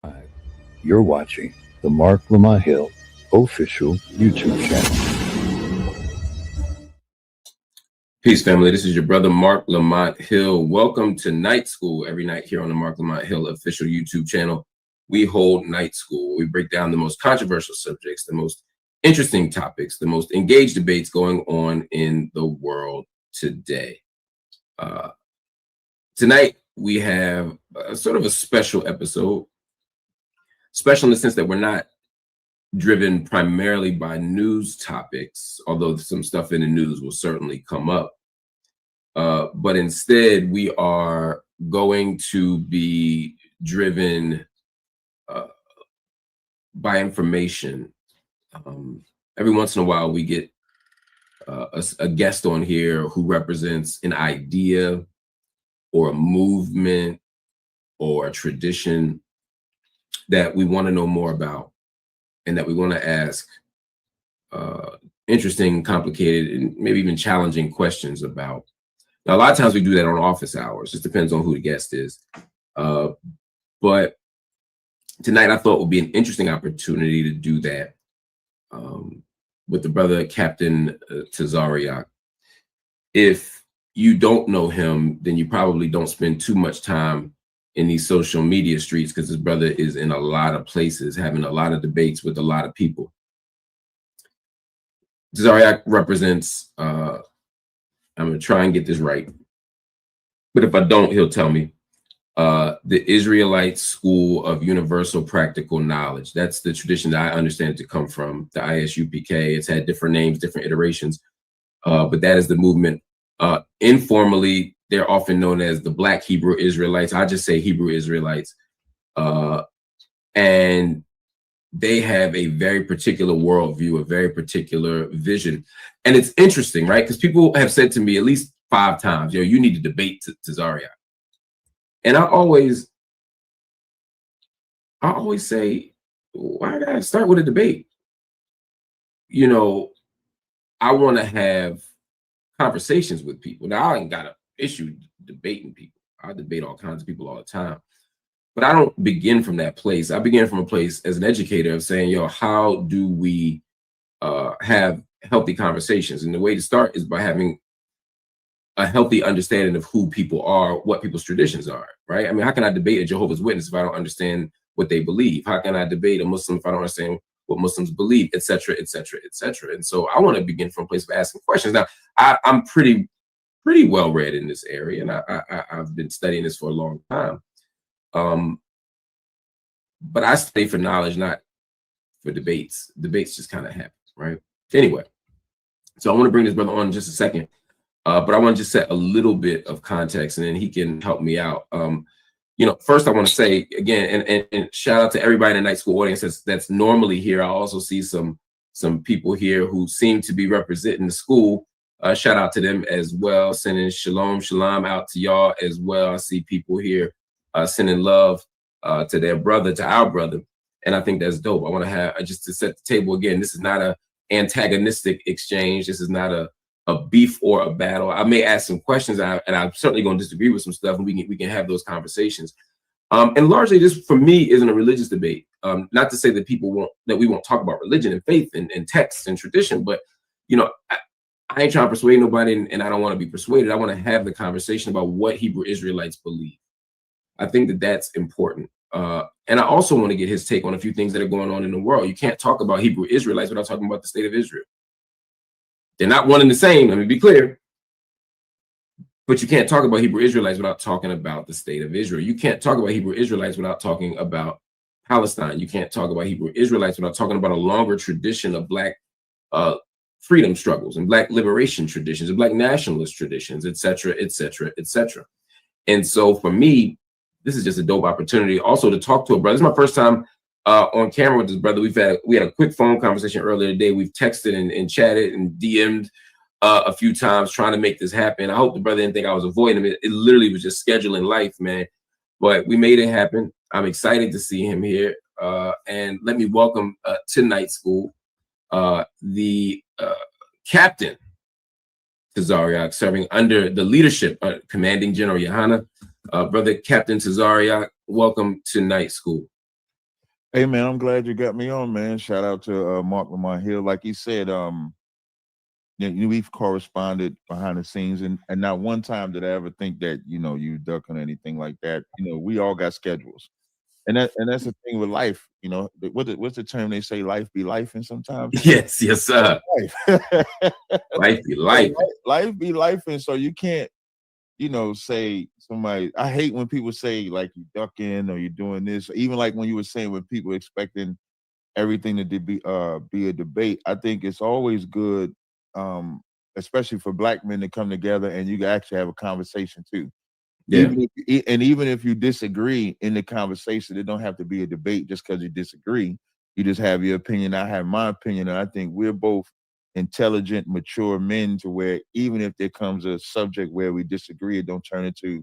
Hi, you're watching the Mark Lamont Hill official YouTube channel. Peace, family. This is your brother, Mark Lamont Hill. Welcome to Night School. Every night here on the Mark Lamont Hill official YouTube channel, we hold Night School. We break down the most controversial subjects, the most interesting topics, the most engaged debates going on in the world today. Tonight, we have sort of a special episode. Special in the sense that we're not driven primarily by news topics, although some stuff in the news will certainly come up. But instead, we are going to be driven by information. Every once in a while, we get a guest on here who represents an idea or a movement or a tradition that we want to know more about, and that we want to ask interesting, complicated, and maybe even challenging questions about. Now, a lot of times we do that on office hours. Just depends on who the guest is. But tonight I thought would be an interesting opportunity to do that with the brother, Captain Tazaryach. If you don't know him, then you probably don't spend too much time in these social media streets, because his brother is in a lot of places having a lot of debates with a lot of people. Tazaryach represents, I'm going to try and get this right, but if I don't, he'll tell me, the Israelite School of Universal Practical Knowledge. That's the tradition that I understand it to come from, the ISUPK. It's had different names, different iterations, but that is the movement. Informally, they're often known as the Black Hebrew Israelites. I just say Hebrew Israelites. And they have a very particular worldview, a very particular vision. And it's interesting, right? Because people have said to me at least 5 times, yo, you need to debate Tazaryach. And I always say, why gotta I start with a debate? You know, I want to have conversations with people. Now, I ain't got an issue debating people. I debate all kinds of people all the time. But I don't begin from that place. I begin from a place as an educator of saying, yo, how do we have healthy conversations? And the way to start is by having a healthy understanding of who people are, what people's traditions are, right? I mean, how can I debate a Jehovah's Witness if I don't understand what they believe? How can I debate a Muslim if I don't understand what Muslims believe, et cetera, et cetera, et cetera? And so I want to begin from a place of asking questions. Now, I'm pretty well read in this area, and I've been studying this for a long time. But I study for knowledge, not for debates. Debates just kind of happen, right? Anyway, so I want to bring this brother on in just a second, but I want to just set a little bit of context, and then he can help me out. First I want to say again, and shout out to everybody in the Night School audience that's normally here. I also see some people here who seem to be representing the school. Shout out to them as well. Sending shalom out to y'all as well. I see people here sending love to their brother, to our brother, and I think that's dope. I want to have, just to set the table again, this is not a antagonistic exchange. This is not a beef or a battle. I may ask some questions, and I'm certainly going to disagree with some stuff, and we can have those conversations. And largely, this for me isn't a religious debate. Not to say that we won't talk about religion and faith and texts and tradition, but I ain't trying to persuade nobody, and I don't want to be persuaded. I want to have the conversation about what Hebrew Israelites believe. I think that that's important. And I also want to get his take on a few things that are going on in the world. You can't talk about Hebrew Israelites without talking about the state of Israel. They're not one and the same, let me be clear. But you can't talk about Hebrew Israelites without talking about the state of Israel. You can't talk about Hebrew Israelites without talking about Palestine. You can't talk about Hebrew Israelites without talking about a longer tradition of Black freedom struggles and Black liberation traditions and Black nationalist traditions, et cetera, et cetera, et cetera. And so for me, this is just a dope opportunity also to talk to a brother. This is my first time on camera with this brother. We had a quick phone conversation earlier today. We've texted and chatted and DM'd a few times trying to make this happen. I hope the brother didn't think I was avoiding him. It literally was just scheduling life, man. But we made it happen. I'm excited to see him here. And let me welcome to Night School the Captain Tazaryach, serving under the leadership of Commanding General Yohana. Brother Captain Tazaryach, welcome to Night School. Hey man, I'm glad you got me on, man. Shout out to Mark Lamont Hill. Like he said, we've corresponded behind the scenes, and not one time did I ever think that you ducking or anything like that. We all got schedules, and that's the thing with life. What's the term they say? Life be life, and sometimes Yes, yes, sir. life, Life be life. life be life, and so you can't say somebody. I hate when people say like you ducking or you doing this, or even like when you were saying when people expecting everything to be a debate. I think it's always good, um, especially for black men to come together and you can actually have a conversation too. Yeah. Even if you disagree in the conversation, it don't have to be a debate just because you disagree. You just have your opinion. I have my opinion, and I think we're both intelligent, mature men to where even if there comes a subject where we disagree, it don't turn into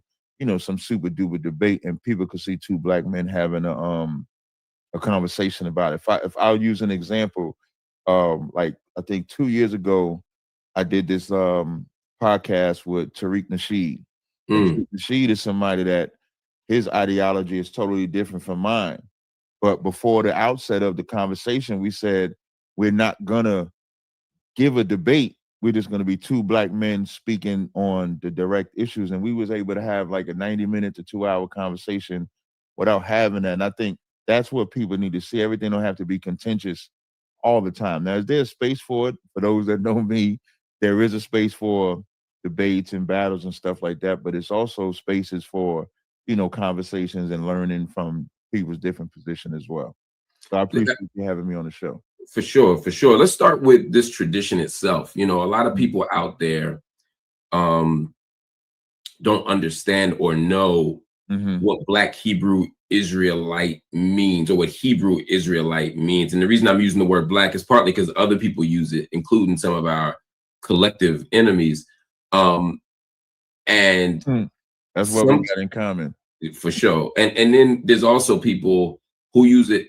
some super duper debate, and people could see two black men having a conversation about it. If I'll use an example, like I think 2 years ago, I did this podcast with Tariq Nasheed. And Tariq Nasheed is somebody that his ideology is totally different from mine. But before the outset of the conversation, we said we're not gonna give a debate. We're just going to be two black men speaking on the direct issues. And we was able to have like a 90-minute to 2-hour conversation without having that. And I think that's what people need to see. Everything don't have to be contentious all the time. Now, is there a space for it? For those that know me, there is a space for debates and battles and stuff like that. But it's also spaces for, conversations and learning from people's different position as well. So I appreciate you having me on the show. For sure, for sure. Let's start with this tradition itself. A lot of people out there don't understand or know what Black Hebrew Israelite means, or what Hebrew Israelite means. And the reason I'm using the word Black is partly because other people use it, including some of our collective enemies. And that's what we got in common. For sure. And then there's also people who use it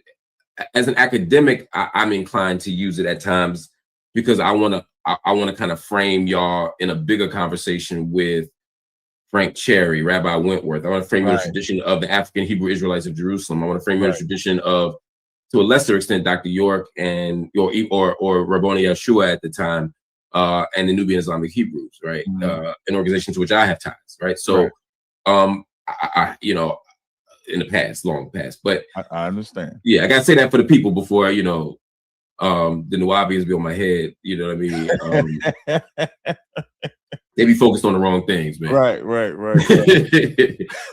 as an academic. I'm inclined to use it at times because I want to kind of frame y'all in a bigger conversation with Frank Cherry, Rabbi Wentworth. I want to frame the tradition of the African Hebrew Israelites of Jerusalem. I want to frame the tradition of, to a lesser extent, Dr. York and or Rabboni Yeshua at the time, and the Nubian Islamic Hebrews, right? An organization to which I have ties, right? So, I in the past, long past, but I understand. Yeah, I gotta say that for the people before the Nuwabians be on my head. You know what I mean? They be focused on the wrong things, man. Right.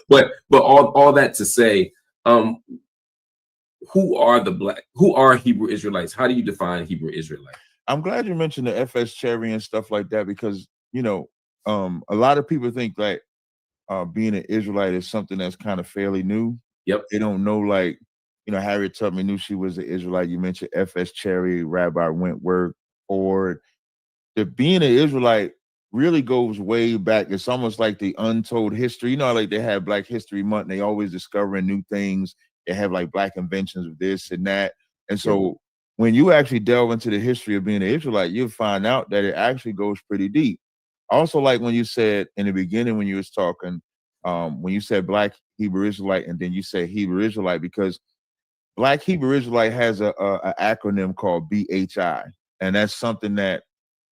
but all that to say, who are Hebrew Israelites? How do you define Hebrew Israelite? I'm glad you mentioned the FS Cherry and stuff like that because a lot of people think like being an Israelite is something that's kind of fairly new. Yep. They don't know, like, Harriet Tubman knew she was an Israelite. You mentioned F.S. Cherry, Rabbi Wentworth, or being an Israelite really goes way back. It's almost like the untold history. Like they have Black History Month, and they always discovering new things. They have like Black inventions of this and that. And so when you actually delve into the history of being an Israelite, you'll find out that it actually goes pretty deep. Also, like when you said in the beginning, when you was talking, when you said Black Hebrew Israelite, and then you said Hebrew Israelite, because Black Hebrew Israelite has a acronym called BHI, and that's something that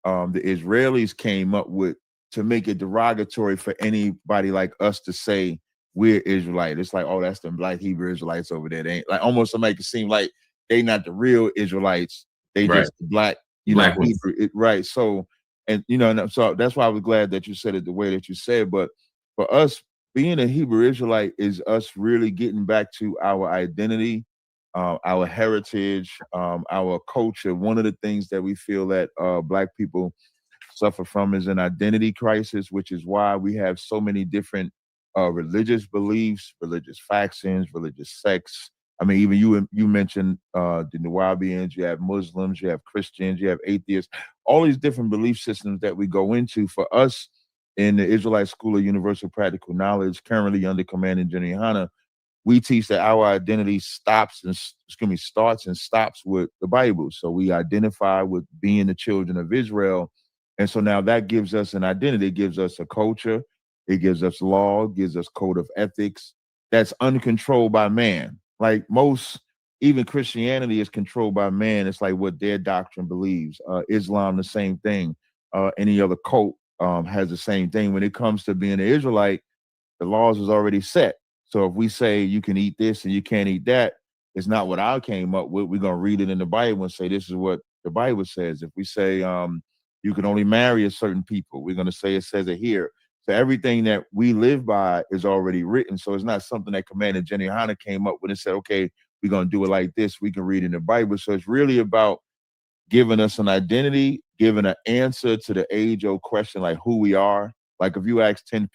the Israelis came up with to make it derogatory for anybody like us to say we're Israelite. It's like, oh, that's them Black Hebrew Israelites over there. They ain't, like, almost to make it seem like they not the real Israelites. They just Black, Black Hebrew, right? So, and so that's why I was glad that you said it the way that you said. But for us, being a Hebrew Israelite is us really getting back to our identity, our heritage, our culture. One of the things that we feel that Black people suffer from is an identity crisis, which is why we have so many different religious beliefs, religious factions, religious sects. I mean, even you mentioned the Nuwabians, you have Muslims, you have Christians, you have atheists, all these different belief systems that we go into. For us in the Israelite School of Universal Practical Knowledge, currently under Command and General Hana, we teach that our identity starts and stops with the Bible. So we identify with being the children of Israel. And so now that gives us an identity, it gives us a culture, it gives us law, it gives us code of ethics that's uncontrolled by man. Like most even Christianity is controlled by man. It's like what their doctrine believes. Islam, the same thing. Any other cult has the same thing. When it comes to being an Israelite, the laws is already set. So if we say you can eat this and you can't eat that, it's not what I came up with. We're gonna read it in the Bible and say this is what the Bible says. If we say you can only marry a certain people, we're gonna say it says it here. So everything that we live by is already written. So it's not something that Commander Jenny Hanna came up with and said, okay, we're gonna do it like this. We can read in the Bible. So it's really about giving us an identity, giving an answer to the age-old question, like who we are. Like if you ask 10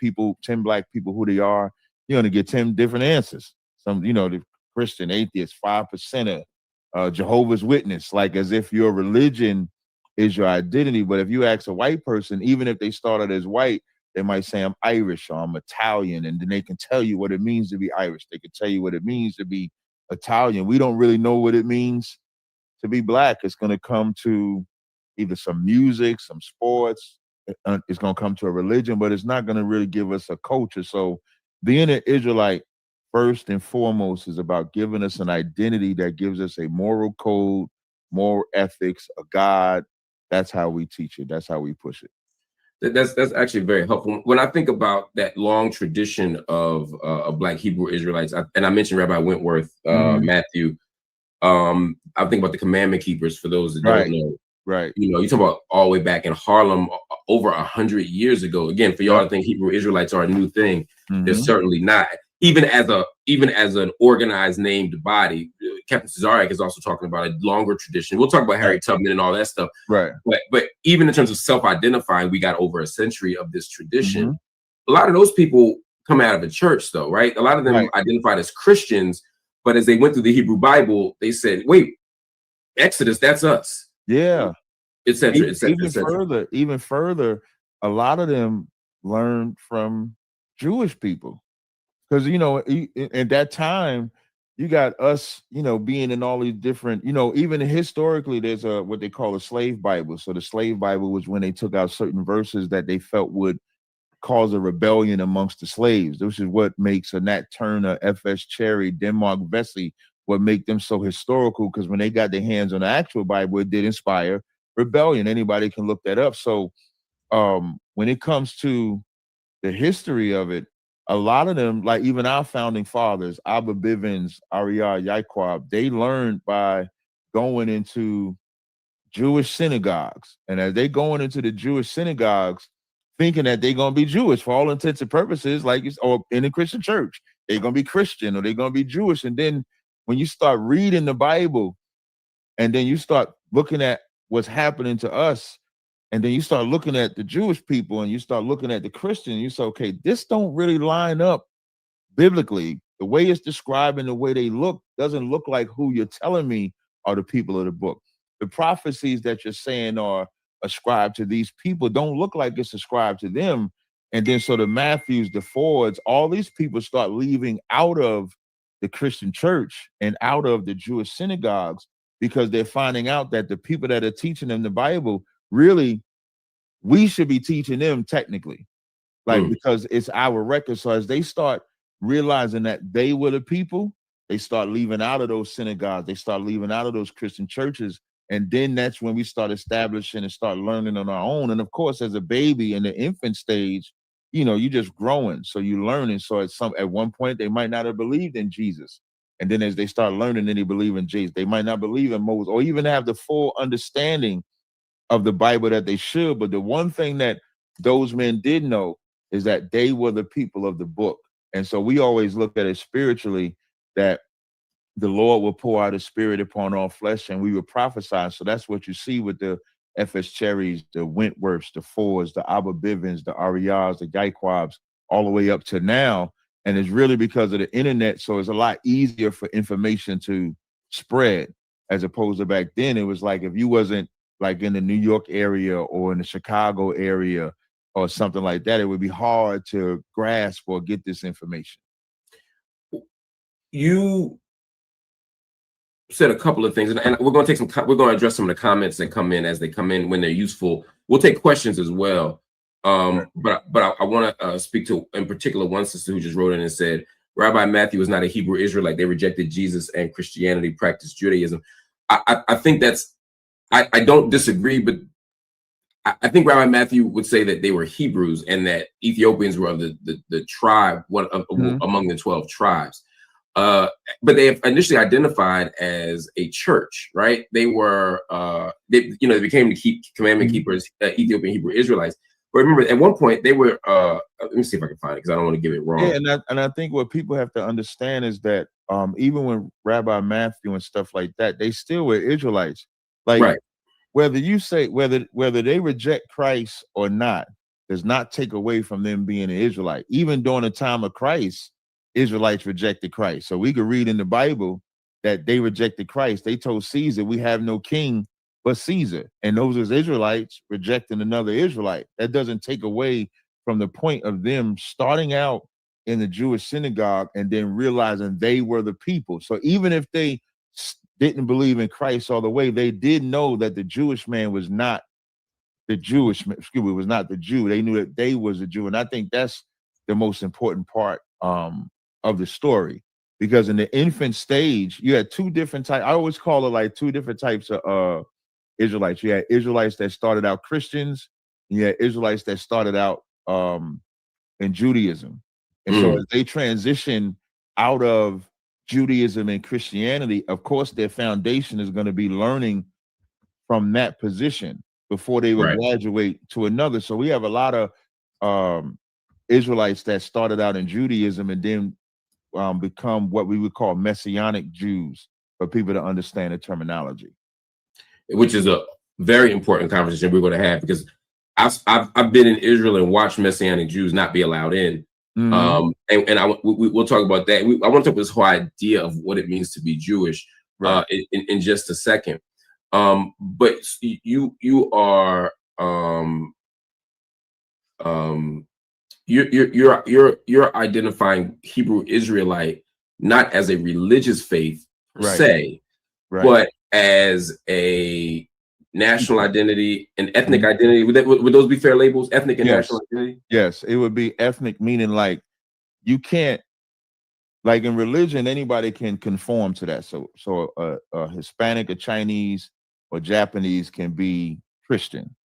black people who they are, you're gonna get 10 different answers. Some, the Christian, atheist, 5%er, Jehovah's Witness, like as if your religion is your identity. But if you ask a white person, even if they started as white, they might say I'm Irish or I'm Italian, and then they can tell you what it means to be Irish. They can tell you what it means to be Italian. We don't really know what it means to be black. It's going to come to either some music, some sports. It's going to come to a religion, but it's not going to really give us a culture. So being an Israelite, first and foremost, is about giving us an identity that gives us a moral code, moral ethics, a God. That's how we teach it. That's how we push it. That's actually very helpful. When I think about that long tradition of Black Hebrew Israelites, and I mentioned Rabbi Wentworth, Matthew, I think about the commandment keepers for those that don't know. Right. You talk about all the way back in Harlem over 100 years ago. Again, for y'all to think Hebrew Israelites are a new thing, they're certainly not. Even as an organized named body, Captain Tazaryach is also talking about a longer tradition. We'll talk about Harriet Tubman and all that stuff. Right. But even in terms of self-identifying, we got over a century of this tradition. A lot of those people come out of a church, though, right? A lot of them identified as Christians, but as they went through the Hebrew Bible, they said, "Wait, Exodus, that's us." Yeah. Etc. etc. Even further, a lot of them learned from Jewish people. Because, at that time, you got us, being in all these different, even historically, there's what they call a slave Bible. So the slave Bible was when they took out certain verses that they felt would cause a rebellion amongst the slaves. This is what makes a Nat Turner, F.S. Cherry, Denmark Vesey, what make them so historical, because when they got their hands on the actual Bible, it did inspire rebellion. Anybody can look that up. So when it comes to the history of it, a lot of them, like even our founding fathers, Abba Bivens, Ariyah Yaquab, they learned by going into Jewish synagogues. And as they going into the Jewish synagogues, thinking that they're going to be Jewish for all intents and purposes, or in a Christian church, they're going to be Christian or they're going to be Jewish. And then when you start reading the Bible and then you start looking at what's happening to us, and then you start looking at the Jewish people and you start looking at the Christian, and you say, okay, this don't really line up biblically. The way it's described and the way they look doesn't look like who you're telling me are the people of the book. The prophecies that you're saying are ascribed to these people don't look like it's ascribed to them. And then so the Matthews, the Fords, all these people start leaving out of the Christian church and out of the Jewish synagogues because they're finding out that the people that are teaching them the Bible, really, we should be teaching them technically, because it's our record. So as they start realizing that they were the people, they start leaving out of those synagogues, they start leaving out of those Christian churches. And then that's when we start establishing and start learning on our own. And of course, as a baby in the infant stage, you're just growing. So you're learning. So at one point, they might not have believed in Jesus. And then as they start learning, then they believe in Jesus. They might not believe in Moses or even have the full understanding of the Bible that they should. But the one thing that those men did know is that they were the people of the book. And so we always look at it spiritually, that the Lord will pour out his spirit upon all flesh and we will prophesy. So that's what you see with the F.S. Cherries, the Wentworths, the Fords, the Abba Bivens, the Ariyahs, the Yaquabs, all the way up to now. And it's really because of the internet. So it's a lot easier for information to spread, as opposed to back then. It was like, if you wasn't like in the New York area or in the Chicago area or something like that, it would be hard to grasp or get this information. You said a couple of things, and we're going to we're going to address some of the comments that come in as they come in when they're useful. We'll take questions as well. But I want to speak to, in particular, one sister who just wrote in and said, Rabbi Matthew was not a Hebrew Israelite. They rejected Jesus and Christianity, practiced Judaism. I think that's, I don't disagree, but I think Rabbi Matthew would say that they were Hebrews and that Ethiopians were of the tribe, among the 12 tribes. But they have initially identified as a church, right? They were, they became the commandment keepers, Ethiopian Hebrew Israelites. But remember, at one point they were. Let me see if I can find it because I don't want to give it wrong. Yeah, and I think what people have to understand is that even when Rabbi Matthew and stuff like that, they still were Israelites. Like, right. Whether you say whether they reject Christ or not does not take away from them being an Israelite. Even during the time of Christ, Israelites rejected Christ. So we could read in the Bible that they rejected Christ. They told Caesar, "We have no king but Caesar." And those is Israelites rejecting another Israelite. That doesn't take away from the point of them starting out in the Jewish synagogue and then realizing they were the people. So even if they didn't believe in Christ all the way, they did know that the Jewish man was not the Jewish man, was not the Jew. They knew that they was a Jew. And I think that's the most important part of the story. Because in the infant stage, you had two different types. I always call it like two different types of Israelites. You had Israelites that started out Christians, and you had Israelites that started out in Judaism. And so as they transition out of Judaism and Christianity, of course, their foundation is going to be learning from that position before they will graduate to another. So we have a lot of Israelites that started out in Judaism and then become what we would call Messianic Jews, for people to understand the terminology. Which is a very important conversation we're going to have, because I've been in Israel and watched Messianic Jews not be allowed in. And we'll talk about that. I want to talk about this whole idea of what it means to be Jewish in just a second. But you are you're identifying Hebrew Israelite not as a religious faith per se, but as a national identity and ethnic identity. Would those be fair labels? Ethnic and national identity? Yes, it would be ethnic, meaning like you can't, like in religion, anybody can conform to that. So a Hispanic, a Chinese, or Japanese can be Christian.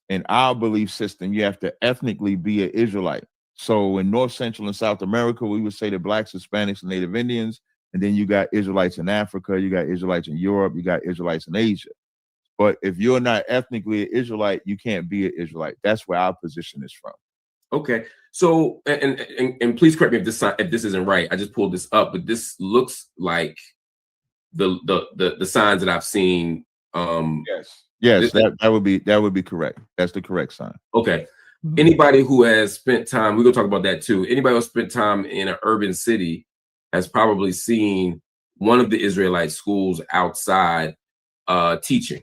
In our belief system, you have to ethnically be an Israelite. So in North, Central, and South America, we would say the Blacks, Hispanics, and Native Indians. And then you got Israelites in Africa, you got Israelites in Europe, you got Israelites in Asia. But if you're not ethnically an Israelite, you can't be an Israelite. That's where our position is from. Okay. So, and please correct me if this isn't right. I just pulled this up, but this looks like the signs that I've seen. Yes, that would be correct. That's the correct sign. Okay. Anybody who has spent time, we're gonna talk about that too. Anybody who spent time in an urban city has probably seen one of the Israelite schools outside teaching.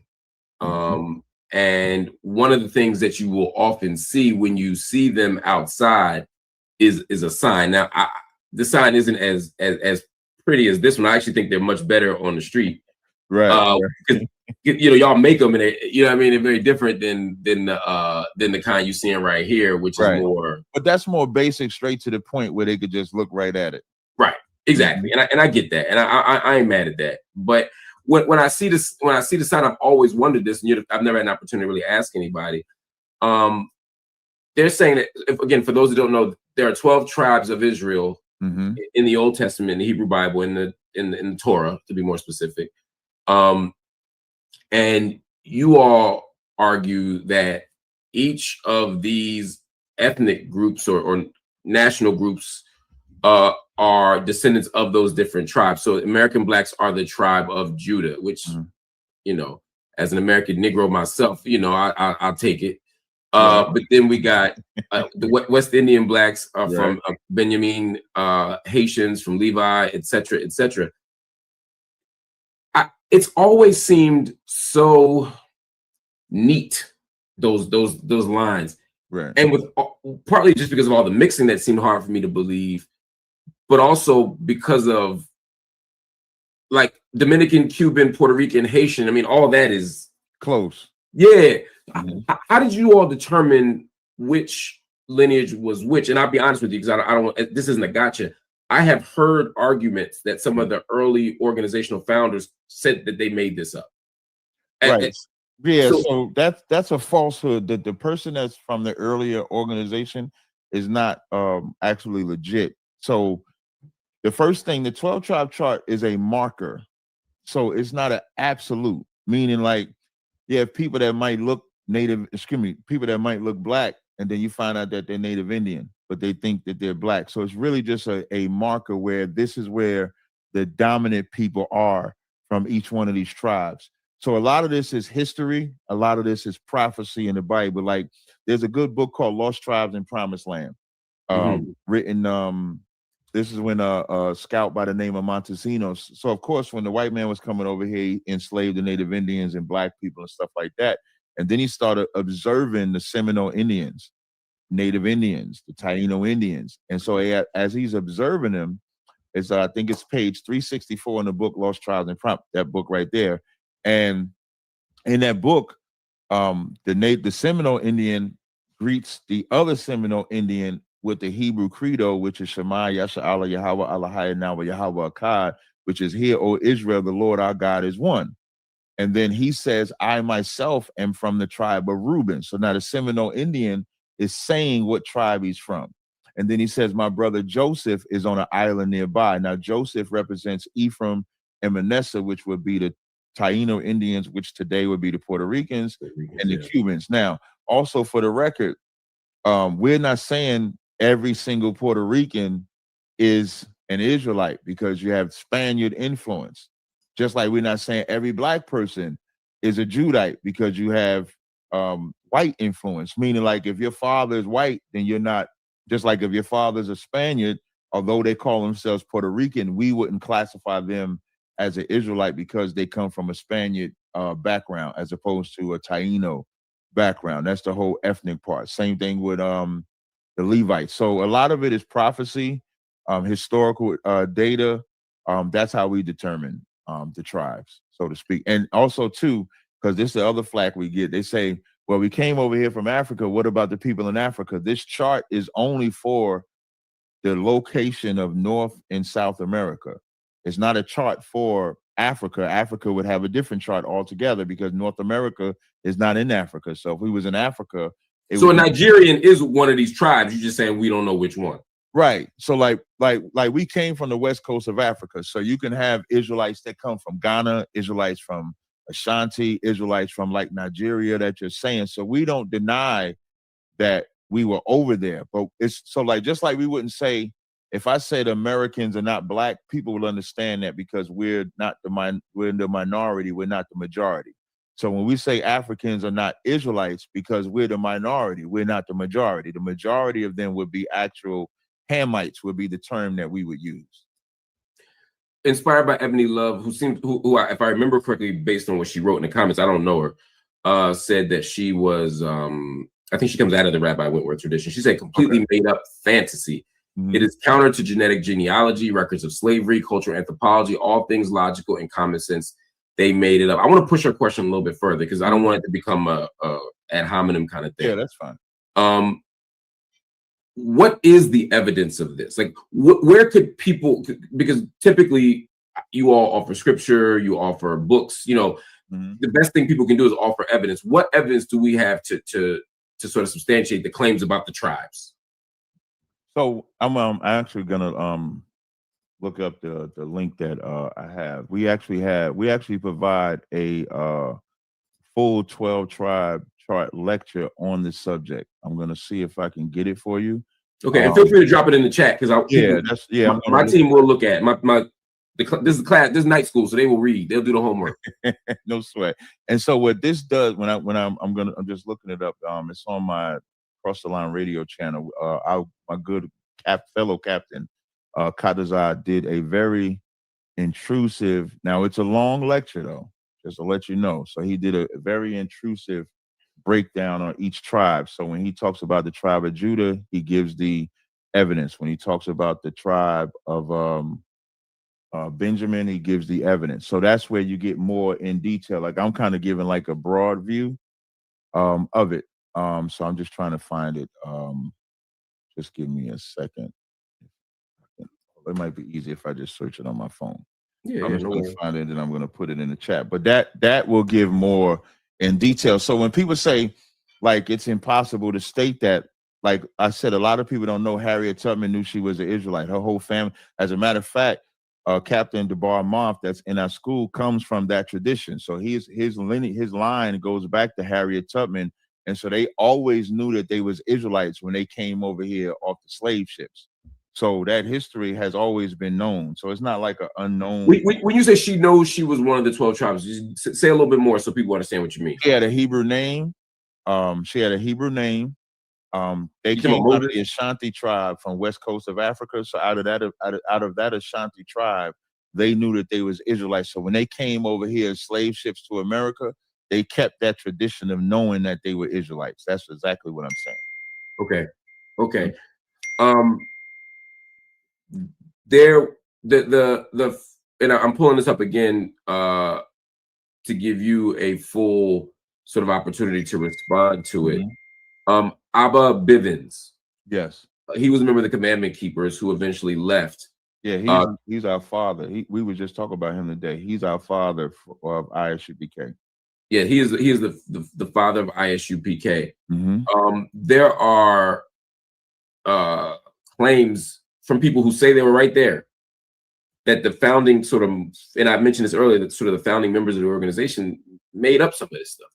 And one of the things that you will often see when you see them outside is a sign. Now, the sign isn't as pretty as this one. I actually think they're much better on the street. Because y'all make them, and they're very different than the kind you're seeing right here, which is more. But that's more basic, straight to the point, where they could just look right at it. Right. Exactly. And I get that, and I ain't mad at that. But when I see this, the sign, I've always wondered this, and I've never had an opportunity to really ask anybody. They're saying that, again, for those who don't know, there are 12 tribes of Israel in the Old Testament, in the Hebrew Bible, in the Torah, to be more specific. And you all argue that each of these ethnic groups or national groups are descendants of those different tribes. So American Blacks are the tribe of Judah, which, as an American Negro myself, I'll take it. But then we got the West Indian Blacks are from Benjamin, Haitians from Levi, etc., etc. It's always seemed so neat, those lines, and with partly just because of all the mixing that seemed hard for me to believe, but also because of like Dominican, Cuban, Puerto Rican, Haitian. I mean, all that is close. Yeah. How did you all determine which lineage was which? And I'll be honest with you, because I don't. This isn't a gotcha. I have heard arguments that some of the early organizational founders said that they made this up. Right. Yeah, So- so that's a falsehood. That the person that's from the earlier organization is not actually legit. So the first thing, the 12 tribe chart is a marker. So it's not an absolute, meaning like, you have people that might look people that might look black, and then you find out that they're Native Indian, but they think that they're black. So it's really just a marker where this is where the dominant people are from each one of these tribes. So a lot of this is history. A lot of this is prophecy in the Bible. Like there's a good book called Lost Tribes in Promised Land, written. This is when a scout by the name of Montesinos. So of course, when the white man was coming over here, he enslaved the Native Indians and black people and stuff like that. And then he started observing the Seminole Indians, Native Indians, the Taino Indians. And so as he's observing them, I think it's page 364 in the book Lost Tribes in that book right there. And in that book, the Seminole Indian greets the other Seminole Indian with the Hebrew credo, which is Shema Yasha Allah Yahweh Allah Nawa Yahweh Akkad, which is, "Hear, O Israel, the Lord our God is one." And then he says, "I myself am from the tribe of Reuben." So now the Seminole Indian is saying what tribe he's from. And then he says, "My brother Joseph is on an island nearby." Now Joseph represents Ephraim and Manasseh, which would be the Taino Indians, which today would be the Puerto Ricans and the Cubans. Now, also for the record, we're not saying every single Puerto Rican is an Israelite, because you have Spaniard influence. Just like we're not saying every black person is a Judite, because you have white influence. Meaning, like, if your father is white, then you're not. Just like if your father's a Spaniard, although they call themselves Puerto Rican, we wouldn't classify them as an Israelite because they come from a Spaniard background as opposed to a Taino background. That's the whole ethnic part. Same thing with the Levites. So a lot of it is prophecy, historical data. That's how we determine the tribes, so to speak. And also too, because this is the other flack we get. They say, well, we came over here from Africa. What about the people in Africa? This chart is only for the location of North and South America. It's not a chart for Africa. Africa would have a different chart altogether, because North America is not in Africa. So if we was in Africa, so a Nigerian is one of these tribes. You're just saying we don't know which one. Right. So like we came from the west coast of Africa. So you can have Israelites that come from Ghana, Israelites from Ashanti, Israelites from like Nigeria that you're saying. So we don't deny that we were over there. But it's so like, just like we wouldn't say, if I said Americans are not black, people will understand that, because we're in the minority, we're not the majority. So when we say Africans are not Israelites, because we're the minority, we're not the majority. The majority of them would be actual Hamites, would be the term that we would use. Inspired by Ebony Love, who if I remember correctly, based on what she wrote in the comments, I don't know her, said that she was, I think she comes out of the Rabbi Wentworth tradition. She said completely made up fantasy. Mm-hmm. It is counter to genetic genealogy, records of slavery, cultural anthropology, all things logical and common sense. They made it up. I want to push her question a little bit further, because I don't want it to become a ad hominem kind of thing. Yeah, that's fine. What is the evidence of this? Like, where could people? Because typically, you all offer scripture, you offer books. You know, the best thing people can do is offer evidence. What evidence do we have to sort of substantiate the claims about the tribes? So I'm actually gonna look up the link that I have. We actually provide a full 12 tribe chart lecture on this subject. I'm gonna see if I can get it for you. Okay, and feel free to drop it in the chat, because my team will look at this is class, this is night school, so they will read. They'll do the homework. No sweat. And so what this does, I'm just looking it up. It's on my Cross the Line radio channel. My good fellow captain, Tazaryach, did a very intrusive. Now it's a long lecture though, just to let you know. So he did a very intrusive breakdown on each tribe. So when he talks about the tribe of Judah, he gives the evidence. When he talks about the tribe of Benjamin, he gives the evidence. So that's where you get more in detail. Like, I'm kind of giving like a broad view of it. So I'm just trying to find it. Just give me a second. It might be easy if I just search it on my phone. Yeah, I'm yeah, just no gonna worries. find it and I'm gonna put it in the chat. But that will give more in detail. So when people say like it's impossible to state that, like I said, a lot of people don't know Harriet Tubman knew she was an Israelite. Her whole family, as a matter of fact, Captain DeBar Month that's in our school comes from that tradition. So his lineage, his line goes back to Harriet Tubman. And so they always knew that they was Israelites when they came over here off the slave ships. So that history has always been known. So it's not like an unknown. When you say she knows she was one of the 12 tribes, just say a little bit more so people understand what you mean. She had a Hebrew name. She had a Hebrew name. They You talking came about out of Moses? the Ashanti tribe from west coast of Africa. So out of that Ashanti tribe, they knew that they was Israelites. So when they came over here as slave ships to America, they kept that tradition of knowing that they were Israelites. That's exactly what I'm saying. Okay. There the and I'm pulling this up again to give you a full sort of opportunity to respond to it. Abba Bivens. Yes. He was a member of the Commandment Keepers who eventually left. Yeah, he's our father. We were just talking about him today. He's our father of ISUPK. Yeah, he is the father of ISUPK. Mm-hmm. There are claims from people who say they were right there that the founding sort of, and I mentioned this earlier, that sort of the founding members of the organization made up some of this stuff.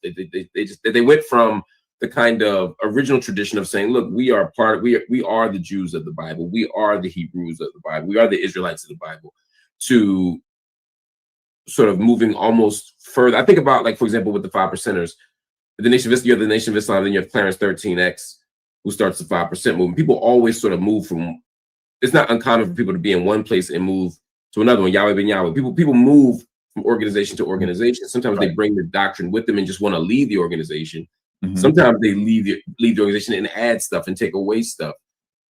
They went from the kind of original tradition of saying, look, we are we are the Jews of the Bible, we are the Hebrews of the Bible, we are the Israelites of the Bible, to sort of moving almost further. I think about, like, for example, with the 5%ers, the Nation of Islam, you have the Nation of Islam, then you have Clarence 13X, who starts the 5% movement. People always sort of move from, it's not uncommon for people to be in one place and move to another one, Yahweh ben Yahweh. People move from organization to organization. Sometimes they bring the doctrine with them and just want to leave the organization. Sometimes they leave the organization and add stuff and take away stuff.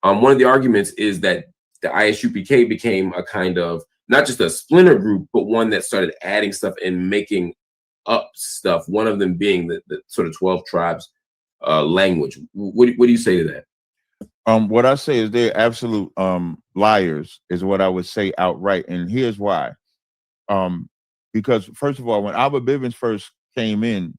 One of the arguments is that the ISUPK became a kind of, not just a splinter group, but one that started adding stuff and making up stuff. One of them being the sort of 12 tribes language. What do you say to that? What I say is they're absolute liars, is what I would say outright. And here's why. Because first of all, when Abba Bivens first came in,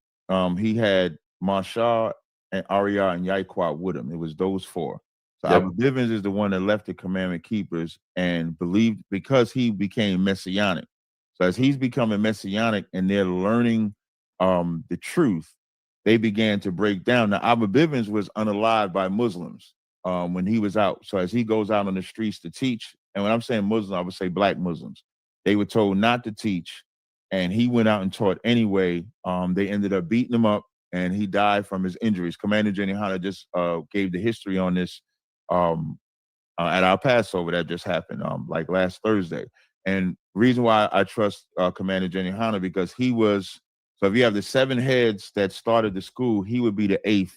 he had Mashah and Arya and Yaiqua with him. It was those four. So Abba Bivens is the one that left the Commandment Keepers and believed, because he became messianic. So as he's becoming messianic and they're learning the truth, they began to break down. Now, Abba Bivens was unalived by Muslims when he was out. So as he goes out on the streets to teach, and when I'm saying Muslims, I would say black Muslims, they were told not to teach, and he went out and taught anyway. They ended up beating him up, and he died from his injuries. Commander Jenny Hanna just gave the history on this at our Passover that just happened, like last Thursday. And reason why I trust Commander Jenny Hanna, because he was, so if you have the 7 heads that started the school, he would be the 8th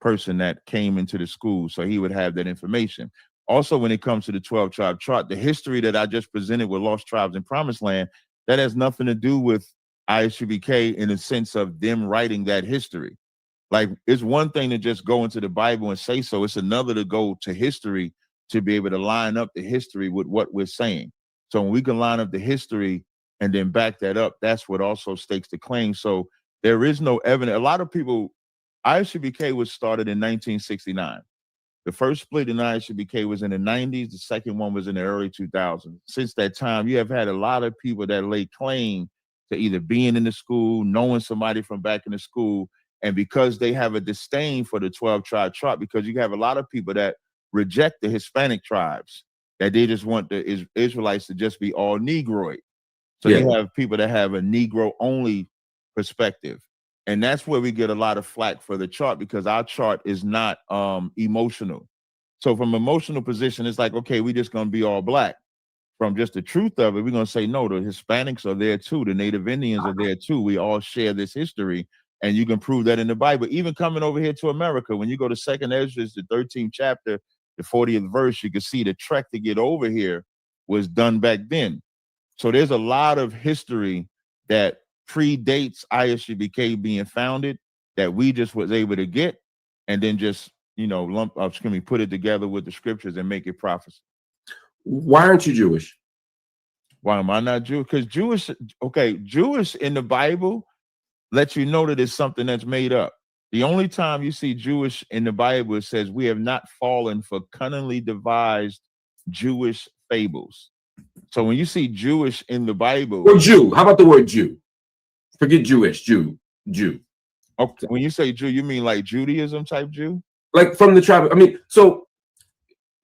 person that came into the school. So he would have that information. Also, when it comes to the 12 tribe chart, the history that I just presented with Lost Tribes in Promised Land, that has nothing to do with ISUBK in the sense of them writing that history. Like, it's one thing to just go into the Bible and say so. It's another to go to history to be able to line up the history with what we're saying. So when we can line up the history and then back that up, that's what also stakes the claim. So there is no evidence. A lot of people, ISUBK was started in 1969. The first split in ISUBK was in the 90s. The second one was in the early 2000s. Since that time, you have had a lot of people that lay claim to either being in the school, knowing somebody from back in the school, and because they have a disdain for the 12 tribe chart, because you have a lot of people that reject the Hispanic tribes, that they just want the Israelites to just be all Negroid. So you have people that have a Negro only perspective. And that's where we get a lot of flack for the chart, because our chart is not emotional. So from emotional position, it's like, okay, we just gonna be all black. From just the truth of it, we're gonna say, no, the Hispanics are there too, the Native Indians are there too. We all share this history, and you can prove that in the Bible. Even coming over here to America, when you go to 2nd Ezra, the 13th chapter, the 40th verse, you can see the trek to get over here was done back then. So there's a lot of history that predates ISUBK being founded that we just was able to get, and then just, you know, put it together with the scriptures and make it prophecy. Why aren't you Jewish? Why am I not Jewish? Because Jewish in the Bible lets you know that it's something that's made up. The only time you see Jewish in the Bible, it says we have not fallen for cunningly devised Jewish fables. So when you see Jewish in the Bible, or Jew, how about the word Jew? Forget Jewish, Jew. Okay, when you say Jew, you mean like Judaism type Jew? Like from the tribe. I mean, so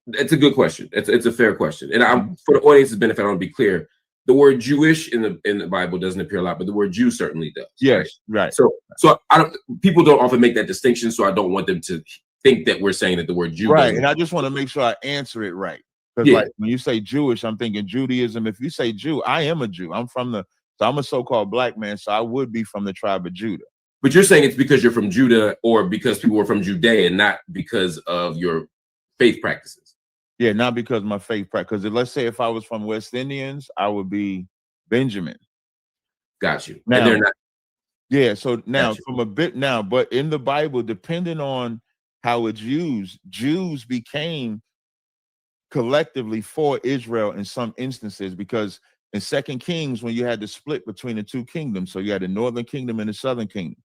it's a good question. It's a fair question. And I'm for the audience's benefit, I want to be clear. The word Jewish in the Bible doesn't appear a lot, but the word Jew certainly does. Yes, right. So people don't often make that distinction, so I don't want them to think that we're saying that the word Jew. Right, and I just want to make sure I answer it right. Because like when you say Jewish, I'm thinking Judaism. If you say Jew, I am a Jew. So I'm a so-called black man, so I would be from the tribe of Judah. But you're saying it's because you're from Judah or because people were from Judea and not because of your faith practices. Yeah, not because of my faith practice. Because let's say if I was from West Indians, I would be Benjamin. Got you. Now, and they're not. Yeah, so now but in the Bible, depending on how it's used, Jews became collectively for Israel in some instances, because in 2 Kings, when you had the split between the two kingdoms, so you had the northern kingdom and the southern kingdom.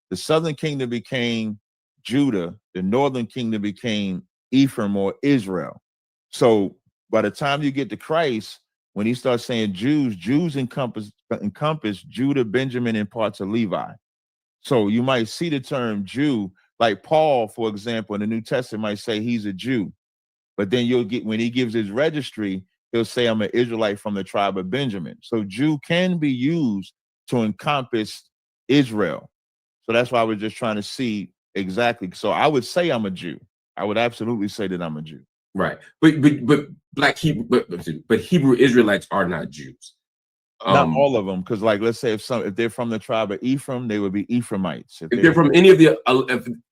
The southern kingdom became Judah, the northern kingdom became Ephraim or Israel. So by the time you get to Christ, when he starts saying Jews encompass Judah, Benjamin, and parts of Levi. So you might see the term Jew, like Paul, for example, in the New Testament might say he's a Jew. But then you'll get, when he gives his registry, he'll say, I'm an Israelite from the tribe of Benjamin. So Jew can be used to encompass Israel. So that's why I was just trying to see exactly. So I would say I'm a Jew. I would absolutely say that I'm a Jew. Right. But black Hebrew, but Hebrew Israelites are not Jews. Not all of them, because like let's say if they're from the tribe of Ephraim, they would be Ephraimites. If they're from any of the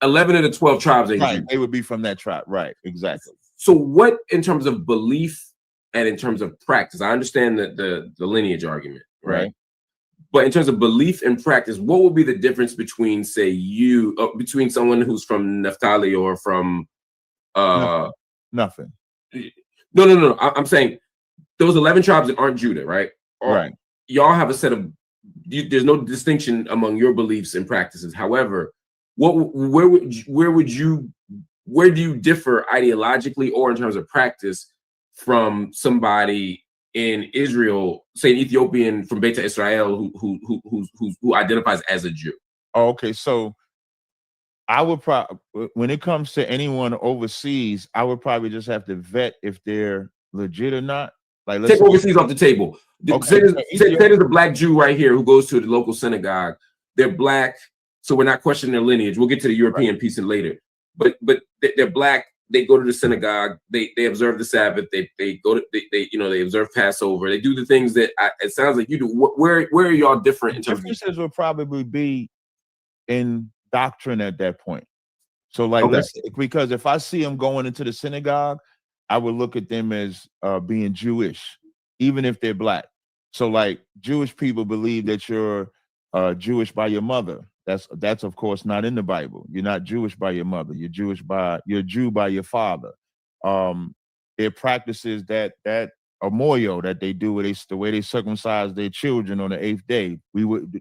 11 of the 12 tribes, they would be from that tribe. Right, exactly. So what, in terms of belief and in terms of practice, I understand that the lineage argument, right? But in terms of belief and practice, what would be the difference between, say, between someone who's from Naphtali or from Nothing. No. I'm saying those 11 tribes that aren't Judah, right? Right. Y'all have a set of. There's no distinction among your beliefs and practices. However, where do you differ ideologically or in terms of practice from somebody in Israel, say an Ethiopian from Beta Israel who identifies as a Jew? Oh, okay, so I would probably, when it comes to anyone overseas, I would probably just have to vet if they're legit or not. Like, let's take overseas off the table. Okay. Say there's a black Jew right here who goes to the local synagogue. They're black, so we're not questioning their lineage. We'll get to the European piece in later. But they're black. They go to the synagogue. They observe the Sabbath. They go to they observe Passover. They do the things that it sounds like you do. Where are y'all different in terms of differences? Will probably be in doctrine at that point. So like because if I see them going into the synagogue, I would look at them as being Jewish, even if they're black. So like Jewish people believe that you're Jewish by your mother. That's of course not in the Bible. You're not Jewish by your mother. You're Jew by your father. Their practices that moyo that they do, the way they circumcise their children on the 8th day.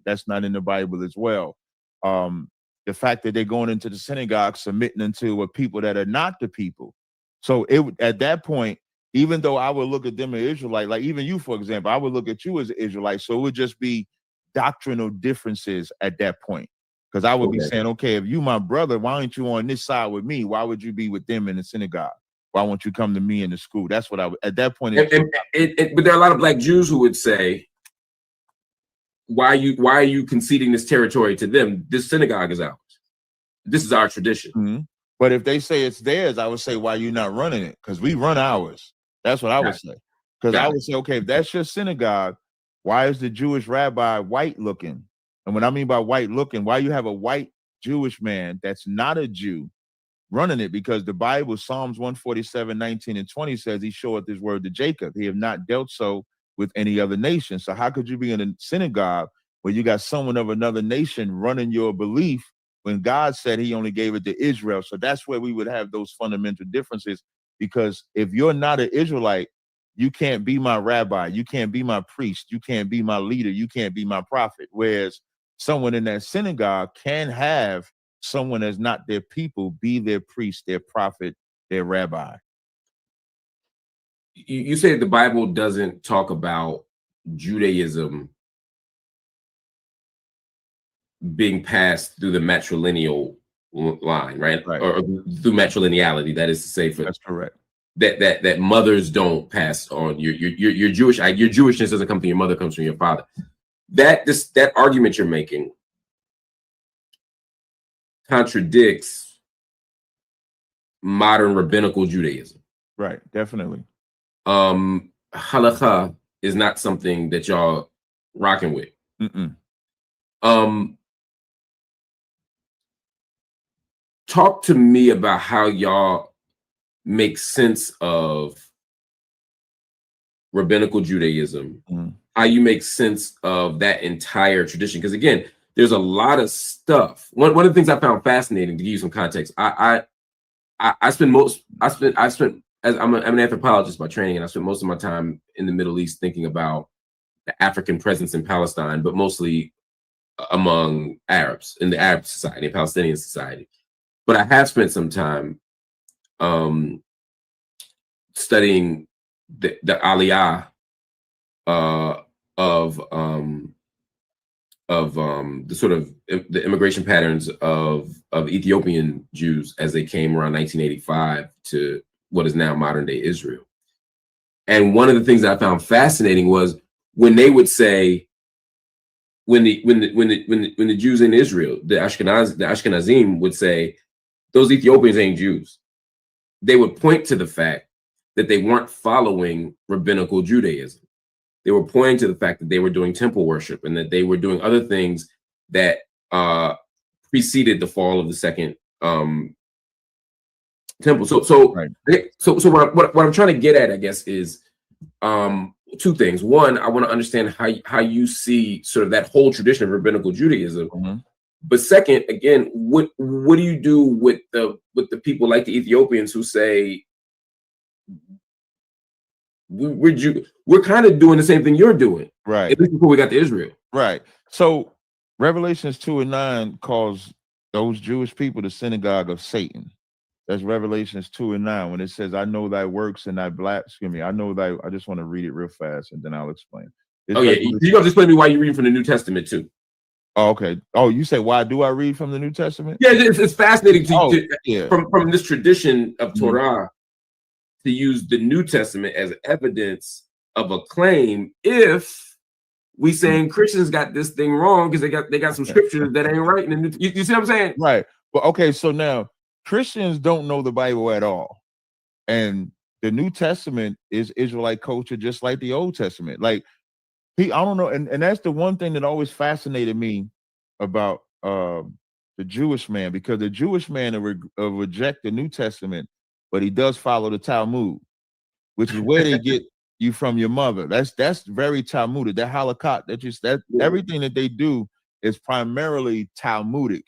That's not in the Bible as well. The fact that they're going into the synagogue submitting unto people that are not the people. So at that point, even though I would look at them as Israelite, like even you, for example, I would look at you as an Israelite. So it would just be doctrinal differences at that point. Because I would be saying, okay, if you my brother, why aren't you on this side with me? Why would you be with them in the synagogue? Why won't you come to me in the school? That's what I would, at that point. But there are a lot of black Jews who would say, why are you conceding this territory to them? This synagogue is ours. This is our tradition. Mm-hmm. But if they say it's theirs, I would say, why are you not running it? Because we run ours. That's what I would say. Because I would say, okay, if that's your synagogue, why is the Jewish rabbi white looking? And what I mean by white looking, why you have a white Jewish man that's not a Jew running it? Because the Bible, Psalms 147, 19 and 20 says he showeth his word to Jacob. He have not dealt so with any other nation. So how could you be in a synagogue where you got someone of another nation running your belief when God said he only gave it to Israel? So that's where we would have those fundamental differences. Because if you're not an Israelite, you can't be my rabbi, you can't be my priest, you can't be my leader, you can't be my prophet. Whereas someone in that synagogue can have someone that's not their people be their priest, their prophet, their rabbi. You say the Bible doesn't talk about Judaism being passed through the matrilineal line, right? Or through matrilineality. That is to say, that's correct. That mothers don't pass on your Jewish, your Jewishness doesn't come from your mother, comes from your father. That argument you're making contradicts modern rabbinical Judaism. Right, definitely. Halakha is not something that y'all rocking with. Talk to me about how y'all make sense of rabbinical Judaism, how you make sense of that entire tradition. Because again, there's a lot of stuff. One of the things I found fascinating, to give you some context, I spent as I'm an anthropologist by training, and I spent most of my time in the Middle East thinking about the African presence in Palestine, but mostly among Arabs in the Arab society, Palestinian society. But I have spent some time studying the aliyah of the sort of the immigration patterns of Ethiopian Jews as they came around 1985 to what is now modern day Israel. And one of the things that I found fascinating was when they would say, when the Jews in Israel, the Ashkenazim would say, those Ethiopians ain't Jews. They would point to the fact that they weren't following rabbinical Judaism. They were pointing to the fact that they were doing temple worship and that they were doing other things that preceded the fall of the second temple. So what I'm trying to get at, I guess, is two things. One, I want to understand how you see sort of that whole tradition of rabbinical Judaism. But second, again, what do you do with the people like the Ethiopians who say we're kind of doing the same thing you're doing, right? At least before we got to Israel, right? So Revelations 2:9 calls those Jewish people the synagogue of Satan. That's Revelations 2:9 when it says, "I know thy works and thy blasphemy." I know thy. I just want to read it real fast and then I'll explain. Oh yeah, you got to explain to me why you read from the New Testament too. Oh, okay. Oh, you say, why do I read from the New Testament? Yeah, it's fascinating from this tradition of Torah to use the New Testament as evidence of a claim if we saying Christians got this thing wrong because they got some scriptures that ain't right in the New. You see what I'm saying? Right. Well, okay. So now Christians don't know the Bible at all, and the New Testament is Israelite culture, just like the Old Testament. Like I don't know, and that's the one thing that always fascinated me about the Jewish man, because the Jewish man will reject the New Testament, but he does follow the Talmud, which is where they get you from your mother. That's very Talmudic. That halakha, everything that they do is primarily Talmudic.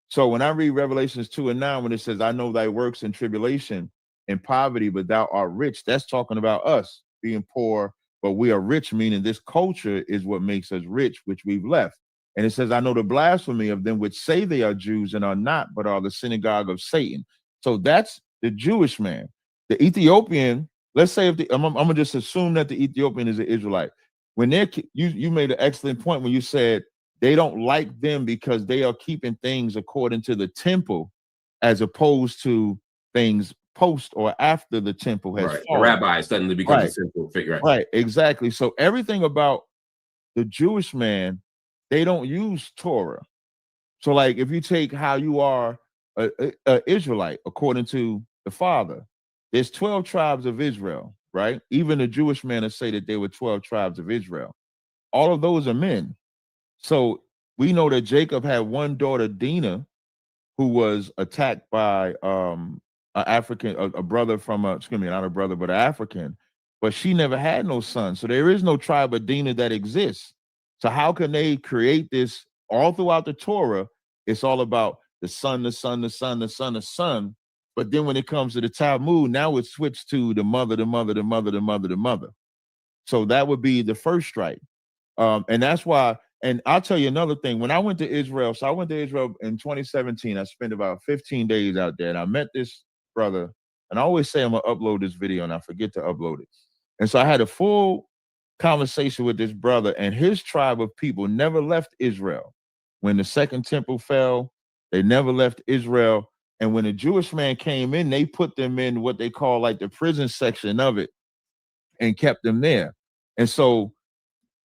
So when I read Revelations 2:9, when it says, "I know thy works in tribulation and poverty, but thou art rich," that's talking about us being poor, but we are rich, meaning this culture is what makes us rich, which we've left. And it says, "I know the blasphemy of them which say they are Jews and are not, but are the synagogue of Satan." So that's the Jewish man. The Ethiopian, let's say I'm gonna just assume that the Ethiopian is an Israelite. When you made an excellent point when you said they don't like them because they are keeping things according to the temple, as opposed to things post or after the temple has fallen. The rabbi suddenly becomes a simple figure. Right, exactly. So everything about the Jewish man, they don't use Torah. So like if you take how you are a Israelite according to the Father, there's 12 tribes of Israel, right? Even the Jewish man will say that there were 12 tribes of Israel. All of those are men. So we know that Jacob had one daughter, Dinah, who was attacked by a brother from not a brother, but an African, but she never had no son. So there is no tribe of Dinah that exists. So how can they create this all throughout the Torah? It's all about the son, the son, the son, the son, the son. But then when it comes to the Talmud, now it's switched to the mother, the mother, the mother, the mother, the mother. So that would be the first strike. And that's why, and I'll tell you another thing. When I went to Israel, so I went to Israel in 2017. I spent about 15 days out there, and I met this brother. And I always say I'm gonna upload this video, and I forget to upload it. And so I had a full conversation with this brother, and his tribe of people never left Israel. When the second temple fell, they never left Israel. And when a Jewish man came in, they put them in what they call like the prison section of it and kept them there. And so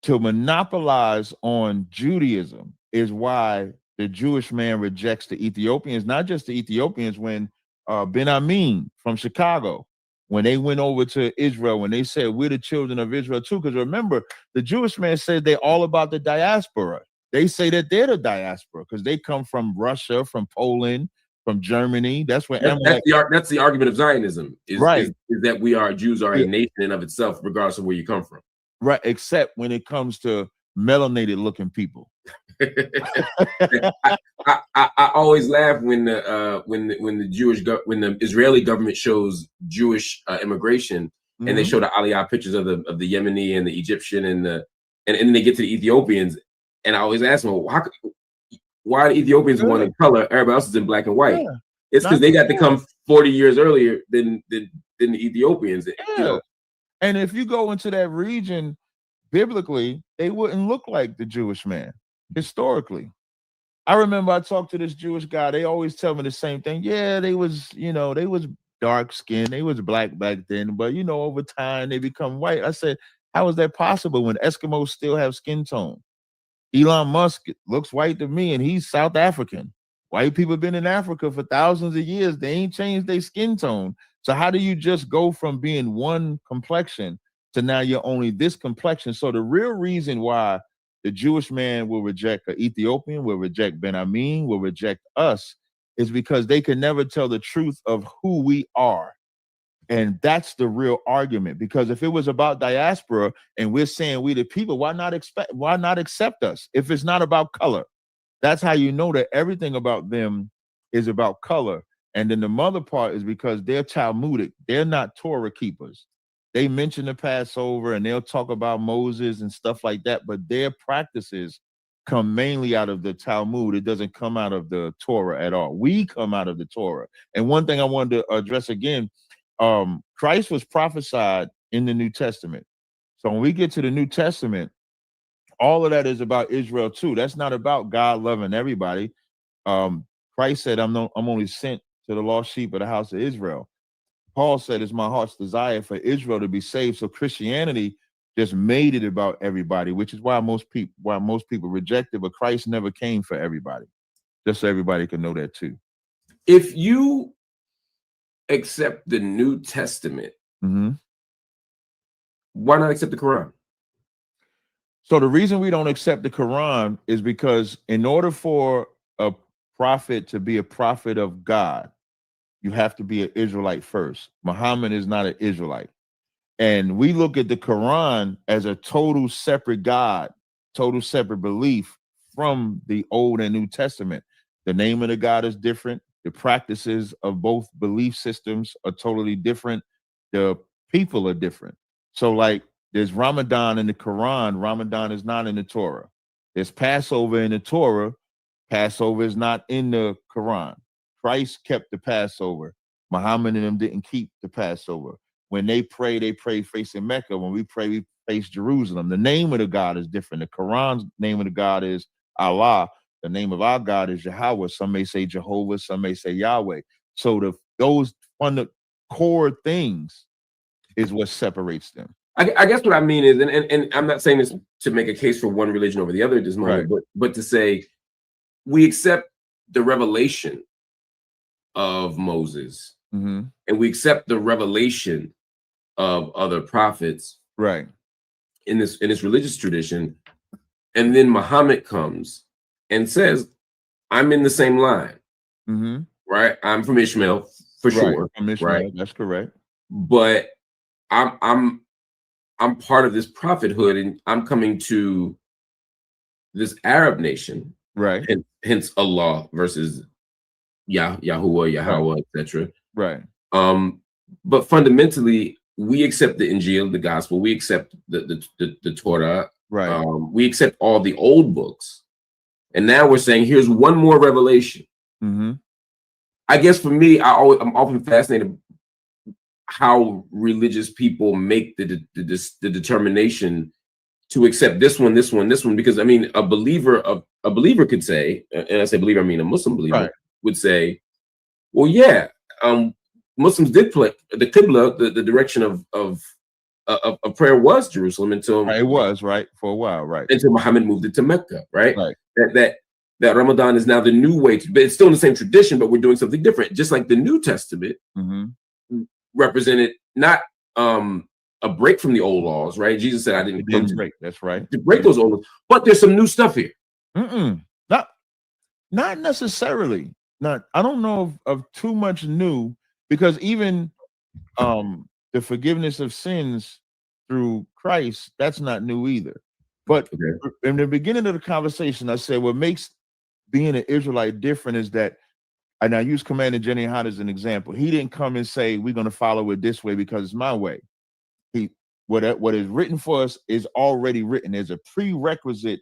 to monopolize on Judaism is why the Jewish man rejects the Ethiopians, not just the Ethiopians. When Ben Amin from Chicago, when they went over to Israel, when they said we're the children of Israel too, because remember, the Jewish man said they're all about the diaspora. They say that they're the diaspora because they come from Russia, from Poland, from Germany. That's where that's the argument of Zionism, is that we are Jews are a nation in of itself, regardless of where you come from. Right, except when it comes to melanated looking people. I always laugh when the Israeli government shows Jewish immigration, and they show the Aliyah pictures of the Yemeni and the Egyptian and then they get to the Ethiopians, and I always ask them, well, why are the Ethiopians one in color? Everybody else is in black and white. Yeah. It's because they got to come 40 years earlier than the Ethiopians. Yeah. You know? And if you go into that region, biblically, they wouldn't look like the Jewish man historically. I remember I talked to this Jewish guy. They always tell me the same thing. Yeah, they was dark skinned. They was black back then, but over time they become white. I said, how is that possible when Eskimos still have skin tone? Elon Musk looks white to me, and he's South African. White people have been in Africa for thousands of years. They ain't changed their skin tone. So how do you just go from being one complexion to now you're only this complexion? So the real reason why the Jewish man will reject an Ethiopian, will reject Ben Amin, will reject us, is because they can never tell the truth of who we are. And that's the real argument. Because if it was about diaspora and we're saying we the people, why not accept us if it's not about color? That's how you know that everything about them is about color. And then the mother part is because they're Talmudic. They're not Torah keepers. They mention the Passover and they'll talk about Moses and stuff like that, but their practices come mainly out of the Talmud. It doesn't come out of the Torah at all. We come out of the Torah. And one thing I wanted to address again, Christ was prophesied in the New Testament. So when we get to the New Testament, all of that is about Israel too. That's not about God loving everybody. Christ said, I'm only sent to the lost sheep of the house of Israel. Paul said, it's my heart's desire for Israel to be saved. So Christianity just made it about everybody, which is why most people reject it. But Christ never came for everybody. Just so everybody can know that too. If you accept the New Testament, why not accept the Quran? So the reason we don't accept the Quran is because in order for a prophet to be a prophet of God, you have to be an Israelite first. Muhammad is not an Israelite. And we look at the Quran as a total separate God, total separate belief from the Old and New Testament. The name of the God is different. The practices of both belief systems are totally different. The people are different. So like there's Ramadan in the Quran. Ramadan is not in the Torah. There's Passover in the Torah. Passover is not in the Quran. Christ kept the Passover. Muhammad and them didn't keep the Passover. When they pray facing Mecca. When we pray, we face Jerusalem. The name of the God is different. The Quran's name of the God is Allah. The name of our God is Yahweh. Some may say Jehovah. Some may say Yahweh. So those core things is what separates them. I guess what I mean is, and I'm not saying this to make a case for one religion over the other at this moment, right, but to say we accept the revelation of Moses, and we accept the revelation of other prophets, right, in this religious tradition, and then Muhammad comes and says, "I'm in the same line, right? I'm from Ishmael for sure, from Ishmael, right? That's correct. But I'm part of this prophethood, and I'm coming to this Arab nation, right? And hence Allah versus Yahuwah, right, etc. Right. But fundamentally, we accept the Injil, the gospel. We accept the Torah. Right. We accept all the old books. And now we're saying, here's one more revelation. Mm-hmm. I guess for me, I'm often fascinated how religious people make the determination to accept this one, because I mean, a believer could say, and I say believer, I mean a Muslim believer would say, well, yeah, Muslims did play the Qibla, the direction of prayer was Jerusalem until it was for a while, until Muhammad moved it to Mecca, right? That Ramadan is now the new way but it's still in the same tradition, but we're doing something different. Just like the New Testament represented not a break from the old laws, right? Jesus said, "I didn't come to break." That's right. To break those old laws, but there's some new stuff here. Not necessarily. I don't know of too much new, because even the forgiveness of sins through Christ, that's not new either. But in the beginning of the conversation, I said what makes being an Israelite different is that, and I use Commander Jenny Hahn as an example. He didn't come and say, we're going to follow it this way because it's my way. What is written for us is already written. There's a prerequisite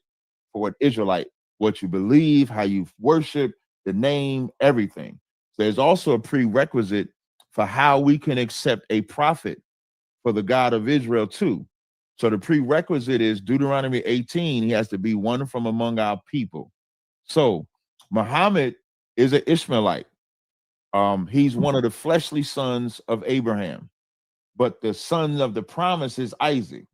for an Israelite, what you believe, how you worship, the name, everything. There's also a prerequisite for how we can accept a prophet for the God of Israel too. So the prerequisite is Deuteronomy 18. He has to be one from among our people. So Muhammad is an Ishmaelite. He's one of the fleshly sons of Abraham, but the son of the promise is Isaac.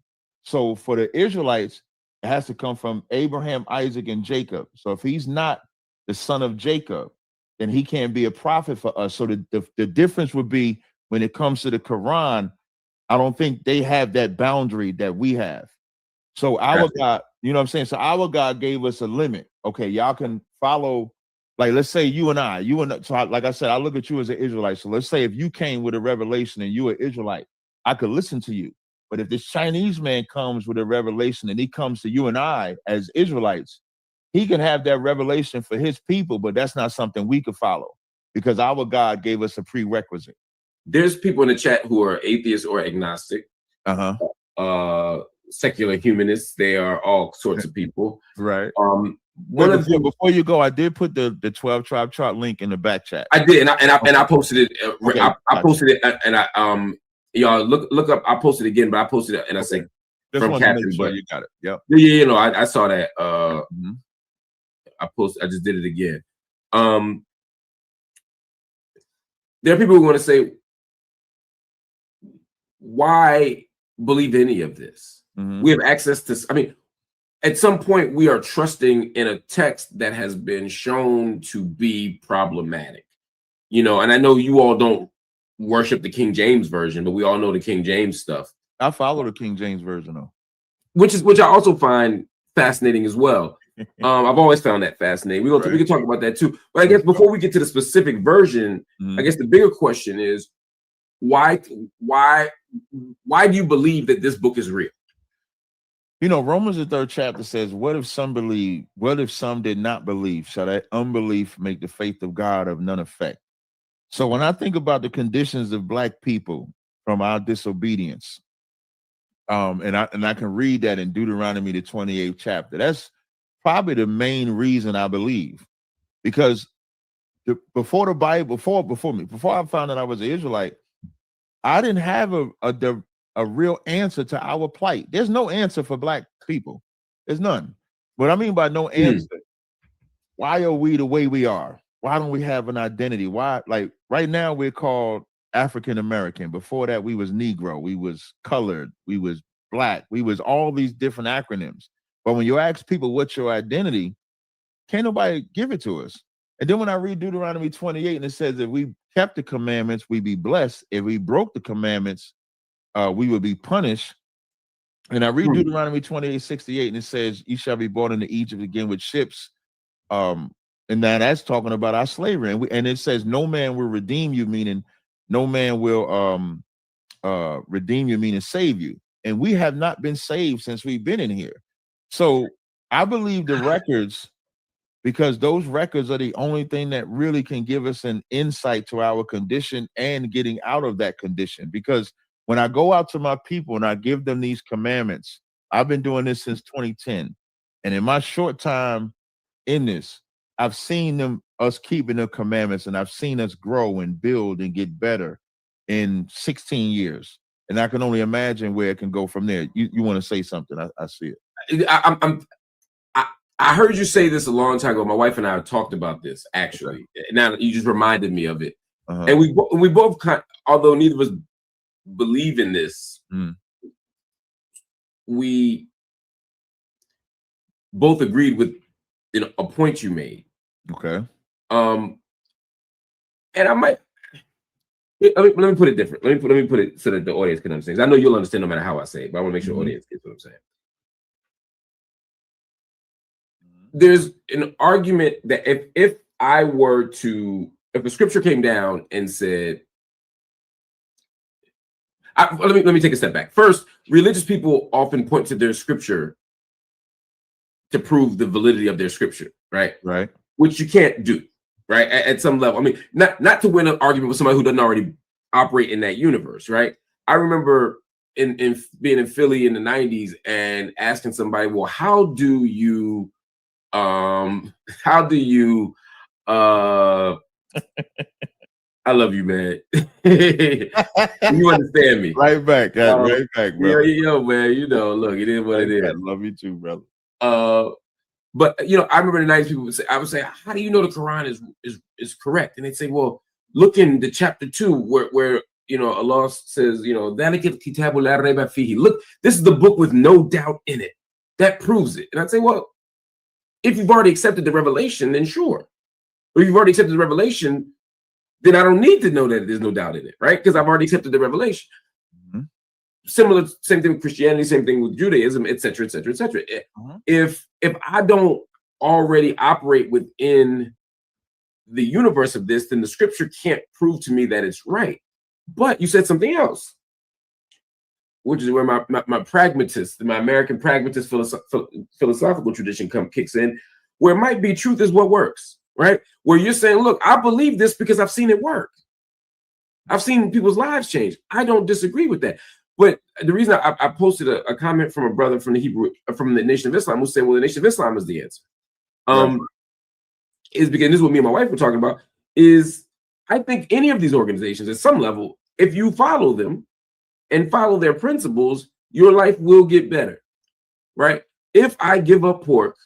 So for the Israelites, it has to come from Abraham, Isaac, and Jacob. So if he's not the son of Jacob, then he can't be a prophet for us. So the difference would be when it comes to the Quran, I don't think they have that boundary that we have. So our God, you know what I'm saying? So our God gave us a limit. Okay, y'all can follow, like, let's say you and I, like I said, I look at you as an Israelite. So let's say if you came with a revelation and you're an Israelite, I could listen to you. But if this Chinese man comes with a revelation and he comes to you and I as Israelites, he can have that revelation for his people, but that's not something we could follow because our God gave us a prerequisite. There's people in the chat who are atheists or agnostic, secular humanists. They are all sorts of people. Right. Before you go, I did put the 12 tribe chart link in the back chat. I did, and I posted it. I posted it, and I y'all look up. I posted it again, but I posted it, and I said from Captain. But you got it. Yep. Yeah, you know, I saw that. I just did it again. There are people who want to say, why believe any of this? We have access to, I mean, at some point we are trusting in a text that has been shown to be problematic, you know, and I know you all don't worship the King James version, but we all know the King James stuff. I follow the King James version though. Which I also find fascinating as well. I've always found that fascinating. We can talk about that too. But I guess before we get to the specific version, I guess the bigger question is, why do you believe that this book is real? You know, Romans the 3rd chapter says, what if some believe? What if some did not believe? Shall that unbelief make the faith of God of none effect? So when I think about the conditions of Black people from our disobedience, and I can read that in Deuteronomy the 28th chapter, that's probably the main reason I believe, because before the Bible, before I found out I was an Israelite, I didn't have a real answer to our plight. There's no answer for Black people. There's none. What I mean by no answer, why are we the way we are? Why don't we have an identity? Why, like right now we're called African American. Before that we was Negro, we was colored, we was Black, we was all these different acronyms. But when you ask people what's your identity, can't nobody give it to us. And then when I read Deuteronomy 28 and it says if we kept the commandments, we'd be blessed. If we broke the commandments, we would be punished. And I read Deuteronomy 28:68 and it says, you shall be brought into Egypt again with ships. And now that's talking about our slavery. And it says no man will redeem you, meaning no man will redeem you, meaning save you. And we have not been saved since we've been in here. So I believe the records, because those records are the only thing that really can give us an insight to our condition and getting out of that condition. Because When I go out to my people and I give them these commandments, I've been doing this since 2010. And in my short time in this, I've seen us keeping the commandments, and I've seen us grow and build and get better in 16 years. And I can only imagine where it can go from there. You want to say something? I see it. I heard you say this a long time ago. My wife and I have talked about this, actually. Okay. Now you just reminded me of it. And we both, although neither of us believe in this, we both agreed with a point you made. Okay. And I might let me put it different. Let me put it so that the audience can understand. I know you'll understand no matter how I say it, but I want to make sure the audience gets what I'm saying. There's an argument that if the scripture came down and said, let me take a step back. First, religious people often point to their scripture to prove the validity of their scripture, right? Right. Which you can't do, right? At some level. I mean, not to win an argument with somebody who doesn't already operate in that universe, right? I remember in being in Philly in the 90s and asking somebody, well, how do you I love you, man. You understand me. Right back, right back, bro. Yo, man, look, it is what it is. I love you too, brother. But I remember the 90s people would say, I would say, how do you know the Quran is correct? And they'd say, well, look in the chapter 2 where Allah says, look, this is the book with no doubt in it. That proves it. And I'd say, well, if you've already accepted the revelation, then sure. Or if you've already accepted the revelation, then I don't need to know that there's no doubt in it, right? Because I've already accepted the revelation. Same thing with Christianity, same thing with Judaism, et cetera, et cetera, et cetera. If I don't already operate within the universe of this, then the scripture can't prove to me that it's right. But you said something else, which is where my pragmatist, my American pragmatist philosophical tradition kicks in, where it might be truth is what works, right? Where you're saying, look, I believe this because I've seen it work. I've seen people's lives change. I don't disagree with that. But the reason I posted a comment from a brother from the Nation of Islam who said, well, the Nation of Islam is the answer. Is because this is what me and my wife were talking about, is I think any of these organizations at some level, if you follow them and follow their principles, your life will get better, right? If I give up pork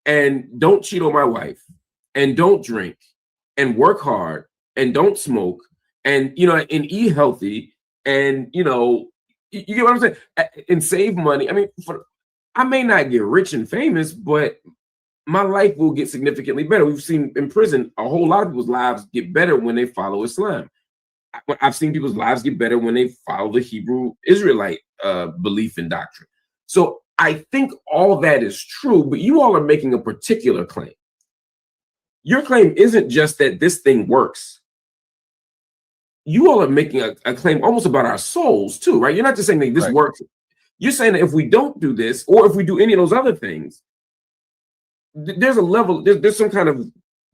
and don't cheat on my wife and don't drink and work hard and don't smoke and, and eat healthy and, you get what I'm saying? And save money. I mean, I may not get rich and famous, but my life will get significantly better. We've seen in prison, a whole lot of people's lives get better when they follow Islam. I've seen people's lives get better when they follow the Hebrew Israelite belief and doctrine. So I think all that is true, but you all are making a particular claim. Your claim isn't just that this thing works. You all are making a claim almost about our souls too, right? You're not just saying that this works. You're saying that if we don't do this, or if we do any of those other things, there's a level, there's some kind of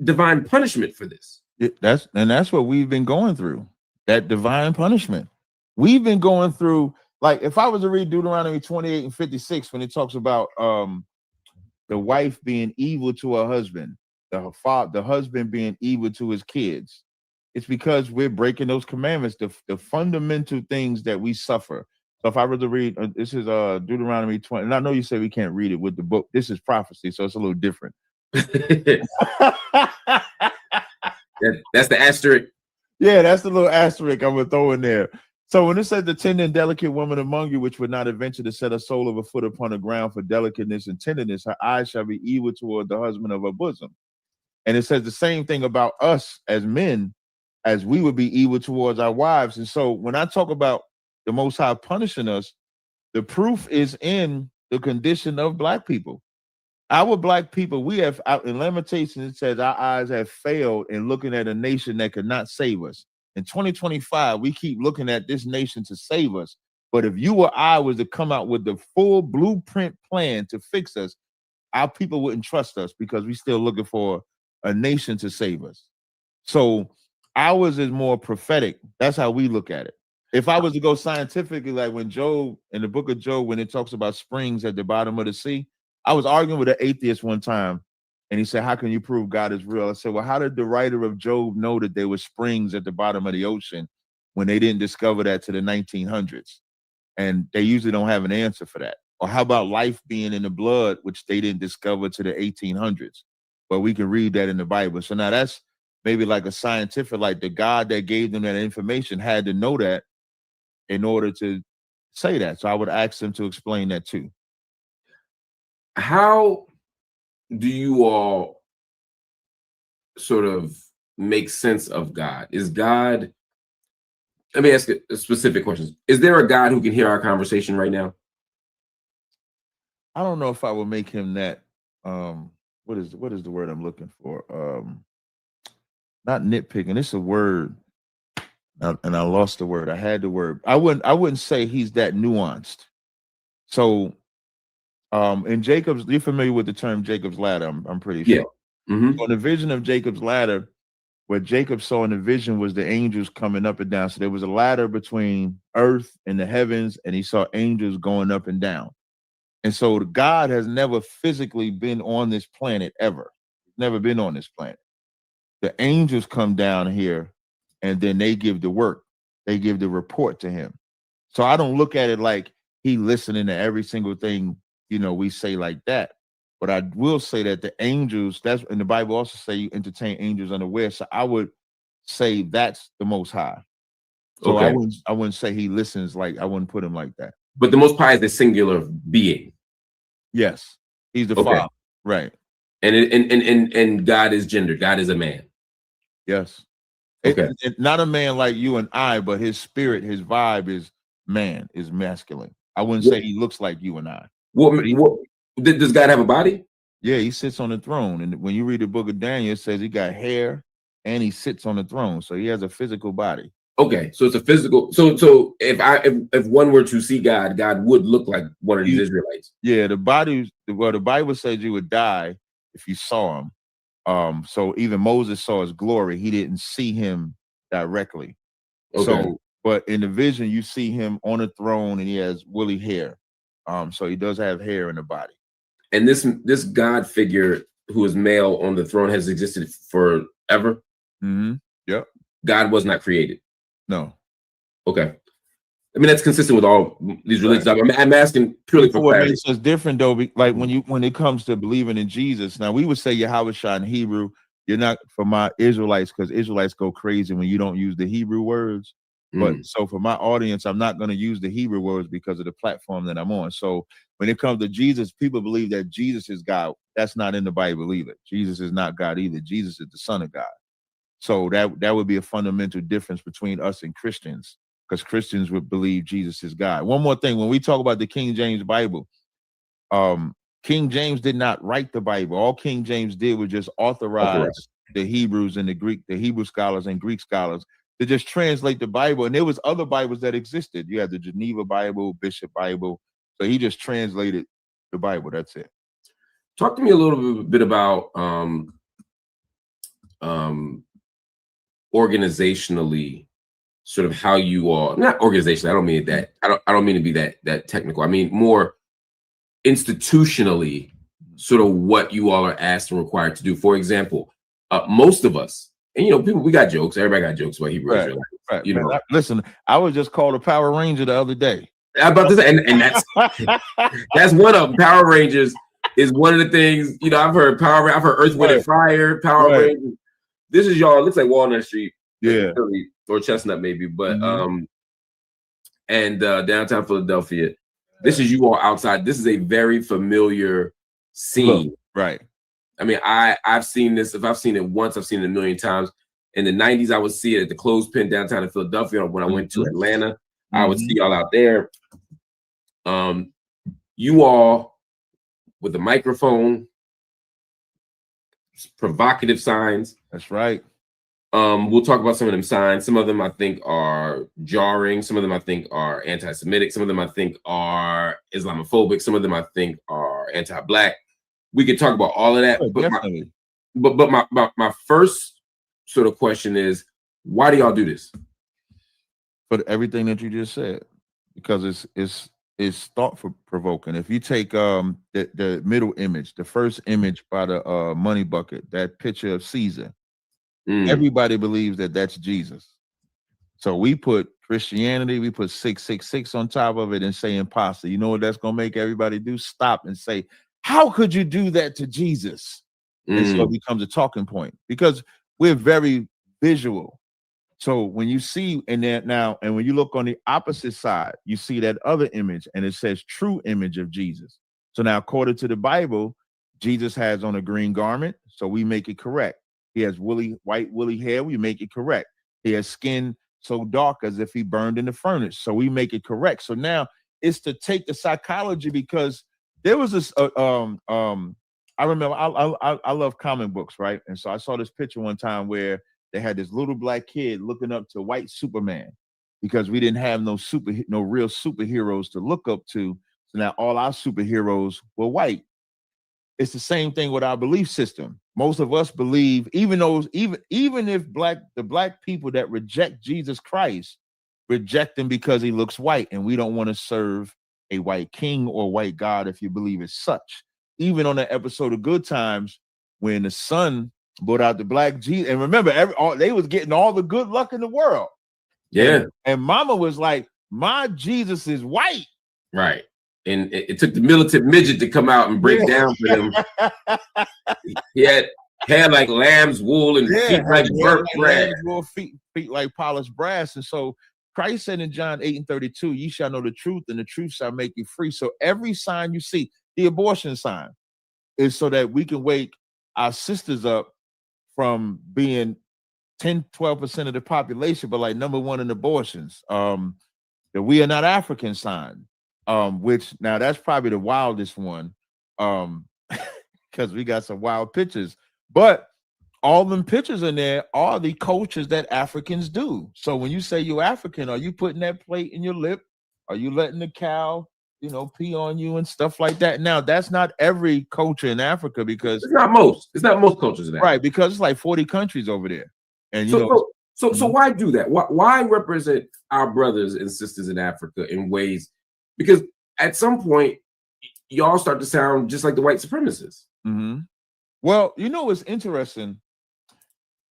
divine punishment for this. That's what we've been going through, that divine punishment. We've been going through, like, if I was to read Deuteronomy 28 and 56, when it talks about the wife being evil to her husband, the husband being evil to his kids, it's because we're breaking those commandments, the fundamental things that we suffer. So if I were to read, this is Deuteronomy 20, and I know you say we can't read it with the book. This is prophecy, so it's a little different. That's the asterisk. Yeah, that's the little asterisk I'm going to throw in there. So when it says the tender and delicate woman among you, which would not adventure to set her sole of a foot upon the ground for delicateness and tenderness, her eyes shall be evil toward the husband of her bosom. And it says the same thing about us as men, as we would be evil towards our wives. And so when I talk about the Most High punishing us, the proof is in the condition of Black people. Our Black people, we have, in Lamentations, it says our eyes have failed in looking at a nation that could not save us. In 2025, we keep looking at this nation to save us. But if you or I was to come out with the full blueprint plan to fix us, our people wouldn't trust us because we're still looking for a nation to save us. So ours is more prophetic. That's how we look at it. If I was to go scientifically, like when Job, in the book of Job, when it talks about springs at the bottom of the sea, I was arguing with an atheist one time, and he said, how can you prove God is real? I said, well, how did the writer of Job know that there were springs at the bottom of the ocean when they didn't discover that to the 1900s? And they usually don't have an answer for that. Or how about life being in the blood, which they didn't discover to the 1800s? But we can read that in the Bible. So now that's maybe like a scientific, like the God that gave them that information had to know that in order to say that. So I would ask them to explain that too. How do you all sort of make sense of God? Is God, let me ask a specific question. Is there a God who can hear our conversation right now? I don't know if I would make him that. What is the word I'm looking for? Not nitpicking. It's a word, and I lost the word. I had the word. I wouldn't say he's that nuanced. So, in Jacob's, you're familiar with the term Jacob's ladder? I'm pretty sure. Yeah. Mm-hmm. So the vision of Jacob's ladder, what Jacob saw in the vision was the angels coming up and down. So there was a ladder between earth and the heavens, and he saw angels going up and down. And so God has never physically been on this planet ever. Never been on this planet. The angels come down here and then they give the work. They give the report to him. So I don't look at it like he listening to every single thing, we say like that. But I will say that the angels, that's in the Bible also say you entertain angels unaware. So I would say that's the Most High. So Okay. I wouldn't say he listens, like I wouldn't put him like that. But the Most High is the singular being. Yes, he's the Father, right? And God is gender. God is a man. Yes. Okay. Not a man like you and I, but his spirit, his vibe is man, is masculine. I wouldn't say he looks like you and I. What does God have a body? Yeah, he sits on the throne. And when you read the book of Daniel, it says he got hair and he sits on the throne. So he has a physical body. Okay, so it's a physical. So if one were to see God, God would look like one of these Israelites. Yeah, the Bible says you would die if you saw him. So even Moses saw his glory. He didn't see him directly. Okay. So, but in the vision, you see him on a throne and he has woolly hair. So he does have hair in the body. And this God figure who is male on the throne has existed forever. Mm-hmm. Yep. God was not created. No. Okay. I mean, that's consistent with all these religions. Right. I'm asking purely for what clarity. makes us different, though, like when it comes to believing in Jesus. Now, we would say Yahweh in Hebrew. You're not for my Israelites, because Israelites go crazy when you don't use the Hebrew words. But so for my audience, I'm not going to use the Hebrew words because of the platform that I'm on. So when it comes to Jesus, people believe that Jesus is God. That's not in the Bible either. Jesus is not God either. Jesus is the Son of God. So that would be a fundamental difference between us and Christians, because Christians would believe Jesus is God. One more thing, when we talk about the King James Bible, King James did not write the Bible. All King James did was just authorize the Hebrews and the Hebrew scholars and Greek scholars to just translate the Bible. And there was other Bibles that existed. You had the Geneva Bible, Bishop Bible. So he just translated the Bible. That's it. Talk to me a little bit about organizationally, sort of how you all, not organizationally, I don't mean that, I don't mean to be that technical. I mean more institutionally, sort of what you all are asked and required to do. For example, most of us, and people, we got jokes. Everybody got jokes about Hebrew Israelites. Right. Listen, I was just called a Power Ranger the other day. I'm about to say, and that's one of them. Power Rangers is one of the things. I've heard I've heard Earth, Wind, and Fire. Power Rangers. This is y'all. It looks like Walnut Street, or Chestnut maybe, but and downtown Philadelphia. This is you all outside. This is a very familiar scene. Right. I mean, I've seen this. If I've seen it once, I've seen it a million times. In the 90s, I would see it at the Clothespin downtown in Philadelphia. When I went to Atlanta, I would see y'all out there. You all with a microphone, provocative signs. That's right. We'll talk about some of them signs. Some of them I think are jarring. Some of them I think are anti-Semitic. Some of them I think are Islamophobic. Some of them I think are anti-Black. We could talk about all of that. But my first sort of question is, why do y'all do this? for everything that you just said, because it's thought provoking. If you take the middle image, the first image by the money bucket, that picture of Caesar, everybody believes that that's Jesus. So we put Christianity, we put 666 on top of it and say imposter. You know what that's gonna make everybody do? Stop and say, how could you do that to Jesus? And so it becomes a talking point because we're very visual. So when you see and when you look on the opposite side, you see that other image and it says true image of Jesus. So now, according to the Bible, Jesus has on a green garment, so we make it correct. He has white woolly hair, we make it correct. He has skin so dark as if he burned in the furnace, so we make it correct. So now it's to take the psychology, because there was this I remember I love comic books, right? And so I saw this picture one time where they had this little black kid looking up to white Superman because we didn't have no real superheroes to look up to. So now all our superheroes were white. It's the same thing with our belief system. Most of us believe, even if the black people that reject Jesus Christ reject him because he looks white, and we don't want to serve a white king or white God if you believe it's such. Even on that episode of Good Times, when the son brought out the black Jesus, and remember, they was getting all the good luck in the world. Yeah. And Mama was like, my Jesus is white. Right. And it took the militant midget to come out and break down for them. He had hair like lamb's wool and feet like burnt brass. Feet like polished brass. And so Christ said in John 8:32, ye shall know the truth, and the truth shall make you free. So every sign you see, the abortion sign, is so that we can wake our sisters up from being 10-12% of the population, but like number one in abortions. The we are not African sign, which now that's probably the wildest one, because we got some wild pictures. But all them pictures in there are the cultures that Africans do. So when you say you're African, are you putting that plate in your lip? Are you letting the cow, pee on you and stuff like that? Now, that's not every culture in Africa, because it's not most cultures in Africa. Right, because it's like 40 countries over there. And so why do that? Why represent our brothers and sisters in Africa in ways? Because at some point, y'all start to sound just like the white supremacists. Mm-hmm. Well, what's interesting?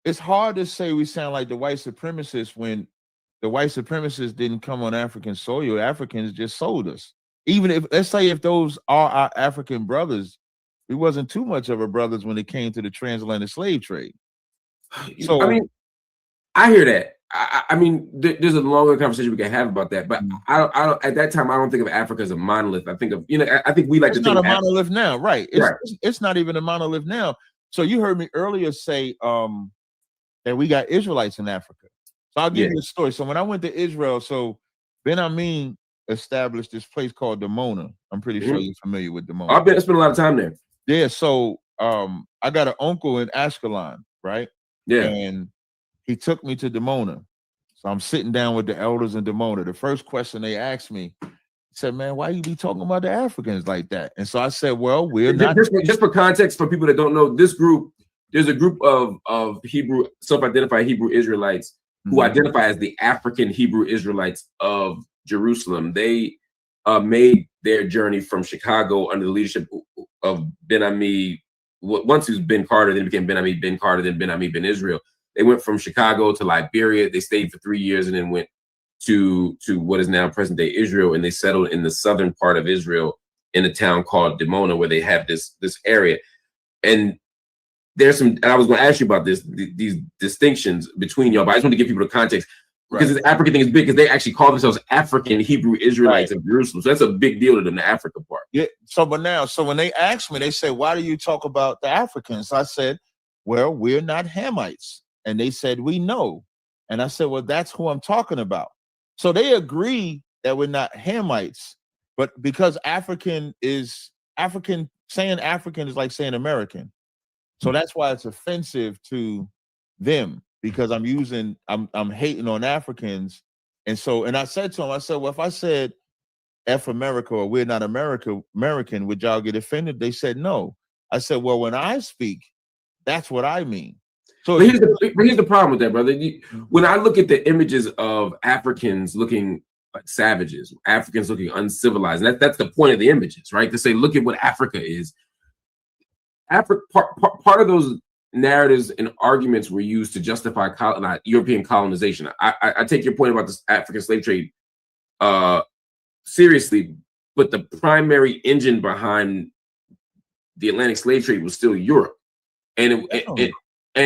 It's hard to say we sound like the white supremacists when the white supremacists didn't come on African soil. Africans just sold us. Even if, let's say, if those are our African brothers, we wasn't too much of our brothers when it came to the transatlantic slave trade. So I mean, I hear that. I mean, there's a longer conversation we can have about that, but I don't. At that time, I don't think of Africa as a monolith. I think of, I think we like to think of monolith now, right? It's not even a monolith now. So you heard me earlier say that we got Israelites in Africa. So I'll give you a story. So when I went to Israel, so Ben Amin established this place called Dimona. I'm pretty sure you're familiar with Dimona. I spent a lot of time there. Yeah. So I got an uncle in Ashkelon, right? Yeah. And he took me to Dimona. So I'm sitting down with the elders in Dimona. The first question they asked me, said, man, why you be talking about the Africans like that? And so I said, well, we're not. Just for context, for people that don't know, this group, there's a group of Hebrew, self-identified Hebrew Israelites who identify as the African Hebrew Israelites of Jerusalem. They made their journey from Chicago under the leadership of Ben Ami. Once he was Ben Carter, then it became Ben Ami Ben Carter, then Ben Ami Ben Israel. They went from Chicago to Liberia. They stayed for 3 years and then went to what is now present day Israel, and they settled in the southern part of Israel in a town called Dimona, where they have this area. And there's some, and I was going to ask you about these distinctions between y'all, but I just want to give people the context, because this African thing is big, because they actually call themselves African Hebrew Israelites of Jerusalem. So that's a big deal to them, the Africa part. Yeah. So when they asked me, they said, why do you talk about the Africans? I said, well, we're not Hamites. And they said, we know. And I said, well, that's who I'm talking about. So they agree that we're not Hamites, but because saying African is like saying American. So that's why it's offensive to them, because I'm hating on Africans. And I said to him, I said, well, if I said F America or we're not American, would y'all get offended? They said no. I said, well, when I speak, that's what I mean. So but here's the problem with that, brother. When I look at the images of Africans looking like savages, Africans looking uncivilized, and that's the point of the images, right? To say, look at what Africa is. Part of those narratives and arguments were used to justify European colonization. I take your point about this African slave trade seriously, but the primary engine behind the Atlantic slave trade was still Europe, and they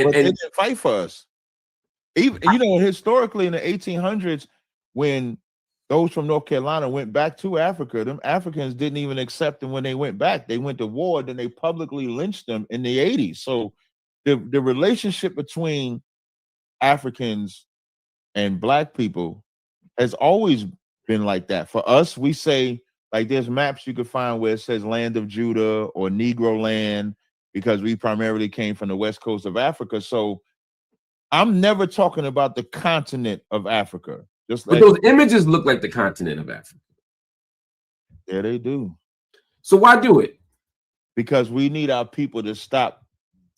didn't fight for us. Even historically in the 1800s, when those from North Carolina went back to Africa, them Africans didn't even accept them when they went back. They went to war, then they publicly lynched them in the 80s. So the relationship between Africans and Black people has always been like that. For us, we say, like, there's maps you could find where it says Land of Judah or Negro Land, because we primarily came from the west coast of Africa. So I'm never talking about the continent of Africa. But those images look like the continent of Africa. Yeah, they do. So why do it? Because we need our people to stop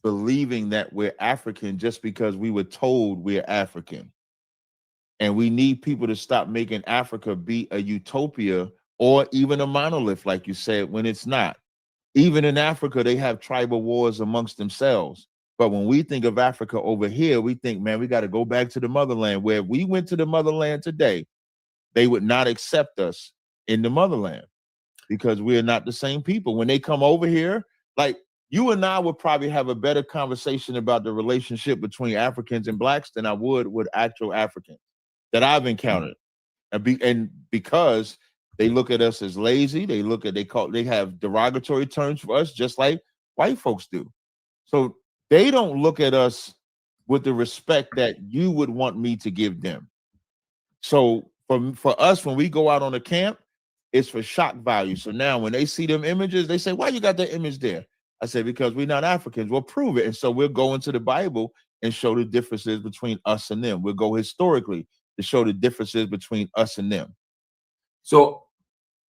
believing that we're African just because we were told we're African. And we need people to stop making Africa be a utopia or even a monolith, like you said, when it's not. Even in Africa, they have tribal wars amongst themselves. But when we think of Africa over here, we think, man, we got to go back to the motherland, where if we went to the motherland today, they would not accept us in the motherland because we're not the same people. When they come over here, like, you and I would probably have a better conversation about the relationship between Africans and Blacks than I would with actual Africans that I've encountered. And because they look at us as lazy, they have derogatory terms for us, just like white folks do. So they don't look at us with the respect that you would want me to give them. So for us, when we go out on a camp, it's for shock value. So now when they see them images, they say, why you got that image there? I say, because we're not Africans. We'll prove it. And so we'll go into the Bible and show the differences between us and them. We'll go historically to show the differences between us and them. So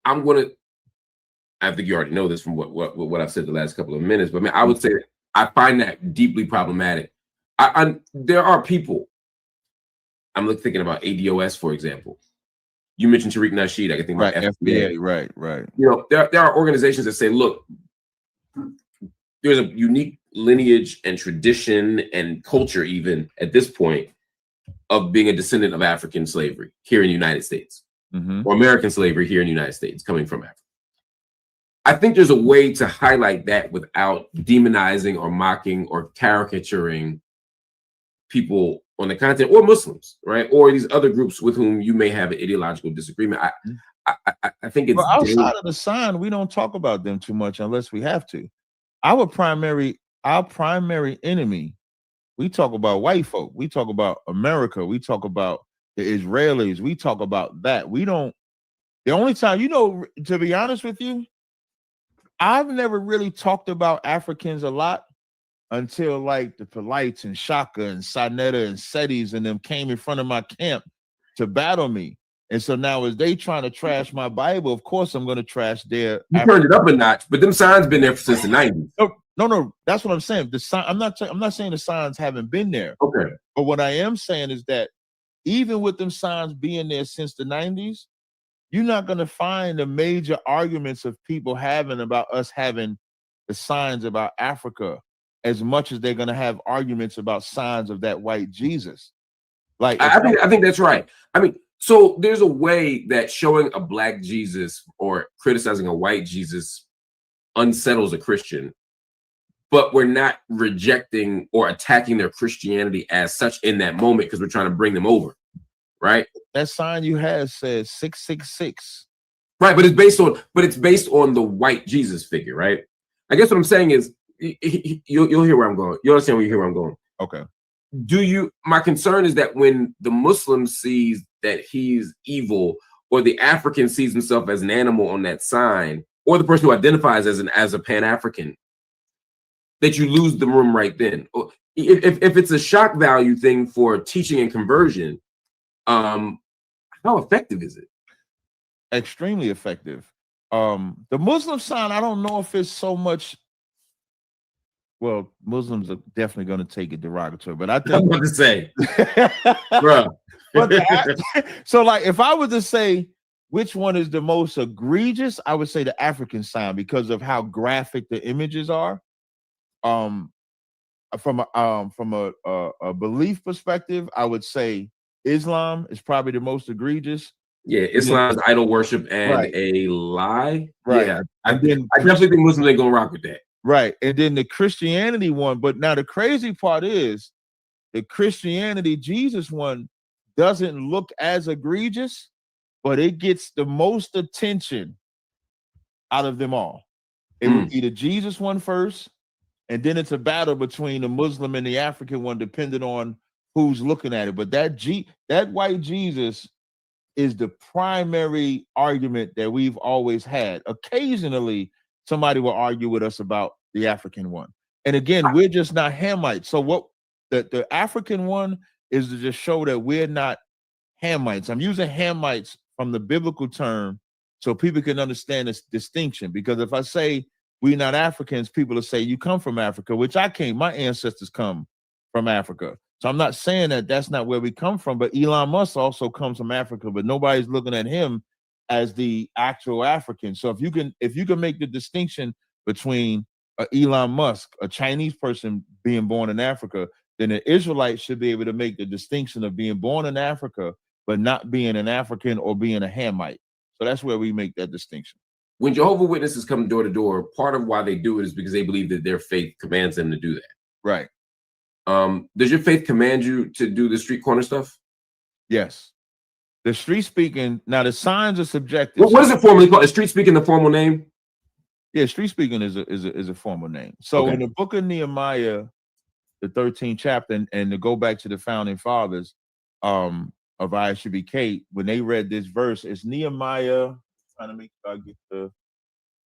I think you already know this from what I've said the last couple of minutes, but I would say I find that deeply problematic. There are people, I'm thinking about ADOS, for example. You mentioned Tariq Nasheed, I can think about FBA. Right. There are organizations that say, look, there's a unique lineage and tradition and culture, even at this point, of being a descendant of African slavery here in the United States, or American slavery here in the United States, coming from Africa. I think there's a way to highlight that without demonizing or mocking or caricaturing people on the continent, or Muslims, right? Or these other groups with whom you may have an ideological disagreement. I think it's outside of the sign, we don't talk about them too much unless we have to. Our primary enemy, we talk about white folk, we talk about America, we talk about the Israelis, we talk about that. We don't, the only time, to be honest with you, I've never really talked about Africans a lot until like the Polites and Shaka and Sanetta and Setis and them came in front of my camp to battle me. And so now as they trying to trash my Bible, of course I'm going to trash their. You turned it up a notch, but them signs been there since the 90s. No, that's what I'm saying. The sign, I'm not saying the signs haven't been there. Okay. But what I am saying is that even with them signs being there since the 90s, you're not going to find the major arguments of people having about us having the signs about Africa as much as they're going to have arguments about signs of that white Jesus. Like, I think that's right. I mean, so there's a way that showing a black Jesus or criticizing a white Jesus unsettles a Christian, but we're not rejecting or attacking their Christianity as such in that moment because we're trying to bring them over, right? That sign you have says 666. Right, but it's based on the white Jesus figure, right? I guess what I'm saying is you'll hear where I'm going. You understand where you hear where I'm going. Okay. My concern is that when the Muslim sees that he's evil, or the African sees himself as an animal on that sign, or the person who identifies as a Pan-African, that you lose the room right then. If it's a shock value thing for teaching and conversion, how effective is it? Extremely effective. The Muslim sign, I don't know if it's so much Well, Muslims are definitely going to take it derogatory, but I I'm think about to say, bro. but so like if I was to say which one is the most egregious, I would say the African sign because of how graphic the images are. From a belief perspective, I would say Islam is probably the most egregious. Yeah, Islam is idol worship and Right. a lie. Right. Yeah, I And then definitely think Muslims ain't gonna rock with that. right. And then the Christianity one, but now the crazy part is the Christianity Jesus one doesn't look as egregious, but it gets the most attention out of them all. It would be the Jesus one first, and then it's a battle between the Muslim and the African one, depending on who's looking at it. But that white Jesus is the primary argument that we've always had. Occasionally, somebody will argue with us about the African one. And again, we're just not Hamites. So what the African one is to just show that we're not Hamites. I'm using Hamites from the biblical term so people can understand this distinction. Because if I say we're not Africans, people will say you come from Africa, which I came. My ancestors come from Africa. So I'm not saying that that's not where we come from, but Elon Musk also comes from Africa, but nobody's looking at him as the actual African. So if you can make the distinction between Elon Musk, a Chinese person being born in Africa, then an Israelite should be able to make the distinction of being born in Africa, but not being an African or being a Hamite. So that's where we make that distinction. When Jehovah's Witnesses come door to door, part of why they do it is because they believe that their faith commands them to do that. Right. Does your faith command you to do the street corner stuff? Yes. The street speaking, now the signs are subjective. What is it formally called? Is street speaking the formal name? Yeah, street speaking is a formal name. So in the book of Nehemiah, the 13th chapter, and to go back to the founding fathers of ISUBK, when they read this verse, it's Nehemiah, trying to make sure I get the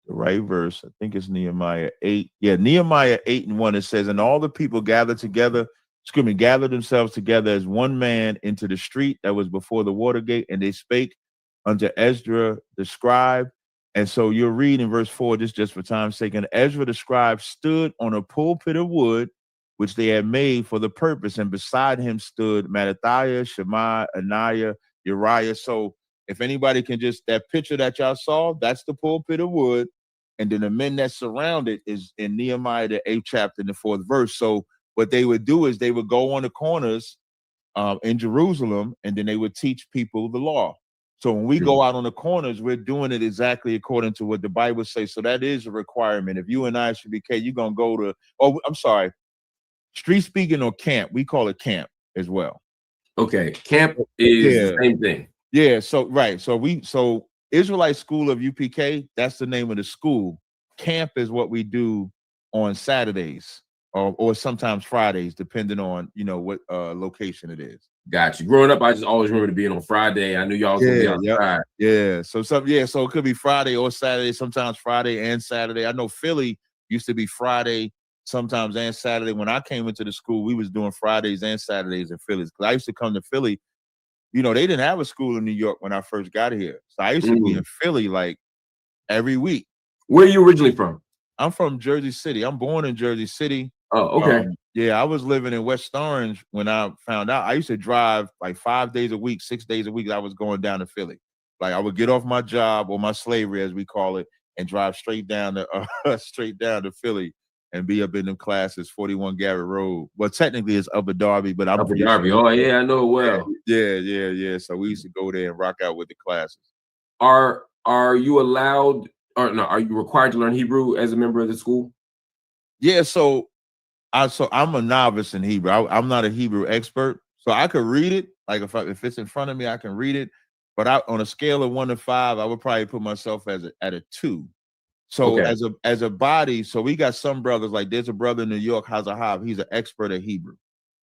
right verse. I think it's Nehemiah 8. Yeah, Nehemiah 8:1. It says, and all the people gathered themselves together as one man into the street that was before the water gate, and they spake unto Ezra the scribe. And so you'll read in verse 4, just for time's sake, and Ezra the scribe stood on a pulpit of wood, which they had made for the purpose, and beside him stood Mattathiah, Shemaiah, Ananiah, Uriah. So if anybody can just, that picture that y'all saw, that's the pulpit of wood. And then the men that surround it is in Nehemiah, the 8th chapter, in the 4th verse. So what they would do is they would go on the corners in Jerusalem, and then they would teach people the law. So when we go out on the corners, we're doing it exactly according to what the Bible says. So that is a requirement. If you and I should be, you're going to go to, street speaking or camp. We call it camp as well. Okay. Camp is the same thing. Yeah. So, right. So Israelite School of UPK, that's the name of the school. Camp is what we do on Saturdays or sometimes Fridays, depending on, what location it is. Got you. Growing up, I just always remember being on Friday. I knew y'all was gonna be outside. Yeah. So it could be Friday or Saturday, sometimes Friday and Saturday. I know Philly used to be Friday sometimes and Saturday. When I came into the school, we was doing Fridays and Saturdays in Philly. Because I used to come to Philly. They didn't have a school in New York when I first got here. So I used to be in Philly like every week. Where are you originally from? I'm from Jersey City. I'm born in Jersey City. Oh, okay. I was living in West Orange when I found out. I used to drive like 5 days a week, 6 days a week. I was going down to Philly. Like I would get off my job or my slavery, as we call it, and drive straight down to Philly and be up in them classes, 41 Garrett Road. Well, technically it's Upper Darby, but I'm Upper Darby. Oh yeah, I know it well. Yeah. So we used to go there and rock out with the classes. Are you allowed, or no? Are you required to learn Hebrew as a member of the school? Yeah. So I'm a novice in Hebrew. I'm not a Hebrew expert, so I could read it. Like if it's in front of me, I can read it. But on a scale of 1 to 5, I would probably put myself at a 2. So as a body, so we got some brothers, like there's a brother in New York, Hazahab. He's an expert at Hebrew.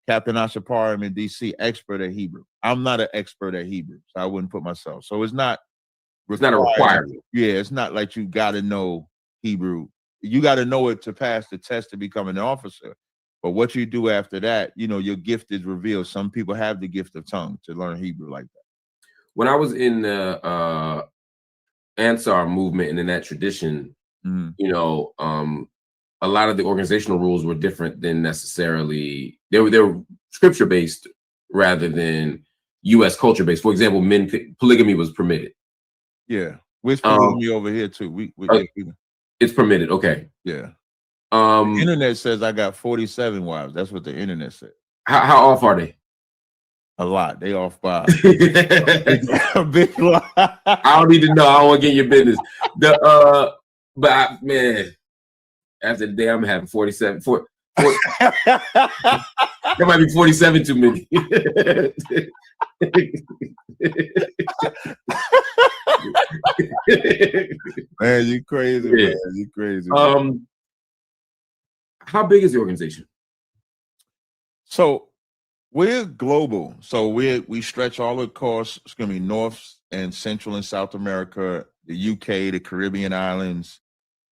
Captain Ashaparim in DC, expert at Hebrew. I'm not an expert at Hebrew, so I wouldn't put myself. So it's not a requirement. Yeah, it's not like you got to know Hebrew. You got to know it to pass the test to become an officer. But what you do after that, your gift is revealed. Some people have the gift of tongue to learn Hebrew like that. When I was in the Ansar movement and in that tradition, a lot of the organizational rules were different than necessarily they were scripture based rather than U.S. culture based. For example, polygamy was permitted. Yeah, which polygamy over here too. It's permitted. Okay. Yeah. The internet says I got 47 wives. That's what the internet said. How off are they? A lot. They off by a big lot. I don't need to know. I don't want to get in your business. Man, after the day I'm having 47. There might be 47 too many. Man, you crazy, man. You crazy. How big is the organization? So we're global. So we stretch all across. It's gonna be North and Central and South America, the UK, the Caribbean islands.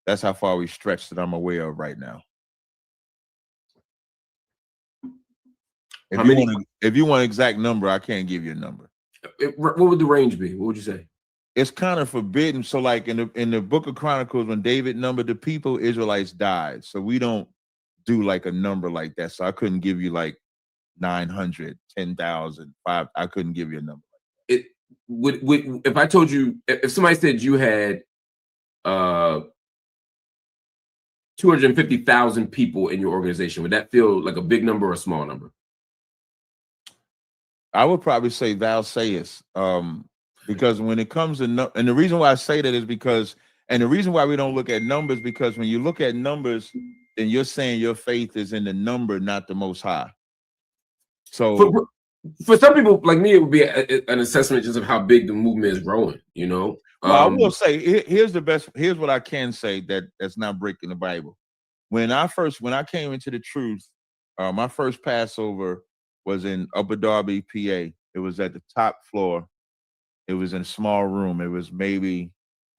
That's how far we stretch that I'm aware of right now. If you want an exact number, I can't give you a number. What would the range be? What would you say? It's kind of forbidden. So like in the book of Chronicles, when David numbered the people, Israelites died. So we don't do like a number like that. So I couldn't give you like 900, 10,000, 5. I couldn't give you a number like that. Would if I told you, if somebody said you had 250,000 people in your organization, would that feel like a big number or a small number? I would probably say thou sayest, because when it comes to and the reason why I say that is because, and the reason why we don't look at numbers, because when you look at numbers, then you're saying your faith is in the number, not the Most High. So for some people like me, it would be an assessment just of how big the movement is growing. You know, well, I will say here's what I can say that's not breaking the Bible. When I came into the truth, my first Passover was in Upper Darby, PA. It was at the top floor. It was in a small room. It was maybe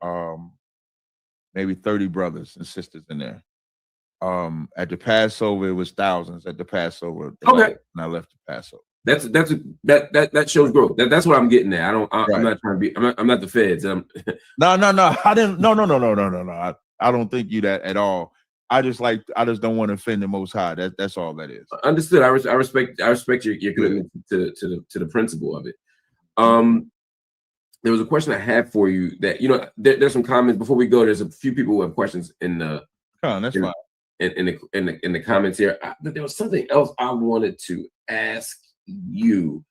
30 brothers and sisters in there. At the Passover, it was thousands at the Passover. Okay. And I left the Passover. That shows growth. That's what I'm getting at. I'm not trying to be. I'm not the feds. No. I didn't. No. I don't think you that at all. I just don't want to offend the Most High. That's all that is. Understood. I respect your commitment to the principle of it. There was a question I had for you that, there's some comments before we go. There's a few people who have questions in the. That's fine. In the comments here. There was something else I wanted to ask you.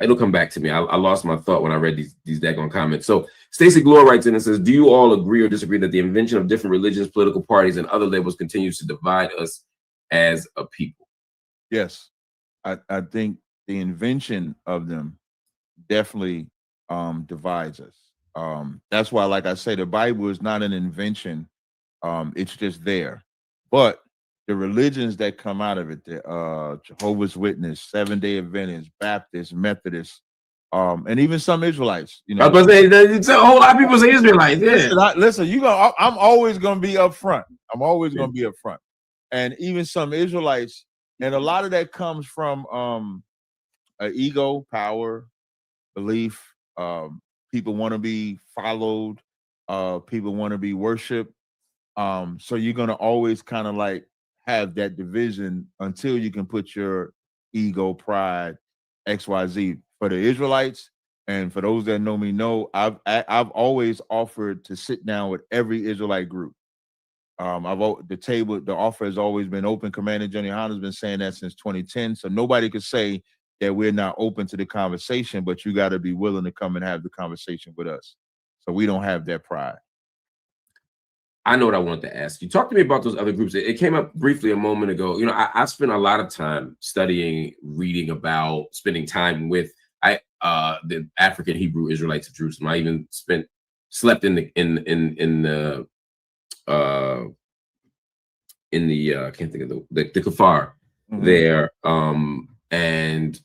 It'll come back to me. I lost my thought when I read these daggone comments. So Stacy Glore writes in and says, do you all agree or disagree that the invention of different religions, political parties, and other labels continues to divide us as a people? Yes. I think the invention of them definitely divides us. That's why, like I say, the Bible is not an invention. It's just there. But the religions that come out of it, the Jehovah's Witness, Seventh-day Adventists, Baptists, Methodists, and even some Israelites. I was going to say, a whole lot of people say Israelites. Yeah. Listen, I'm always going to be up front. I'm always going to be up front. And even some Israelites, and a lot of that comes from ego, power, belief. People want to be followed. People want to be worshipped. So you're going to always kind of like have that division until you can put your ego, pride, XYZ. For the Israelites, and for those that know me, I've always offered to sit down with every Israelite group. The offer has always been open. Commander General Honda's been saying that since 2010. So nobody could say that we're not open to the conversation, but you got to be willing to come and have the conversation with us. So we don't have that pride. I know what I wanted to ask you. Talk to me about those other groups. It came up briefly a moment ago. I spent a lot of time studying, reading about, spending time with the African Hebrew Israelites of Jerusalem. I even slept in the I can't think of the kafar there, and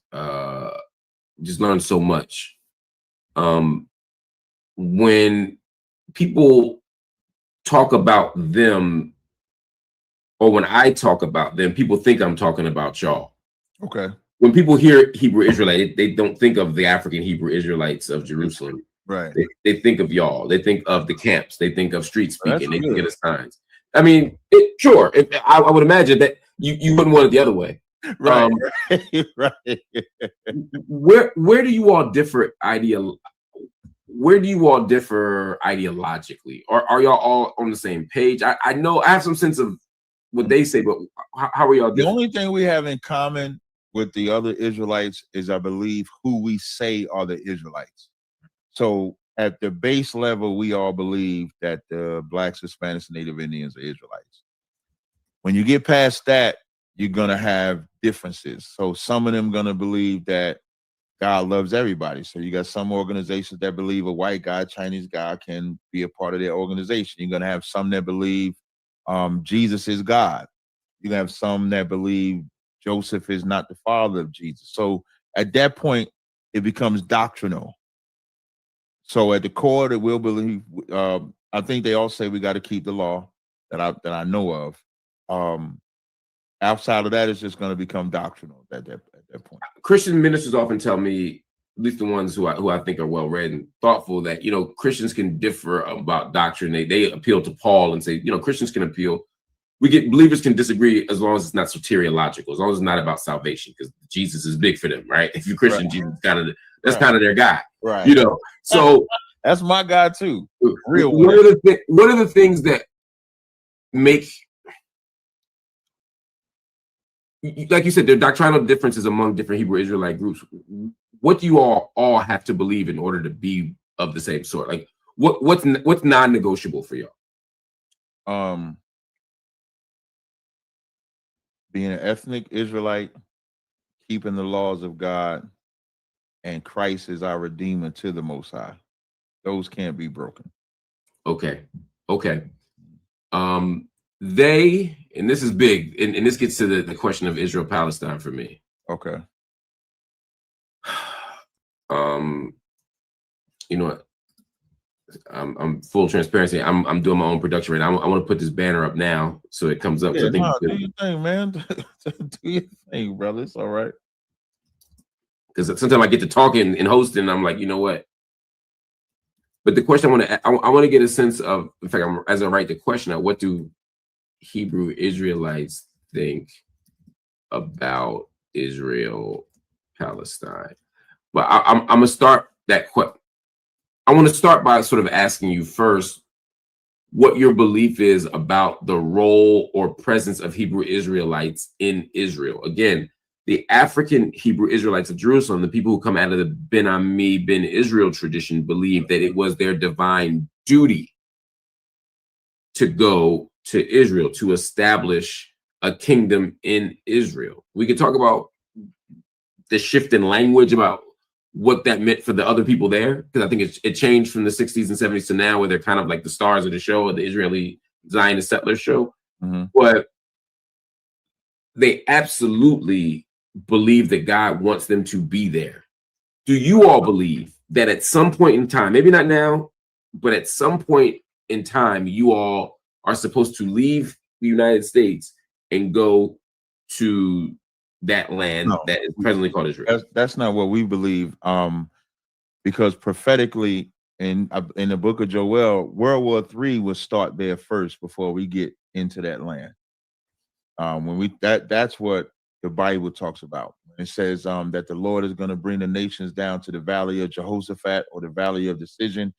just learned so much. When people talk about them, or when I talk about them, people think I'm talking about y'all. Okay. When people hear Hebrew Israelite, they don't think of the African Hebrew Israelites of Jerusalem. Right. They think of y'all. They think of the camps. They think of street speaking. They think of the signs. I mean, sure. I would imagine that you wouldn't want it the other way. Right. Right. Where do you all differ Where do you all differ ideologically? Or are y'all all on the same page? I know I have some sense of what they say, but how are y'all different? The only thing we have in common with the other Israelites is, I believe, who we say are the Israelites. So at the base level, we all believe that the Blacks, Hispanics, and Native Indians are Israelites. When you get past that, you're going to have differences. So some of them going to believe that God loves everybody. So you got some organizations that believe a white guy, Chinese guy can be a part of their organization. You're going to have some that believe Jesus is God. You have some that believe Joseph is not the father of Jesus. So at that point, it becomes doctrinal. So at the core, that we'll believe. I think they all say we got to keep the law that I know of. Outside of that, it's just going to become doctrinal at that point. Christian ministers often tell me, at least the ones who I think are well read and thoughtful, that Christians can differ about doctrine. They appeal to Paul and say, Christians can appeal. Believers can disagree as long as it's not soteriological, as long as it's not about salvation, because Jesus is big for them, right? If you're Christian, right. Jesus that's kind of their guy, right? So that's my guy too. Real what are the things that make, like you said, there are doctrinal differences among different Hebrew Israelite groups? What do you all have to believe in order to be of the same sort? Like what's non-negotiable for y'all? Being an ethnic Israelite, keeping the laws of God, and Christ is our Redeemer to the Most High. Those can't be broken. Okay. And this is big, and this gets to the question of Israel-Palestine for me. Okay. You know what? I'm full transparency. I'm doing my own production right now. I want to put this banner up now so it comes up. Yeah, do your thing, man. Do your thing, brother. It's all right. Because sometimes I get to talking and hosting, and I'm like, you know what? But the question I want to get a sense of, in fact, as I write the question out, what do Hebrew Israelites think about Israel, Palestine? But I'm gonna start that question. I want to start by sort of asking you first what your belief is about the role or presence of Hebrew Israelites in Israel. Again, the African Hebrew Israelites of Jerusalem, the people who come out of the Ben Ami, Ben Israel tradition, believe that it was their divine duty to go to Israel, to establish a kingdom in Israel. We could talk about the shift in language about what that meant for the other people there, because I think it changed from the 60s and 70s to now, where they're kind of like the stars of the show, or the Israeli Zionist settler show. Mm-hmm. But they absolutely believe that God wants them to be there. Do you all believe that at some point in time, maybe not now, but at some point in time, you all are supposed to leave the United States and go to that land that is presently called Israel? That's not what we believe. Because prophetically in the book of Joel, World War III will start there first before we get into that land. That's what the Bible talks about. It says that the Lord is going to bring the nations down to the valley of Jehoshaphat, or the valley of decision.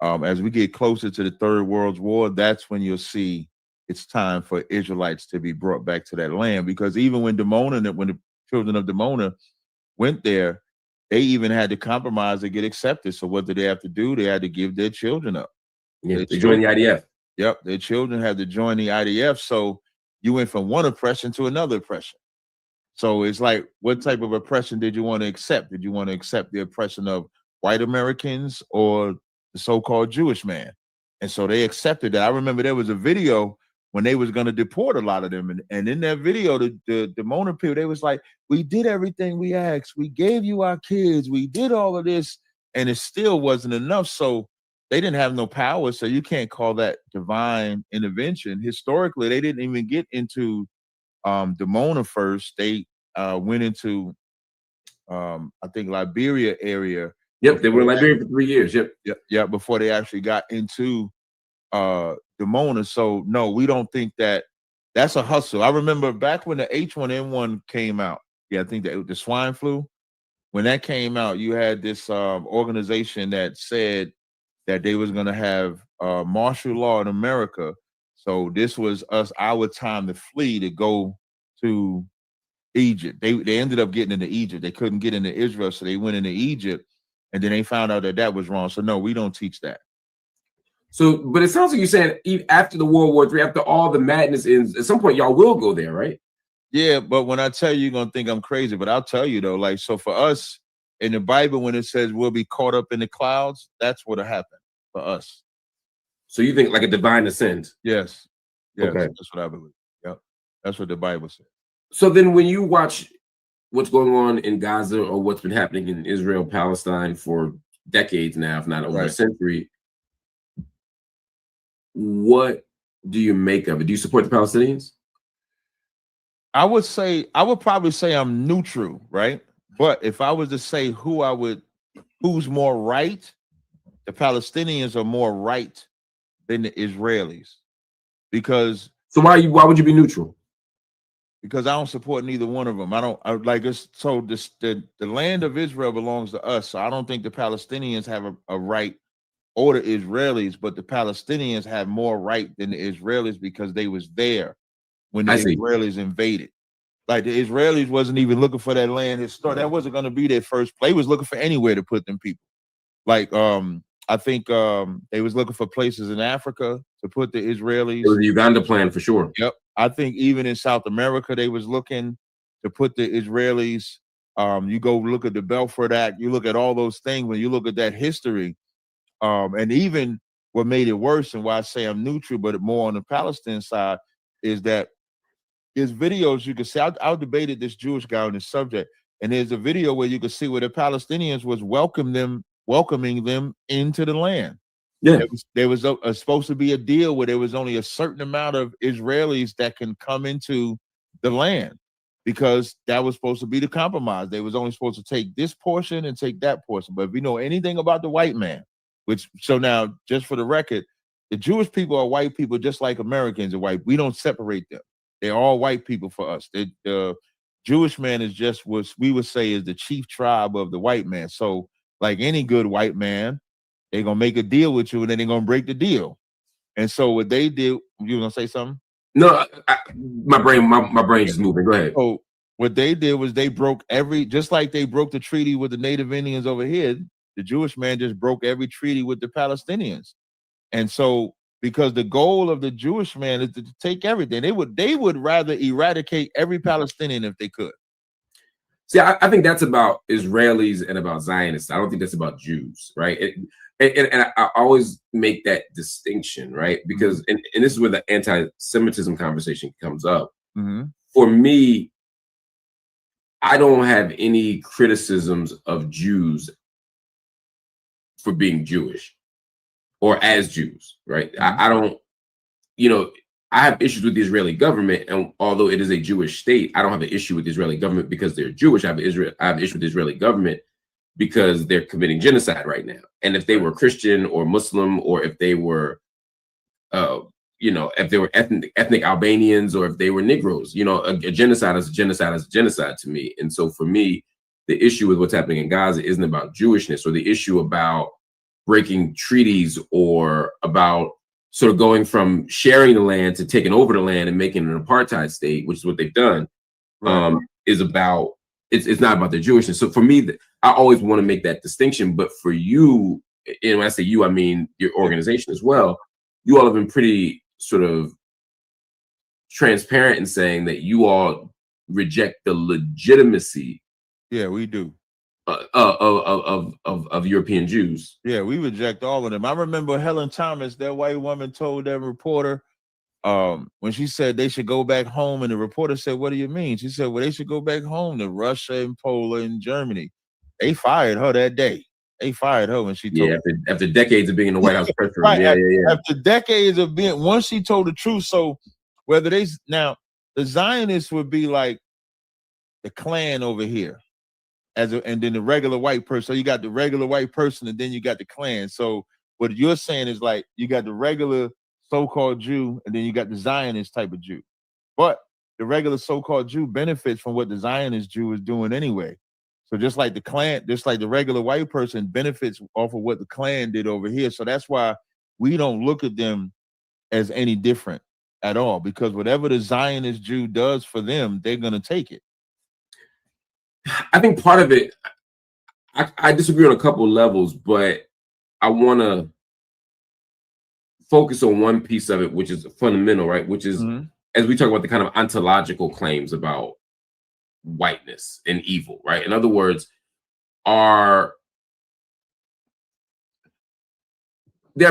As we get closer to the Third World War, that's when you'll see it's time for Israelites to be brought back to that land. Because even when the children of Dimona went there, they even had to compromise to get accepted. So what did they have to do? They had to give their children up. Yeah, they joined the IDF. Yep, their children had to join the IDF. So you went from one oppression to another oppression. So it's like, what type of oppression did you want to accept? Did you want to accept the oppression of white Americans or the so-called Jewish man? And so they accepted that. I remember there was a video when they was going to deport a lot of them. And in that video, the Mona people, they was like, we did everything we asked. We gave you our kids. We did all of this. And it still wasn't enough. So they didn't have no power. So you can't call that divine intervention. Historically, they didn't even get into Dimona first. They went into, I think, Liberia area. Yep, they were in Liberia for 3 years. Yep. Yeah, before they actually got into Desdemona. So no, we don't think that that's a hustle. I remember back when the H1N1 came out. Yeah, I think that the swine flu, when that came out, you had this organization that said that they was going to have martial law in America. So this was our time to flee, to go to Egypt. They ended up getting into Egypt. They couldn't get into Israel, so they went into Egypt, and then they found out that that was wrong. So no, we don't teach that. So, but it sounds like you're saying after the World War III, after all the madness ends, at some point y'all will go there, right? Yeah, but when I tell you, you're gonna think I'm crazy. But I'll tell you though, like, so for us in the Bible, when it says we'll be caught up in the clouds, that's what'll happen for us. So you think like a divine ascent? Yes. Yes, Okay. that's what I believe. Yep. That's what the Bible says. So then when you watch what's going on in Gaza or what's been happening in Israel, Palestine for decades now, if not over a century, what do you make of it? Do you support the Palestinians? I would probably say I'm neutral, right? But if I was to say who's more right, the Palestinians are more right than the Israelis. Because why would you be neutral? Because I don't support neither one of them. The land of Israel belongs to us. So I don't think the Palestinians have a right, or the Israelis, but the Palestinians have more right than the Israelis because they was there when the Israelis invaded. Like the Israelis wasn't even looking for that land. That wasn't going to be their first play. They was looking for anywhere to put them people. Like I think they was looking for places in Africa to put the Israelis. It was the Uganda plan for sure. Yep. I think even in South America, they was looking to put the Israelis. You go look at the Belfort Act, you look at all those things, when you look at that history, and even what made it worse, and why I say I'm neutral, but more on the Palestine side, is that there's videos you can see. I debated this Jewish guy on this subject, and there's a video where you can see where the Palestinians was welcoming them into the land. Yeah, there was supposed to be a deal where there was only a certain amount of Israelis that can come into the land, because that was supposed to be the compromise. They was only supposed to take this portion and take that portion. But if you know anything about the white man, so now, just for the record, the Jewish people are white people just like Americans are white. We don't separate them. They're all white people for us. The Jewish man is just what we would say is the chief tribe of the white man. So like any good white man, they're going to make a deal with you and then they're going to break the deal. And so what they did, you were going to say something? No, my brain just moving. Go ahead. So what they did was they broke just like they broke the treaty with the Native Indians over here, the Jewish man just broke every treaty with the Palestinians. And so, because the goal of the Jewish man is to take everything, they would rather eradicate every Palestinian if they could. See, I think that's about Israelis and about Zionists. I don't think that's about Jews, right? And I always make that distinction, right? Because, and this is where the anti-Semitism conversation comes up. Mm-hmm. For me, I don't have any criticisms of Jews for being Jewish or as Jews, right? Mm-hmm. I don't, I have issues with the Israeli government, and although it is a Jewish state, I don't have an issue with the Israeli government because they're Jewish. I have an issue with the Israeli government because they're committing genocide right now. And if they were Christian or Muslim, or if they were, if they were ethnic Albanians, or if they were Negroes, a genocide is a genocide is a genocide to me. And so for me, the issue with what's happening in Gaza isn't about Jewishness, or the issue about breaking treaties, or about sort of going from sharing the land to taking over the land and making an apartheid state, which is what they've done, right. Is about, it's not about the Jewishness. So for me, I always want to make that distinction. But for you, and when I say you, I mean your organization as well, you all have been pretty sort of transparent in saying that you all reject the legitimacy. Yeah, we do. Of European Jews. Yeah, we reject all of them. I remember Helen Thomas, that white woman, told that reporter when she said they should go back home, and the reporter said, "What do you mean?" She said, "Well, they should go back home to Russia and Poland and Germany." They fired her that day. They fired her when she told. After decades of being in the White House press room. Right, yeah. After decades of being, once she told the truth. So whether now the Zionists would be like the Klan over here. And then the regular white person. So you got the regular white person, and then you got the Klan. So what you're saying is like you got the regular so-called Jew, and then you got the Zionist type of Jew. But the regular so-called Jew benefits from what the Zionist Jew is doing anyway. So just like the Klan, just like the regular white person benefits off of what the Klan did over here. So that's why we don't look at them as any different at all, because whatever the Zionist Jew does for them, they're going to take it. I think part of it, I disagree on a couple of levels, but I want to focus on one piece of it, which is fundamental, right? Which is, as we talk about the kind of ontological claims about whiteness and evil, right? In other words, there are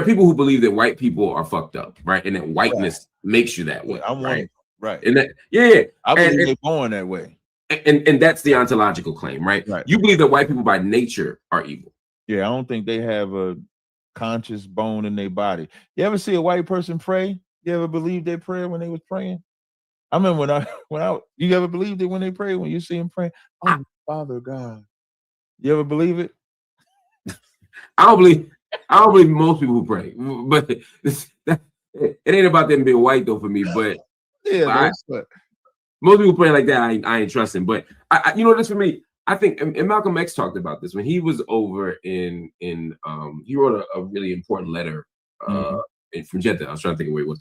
people who believe that white people are fucked up, right? And that whiteness makes you that way, right? Right. And that, yeah. I believe they're born that way. And that's the ontological claim, right? You believe that white people by nature are evil. Yeah, I don't think they have a conscious bone in their body. You ever see a white person pray? You ever believe they pray when they was praying? I remember you ever believed it when they pray, when you see them praying? Oh, Father God. You ever believe it? I don't believe most people who pray, but it ain't about them being white though for me. But yeah, most people pray like that. I ain't trusting. But I you know, that's for me. I think, and Malcolm X talked about this when he was over in he wrote a really important letter from Gentile. I was trying to think of where it was.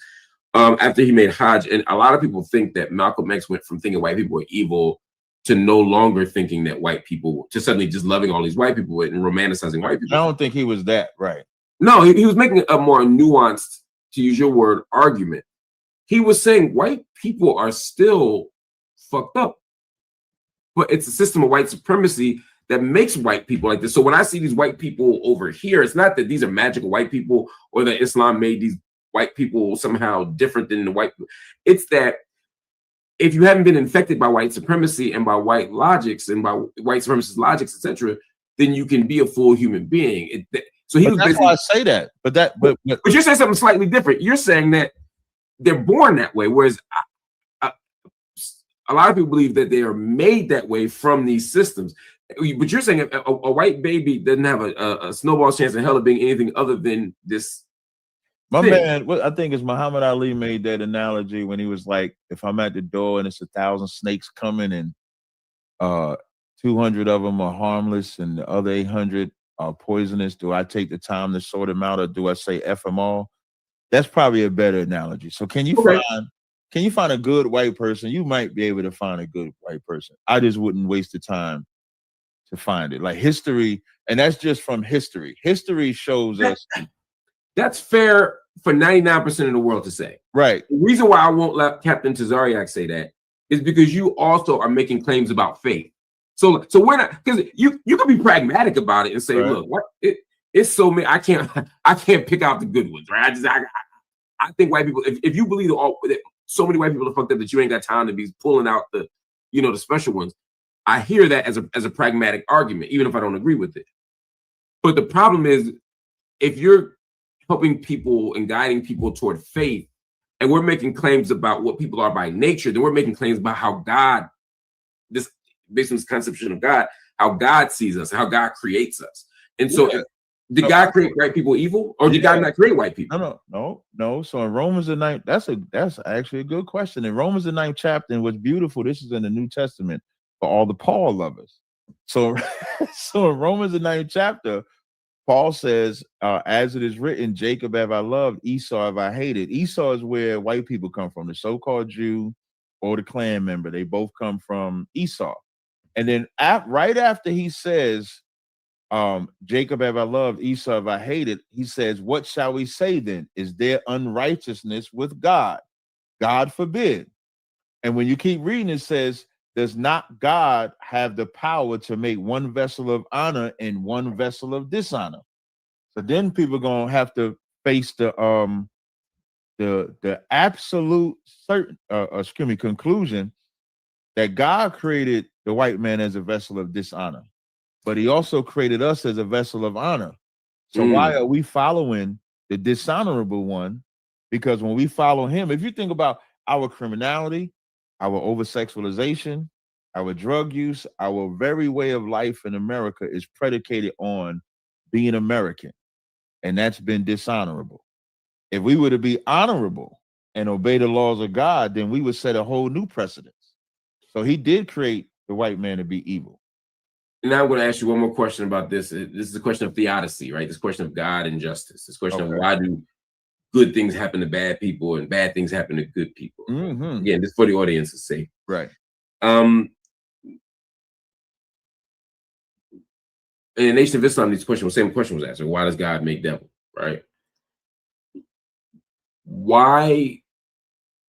After he made Hajj, and a lot of people think that Malcolm X went from thinking white people were evil to no longer thinking that white people, to suddenly just loving all these white people and romanticizing white people. I don't think he was that, right? No, he was making a more nuanced, to use your word, argument. He was saying white people are still fucked up, but it's a system of white supremacy that makes white people like this. So when I see these white people over here, it's not that these are magical white people or that Islam made these white people somehow different than the white people. It's that if you haven't been infected by white supremacy and by white logics and by white supremacist logics, etc., then you can be a full human being. So he was that's why I say that. But you're saying something slightly different. You're saying that they're born that way, whereas a lot of people believe that they are made that way from these systems. But you're saying a white baby doesn't have a snowball's chance in hell of being anything other than this. My man, I think it's Muhammad Ali made that analogy when he was like, if I'm at the door and it's 1,000 snakes coming and 200 of them are harmless and the other 800 are poisonous, do I take the time to sort them out, or do I say F them all? That's probably a better analogy. So can you find a good white person? You might be able to find a good white person. I just wouldn't waste the time to find it. Like history, and that's just from history. History shows us. That's fair for 99% of the world to say. Right. The reason why I won't let Captain Tazaryach say that is because you also are making claims about faith. So we're not, because you can be pragmatic about it and say, look, what it's so many. I can't pick out the good ones, right? I think white people, if you believe that so many white people are fucked up that you ain't got time to be pulling out the special ones, I hear that as a pragmatic argument, even if I don't agree with it. But the problem is, if you're helping people and guiding people toward faith, and we're making claims about what people are by nature, then we're making claims about how God, based on this conception of God, how God sees us, how God creates us. And so did God create white people evil, or did God not create white people? No. So in Romans the 9th, that's actually a good question. In Romans the 9th chapter, and what's beautiful, this is in the New Testament for all the Paul lovers. So in Romans the 9th chapter, Paul says, as it is written, Jacob have I loved, Esau have I hated. Esau is where white people come from, the so-called Jew or the Klan member. They both come from Esau. And then right after he says, Jacob have I loved, Esau have I hated, he says, what shall we say then? Is there unrighteousness with God? God forbid. And when you keep reading, it says, does not God have the power to make one vessel of honor and one vessel of dishonor? So then people are gonna have to face the absolute conclusion that God created the white man as a vessel of dishonor, but he also created us as a vessel of honor. So why are we following the dishonorable one? Because when we follow him, if you think about our criminality, our over-sexualization, our drug use, our very way of life in America is predicated on being American, and that's been dishonorable. If we were to be honorable and obey the laws of God, then we would set a whole new precedence. So he did create the white man to be evil. Now I'm going to ask you one more question about this. This is a question of theodicy, right? This question of God and justice. This question of why do good things happen to bad people and bad things happen to good people. Again, this is for the audience's sake. Right. In the Nation of Islam, the same question was asked. Why does God make devil? Right? Why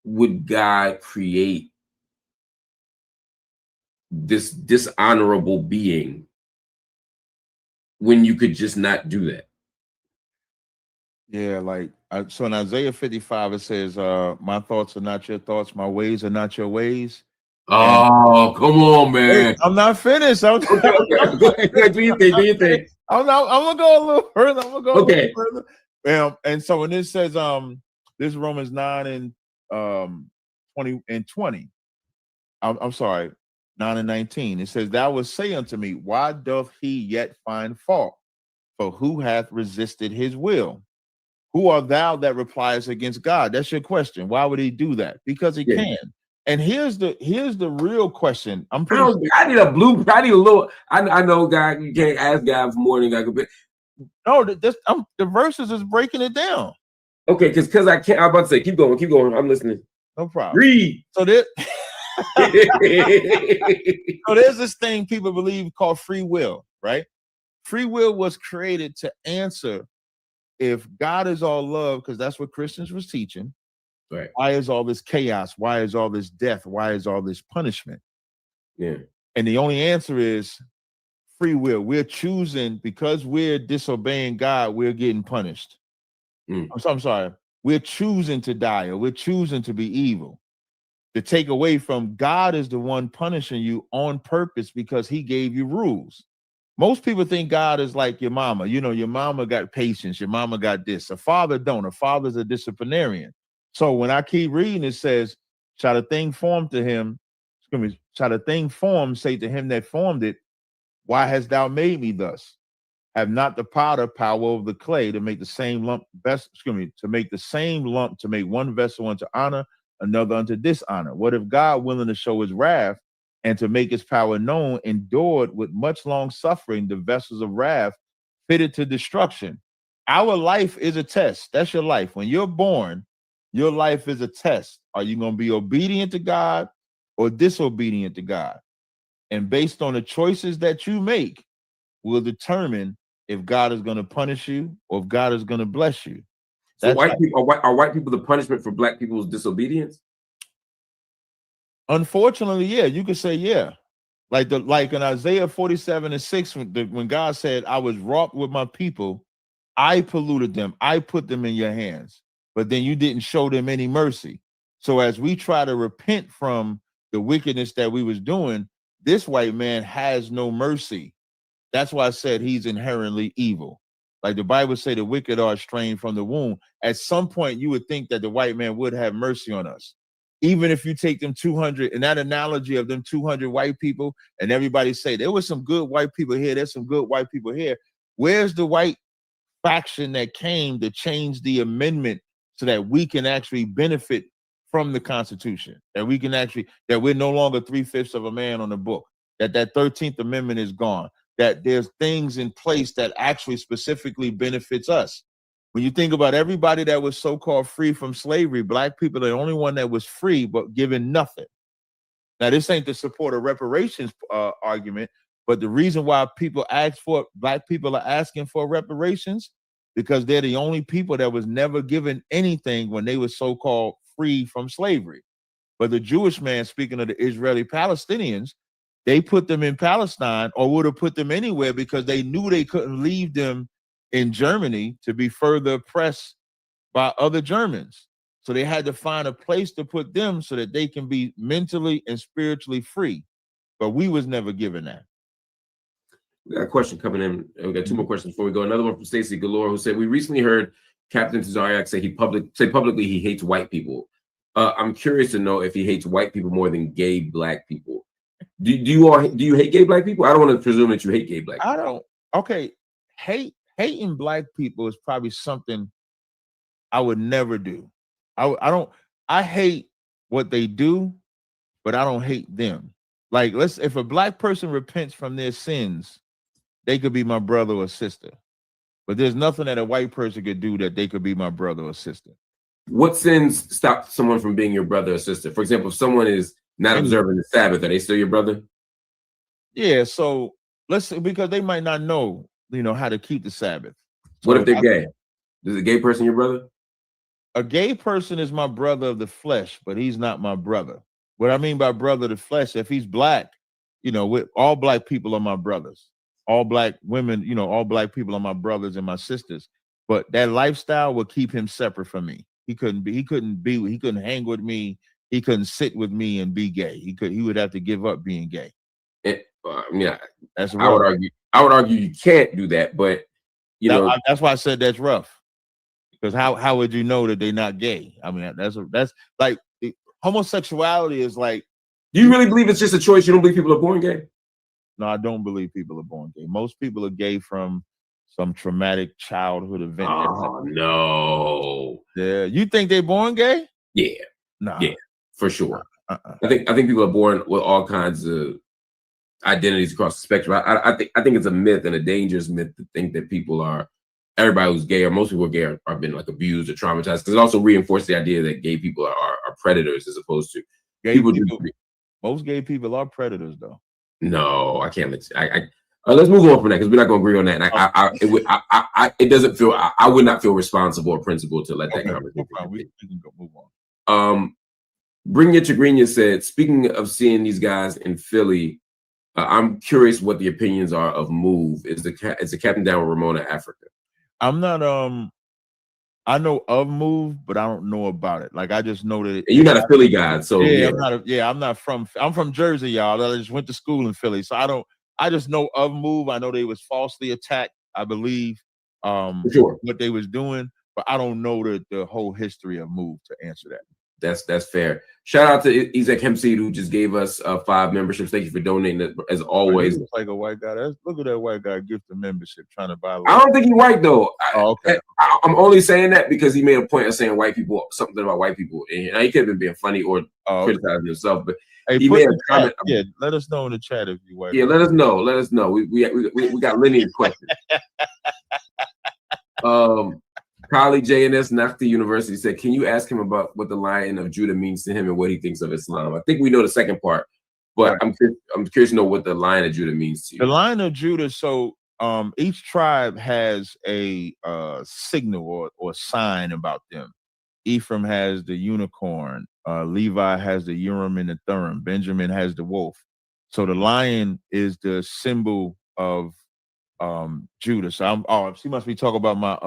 would God create this dishonorable being when you could just not do that? Yeah, like so in Isaiah 55, it says, my thoughts are not your thoughts, my ways are not your ways. Oh, come on, man. Hey, I'm not finished. I'm okay. Do you think? I'm gonna go a little further. I'm gonna go a little further. And so when this says this Romans 9 and 20. I'm sorry, 9 and 19. It says, thou wilt say unto me, why doth he yet find fault? For who hath resisted his will? Who art thou that replies against God? That's your question. Why would he do that? Because he can. And here's the real question. I need a blueprint. I need a little. I know God. You can't ask God for more than God could be. No, the verses is breaking it down. Okay, because I can't. I'm about to say, keep going. I'm listening. No problem. Read. So there, so there's this thing people believe called free will, right? Free will was created to answer if God is all love, because that's what Christians was teaching. Right. Why is all this chaos? Why is all this death? Why is all this punishment? Yeah. And the only answer is free will. We're choosing, because we're disobeying God, we're getting punished. I'm sorry. We're choosing to die, or we're choosing to be evil. To take away from God is the one punishing you on purpose because he gave you rules. Most people think God is like your mama. You know, your mama got patience. Your mama got this. A father don't. A father's a disciplinarian. So when I keep reading, it says, shall a thing formed to him, shall a thing formed say to him that formed it, why hast thou made me thus? Have not the potter power over the clay to make the same lump to make the same lump, to make one vessel unto honor, another unto dishonor? What if God, willing to show his wrath and to make his power known, endured with much long suffering the vessels of wrath fitted to destruction? Our life is a test. That's your life. When you're born, your life is a test. Are you going to be obedient to God or disobedient to God? And based on the choices that you make will determine if God is going to punish you or if God is going to bless you. So are white people the punishment for black people's disobedience? Unfortunately, yeah, you could say, yeah. Like in Isaiah 47:6, when God said, I was wroth with my people, I polluted them, I put them in your hands, but then you didn't show them any mercy. So as we try to repent from the wickedness that we was doing, this white man has no mercy. That's why I said he's inherently evil. Like the Bible say, the wicked are estranged from the womb. At some point, you would think that the white man would have mercy on us. Even if you take them 200, in that analogy of them 200 white people, and everybody say, there was some good white people here, there's some good white people here. Where's the white faction that came to change the amendment so that we can actually benefit from the Constitution? That we can actually, that we're no longer 3/5 of a man on the book, that 13th Amendment is gone, that there's things in place that actually specifically benefits us. When you think about everybody that was so-called free from slavery, black people are the only one that was free but given nothing. Now, this ain't to support a reparations argument, but the reason why black people are asking for reparations, because they're the only people that was never given anything when they were so-called free from slavery. But the Jewish man, speaking of the Israeli Palestinians, they put them in Palestine, or would have put them anywhere, because they knew they couldn't leave them in Germany to be further oppressed by other Germans. So they had to find a place to put them so that they can be mentally and spiritually free. But we was never given that. We got a question coming in. We got two more questions before we go. Another one from Stacy Galore, who said, we recently heard Captain Tazaryach say publicly he hates white people. I'm curious to know if he hates white people more than gay black people. Do you hate gay black people? I don't want to presume that you hate gay black people. I don't. Okay, hating black people is probably something I would never do. I hate what they do, but I don't hate them. Like, if a black person repents from their sins, they could be my brother or sister. But there's nothing that a white person could do that they could be my brother or sister. What sins stop someone from being your brother or sister? For example, if someone is not observing the Sabbath, are they still your brother? Yeah, so because they might not know, how to keep the Sabbath. What if they're gay? Is a gay person your brother? A gay person is my brother of the flesh, but he's not my brother. What I mean by brother of the flesh, if he's black, all black people are my brothers. All black women, all black people are my brothers and my sisters. But that lifestyle will keep him separate from me. He couldn't hang with me. He couldn't sit with me and be gay. He would have to give up being gay. That's rough. I would argue you can't do that, but that's why I said that's rough. Because how would you know that they're not gay? I mean, that's like homosexuality is like. Do you really believe it's just a choice? You don't believe people are born gay? No, I don't believe people are born gay. Most people are gay from some traumatic childhood event. Oh no! Yeah, you think they're born gay? Yeah, nah. Yeah, for sure. I think people are born with all kinds of identities across the spectrum. I think it's a myth and a dangerous myth to think that everybody who's gay or most people who are gay are been like abused or traumatized, because it also reinforces the idea that gay people are predators as opposed to most gay people are predators, though. No, I can't. Let's move on from that, because we're not going to agree on that. And it doesn't feel. I would not feel responsible or principled to let that conversation. We can move on. Bring It to Green said, speaking of seeing these guys in Philly, I'm curious what the opinions are of Move. Is the captain down with Ramona Africa? I'm not. I know of Move, but I don't know about it. Like, I just know that you're not a Philly guy, so I'm from Jersey, y'all. I just went to school in Philly, so I just know of Move. I know they was falsely attacked, I believe, sure, what they was doing, but I don't know the whole history of Move to answer that. That's fair. Shout out to Isaac Hempseed, who just gave us 5 memberships. Thank you for donating, as always. Looks like a white guy. Look at that white guy gift a membership trying to buy. I don't think he's white though. Okay. I'm only saying that because he made a point of saying something about white people, and he could have been being funny or criticizing himself. But he made a comment. Yeah, let us know in the chat if you white. Yeah, let us know. Let us know. We got lineage questions. Colleague JNS Nakhti University said, can you ask him about what the Lion of Judah means to him and what he thinks of Islam? I think we know the second part, but right. I'm curious to know what the Lion of Judah means to you. The Lion of Judah, so each tribe has a signal or sign about them. Ephraim has the unicorn, Levi has the Urim and the Thummim, Benjamin has the wolf. So the lion is the symbol of Judah. So she must be talking about my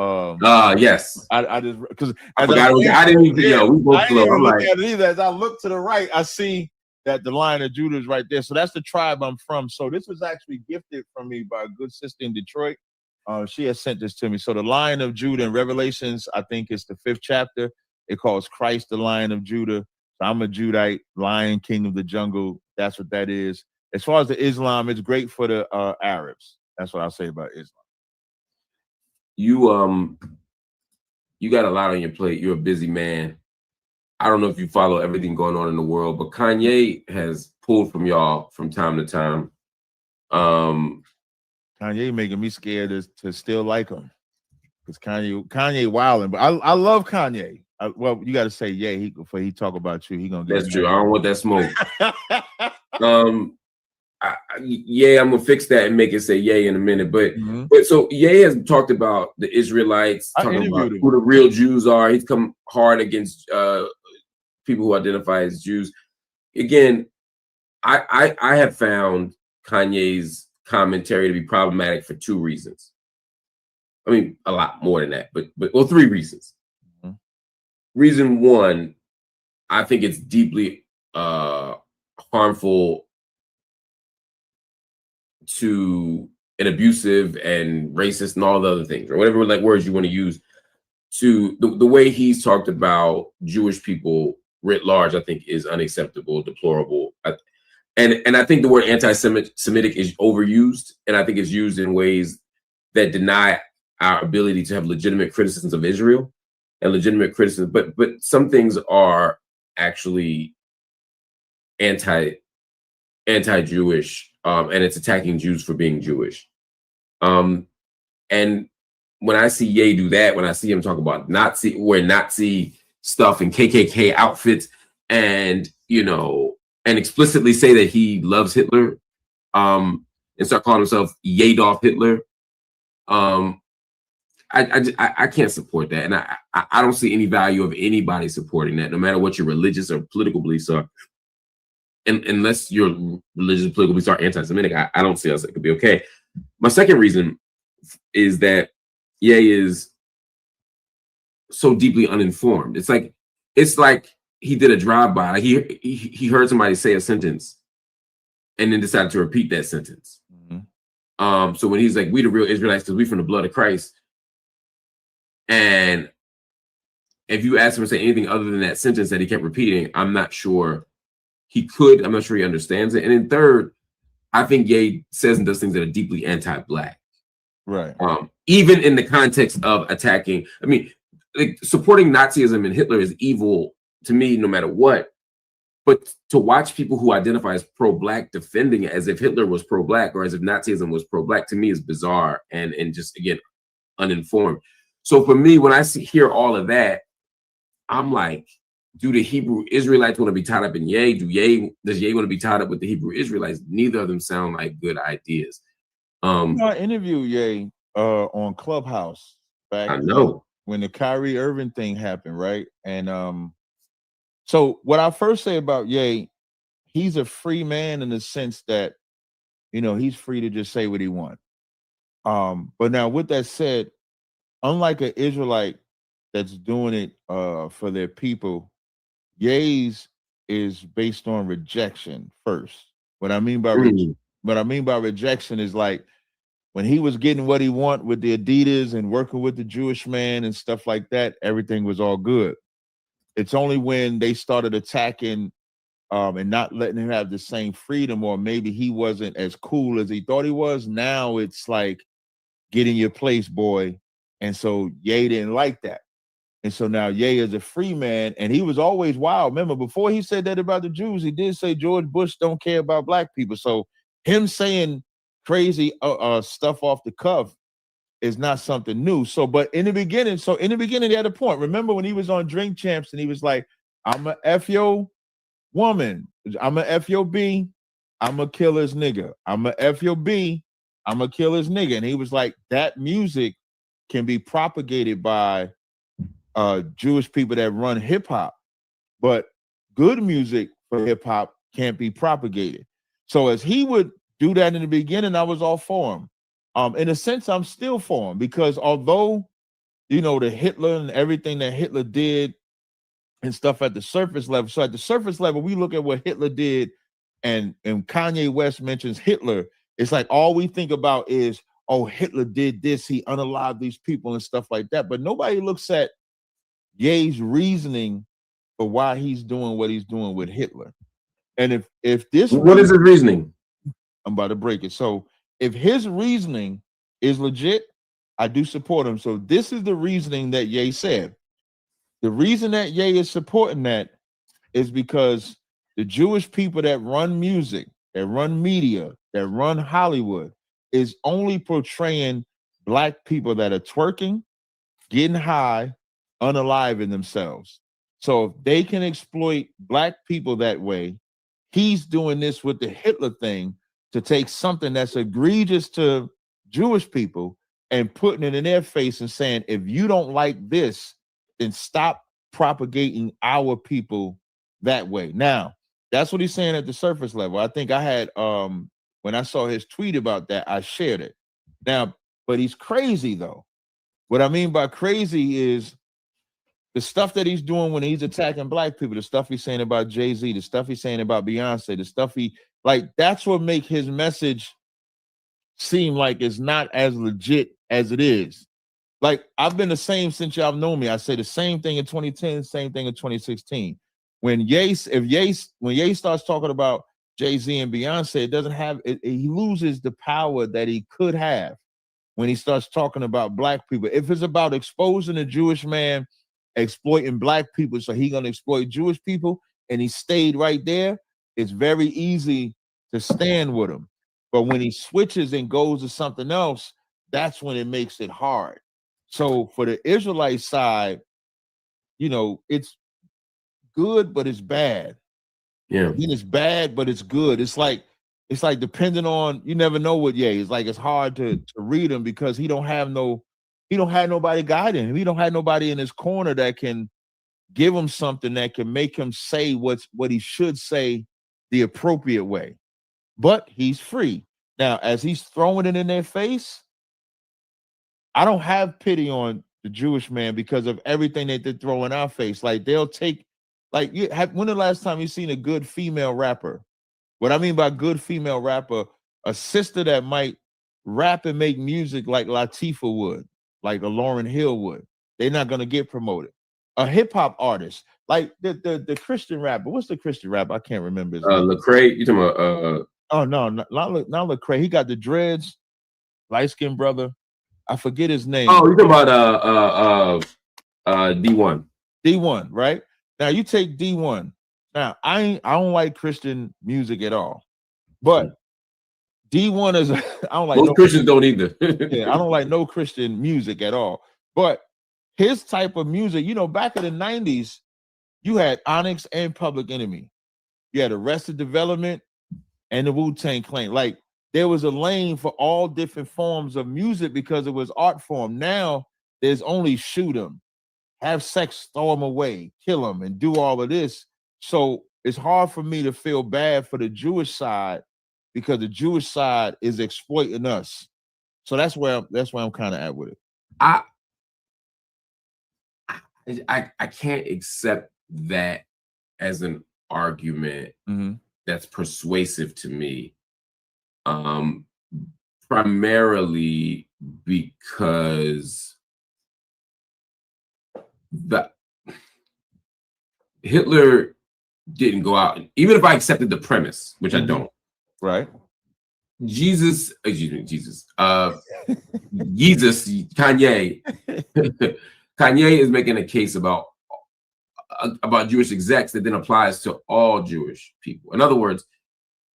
yes. I just because I forgot I didn't even we both slow. I'm like, at it either. As I look to the right, I see that the Lion of Judah is right there. So that's the tribe I'm from. So this was actually gifted from me by a good sister in Detroit. She has sent this to me. So the Lion of Judah in Revelations, I think it's the 5th chapter. It calls Christ the Lion of Judah. So I'm a Judite, Lion, King of the Jungle. That's what that is. As far as the Islam, it's great for the Arabs. That's what I'll say about Islam. You got a lot on your plate. You're a busy man. I don't know if you follow everything going on in the world, but Kanye has pulled from y'all from time to time. Kanye making me scared to still like him, because Kanye wilding. But I love Kanye. Well, you got to say before he talk about you. He gonna get. That's true. I don't want that smoke. I'm gonna fix that and make it say yay in a minute. But so Ye has talked about the Israelites, talking about who the real Jews are. He's come hard against people who identify as Jews. Again, I have found Kanye's commentary to be problematic for 2 reasons. I mean, a lot more than that, but 3 reasons. Reason 1, I think it's deeply harmful to an abusive and racist and all the other things, or whatever words you want to use, to the way he's talked about Jewish people writ large, I think is unacceptable, deplorable. And I think the word anti-Semitic is overused, and I think it's used in ways that deny our ability to have legitimate criticisms of Israel. and legitimate criticism, but some things are actually anti-Jewish, and it's attacking Jews for being Jewish. And when I see Ye do that, when I see him talk about wear Nazi stuff and KKK outfits, and and explicitly say that he loves Hitler, and start calling himself Yadolf Hitler, I can't support that, and I don't see any value of anybody supporting that, no matter what your religious or political beliefs are. And unless your religious and political beliefs are anti-Semitic, I don't see how that could be okay. My second reason is that Ye is so deeply uninformed. It's like he did a drive-by. Like he heard somebody say a sentence and then decided to repeat that sentence. Mm-hmm. So when he's like, "We the real Israelites because we from the blood of Christ," and if you ask him to say anything other than that sentence that he kept repeating, I'm not sure he could. I'm not sure he understands it. And then third, I think Ye says and does things that are deeply anti-Black. Right. Even in the context of attacking, I mean, like, supporting Nazism and Hitler is evil to me, no matter what. But to watch people who identify as pro-Black defending it as if Hitler was pro-Black or as if Nazism was pro-Black, to me is bizarre and just, again, uninformed. So for me, when I hear all of that, I'm like, do the Hebrew Israelites want to be tied up in Ye? Does Ye want to be tied up with the Hebrew Israelites? Neither of them sound like good ideas. I interviewed Ye on Clubhouse back when the Kyrie Irving thing happened, right? And so what I first say about Ye, he's a free man in the sense that, he's free to just say what he wants. But now with that said, unlike an Israelite that's doing it for their people, Ye's is based on rejection first. What I mean by rejection is like when he was getting what he want with the Adidas and working with the Jewish man and stuff like that, everything was all good. It's only when they started attacking and not letting him have the same freedom, or maybe he wasn't as cool as he thought he was. Now it's like, get in your place, boy. And so Ye didn't like that. And so now Ye is a free man, and he was always wild. Remember, before he said that about the Jews, he did say George Bush don't care about Black people. So him saying crazy stuff off the cuff is not something new. So, but in the beginning, he had a point. Remember when he was on Drink Champs and he was like, "I'm a F your woman, I'm a F your B, I'm a kill his nigga. I'm a F your B, I'm a kill his nigga." And he was like, that music can be propagated by Jewish people that run hip hop, but good music for hip hop can't be propagated. So as he would do that in the beginning, I was all for him. In a sense, I'm still for him, because although, the Hitler and everything that Hitler did and stuff at the surface level. So at the surface level, we look at what Hitler did, and Kanye West mentions Hitler. It's like all we think about is, oh, Hitler did this, he unalived these people and stuff like that. But nobody looks at Ye's reasoning for why he's doing what he's doing with Hitler. And if this, what is his reasoning? I'm about to break it. So if his reasoning is legit, I do support him. So this is the reasoning that Ye said. The reason that Ye is supporting that is because the Jewish people that run music, that run media, that run Hollywood is only portraying Black people that are twerking, getting high, unaliving themselves. So if they can exploit Black people that way, he's doing this with the Hitler thing to take something that's egregious to Jewish people and putting it in their face and saying, if you don't like this, then stop propagating our people that way. Now, that's what he's saying at the surface level. I think I had, when I saw his tweet about that, I shared it. Now, but he's crazy though. What I mean by crazy is the stuff that he's doing when he's attacking Black people, the stuff he's saying about Jay-Z, the stuff he's saying about Beyonce, the stuff that's what make his message seem like it's not as legit as it is. Like, I've been the same since y'all know me. I say the same thing in 2010, same thing in 2016. When Ye starts talking about Jay-Z and Beyonce, it doesn't have he loses the power that he could have when he starts talking about Black people. If it's about exposing a Jewish man exploiting black people, so he gonna exploit Jewish people, and he stayed right there, it's very easy to stand with him. But when he switches and goes to something else, that's when it makes it hard. So for the Israelite side, you know, it's good, but it's bad. Yeah. Then it's bad, but it's good. It's like depending on, you never know what Ye is. Like, it's hard to read him because he don't have nobody guiding him. He don't have nobody in his corner that can give him something that can make him say what he should say the appropriate way. But he's free. Now, as he's throwing it in their face, I don't have pity on the Jewish man because of everything that they throw in our face. Like, they'll take, like, when the last time you seen a good female rapper? What I mean by good female rapper, a sister that might rap and make music like Latifah would, like a Lauryn Hill would. They're not gonna get promoted. A hip hop artist, like the Christian rapper. What's the Christian rapper? I can't remember his name. Lecrae, you talking about Oh no, not Lecrae. He got the dreads, light-skinned brother. I forget his name. Oh, you talking about D1. D1, right? Now you take D1. Now I don't like Christian music at all, but D1 is I don't like most Christians don't either. Yeah, I don't like no Christian music at all. But his type of music, you know, back in the 90s, you had Onyx and Public Enemy. You had Arrested Development and the Wu-Tang Clan. Like, there was a lane for all different forms of music because it was art form. Now there's only shoot them, have sex, throw them away, kill them, and do all of this. So it's hard for me to feel bad for the Jewish side because the Jewish side is exploiting us. So that's where I'm kind of at with it. I can't accept that as an argument that's persuasive to me. Primarily because Hitler didn't go out, even if I accepted the premise, which I don't. Right. Jesus, Kanye. Kanye is making a case about Jewish execs that then applies to all Jewish people. In other words,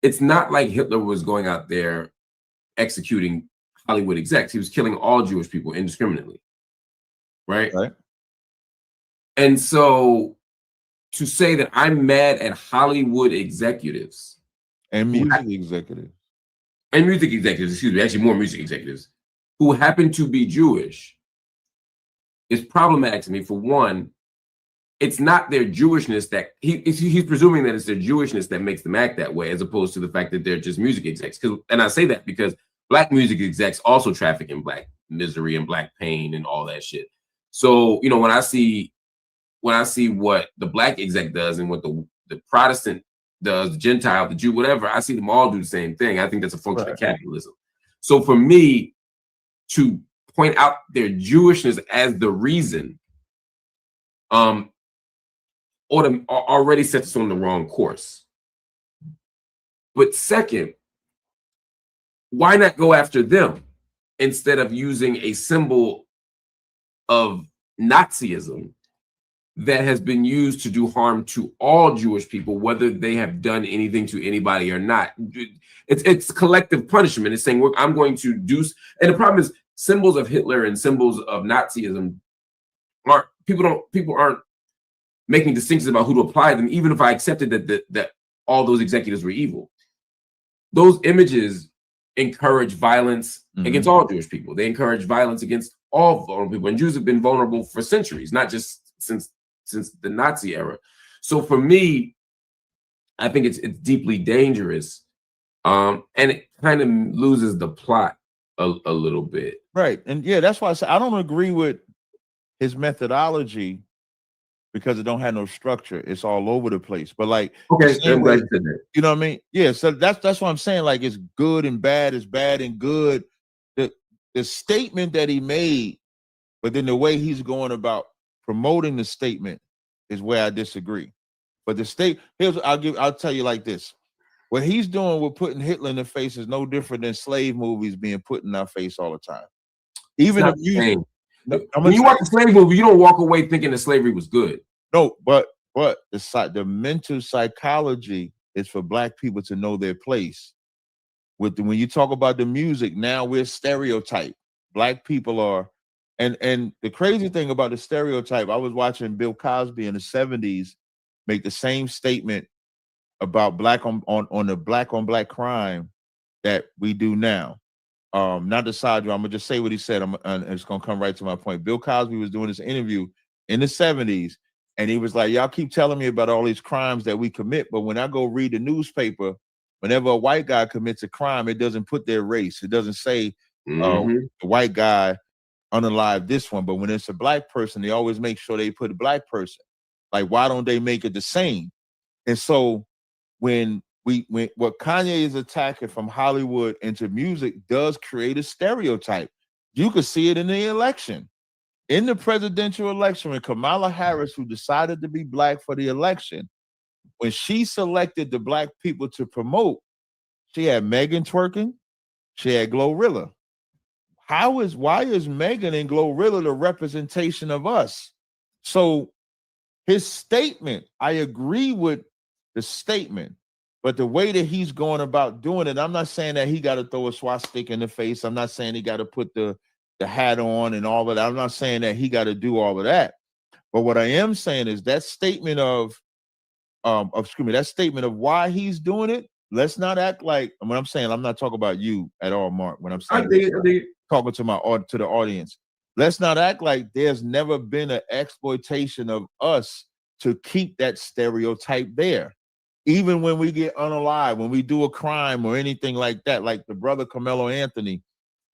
it's not like Hitler was going out there executing Hollywood execs. He was killing all Jewish people indiscriminately. Right? And so to say that I'm mad at Hollywood executives and music executives, excuse me, actually more music executives who happen to be Jewish is problematic to me. For one, it's not their Jewishness that he's presuming that it's their Jewishness that makes them act that way, as opposed to the fact that they're just music execs. And I say that because Black music execs also traffic in Black misery and Black pain and all that shit. So, you know, when I see what the Black exec does and what the Protestant does, the Gentile, the Jew, whatever, I see them all do the same thing. I think that's a function of capitalism. So for me to point out their Jewishness as the reason, already sets us on the wrong course. But second, why not go after them instead of using a symbol of Nazism that has been used to do harm to all Jewish people, whether they have done anything to anybody or not? It's collective punishment. It's saying I'm going to do, and the problem is symbols of Hitler and symbols of Nazism people aren't making distinctions about who to apply them, even if I accepted that all those executives were evil. Those images encourage violence against all Jewish people. They encourage violence against all vulnerable people. And Jews have been vulnerable for centuries, not just since the Nazi era. So for me, I think it's deeply dangerous. And it kind of loses the plot a little bit. Right. And yeah, that's why I say I don't agree with his methodology because it don't have no structure. It's all over the place. But like, okay, I'm glad you said that. You know what I mean? Yeah. So that's what I'm saying. Like, it's good and bad, it's bad and good. The statement that he made, but then the way he's going about promoting the statement is where I disagree. But I'll tell you like this. What he's doing with putting Hitler in the face is no different than slave movies being put in our face all the time. Even the music. when you watch the slave movie, you don't walk away thinking that slavery was good. No, but the mental psychology is for black people to know their place. When you talk about the music, now we're stereotyped. Black people are, and the crazy thing about the stereotype, I was watching Bill Cosby in the 70s make the same statement about black on the black on black crime that we do now. Not the side, I'm gonna just say what he said. It's gonna come right to my point. Bill Cosby was doing this interview in the 70s, and he was like, y'all keep telling me about all these crimes that we commit, but when I go read the newspaper, whenever a white guy commits a crime, it doesn't put their race. It doesn't say the white guy unalive this one. But when it's a black person, they always make sure they put a black person. Like, why don't they make it the same? And so when what Kanye is attacking from Hollywood into music does create a stereotype. You could see it in the election. In the presidential election, when Kamala Harris, who decided to be black for the election, when she selected the black people to promote, she had Megan twerking, she had Glorilla. Why is Megan and Glorilla the representation of us? So his statement, I agree with the statement, but the way that he's going about doing it, I'm not saying that he got to throw a swastika in the face. I'm not saying he got to put the hat on and all of that. I'm not saying that he got to do all of that. But what I am saying is that statement that statement of why he's doing it, let's not act like, when I'm saying, I'm not talking about you at all, Mark. When I'm saying talking to the audience, let's not act like there's never been an exploitation of us to keep that stereotype there. Even when we get unalive, when we do a crime or anything like that, like the brother Carmelo Anthony,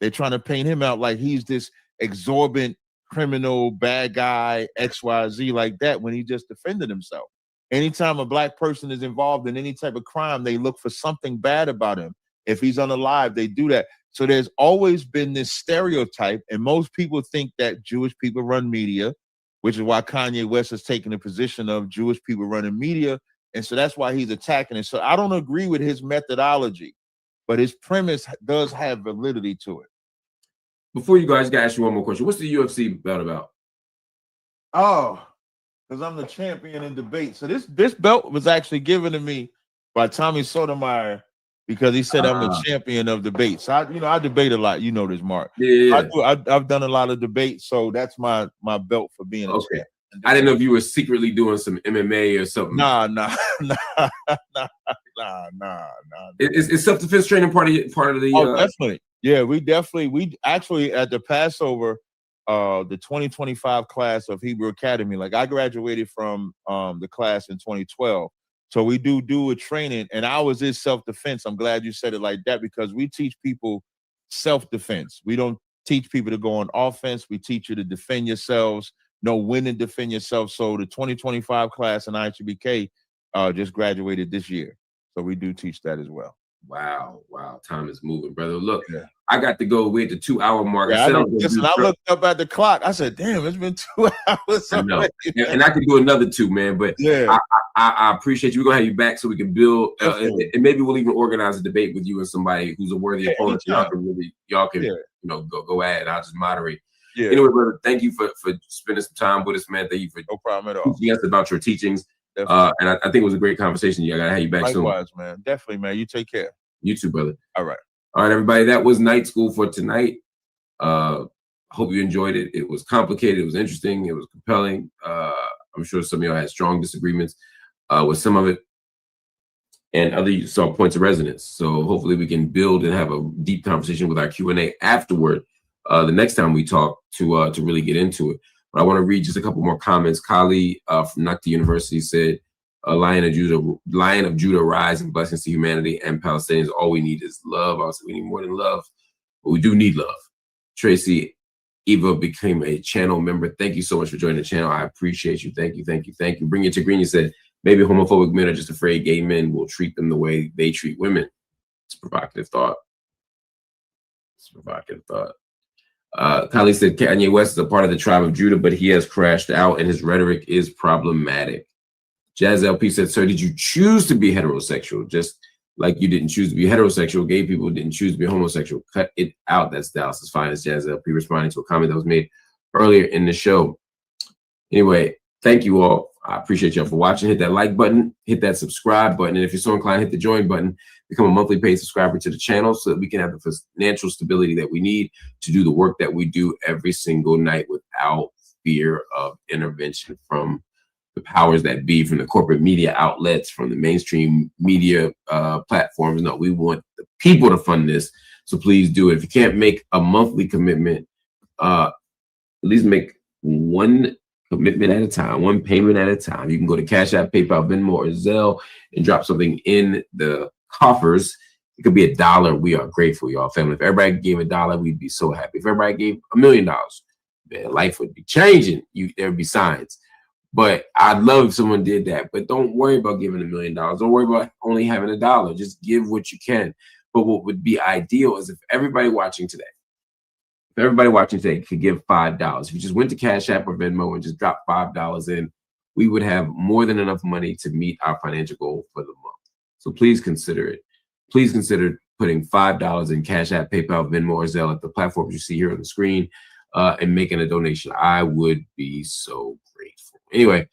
they're trying to paint him out like he's this exorbitant criminal, bad guy, XYZ like that, when he just defended himself. Anytime a black person is involved in any type of crime, they look for something bad about him. If he's unalive, they do that. So there's always been this stereotype, and most people think that Jewish people run media, which is why Kanye West has taken the position of Jewish people running media. And so that's why he's attacking it. So I don't agree with his methodology, but his premise does have validity to it. Before you guys, I ask you one more question. What's the UFC belt about? Oh, because I'm the champion in debate. So this belt was actually given to me by Tommy Sotomayor because he said I'm the champion of debate. So I debate a lot. You know this, Mark. Yeah. I've done a lot of debates, so that's my belt for being a champion. I didn't know if you were secretly doing some MMA or something. Nah. Is self-defense training part of the? Oh, definitely. Yeah, we actually at the Passover, the 2025 class of Hebrew Academy. Like I graduated from the class in 2012, so we do a training, and ours is self-defense. I'm glad you said it like that because we teach people self-defense. We don't teach people to go on offense. We teach you to defend yourselves. Know when to defend yourself. So the 2025 class in IHBK just graduated this year. So we do teach that as well. Wow. Time is moving, brother. Look, I got to go. We're at the 2-hour mark. Yeah, I looked up at the clock. I said, damn, it's been 2 hours. I know. And I could do another 2, man. But yeah, I appreciate you. We're going to have you back so we can build. And maybe we'll even organize a debate with you and somebody who's a worthy opponent. Y'all can go at it. I'll just moderate. Yeah. Anyway, brother, thank you for spending some time with us, man. Thank you for no problem at all. Teaching us about your teachings. And I think it was a great conversation. I gotta have you back soon. Likewise, man. Definitely, man. You take care. You too, brother. All right, everybody. That was Night School for tonight. Hope you enjoyed it. It was complicated. It was interesting. It was compelling. I'm sure some of y'all had strong disagreements with some of it, and others saw points of resonance. So hopefully we can build and have a deep conversation with our Q&A afterward. The next time we talk to really get into it. But I want to read just a couple more comments. Kali from Nakta University said, Lion of Judah, rise and blessings to humanity and Palestinians. All we need is love. I said we need more than love, but we do need love. Tracy Eva became a channel member. Thank you so much for joining the channel. I appreciate you. Thank you. Bring It to Green. You said, maybe homophobic men are just afraid gay men will treat them the way they treat women. It's a provocative thought. Kylie said Kanye West is a part of the tribe of Judah, but he has crashed out and his rhetoric is problematic. Jazz LP said, sir, did you choose to be heterosexual? Just like you didn't choose to be heterosexual, gay people didn't choose to be homosexual. Cut it out. That's Dallas's finest. Jazz LP responding to a comment that was made earlier in the show. Anyway, thank you all. I appreciate y'all for watching. Hit that like button, hit that subscribe button, and if you're so inclined, hit the join button. Become a monthly paid subscriber to the channel so that we can have the financial stability that we need to do the work that we do every single night without fear of intervention from the powers that be, from the corporate media outlets, from the mainstream media platforms. No, we want the people to fund this. So please do it. If you can't make a monthly commitment, at least make one commitment at a time, one payment at a time. You can go to Cash App, PayPal, Venmo, or Zelle and drop something in the coffers. It could be $1. We are grateful, y'all, family. If everybody gave $1, we'd be so happy. If everybody gave $1 million, man, life would be changing. There would be signs. But I'd love if someone did that. But don't worry about giving $1 million. Don't worry about only having $1. Just give what you can. But what would be ideal is if everybody watching today could give $5. If you just went to Cash App or Venmo and just dropped $5 in, we would have more than enough money to meet our financial goal for the month. So please consider it. Please consider putting $5 in Cash App, PayPal, Venmo, or Zelle at the platforms you see here on the screen and making a donation. I would be so grateful. Anyway,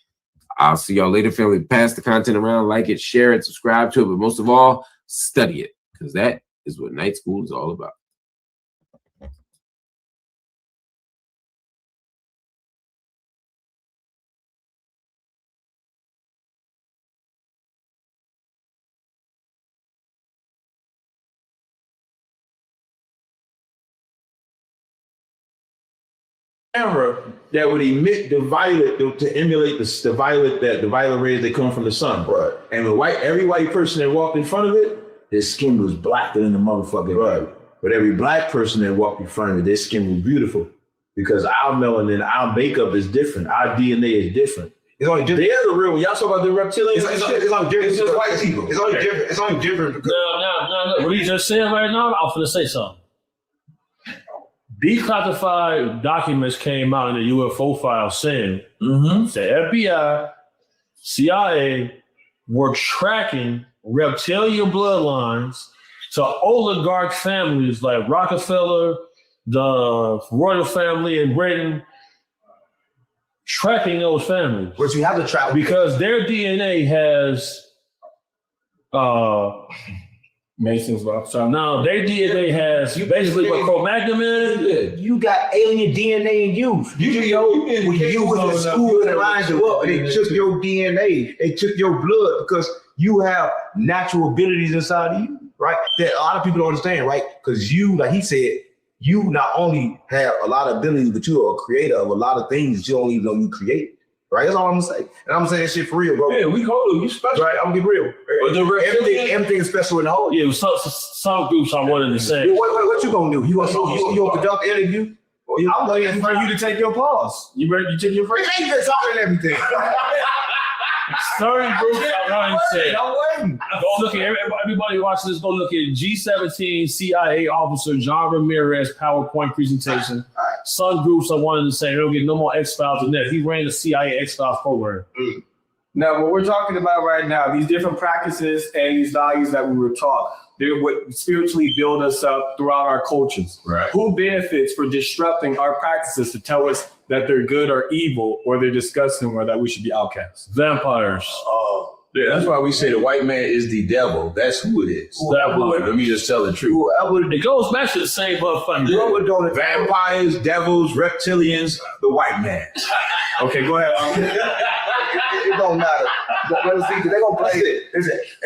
I'll see y'all later, family. Pass the content around, like it, share it, subscribe to it, but most of all, study it, because that is what night school is all about. Camera that would emit the violet to emulate the violet rays that come from the sun. Right. And every white person that walked in front of it, their skin was blacker than the motherfucker. Right. But every black person that walked in front of it, their skin was beautiful because our melanin, our makeup is different. Our DNA is different. It's only different. They're the real. Y'all talk about the reptilians. It's only different. It's just white people. It's only different. It's only different. Because no. What you just saying right now, I'm finna say something. Declassified documents came out in the UFO file saying the FBI, CIA were tracking reptilian bloodlines to oligarch families like Rockefeller, the royal family in Britain, tracking those families. Which you have to track because their DNA has Mason's law. So now their DNA has basically what Cro-Magnon is. You got alien DNA in you. When you was in school and lined you up, they took your DNA, they took your blood because you have natural abilities inside of you, right? That a lot of people don't understand, right? Because you, like he said, you not only have a lot of abilities, but you are a creator of a lot of things that you don't even know you create. Right, that's all I'm gonna say, and I'm saying that shit for real, bro. Yeah, we call you special. Right, I'm gonna be real. Everything is special in the whole. Yeah, some groups I wanted to say. What you gonna do? You gonna conduct an interview? I'm waiting for you to take your pause. You ready to take your break? You ain't talking everything. Certain groups I wanted to say. I'm waiting. Go look at everybody watching this. Go look at G17 CIA officer John Ramirez PowerPoint presentation. Some groups I wanted to say they don't get no more X-Files than that. He ran the CIA X-Files program. Now, what we're talking about right now, these different practices and these values that we were taught, they're what spiritually build us up throughout our cultures. Right. Who benefits for disrupting our practices to tell us that they're good or evil or they're disgusting or that we should be outcasts? Vampires. Yeah, that's why we say the white man is the devil. That's who it is. Let me just tell the truth. It goes back to the same motherfucker. Vampires, devils, reptilians, the white man. Okay, go ahead. It don't matter. They're gonna play it.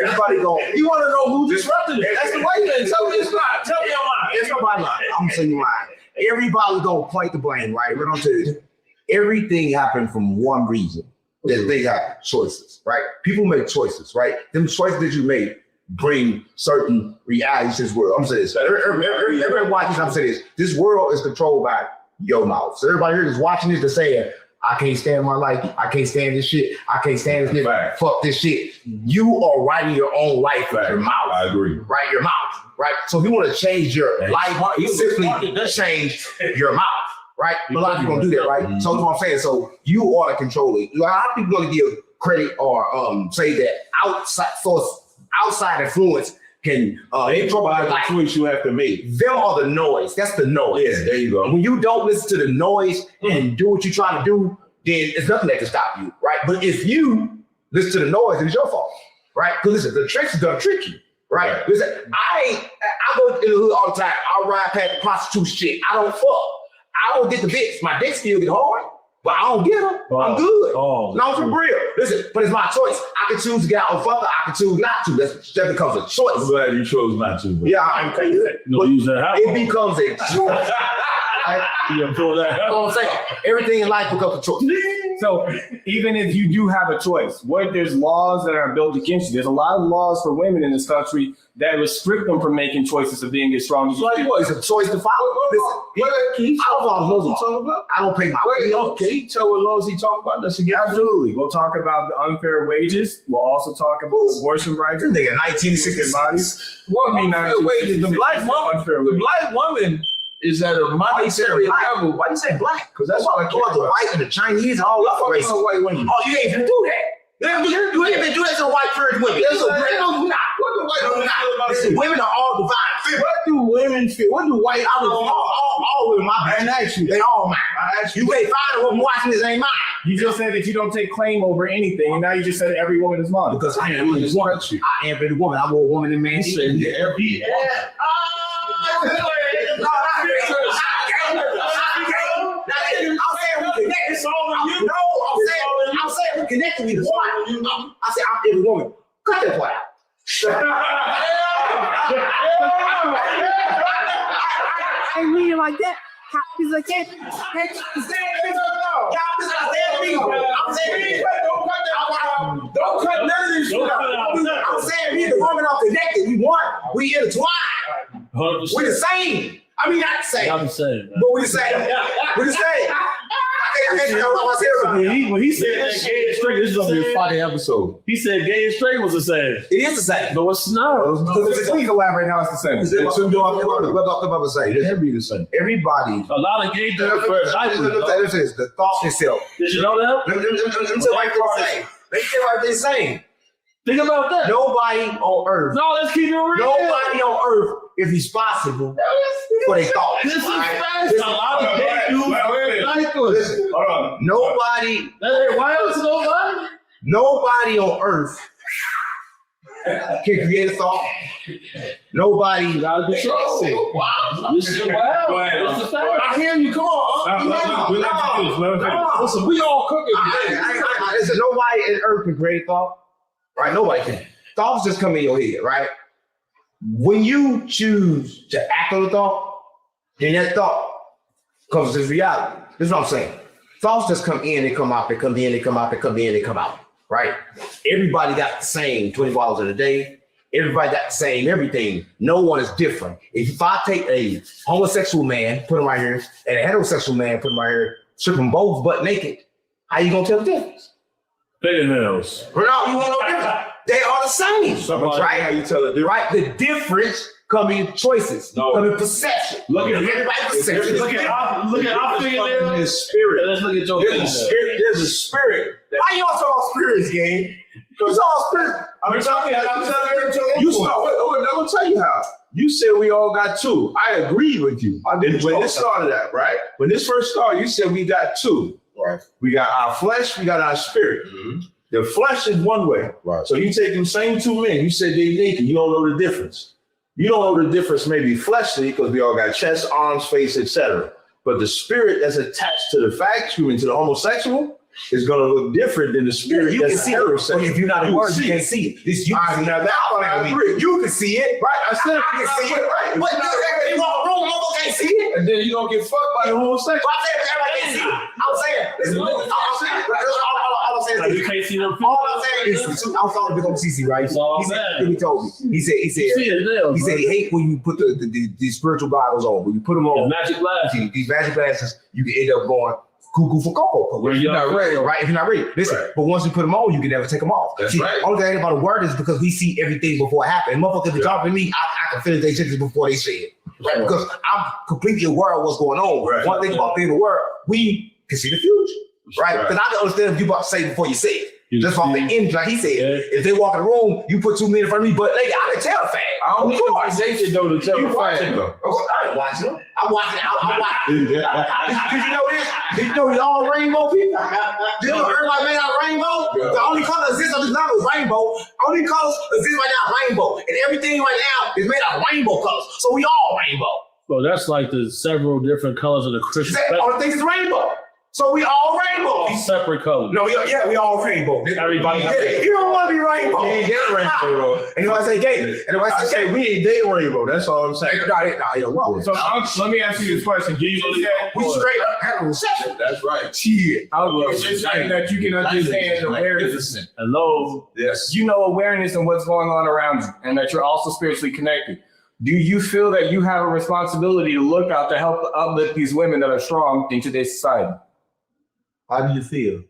Everybody going. You want to know who disrupted it? That's the white man. Tell me it's not. Tell me I'm lying. It's nobody lying. I'm saying you lying. Everybody's gonna point the blame, right? But I'm telling you, everything happened from one reason. That they got choices, right? People make choices, right? Them choices that you make bring certain realities to this world. I'm saying this. Everybody watching, I'm saying this. This world is controlled by your mouth. So everybody here is watching this to say, I can't stand my life. I can't stand this shit. I can't stand this shit. Right. Fuck this shit. You are writing your own life with your mouth. I agree. Right? Your mouth, right? So if you want to change your life, you simply change your mouth. Right? But a lot of people don't do that, right? Mm-hmm. So that's what I'm saying. So you are the controller. A lot of people going to give credit or say that outside influence can They provide the like, choice you have to make. them are the noise. That's the noise. Yeah, there you go. When you don't listen to the noise and do what you're trying to do, then there's nothing that can stop you, right? But if you listen to the noise, it's your fault, right? Because listen, the tricks is gonna trick you, right? Listen, I go in the hood all the time. I ride past the prostitute shit. I don't fuck. I don't get the bitch. My dick still get hard, but I don't get them. I'm good. No, for real. Listen, but it's my choice. I can choose to get out and fuck her. I can choose not to. That becomes a choice. I'm glad you chose not to. But. Yeah, I'm crazy. But it becomes a choice. You know what I'm saying? Everything in life becomes a choice. So even if you do have a choice, what if there's laws that are built against you? There's a lot of laws for women in this country that restrict them from making choices of being as strong as you. Like what? It's a choice to follow. Listen, I don't pay my bills. Can you tell what laws he talking about? That's again. Absolutely. We'll talk about the unfair wages. We'll also talk about abortion rights. This nigga 1960 bodies. Well, I mean, wages. The black woman is at a monetary level. Why you say black? Because that's what I care the about. white and the Chinese and all other races. White women. Oh, you ain't even do that. You ain't even do that to white first women. Yes, No, I am. you're not. What do white women feel about Listen, this? women are all divine. What do women feel? What do white I was all women, my bad. actually, They all mine. You can't find a woman watching this ain't mine. You just said that you don't take claim over anything, and now you just said every woman is mine. Because I am a woman. I am a woman. I'm more woman than man. I'm saying we connected with one. I said I'm every woman. Cut that part out. I read it like that. He's like, I'm saying don't cut none of this shit out. I'm saying me and the woman are connected. We one. We intertwined. 100%. We're the same. I mean, not the same. I'm the same. But we're the same. We're the same. When he said that gay and straight, this is gonna be a funny episode. He said gay and straight was the same. It is the same. No, it's not. Please elaborate how it's the same. It'd be the same. Everybody. A lot of gay dudes wear diapers. This is the thought itself. Did you know that? Let me tell you what they're saying. Think about that. Nobody on earth. No, let's keep it real. Nobody on earth is responsible for their thoughts. This is fast. A lot of gay dudes wear diapers. Hold on. Nobody. Why else nobody? Nobody on earth can create a thought. Nobody. Out of control. This is wild. Go ahead. That's the fact. I hear you. Come on. Listen, we all cooking. Listen, nobody on earth can create a thought. Right? Nobody can. Thoughts just come in your head, right? When you choose to act on a thought, then that thought comes to reality. This is what I'm saying. Thoughts just come in, they come out, they come in, they come out, they come in, they come out, right? Everybody got the same 24 hours in a day. Everybody got the same everything. No one is different. If I take a homosexual man, put him right here, and a heterosexual man, put him right here, strip them both butt naked, how you gonna tell the difference? Fingernails. Ronaldo, you want no difference? They are the same, right? How you tell it? Right? The difference come in choices, come in perception. Look at everybody's perception. Look at our fingernails. His spirit. Let's look at your fingernails. There's a spirit. Why y'all talking about spirits, gang? Because all spirit. I'm telling you. You start. I'm gonna tell you how. You said we all got two. I agree with you. When this started out, right? When this first started, you said we got two. Right. We got our flesh, we got our spirit. Mm-hmm. The flesh is one way. Right. So you take them same two men, you said they naked, you don't know the difference. You don't know the difference maybe fleshly because we all got chest, arms, face, etc. But the spirit that's attached to the vacuum, to the homosexual, is going to look different than the spirit you that's can see heterosexual. it. If you're not in words, you can't see it. This you can see now it. I agree. You can see it. Right. I said I can see it. right. But you walk the room, motherfucker can't see it. And then you're going to get fucked by the homosexual. Well, I'm saying everybody can't see it. I'm saying, listen, all I'm saying is You can't see them. all I'm saying is, I was talking to Big Old CC, right? all He said, bad. he told me. He said, You see he hate when you put these spiritual goggles on. When you put them on, magic glasses. these magic glasses, you can end up going cuckoo for cocoa. When you're not ready. Right? If you're not ready. Listen, Right. but once you put them on, you can never take them off. That's See, right. Only thing about the word is because we see everything before it happens. Motherfuckers be talking to me, I can finish their sentence before they say it. Right? Because I'm completely aware of what's going on. Right. One thing about being aware, we can see the future. Right? Right. Because I can understand if you about to say it before you say it. Just off the image, like he said, if they walk in the room, you put 2 men in front of me, but like I can tell a fact. I don't need to watch naked though to tell You the watching fact. them? I ain't watching them. I'm watching. I'm watching. Did you know this? Did you know we all rainbow people? Did you know everybody made out of rainbow? The only color exists on this planet is rainbow. Only colors exist right now is rainbow, and everything right now is made out of rainbow colors. So we all rainbow. So that's like the several different colors of the Christian. All the things is rainbow. So we all rainbow. Separate colors. No, we all rainbow. Everybody. You don't want to be rainbow. You ain't get a rainbow though. And if I say gay, and if I say gay, we ain't dating rainbow. That's all I'm saying. no. So let me ask you this question. Do you believe that? We straight up heterosexual. That's right. Shit. Is this something that you can understand awareness? Hello. Yes. You know awareness and what's going on around you, and that you're also spiritually connected. Do you feel that you have a responsibility to look out to help uplift these women that are strong in today's society? How do you feel?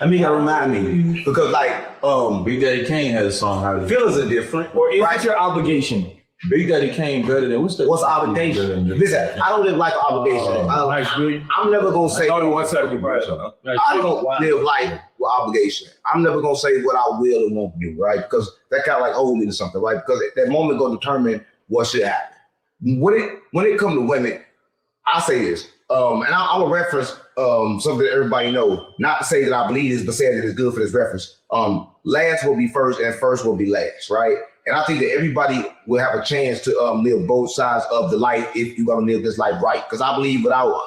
I mean, you gotta remind me because, like, Big Daddy Kane had a song. How to feelings are different. Or is it your obligation? Big Daddy Kane better than what's obligation? Listen, I don't live like an obligation. I'm never gonna say. Hold on 1 second, bro. I don't live life with obligation. I'm never gonna say what I will and won't do, right? Because that kind of like hold me to something, right? Because that moment gonna determine what should happen. When it comes to women, I say this, and I will reference something that everybody know. Not to say that I believe this, but say that it's good for this reference. Last will be first, and first will be last, right? And I think that everybody will have a chance to live both sides of the life if you're gonna live this life right. Because I believe without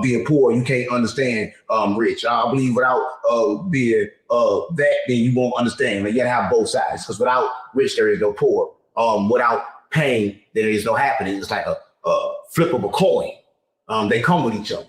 being poor, you can't understand rich. I believe without being that, then you won't understand. You gotta have both sides. Because without rich, there is no poor. Without pain, there is no happiness. It's like a flip of a coin. They come with each other.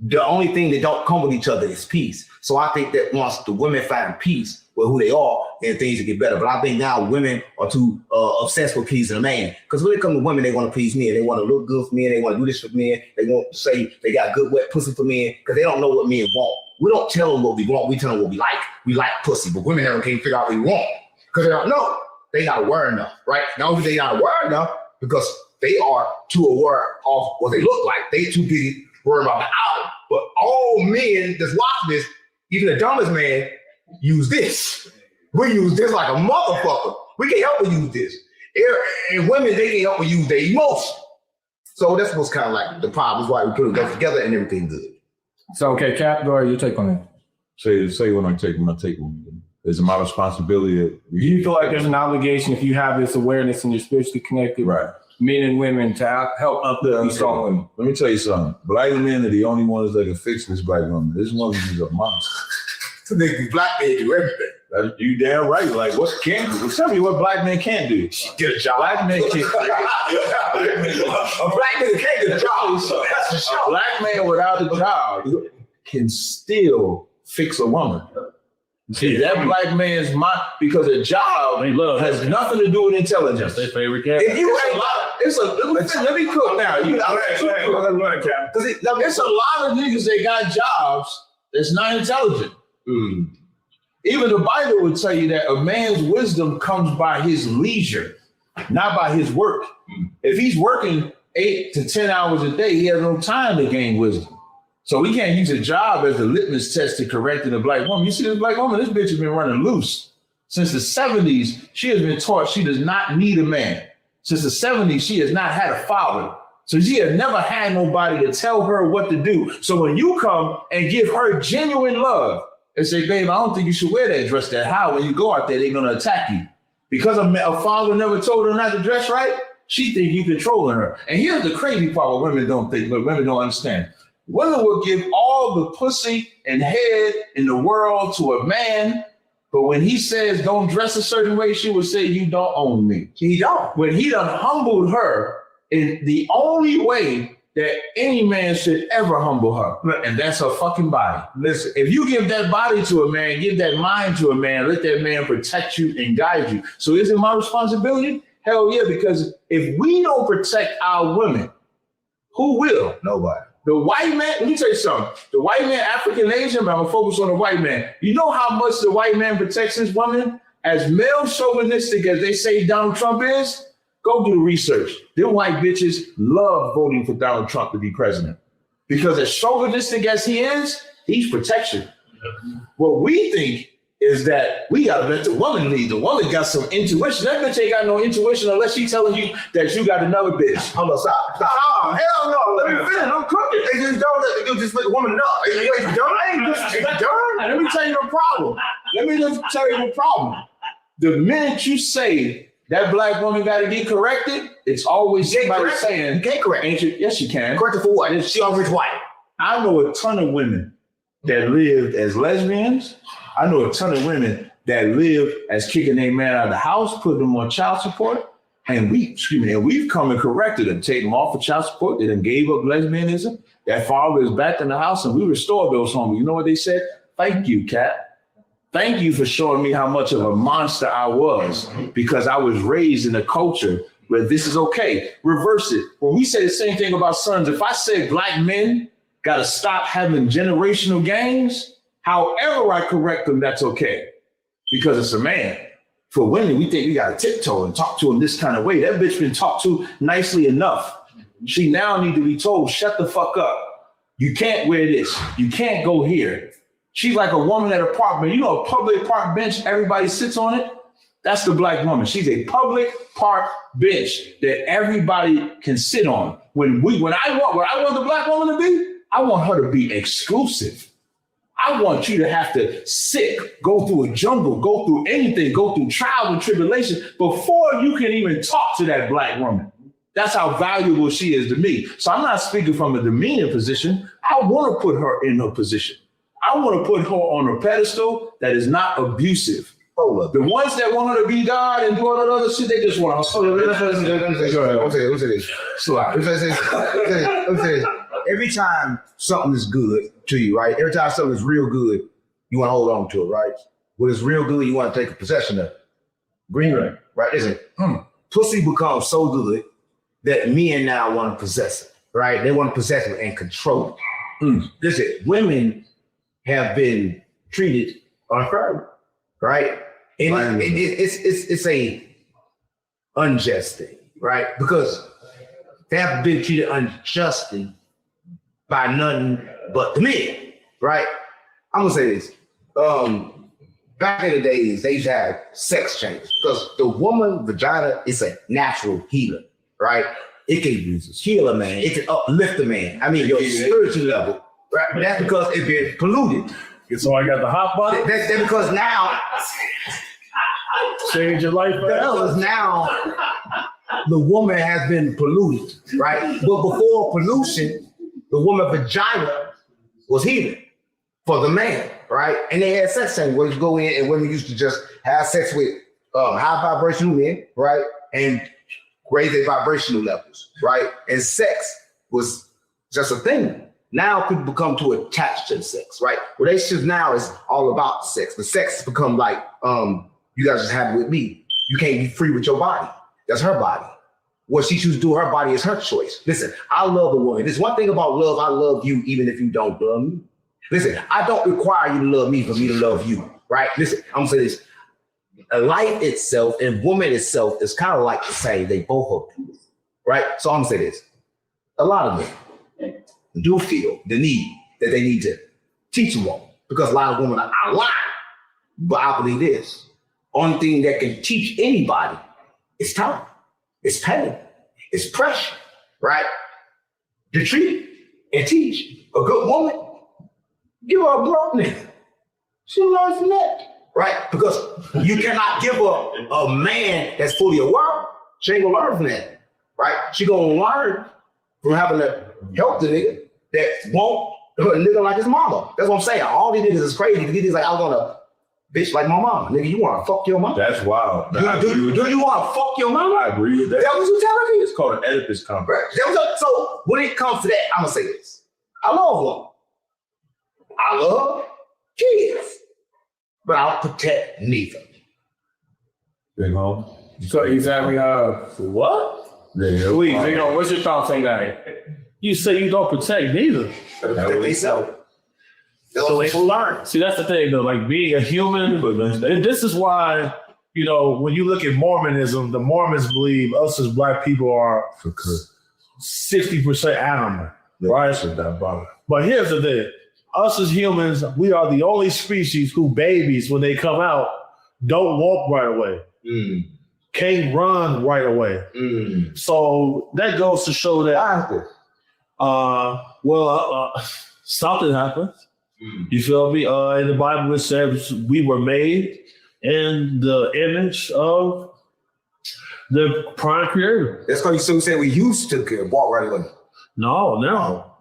The only thing that don't come with each other is peace. So I think that once the women find peace with who they are, then things will get better. But I think now women are too obsessed with pleasing a man. Because when it comes to women, they want to please men. They want to look good for men. They want to do this for men. They want to say they got good wet pussy for men because they don't know what men want. We don't tell them what we want. We tell them what we like. We like pussy. But women never can't figure out what we want because they don't know. They got aware enough, right? Now they not aware enough because they are too aware of what they look like. They too busy worrying about the out. But all men that's watching this, even the dumbest man, use this. We use this like a motherfucker. We can't help but use this. And women, they can't help but use their emotion. So that's what's kind of like the problem. Is why we put them together and everything good. So, okay, Cap, go ahead, your take on that. Say when I take my take on it. It's my responsibility. Do you feel like there's an obligation if you have this awareness and you're spiritually connected, Right. men and women, to help uplift these strong women? Let me tell you something. Black men are the only ones that can fix this black woman. This woman is a monster. So they black men do everything. You damn right. Like, what can do? Tell me what black men can't do. Get a job. Black men can't. A black nigga can't get a job. That's for A sure. black man without a job can still fix a woman. See, that black man's mind, because a job has nothing to do with intelligence. Their favorite cat. If you ain't Let me cook now. because It's a lot of niggas that got jobs that's not intelligent. Even the Bible would tell you that a man's wisdom comes by his leisure, not by his work. If he's working 8 to 10 hours a day, he has no time to gain wisdom. So we can't use a job as a litmus test to correcting a black woman. You see this black woman, this bitch has been running loose. Since the 70s, she has been taught she does not need a man. Since the 70s, she has not had a father. So she has never had nobody to tell her what to do. So when you come and give her genuine love and say, babe, I don't think you should wear that dress that high. When you go out there, they're going to attack you. Because a father never told her not to dress right, she think you controlling her. And here's the crazy part what women don't think, but women don't understand. Women will give all the pussy and head in the world to a man, but when he says don't dress a certain way, she will say, you don't own me. he don't. When he done humbled her in the only way that any man should ever humble her, and that's her fucking body. Listen, if you give that body to a man, give that mind to a man, let that man protect you and guide you. So is it my responsibility? Hell yeah, because if we don't protect our women, who will? Nobody. The white man, let me tell you something. The white man, African Asian, but I'm gonna focus on the white man. You know how much the white man protects his woman? As male chauvinistic as they say Donald Trump is, go do the research. Them white bitches love voting for Donald Trump to be president. Because as chauvinistic as he is, he's protection. What we think is that we gotta let the woman lead. The woman got some intuition. That bitch ain't got no intuition unless she telling you that you got another bitch. Hold on, stop. Hell no. Let me finish. I'm cooking. They just don't let just let the woman know. Hey, Let me tell you the problem. Let me just tell you the problem. The minute you say that black woman got to get corrected, it's always somebody saying, you can't correct. Ain't you? Yes, you can. Correct her for what? She always white. I know a ton of women that lived as lesbians. I know a ton of women that live as kicking their man out of the house, putting them on child support. And we've come and corrected them, taken them off of child support. They done gave up lesbianism. That father is back in the house and we restored those homes. You know what they said? Thank you, Kat. Thank you for showing me how much of a monster I was because I was raised in a culture where this is okay. Reverse it. When we say the same thing about sons, if I say black men got to stop having generational gangs, however I correct them, that's okay because it's a man. For women, we think we got to tiptoe and talk to them this kind of way. That bitch been talked to nicely enough. She now need to be told, shut the fuck up. You can't wear this. You can't go here. She's like a woman at a park bench. You know, a public park bench, everybody sits on it. That's the black woman. She's a public park bench that everybody can sit on. When I want the black woman to be, I want her to be exclusive. I want you to have to sit, go through a jungle, go through anything, go through trials and tribulation before you can even talk to that black woman. That's how valuable she is to me. So I'm not speaking from a demeaning position. I want to put her in her position. I want to put her on a pedestal that is not abusive. The ones that want her to be God and do all that other shit, they just want to. Let me say this. Every time something is good to you, right? Every time something is real good, you want to hold on to it, right? When it's real good, you want to take possession of it. Green ring, right? Listen, pussy becomes so good that men now want to possess it, right? They want to possess it and control it. Listen, women have been treated unfairly, right? And it's a unjust thing, right? Because they have been treated unjustly by none but the men, right? I'm gonna say this. Back in the days, they used to have sex changes because the woman vagina is a natural healer, right? It can heal a man, it can uplift a man. I mean, your spiritual level, right? But that's because it's been polluted. So I got the hot button. That's because now change your life forever. Now the woman has been polluted, right? But before pollution, the woman vagina was healing for the man, right? And they had sex changes where you go in and women used to just have sex with high vibrational men, right? And raise their vibrational levels, right? And sex was just a thing. Now people become too attached to sex, right? Relationships now is all about sex. The sex has become like, you guys just have it with me. You can't be free with your body. That's her body. What she chooses to do with her body is her choice. Listen, I love a woman. There's one thing about love. I love you even if you don't love me. Listen, I don't require you to love me for me to love you, right? Listen, I'm gonna say this. Life itself and woman itself is kind of like the same. They both are beautiful, right? So I'm gonna say this. A lot of men do feel the need that they need to teach a woman because a lot of women are lying. But I believe this. Only thing that can teach anybody is time. It's pain. It's pressure, right? To treat and teach a good woman, give her a broke nigga. She learns from that, right? Because you cannot give her a man that's fully aware. She ain't gonna learn from that, right? She gonna learn from having to help the nigga that won't a nigga like his mama. That's what I'm saying. All these niggas is crazy. These niggas like, I want a bitch like my mama. Nigga, you want to fuck your mama? That's wild. Do you want to fuck your mama? I agree with that. That was you telling me? It's called an Oedipus complex. So when it comes to that, I'm going to say this. I love women. I love kids. But I'll protect neither. Big home. So exactly what? Yeah. Please, what's your thoughts on that? You say you don't protect neither. They so they will learn. See, that's the thing, though. Like being a human, and this is why, you know, when you look at Mormonism, the Mormons believe us as Black people are 60% animal, right? But here's the thing: us as humans, we are the only species who babies, when they come out, don't walk right away. Can't run right away. So that goes to show that something happens. You feel me? In the Bible it says we were made in the image of the prime creator. That's because you still saying we used to walk right away. No,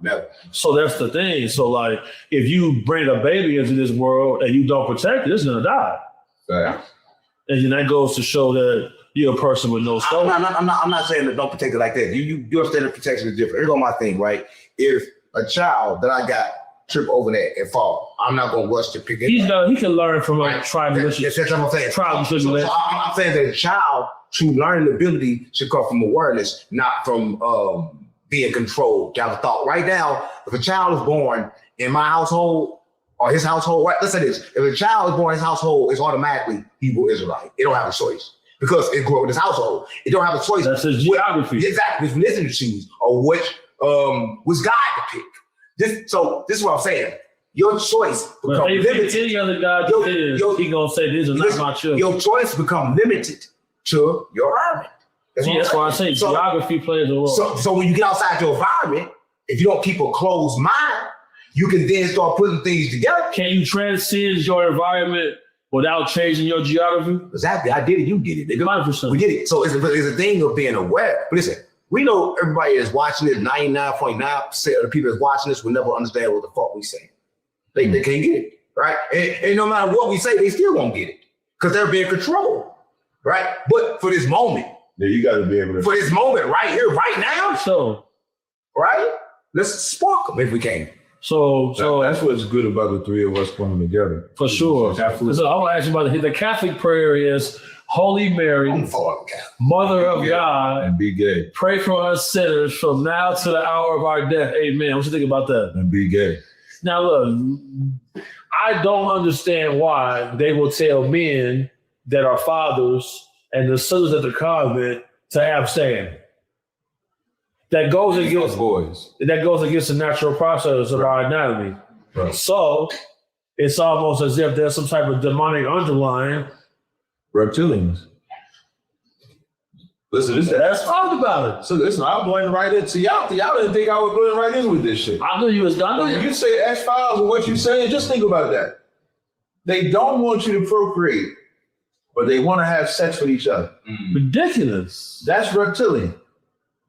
never. So that's the thing. So like, if you bring a baby into this world and you don't protect it, it's gonna die. Right. And that goes to show that you're a person with no soul. I'm not saying that don't protect it like that. Your standard of protection is different. Here's on my thing, right? If a child that I got trip over that and fall, I'm not gonna rush to pick it up. He can learn from a tribulation. That's what I'm saying. So I'm saying that a child true learning ability should come from awareness, not from being controlled. Got a thought right now. If a child is born in my household or his household, right? Let's say this: if a child is born in his household, it's automatically Hebrew Israelite. It don't have a choice because it grew up in his household. It don't have a choice. That's his geography. Exactly. Which religion to choose or which God to pick. This is what I'm saying. Your choice become limited. Any other God he gonna say these are not my children. Your choice become limited to your environment. That's why I say geography plays a role. So when you get outside your environment, if you don't keep a closed mind, you can then start putting things together. Can you transcend your environment without changing your geography? Exactly. I did it. You did it. 100%. We get it. So it's a thing of being aware. But listen, we know everybody is watching this. 99.9% of the people that's watching this will never understand what the fuck we say. They can't get it, right? And no matter what we say, they still won't get it because they're being controlled, right? But for this moment, yeah, you got to be able to. For this moment, right here, right now, right? Let's spark them if we can. So that's what's good about the three of us coming together. For sure. So I want to ask you about the Catholic prayer is Holy Mary, Mother of God, and be gay. Pray for us sinners from now to the hour of our death. Amen. What you think about that? And be gay. Now look, I don't understand why they will tell men that are fathers and the sons at the convent to abstain. That goes against boys. That goes against the natural process of our anatomy. Right. So it's almost as if there's some type of demonic underlying reptilians. Listen, let's talk about it. So listen, I'll blend right into y'all. Y'all didn't think I would blend right in with this shit. I knew you was done. You say X-Files or what you saying, just think about that. They don't want you to procreate, but they want to have sex with each other. Ridiculous. That's reptilian.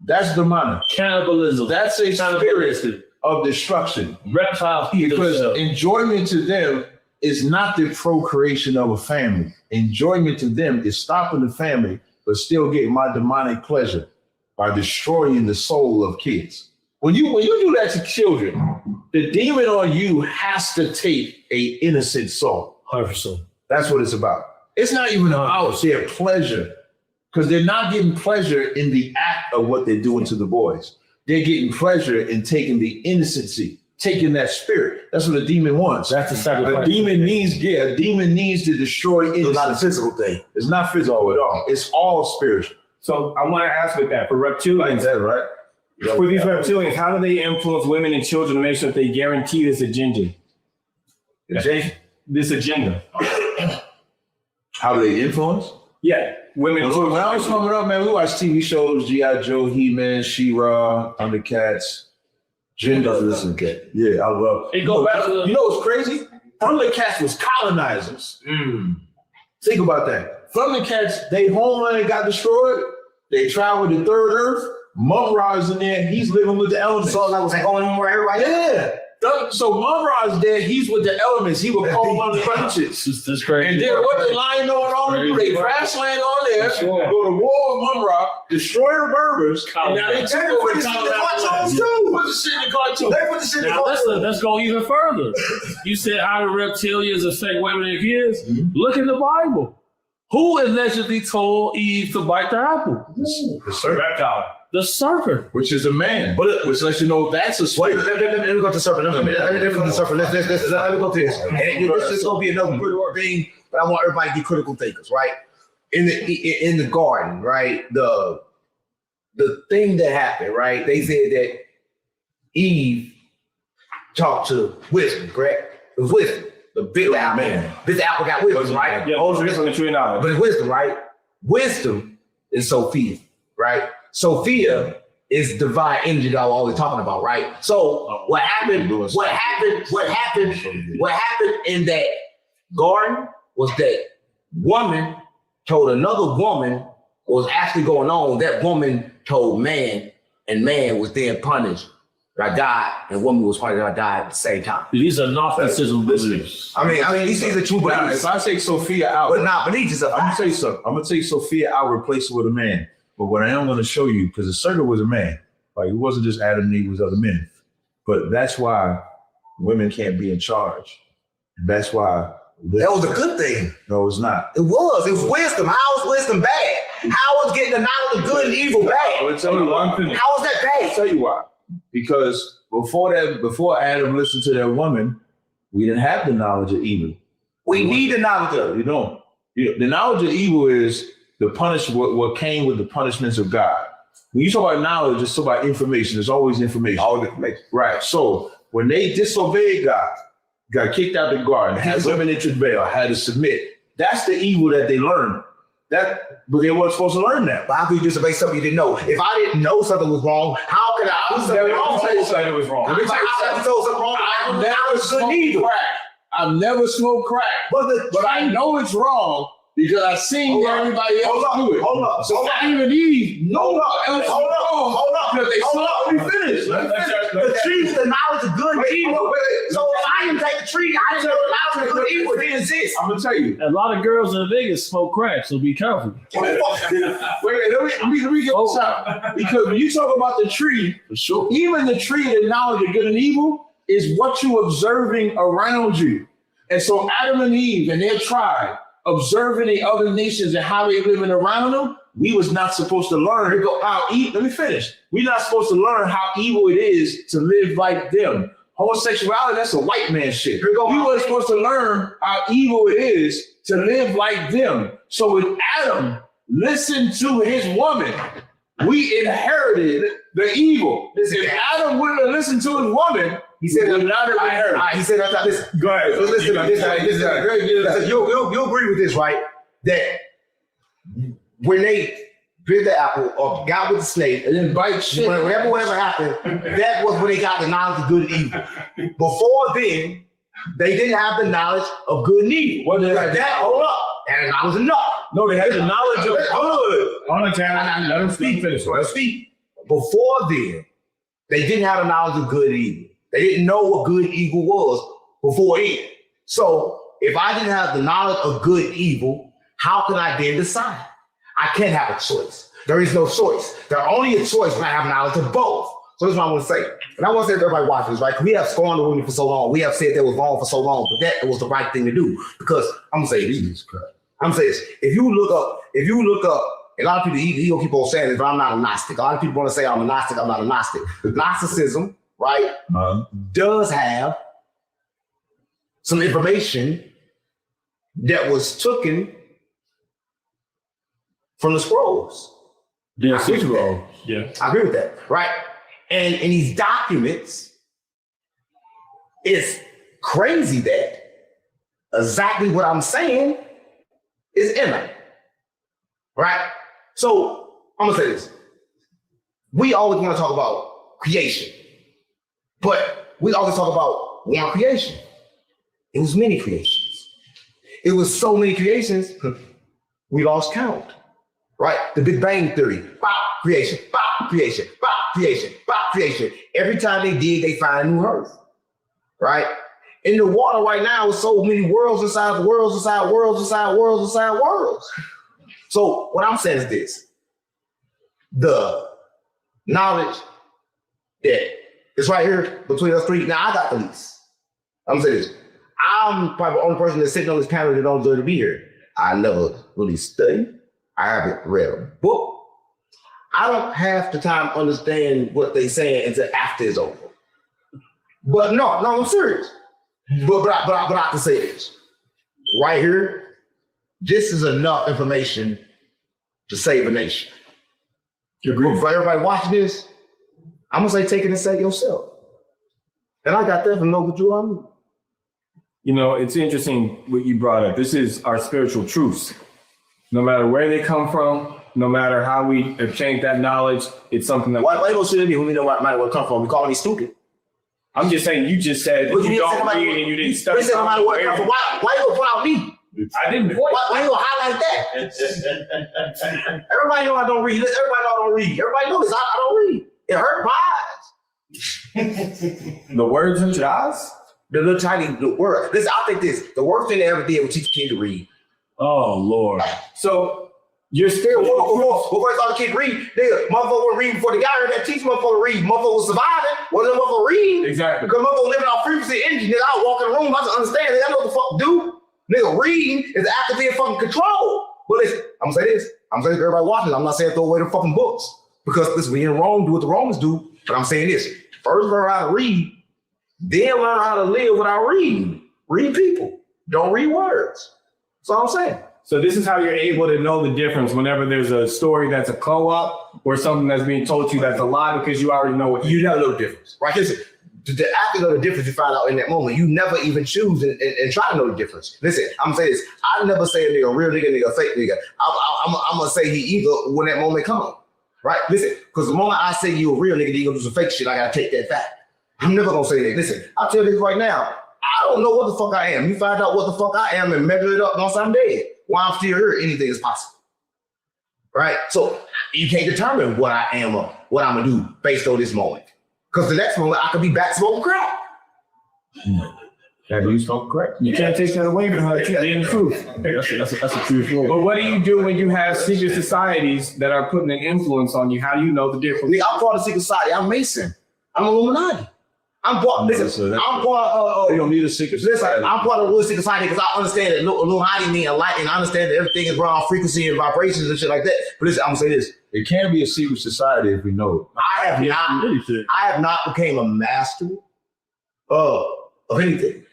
That's demonic. Cannibalism. That's a spirit of destruction. Reptile. Because enjoyment to them is not the procreation of a family. Enjoyment to them is stopping the family, but still getting my demonic pleasure by destroying the soul of kids. When you do that to children, the demon on you has to take a innocent soul. 100%. That's what it's about. It's not even about their pleasure, because they're not getting pleasure in the act of what they're doing to the boys. They're getting pleasure in taking the innocency, taking that spirit. That's what a demon wants. That's a sacrifice. A demon needs to destroy innocence. It's not a physical thing. It's not physical at all. It's all spiritual. So I want to ask with that, for reptilians, like that, right? For these reptilians, how do they influence women and children to make sure that they guarantee this agenda? This agenda. How do they influence? Yeah. Women. When I was coming up, man, we watched TV shows, G.I. Joe, He-Man, She-Ra, Thundercats, Gentile. Yeah, I love it. Go back to you know what's crazy? Thundercats was colonizers. Think about that. Thundercats, they homeland got destroyed. They traveled to Third Earth. Mun-Ra's in there. He's living with the elements. So I was like, right? Yeah. So Mun-Ra's dead. He's with the elements. He would call on the crunches. That's crazy. And then what the lion going on to do? They crash land on there, go to war with Mun-Ra, destroy the Berbers, and now they take over the cartoons too. Put the shit in the cartoon. They put the shit in the cartoon. Let's go even further. You said how the reptilians affect women and kids. Look in the Bible. Who allegedly told Eve to bite the apple? The serpent. The serpent. Which is a man. But which lets you know that's a spirit. Let me go to the serpent. Let me go to this. And this is going to be another good thing, but I want everybody to be critical thinkers, right? In the garden, right? The thing that happened, right? They said that Eve talked to wisdom, correct? It was wisdom. The big apple. Man. This apple got wisdom, right? Yeah, also this on the tree of knowledge. But it's wisdom, right? Wisdom is Sophia, right? Sophia is divine energy that I'm always talking about, right? So what happened in that garden was that woman told another woman what was actually going on. That woman told man, and man was then punished by God, and woman was punished by God at the same time. These are Gnosticism beliefs. I mean, these are true Now, beliefs, if I take Sophia out, but not beliefs. It's a I'm gonna fact. tell you something. I'm gonna take Sophia out, replace it with a man. But what I am gonna show you, because the serpent was a man, like it wasn't just Adam and Eve, it was other men. But that's why women can't be in charge. That's why That was a good thing. no, it's not. It was wisdom. How was wisdom bad? How was getting the knowledge of good and evil I bad? will tell you one thing. How was that I'll bad? tell you why. Because before Adam listened to that woman, we didn't have the knowledge of evil. We need the knowledge of it. You don't. The knowledge of evil is the what came with the punishments of God. When you talk about knowledge, it's talk about information. There's always information. All information. Right. So when they disobeyed God, got kicked out the garden, had women in travail, had to submit. That's the evil that they learned. But they weren't supposed to learn that. But how could you disobey something you didn't know? If I didn't know something was wrong, how could I do something wrong? Let me tell you was wrong. Let me tell you something wrong. I've never smoked crack. I've never smoked crack. But I know it's wrong because I've seen everybody else do it. Hold up. So Adam and Eve know else Hold up. because they saw it. Let me finish. The tree is the knowledge of good and evil. So if I didn't take the tree, I didn't know the knowledge of good and evil didn't exist. I'm gonna tell you. A lot of girls in Vegas smoke crack, so be careful. Wait, let me get this out. Because when you talk about the tree, For sure. even the tree, the knowledge of good and evil is what you're observing around you. And so Adam and Eve and their tribe, observing the other nations and how they living around them, we was not supposed to learn how evil. Let me finish. We're not supposed to learn how evil it is to live like them. Homosexuality, that's a white man shit. We weren't supposed to learn how evil it is to live like them. So when Adam listened to his woman, we inherited the evil. If Adam wouldn't have listened to his woman, He said, we would not have inherited. he said, listen. Go ahead. Listen, you'll agree with this, right? That when they bit the apple or got with the snake, And then bite shit. whatever happened, that was when they got the knowledge of good and evil. Before then, they didn't have the knowledge of good and evil. What did they That, hold up. And that was enough. No, they had the knowledge of good. On the time, let him speak. Finish. Let's speak. Before then, they didn't have the knowledge of good and evil. They didn't know what good and evil was before then. So if I didn't have the knowledge of good and evil, how can I then decide? I can't have a choice. There is no choice. There's only a choice when I have knowledge of both. So that's what I want to say. And I want to say to everybody watching this, right? We have scorned the women for so long. We have said that was wrong for so long, but that was the right thing to do. Because I'm gonna say this. I'm gonna say this. If you look up, a lot of people, he gonna keep on saying this, but I'm not a Gnostic. A lot of people want to say I'm a Gnostic. I'm not a Gnostic. Gnosticism, right, does have some information that was taken from the scrolls. Yeah, I agree with that. Yeah. I agree with that, right? And in these documents, it's crazy that exactly what I'm saying is in it, right? So I'm gonna say this. We always want to talk about creation, but we always talk about one creation. It was many creations. It was so many creations, we lost count, right? The Big Bang Theory, pop, creation, pop, creation, pop, creation, pop, creation. Every time they dig, they find a new earth, right? In the water right now, is so many worlds inside worlds inside worlds inside worlds inside worlds. So what I'm saying is this: the knowledge that is right here between us three. Now I got the least. I'm gonna say this: I'm probably the only person that's sitting on this panel that don't deserve to be here. I never really studied. I haven't read a book. I don't have the time to understand what they saying until after it's over. But no, I'm serious. But I have to say this. Right here, this is enough information to save a nation. For everybody watching this, I'm gonna say take it and say it yourself. And I got that from no Deuteronomy. You know, it's interesting what you brought up. This is our spiritual truths. No matter where they come from, no matter how we obtain that knowledge, it's something that. Why don't you when we know where it come from? We call me stupid. I'm just saying, you just said that you don't read and you didn't study. No matter where it come from. Why you gonna point out me? I didn't point. Why you gonna highlight that? Everybody know I don't read. Everybody know I don't read. Everybody knows I don't read. It hurt my eyes. The words in your eyes? The little tiny word. Listen, I'll think this. The worst thing they ever did was teach a kid to read. Oh Lord. So you're still before I started kid to read, nigga, motherfucker would read before the guy heard that teach motherfucker to read. Motherfucker was surviving. Wasn't motherfucker reading. Exactly. Because motherfucker living off frequency energy. Nigga, I walk in the room, I just understand. Nigga, I know what the fuck to do. Nigga, reading is the act of being fucking control. But listen, I'm gonna say this. I'm saying to everybody watching, I'm not saying throw away the fucking books. Because listen, we in Rome, do what the Romans do. But I'm saying this. First learn how to read, then learn how to live without reading. Read people. Don't read words. That's all I'm saying. So this is how you're able to know the difference whenever there's a story that's a co-op or something that's being told to you that's a lie, because you already know what you never know the difference. Right? Listen, the after know the difference you find out in that moment. You never even choose and try to know the difference. Listen, I'm gonna say this. I never say a nigga real nigga, fake nigga. I'm gonna say he either when that moment comes. Right? Listen, because the moment I say you a real nigga, you gonna do some fake shit, I gotta take that fact. I'm never gonna say that. Listen, I'll tell you this right now. I don't know what the fuck I am. You find out what the fuck I am and measure it up once I'm dead. While I'm still here, anything is possible. Right? So you can't determine what I am or what I'm gonna do based on this moment. Because the next moment I could be back smoking crack. Have you smoking crack? You can't take that away from her. That's the truth. That's a truth. But what do you do when you have secret societies that are putting an influence on you? How do you know the difference? I'm part of secret society. I'm Mason. I'm Illuminati. I'm part. Listen, I'm part. You don't need a secret society. Listen, I'm part of the real secret society because I understand that Illuminati mean a light, and I understand that everything is around frequency and vibrations and shit like that. But listen, I'm gonna say this: it can be a secret society if we know it. I have not became a master of anything.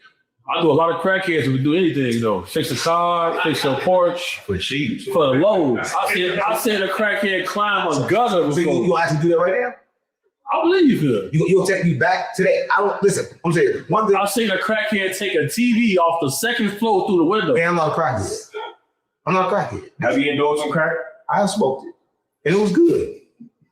I know a lot of crackheads who would do anything though. Fix a car, fix your porch, for cheap, for loads. I seen a crackhead climb a gutter before. You actually do that right now? I believe you could. You'll take me back to that. I don't listen. I'm saying one thing. I've seen a crackhead take a TV off the second floor through the window. Man, I'm not a crackhead. I'm not a crackhead. Have you indulged in crack? I have smoked it, and it was good.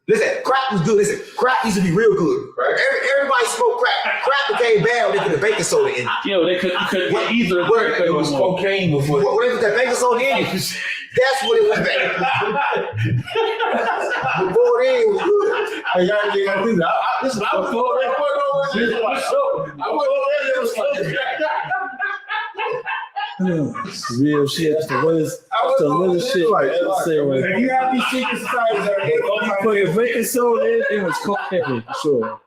Listen, crack was good. Listen, crack used to be real good. Right? Everybody smoked crack. Crack became bad when they put the baking soda in it. Yeah, they couldn't get either. It was cocaine before. When they put that baking soda in it, that's what it went back. Before then, it was good. I got to do that. Listen, I was over there. Real shit. That's the realest shit. If you have these secret societies that are putting baking soda in, it was cocaine for sure.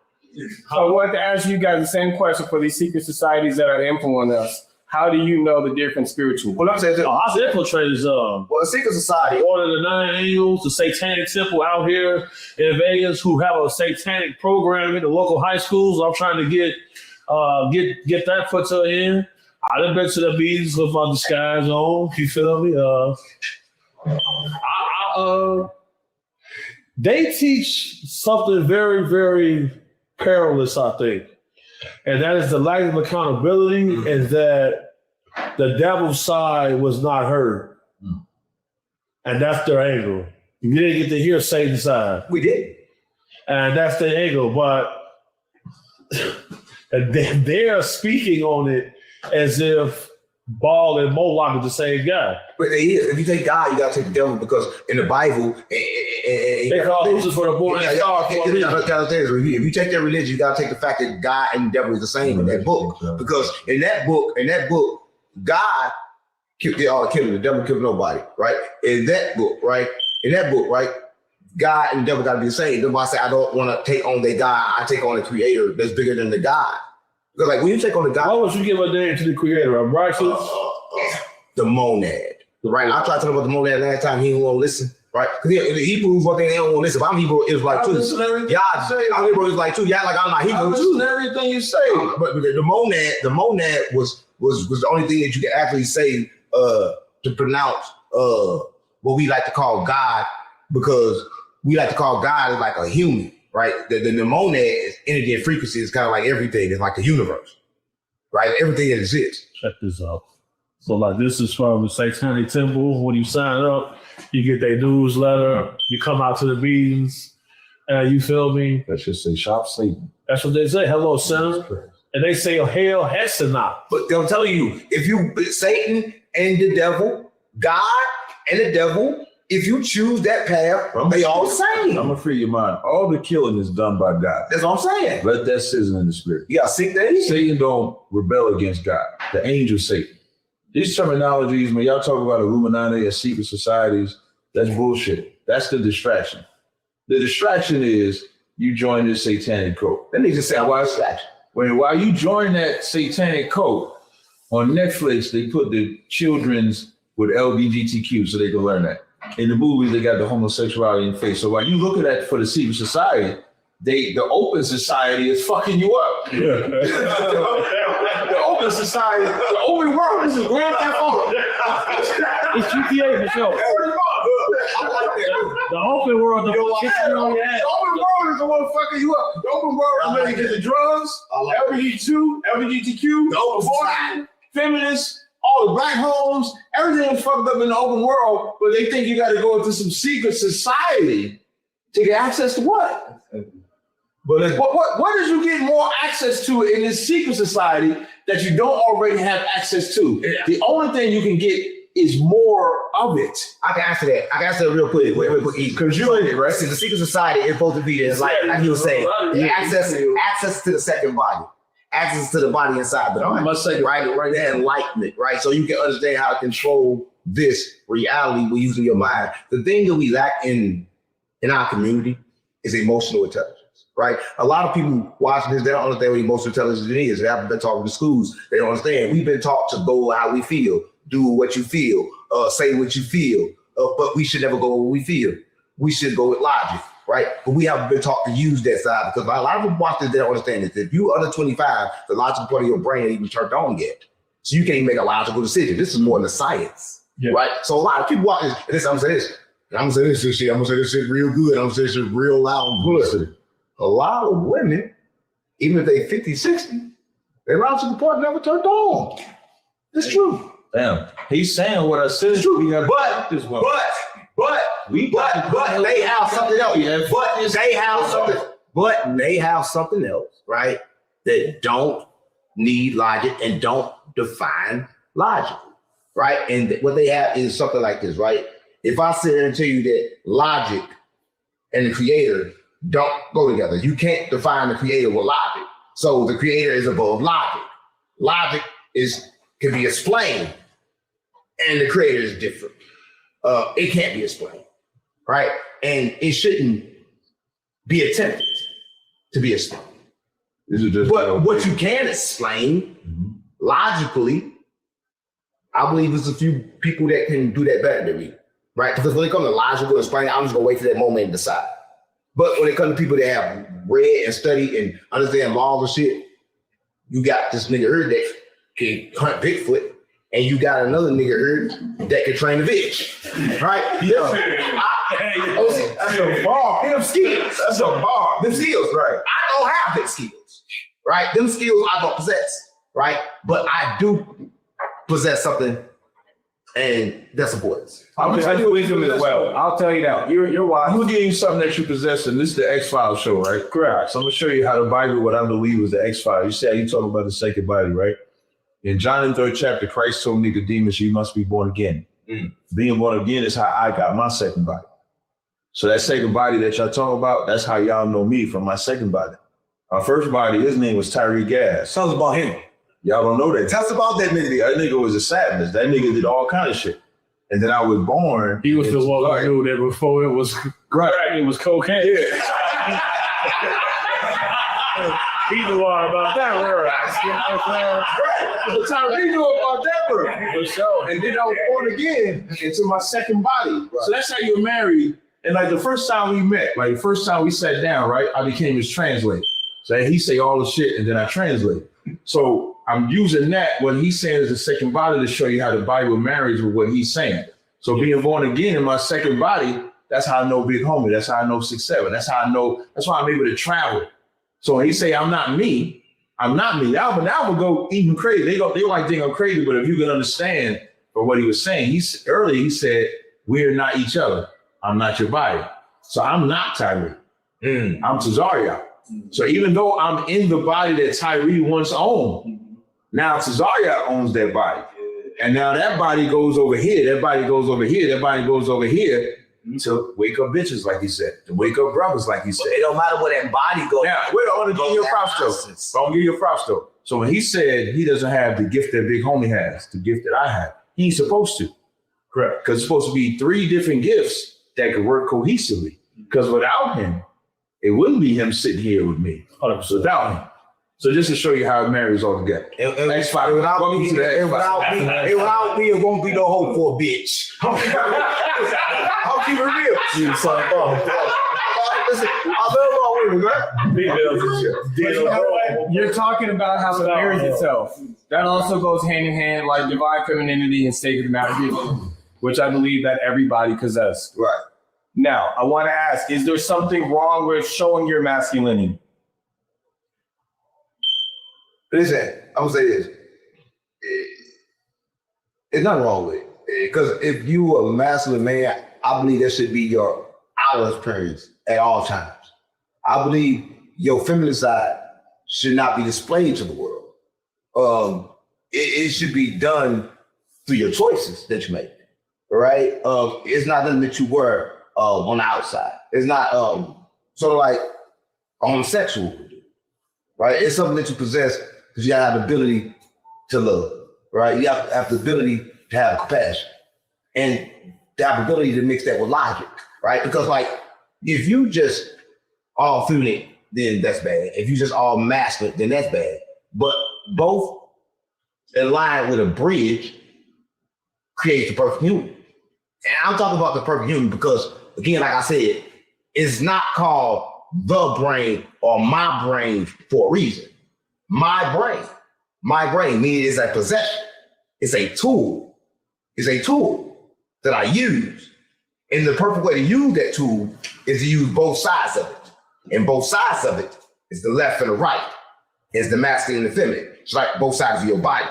So I wanted to ask you guys the same question for these secret societies that are influencing us. How do you know the different spiritual? Well, I'm saying, us infiltrators, a secret society. Order the 9 Angels, the Satanic Temple out here in Vegas, who have a satanic program in the local high schools. I'm trying to get that foot in. I done been to the meetings with my disguise on. You feel me? They teach something very, very perilous, I think. And that is the lack of accountability, and that the devil's side was not heard. And that's their angle. You didn't get to hear Satan's side. We did. And that's the angle. But they are speaking on it as if Baal and Moloch are the same guy. But if you take God, you got to take the devil, because in the Bible, they call losers for the born and star. If you take that religion, you got to take the fact that God and the devil is the same in that book. Because in that book, God killed the devil killed nobody, right? In that book, right? God and the devil got to be the same. That's why I say I don't want to take on the God. I take on the creator that's bigger than the God. Because like when you take on the God, why would you give a name to the creator? A righteous, the monad, right? I tried to talk about the monad last time. He didn't want to listen, right? Because the Hebrews, one thing they don't want to listen. But I'm Hebrew Israelite too. Yeah, I'm Hebrew Israelite too. Yeah, like I'm not Hebrew too. Everything you say, but the monad was the only thing that you could actually say to pronounce what we like to call God, because we like to call God as like a human. right? The monad energy and frequency is kind of like everything. It's like the universe, right? Everything that exists. Check this out. So like this is from the Satanic Temple. When you sign up, you get their newsletter. You come out to the meetings. You feel me? That should say shop Satan. That's what they say. Hello, sinner. And they say hail Hesana. But I'm telling you, if you Satan and the devil, God and the devil, if you choose that path, they all the same. I'm gonna free your mind. All the killing is done by God. That's what I'm saying. Let that sizzle in the spirit. You gotta seek that in. Satan don't rebel against God. The angel Satan. These terminologies, when y'all talk about Illuminati and secret societies, that's bullshit. That's the distraction. The distraction is you join this satanic cult. Then they just say, while you join that satanic cult, on Netflix, they put the children's with LGBTQ so they can learn that. In the movies, they got the homosexuality in face. So while you look at that for the secret society, the open society is fucking you up. The open society, the open world is a grand theft auto. It's GTA for sure. The open world, the open world is the one fucking you up. The open world is where you get the drugs, LGBTQ, abortion, feminists, all the black homes, everything is fucked up in the open world, but they think you got to go into some secret society to get access to what? But what is you getting more access to in this secret society that you don't already have access to? Yeah. The only thing you can get is more of it. I can answer that. I can answer that real quick. Because you're in it, right? See, the secret society is supposed to be there. Like you were saying, access to the second body. Access to the body inside the mind, right there, enlightenment, right? So you can understand how to control this reality we're using your mind. The thing that we lack in our community is emotional intelligence, right? A lot of people watching this, they don't understand what emotional intelligence is. They haven't been talking to schools. They don't understand. We've been taught to go how we feel, do what you feel, say what you feel, but we should never go where we feel. We should go with logic. Right, but we haven't been taught to use that side because a lot of them watch this, they don't understand this. If you're under 25, the logical part of your brain ain't even turned on yet, so you can't even make a logical decision. This is more than the science, right? So a lot of people watch this. I'm gonna say this. I'm gonna say this shit. I'm gonna say this shit real good. I'm gonna say this shit real loud and publicity. A lot of women, even if they 50, 60, their logical part never turned on. It's true. Damn, he's saying what I said. It's true. But they have something else. But they have something else, right? That don't need logic and don't define logic, right? And what they have is something like this, right? If I sit here and tell you that logic and the creator don't go together, you can't define the creator with logic. So the creator is above logic. Logic can be explained, and the creator is different. It can't be explained, right? And it shouldn't be attempted to be explained. But what you can explain logically, I believe there's a few people that can do that better than me, right? Because when it comes to logical explaining, I'm just gonna wait for that moment and decide. But when it comes to people that have read and studied and understand laws and shit, you got this nigga here that can hunt Bigfoot. And you got another nigga here that can train a bitch, right? That's a bar. Them skills. That's a bar. Them skills, right? I don't have them skills, right? Them skills I don't possess, right? But I do possess something, and that's importance. I'll tell you wisdom as well. I'll tell you that. You're wise. I'm gonna give you something that you possess, and this is the X-Files show, right? Correct. So I'm gonna show you how the Bible, what I believe is the X-Files. You see how you talk about the second body, right? In John 3rd chapter, Christ told Nicodemus, you must be born again. Being born again is how I got my second body. So that second body that y'all talk about, that's how y'all know me from my second body. Our first body, his name was Tazaryach. Tell us about him. Y'all don't know that. Tell us about that nigga. That nigga was a savage. That nigga did all kind of shit. And then I was born. He was the one I knew that before it was crack, it was cocaine. Yeah. He knew all about that word. He knew about that word. For sure. And then I was born again into my second body. Right. So that's how you're married. And like the first time we met, like the first time we sat down, right, I became his translator. So he say all the shit and then I translate. So I'm using that, what he's saying is the second body to show you how the Bible marries with what he's saying. So being born again in my second body, That's how I know Big Homie. That's how I know 6'7". That's how I know. That's why I'm able to travel. So when he say I'm not me, I'm not me. Now would go even crazy. They like think I'm crazy, but if you can understand for what he was saying, earlier he said we're not each other. I'm not your body. So I'm not Tyree. I'm Tazaryach. So even though I'm in the body that Tyree once owned, now Tazaryach owns that body. And now that body goes over here, that body goes over here, that body goes over here to wake up bitches, like he said, to wake up brothers, like he said. It don't matter where that body goes. Now, I want to give you a props though. I'm gonna give you a props though. So when he said he doesn't have the gift that Big Homie has, the gift that I have, he's supposed to. Correct. Because it's supposed to be 3 different gifts that could work cohesively. Because without him, it wouldn't be him sitting here with me. 100%. Without him. So just to show you how it marries all together. Without me, it won't be no hope for a bitch. I'll keep it real. Listen, You're talking about how it marries itself. That also goes hand in hand, like divine femininity and sacred marriage, which I believe that everybody possesses. Right. Now, I want to ask, is there something wrong with showing your masculinity? Listen, I'm gonna say this. It's nothing wrong with it. Because if you a masculine man, I believe that should be your outward appearance at all times. I believe your feminine side should not be displayed to the world. It should be done through your choices that you make. Right? It's not nothing that you wear on the outside. It's not sort of like homosexual, right? It's something that you possess because you have the ability to love, right? You have the ability to have compassion and the ability to mix that with logic, right? Because like if you just all feminine, then that's bad. If you just all masculine, then that's bad. But both aligned with a bridge creates the perfect union. And I'm talking about the perfect union because, again, like I said, it's not called the brain or my brain for a reason. My brain meaning it's a possession. It's a tool. It's a tool that I use. And the perfect way to use that tool is to use both sides of it. And both sides of it is the left and the right. It's the masculine and the feminine. It's like both sides of your body.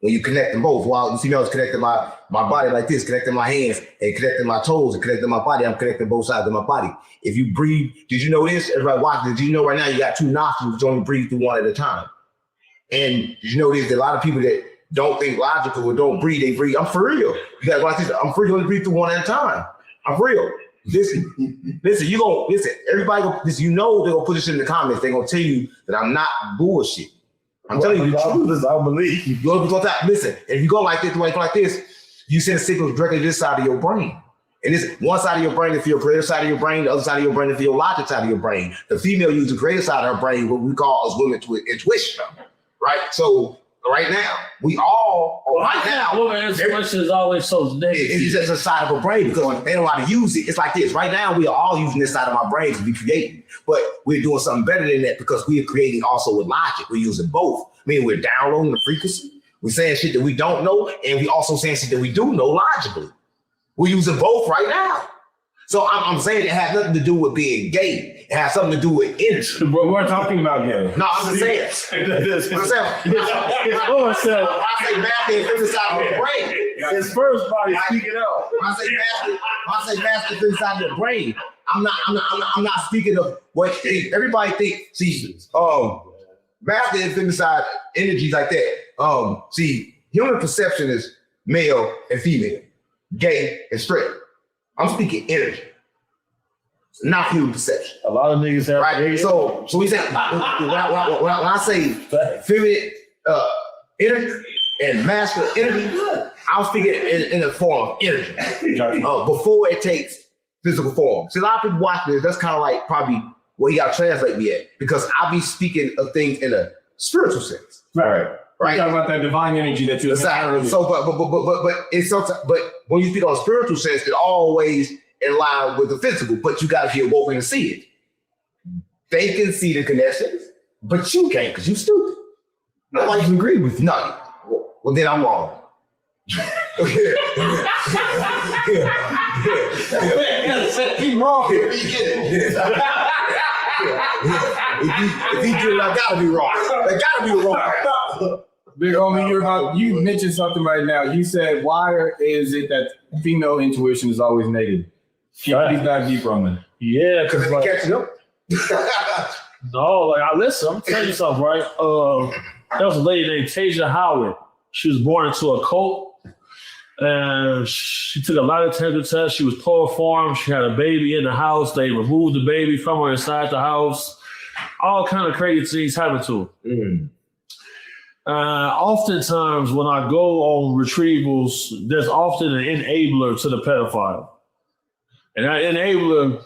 When you connect them both, while you see me, I was connecting my body like this, connecting my hands and connecting my toes and connecting my body, I'm connecting both sides of my body. If you breathe, did you know this? Everybody watching, did you know right now you got 2 nostrils, you only breathe through one at a time? And did you know this? That a lot of people that don't think logical or don't breathe, they breathe. I'm for real. You guys watch this. I'm for real, you only breathe through one at a time. I'm for real. Listen, you gonna listen, everybody go, listen, you know they're gonna put this in the comments. They're gonna tell you that I'm not bullshit. I'm telling you the truth. I believe you. Listen, if you go like this, you send signals directly to this side of your brain. And this one side of your brain is for your creative side of your brain, the other side of your brain is for your logic side of your brain. The female uses the creative side of her brain, what we call as women to intuition. Right? So right now, we all intuition is always so negative. It's just a side of a brain because they don't know how to use it. It's like this. Right now, we are all using this side of our brains to be creating. But we're doing something better than that because we are creating also with logic. We're using both. I mean, we're downloading the frequency. We're saying shit that we don't know, and we also saying shit that we do know logically. We're using both right now. So I'm saying it has nothing to do with being gay. It has something to do with energy. We're talking about gay. No, I'm just saying. When I say masculine, feminine side of the brain. His first body speaking out. When I say masculine, feminine side of the brain, I'm not speaking of what everybody thinks. See, masculine and feminine side energies like that. See, human perception is male and female, gay and straight. I'm speaking energy, not human perception. A lot of niggas have right. So we say when I say feminine energy and masculine energy, I'm speaking in the form of energy before it takes physical form. See, a lot of people watching this. That's kind of like probably where you got to translate me at because I'll be speaking of things in a spiritual sense. Right. Talking about that divine energy that you. So, but it's sometimes. But when you speak on a spiritual sense, it always in line with the physical. But you got to be awoken to see it. They can see the connections, but you can't because you stupid. Nobody can agree with you. No. Well, then I'm wrong. He wrong here. He get it. If he did, I gotta be wrong. I gotta be wrong. Big homie, you mentioned something right now. You said, why is it that female intuition is always negative? Please dive deeper on that. Yeah, because like, catching up. no, like I listen. I'm telling you something, right? There was a lady named Tazaryach Howard. She was born into a cult, and she took a lot of temperature tests. She was chloroformed. She had a baby in the house. They removed the baby from her inside the house. All kind of crazy things happened to her. Oftentimes, when I go on retrievals, there's often an enabler to the pedophile. And that enabler,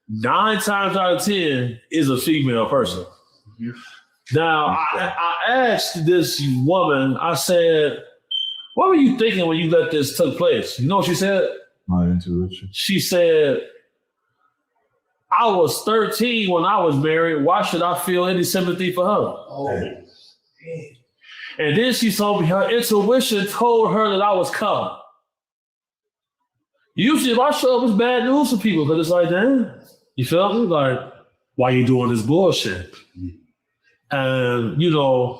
9 times out of 10, is a female person. Now, I asked this woman, I said, what were you thinking when you let this take place? You know what she said? My intuition. She said, I was 13 when I was married. Why should I feel any sympathy for her? And then she told me her intuition told her that I was coming. Usually if I show up, it's bad news for people because it's like, damn, you feel me? Like, why you doing this bullshit? And, you know,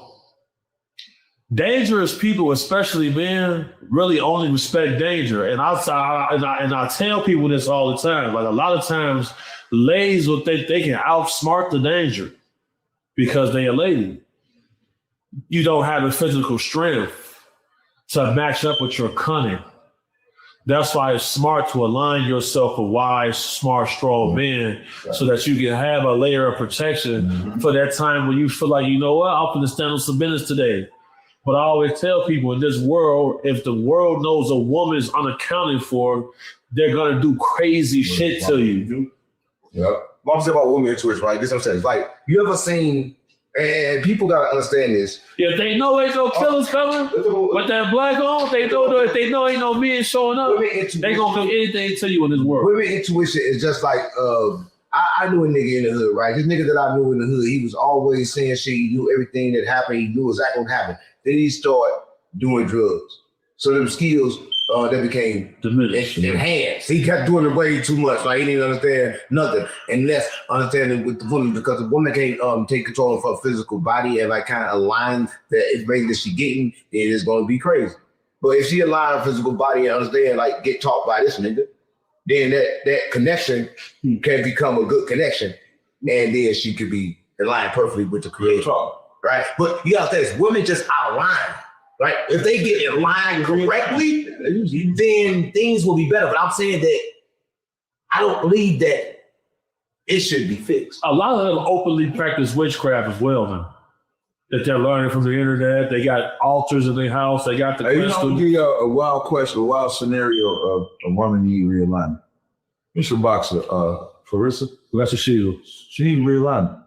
dangerous people, especially men, really only respect danger. And I tell people this all the time. Like a lot of times, ladies will think they can outsmart the danger because they are lady. You don't have the physical strength to match up with your cunning. That's why it's smart to align yourself with wise, smart, strong men so that you can have a layer of protection for that time when you feel like, you know what, I'm going to stand on some business today. But I always tell people in this world, if the world knows a woman is unaccounted for, they're going to do crazy shit to you. Yep. What I'm saying about women intuition, right? This is what I'm saying. It's like, you ever seen, and people got to understand this. If they know ain't no killers coming with that black on, they know if they know ain't no men showing up, they gonna do anything to you in this world. Women intuition is just like, I knew a nigga in the hood, right? This nigga that I knew in the hood, he was always saying shit. He knew everything that happened. He knew exactly what happened. Then he started doing drugs. So them skills that became diminished, enhanced. He kept doing it way too much. Like he didn't understand nothing, and less understanding with the woman, because the woman can't take control of her physical body and like kind of align that information that she getting, then it's going to be crazy. But if she align her physical body and understand, like get taught by this nigga, then that connection can become a good connection, and then she could be aligned perfectly with the creator, right? But you got to say this: women just out of line. Right? If they get in line correctly, then things will be better. But I'm saying that I don't believe that it should be fixed. A lot of them openly practice witchcraft as well, man. That they're learning from the internet. They got altars in their house. They got the crystal. I'll give you a wild question, a wild scenario of a woman need realignment. Mr. Boxer, Clarissa, that's what she do. She need realignment.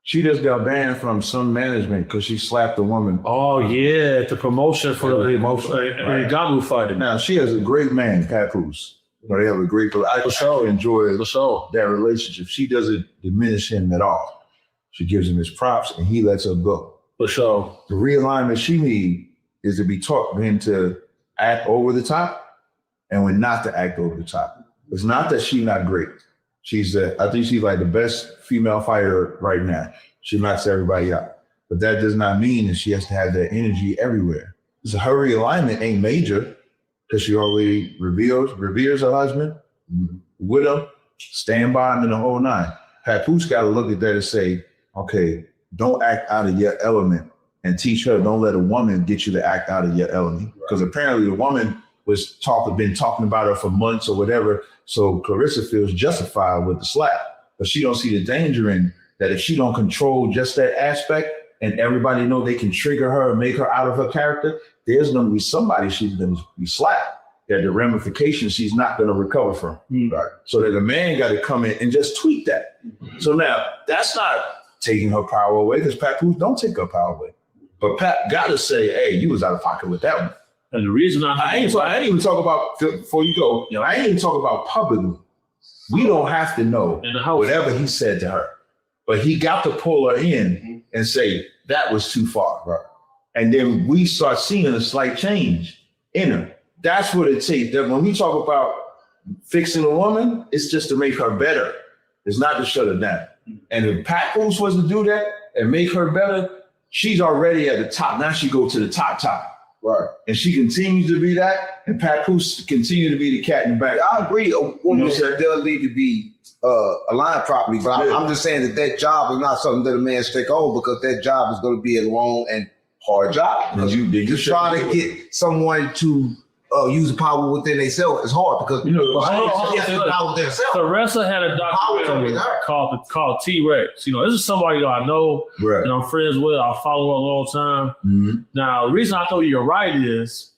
She just got banned from some management because she slapped a woman. Oh, yeah, the promotion for the Gamu fighting. Now, she has a great man, Papoose. They have a great, I enjoy that relationship. She doesn't diminish him at all. She gives him his props and he lets her go. For sure. The realignment she needs is to be taught when to act over the top and when not to act over the top. It's not that she's not great. I think she's like the best female fighter right now. She knocks everybody out. But that does not mean that she has to have that energy everywhere. So her realignment ain't major because she already reveres her husband, with him, stand by him in the whole nine. Papoose got to look at that and say, okay, don't act out of your element, and teach her, don't let a woman get you to act out of your element. Because apparently the woman been talking about her for months or whatever. So Clarissa feels justified with the slap, but she don't see the danger in that if she don't control just that aspect and everybody know they can trigger her and make her out of her character, there's going to be somebody she's going to be slapped that the ramifications she's not going to recover from. Right? So that the man got to come in and just tweak that. So now that's not taking her power away because Papoose don't take her power away. But Pat got to say, hey, you was out of pocket with that one. And the reason I ain't even talk about, before you go, I ain't even talk about publicly. We don't have to know whatever he said to her, but he got to pull her in and say, that was too far, bro. And then we start seeing a slight change in her. That's what it takes. That when we talk about fixing a woman, it's just to make her better. It's not to shut her down. And if Pat Bruce was to do that and make her better, she's already at the top. Now she go to the top. Right. And she continues to be that, and Pat Bruce continue to be the cat in the back. I agree. A woman does need to be aligned properly, but I'm just saying that job is not something that a man should take over, because that job is going to be a long and hard job. Because you're trying to get someone to use the power within themselves is hard, because Teresa had a documentary called T-Rex. This is somebody that I know and I'm friends with. I follow her a long time. Mm-hmm. Now, the reason I know you're right is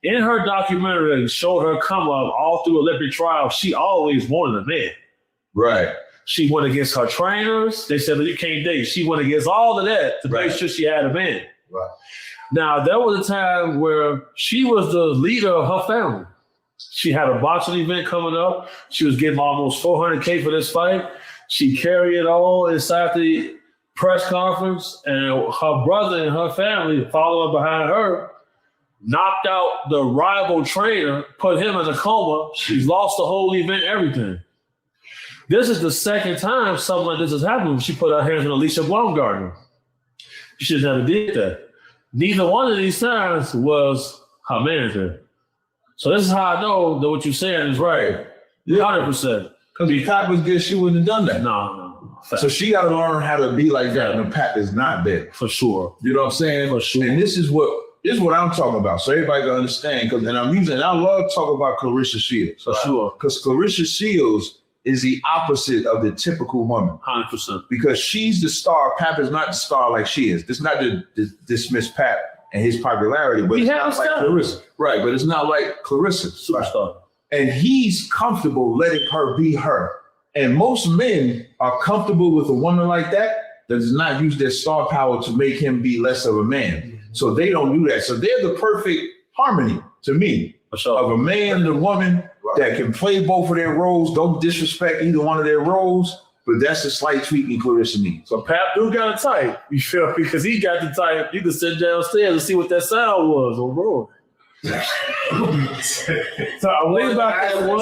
in her documentary, it showed her come up all through Olympic trials. She always wanted a man. Right. She went against her trainers. They said, you can't date. She went against all of that to make sure she had a man. Right. Now, there was a time where she was the leader of her family. She had a boxing event coming up. She was getting almost $400K for this fight. She carried it all inside the press conference, and her brother and her family following behind her knocked out the rival trainer, put him in a coma. She's lost the whole event, everything. This is the second time something like this has happened. She put her hands on Alicia Baumgartner. She should have never did that. Neither one of these times was her manager. So this is how I know that what you're saying is right. 100%. Because if Pat was good, she wouldn't have done that. No. So she got to learn how to be like that when Pat is not there. For sure. You know what I'm saying? For sure. And this is what I'm talking about, so everybody can understand. I love talking about Clarissa Shields. For sure. Because Clarissa Shields is the opposite of the typical woman. 100%. Because she's the star. Pat is not the star like she is. This is not to dismiss Pat and his popularity, but it's not like Clarissa. Right, but it's not like Clarissa. Superstar. And he's comfortable letting her be her. And most men are comfortable with a woman like that does not use their star power to make him be less of a man. So they don't do that. So they're the perfect harmony to me of a man and a woman that can play both of their roles, don't disrespect either one of their roles, but that's a slight tweaking Clarissa needs. So Pat do got a type, you feel me? Because he got the type, you can sit downstairs and see what that sound was on road. So I think about that one.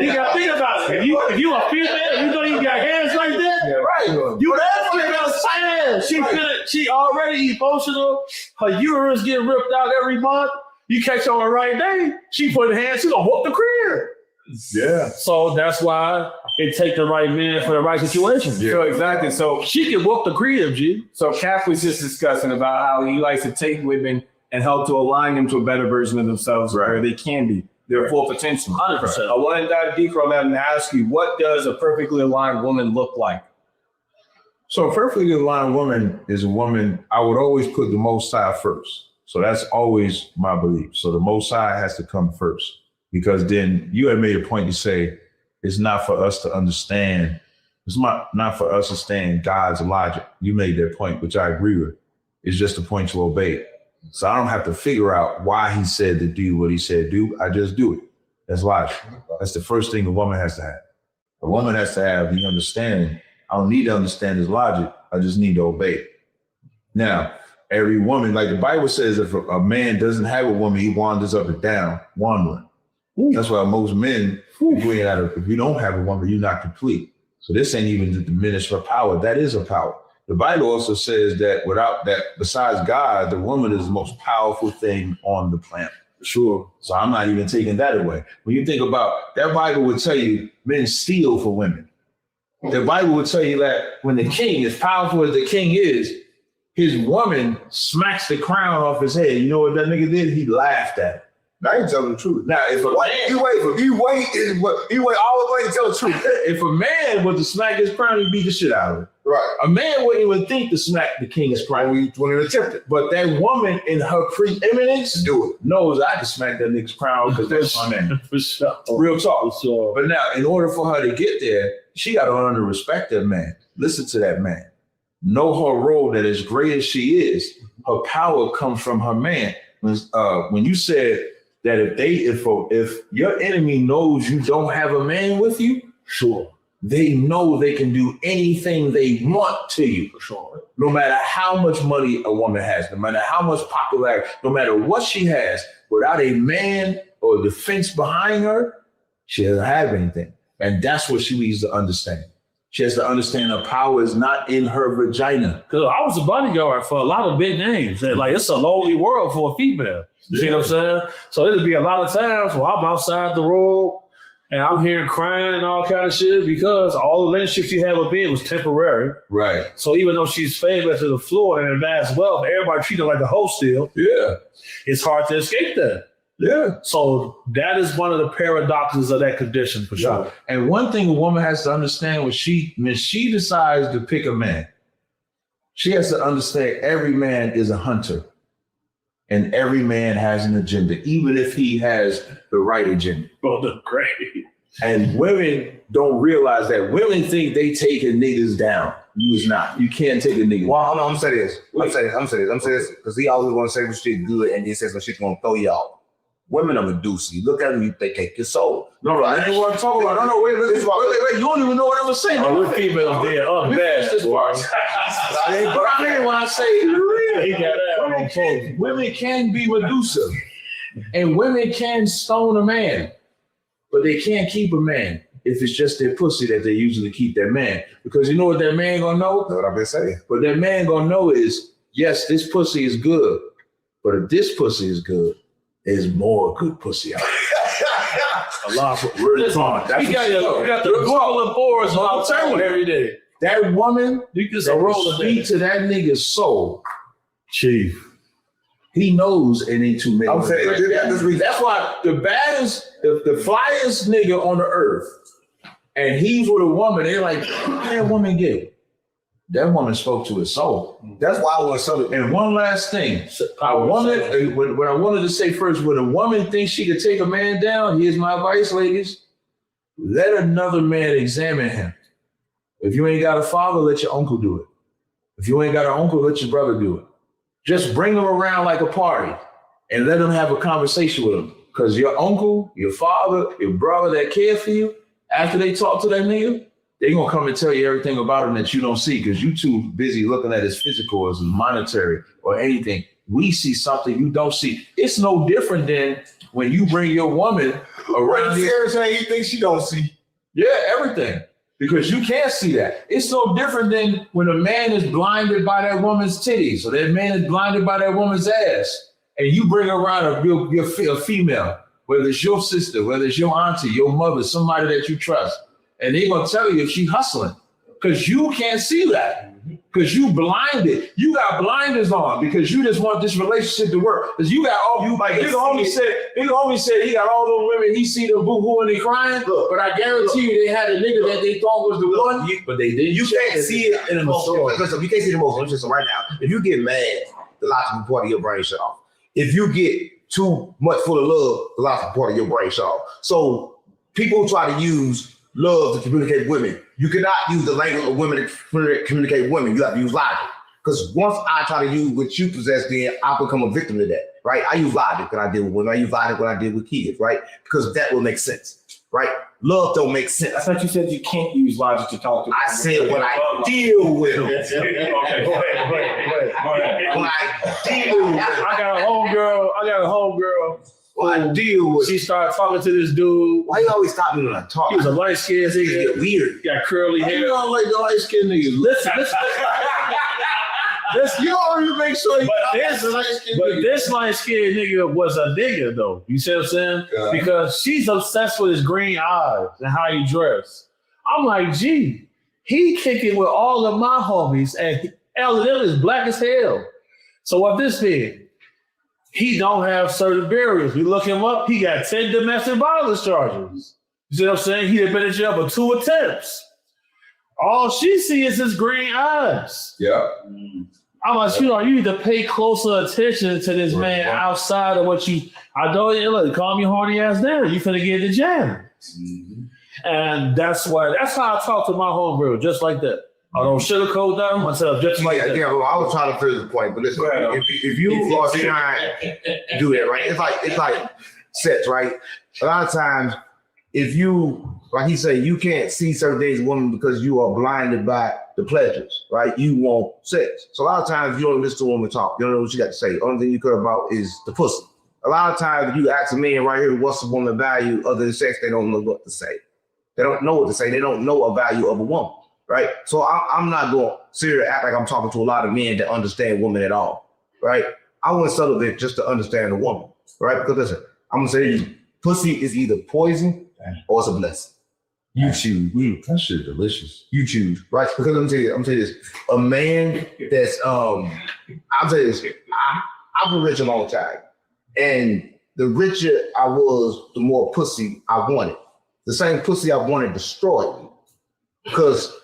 You got to think about it. If you a female, you know you got hands like that. Yeah, right. You definitely got she already emotional. Her uterus get ripped out every month. You catch her on the right day, she put hands, she gonna whoop the crib. Yeah. So that's why it take the right man for the right situation. Yeah. So exactly. So she can whoop the crib, G. So Cap was just discussing about how he likes to take women and help to align them to a better version of themselves where they can be their full potential. 100%. I want to dive deeper on that and ask you, what does a perfectly aligned woman look like? So a perfectly aligned woman is a woman, I would always put the Most High first. So that's always my belief. So the Most High has to come first, because then you had made a point to say it's not for us to understand. It's not for us to understand God's logic. You made that point, which I agree with. It's just a point to obey. So I don't have to figure out why he said to do what he said do. I just do it. That's logic. That's the first thing a woman has to have. A woman has to have the understanding. I don't need to understand his logic. I just need to obey it. Now, every woman, like the Bible says, if a man doesn't have a woman, he wanders up and down, wandering. That's why most men, if you don't have a woman, you're not complete. So this ain't even to diminish her power. That is her power. The Bible also says that without that, besides God, the woman is the most powerful thing on the planet. Sure. So I'm not even taking that away. When you think about that, Bible would tell you men steal for women. The Bible would tell you that when the king, as powerful as the king is, his woman smacks the crown off his head. You know what that nigga did? He laughed at it. Now you telling the truth. Now, if a man, you wait all the way to tell the truth. If a man was to smack his crown, he'd beat the shit out of it. Right. A man wouldn't even think to smack the king's crown. We wouldn't attempt it. But that woman in her preeminence knows I can smack that nigga's crown because that's my man. For sure. Real talk. For sure. But now, in order for her to get there, she got to learn to respect that man. Listen to that man. Know her role, that as great as she is, her power comes from her man. When you said that if your enemy knows you don't have a man with you, sure, they know they can do anything they want to you. For sure. No matter how much money a woman has, no matter how much popularity, no matter what she has, without a man or defense behind her, she doesn't have anything. And that's what she needs to understand. She has to understand her power is not in her vagina. Because I was a bodyguard for a lot of big names. And like, it's a lonely world for a female. You see what I'm saying? So it'll be a lot of times where I'm outside the room and I'm hearing crying and all kind of shit because all the relationships she had with me was temporary. Right. So even though she's famous to the floor and amassed wealth, everybody treat her like a host still. Yeah. It's hard to escape that. Yeah. So that is one of the paradoxes of that condition for sure. Yeah. And one thing a woman has to understand when she decides to pick a man, she has to understand every man is a hunter and every man has an agenda, even if he has the right agenda. Oh, that's great. And women don't realize that. Women think they taking niggas down. You is not. You can't take a nigga. Well, I'm gonna say this. I'm saying this because he always want to say some shit good and then says some shit gonna throw you off. Women are Medusa. You look at them, they take your soul. No, I didn't want to talk about. No, wait. You don't even know what I was saying. Oh, we're females there. Oh, bad. This part. But I mean, when I say He got that. women can be Medusa, and women can stone a man, but they can't keep a man if it's just their pussy that they usually keep their man. Because you know what that man gonna know? That's what I've been saying. What that man gonna know is, yes, this pussy is good, but if this pussy is good, there's more good pussy out there. A lot of real talk. You got the rolling boards on town every day. That woman, You just that roll will speak to that nigga's soul. Chief. He knows it ain't too many. I'm saying That's why the baddest, the flyest nigga on the earth, and he's with a woman, they're like, how did that woman get? That woman spoke to his soul. that's why I was so. And one last thing, what I wanted to say first, when a woman thinks she could take a man down, here's my advice, ladies. Let another man examine him. If you ain't got a father, let your uncle do it. If you ain't got an uncle, let your brother do it. Just bring them around like a party and let them have a conversation with them. Because your uncle, your father, your brother that care for you, after they talk to that nigga, they're going to come and tell you everything about him that you don't see because you too busy looking at his physical or his monetary or anything. We see something you don't see. It's no different than when you bring your woman around here. Everything you think she don't see. Yeah, everything. Because you can't see that. It's no different than when a man is blinded by that woman's titties or that man is blinded by that woman's ass and you bring around a female, whether it's your sister, whether it's your auntie, your mother, somebody that you trust. And they're going to tell you if she's hustling because you can't see that because you blinded. You got blinders on because you just want this relationship to work. Because you got all you like. Nigga only said he got all those women. He see them boo-hoo and they crying. But I guarantee you they had a nigga that they thought was the one, but they didn't. You can't see it in emotion. Listen, you can't see the emotion. Just right now, if you get mad, the logical part of your brain shut off. If you get too much full of love, the logical part of your brain shut off. So people try to use love to communicate with women. You cannot use the language of women to communicate with women. You have to use logic. Because once I try to use what you possess, then I become a victim to that, right? I use logic when I deal with women. I use logic when I deal with kids, right? Because that will make sense, right? Love don't make sense. I thought you said you can't use logic to talk to. I said when I deal with them. Okay, go ahead. When I deal with them. I got a homegirl. When I deal with She started talking to this dude. Why you always stop me when I talk? He was a light-skinned This nigga. get weird. Got curly hair. You don't like the light-skinned niggas. Listen. You already make sure This light-skinned nigga was a nigga, though. You see what I'm saying? Yeah. Because she's obsessed with his green eyes and how he dressed. I'm like, gee, he kicking with all of my homies, and L is black as hell. So what this mean? He don't have certain barriers. We look him up, he got 10 domestic violence charges. You see what I'm saying? He had been in jail for 2 attempts. All she sees is his green eyes. Yeah. I'm like, you need to pay closer attention to this man outside of what you. I don't look. Calm your horny ass down. You finna get in the jam. Mm-hmm. And that's how I talk to my homegirl, just like that. I don't sugarcoat them myself, just like that. Yeah, well, I was trying to finish the point, but listen, if you are trying to do that, right? It's like sex, right? A lot of times, if you like he said, you can't see certain things in women because you are blinded by the pleasures, right? You want sex. So a lot of times you don't listen to a woman talk. You don't know what she got to say. The only thing you care about is the pussy. A lot of times if you ask a man right here, what's the woman value other than sex, they don't know what to say. They don't know what to say. They don't know a value of a woman, right? So I'm not going to sit here and act like I'm talking to a lot of men that understand women at all, right? I went celibate just to understand a woman, right? Because listen, I'm going to say pussy is either poison or it's a blessing. You choose. That shit delicious. You choose, right? Because I'm telling you this. A man that's I'll tell you this. I've been rich a long time. And the richer I was, the more pussy I wanted. The same pussy I wanted destroyed me. Because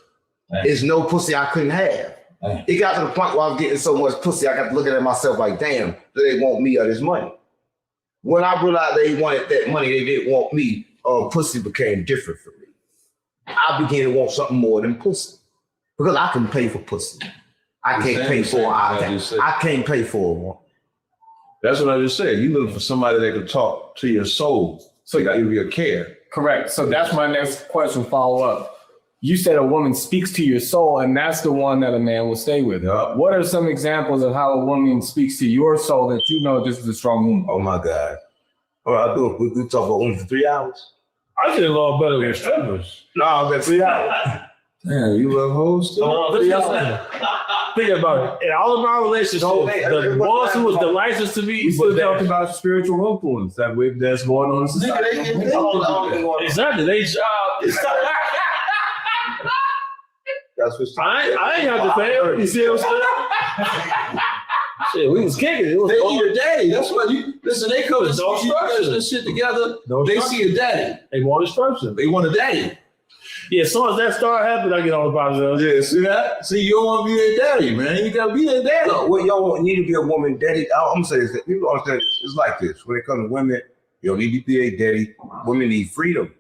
there's no pussy I couldn't have. It got to the point where I was getting so much pussy, I got to look at myself like, damn, do they want me or this money? When I realized they wanted that money, they didn't want me, pussy became different for me. I began to want something more than pussy. Because I can pay for pussy. I can't pay for I can't pay for one. That's what I just said. You looking for somebody that can talk to your soul. So you got to give you a care. Correct. So that's my next question, follow up. You said a woman speaks to your soul, and that's the one that a man will stay with. What are some examples of how a woman speaks to your soul that you know this is a strong woman? Oh my God. Well, I do. We talk about women for 3 hours. I did a lot better with strippers. No, that's 3 hours. Damn, you love hoes too? Think about it. In all of my relationships, the ones who was the nicest to me, We still talking about spiritual influence that's going on in society. Exactly. They That's what's I ain't have to pay them. You see what I'm saying? Shit, we was kicking it. It was They eat a daddy. That's why you listen. They come and No structures and shit together. They see a daddy. They want instruction. They want a daddy. Yeah, as soon as that start happening, I get on the positive. Yeah, see that? See, you don't want to be their daddy, man. You gotta be their daddy. Well, y'all need to be a woman daddy. I'm gonna say this. People understand this. It's like this. When it comes to women, you don't need to be a daddy. Women need freedom.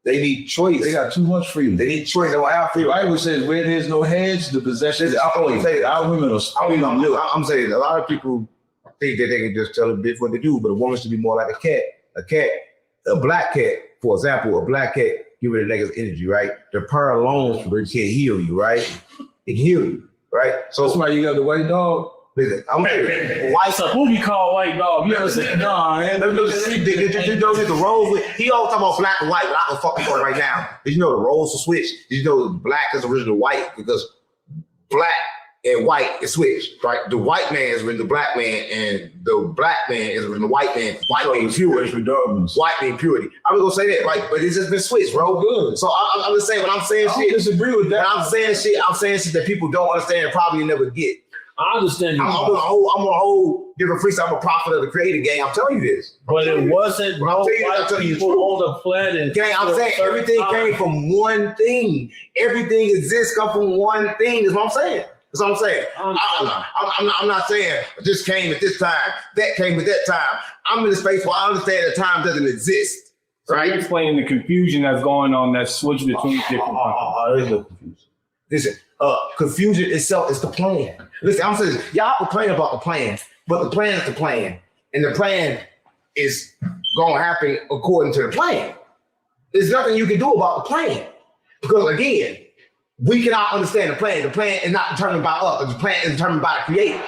They need choice. They got too much freedom. They need choice. They don't have The freedom. Bible says, where there's no hedge, the possession is I'm saying, our women are I'm saying a lot of people think that they can just tell a bitch what to do, but a woman should be more like a cat. A black cat, for example, a black cat give it a negative energy, right? The purr alone can heal you, right? It can heal you, right? So that's why you got the white dog. listen, I'm saying, Why some who be called white dog? You ever said Nah, man. you know the roles with, he always talking about black and white, but I can fucking talk right now. Did you know the roles are switched? Did you know black is original white? Because black and white is switched, right? The white man is original black man, and the black man is original white man. White being purity. White being purity. I was gonna say that, right? But it's just been switched, bro. Good. So I'm just saying, when I'm saying I don't shit, disagree with that. when I'm saying shit that people don't understand and probably never get. I understand you, I'm on a whole different freestyle. I'm a prophet of the creator gang. I'm telling you this. but it wasn't no white people on the planet. Gang, I'm saying everything came from one thing. Everything exists come from one thing. Is what I'm saying. That's what I'm saying. I'm not saying this came at this time, that came at that time. I'm in a space where I understand that time doesn't exist. Right? You're explaining the confusion that's going on, that switch between different there's no confusion. Listen, confusion itself is the plan. Listen, I'm saying this. Y'all complain about the plan, but the plan is the plan. And the plan is going to happen according to the plan. There's nothing you can do about the plan. Because again, we cannot understand the plan. The plan is not determined by us. The plan is determined by the creator.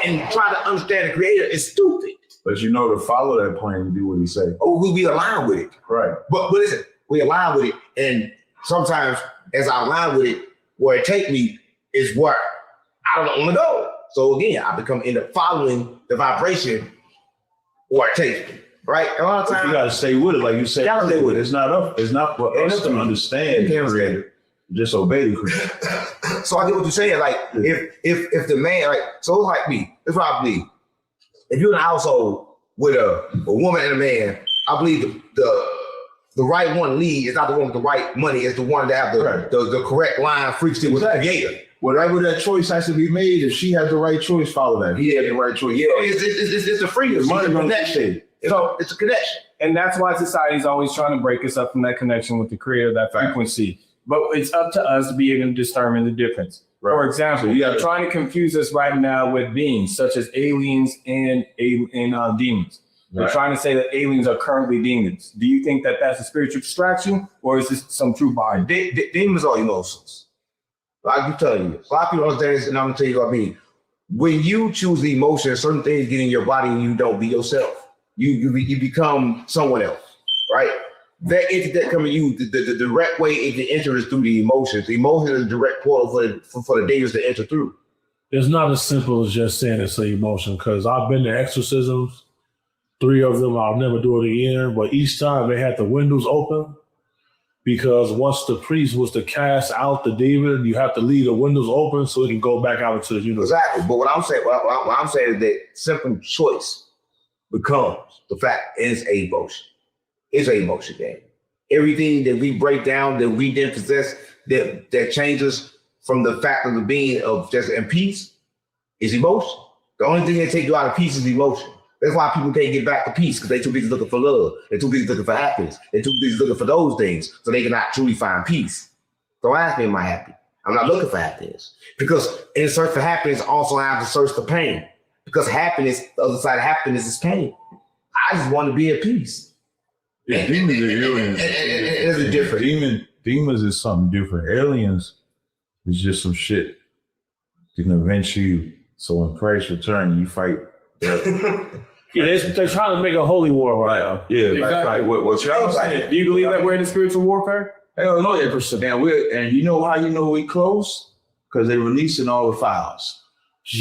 And trying to understand the creator is stupid. But you know, to follow that plan, you do what he say. Oh, we align with it. Right. But listen, we align with it. And sometimes as I align with it, where it take me is where I don't want to go. So again, I end up following the vibration where it takes me. Right? A lot of times You gotta stay with it, like you said. Gotta stay with it. It's not for us to understand. Just obey the creator. So I get what you're saying. Like if the man, like, so it's like me. It's what I believe. If you're in a household with a woman and a man, I believe the right one lead is not the one with the right money. It's the one that have the correct line frequency with the creator. Whatever that choice has to be made, if she has the right choice, follow that. Yeah, the right choice. Yeah, it's the freedom. It's a connection. It's a connection. And that's why society is always trying to break us up from that connection with the creator, that frequency. But it's up to us to be able to determine the difference. Right. For example, you are trying to confuse us right now with beings such as aliens and demons. They're trying to say that aliens are currently demons. Do you think that that's a spiritual distraction, or is this some truth behind it? Demons are emotions. I can tell you. A lot of people understand this, and I'm gonna tell you what I mean. When you choose the emotion, certain things get in your body and you don't be yourself. You become someone else, right? That entity that come to you, the direct way it enters through the emotions. The emotion is a direct portal for the demons to enter through. It's not as simple as just saying it's an emotion, because I've been to exorcisms, 3 of them. I'll never do it again, but each time they had the windows open, because once the priest was to cast out the demon, you have to leave the windows open so it can go back out into the universe. Exactly. But what I'm saying is that simple choice becomes the fact is a emotion. It's an emotion game. Everything that we break down, that we didn't possess, that changes from the fact of the being of just in peace is emotion. The only thing that takes you out of peace is emotion. That's why people can't get back to peace, because they're too busy looking for love. They're too busy looking for happiness. They're too busy looking for those things, so they cannot truly find peace. Don't ask me, am I happy? I'm not looking for happiness. Because in search for happiness, also I have to search for pain. Because happiness, the other side of happiness is pain. I just want to be at peace. Yeah, demons are aliens. It's different. Demons is something different. Aliens is just some shit to convince you. So when Christ returns, you fight. Yeah, they're trying to make a holy war right now. Yeah, Exactly. what y'all saying? Do you believe that we're in a spiritual warfare? Hell no, yeah, damn. And you know how you know we close? Because they're releasing all the files.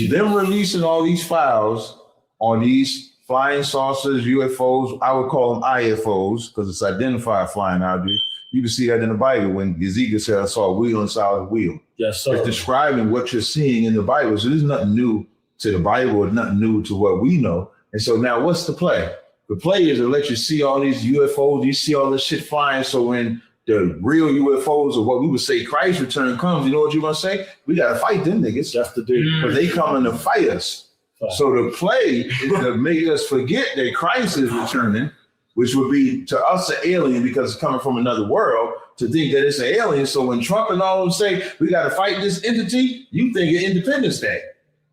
Them releasing all these files on these flying saucers, UFOs, I would call them IFOs, because it's identified flying object. You can see that in the Bible when Ezekiel said, I saw a wheel inside of a wheel. Yes, sir. It's describing what you're seeing in the Bible. So there's nothing new to the Bible, or nothing new to what we know. And so now what's the play? The play is to let you see all these UFOs, you see all this shit flying. So when the real UFOs, or what we would say Christ's return comes, you know what you're gonna say? We gotta fight them niggas. That's the deal. But they coming to fight us. So the play is to make us forget that Christ is returning, which would be to us an alien because it's coming from another world, to think that it's an alien. So when Trump and all of them say we got to fight this entity, you think of Independence Day.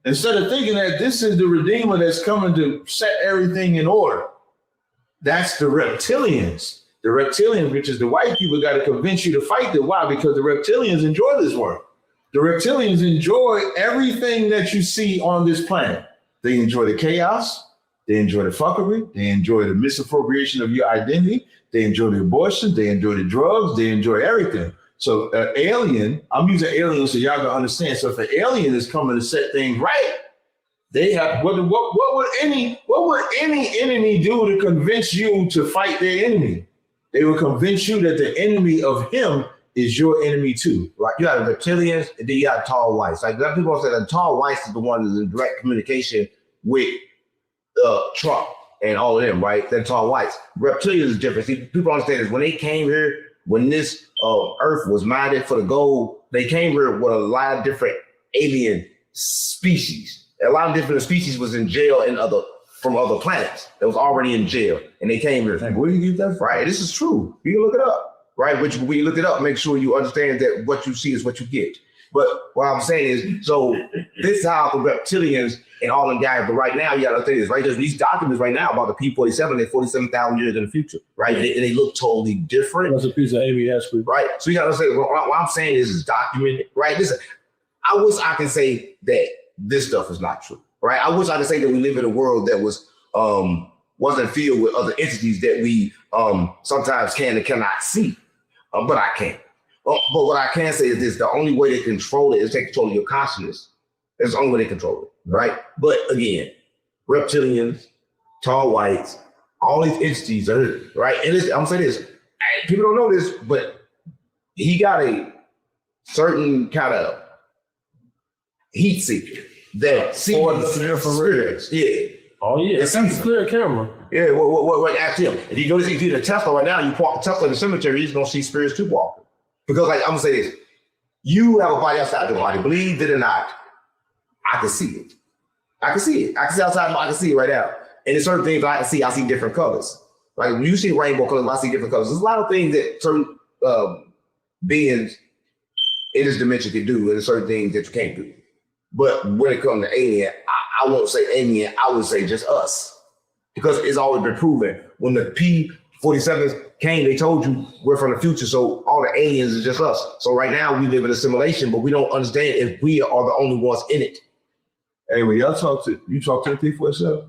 Instead of thinking that this is the Redeemer that's coming to set everything in order. That's the reptilians. The reptilians, which is the white people, got to convince you to fight them. Why? Because the reptilians enjoy this world. The reptilians enjoy everything that you see on this planet. They enjoy the chaos. They enjoy the fuckery. They enjoy the misappropriation of your identity. They enjoy the abortion. They enjoy the drugs. They enjoy everything. So an alien, I'm using aliens so y'all can understand. So if an alien is coming to set things right, they have what would any enemy do to convince you to fight their enemy? They will convince you that the enemy of him is your enemy too. Right? You got the reptilians, and then you got tall whites. Like that people say, the tall whites is the one that's in direct communication with Trump and all of them, right? They're tall whites. Reptilians is different. See, people understand this. When they came here, when this earth was minded for the gold, they came here with a lot of different alien species. A lot of different species was in jail from other planets that was already in jail, and they came here. Where do you get that from? Right, this is true. You can look it up, right? Which when you look it up, make sure you understand that what you see is what you get. But what I'm saying is, so this is how the reptilians and all them guys, but right now, you gotta understand this, right? There's these documents right now about the P-47, they're 47,000 years in the future, right? They look totally different. That's a piece of ABS. Right? So you gotta say, what I'm saying is documented, right? Listen, I wish I could say that this stuff is not true, right? I wish I could say that we live in a world that wasn't filled with other entities that we sometimes can and cannot see, but I can't. But what I can say is this: the only way to control it is take control of your consciousness. That's the only way to control it, right? But again, reptilians, tall whites, all these entities are here, right? And I'm saying this: people don't know this, but he got a certain kind of heat seeker that sees the spirits. Yeah. Oh yeah, it's a clear camera. Yeah. What? Ask him. If you go to see the Tesla right now, you park the Tesla in the cemetery, you're gonna see spirits too walking. Because, like, I'm gonna say this: you have a body outside your body, believe it or not. I can see it. I can see it. I can see outside. I can see it right now. And there's certain things I can see. I see different colors. Like when you see rainbow colors, I see different colors. There's a lot of things that certain beings in this dimension can do, and there's certain things that you can't do. But when it comes to alien, I won't say alien. I would say just us. because it's always been proven. When the P-47s came, they told you we're from the future, so all the aliens is just us. So right now we live in a simulation, but we don't understand if we are the only ones in it. Hey, when y'all talk to the P-47?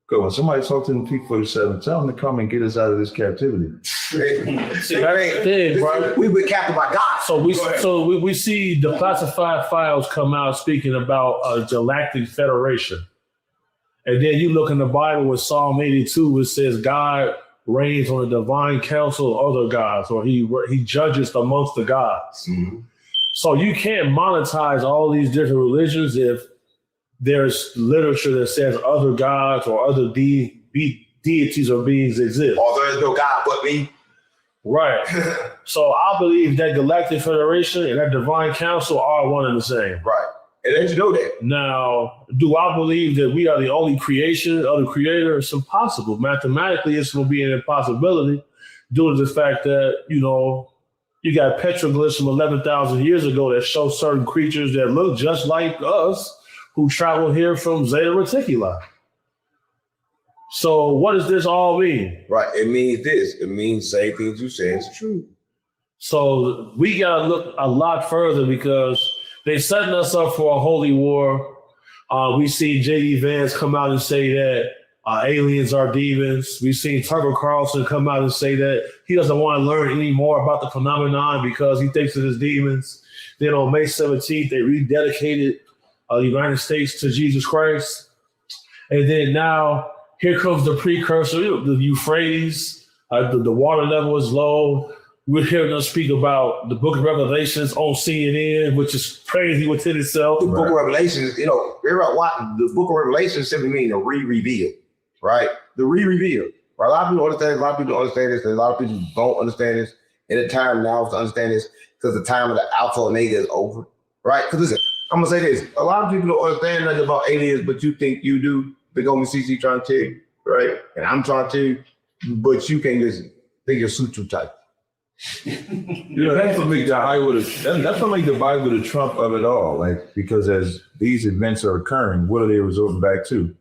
Good. When somebody talk to the P-47, tell them to come and get us out of this captivity. See, that's the thing, bro. We were captured by God. So we see the classified files come out speaking about a galactic federation. And then you look in the Bible with Psalm 82, it says God reigns on the divine council of other gods, or he judges amongst the gods. Mm-hmm. So you can't monetize all these different religions if there's literature that says other gods or other deities or beings exist. Or there is no God but me. Right. So I believe that Galactic Federation and that Divine Council are one and the same. Right. And then you know that. Now, do I believe that we are the only creation of the Creator? It's impossible. Mathematically, it's going to be an impossibility due to the fact that, you got petroglyphs from 11,000 years ago that show certain creatures that look just like us who traveled here from Zeta Reticuli. So what does this all mean? Right. It means this. It means same things you say is true. So we got to look a lot further because they're setting us up for a holy war. We see J.D. Vance come out and say that aliens are demons. We've seen Tucker Carlson come out and say that he doesn't want to learn any more about the phenomenon because he thinks it is demons. Then on May 17th, they rededicated the United States to Jesus Christ. And then now here comes the precursor, the Euphrates. The water level is low. We're hearing them speak about the Book of Revelations on CNN, which is crazy within itself. The Book of Revelations, the Book of Revelations simply means a re-reveal, right? The re-reveal. Right? A lot of people understand this. A lot of people don't understand this. And a lot of people don't understand this. And the time now is to understand this because the time of the Alpha and Omega is over, right? Because listen, I'm going to say this. A lot of people don't understand nothing about aliens, but you think you do. Big homie CC trying to tell you, right? And I'm trying to tell you, but you can't listen. Think your suit too tight. That's what make that's what make the Bible the trump of it all. Like, because as these events are occurring, what are they resorting back to?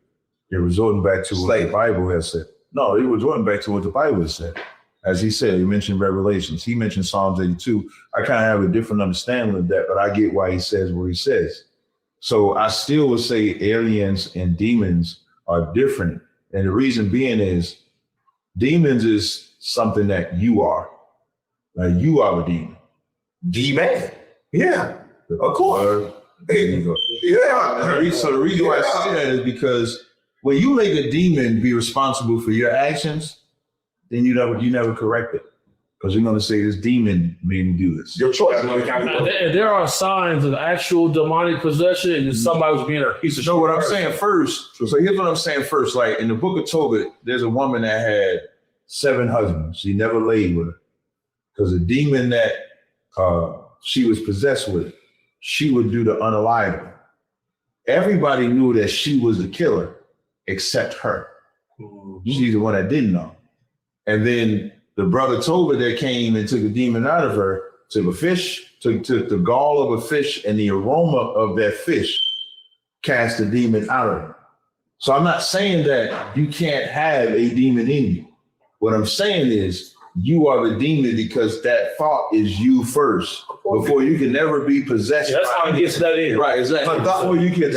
They're resorting back to what the Bible has said. No, they're resorting back to what the Bible has said. As he said, he mentioned Revelations. He mentioned Psalms 82. I kind of have a different understanding of that, but I get why he says what he says. So I still would say aliens and demons are different. And the reason being is demons is something that you are. Like you are a demon. D-man. Yeah. Of course. Yeah. So the reason why I say that is because when you make a demon be responsible for your actions, then you never correct it. Because you're going to say this demon made me do this. Your choice. There are signs of actual demonic possession and somebody was being a piece of shit. No, what I'm saying first. So here's what I'm saying first. Like in the book of Tobit, there's a woman that had 7 husbands. She never laid with her. Because the demon that she was possessed with, she would do the unalive. Everybody knew that she was the killer except her. Mm-hmm. She's the one that didn't know. And then the brother Tobit that came and took the demon out of her, took a fish, took the gall of a fish and the aroma of that fish, cast the demon out of her. So I'm not saying that you can't have a demon in you. What I'm saying is, you are the demon because that thought is you first before you can never be possessed. Yeah, that's how it gets that in. Right, exactly. Before you can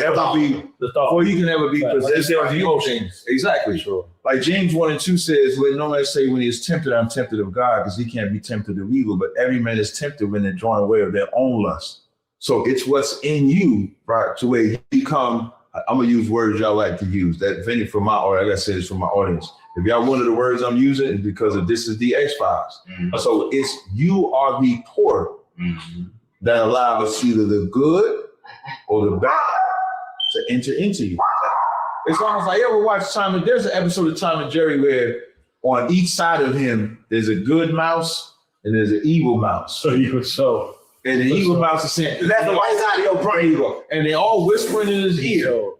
ever be possessed by emotions. Exactly. Sure. Like James 1:2 says, let no man say when he is tempted, I'm tempted of God, because he can't be tempted of evil, but every man is tempted when they're drawn away of their own lust. So it's what's in you, right, to where you become, I'm gonna use words y'all like to use. That vented from my audience, I gotta say this for my audience. If y'all one of the words I'm using is because of this is the X-Files. Mm-hmm. So it's you are the port that allows either the good or the bad to enter into you. It's almost like you ever watch there's an episode of Tom and Jerry where on each side of him, there's a good mouse and there's an evil mouse. And the evil mouse is saying, that's the right side of your brain. And they all whispering in his ear.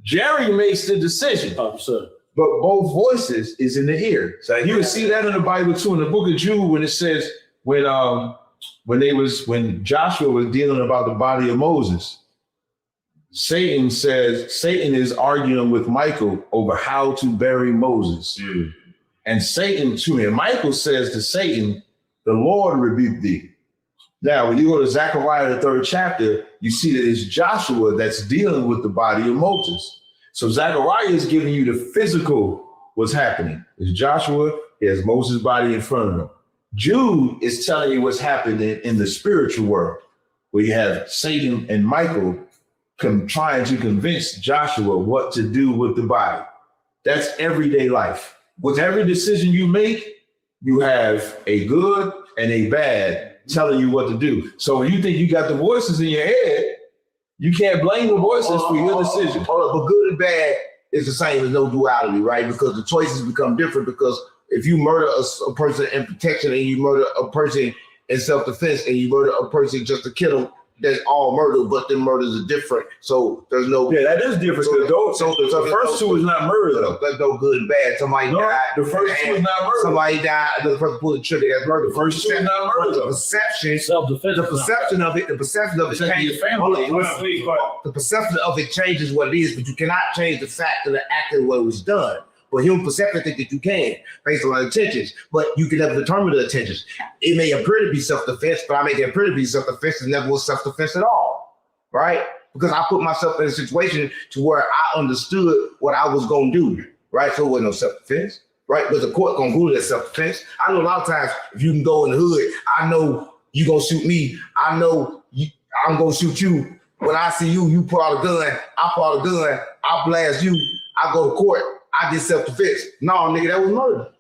Jerry makes the decision. But both voices is in the ear. So you can see that in the Bible too, in the book of Jude, when it says when Joshua was dealing about the body of Moses, Satan is arguing with Michael over how to bury Moses. And Michael says to Satan, the Lord rebuked thee. Now, when you go to Zechariah, the 3rd chapter, you see that it's Joshua that's dealing with the body of Moses. So Zechariah is giving you the physical what's happening. It's Joshua, he has Moses' body in front of him. Jude is telling you what's happening in the spiritual world, where you have Satan and Michael trying to convince Joshua what to do with the body. That's everyday life. With every decision you make, you have a good and a bad telling you what to do. So when you think you got the voices in your head, you can't blame the voices for your decision. But good and bad is the same as no duality, right? Because the choices become different. Because if you murder a person in protection and you murder a person in self-defense and you murder a person just to kill them, that's all murder, but the murders are different. So there's no... Yeah, that is different. So the first two is not murder, though. There's no good and bad. Somebody died. The first two is not murder. Somebody died. The person pulled the trigger. That's murder. The first two is not murder. The perception... Self-defense. The perception of it changes. The perception of it changes what it is, but you cannot change the fact of the act of what was done. But human perception think that you can, based on intentions, but you can never determine the intentions. It may appear to be self-defense, but I make it appear to be self-defense. It never was self-defense at all, right? Because I put myself in a situation to where I understood what I was going to do, right? So it wasn't no self-defense, right? But the court going to rule that self-defense. I know a lot of times if you can go in the hood, I know you going to shoot me. I know I'm going to shoot you. When I see you, you pull out a gun. I pull out a gun. I blast you. I go to court. I did self-defense. No, nigga, that was murder.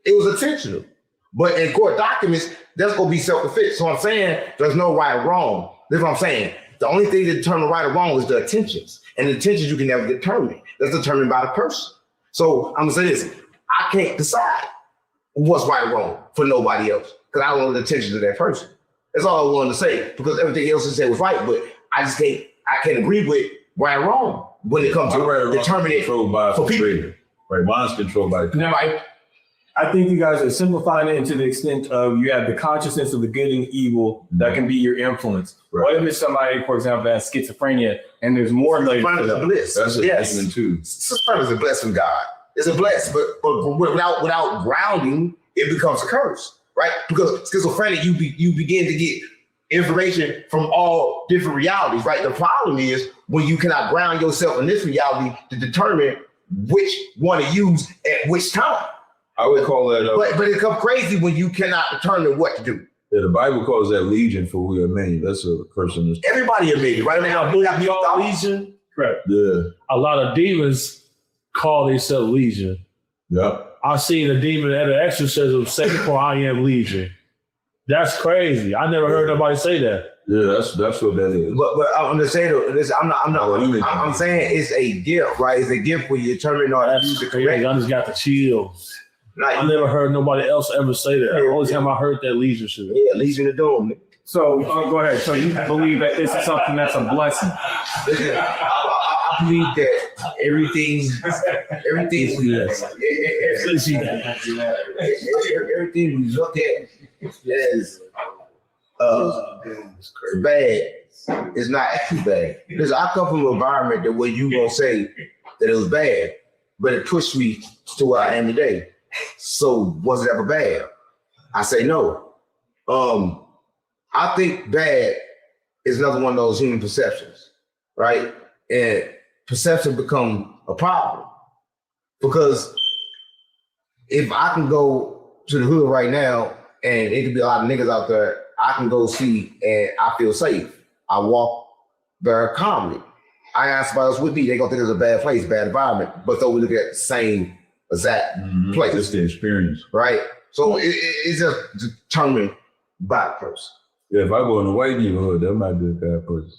It was intentional. But in court documents, that's going to be self-defense. So I'm saying there's no right or wrong. That's what I'm saying. The only thing that determines right or wrong is the intentions. And the intentions you can never determine. That's determined by the person. So I'm going to say this. I can't decide what's right or wrong for nobody else because I don't know the intentions of that person. That's all I wanted to say because everything else he said was right, but I can't agree with right or wrong. When it comes to determining it for people. Right, mine's controlled by the Now, I think you guys are simplifying it to the extent of you have the consciousness of the good and evil that can be your influence. Right. What if it's somebody, for example, that has schizophrenia and there's more later? Bliss. That's a yes. demon too. Schizophrenia is a blessing from God. It's a blessing, but without grounding, it becomes a curse, right? Because schizophrenia, you begin to get information from all different realities, right? The problem is when you cannot ground yourself in this reality to determine which one to use at which time. I would call that. But it becomes crazy when you cannot determine what to do. Yeah, the Bible calls that legion for we are many. That's a person. Everybody are many, right now. We all legion. Correct. Yeah. A lot of demons call themselves legion. Yep. I seen a demon at an exorcism say, "For I am legion." That's crazy. I never heard nobody say that. Yeah, that's what that is. But I'm just saying, I'm saying it's a gift, right? It's a gift when you determine or use the correct. I just got the chills. I never heard nobody else ever say that. The only time I heard that legion shit. Yeah, legion of doom. So go ahead. So you believe that this is something that's a blessing? Listen, I believe that everything we look at is bad. It's not actually bad. Listen, I come from an environment that where you gonna say that it was bad, but it pushed me to where I am today. So was it ever bad? I say no. I think bad is another one of those human perceptions, right? And perception become a problem because if I can go to the hood right now and it could be a lot of niggas out there, I can go see and I feel safe. I walk very calmly. I ask somebody else with me, they gonna think it's a bad place, bad environment, but though we look at the same exact place. It's the experience. Right? So it's just determined by the person. Yeah, if I go in a white neighborhood, that might be a bad person.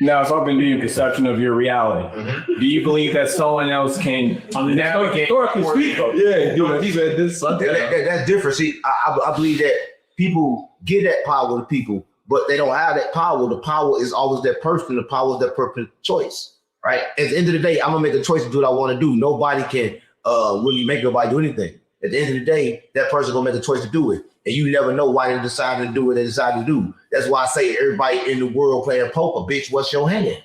Now it's open to your perception of your reality. Do you believe that someone else can navigate? Yeah, he said this. That's different. See, I believe that people give that power to people, but they don't have that power. The power is always that person. The power is that person's choice, right? At the end of the day, I'm gonna make a choice to do what I want to do. Nobody can really make nobody do anything. At the end of the day, that person gonna make a choice to do it. And you never know why they decided to do what they decided to do. That's why I say everybody in the world playing poker, bitch, what's your hand?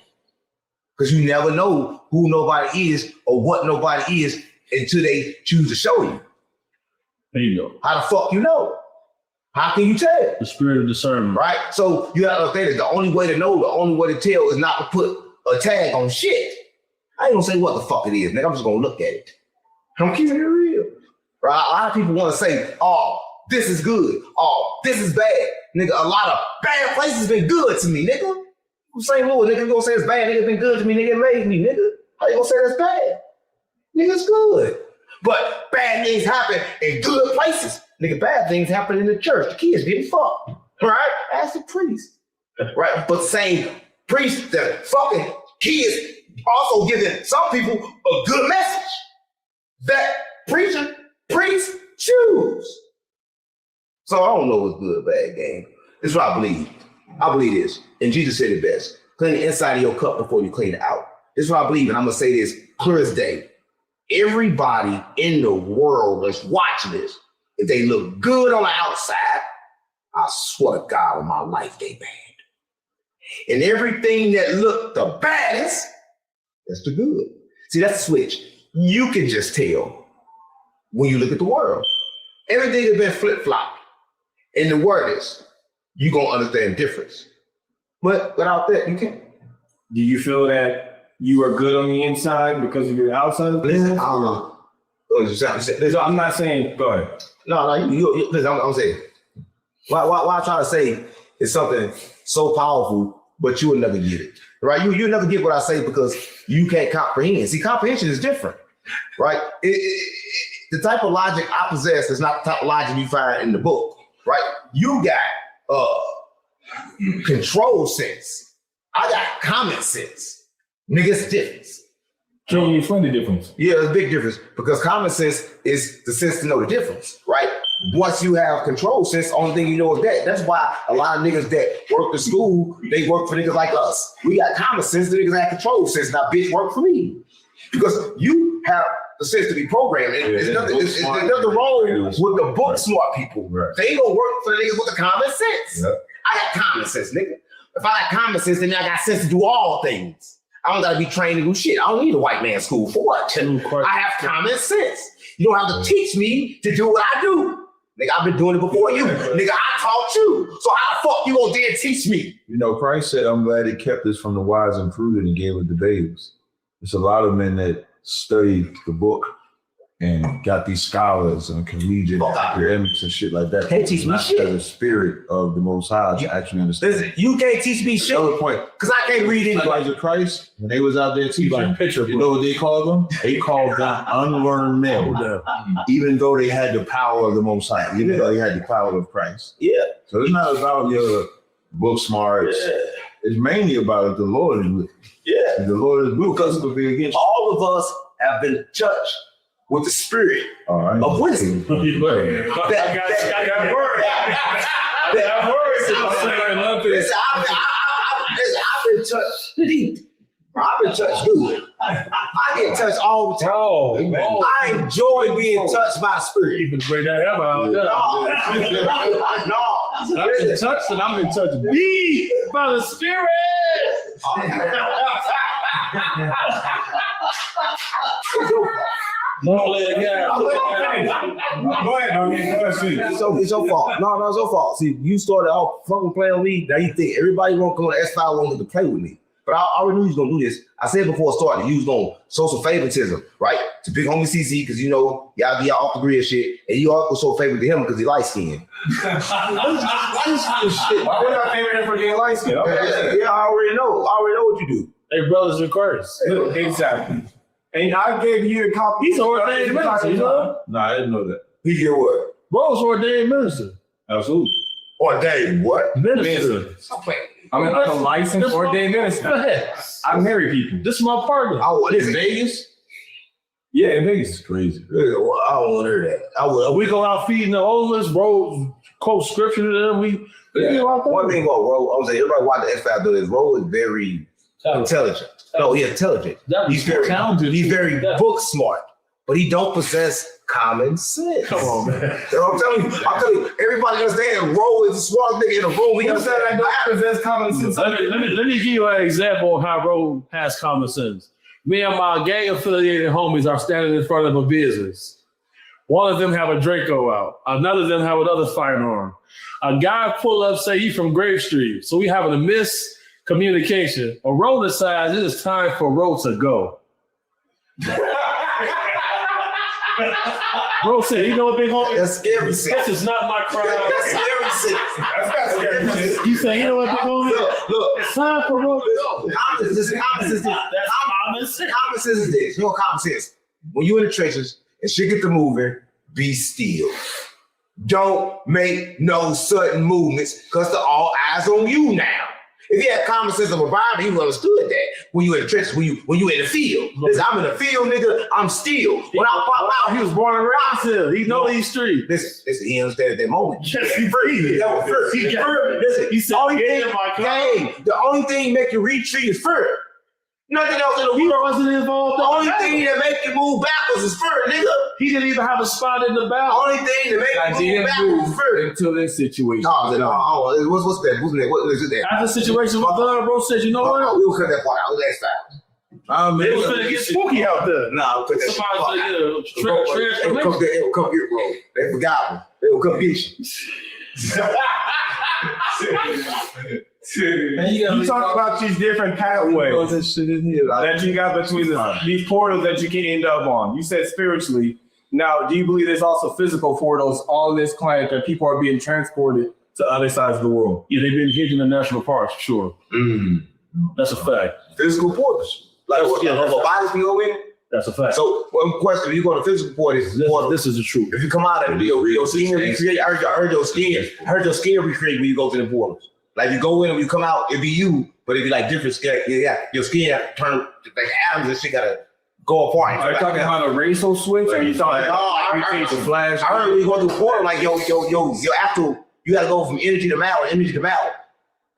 Because you never know who nobody is or what nobody is until they choose to show you. There you go. How the fuck you know? How can you tell? The spirit of discernment. Right? So you have to understand that the only way to know, the only way to tell is not to put a tag on shit. I ain't gonna say what the fuck it is, nigga. I'm just gonna look at it. I'm keeping it real. Right? A lot of people want to say, oh, this is good. Oh, this is bad. Nigga, a lot of bad places been good to me, nigga. I'm saying, Lord, nigga, you gonna say it's bad, nigga, been good to me, nigga, it made me, nigga. How you gonna say that's bad? Nigga, it's good. But bad things happen in good places. Nigga, bad things happen in the church. The kids getting fucked. Right? Ask the priest. Right? But same priest that fucking kids also giving some people a good message that preacher, priest choose. So I don't know what's good or bad, game. This is what I believe. I believe this. And Jesus said it best. Clean the inside of your cup before you clean it out. This is what I believe. And I'm going to say this clear as day. Everybody in the world that's watching this, if they look good on the outside, I swear to God on my life, they bad. And everything that looked the baddest, that's the good. See, that's the switch. You can just tell when you look at the world. Everything has been flip-flopped. And the word is, you're going to understand the difference. But without that, you can't. Do you feel that you are good on the inside because of your outside? Listen, I don't know. Listen, I'm not saying, go ahead. No, you listen, I'm saying, what I'm trying to say is something so powerful, but you will never get it, right? You'll never get what I say because you can't comprehend. See, comprehension is different, right? The type of logic I possess is not the type of logic you find in the book, right? You got control sense. I got common sense. Nigga, it's difference. Can you explain the difference? Yeah, there's a big difference because common sense is the sense to know the difference, right? Once you have control sense, the only thing you know is that. That's why a lot of niggas that work in school, they work for niggas like us. We got common sense, the niggas have control sense. Now, bitch, work for me. Because you have the sense to be programmed. There's nothing wrong with the book smart people. Right. They ain't gonna work for the niggas with the common sense. Yep. I got common sense, nigga. If I got common sense, then I got sense to do all things. I don't gotta be trained to do shit. I don't need a white man's school for what? I have common sense. You don't have to teach me to do what I do. Nigga, I've been doing it before you. Nigga, I taught you. So how the fuck you gonna dare teach me? You know, Christ said, I'm glad he kept us from the wise and prudent and gave it to babes. There's a lot of men that studied the book and got these scholars and collegiate academics and shit like that. Can't teach me shit. The spirit of the Most High to actually understand. Listen, you can't teach me shit. Another point. Because I can't read it. Like Christ, when they was out there teaching, you know what they called them? They called them unlearned men, even though they had the power of the Most High, even though they had the power of Christ. Yeah. So it's not about your book smarts. Yeah. It's mainly about if the Lord is with you. Yeah. If the Lord is with you, because all of us have been touched with the spirit of wisdom. That word. I've been touched deep. I've been touched good. I get touched all the time. Oh, I enjoy being touched by the spirit. You can bring that up out. No. I've been touched and I've been touched deep by the spirit. No, let it Go ahead. So it's your fault. No, it's your fault. See, you started off fucking playing with me. Now you think everybody won't come to S5 wanted to play with me. But I already knew you was gonna do this. I said before starting, you was gonna social favoritism, right? To big homie CC, because you know y'all be off the grid shit, and you also favorite to him because he light skinned. Why would I favorite him for getting light skinned? Yeah, I already know what you do. Hey, brothers in Christ. Exactly. And I gave you a copy. He's ordained minister, you know? No, I didn't know that. He get what? Bro's ordained minister. Absolutely. Ordained what? Minister. Stop playing. I'm a licensed ordained minister. Go ahead. I marry people. This is my partner. In Vegas? Yeah, in Vegas. It's crazy. I don't want to hear that. We go out feeding the homeless, bro. Quote scripture to them. One thing about Ro, I was saying, everybody watch the X-Files do this. Ro is very intelligent. No, he's intelligent. He's very talented. He's very book smart. but he don't possess common sense. Come on, man. You know what I'm telling you, everybody understand Ro is the smartest nigga in the room. We understand I don't possess common sense. Let me give you an example of how Ro has common sense. Me and my gang-affiliated homies are standing in front of a business. One of them have a Draco out. Another of them have another firearm. A guy pull up, say he from Grave Street. So we having a miscommunication. A Ro decides it is time for Ro to go. Bro said, you know what, big homie? That's scary This shit. is not my crime. That's scary shit. That's not scary shit. You say, you know what, big homie? Look. It's time for Ro. Common sense is this. Common sense is this. You know what common sense? When you in the trenches and shit get to moving, be still. Don't make no sudden movements because they're all eyes on you now. If you had common sense of environment, you understood that. When you in the trenches, when you in the field. Listen, I'm in the field, nigga, I'm still. When I pop out, He was born and raised here. He know these streets. Listen, he understand at that moment. Yes, he breathed. That was first. Listen, He said, only "Get thing, in my car." the only thing make you retreat is fur. Nothing else in the He world. wasn't involved. The only thing that make you move backwards is fur, nigga. He didn't even have a spot in the The bow. only thing that make I you move didn't backwards is move fur. until this situation. No, what's that? What's that? What is it there? After the situation was done, Bro said, you know what? We'll cut that part out last time. It was going to get spooky out there. Nah, we'll cut that shit Somebody's out. going to get a They will come get bro. They forgot me. They will come get you. You talk about these different pathways that you got between these portals that you can end up on. You said spiritually. Now, do you believe there's also physical portals on this planet that people are being transported to other sides of the world? Yeah, they've been hidden in the national parks, for sure. That's a fact. Physical portals. Like what? Yeah, If a body can go in. That's a fact. So one question: if you go to physical portal, This is the truth. if you come out of it, your skin recreate. I heard your skin recreate when you go to the portals. Like you go in and you come out, it be you, but it be like different skin. Yeah, your skin have to turn like atoms and shit gotta go apart. Are you talking about a racial switch? Or are you talking about the flash? I heard when you go through the portal, like your actual, you gotta go from energy to matter, energy to matter.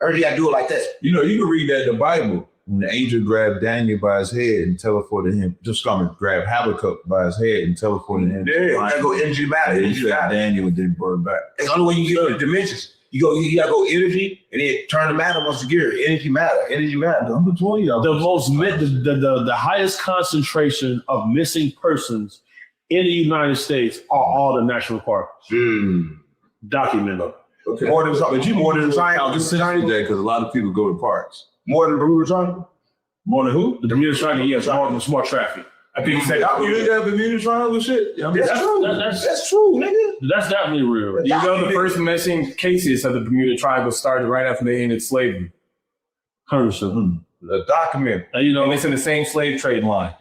I heard you gotta do it like that. You know, you can read that in the Bible. When the angel grabbed Daniel by his head and teleported him, grab Habakkuk by his head and teleported him. Yeah, you gotta go energy to matter. And he Energy to said matter. Daniel and then brought it back. That's the only way you get the dimensions. You gotta go energy and then turn to matter once again. Energy matter. I'm between y'all. The highest concentration of missing persons in the United States are all the national parks. Documented. Okay. More than I'll just sit down today because a lot of people go to parks. More than Bermuda Triangle? More than who? The Bermuda Triangle, yes, more traffic. I think you said You ain't got Bermuda Triangle shit? Yeah, That's true. That's true, nigga. That's definitely real. you know the first missing cases of the Bermuda Triangle started right after they ended slavery. 100%. The document. And you know, And it's in the same slave trade line.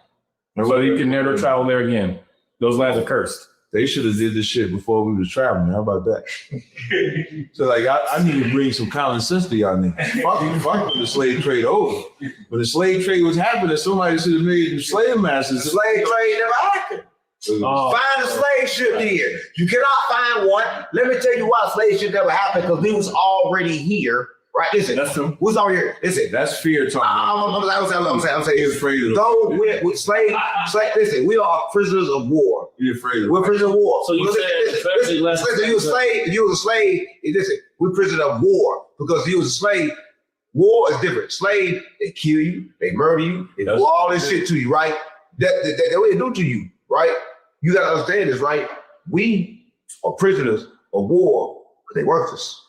So you can never travel there again. Those lands are cursed. They should have did this shit before we was traveling. How about that? So like, I need to bring some common sense to y'all niggas. Fuck the slave trade over. When the slave trade was happening, somebody should have made the slave masters. The slave trade never happened. Find a slave ship here. You cannot find one. Let me tell you why slave ship never happened, because we was already here. Right? Listen, That's true. who's already here? Listen. That's fear talking. I'm saying. You're afraid of Those with slave, listen, we are prisoners of war. You're afraid of We're prisoners of war. So you said listen, you was a slave. If you was a slave, listen, we're prisoners of war, because if you was a slave, war is different. Slave, they kill you, they murder you, they do all this shit to you, right? That what they do to you, right? You gotta understand this, right? We are prisoners of war because they worthless.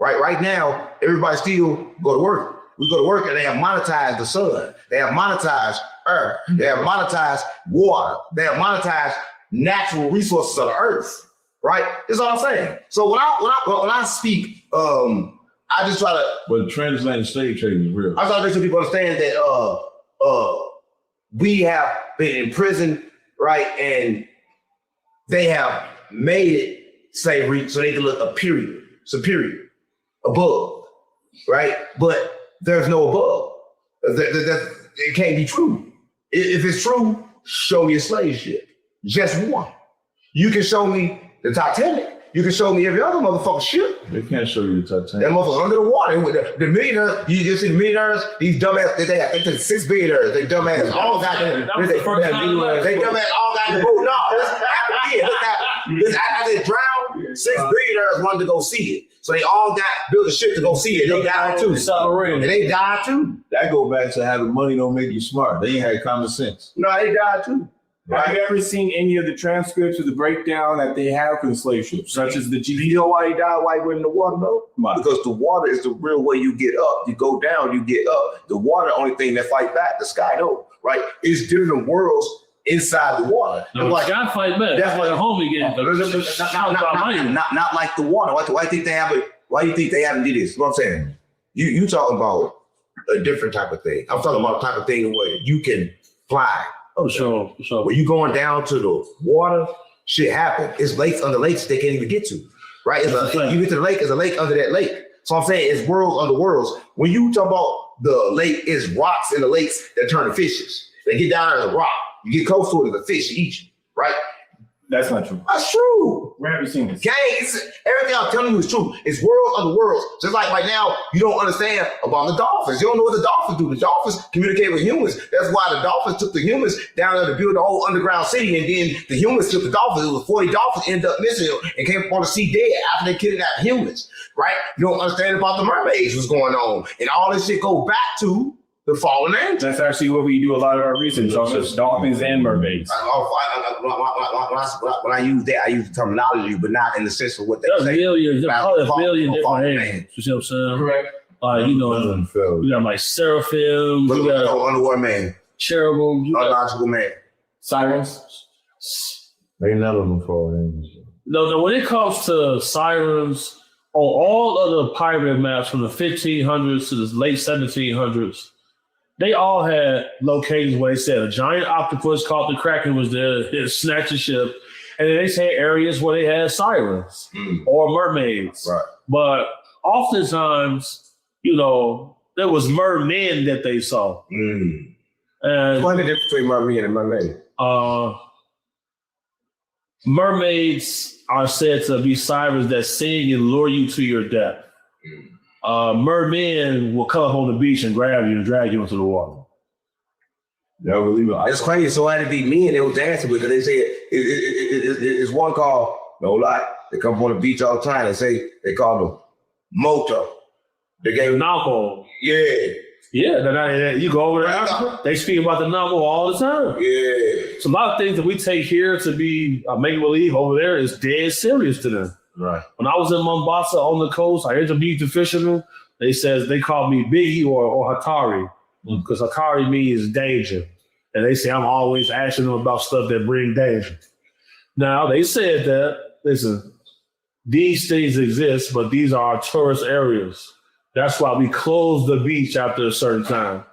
Right? Right now, everybody still go to work. We go to work and they have monetized the sun. They have monetized earth. They have monetized water. They have monetized natural resources of the earth. Right? That's all I'm saying. So when I speak, I just try to. But the transatlantic slave trade is real. I try to make sure people understand that we have been in prison, right? And they have made it slavery so they can look superior. Above, right? But there's no above. It can't be true. If it's true, show me a slave ship. Just one. You can show me the Titanic. You can show me every other motherfucker ship. They can't show you the Titanic. That motherfucker under the water. The millionaires, you just see the millionaires, these dumbass, they took 6 billionaires, they dumbass all got them. They dumbass all got the boat. No, that's happened here. Look, after they drowned, 6 billionaires wanted to go see it. So they all built a ship to go see it. They died too. And they died too. That go back to having money don't make you smart. They ain't had common sense. No, they died too. Have you ever seen any of the transcripts of the breakdown that they have for the slave ships, such as the You know why he died while he went in the water, though? Because the water is the real way you get up. You go down, you get up. The water, only thing that fight back, the sky don't, right? It's different worlds inside the water. No, like, sky fight back. That's why the homie getting not like the water. Why do you think they haven't? Why do you think they haven't did this? You know what I'm saying? You talking about a different type of thing. I'm talking about a type of thing where you can fly. Oh, sure. When you going down to the water, shit happen. It's lakes under lakes they can't even get to, right? You get to the lake, there's a lake under that lake. So I'm saying it's worlds under worlds. When you talk about the lake, it's rocks in the lakes that turn to fishes. They get down to the rock. You get close to it, it's a fish eat you, right? That's not true. That's true. Where have you seen this? Gang, everything I'm telling you is true. It's worlds under worlds. Just like right now, you don't understand about the dolphins. You don't know what the dolphins do. The dolphins communicate with humans. That's why the dolphins took the humans down there to build the whole underground city, and then the humans took the dolphins. It was 40 dolphins ended up missing and came up on the sea dead after they kidnapped humans, right? You don't understand about the mermaids, what's going on. And all this shit goes back to the fallen angels. That's actually what we do a lot of our research on, dolphins and mermaids. When I use that, I use the terminology, but not in the sense of what they say. There's probably a million different angels. You see what I'm saying? Correct. We got like seraphim, we got underwater man, cherubim, biological man, sirens. They none of them fall angels. No, when it comes to sirens, on all of the pirate maps from the 1500s to the late 1700s, they all had locations where they said a giant octopus called the Kraken was there, it snatched a ship, and then they said areas where they had sirens or mermaids. Right. But oftentimes, there was mermen that they saw. And what's the difference between mermaid and mermaid? Mermaids are said to be sirens that sing and lure you to your death. Mermen will come up on the beach and grab you and drag you into the water. Yeah, I believe it. It's crazy. So I had to be men they was dancing with, because they said it's one called, no lie, they come on the beach all the time. They say they call them motor. They gave Nalco. Yeah. Yeah, you go over there, they speak about the Nalco all the time. Yeah. So a lot of things that we take here to be make-believe over there is dead serious to them. Right. When I was in Mombasa on the coast, I interviewed the fishermen. They called me Biggie or Hatari, because Hatari means danger. And they say I'm always asking them about stuff that bring danger. Now, they said that, listen, these things exist, but these are our tourist areas. That's why we close the beach after a certain time.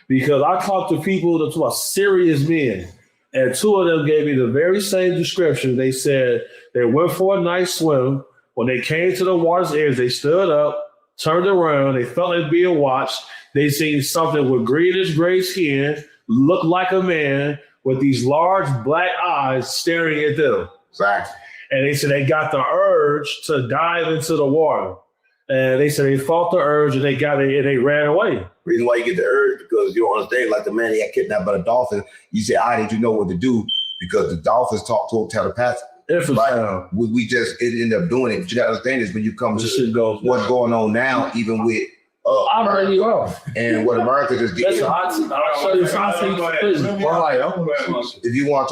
Because I talked to people that were serious men, and 2 of them gave me the very same description. They said they went for a nice swim. When they came to the water's edge, they stood up, turned around, they felt like being watched. They seen something with greenish gray skin, looked like a man with these large black eyes staring at them. Exactly. And they said they got the urge to dive into the water. And they said they fought the urge and they ran away. Reason why you get the urge, because you don't understand, like the man that got kidnapped by the dolphin, you say, did you know what to do? Because the dolphins talk to him telepathically. Right? We just end up doing it. But you got to understand is when you come to what's going on now, even with I'm ready you are. And what America just did. If you want to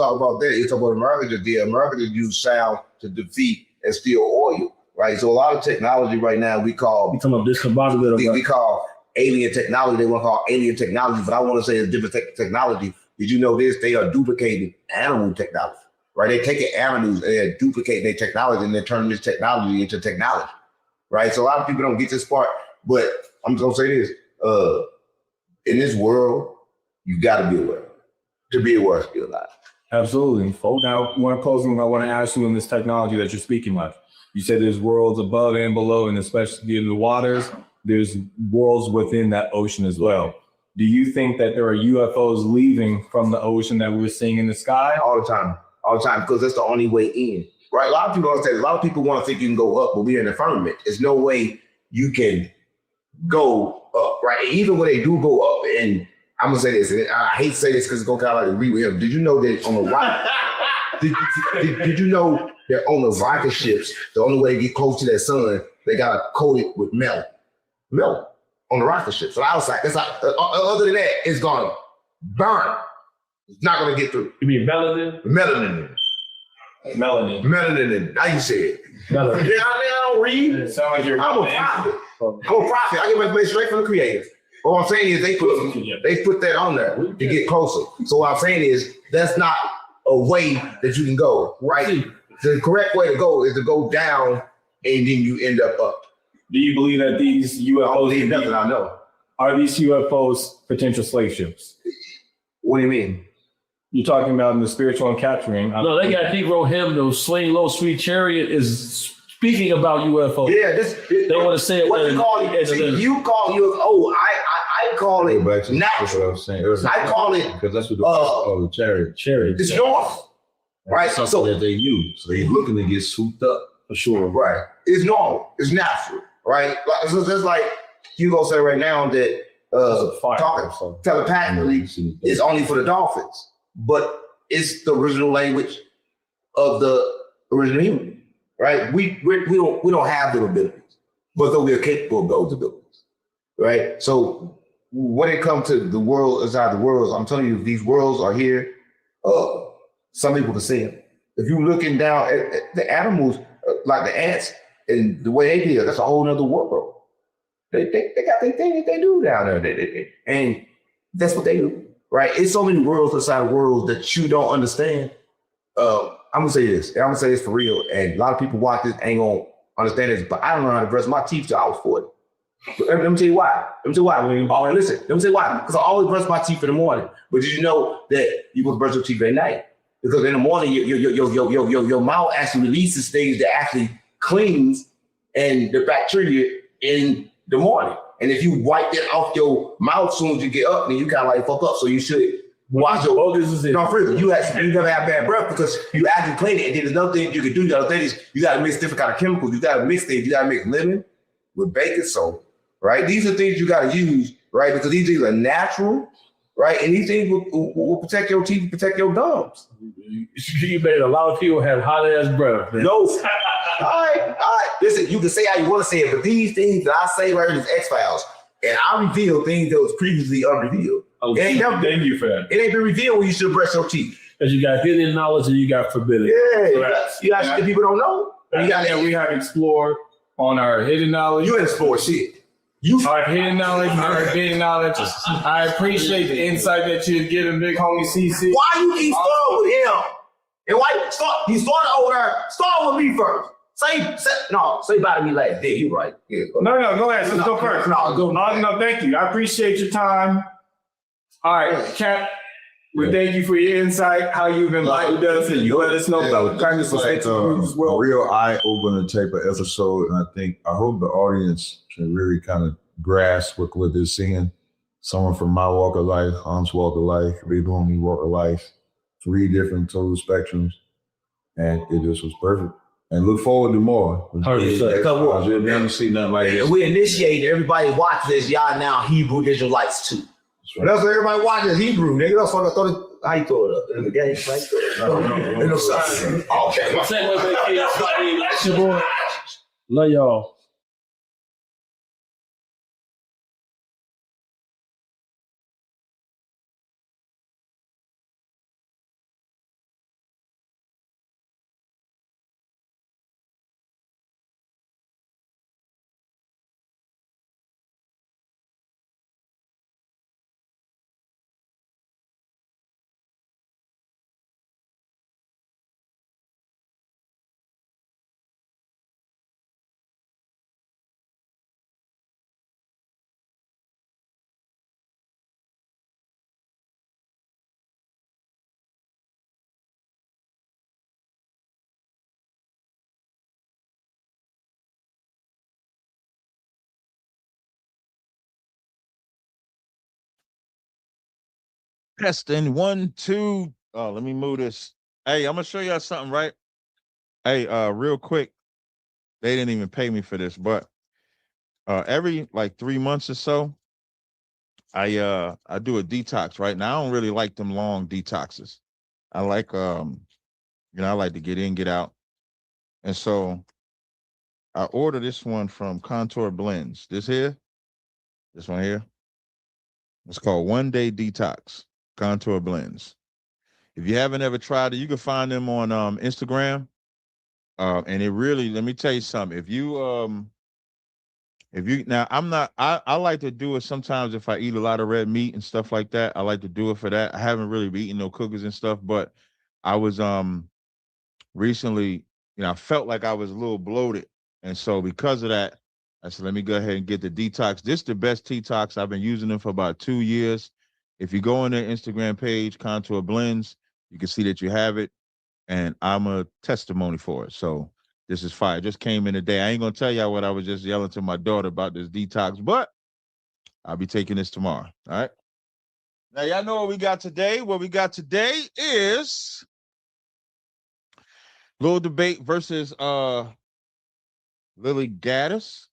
talk about that, you talk about America just did. America just used sound to defeat and steal oil. Right, so a lot of technology right now we call alien technology. They want to call alien technology, but I want to say it's different technology. Did you know this? They are duplicating animal technology. Right, they're taking animals and they're duplicating their technology and they're turning this technology into technology. Right, so a lot of people don't get this part, but I'm just gonna say this: in this world, you got to be aware. To be aware, to be alive. Absolutely. Now, one closing, I want to ask you in this technology that you're speaking of. You said there's worlds above and below, and especially in the waters, there's worlds within that ocean as well. Do you think that there are UFOs leaving from the ocean that we're seeing in the sky? All the time, because that's the only way in. right? A lot of people don't understand. A lot of people want to think you can go up, but we're in the firmament. There's no way you can go up, right? Even when they do go up, and I'm gonna say this, and I hate to say this because it's gonna kind of like agree with him. Did you know that on the rock? did you know that on the rocket ships, the only way to get close to that sun, they gotta coat it with metal on the rocket ship. So I was like, it's like other than that, it's gonna burn. It's not gonna get through. You mean melanin? Melanin. Now you say it. Melanin. Yeah, I don't read. It sounds like you're I'm a prophet. I get my information straight from the creators. All I'm saying is they put that on there to get closer. So what I'm saying is that's not a way that you can go, right? The correct way to go is to go down and then you end up up. Do you believe that these I don't UFOs believe nothing I know. are these UFOs potential slave ships? What do you mean? You're talking about in the spiritual and capturing. No, they got Negro hymn, those Swing Low Sweet Chariot is speaking about UFO. Yeah, They want to say it. What you call it? See, you call UFO. I call it natural. That's what I was saying. I call it Because that's what the call the chariot. it's normal. Right. Something So that they use. So they're looking to get swooped up. For sure. right. It's normal. It's natural. Right. Like, it's just like you gonna say right now that talking telepathically is only for the dolphins, but it's the original language of the original human. Right. We don't have those abilities, but though we are capable of those abilities. Right. So when it comes to the world inside the worlds, I'm telling you, these worlds are here. Some people can see them. If you're looking down at the animals, like the ants, and the way they deal, that's a whole nother world. They got their thing that they do down there, and that's what they do, right? It's so many worlds inside worlds that you don't understand. I'm gonna say this. I'm gonna say this for real, and a lot of people watch this ain't gonna understand this, but I don't know how to brush my teeth till I was 40. Let me tell you why. Listen, let me tell you why. Because I always brush my teeth in the morning. But did you know that you must brush your teeth at night? Because in the morning, your mouth actually releases things that actually cleans and the bacteria in the morning. And if you wipe that off your mouth as soon as you get up, then you kind of like fuck up. So you should wash your. No, further, you never have bad breath because you actually clean it. And then there's another thing you can do. The other thing is you got to mix different kind of chemicals. You got to mix things. You got to mix lemon with baking soda, right? These are things you got to use, right? Because these things are natural. Right, and these things will protect your teeth, protect your gums. You made a lot of people have hot ass breath. Man. No, all right. Listen, you can say how you want to say it, but these things that I say right here is X-Files, and I reveal things that was previously unrevealed. Oh, thank you for that. It ain't been revealed when you should brush your teeth. Because you got hidden knowledge and you got forbidden. Yeah, you got shit that people don't know. We have explored on our hidden knowledge. You explore shit. Our hidden knowledge, our forbidden knowledge. I appreciate the insight that you've given Big Homie CC. Why you keep starting with him? And why he started over there? Start with me first. Say bye to me last. Yeah, you right. Yeah, No, go ahead. Let's go first. No, thank you. I appreciate your time. All right, Cap. We thank you for your insight, how you've enlightened us, and you let us know about the kindness of a real eye-opening type of episode, and I hope the audience can really kind of grasp what they're seeing. Someone from my walk of life, Hans walk of life, Big Homie walk of life, 3 different total spectrums, and it just was perfect. And look forward to more. 100%. You'll never see nothing like this. We initiated everybody watch this. Y'all now Hebrew Israelites too. That's what everybody watches Hebrew, nigga. That's what I thought. How you throw it up? In the game, Okay. It's your boy. Love y'all. Testing 1, 2. Oh, let me move this. Hey, I'm gonna show y'all something, right? Hey, real quick, they didn't even pay me for this, but every like 3 months or so, I do a detox. Right now, I don't really like them long detoxes. I like I like to get in, get out, and so I ordered this one from Contour Blends. This one here, it's called 1 Day Detox. Contour Blends. If you haven't ever tried it, you can find them on Instagram. And it really, let me tell you something. If you now, I like to do it sometimes if I eat a lot of red meat and stuff like that. I like to do it for that. I haven't really been eating no cookies and stuff, but I was recently, I felt like I was a little bloated. And so because of that, I said, let me go ahead and get the detox. This is the best detox. I've been using them for about 2 years. If you go on their Instagram page, Contour Blends, you can see that you have it. And I'm a testimony for it. So this is fire. Just came in today. I ain't gonna tell y'all what I was just yelling to my daughter about this detox, but I'll be taking this tomorrow. All right. Now y'all know what we got today. What we got today is little debate versus Lily Gaddis.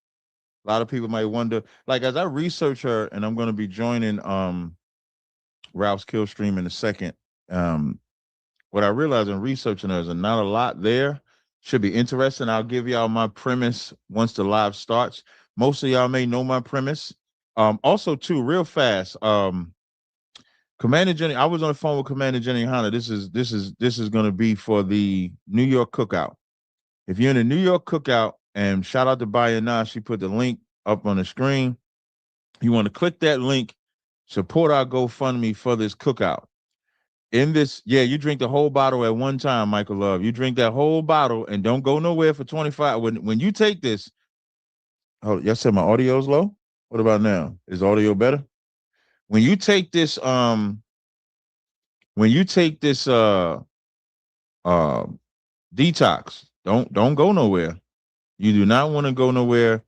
A lot of people might wonder, like as I research her, and I'm gonna be joining Ralph's Killstream in a second. What I realized in researching her is not a lot there. Should be interesting. I'll give y'all my premise once the live starts. Most of y'all may know my premise. Also, too, real fast. Commander Jenny, I was on the phone with Commander Jenny Hanna. This is going to be for the New York Cookout. If you're in the New York Cookout, and shout out to Bayana, she put the link up on the screen. You want to click that link, support our GoFundMe for this cookout. In this, yeah, you drink the whole bottle at one time, Michael Love. You drink that whole bottle and don't go nowhere for 25. When you take this, oh, y'all said my audio's low? What about now? Is audio better? When you take this, detox, don't go nowhere. You do not want to go nowhere.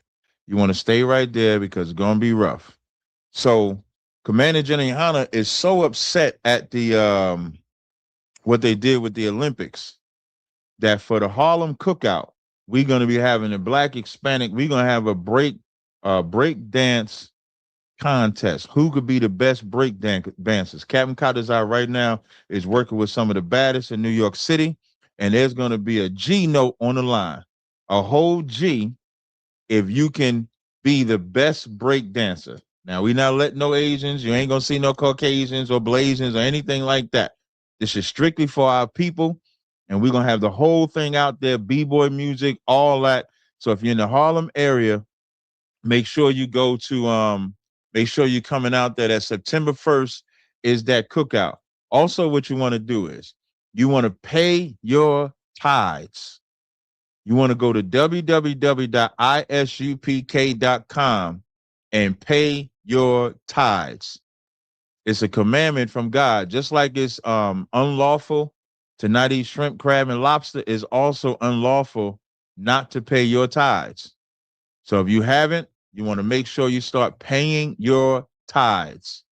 You want to stay right there because it's gonna be rough. So Commander Jenny Hanna is so upset at the what they did with the Olympics that for the Harlem Cookout, we're going to be having a Black Hispanic. We're going to have a break dance contest. Who could be the best break dancers? Captain Kadazar right now is working with some of the baddest in New York City, and there's going to be a G note on the line, a whole G, if you can be the best break dancer. Now, we're not letting no Asians. You ain't going to see no Caucasians or Blasians or anything like that. This is strictly for our people. And we're going to have the whole thing out there, B-boy music, all that. So if you're in the Harlem area, make sure you go to, make sure you're coming out there. That September 1st is that cookout. Also, what you want to do is you want to pay your tithes. You want to go to www.isupk.com and pay your tithes. It's a commandment from God, just like it's unlawful to not eat shrimp, crab, and lobster, is also unlawful not to pay your tithes. So if you haven't, you want to make sure you start paying your tithes.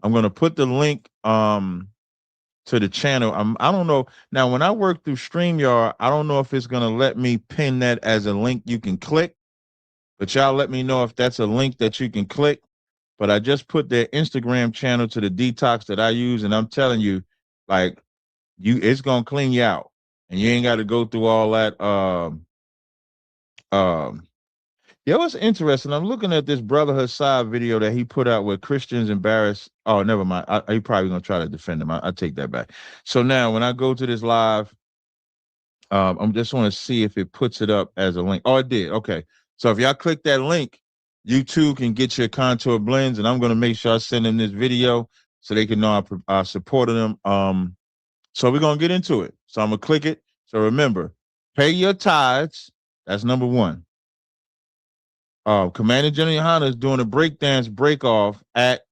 I'm going to put the link to the channel. I don't know. Now, when I work through StreamYard, I don't know if it's going to let me pin that as a link you can click, but y'all let me know if that's a link that you can click. But I just put their Instagram channel to the detox that I use, and I'm telling you, like, it's gonna clean you out, and you ain't got to go through all that. Yeah, it's interesting. I'm looking at this Brother Hassad video that he put out where Christians embarrass. Oh, never mind. He probably gonna try to defend him. I take that back. So now, when I go to this live, I'm just want to see if it puts it up as a link. Oh, it did. Okay. So if y'all click that link, you too can get your Contour Blends, and I'm going to make sure I send them this video so they can know I supported them. So we're going to get into it. So I'm going to click it. So remember, pay your tithes. That's number one. Commander Jenny Hanna is doing a breakdance break-off at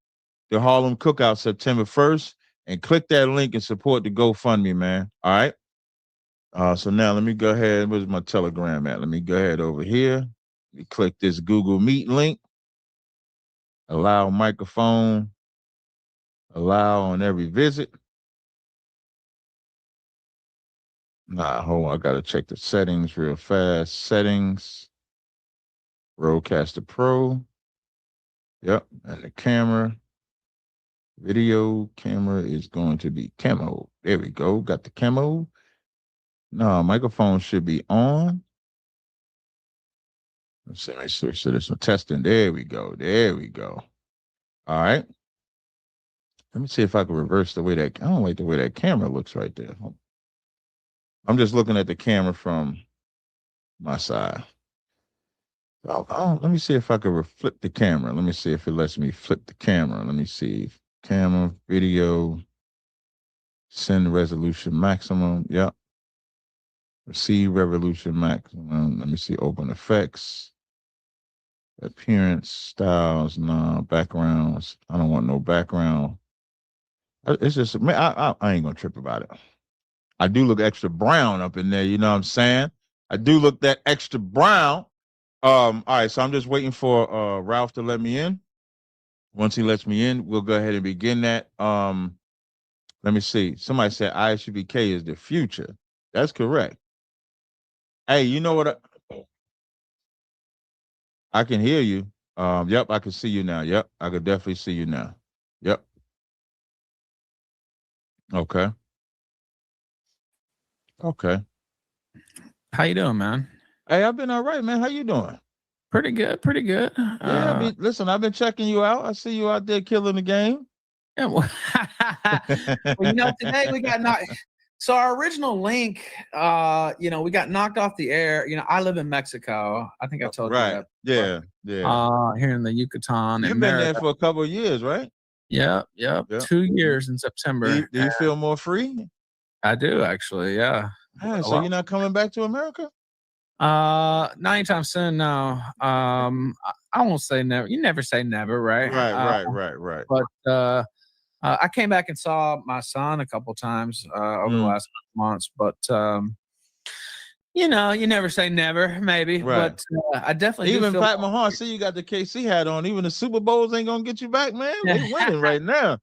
the Harlem Cookout September 1st. And click that link and support the GoFundMe, man. All right? So now let me go ahead. Where's my Telegram at? Let me go ahead over here. Let me click this Google Meet link. Allow microphone. Allow on every visit. Nah, hold on. I gotta check the settings real fast. Settings, Rodecaster Pro. Yep, and the camera, video camera is going to be camo. There we go. Got the camo. No, microphone should be on. Let's see. Make sure there's some testing. There we go. There we go. All right. Let me see if I can reverse the way that. I don't like the way that camera looks right there. I'm just looking at the camera from my side. Let me see if I can flip the camera. Let me see if it lets me flip the camera. Let me see. Camera, video, send resolution maximum. Yep. Receive resolution maximum. Let me see. Open effects. Appearance, styles, no, backgrounds. I don't want no background. It's just, man, I ain't gonna trip about it. I do look extra brown up in there, you know what I'm saying? I do look that extra brown. All right, so I'm just waiting for Ralph to let me in. Once he lets me in, we'll go ahead and begin that. Let me see. Somebody said ISUBK is the future. That's correct. Hey, you know what? I can hear you. Yep, I can see you now. Yep, I could definitely see you now. Yep. Okay. Okay. How you doing, man? Hey, I've been all right, man. How you doing? Pretty good, pretty good. Yeah, listen, I've been checking you out. I see you out there killing the game. Yeah, well, today we got knocked. So our original link, we got knocked off the air. I live in Mexico. I think I told you that. Yeah, yeah. Here in the Yucatan. You've been there for a couple of years, right? Yep. 2 years in September. Do you feel more free? I do, actually, yeah. So you're not coming back to America? Not anytime soon, no. I won't say never. You never say never, right? Right. But I came back and saw my son a couple times over the last months, but you never say never, maybe. Right. But I definitely even do Pat Mahomes. See, you got the KC hat on. Even the Super Bowls ain't gonna get you back, man. They winning right now.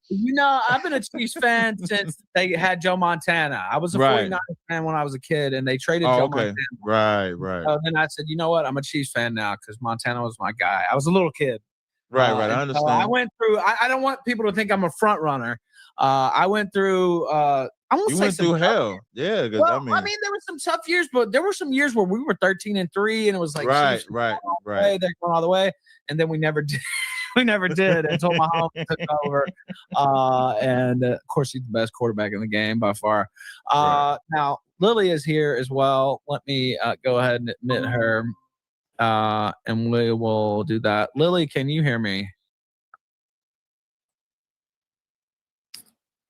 I've been a Chiefs fan since they had Joe Montana. I was a 49ers fan when I was a kid, and they traded Joe Montana. Right. So then I said, you know what? I'm a Chiefs fan now because Montana was my guy. I was a little kid. Right. I understand. So I went through. I don't want people to think I'm a front runner. I went through. You went through hell. Yeah. Well, I mean, there were some tough years, but there were some years where we were 13-3, and it was like right. They're going all the way, and then we never did. We never did until Mahomes took over. And of course, he's the best quarterback in the game by far. Now Lily is here as well. Let me go ahead and admit her, and we will do that. Lily, can you hear me?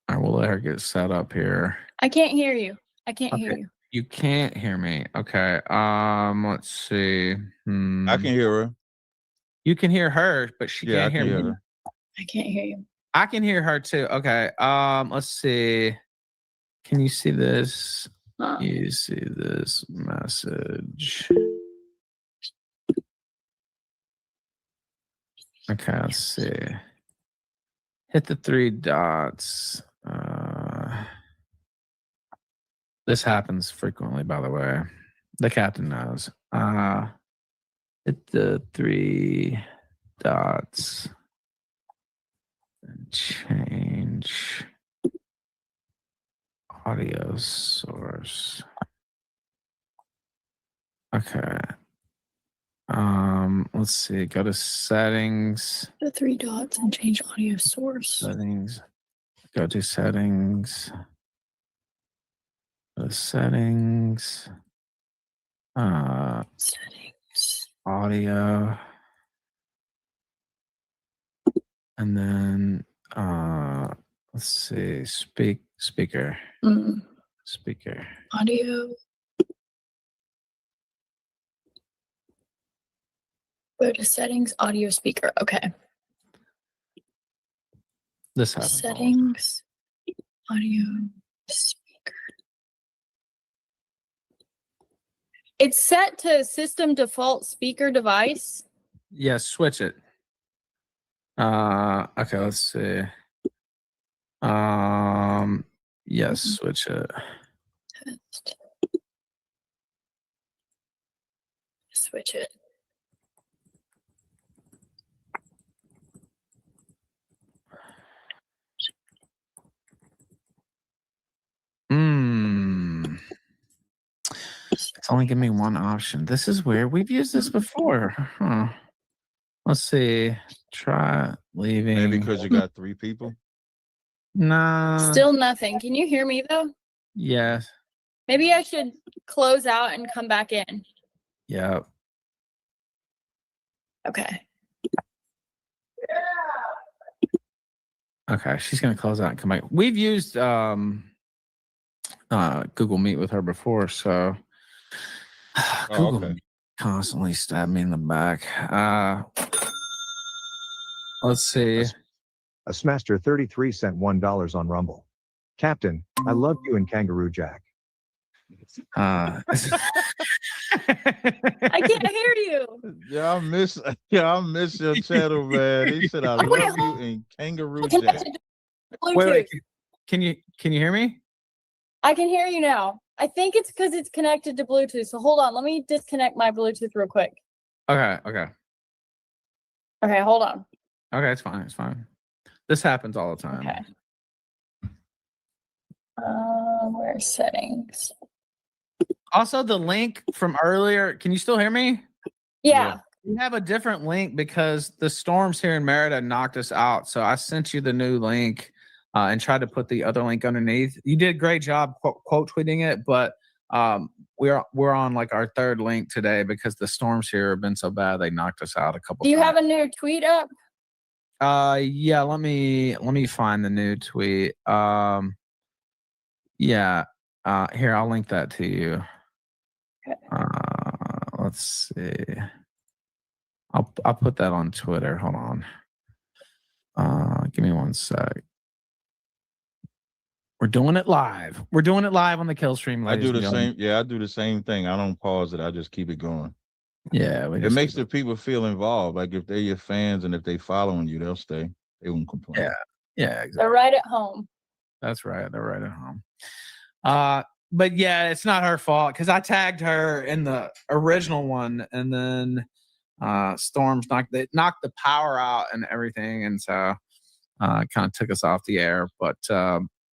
I will let her get set up here. I can't hear you. I can't hear you. You can't hear me. Okay. Let's see. I can hear her. You can hear her, but she can't hear me. I can't hear you. I can hear her too. Okay. Let's see. Can you see this? You see this message? Okay, let's see. Hit the 3 dots. This happens frequently, by the way. The captain knows. Hit the 3 dots and change audio source. Okay. Let's see. Go to settings. The 3 dots and change audio source. Settings. Go to settings. Go to settings. Settings. Audio. And then let's see. Speaker. Speaker. Audio. Go to settings, audio speaker. Okay. This happens. Settings, audio speaker. It's set to system default speaker device. Yes, switch it. Okay, let's see. Yes, switch it. Test. switch it. It's only giving me one option. This is weird. We've used this before. Huh. Let's see. Try leaving. Maybe because you got 3 people. Nah. Still nothing. Can you hear me though? Yes. Maybe I should close out and come back in. Yeah. Okay. Okay. She's gonna close out and come back. We've used Google Meet with her before, so Google Okay. Meet constantly stab me in the back. Let's see. A Smaster 33 sent $1 on Rumble. Captain, I love you and Kangaroo Jack. I can't hear you. Yeah, I miss your channel, man. He said I Okay, love you and Kangaroo Jack. Bluetooth. Can you hear me? I can hear you now. I think it's because it's connected to Bluetooth. So hold on. Let me disconnect my Bluetooth real quick. Okay. Okay, hold on. Okay, it's fine. It's fine. This happens all the time. Okay. Where's settings? Also, the link from earlier, can you still hear me? Yeah. We have a different link because the storms here in Merida knocked us out. So I sent you the new link and tried to put the other link underneath. You did a great job quote tweeting it, but we're on like our 3rd link today because the storms here have been so bad they knocked us out a couple Do you times. have a new tweet up? Yeah, let me find the new tweet. Yeah. Here, I'll link that to you. Okay. Let's see. I'll put that on Twitter. Hold on. Give me one sec. We're doing it live. We're doing it live on the kill stream. I do the same. Yeah, I do the same thing. I don't pause it. I just keep it going. Yeah, it makes the people feel involved. Like if they're your fans and if they following you, they'll stay. They won't complain. Yeah, exactly. They're right at home. That's right. They're right at home. But yeah, it's not her fault because I tagged her in the original one, and then storms knocked the power out and everything, and so kind of took us off the air. But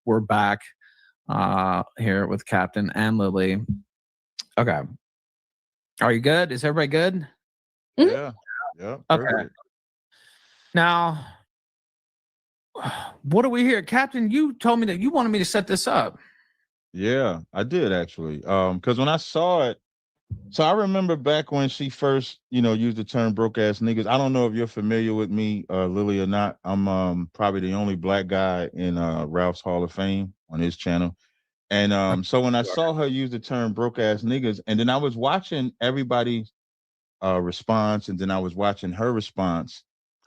we're back here with Captain and Lily. Okay, are you good? Is everybody good? Yeah. Okay. Perfect. Now, what are we here, Captain? You told me that you wanted me to set this up. Yeah, I did actually. Because when I saw it, so I remember back when she first, used the term broke ass niggas. I don't know if you're familiar with me, Lily, or not. I'm probably the only black guy in Ralph's Hall of Fame on his channel. And so when I saw her use the term broke ass niggas, and then I was watching everybody's response, and then I was watching her response,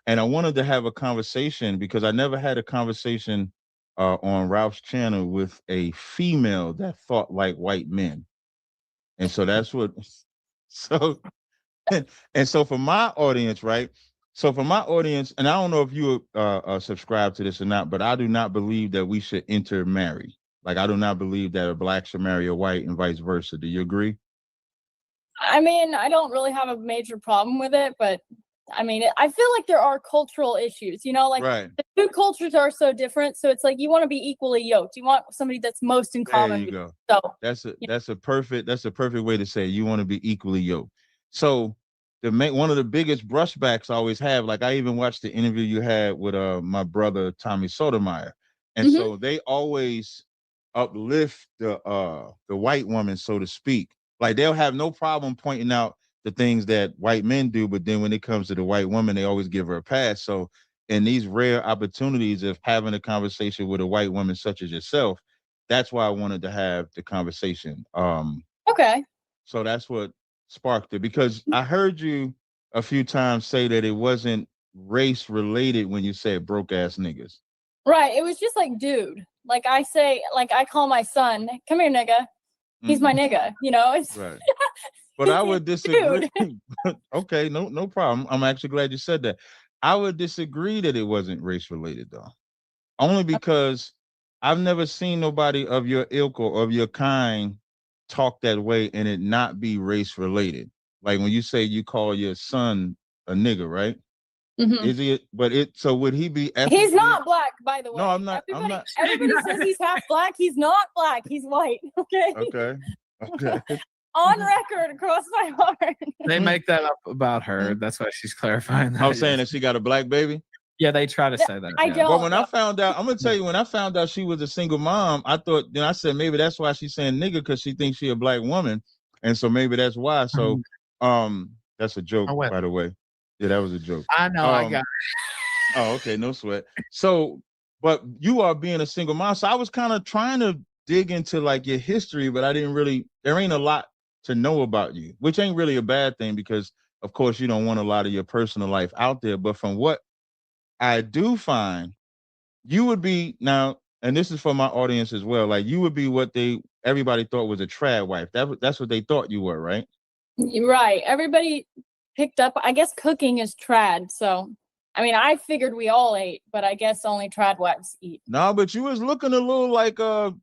and I wanted to have a conversation because I never had a conversation on Ralph's channel with a female that thought like white men. And so that's what, and so for my audience, right? So for my audience, and I don't know if you subscribe to this or not, but I do not believe that we should intermarry. Like, I do not believe that a black should marry a white and vice versa. Do you agree? I mean, I don't really have a major problem with it, but I mean, I feel like there are cultural issues, like right. The two cultures are so different. So it's like, you want to be equally yoked. You want somebody that's most in common. There you go. So that's a perfect way to say it. You want to be equally yoked. So one of the biggest brushbacks I always have, like I even watched the interview you had with my brother Tommy Sotomayor. And so they always uplift the white woman, so to speak. Like they'll have no problem pointing out the things that white men do, but then when it comes to the white woman, they always give her a pass. So in these rare opportunities of having a conversation with a white woman such as yourself, that's why I wanted to have the conversation. Okay. So that's what sparked it, because I heard you a few times say that it wasn't race related when you said broke ass niggas. Right. It was just like, dude, like I say, like I call my son, come here, nigga. He's my nigga, it's right. But I would disagree. Okay, no problem. I'm actually glad you said that. I would disagree that it wasn't race related though. Only because I've never seen nobody of your ilk or of your kind talk that way and it not be race related. Like when you say you call your son a nigga, right? Mhm. Is he? But so would he be? He's ethnically- not black, by the way. No, I'm not. I'm not. Everybody says he's half black. He's not black. He's white. Okay. Okay. Okay. On record, across my heart. They make that up about her. That's why she's clarifying that. I was saying that she got a black baby. Yeah, they try to say that. I yeah. don't. Well, when I found out, I'm gonna tell you, when I found out she was a single mom, I thought, then I said maybe that's why she's saying nigga, because she thinks she a black woman, and so maybe that's why. So, that's a joke, by the way. Yeah, that was a joke. I know. I got. Oh, okay, no sweat. So, but you are being a single mom. So I was kind of trying to dig into like your history, but I didn't really. There ain't a lot to know about you, which ain't really a bad thing because, of course, you don't want a lot of your personal life out there. But from what I do find, you would be now, and this is for my audience as well. Like you would be what everybody thought was a trad wife. That's what they thought you were, right? Right. Everybody picked up. I guess cooking is trad. So, I mean, I figured we all ate, but I guess only trad wives eat. No, but you was looking a little like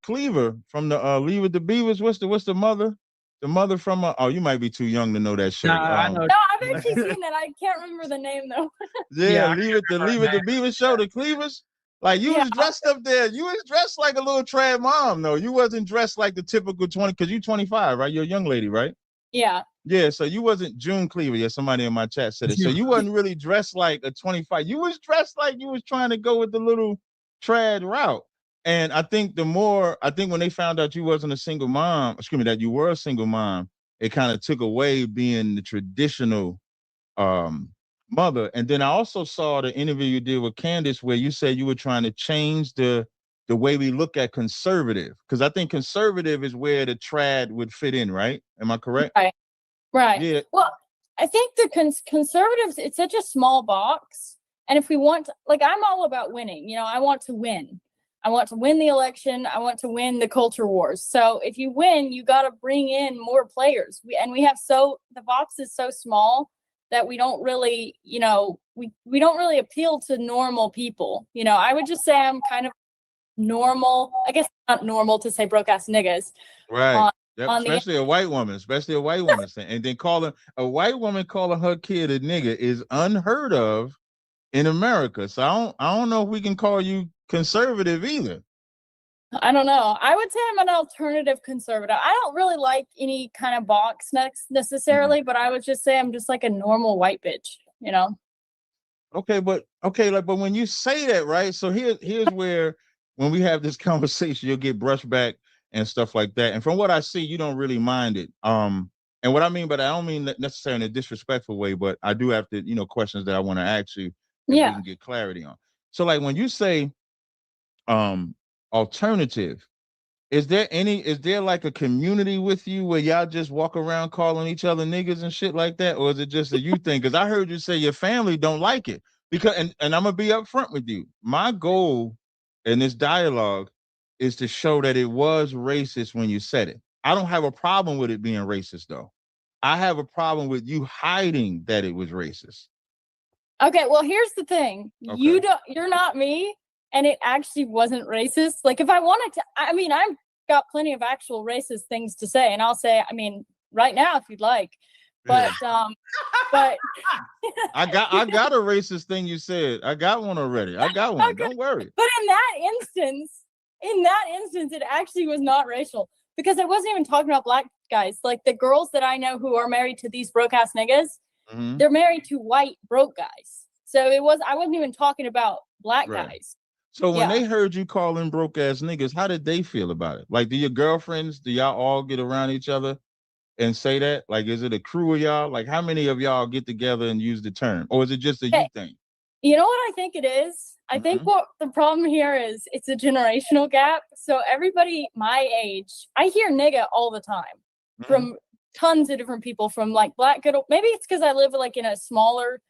Cleaver from the Leave It to Beavers. What's the mother? The mother from oh, you might be too young to know that show. I know. No, I've actually seen that. I can't remember the name though. Yeah, Leave It to Beavers show, the Cleavers. Like you was dressed up there. You was dressed like a little trad mom, though. You wasn't dressed like the typical 20, because you're 25, right? You're a young lady, right? Yeah. Yeah, so you wasn't June Cleaver. Yeah, somebody in my chat said it. So you wasn't really dressed like a 25. You was dressed like you was trying to go with the little trad route. And I think when they found out you wasn't a single mom, that you were a single mom, it kind of took away being the traditional mother. And then I also saw the interview you did with Candace where you said you were trying to change the way we look at conservative, because I think conservative is where the trad would fit in, right? Am I correct? Right. Yeah. Well, I think the conservatives, it's such a small box. And if we want to, like, I'm all about winning. You know, I want to win. I want to win the election. I want to win the culture wars. So if you win, you got to bring in more players. The box is so small that we don't really, we don't really appeal to normal people. You know, I would just say I'm kind of normal. I guess not normal to say broke ass niggas. Right. Especially a white woman. And then a white woman calling her kid a nigga is unheard of in America. So I don't know if we can call you conservative either. I don't know. I would say I'm an alternative conservative. I don't really like any kind of box necessarily, but I would just say I'm just like a normal white bitch, you know? But when you say that, right? So here's where when we have this conversation, you'll get brushed back and stuff like that. And from what I see, you don't really mind it. And what I mean, but I don't mean necessarily in a disrespectful way, but I do have to, questions that I want to ask you that we can get clarity on. So like when you say alternative, is there like a community with you where y'all just walk around calling each other niggas and shit like that? Or is it just a you thing? Because I heard you say your family don't like it. Because and I'm gonna be upfront with you. My goal in this dialogue is to show that it was racist when you said it. I don't have a problem with it being racist though. I have a problem with you hiding that it was racist. Okay, well, here's the thing. Okay. You're not me, and it actually wasn't racist. Like if I wanted to, I mean, I've got plenty of actual racist things to say, and I'll say, I mean, right now if you'd like. But but I got a racist thing you said. I got one already. I got one. Okay. Don't worry. But in that instance, it actually was not racial because I wasn't even talking about black guys. Like the girls that I know who are married to these broke ass niggas, they're married to white broke guys. So I wasn't even talking about black guys. So when they heard you calling broke ass niggas, how did they feel about it? Like, do your girlfriends, do y'all all get around each other and say that? Like, is it a crew of y'all? Like, how many of y'all get together and use the term? Or is it just a you thing? You know what I think it is? I think what the problem here is it's a generational gap. So everybody my age, I hear nigga all the time from tons of different people, from like black good old, maybe it's because I live like in a smaller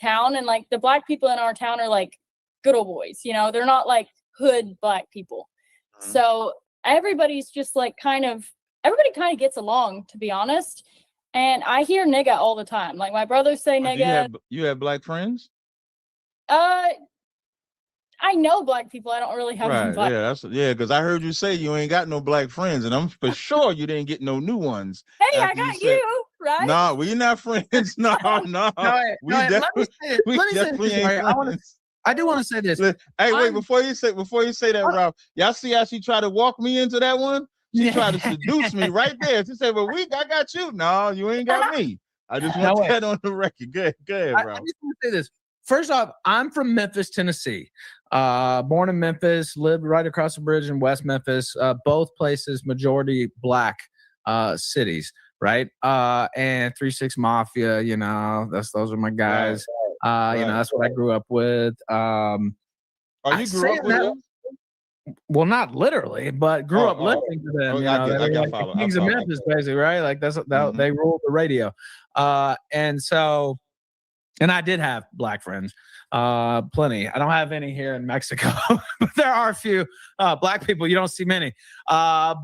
town and like the black people in our town are like good old boys, they're not like hood black people. So everybody's just like everybody kind of gets along, to be honest. And I hear nigga all the time. Like my brothers say nigga. You have black friends? I know black people. I don't really have them. Yeah, because I heard you say you ain't got no black friends, and I'm for sure you didn't get no new ones. Hey, I got you. right? No, we not friends. No, no. We let me definitely, say, we let me say definitely this, ain't right? friends. I do want to say this. Hey, wait, I'm- before you say that, Ralph, y'all see how she tried to walk me into that one? She tried to seduce me right there. She said, well, I got you. No, you ain't got me. I just want that on the record. Go ahead, Ralph. I just want to say this. First off, I'm from Memphis, Tennessee. Born in Memphis, lived right across the bridge in West Memphis. Both places, majority black cities, right? And 3-6 Mafia, you know, those are my guys. Right. You know, that's what I grew up with. Oh, you grew up with them? Well, not literally, but grew up listening to them. You know, they were like the Kings of Memphis, basically, right? Like they ruled the radio. And I did have black friends, plenty. I don't have any here in Mexico, but there are a few black people. You don't see many. I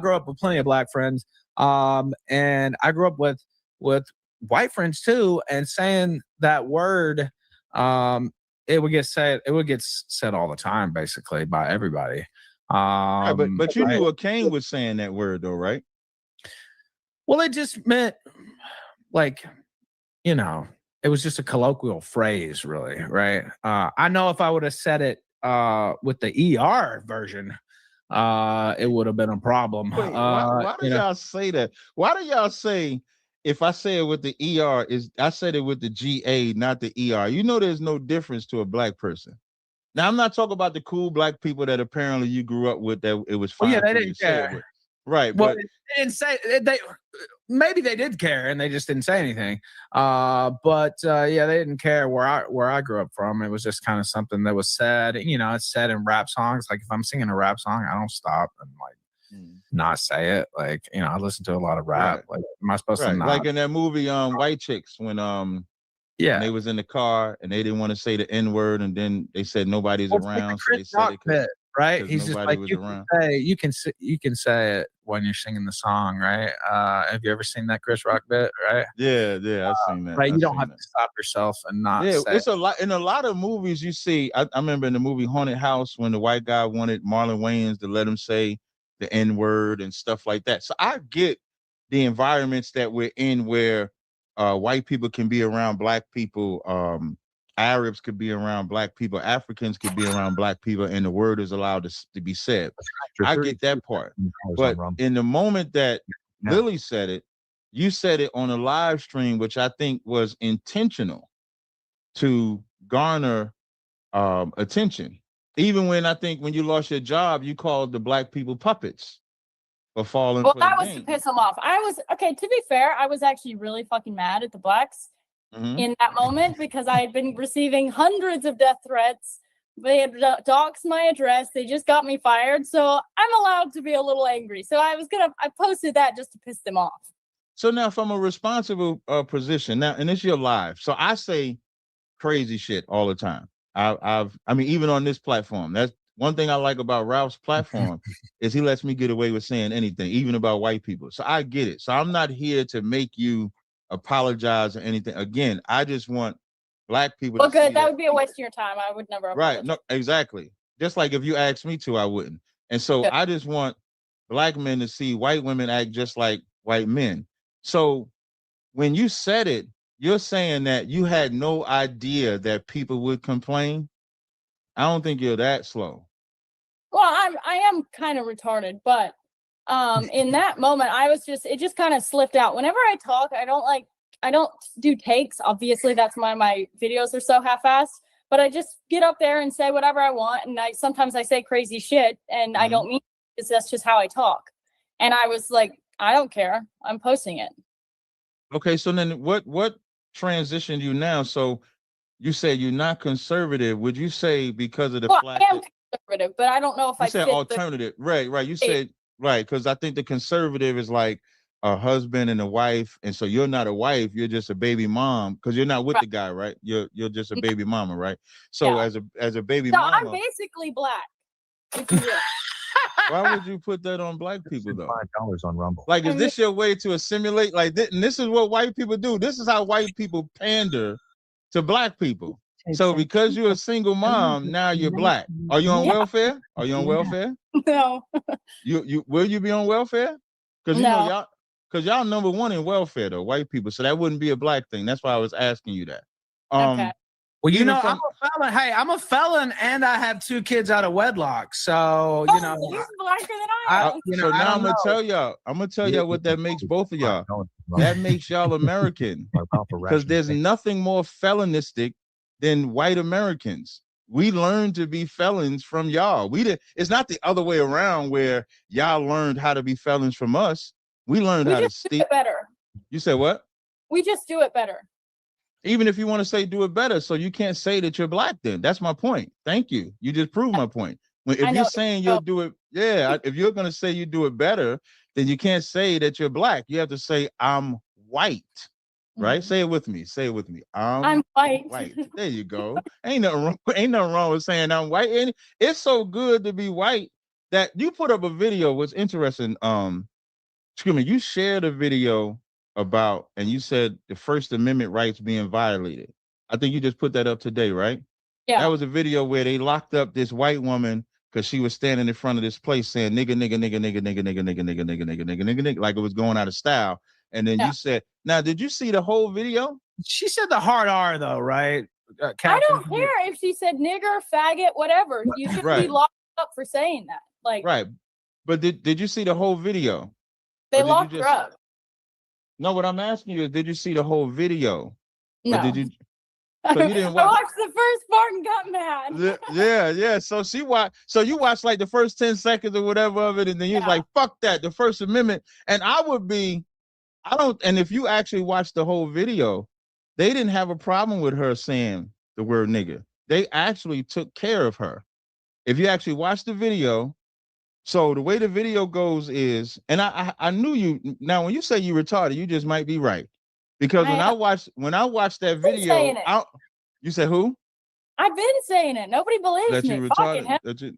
grew up with plenty of black friends, and I grew up with white friends too. And saying that word, it would get said all the time, basically by everybody. Right, but you knew what Kane was saying that word though, right? Well, it just meant like, you know, it was just a colloquial phrase, really, right? I know if I would have said it with the ER version, it would have been a problem. Wait, why do y'all say that? Why do y'all say if I say it with the ER, I said it with the GA, not the ER? You know, there's no difference to a black person. Now, I'm not talking about the cool black people that apparently you grew up with that it was fine. Well, yeah, they didn't care. Right. Well, but they didn't say maybe they did care and they just didn't say anything. They didn't care where I grew up from. It was just kind of something that was said. You know, it's said in rap songs. Like if I'm singing a rap song, I don't stop and not say it. Like, you know, I listen to a lot of rap. Right. Like, am I supposed to not? Like in that movie, White Chicks, when they was in the car and they didn't want to say the N-word, and then they said nobody's around, so they said it. Right? He's just like, you can say it when you're singing the song, right? Have you ever seen that Chris Rock bit, right? Yeah, I've seen that. Right, you don't have to stop yourself and not say it's a lot. In a lot of movies you see, I remember in the movie Haunted House when the white guy wanted Marlon Wayans to let him say the N-word and stuff like that. So I get the environments that we're in where white people can be around black people, Arabs could be around black people, Africans could be around black people, and the word is allowed to be said. I get that part. But in the moment that Lily said it, you said it on a live stream, which I think was intentional to garner attention. Even when I think when you lost your job, you called the black people puppets for falling. Well, that was to piss them off. To be fair, I was actually really fucking mad at the blacks. In that moment, because I had been receiving hundreds of death threats. They had doxed my address. They just got me fired. So I'm allowed to be a little angry. So I posted that just to piss them off. So now from a responsible position now, and it's your live. So I say crazy shit all the time. I mean, even on this platform, that's one thing I like about Ralph's platform is he lets me get away with saying anything, even about white people. So I get it. So I'm not here to make you apologize or anything. Again, I just want black people to see that would be a waste of your time. I would never apologize. Right. No, exactly. Just like if you asked me to, I wouldn't. And so I just want black men to see white women act just like white men. So when you said it, you're saying that you had no idea that people would complain. I don't think you're that slow. Well, I am kind of retarded, but in that moment, it just kind of slipped out. Whenever I talk, I don't do takes. Obviously, that's why my videos are so half-assed, but I just get up there and say whatever I want. And sometimes I say crazy shit and I don't mean it, because that's just how I talk. And I was like, I don't care. I'm posting it. Okay. So then what transitioned you now? So you said you're not conservative. Would you say because of the I am conservative, but I don't know if I said alternative. Right. You said right, because I think the conservative is like a husband and a wife, and so you're not a wife, you're just a baby mom, because you're not with the guy, right? You're just a baby mama, right? So as a baby mama, I'm basically black. If you will. Why would you put that on black people though? $5 on Rumble. Like, is this your way to assimilate? Like, this is what white people do. This is how white people pander to black people. So because you're a single mom, now you're black. Are you on welfare? Are you on welfare? No. You will you be on welfare? Because you know y'all. because y'all number one in welfare though, white people. So that wouldn't be a black thing. That's why I was asking you that. Okay. Well, you even know, from- I'm a felon. Hey, I'm a felon, and I have 2 kids out of wedlock. So you know, He's blacker than I am. so now I'm gonna tell y'all. I'm gonna tell y'all what that makes both of y'all. That makes y'all American, because there's nothing more felonistic than white Americans. We learned to be felons from y'all. We did. It's not the other way around where y'all learned how to be felons from us. We learned how to just do it better. You said what? We just do it better. Even if you want to say do it better, so you can't say that you're black then. That's my point. Thank you. You just proved my point. If you're saying you'll do it, if you're going to say you do it better, then you can't say that you're black. You have to say I'm white, right? Say it with me. Say it with me. I'm white. There you go. Ain't nothing wrong with saying I'm white. And it's so good to be white that you put up a video. What's interesting, excuse me, you shared a video about, and you said the First Amendment rights being violated. I think you just put that up today, right? Yeah. That was a video where they locked up this white woman because she was standing in front of this place saying nigga, nigga, nigga, nigga, nigga, nigga, nigga, nigga, nigga, nigga, nigga, nigga, nigga, like it was going out of style. And then you said, now, did you see the whole video? She said the hard R though, right? I don't care if she said nigger, faggot, whatever. You should be locked up for saying that. Like, right. But did you see the whole video? They locked her up. No, what I'm asking you is, did you see the whole video? No. Or did you? So you didn't I watch. watched the first part and got mad. Yeah. So you watched like the first 10 seconds or whatever of it, and then you was like, fuck that, the First Amendment. And and if you actually watch the whole video, they didn't have a problem with her saying the word nigga. They actually took care of her. If you actually watch the video, so the way the video goes is, and I knew you. Now, when you say you retarded, you just might be right, because when I watched that video, you said who? I've been saying it. Nobody believes That me. you retarded.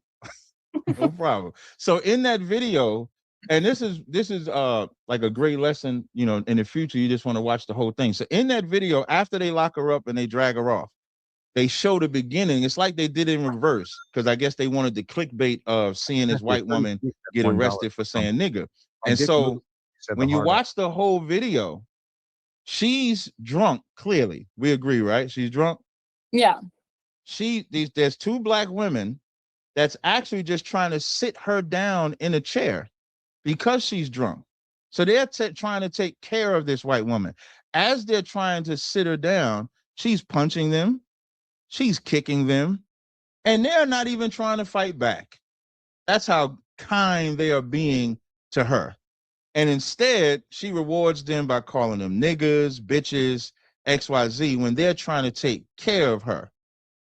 No problem. So in that video, and this is like a great lesson, you know, in the future, you just want to watch the whole thing. So in that video, after they lock her up and they drag her off, they show the beginning. It's like they did it in reverse, because I guess they wanted the clickbait of seeing this white woman get arrested for saying nigga. And so when you watch the whole video, she's drunk, clearly. We agree, right? She's drunk? Yeah. There's 2 black women that's actually just trying to sit her down in a chair because she's drunk. So they're trying to take care of this white woman. As they're trying to sit her down, she's punching them. She's kicking them, and they're not even trying to fight back. That's how kind they are being to her. And instead, she rewards them by calling them niggas, bitches, XYZ, when they're trying to take care of her.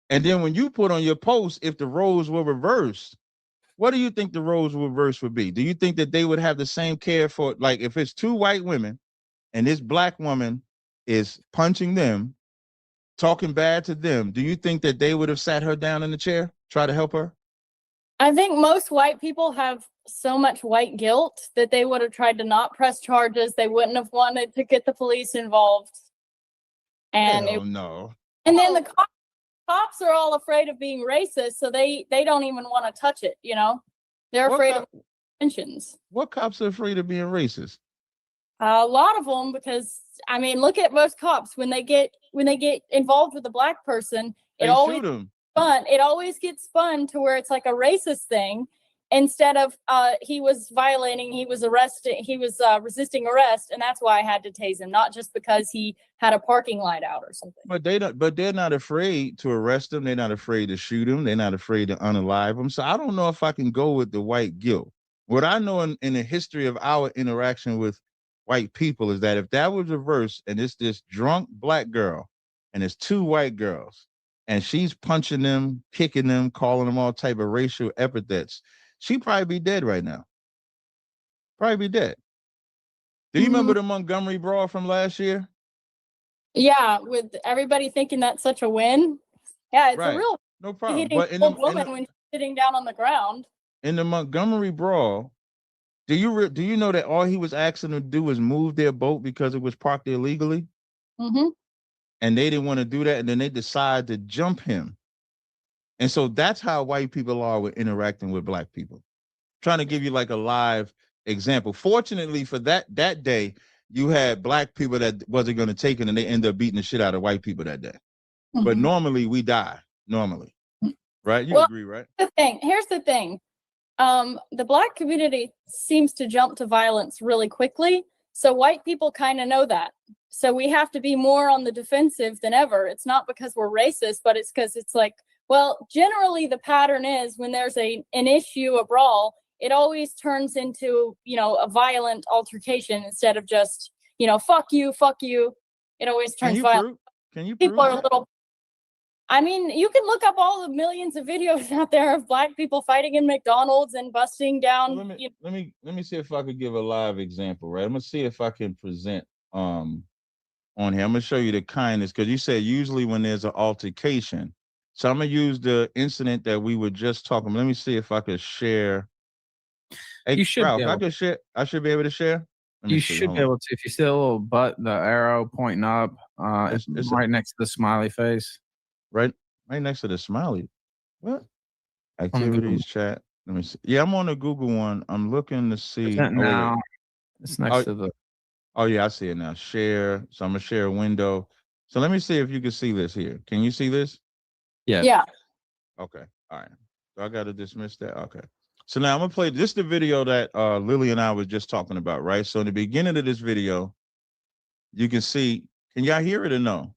And then when you put on your post, if the roles were reversed, what do you think the roles reversed would be? Do you think that they would have the same care for, like, if it's 2 white women and this black woman is punching them, talking bad to them, do you think that they would have sat her down in the chair, try to help her? I think most white people have so much white guilt that they would have tried to not press charges. They wouldn't have wanted to get the police involved. And no. And then the cops are all afraid of being racist, so they don't even want to touch it, you know? They're afraid of tensions. What cops are afraid of being racist? A lot of them, because I mean, look at most cops when they get involved with a black person, it always gets spun to where it's like a racist thing, instead of he was resisting arrest, and that's why I had to tase him, not just because he had a parking light out or something. But they're not afraid to arrest him. They're not afraid to shoot him. They're not afraid to unalive him. So I don't know if I can go with the white guilt. What I know in the history of our interaction with white people is that if that was reversed and it's this drunk black girl and it's 2 white girls and she's punching them, kicking them, calling them all type of racial epithets, she'd probably be dead right now. Probably be dead. Do you remember the Montgomery brawl from last year? Yeah, with everybody thinking that's such a win. Yeah, it's a real no problem. hitting But woman when she's sitting down on the ground. In the Montgomery brawl, do you know that all he was asking them to do was move their boat because it was parked illegally? Mm-hmm. And they didn't want to do that, and then they decided to jump him. And so that's how white people are with interacting with black people. Trying to give you like a live example. Fortunately for that day, you had black people that wasn't going to take it, and they ended up beating the shit out of white people that day. But normally we die. Normally, right? You agree, right? Here's the thing. The black community seems to jump to violence really quickly. So white people kind of know that. So we have to be more on the defensive than ever. It's not because we're racist, but it's because it's like, well, generally the pattern is when there's an issue, a brawl, it always turns into, a violent altercation instead of just, fuck you. It always turns violent. Can you people are a little. I mean, you can look up all the millions of videos out there of black people fighting in McDonald's and busting down. Let me see if I could give a live example, right? I'm gonna see if I can present on here. I'm gonna show you the kindness, because you said usually when there's an altercation. So I'm gonna use the incident that we were just talking about. Let me see if I could share. Hey, you should Ralph, be able I could share. I should be able to share. You should be able to, if you see a little the arrow pointing up, it's right next to the smiley face. Right next to the smiley. What? Activities chat. Let me see. Yeah, I'm on the Google one. I'm looking to see. Now. It's next to the. Oh yeah, I see it now. Share. So I'm gonna share a window. So let me see if you can see this here. Can you see this? Yeah. Yeah. Okay. All right. So I gotta dismiss that. Okay. So now I'm gonna play this. The video that Lily and I was just talking about, right? So in the beginning of this video, you can see. Can y'all hear it or no?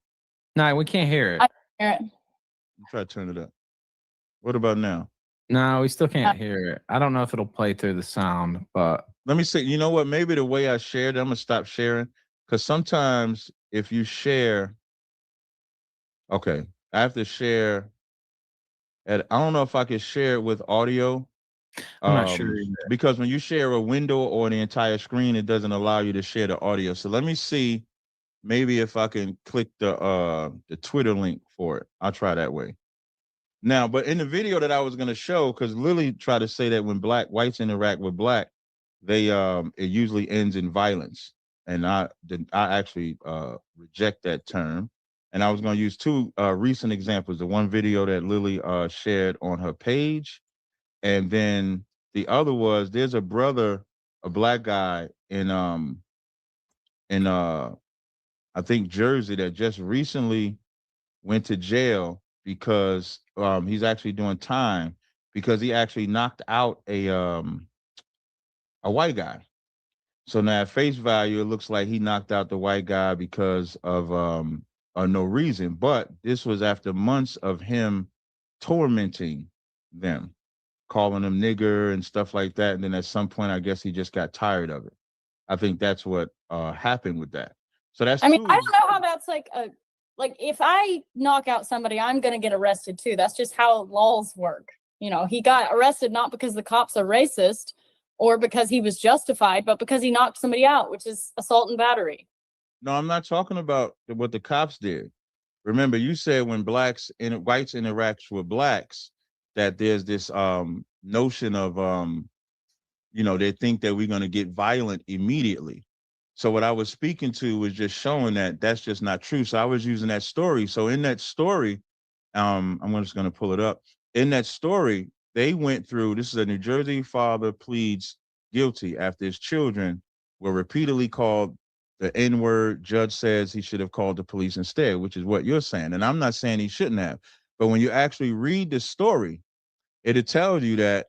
No, we can't hear it. I can hear it. Try to turn it up. What about now? No, we still can't hear it. I don't know if it'll play through the sound, but let me see. You know what? Maybe the way I shared, I'm gonna stop sharing, because sometimes if you share, okay, I have to share. I don't know if I can share it with audio. I'm not sure either. Because when you share a window or the entire screen, it doesn't allow you to share the audio. So let me see. Maybe if I can click the Twitter link for it. I'll try that way. Now, but in the video that I was going to show, because Lily tried to say that when whites interact with black, they it usually ends in violence, and I actually reject that term. And I was going to use two recent examples. The one video that Lily shared on her page, and then the other was there's a brother, a black guy in I think Jersey, that just recently went to jail because he's actually doing time because he actually knocked out a white guy. So now at face value, it looks like he knocked out the white guy because of no reason. But this was after months of him tormenting them, calling them nigger and stuff like that. And then at some point, I guess he just got tired of it. I think that's what happened with that. So that's. I mean, I don't know how that's like if I knock out somebody, I'm gonna get arrested too. That's just how laws work. He got arrested not because the cops are racist or because he was justified, but because he knocked somebody out, which is assault and battery. No, I'm not talking about what the cops did. Remember, you said when whites interact with blacks, that there's this notion of they think that we're going to get violent immediately. So what I was speaking to was just showing that that's just not true. So I was using that story. So in that story, I'm just going to pull it up. In that story, they went through, this is a New Jersey father pleads guilty after his children were repeatedly called the N-word. Judge says he should have called the police instead, which is what you're saying. And I'm not saying he shouldn't have. But when you actually read the story, it tells you that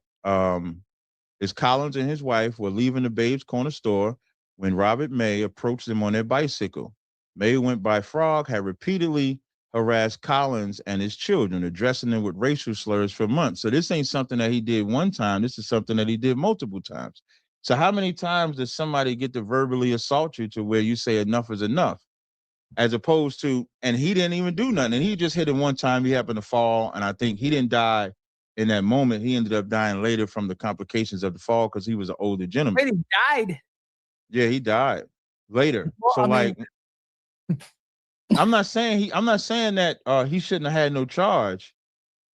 it's Collins and his wife were leaving the Babe's Corner store when Robert May approached them on their bicycle. May went by Frog, had repeatedly harassed Collins and his children, addressing them with racial slurs for months. So this ain't something that he did one time. This is something that he did multiple times. So how many times does somebody get to verbally assault you to where you say enough is enough? As opposed to, and he didn't even do nothing. And he just hit him one time. He happened to fall. And I think he didn't die in that moment. He ended up dying later from the complications of the fall because he was an older gentleman. Wait, he died? Yeah, he died later. Well, so I'm not saying that he shouldn't have had no charge.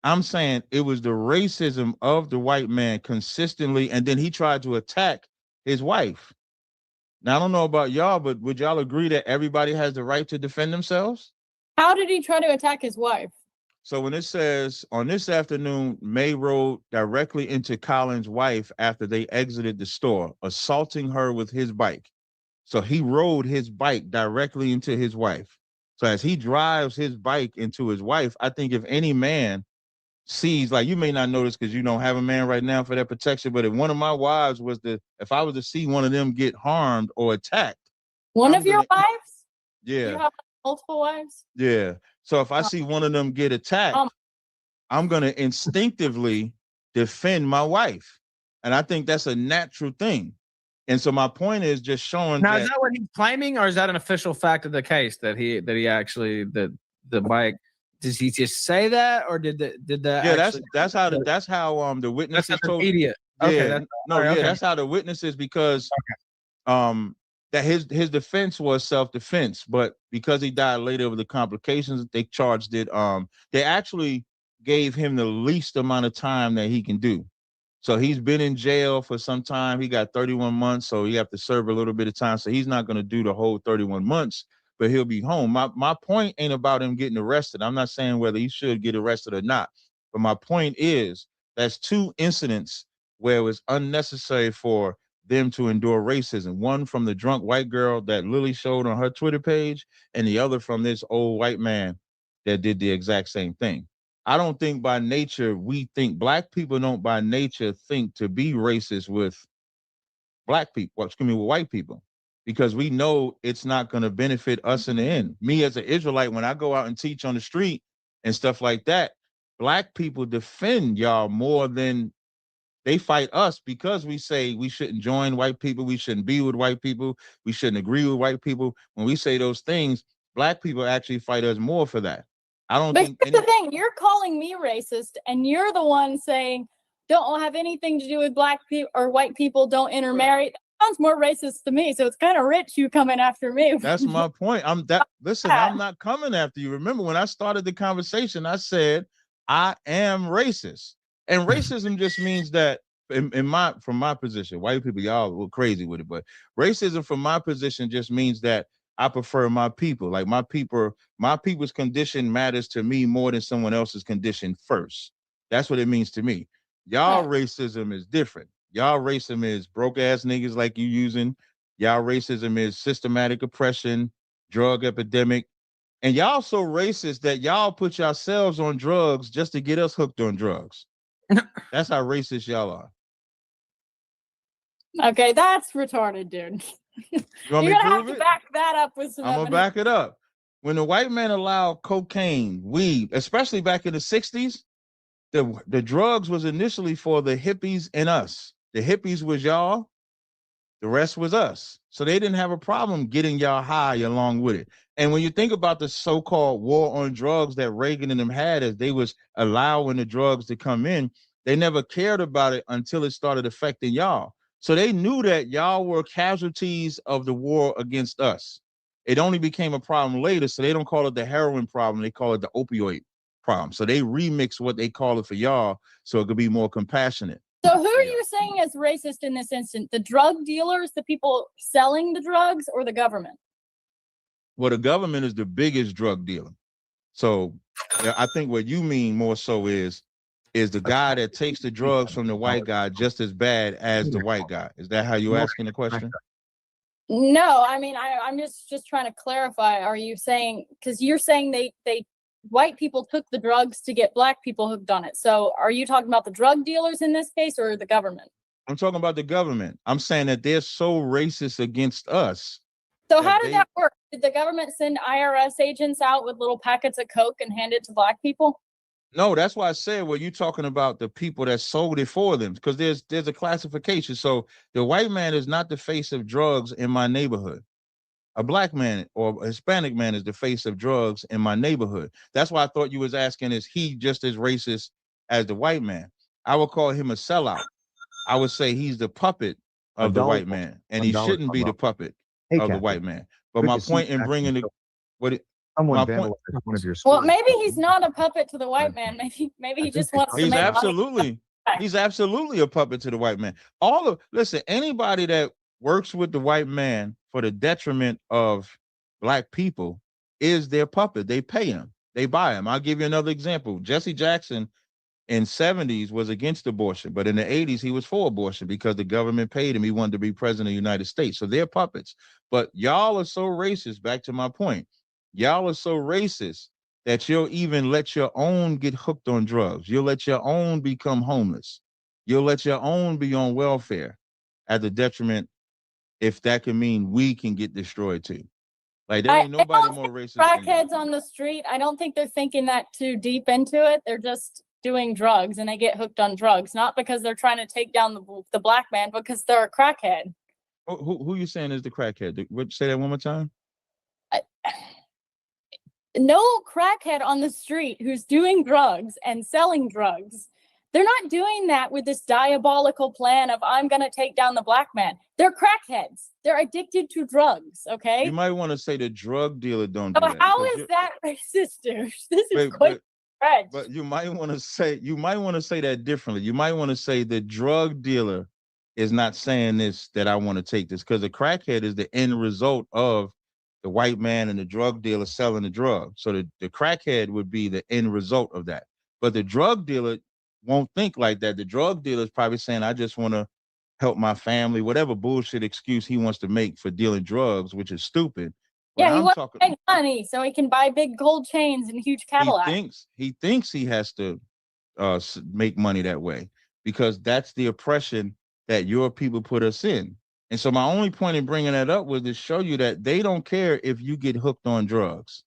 I'm saying it was the racism of the white man consistently, and then he tried to attack his wife. Now, I don't know about y'all, but would y'all agree that everybody has the right to defend themselves? How did he try to attack his wife? So when it says on this afternoon, May rode directly into Colin's wife after they exited the store, assaulting her with his bike. So he rode his bike directly into his wife. So as he drives his bike into his wife, I think if any man sees, like, you may not notice because you don't have a man right now for that protection, but if one of my wives was if I was to see one of them get harmed or attacked. One of your wives? Yeah. You have multiple wives? Yeah. So if I see one of them get attacked, I'm going to instinctively defend my wife. And I think that's a natural thing. And so my point is just showing now, is that what he's claiming, or is that an official fact of the case that he actually the bike? Does he just say that, or did the yeah, that's how the witnesses that's told immediate. Yeah, Okay, that's how the witnesses, because that his defense was self-defense, but because he died later of the complications, they charged it. They actually gave him the least amount of time that he can do. So he's been in jail for some time. He got 31 months, so you have to serve a little bit of time. So he's not going to do the whole 31 months, but he'll be home. My point ain't about him getting arrested. I'm not saying whether he should get arrested or not, but my point is that's two incidents where it was unnecessary for them to endure racism. One from the drunk white girl that Lily showed on her Twitter page, and the other from this old white man that did the exact same thing. I don't think by nature black people don't by nature think to be racist with black people, with white people, because we know it's not going to benefit us in the end. Me as an Israelite, when I go out and teach on the street and stuff like that, black people defend y'all more than they fight us, because we say we shouldn't join white people, we shouldn't be with white people, we shouldn't agree with white people. When we say those things, black people actually fight us more for that. I don't think here's the thing, you're calling me racist, and you're the one saying don't have anything to do with black people or white people, don't intermarry. That sounds more racist to me. So it's kind of rich you coming after me. That's my point. Listen, I'm not coming after you. Remember, when I started the conversation, I said I am racist. And racism just means that from my position, white people, y'all were crazy with it, but racism from my position just means that I prefer my people. Like my people's condition matters to me more than someone else's condition first. That's what it means to me. Y'all racism is different. Y'all racism is broke ass niggas like you using. Y'all racism is systematic oppression, drug epidemic. And y'all so racist that y'all put yourselves on drugs just to get us hooked on drugs. That's how racist y'all are. Okay, that's retarded, dude. You're gonna have to back that up with some I'm gonna back it up. When the white man allowed cocaine, weed, especially back in the 60s, the drugs was initially for the hippies and us. The hippies was y'all, the rest was us. So they didn't have a problem getting y'all high along with it. And when you think about the so-called war on drugs that Reagan and them had, as they was allowing the drugs to come in, they never cared about it until it started affecting y'all. So they knew that y'all were casualties of the war against us. It only became a problem later, so they don't call it the heroin problem. They call it the opioid problem. So they remix what they call it for y'all so it could be more compassionate. So who are you saying is racist in this instance? The drug dealers, the people selling the drugs, or the government? Well, the government is the biggest drug dealer. So I think what you mean more so is the guy that takes the drugs from the white guy just as bad as the white guy. Is that how you're asking the question? No, I mean, I'm just trying to clarify. Are you saying, because you're saying they white people took the drugs to get black people hooked on it. So are you talking about the drug dealers in this case or the government? I'm talking about the government. I'm saying that they're so racist against us. So how did that work? Did the government send IRS agents out with little packets of coke and hand it to black people? No, that's why I said, well, you're talking about the people that sold it for them, because there's a classification. So the white man is not the face of drugs in my neighborhood. A black man or a Hispanic man is the face of drugs in my neighborhood. That's why I thought you was asking, is he just as racist as the white man? I would call him a sellout. I would say he's the puppet of the white man, and he shouldn't be the puppet of the white man. But my point in bringing the well, maybe he's not a puppet to the white man. Maybe he just wants to make money. He's absolutely a puppet to the white man. Listen, anybody that works with the white man for the detriment of black people is their puppet. They pay him. They buy them. I'll give you another example. Jesse Jackson in 70s was against abortion, but in the 80s he was for abortion because the government paid him. He wanted to be president of the United States. So they're puppets. But y'all are so racist, back to my point. Y'all are so racist that you'll even let your own get hooked on drugs. You'll let your own become homeless. You'll let your own be on welfare at the detriment, if that can mean we can get destroyed too. Like there ain't nobody more racist than Crackheads on the street, I don't think they're thinking that too deep into it. They're just doing drugs and they get hooked on drugs, not because they're trying to take down the black man, because they're a crackhead. Who you saying is the crackhead? Say that one more time. No crackhead on the street who's doing drugs and selling drugs. They're not doing that with this diabolical plan of I'm going to take down the black man. They're crackheads. They're addicted to drugs. Okay. You might want to say the drug dealer don't do that. How is that racist, dude? This is quite stretch. But you might want to say that differently. You might want to say the drug dealer is not saying this, that I want to take this, because the crackhead is the end result of the white man and the drug dealer selling the drug. So the crackhead would be the end result of that. But the drug dealer won't think like that. The drug dealer is probably saying, I just want to help my family, whatever bullshit excuse he wants to make for dealing drugs, which is stupid. Yeah, he wants to make money so he can buy big gold chains and huge Cadillacs. He thinks he has to make money that way because that's the oppression that your people put us in. And so my only point in bringing that up was to show you that they don't care if you get hooked on drugs.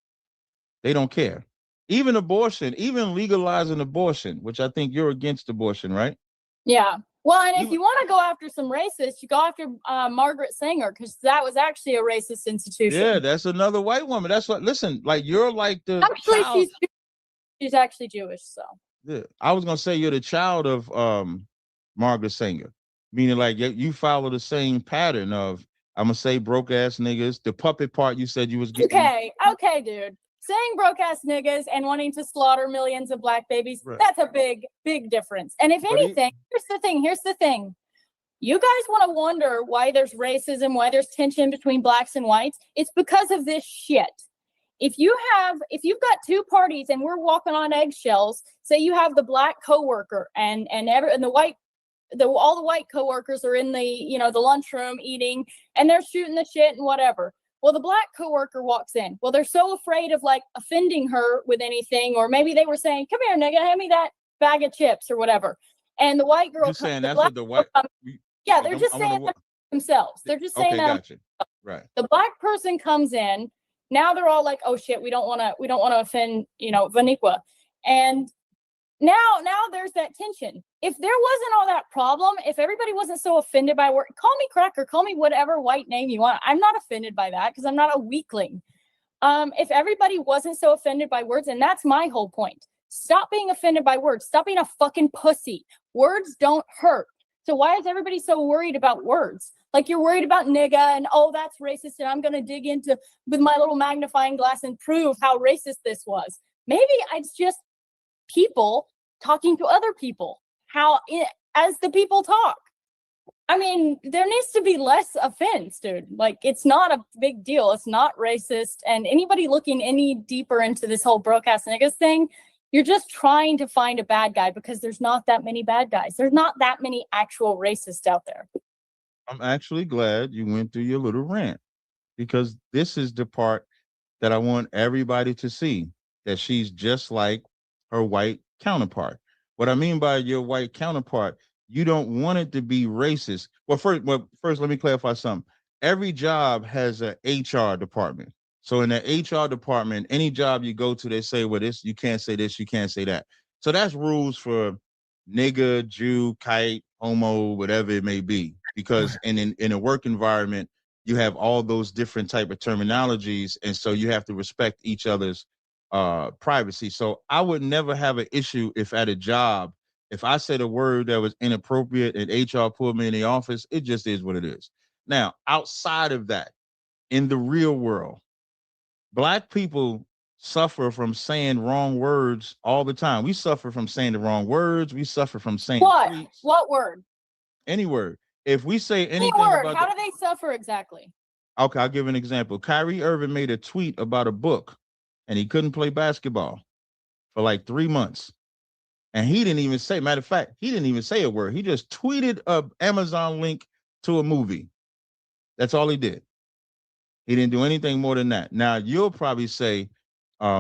They don't care. Even abortion, even legalizing abortion, which I think you're against abortion, right? Yeah. Well, and if you want to go after some racists, you go after Margaret Sanger, because that was actually a racist institution. Yeah, that's another white woman. That's what, listen, like you're like the actually child. She's actually Jewish, so. Yeah, I was gonna say you're the child of Margaret Sanger, meaning like you follow the same pattern of, I'm gonna say broke ass niggas. The puppet part you said you was getting. Okay, dude. Saying broke ass niggas and wanting to slaughter millions of black babies, right. That's a big, big difference. And if anything, here's the thing. You guys want to wonder why there's racism, why there's tension between blacks and whites. It's because of this shit. If you've got two parties and we're walking on eggshells, say you have the black coworker and all the white coworkers are in the lunchroom eating and they're shooting the shit and whatever. Well, the black coworker walks in. Well, they're so afraid of like offending her with anything, or maybe they were saying, "Come here, nigga, hand me that bag of chips" or whatever. And the white girl, just saying that's what the white. Yeah, they're just saying that themselves. They're just saying that. Gotcha. Right. The black person comes in. Now they're all like, "Oh shit, we don't want to offend, Vaniqua," and now there's that tension. If there wasn't all that problem, if everybody wasn't so offended by word, call me cracker, call me whatever white name you want. I'm not offended by that because I'm not a weakling. If everybody wasn't so offended by words, and that's my whole point. Stop being offended by words. Stop being a fucking pussy. Words don't hurt. So why is everybody so worried about words? Like you're worried about nigga and that's racist and I'm going to dig into with my little magnifying glass and prove how racist this was. Maybe it's just people talking to other people, as the people talk. I mean, there needs to be less offense, dude. Like, it's not a big deal. It's not racist. And anybody looking any deeper into this whole broke ass niggas thing, you're just trying to find a bad guy because there's not that many bad guys. There's not that many actual racists out there. I'm actually glad you went through your little rant because this is the part that I want everybody to see, that she's just like her white counterpart. What I mean by your white counterpart, you don't want it to be racist. Well, first, let me clarify something. Every job has an HR department. So in the HR department, any job you go to, they say, well, this, you can't say this, you can't say that. So that's rules for nigga, Jew, kite, homo, whatever it may be. Because in a work environment, you have all those different type of terminologies. And so you have to respect each other's privacy. So I would never have an issue if at a job, if I said a word that was inappropriate and HR pulled me in the office, it just is what it is. Now, outside of that, in the real world, Black people suffer from saying wrong words all the time. We suffer from saying the wrong words. We suffer from saying what? What word? Any word. If we say anything word, about how do they suffer exactly? Okay, I'll give an example. Kyrie Irving made a tweet about a book. and he couldn't play basketball for like 3 months. And he didn't even say, matter of fact, he didn't even say a word. He just tweeted a Amazon link to a movie. That's all he did. He didn't do anything more than that. Now, you'll probably say,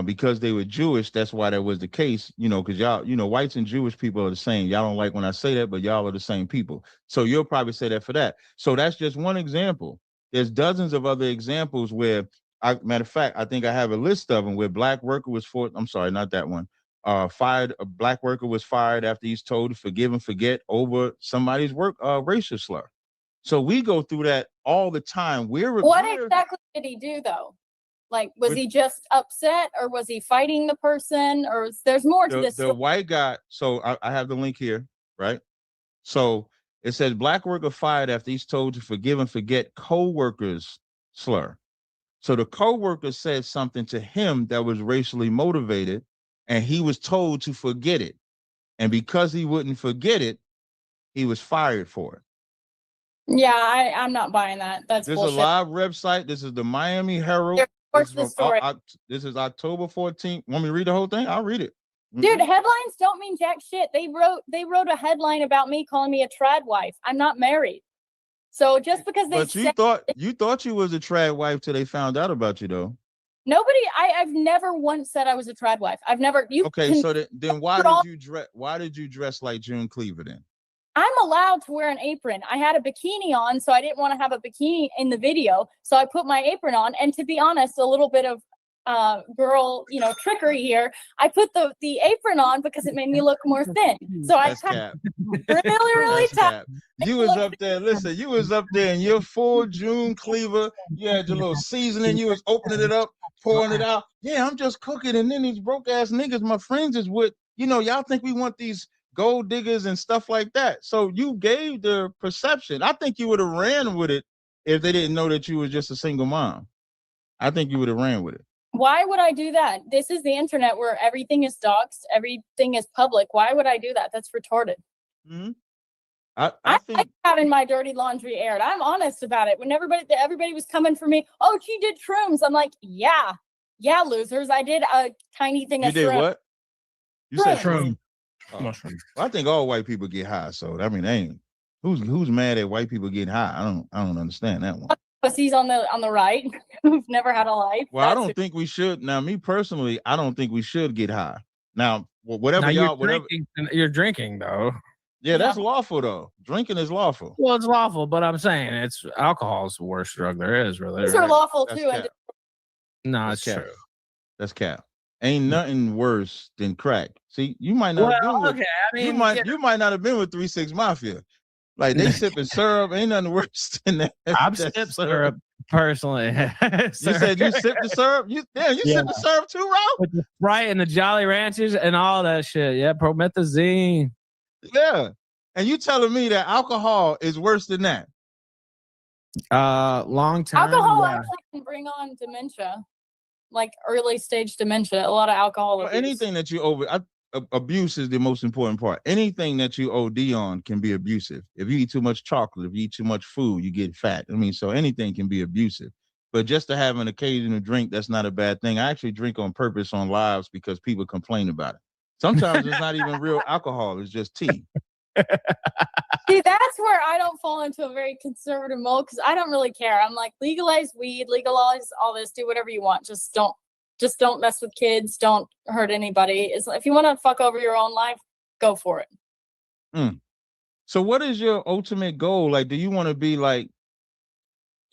because they were Jewish, that's why that was the case, because y'all, whites and Jewish people are the same. Y'all don't like when I say that, but y'all are the same people. So you'll probably say that for that. So that's just one example. There's dozens of other examples where, matter of fact, I think I have a list of them where black worker was I'm sorry, not that one. Fired, a black worker was fired after he's told to forgive and forget over somebody's racial slur. So we go through that all the time. What exactly did he do though? Like, was he just upset, or was he fighting the person, or there's more to this? The white guy. So I have the link here, right? So it says black worker fired after he's told to forgive and forget co-workers slur. So the co-worker said something to him that was racially motivated, and he was told to forget it. And because he wouldn't forget it, he was fired for it. Yeah, I'm not buying that. That's This bullshit. is a live website. This is the Miami Herald. This is October 14th. Want me to read the whole thing? I'll read it. Dude, headlines don't mean jack shit. They wrote a headline about me calling me a trad wife. I'm not married. So just because they you thought you was a trad wife till they found out about you though. Nobody, I've never once said I was a trad wife. I've never. Then why did you dress like June Cleaver then? I'm allowed to wear an apron. I had a bikini on, so I didn't want to have a bikini in the video. So I put my apron on. And to be honest, a little bit of girl, trickery here. I put the apron on because it made me look more thin. So That's I really tight. You was up there. Listen, you was up there in your full June Cleaver. You had your little seasoning. You was opening it up, pouring it out. Yeah, I'm just cooking. And then these broke ass niggas, my friends is with, y'all think we want these gold diggers and stuff like that. So you gave the perception. I think you would have ran with it if they didn't know that you were just a single mom. I think you would have ran with it. Why would I do that? This is the internet where everything is doxed, everything is public. Why would I do that? That's retarded. Mm-hmm. I like having my dirty laundry aired. I'm honest about it. When everybody was coming for me, oh, she did shrooms. I'm like, yeah, losers. I did a tiny thing of shrooms. You did what? You said shroom. Oh. Well, I think all white people get high. So who's mad at white people getting high? I don't understand that one. Pussies on the right who've never had a life. Well, I don't think we should. Now, me personally, I don't think we should get high. Now, whatever you're drinking though. Yeah, that's lawful though. Drinking is lawful. Well, it's lawful, but I'm saying alcohol is the worst drug there is, really. These are lawful too. No, it's cap. true. That's cap. Ain't nothing worse than crack. See, you might not have been with, you might not have been with 3 6 Mafia. Like they sipping syrup, ain't nothing worse than that. I've sipped syrup personally. You said you sipped the syrup? You sipped the syrup too, Ralph? With the Sprite and the Jolly Ranchers and all that shit. Yeah, promethazine. Yeah. And you telling me that alcohol is worse than that? Long time. Alcohol actually can bring on dementia, like early stage dementia. A lot of alcohol. Anything that you abuse is the most important part. Anything that you OD on can be abusive. If you eat too much chocolate, if you eat too much food, you get fat. So anything can be abusive. But just to have an occasional drink, that's not a bad thing. I actually drink on purpose on lives because people complain about it. Sometimes it's not even real alcohol. It's just tea. See, that's where I don't fall into a very conservative mode because I don't really care. I'm like, legalize weed, legalize all this, do whatever you want. Just don't mess with kids. Don't hurt anybody. If you want to fuck over your own life, go for it. So what is your ultimate goal? Like, do you want to be like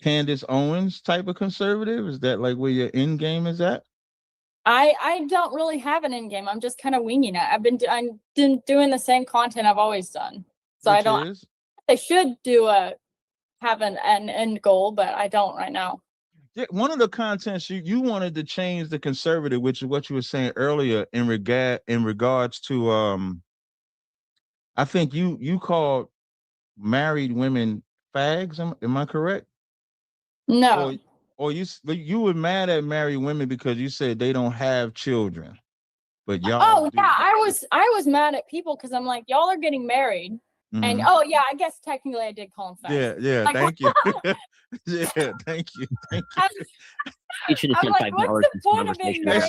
Candace Owens type of conservative? Is that like where your end game is at? I don't really have an end game. I'm just kind of winging it. I've been doing the same content I've always done. So I should have an end goal, but I don't right now. Yeah, one of the contents you wanted to change the conservative, which is what you were saying earlier in regards to I think you called married women fags. Am I correct? No. Or you were mad at married women because you said they don't have children, but y'all. Oh yeah, I was mad at people because I'm like, y'all are getting married, and I guess technically I did call them fags. Yeah, thank you. Yeah, thank you. You should have I'm spent like, $5 what's the this point of conversation. being And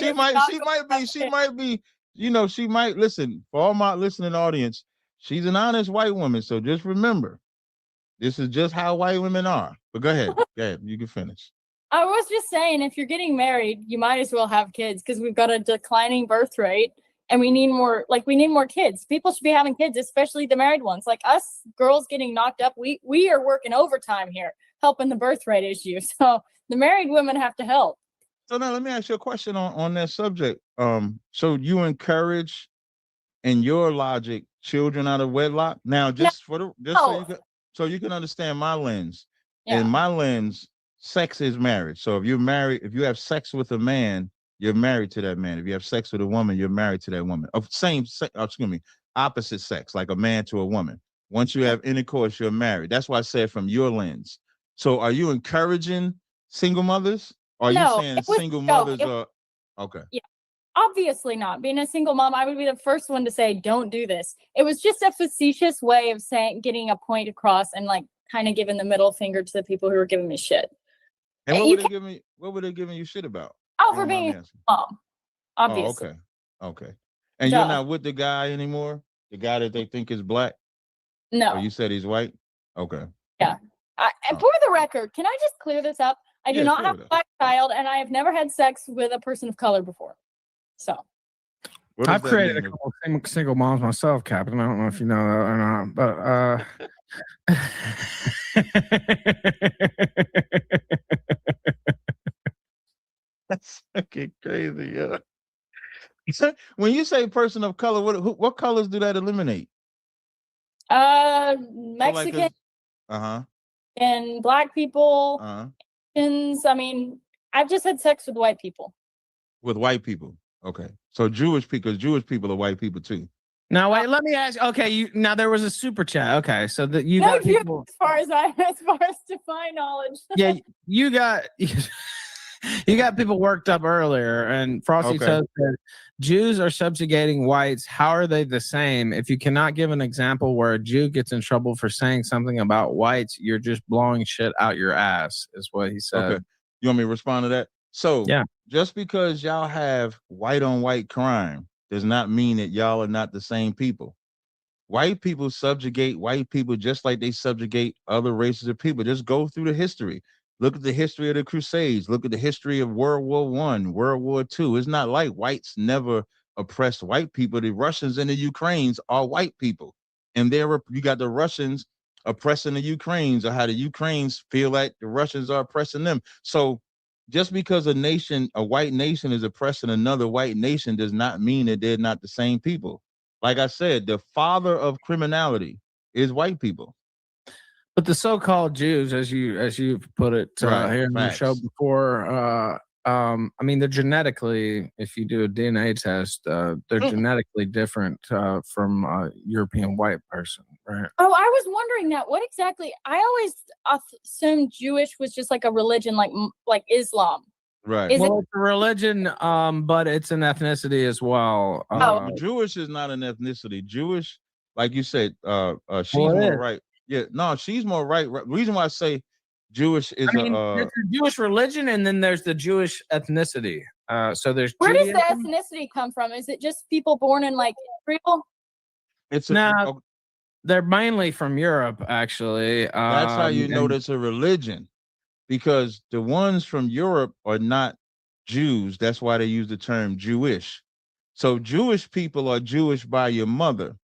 nervous? she might listen, for all my listening audience, she's an honest white woman. So just remember, this is just how white women are. But go ahead. You can finish. I was just saying, if you're getting married, you might as well have kids because we've got a declining birth rate and we need more kids. People should be having kids, especially the married ones. Like us girls getting knocked up, we are working overtime here, helping the birth rate issue. So the married women have to help. So now let me ask you a question on that subject. So you encourage, in your logic, children out of wedlock? Now, so you can understand my lens. Yeah. In my lens, sex is marriage. So if you're married, if you have sex with a man, you're married to that man. If you have sex with a woman, you're married to that woman. Of opposite sex, like a man to a woman. Once you have intercourse, you're married. That's why I said from your lens. So are you encouraging single mothers? Or are you saying single mothers are okay? Yeah. Obviously not. Being a single mom, I would be the first one to say, don't do this. It was just a facetious way of saying, getting a point across and like kind of giving the middle finger to the people who were giving me shit. And what were they giving you shit about? Oh, for being a mom, obviously. Okay. And you're not with the guy anymore? The guy that they think is black? No. Or you said he's white? Okay. Yeah. And for the record, can I just clear this up? I do not have a black child, and I have never had sex with a person of color before. So. I've created a couple of single moms myself, Captain. I don't know if you know that or not, but that's fucking crazy, yeah. When you say person of color, what colors do that eliminate? Mexican, and black people, Asians. I mean, I've just had sex with white people. With white people, okay. So Jewish people are white people too. Now wait, let me ask. Okay, now there was a super chat. Okay, so that you got people, as far as to my knowledge. Yeah, you got people worked up earlier, and Frosty says that Jews are subjugating whites. How are they the same? If you cannot give an example where a Jew gets in trouble for saying something about whites, you're just blowing shit out your ass, is what he said. Okay, you want me to respond to that? So yeah, just because y'all have white on white crime does not mean that y'all are not the same people. White people subjugate white people just like they subjugate other races of people. Just go through the history. Look at the history of the Crusades. Look at the history of World War I, World War II. It's not like whites never oppressed white people. The Russians and the Ukrainians are white people. And you got the Russians oppressing the Ukrainians, or how the Ukrainians feel like the Russians are oppressing them. So just because a white nation is oppressing another white nation does not mean that they're not the same people. Like I said, the father of criminality is white people. But the so-called Jews, as you put it here in the show before, I mean, they're genetically, if you do a DNA test, they're genetically different from a European white person, right? Oh, I was wondering that. What exactly? I always assumed Jewish was just like a religion, like Islam. Right. It's a religion, but it's an ethnicity as well. Jewish is not an ethnicity. Jewish, like you said, she's more right. Yeah, no, she's more right. The reason why I say Jewish is there's the Jewish religion, and then there's the Jewish ethnicity. So there's where does the ethnicity come from? Is it just people born in like Israel? They're mainly from Europe, actually. That's how you know it's a religion, because the ones from Europe are not Jews. That's why they use the term Jewish. So Jewish people are Jewish by your mother,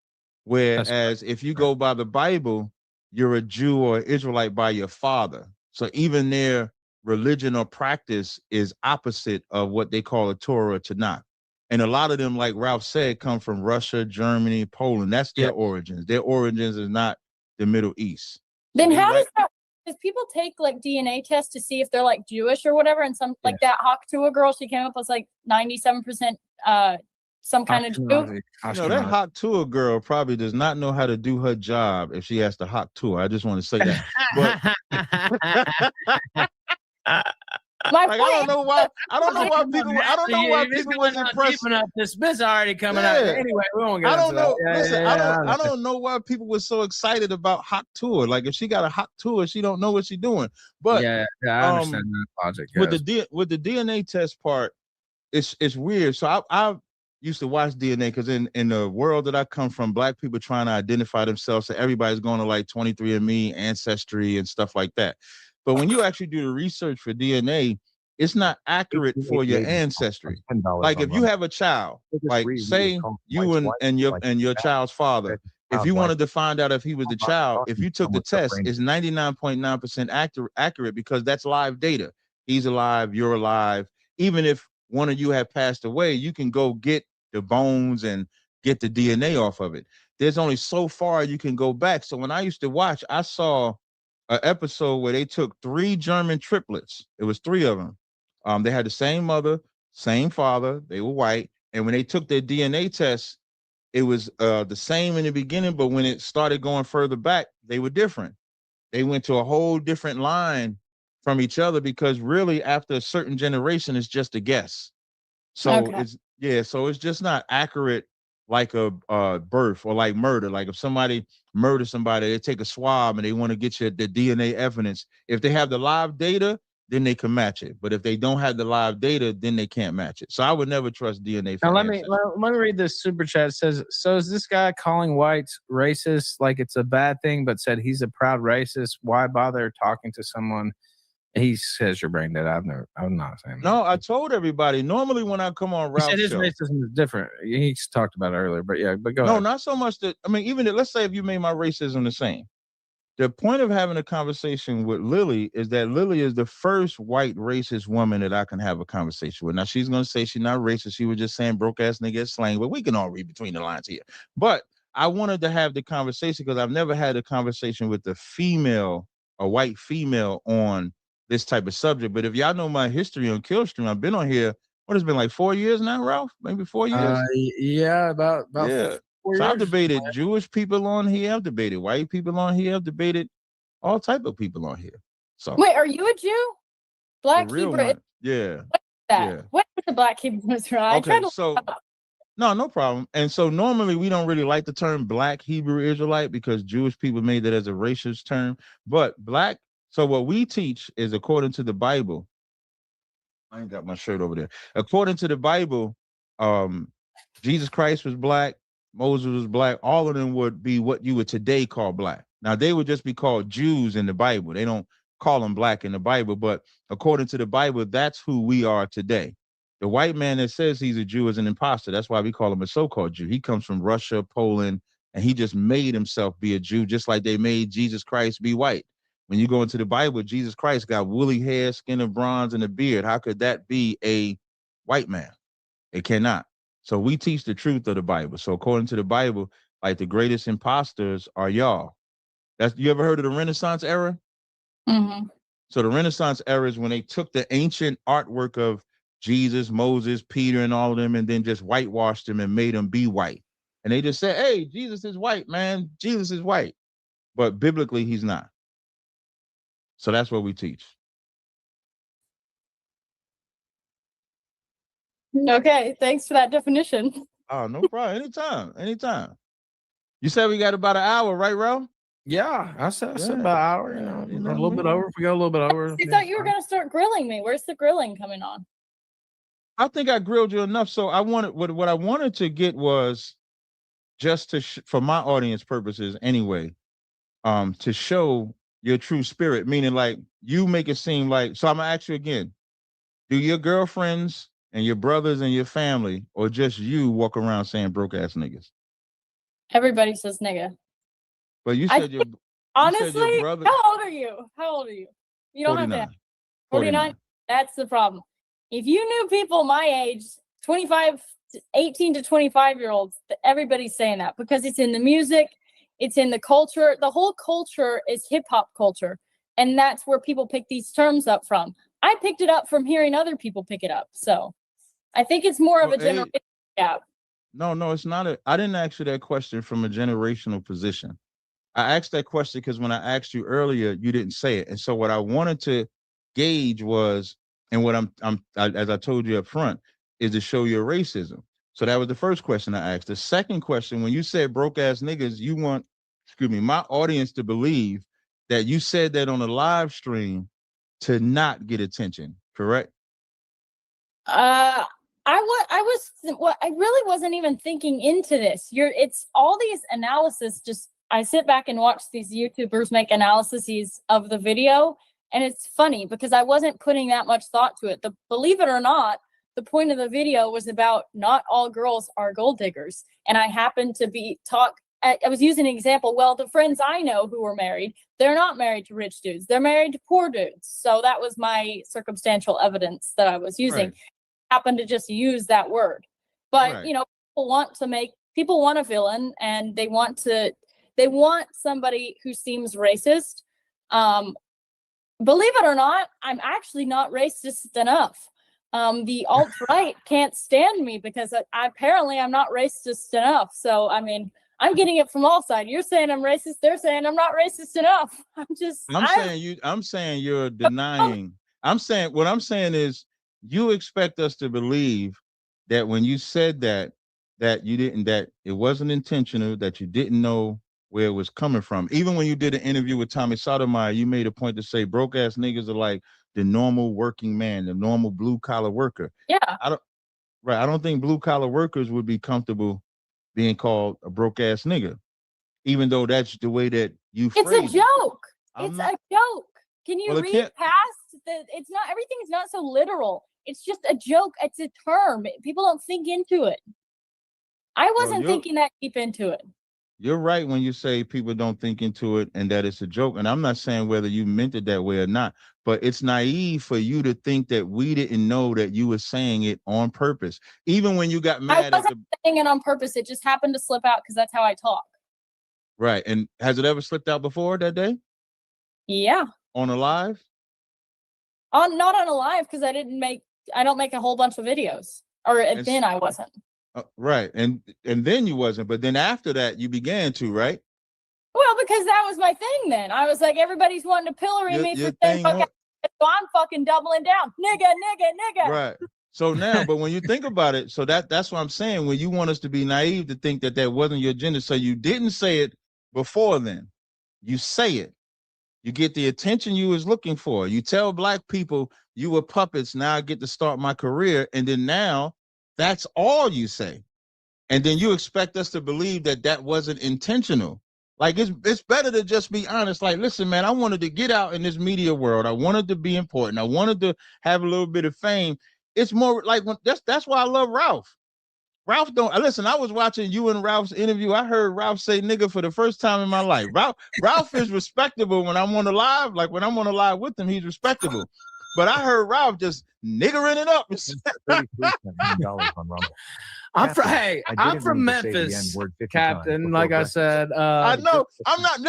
whereas if you go by the Bible, you're a Jew or Israelite by your father. So even their religion or practice is opposite of what they call a Torah or Tanakh. And a lot of them, like Ralph said, come from Russia, Germany, Poland. That's their origins. Their origins is not the Middle East. Then how does that? Does people take like DNA tests to see if they're like Jewish or whatever? And some like that Haktua girl, she came up with like 97% some kind of Jew. That Haktua girl probably does not know how to do her job if she has to Haktua. I just want to say that. My Like, point I don't know why people was impressed. Deep enough. This bit's already coming Yeah. out. Anyway, we won't get I don't into know. that. Yeah, Listen, yeah, I don't know why people were so excited about hot tour. Like, if she got a hot tour, she don't know what she's doing. But yeah, I understand that logic. with Yes. the DNA test part, it's weird. So I used to watch DNA because in the world that I come from, Black people trying to identify themselves, so everybody's going to like 23andMe, Ancestry, and stuff like that. But when you actually do the research for DNA, it's not accurate for your ancestry. Like, if you have a child, like say you and your child's father, if you wanted to find out if he was the child, if you took the test, it's 99.9% accurate because that's live data. He's alive, you're alive. Even if one of you have passed away, you can go get the bones and get the DNA off of it. There's only so far you can go back. So when I used to watch, I saw an episode where they took 3 German triplets. It was 3 of them. They had the same mother, same father. They were white. And when they took their DNA test, it was the same in the beginning, but when it started going further back, they were different. They went to a whole different line from each other because really after a certain generation, it's just a guess. So so it's just not accurate like a birth or like murder. Like if somebody murders somebody, they take a swab and they want to get you the DNA evidence. If they have the live data, then they can match it. But if they don't have the live data, then they can't match it. So I would never trust DNA. Now let me read this super chat. It says, so is this guy calling whites racist like it's a bad thing, but said he's a proud racist? Why bother talking to someone? He says you're brain dead. I'm not saying that. No, I told everybody. Normally when I come on Ralph's his show, racism is different. He's talked about it earlier, but go ahead. No, not so much that, I mean, even let's say if you made my racism the same. The point of having a conversation with Lily is that Lily is the first white racist woman that I can have a conversation with. Now, she's going to say she's not racist. She was just saying broke ass nigga slang, but we can all read between the lines here. But I wanted to have the conversation because I've never had a conversation with a white female on this type of subject. But if y'all know my history on Killstream, I've been on here, what has been like 4 years now, Ralph? Maybe 4 years? Yeah, about yeah. 4 So years. I've debated Jewish people on here. I've debated white people on here. I've debated all type of people on here. So Wait, are you a Jew? Black the real Hebrew? one. Yeah. What's that? Yeah. What is the Black Hebrew Israelite? Okay, so no problem. And so normally we don't really like the term Black Hebrew Israelite because Jewish people made that as a racist term. But Black, so what we teach is according to the Bible. I ain't got my shirt over there. According to the Bible, Jesus Christ was Black, Moses was Black. All of them would be what you would today call Black. Now they would just be called Jews in the Bible. They don't call them Black in the Bible, but according to the Bible, that's who we are today. The white man that says he's a Jew is an imposter. That's why we call him a so-called Jew. He comes from Russia, Poland, and he just made himself be a Jew, just like they made Jesus Christ be white. When you go into the Bible, Jesus Christ got woolly hair, skin of bronze, and a beard. How could that be a white man? It cannot. So we teach the truth of the Bible. So according to the Bible, like the greatest imposters are y'all. You ever heard of the Renaissance era? Mm-hmm. So the Renaissance era is when they took the ancient artwork of Jesus, Moses, Peter, and all of them, and then just whitewashed them and made them be white. And they just said, hey, Jesus is white, man. Jesus is white. But biblically, he's not. So that's what we teach. Okay, thanks for that definition. Oh, no problem. Anytime. You said we got about an hour, right, Ro? Yeah, I said about an hour. A little bit over. If we go a little bit over. You thought you were gonna start grilling me. Where's the grilling coming on? I think I grilled you enough. So I wanted what I wanted to get was just to for my audience purposes anyway, to show your true spirit. Meaning, like you make it seem like. So I'm gonna ask you again: do your girlfriends and your brothers and your family, or just you, walk around saying broke ass niggas? Everybody says nigga. But you said honestly, brother. How old are you? You don't 49. have to. 49. That's the problem. If you knew people my age, 18 to 25-year-olds, everybody's saying that because it's in the music, it's in the culture. The whole culture is hip hop culture. And that's where people pick these terms up from. I picked it up from hearing other people pick it up. So I think it's more of a generation gap. No, it's not. I didn't ask you that question from a generational position. I asked that question because when I asked you earlier, you didn't say it. And so what I wanted to gauge was, And what as I told you up front, is to show your racism. So that was the first question I asked. The second question, when you said broke ass niggas, you want, my audience to believe that you said that on a live stream to not get attention, correct? I really wasn't even thinking into this. It's all these analysis. Just I sit back and watch these YouTubers make analyses of the video, and it's funny because I wasn't putting that much thought to it. Believe it or not, the point of the video was about not all girls are gold diggers, and I happened to I was using an example. Well, the friends I know who were married, they're not married to rich dudes; they're married to poor dudes. So that was my circumstantial evidence that I was using. Right. Happen to just use that word, but Right. you know, people want a villain, and they want somebody who seems racist. Believe it or not, I'm actually not racist enough. The alt-right can't stand me because apparently I'm not racist enough. So I mean, I'm getting it from all sides. You're saying I'm racist, they're saying I'm not racist enough. I'm saying you're denying. What I'm saying is you expect us to believe that when you said that it wasn't intentional, that you didn't know where it was coming from. Even when you did an interview with Tommy Sotomayor, you made a point to say broke ass niggas are like the normal working man, the normal blue collar worker. Yeah. I don't think blue collar workers would be comfortable being called a broke ass nigga, even though that's the way that you It's a joke. A joke. Can you read past it's not, everything is not so literal. It's just a joke. It's a term. People don't think into it. I wasn't thinking that deep into it. You're right when you say people don't think into it and that it's a joke. And I'm not saying whether you meant it that way or not, but it's naive for you to think that we didn't know that you were saying it on purpose. Even when you got mad I wasn't saying it on purpose. It just happened to slip out because that's how I talk. Right. And has it ever slipped out before that day? Yeah. On a live? Not on a live because I don't make a whole bunch of videos. Then I wasn't. Right. And then you wasn't, but then after that you began to, right? Well, because that was my thing then. I was like, everybody's wanting to pillory me for saying so I'm fucking doubling down. Nigga. Right. So now, but when you think about it, so that's what I'm saying. When you want us to be naive to think that wasn't your agenda, so you didn't say it before then. You say it. You get the attention you was looking for. You tell black people you were puppets. Now I get to start my career. And then now that's all you say. And then you expect us to believe that wasn't intentional. Like it's better to just be honest. Like, listen, man, I wanted to get out in this media world. I wanted to be important. I wanted to have a little bit of fame. It's more like that's why I love Ralph. Ralph don't listen. I was watching you and Ralph's interview. I heard Ralph say nigga for the first time in my life. Ralph is respectable when I'm on the live. Like when I'm on the live with him, he's respectable. But I heard Ralph just niggering it up. $33 on Rumble. I'm from Memphis, Captain. Like I said, I know. I'm not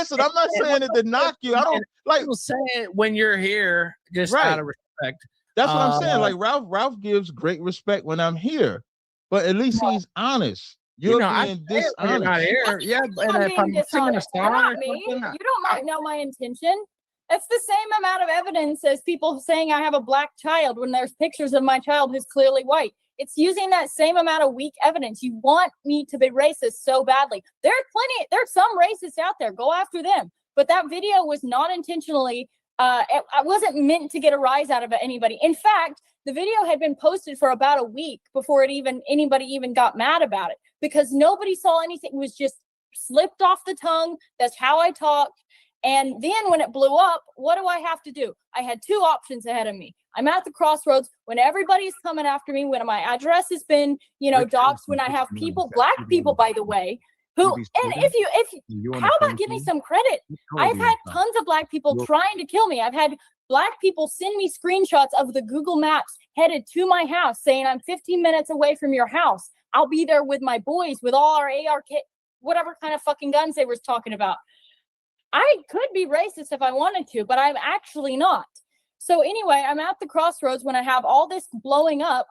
saying it to knock you. I don't like people say it when you're here, just out of respect. That's what I'm saying. Like Ralph gives great respect when I'm here, but at least he's honest. You're being dishonest. You're not here. Yeah, and if I'm singing a song, not me. You don't know my intention. It's the same amount of evidence as people saying I have a black child when there's pictures of my child who's clearly white. It's using that same amount of weak evidence. You want me to be racist so badly. There's some racists out there. Go after them. But that video was not intentionally, I wasn't meant to get a rise out of anybody. In fact, the video had been posted for about a week before anybody even got mad about it because nobody saw anything. It was just slipped off the tongue. That's how I talked. And then when it blew up, what do I have to do? I had two options ahead of me. I'm at the crossroads when everybody's coming after me, when my address has been, doxxed, when I have people, black people, by the way, how about give me some credit? I've had tons of black people trying to kill me. I've had black people send me screenshots of the Google Maps headed to my house saying I'm 15 minutes away from your house. I'll be there with my boys, with all our AR kit, whatever kind of fucking guns they were talking about. I could be racist if I wanted to, but I'm actually not. So anyway, I'm at the crossroads when I have all this blowing up.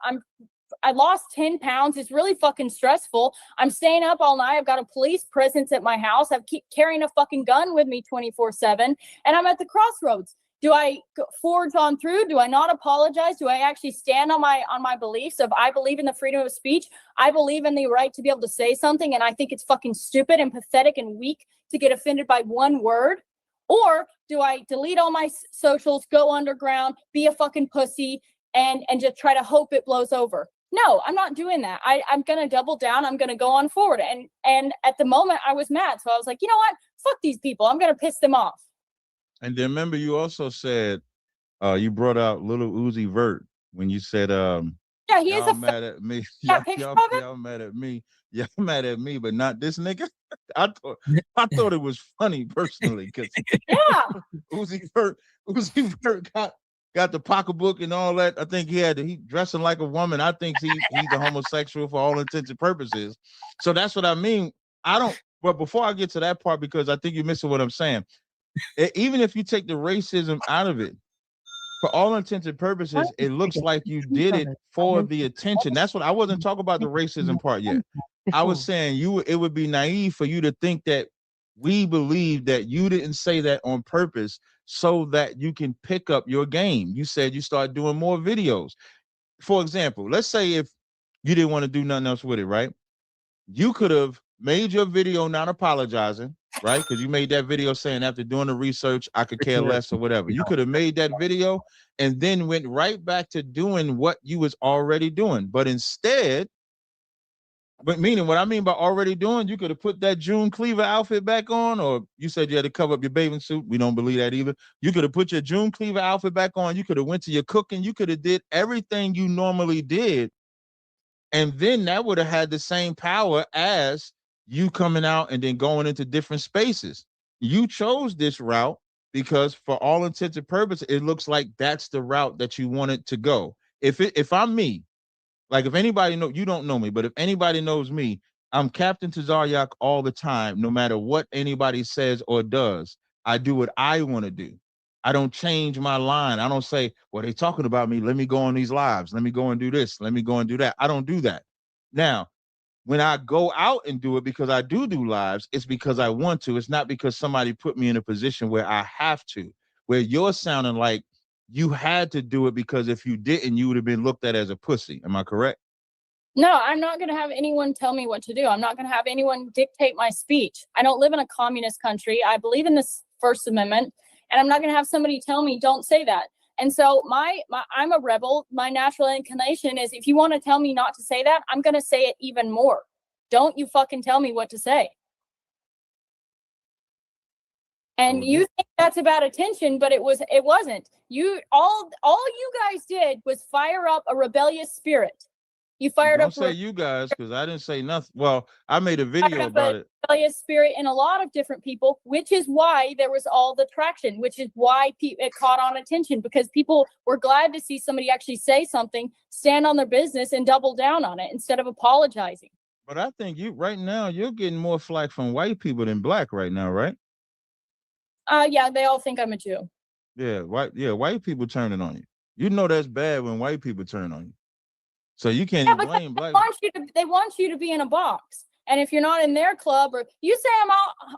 I lost 10 pounds. It's really fucking stressful. I'm staying up all night. I've got a police presence at my house. I keep carrying a fucking gun with me 24/7. And I'm at the crossroads. Do I forge on through? Do I not apologize? Do I actually stand on my beliefs of I believe in the freedom of speech? I believe in the right to be able to say something, and I think it's fucking stupid and pathetic and weak to get offended by one word? Or do I delete all my socials, go underground, be a fucking pussy, and just try to hope it blows over? No, I'm not doing that. I'm gonna double down. I'm gonna go on forward. And at the moment I was mad, so I was like, you know what? Fuck these people. I'm gonna piss them off. And then remember, you also said you brought out little Uzi Vert when you said yeah, he is mad at me. Y'all mad at me. Y'all mad at me, but not this nigga. I thought it was funny personally because Uzi Vert got the pocketbook and all that. I think he dressing like a woman. I think he's a homosexual for all intents and purposes. So that's what I mean. But before I get to that part, because I think you're missing what I'm saying. Even if you take the racism out of it, for all intents and purposes, it looks like you did it for the attention. That's what I wasn't talking about the racism part yet. I was saying it would be naive for you to think that we believe that you didn't say that on purpose so that you can pick up your game. You said you start doing more videos. For example, let's say if you didn't want to do nothing else with it, right? You could have made your video not apologizing, right? Because you made that video saying after doing the research, I could care less or whatever. You could have made that video and then went right back to doing what you was already doing. But instead, meaning what I mean by already doing, you could have put that June Cleaver outfit back on, or you said you had to cover up your bathing suit. We don't believe that either. You could have put your June Cleaver outfit back on. You could have went to your cooking. You could have did everything you normally did. And then that would have had the same power as you coming out and then going into different spaces. You chose this route because for all intents and purposes, it looks like that's the route that you wanted to go. If I'm me, like if anybody know, you don't know me, but if anybody knows me, I'm Captain Tazaryach all the time. No matter what anybody says or does, I do what I want to do. I don't change my line. I don't say, well, they talking about me. Let me go on these lives. Let me go and do this. Let me go and do that. I don't do that. Now, when I go out and do it because I do lives, it's because I want to. It's not because somebody put me in a position where I have to, where you're sounding like you had to do it because if you didn't, you would have been looked at as a pussy. Am I correct? No, I'm not going to have anyone tell me what to do. I'm not going to have anyone dictate my speech. I don't live in a communist country. I believe in this First Amendment, and I'm not going to have somebody tell me, don't say that. And so I'm a rebel. My natural inclination is if you want to tell me not to say that, I'm going to say it even more. Don't you fucking tell me what to say. And you think that's about attention, but it wasn't. All you guys did was fire up a rebellious spirit. You fired up. Don't say you guys, because I didn't say nothing. Well, I made a video about it. Rebellious spirit in a lot of different people, which is why there was all the traction, which is why it caught on attention, because people were glad to see somebody actually say something, stand on their business, and double down on it instead of apologizing. But I think right now you're getting more flack from white people than black right now, right? Yeah, they all think I'm a Jew. Yeah, white people turning on you. You know that's bad when white people turn on you. So you can't even blame black. They want you to be in a box. And if you're not in their club, or you say I'm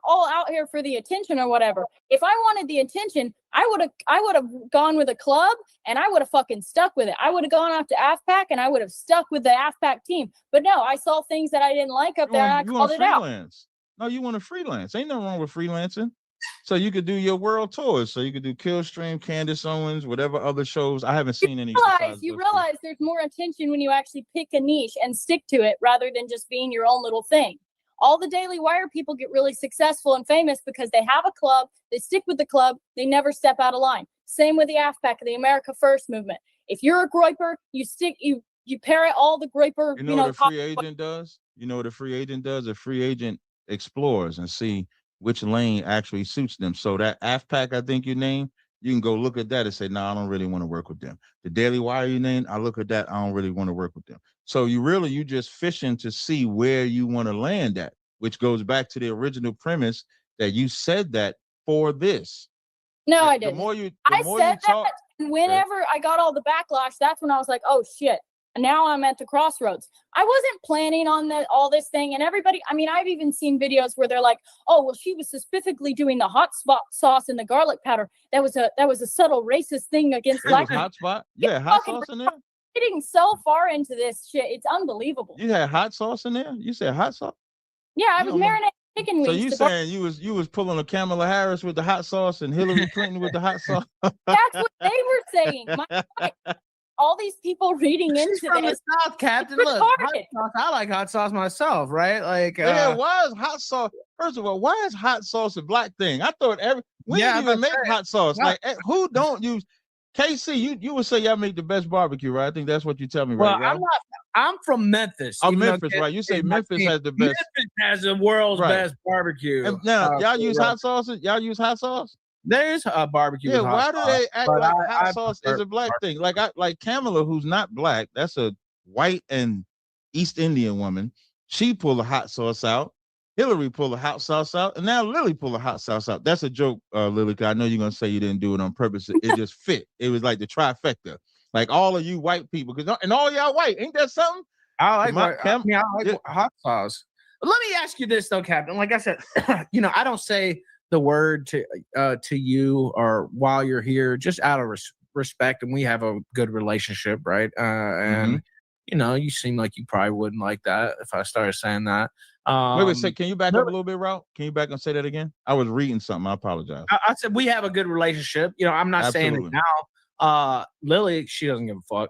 all out here for the attention or whatever. If I wanted the attention, I would have gone with a club and I would have fucking stuck with it. I would have gone off to AFPAC and I would have stuck with the AFPAC team. But no, I saw things that I didn't like up there and I called it out. No, you want to freelance. Ain't nothing wrong with freelancing. So you could do your world tours. So you could do Killstream, Candace Owens, whatever other shows. I haven't seen any. You realize there's more attention when you actually pick a niche and stick to it rather than just being your own little thing. All the Daily Wire people get really successful and famous because they have a club, they stick with the club, they never step out of line. Same with the AFPAC, the America First movement. If you're a groiper, you parrot all the groiper. You know what a free agent does? You know what a free agent does? A free agent explores and see which lane actually suits them. So that AFPAC, I think you named, you can go look at that and say, no, I don't really want to work with them. The Daily Wire you named, I look at that, I don't really want to work with them. So you just fishing to see where you want to land at, which goes back to the original premise that you said that for this. No, I didn't. I said that whenever I got all the backlash, that's when I was like, oh shit. And now I'm at the crossroads. I wasn't planning on all this thing. And everybody, I mean, I've even seen videos where they're like, oh, well, she was specifically doing the hot spot sauce and the garlic powder. That was a subtle racist thing against black people. Hot spot? Yeah, hot sauce in there? Getting so far into this shit. It's unbelievable. You had hot sauce in there? You said hot sauce? Yeah, I was marinating chicken wings. So you saying you was pulling a Kamala Harris with the hot sauce and Hillary Clinton with the hot sauce? That's what they were saying. All these people reading She's into from this. the South, Captain. Look, hot sauce, I like hot sauce myself, right? Like, yeah, why is hot sauce? First of all, why is hot sauce a black thing? I thought we didn't even make hot sauce. Like, who don't use? KC, you would say y'all make the best barbecue, right? I think that's what you tell me, right? Well, I'm from Memphis. Oh, Memphis, right? You say Memphis has the best. Memphis has the world's best barbecue. And now, y'all use hot sauces? Y'all use hot sauce? There's barbecue. Yeah, why do they act like hot sauce is a black thing? Like Kamala, who's not black, that's a white and East Indian woman. She pulled a hot sauce out. Hillary pulled a hot sauce out, and now Lily pulled a hot sauce out. That's a joke, Lily. I know you're gonna say you didn't do it on purpose. It just fit. It was like the trifecta. Like all of you white people, and all y'all white, ain't that something? I like hot sauce. Let me ask you this though, Captain. Like I said, I don't say the word to you or while you're here, just out of respect, and we have a good relationship, right? And you seem like you probably wouldn't like that if I started saying that. Wait, can you back up a little bit, Ralph? Can you back and say that again? I was reading something. I apologize. I said we have a good relationship. I'm not saying it now. Lily, she doesn't give a fuck.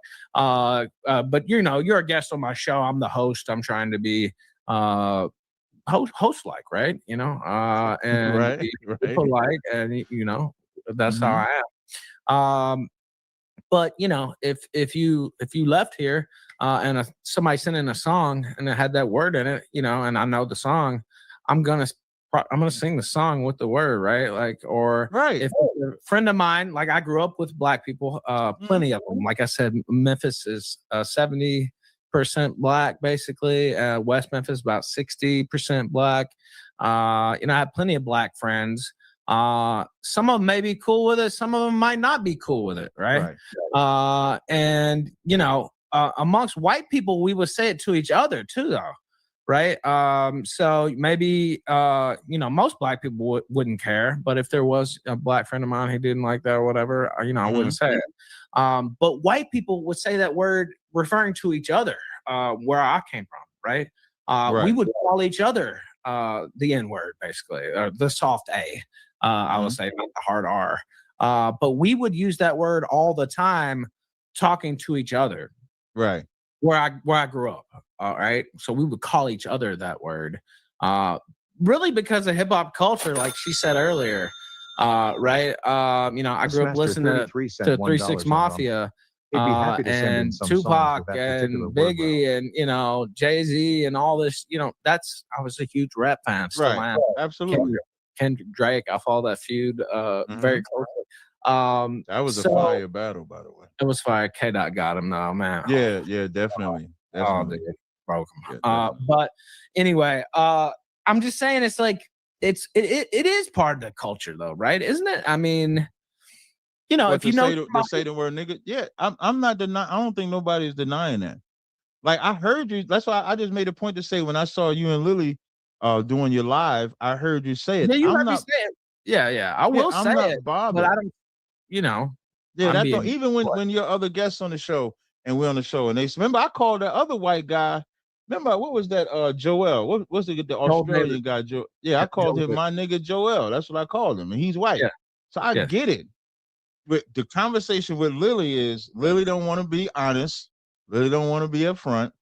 But you're a guest on my show. I'm the host. I'm trying to be host like, right? And right. polite, and that's how I am. But if you left here and somebody sent in a song and it had that word in it, and I know the song, I'm gonna sing the song with the word, right? Like, or if a friend of mine, like I grew up with black people, plenty of them. Like I said, Memphis is 70% black, basically. West Memphis about 60% black. I have plenty of black friends. Some of them may be cool with it, some of them might not be cool with it, right? And amongst white people, we would say it to each other too, though, right? So maybe most black people wouldn't care, but if there was a black friend of mine who didn't like that or whatever, I wouldn't say it. But white people would say that word referring to each other, where I came from, right? We would call each other the N-word, basically, or the soft A. I would say, not the hard R. But we would use that word all the time talking to each other. Right. Where I grew up. All right. So we would call each other that word. Really because of hip hop culture, like she said earlier. Right. I grew up listening to 3 6 Mafia. And Tupac and Biggie and Jay-Z and all this, I was a huge rap fan. Right. Absolutely. Kendrick Drake, I follow that feud very closely. That was a fire battle, by the way. It was fire. K-Dot got him now, man. Yeah, definitely. They broke him. But anyway, I'm just saying it's like it is part of the culture though, right? Isn't it? I mean, if you to say the word nigga, yeah, I'm not denying. I don't think nobody's denying that. Like I heard you. That's why I just made a point to say when I saw you and Lily doing your live, I heard you say it. Yeah, you heard me say it. Yeah. I will say it, bothered. but I don't. Yeah, even when your other guests on the show and we're on the show and they remember I called that other white guy. Remember what was that? Joel. What's the Australian guy? Joe. Yeah, I called him my nigga Joel. That's what I called him, and he's white. Yeah. So I get it. But the conversation with Lily is Lily don't want to be honest. Lily don't want to be upfront,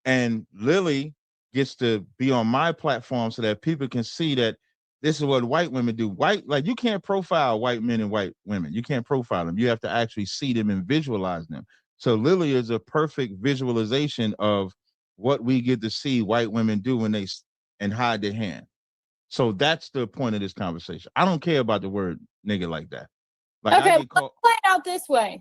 and Lily gets to be on my platform so that people can see that this is what white women do. Like you can't profile white men and white women. You can't profile them. You have to actually see them and visualize them. So Lily is a perfect visualization of what we get to see white women do when they and hide their hand. So that's the point of this conversation. I don't care about the word nigga like that. Like, okay, let's play it out this way.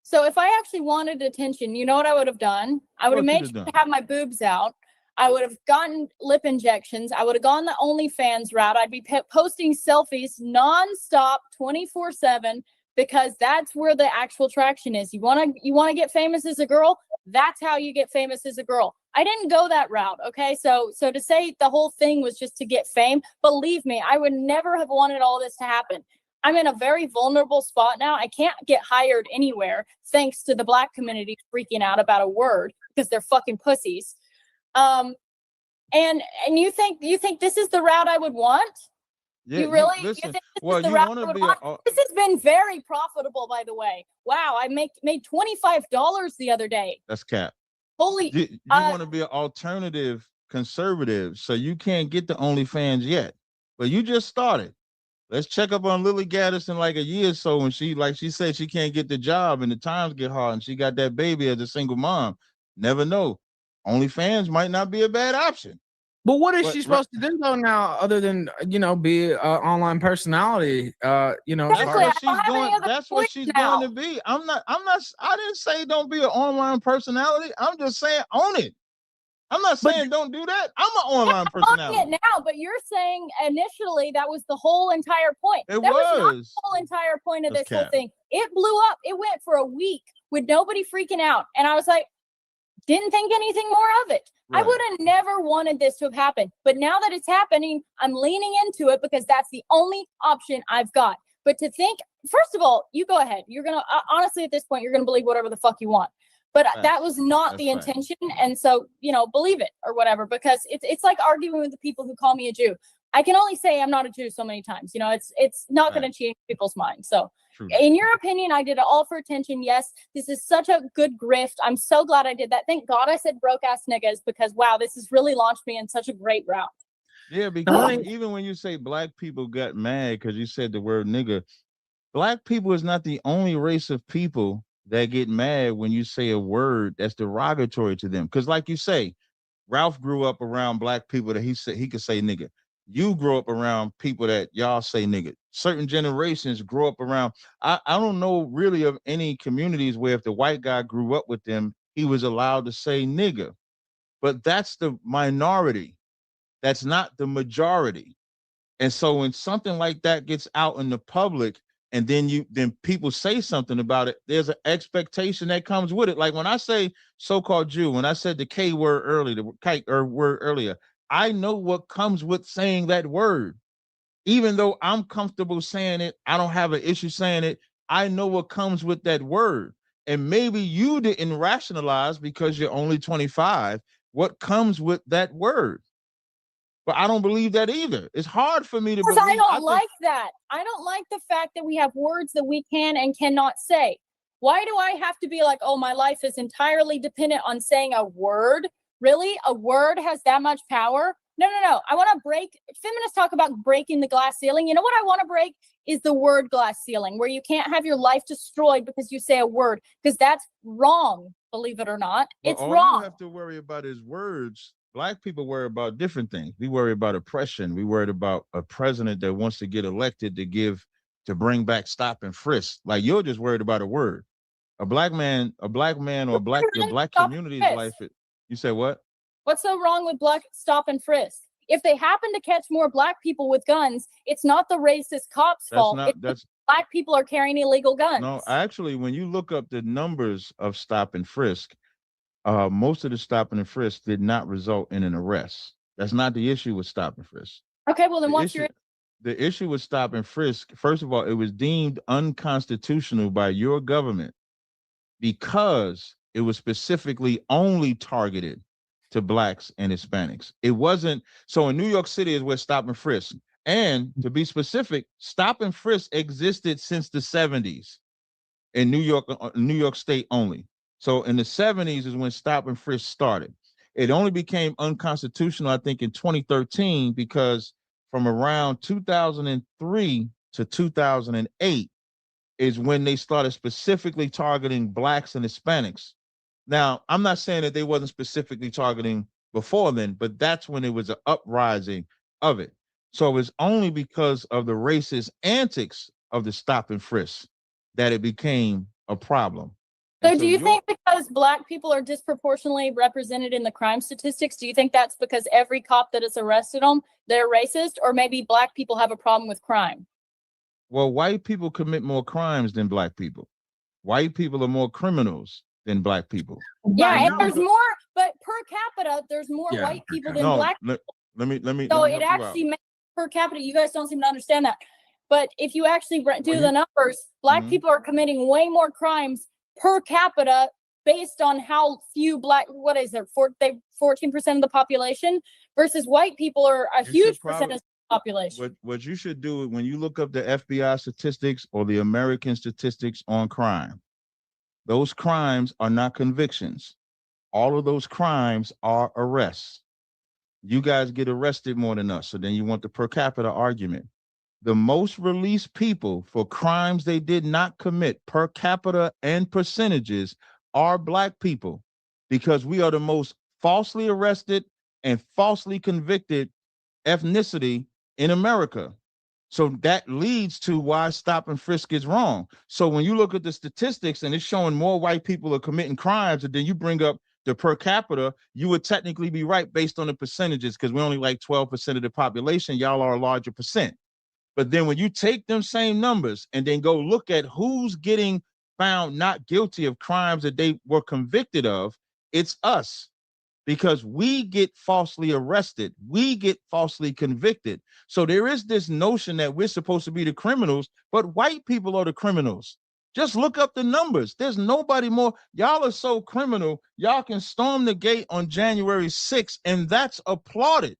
So if I actually wanted attention, you know what I would have done? I would have made sure to have my boobs out. I would have gotten lip injections. I would have gone the OnlyFans route. I'd be posting selfies nonstop, 24/7, because that's where the actual traction is. You want to get famous as a girl? That's how you get famous as a girl. I didn't go that route, okay? So to say the whole thing was just to get fame, believe me, I would never have wanted all this to happen. I'm in a very vulnerable spot now. I can't get hired anywhere thanks to the Black community freaking out about a word because they're fucking pussies. And you think this is the route I would want? Yeah, You really? listen, you think this well, is the you route want I to would be want? This has been very profitable, by the way. Wow, I made $25 the other day. that's cap. Holy! You want to be an alternative conservative, so you can't get the OnlyFans yet, but you just started. Let's check up on Lily Gaddis in like a year or so when she said she can't get the job and the times get hard and she got that baby as a single mom. Never know. OnlyFans might not be a bad option. But what is she supposed to do though now, other than be an online personality? Exactly. That's what she's going to be. I didn't say don't be an online personality. I'm just saying own it. I'm not saying don't do that. I'm an online personality. It now, but you're saying initially that was the whole entire point. That was not the whole entire point of this whole thing. It blew up. It went for a week with nobody freaking out, and I was like, didn't think anything more of it. Right. I would have never wanted this to have happened, but now that it's happening, I'm leaning into it because that's the only option I've got. But to think, first of all, you go ahead. You're gonna honestly at this point, you're gonna believe whatever the fuck you want. But that was not the intention, and so believe it or whatever. Because it's like arguing with the people who call me a Jew. I can only say I'm not a Jew so many times. It's not going to change people's minds. So, in your opinion, I did it all for attention. Yes, this is such a good grift. I'm so glad I did that. Thank God I said broke ass niggas because wow, this has really launched me in such a great route. Yeah, because even when you say Black people got mad because you said the word nigga, Black people is not the only race of people that get mad when you say a word that's derogatory to them. Because like you say, Ralph grew up around Black people that he said he could say nigga. You grew up around people that y'all say nigga. Certain generations grow up around. I don't know really of any communities where if the white guy grew up with them, he was allowed to say nigga. But that's the minority. That's not the majority. And so when something like that gets out in the public, and then people say something about it, there's an expectation that comes with it. Like when I say so-called Jew, when I said the K word earlier, the K word earlier, I know what comes with saying that word. Even though I'm comfortable saying it, I don't have an issue saying it. I know what comes with that word. And maybe you didn't rationalize because you're only 25, what comes with that word. But I don't believe that either. It's hard for me to believe. I don't like that. I don't like the fact that we have words that we can and cannot say. Why do I have to be like, oh, my life is entirely dependent on saying a word? Really? A word has that much power? No. I want to break. Feminists talk about breaking the glass ceiling. You know what I want to break is the word glass ceiling, where you can't have your life destroyed because you say a word, because that's wrong. Believe it or not, it's wrong. All you have to worry about is words. Black people worry about different things. We worry about oppression. We worried about a president that wants to get elected to bring back stop and frisk. Like you're just worried about a word. A black man or the black community's life. You say what? What's so wrong with black stop and frisk? If they happen to catch more Black people with guns, it's not the racist cops' fault. Black people are carrying illegal guns. No, actually, when you look up the numbers of stop and frisk, most of the stop and frisk did not result in an arrest. That's not the issue with stop and frisk. Okay, well then what's your the issue with stop and frisk? First of all, it was deemed unconstitutional by your government because it was specifically only targeted to Blacks and Hispanics. It wasn't. So in New York City is where stop and frisk. And to be specific, stop and frisk existed since the 70s in New York State only. So in the 70s is when stop and frisk started. It only became unconstitutional, I think, in 2013, because from around 2003 to 2008 is when they started specifically targeting Blacks and Hispanics. Now, I'm not saying that they wasn't specifically targeting before then, but that's when it was an uprising of it. So it was only because of the racist antics of the stop and frisk that it became a problem. So do you think because Black people are disproportionately represented in the crime statistics, do you think that's because every cop that has arrested them, they're racist, or maybe Black people have a problem with crime? Well, white people commit more crimes than black people. White people are more criminals than black people. Yeah, and there's more, but per capita, there's more Yeah. white people than No, black. let me. So let me it help you out. actually makes per capita. You guys don't seem to understand that. But if you actually do the numbers, black people are committing way more crimes per capita based on how few black, what is there, 14% of the population versus white people are a huge percentage of the population. What you should do when you look up the FBI statistics or the American statistics on crime, those crimes are not convictions. All of those crimes are arrests. You guys get arrested more than us, so then you want the per capita argument. The most released people for crimes they did not commit per capita and percentages are black people, because we are the most falsely arrested and falsely convicted ethnicity in America. So that leads to why stop and frisk is wrong. So when you look at the statistics and it's showing more white people are committing crimes, and then you bring up the per capita, you would technically be right based on the percentages, because we're only like 12% of the population. Y'all are a larger percent. But then when you take them same numbers and then go look at who's getting found not guilty of crimes that they were convicted of, it's us, because we get falsely arrested. We get falsely convicted. So there is this notion that we're supposed to be the criminals, but white people are the criminals. Just look up the numbers. There's nobody more. Y'all are so criminal. Y'all can storm the gate on January 6th, and that's applauded.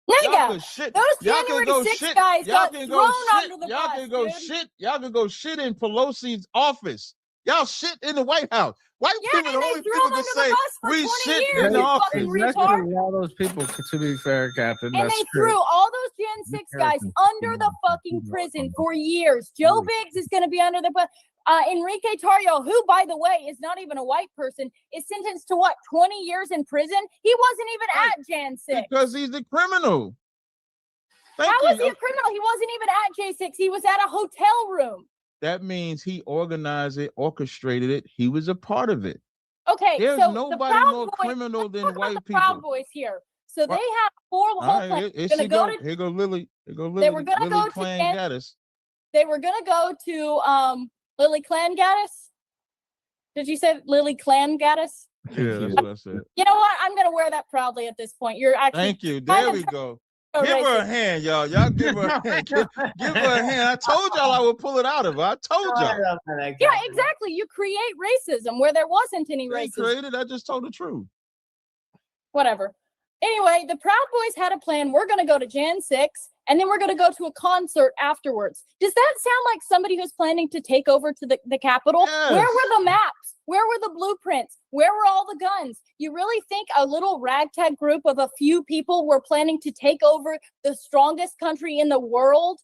Nigga, those Y'all can January go 6 shit. guys Y'all got can thrown go shit. under the Y'all bus, can go dude. shit. Y'all can go shit in Pelosi's office. Y'all shit in the White House. White people are the only people that say we shit in the office. Exactly all those people, to be fair, Captain. And That's they true. threw all those Gen 6 guys under the fucking prison for years. Joe Biggs is going to be under the bus. Enrique Tarrio, who, by the way, is not even a white person, is sentenced to what, 20 years in prison? He wasn't even at Jan 6. Because he's the criminal. How was he a criminal? He wasn't even at J6. He was at a hotel room. That means he organized it, orchestrated it. He was a part of it. Okay, There's so nobody more criminal than white people. Proud Boys here. So they have whole plan. Here go Lily. Here go Lily. They were going to go to Gaddis. They were going to go to Lily Clan Gaddis. Did you say Lily Clan Gaddis? Yeah, that's what I said. You know what? I'm going to wear that proudly at this point. You're actually. Thank you. There we go. Give her a hand, y'all. Y'all give her a hand. Give her a hand. I told y'all I would pull it out of her. I told y'all. Yeah, exactly. You create racism where there wasn't any racism. I just told the truth. Whatever. Anyway, the Proud Boys had a plan. We're going to go to Jan 6, and then we're going to go to a concert afterwards. Does that sound like somebody who's planning to take over to the Capitol? Yes. Where were the maps? Where were the blueprints? Where were all the guns? You really think a little ragtag group of a few people were planning to take over the strongest country in the world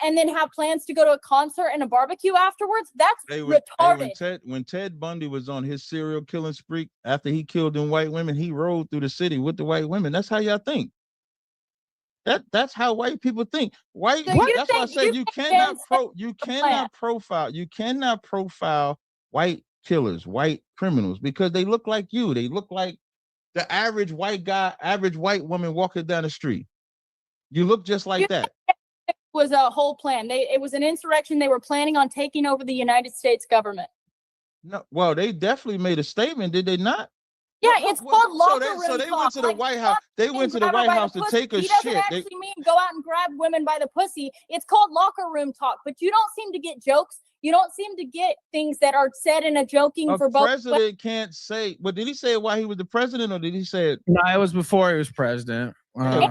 and then have plans to go to a concert and a barbecue afterwards? That's retarded. When Ted Bundy was on his serial killing spree, after he killed them white women, he rode through the city with the white women. That's how y'all think. That's how white people think. That's why I said you cannot profile white killers, white criminals, because they look like you. They look like the average white guy, average white woman walking down the street. You look just like that. It was a whole plan. It was an insurrection. They were planning on taking over the United States government. No, well, they definitely made a statement, did they not? Yeah, it's called locker room So they talk. went to the White House. They went to the White House to take a shit. He doesn't actually mean go out and grab women by the pussy. It's called locker room talk. But you don't seem to get jokes. You don't seem to get things that are said in a joking for both. The president can't say. But did he say it while he was the president, or did he say it? No, it was before he was president. I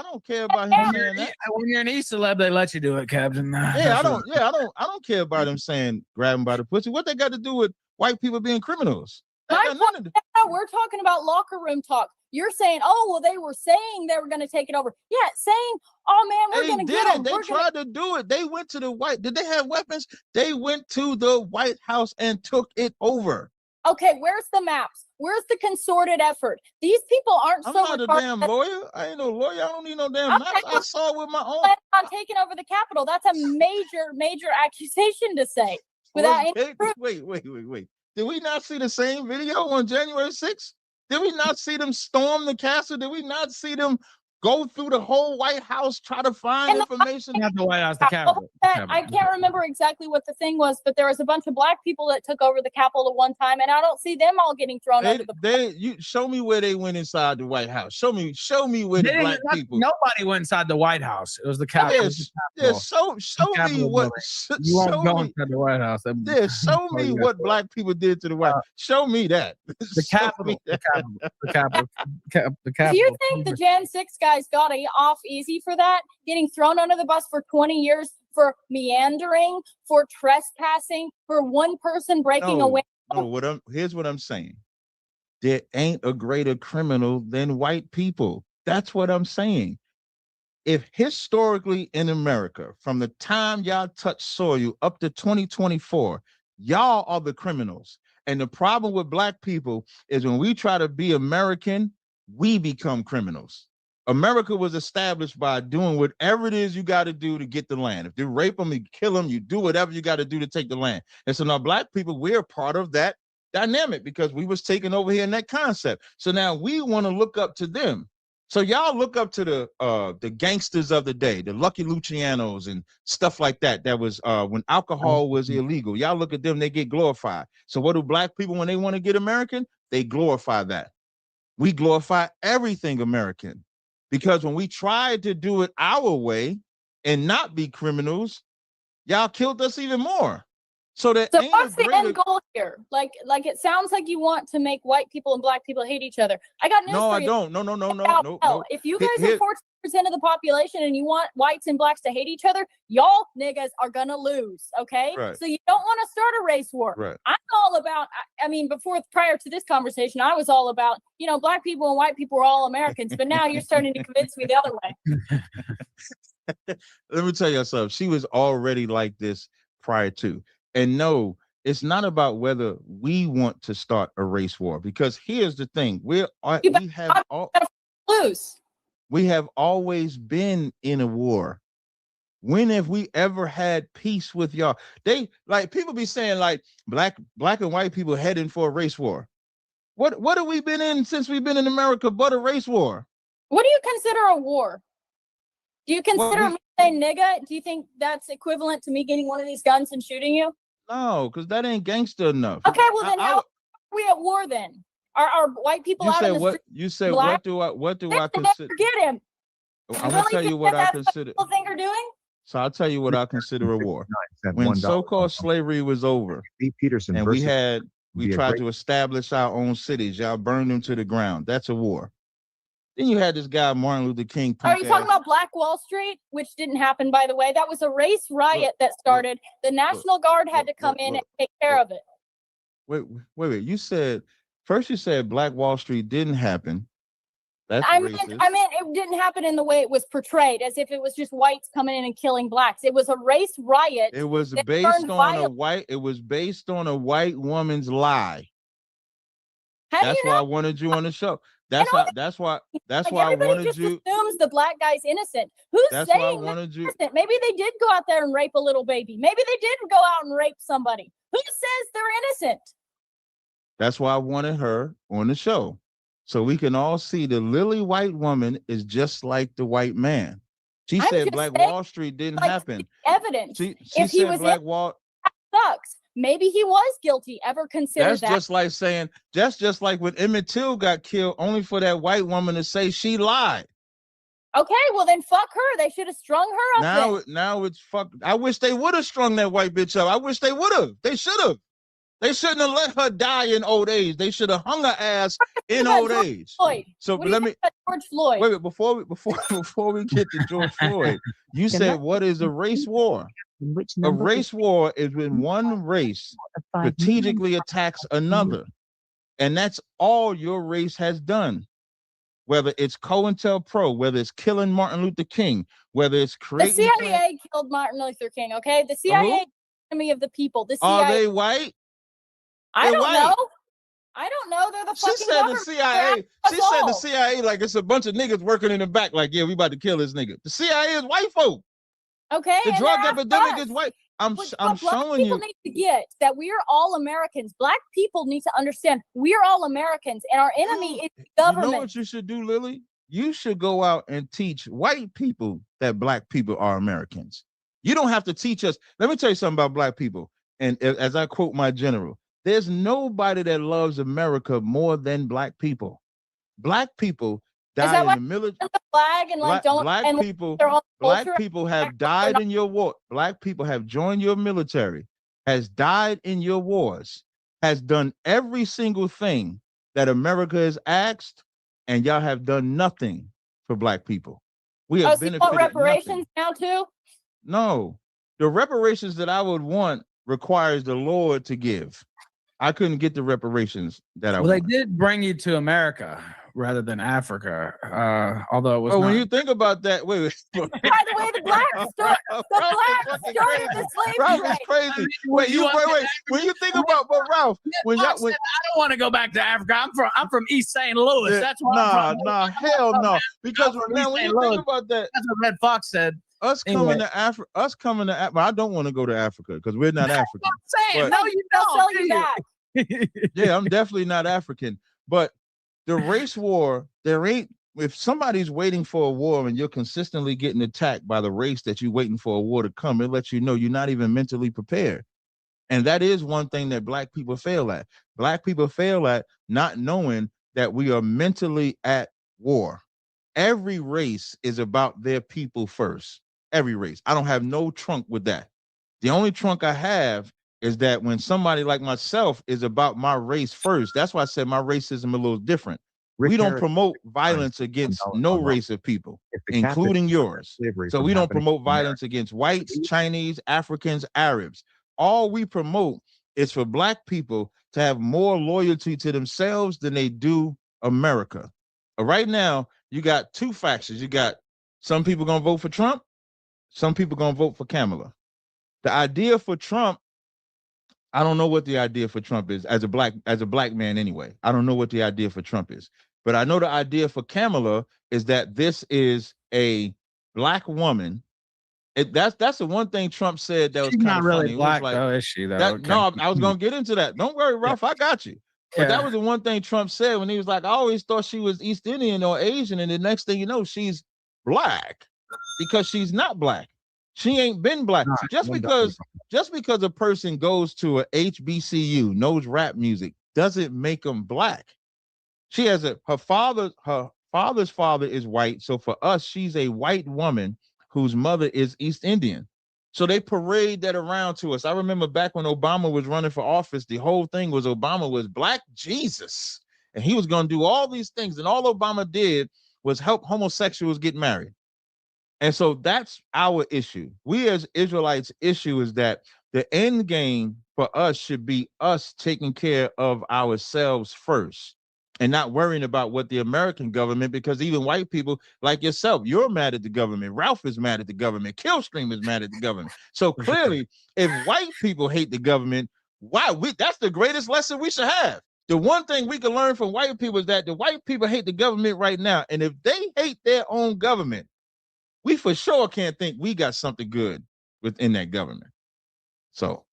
don't care about him saying that. When you're an East celeb, they let you do it, Captain. I don't care about him saying grab him by the pussy. What they got to do with white people being criminals? We're talking about locker room talk. You're saying, oh, well, they were saying they were going to take it over. Yeah, saying, oh, man, we're going to get them. They tried to do it. They went to did they have weapons? They went to the White House and took it over. Okay, where's the maps? Where's the concerted effort? These people aren't I'm not a damn lawyer. I ain't no lawyer. I don't need no damn maps. I saw it with my own. On taking over the Capitol. That's a major accusation to say. Without any proof. Wait. Did we not see the same video on January 6th? Did we not see them storm the castle? Did we not see them go through the whole White House, try to find information. Not the White House, the Capitol. I can't remember exactly what the thing was, but there was a bunch of black people that took over the Capitol at one time, and I don't see them all getting thrown under the. You show me where they went inside the White House. Show me where the black people. Nobody went inside the White House. It was the Capitol. Show me what. You won't go inside the White House. Show me what black people did to the White House. Show me that. The Capitol. The Capitol. Do you think the Jan 6 guys got off easy for that? Getting thrown under the bus for 20 years for meandering, for trespassing, for one person breaking a window? No, here's what I'm saying. There ain't a greater criminal than white people. That's what I'm saying. If historically in America, from the time y'all touched soil up to 2024, y'all are the criminals. And the problem with black people is when we try to be American, we become criminals. America was established by doing whatever it is you got to do to get the land. If you rape them, you kill them, you do whatever you got to do to take the land. And so now black people, we're part of that dynamic because we was taken over here in that concept. So now we want to look up to them. So y'all look up to the gangsters of the day, the Lucky Lucianos and stuff like that. That was when alcohol was illegal. Y'all look at them, they get glorified. So what do black people, when they want to get American, they glorify that. We glorify everything American. Because when we tried to do it our way and not be criminals, y'all killed us even more. So what's the end goal here? Like it sounds like you want to make white people and black people hate each other. I got news for you. No, I don't. No. If you guys are 14% of the population and you want whites and blacks to hate each other, y'all niggas are gonna lose. Okay, right. So you don't want to start a race war. Right. I'm all about. I mean, prior to this conversation, I was all about black people and white people are all Americans. But now you're starting to convince me the other way. Let me tell you something. She was already like this prior to. And no, it's not about whether we want to start a race war, because here's the thing: we have always been in a war. When have we ever had peace with y'all? People be saying like black and white people heading for a race war. What have we been in since we've been in America but a race war? What do you consider a war? Do you consider me saying nigga? Do you think that's equivalent to me getting one of these guns and shooting you? No, because that ain't gangster enough. Okay, well then how are we at war then? Are white people out in the street? You said what do I consider? Get him. I'm gonna tell you what I consider. What people think are doing? So I'll tell you what I consider a war. When so-called slavery was over, Peterson and we tried to establish our own cities, y'all burned them to the ground. That's a war. Then you had this guy, Martin Luther King. Are you talking about Black Wall Street, which didn't happen, by the way? That was a race riot that started. The National Guard had to come in and take care of it. Wait. You said Black Wall Street didn't happen. I meant it didn't happen in the way it was portrayed, as if it was just whites coming in and killing blacks. It was a race riot. It was based on a white woman's lie. That's why I wanted you on the show. That's why I wanted you. Assumes the black guy's innocent. Who's saying they're innocent? Maybe they did go out there and rape a little baby. Maybe they did go out and rape somebody. Who says they're innocent? That's why I wanted her on the show, so we can all see the lily white woman is just like the white man. She said Black Wall Street didn't happen. Evidence. She said Black Wall sucks. Maybe he was guilty. Ever consider that? That's just like when Emmett Till got killed, only for that white woman to say she lied. Okay, well then fuck her. They should have strung her up. Now it's fuck. I wish they would have strung that white bitch up. I wish they would have. They should have. They shouldn't have let her die in old age. They should have hung her ass in old age. So let me George Floyd. Wait, before we get to George Floyd, you said what is a race war? A race war is when one race strategically attacks another. And that's all your race has done. Whether it's COINTELPRO, whether it's killing Martin Luther King, whether it's creating... The CIA killed Martin Luther King, okay? The CIA is the enemy of the people. The CIA... Are they white? I don't know. I don't know. They're the fucking government. She said the CIA like it's a bunch of niggas working in the back like, yeah, we about to kill this nigga. The CIA is white folk. Okay. The drug epidemic is white. I'm showing you. People need to get that we are all Americans. Black people need to understand we are all Americans, and our enemy is the government. You know what you should do, Lily? you should go out and teach white people that black people are Americans. You don't have to teach us. Let me tell you something about black people. And as I quote my general, there's nobody that loves America more than black people. Black people died in the military. The flag and like don't black and people, their own black culture? people have died in your war. Black people have joined your military, has died in your wars, has done every single thing that America has asked, and y'all have done nothing for black people. We have so you want benefited reparations nothing. now too? No, the reparations that I would want requires the Lord to give. I couldn't get the reparations that I Well, they want. did bring you to America rather than Africa, although it was. When you think about that, wait. By the way, the blacks started the slave Ralph trade. is crazy. Wait. When you think about, but Ralph, I don't want to go back to Africa. I'm from East St. Louis. That's why. Hell no. Because now when you think about that, that's what Red Fox said. Us coming to Africa. I don't want to go to Africa because we're not African. I'm saying, no, you don't sell you back. Yeah, I'm definitely not African. But the race war, if somebody's waiting for a war and you're consistently getting attacked by the race that you're waiting for a war to come, it lets you know you're not even mentally prepared. And that is one thing that black people fail at. Black people fail at not knowing that we are mentally at war. Every race is about their people first. Every race. I don't have no trunk with that. The only trunk I have is that when somebody like myself is about my race first, that's why I said my racism a little different. We don't promote violence against no race of people, including yours. So we don't promote violence against whites, Chinese, Africans, Arabs. All we promote is for black people to have more loyalty to themselves than they do America. Right now, you got two factions. You got some people gonna vote for Trump, some people gonna vote for Kamala. The idea for Trump, I don't know what the idea for Trump is as a black man anyway. I don't know what the idea for Trump is. But I know the idea for Kamala is that this is a black woman. That's the one thing Trump said that was kind of really funny. Black, like, though, is she? Though? No, I was gonna get into that. Don't worry, Ralph, I got you. But that was the one thing Trump said when he was like, I always thought she was East Indian or Asian, and the next thing you know, she's black because she's not black. She ain't been black. Just because a person goes to a HBCU, knows rap music, doesn't make them black. She has her father's father is white. So for us, she's a white woman whose mother is East Indian. So they parade that around to us. I remember back when Obama was running for office, the whole thing was Obama was Black Jesus. And he was going to do all these things. And all Obama did was help homosexuals get married. And so that's our issue. We as Israelites' issue is that the end game for us should be us taking care of ourselves first and not worrying about what the American government, because even white people like yourself, you're mad at the government. Ralph is mad at the government. Killstream is mad at the government. So clearly, if white people hate the government, that's the greatest lesson we should have. The one thing we can learn from white people is that the white people hate the government right now. And if they hate their own government, we for sure can't think we got something good within that government. So,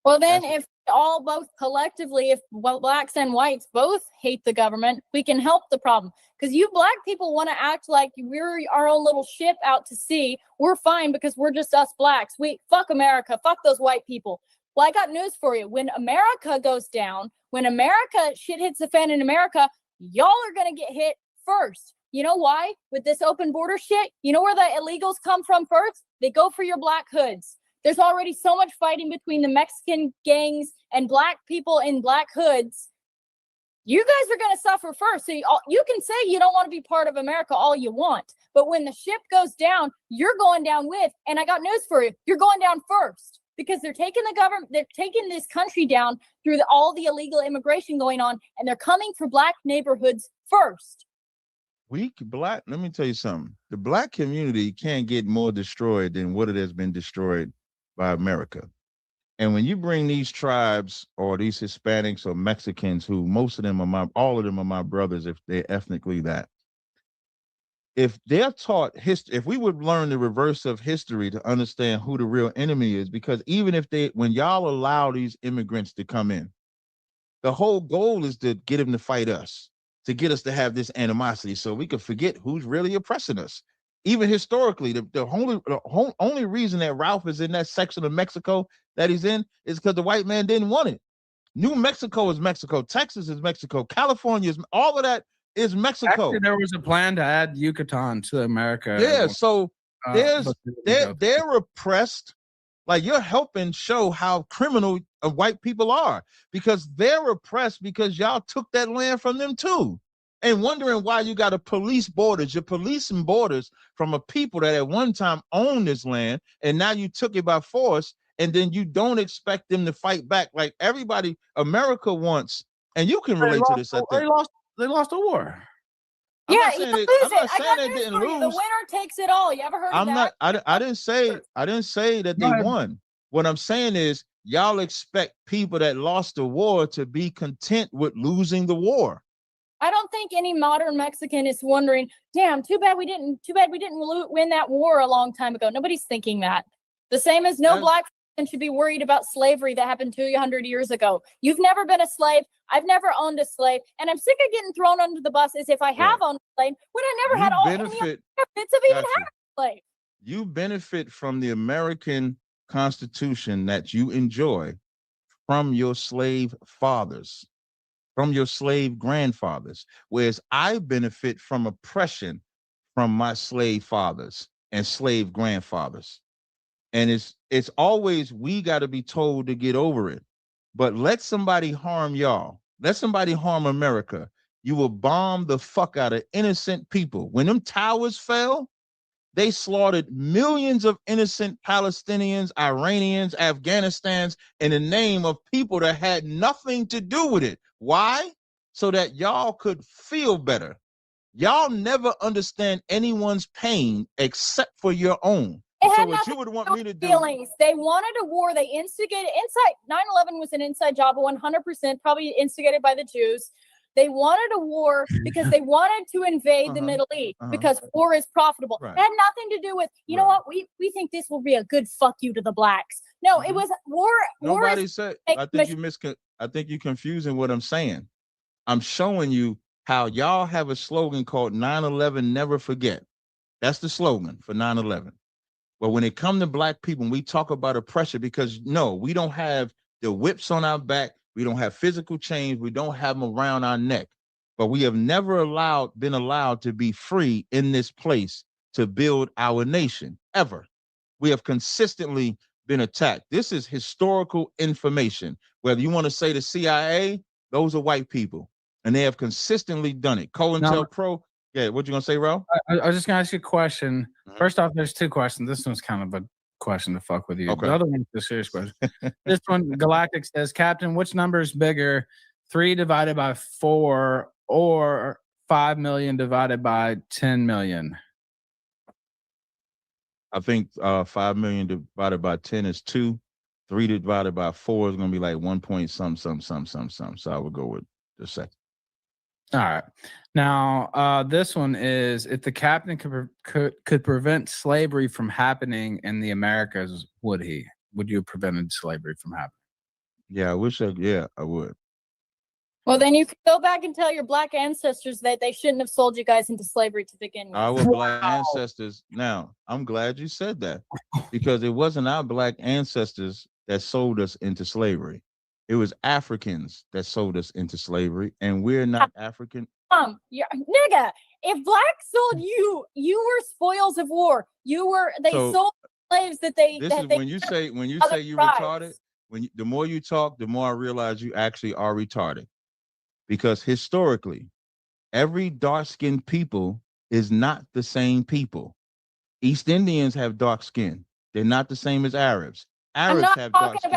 well, then if both collectively, if blacks and whites both hate the government, we can help the problem. Because you black people want to act like we're our own little ship out to sea. We're fine because we're just us blacks. Fuck America. Fuck those white people. Well, I got news for you. When America goes down, when shit hits the fan in America, y'all are going to get hit first. You know why? With this open border shit, you know where the illegals come from first? They go for your black hoods. There's already so much fighting between the Mexican gangs and black people in black hoods. You guys are going to suffer first. So you can say you don't want to be part of America all you want. But when the ship goes down, you're going down with. And I got news for you. You're going down first. Because they're taking the government, they're taking this country down through all the illegal immigration going on. And they're coming for black neighborhoods first. Let me tell you something. The black community can't get more destroyed than what it has been destroyed by America. And when you bring these tribes or these Hispanics or Mexicans, who all of them are my brothers, if they're ethnically that, if they're taught history, if we would learn the reverse of history to understand who the real enemy is, because even when y'all allow these immigrants to come in, the whole goal is to get them to fight us. to get us to have this animosity so we could forget who's really oppressing us. Even historically, the only reason that Ralph is in that section of Mexico that he's in is because the white man didn't want it. New Mexico is Mexico. Texas is Mexico. California is, all of that is Mexico. Actually, there was a plan to add Yucatan to America. Yeah, so they're repressed. Like, you're helping show how criminal white people are, because they're repressed because y'all took that land from them too. And wondering why you got to police borders. You're policing borders from a people that at one time owned this land, and now you took it by force, and then you don't expect them to fight back like everybody America wants. And you can relate to this, I think. They lost a war. Yeah, I'm not saying they didn't lose. The winner takes it all. You ever heard of that? I didn't say that they won. What I'm saying is, y'all expect people that lost the war to be content with losing the war. I don't think any modern Mexican is wondering, damn, too bad we didn't win that war a long time ago. Nobody's thinking that. The same as no black person should be worried about slavery that happened 200 years ago. You've never been a slave. I've never owned a slave. And I'm sick of getting thrown under the bus as if I have owned a slave when I never had all any benefits of even having a slave. You benefit from the American Constitution that you enjoy from your slave fathers, from your slave grandfathers, whereas I benefit from oppression from my slave fathers and slave grandfathers. And it's always, we got to be told to get over it. But let somebody harm y'all. Let somebody harm America. You will bomb the fuck out of innocent people. When them towers fell, they slaughtered millions of innocent Palestinians, Iranians, Afghanistans in the name of people that had nothing to do with it. Why? So that y'all could feel better. Y'all never understand anyone's pain except for your own. So what you would want me to do? Feelings. They wanted a war. They instigated. 9/11 was an inside job, 100%, probably instigated by the Jews. They wanted a war because they wanted to invade the Middle East because war is profitable. It had nothing to do with, you know what, we think this will be a good fuck you to the blacks. No, it was war. Nobody said. I think you're confusing what I'm saying. I'm showing you how y'all have a slogan called 9/11 never forget. That's the slogan for 9/11. But when it comes to black people, we talk about oppression because no, we don't have the whips on our back. We don't have physical chains. We don't have them around our neck. But we have never been allowed to be free in this place to build our nation, ever. We have consistently been attacked. This is historical information. Whether you want to say the CIA, those are white people. And they have consistently done it. COINTELPRO. Yeah, what you going to say, Ro? I was just going to ask you a question. First off, there's two questions. This one's kind of a question to fuck with you. Okay. The other one's a serious question. This one, Galactic says, Captain, which number is bigger, 3 divided by 4 or 5 million divided by 10 million? I think 5 million divided by 10 is 2. 3 divided by 4 is going to be like 1 point some. So I would go with the second. All right. Now, this one is, if the captain could prevent slavery from happening in the Americas, would he? Would you have prevented slavery from happening? Yeah, I would. Well, then you could go back and tell your black ancestors that they shouldn't have sold you guys into slavery to begin with. Our black ancestors. Now, I'm glad you said that because it wasn't our black ancestors that sold us into slavery. It was Africans that sold us into slavery, and we're not African. Nigga, if blacks sold you, you were spoils of war. They sold slaves that they. When you say you retarded. The more you talk, the more I realize you actually are retarded, because historically, every dark-skinned people is not the same people. East Indians have dark skin. They're not the same as Arabs. Arabs have dark skin.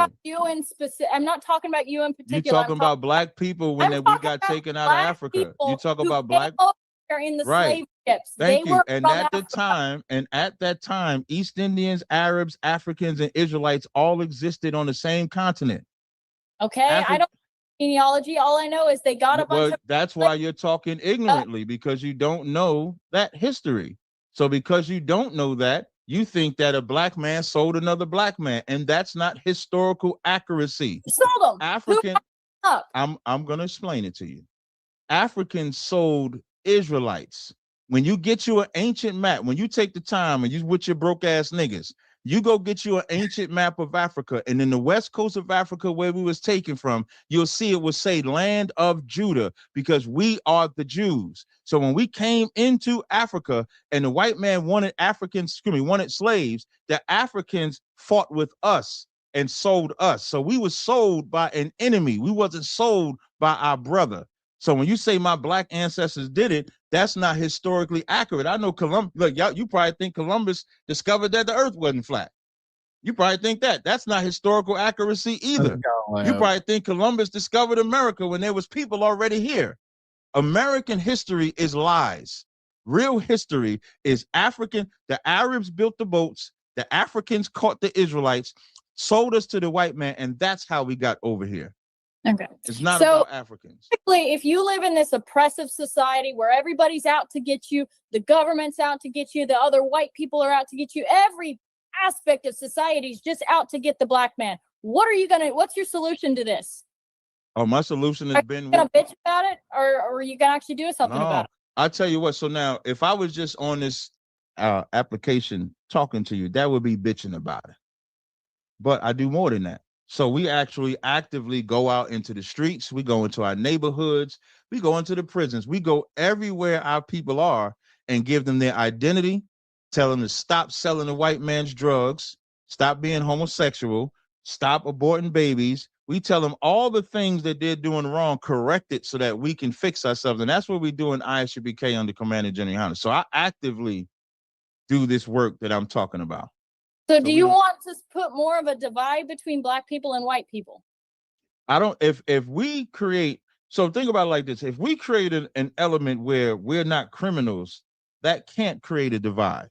I'm not talking about you in particular. You're talking about black people when we got taken out of Africa. You talk about black in the right. slave ships. Thank you. And at that time, East Indians, Arabs, Africans, and Israelites all existed on the same continent. Okay, I don't know genealogy. All I know is they got a bunch of. That's why you're talking ignorantly, because you don't know that history. So because you don't know that, you think that a black man sold another black man, and that's not historical accuracy. Sold them. African. I'm going to explain it to you. Africans sold Israelites. When you get you an ancient map, when you take the time and you with your broke ass niggas, you go get you an ancient map of Africa, and in the west coast of Africa where we was taken from, you'll see it will say land of Judah, because we are the Jews. So when we came into Africa and the white man wanted wanted slaves, the Africans fought with us and sold us. So we were sold by an enemy. We wasn't sold by our brother. So when you say my black ancestors did it, that's not historically accurate. I know Columbus, look, y'all, you probably think Columbus discovered that the earth wasn't flat. You probably think that. That's not historical accuracy either. You probably think Columbus discovered America when there was people already here. American history is lies. Real history is African. The Arabs built the boats. The Africans caught the Israelites, sold us to the white man, and that's how we got over here. Okay. It's not about Africans. Basically, if you live in this oppressive society where everybody's out to get you, the government's out to get you, the other white people are out to get you, every aspect of society is just out to get the black man. What's your solution to this? Oh, my solution has been— Are you gonna bitch about it, or are you gonna actually do something about it? I'll tell you what. So now, if I was just on this application talking to you, that would be bitching about it. But I do more than that. So we actually actively go out into the streets. We go into our neighborhoods. We go into the prisons. We go everywhere our people are and give them their identity, tell them to stop selling the white man's drugs, stop being homosexual, stop aborting babies. We tell them all the things that they're doing wrong, correct it so that we can fix ourselves. And that's what we do in ISUBK under Commander General Hunter. So I actively do this work that I'm talking about. So do you want to put more of a divide between black people and white people? I don't, if we create, so think about it like this. If we create an element where we're not criminals, that can't create a divide.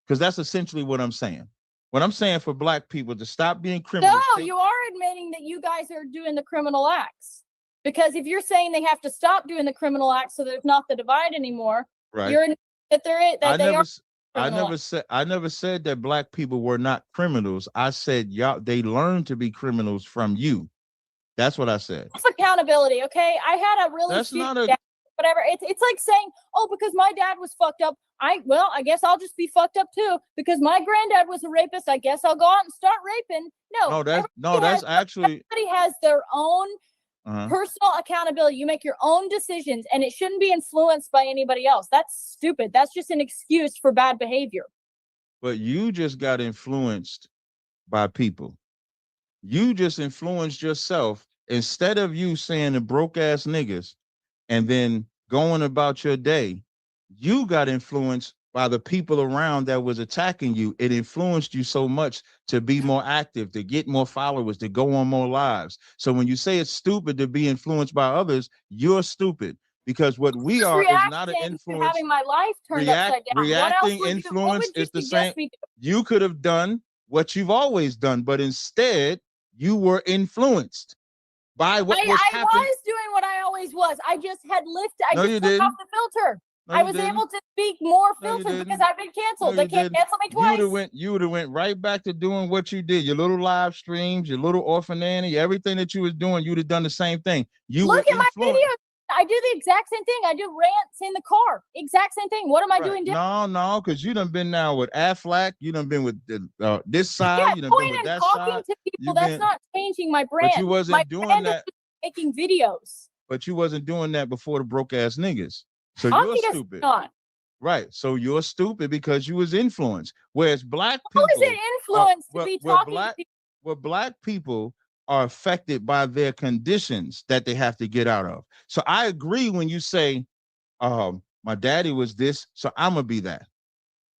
Because that's essentially what I'm saying. What I'm saying for black people to stop being criminals. No, you are admitting that you guys are doing the criminal acts. Because if you're saying they have to stop doing the criminal acts so there's not the divide anymore, right? You're admitting that they are. I never said that black people were not criminals. I said y'all they learned to be criminals from you. That's what I said. That's accountability, okay? I had a really whatever. It's like saying, oh, because my dad was fucked up, I guess I'll just be fucked up too. Because my granddad was a rapist, I guess I'll go out and start raping. That's actually everybody has their own personal accountability. You make your own decisions, and it shouldn't be influenced by anybody else. That's stupid. That's just an excuse for bad behavior. But you just got influenced by people. You just influenced yourself. Instead of you saying the broke ass niggas and then going about your day, you got influenced by the people around that was attacking you. It influenced you so much to be more active, to get more followers, to go on more lives. So when you say it's stupid to be influenced by others, you're stupid, because what we are is not an influence. Having my life turned upside down. Reacting influence is the same. You could have done what you've always done, but instead you were influenced by what was happening. I was doing what I always was. I just had lifted. I just took off the filter. I was able to speak more filtered because I've been canceled. They can't cancel me twice. You would have went right back to doing what you did. Your little live streams, your little orphan nanny, everything that you was doing, you would have done the same thing. Look at my videos. I do the exact same thing. I do rants in the car. Exact same thing. What am I doing different? No, because you done been now with Aflac. You done been with this side. You done been with that side. To people, that's not changing my brand. But you wasn't doing that. Making videos. But you wasn't doing that before the broke ass niggas. So you're stupid. Right. So you're stupid because you was influenced. Whereas black people. How is it influenced to be talking to people? Well, black people are affected by their conditions that they have to get out of. So I agree when you say, my daddy was this, so I'm gonna be that.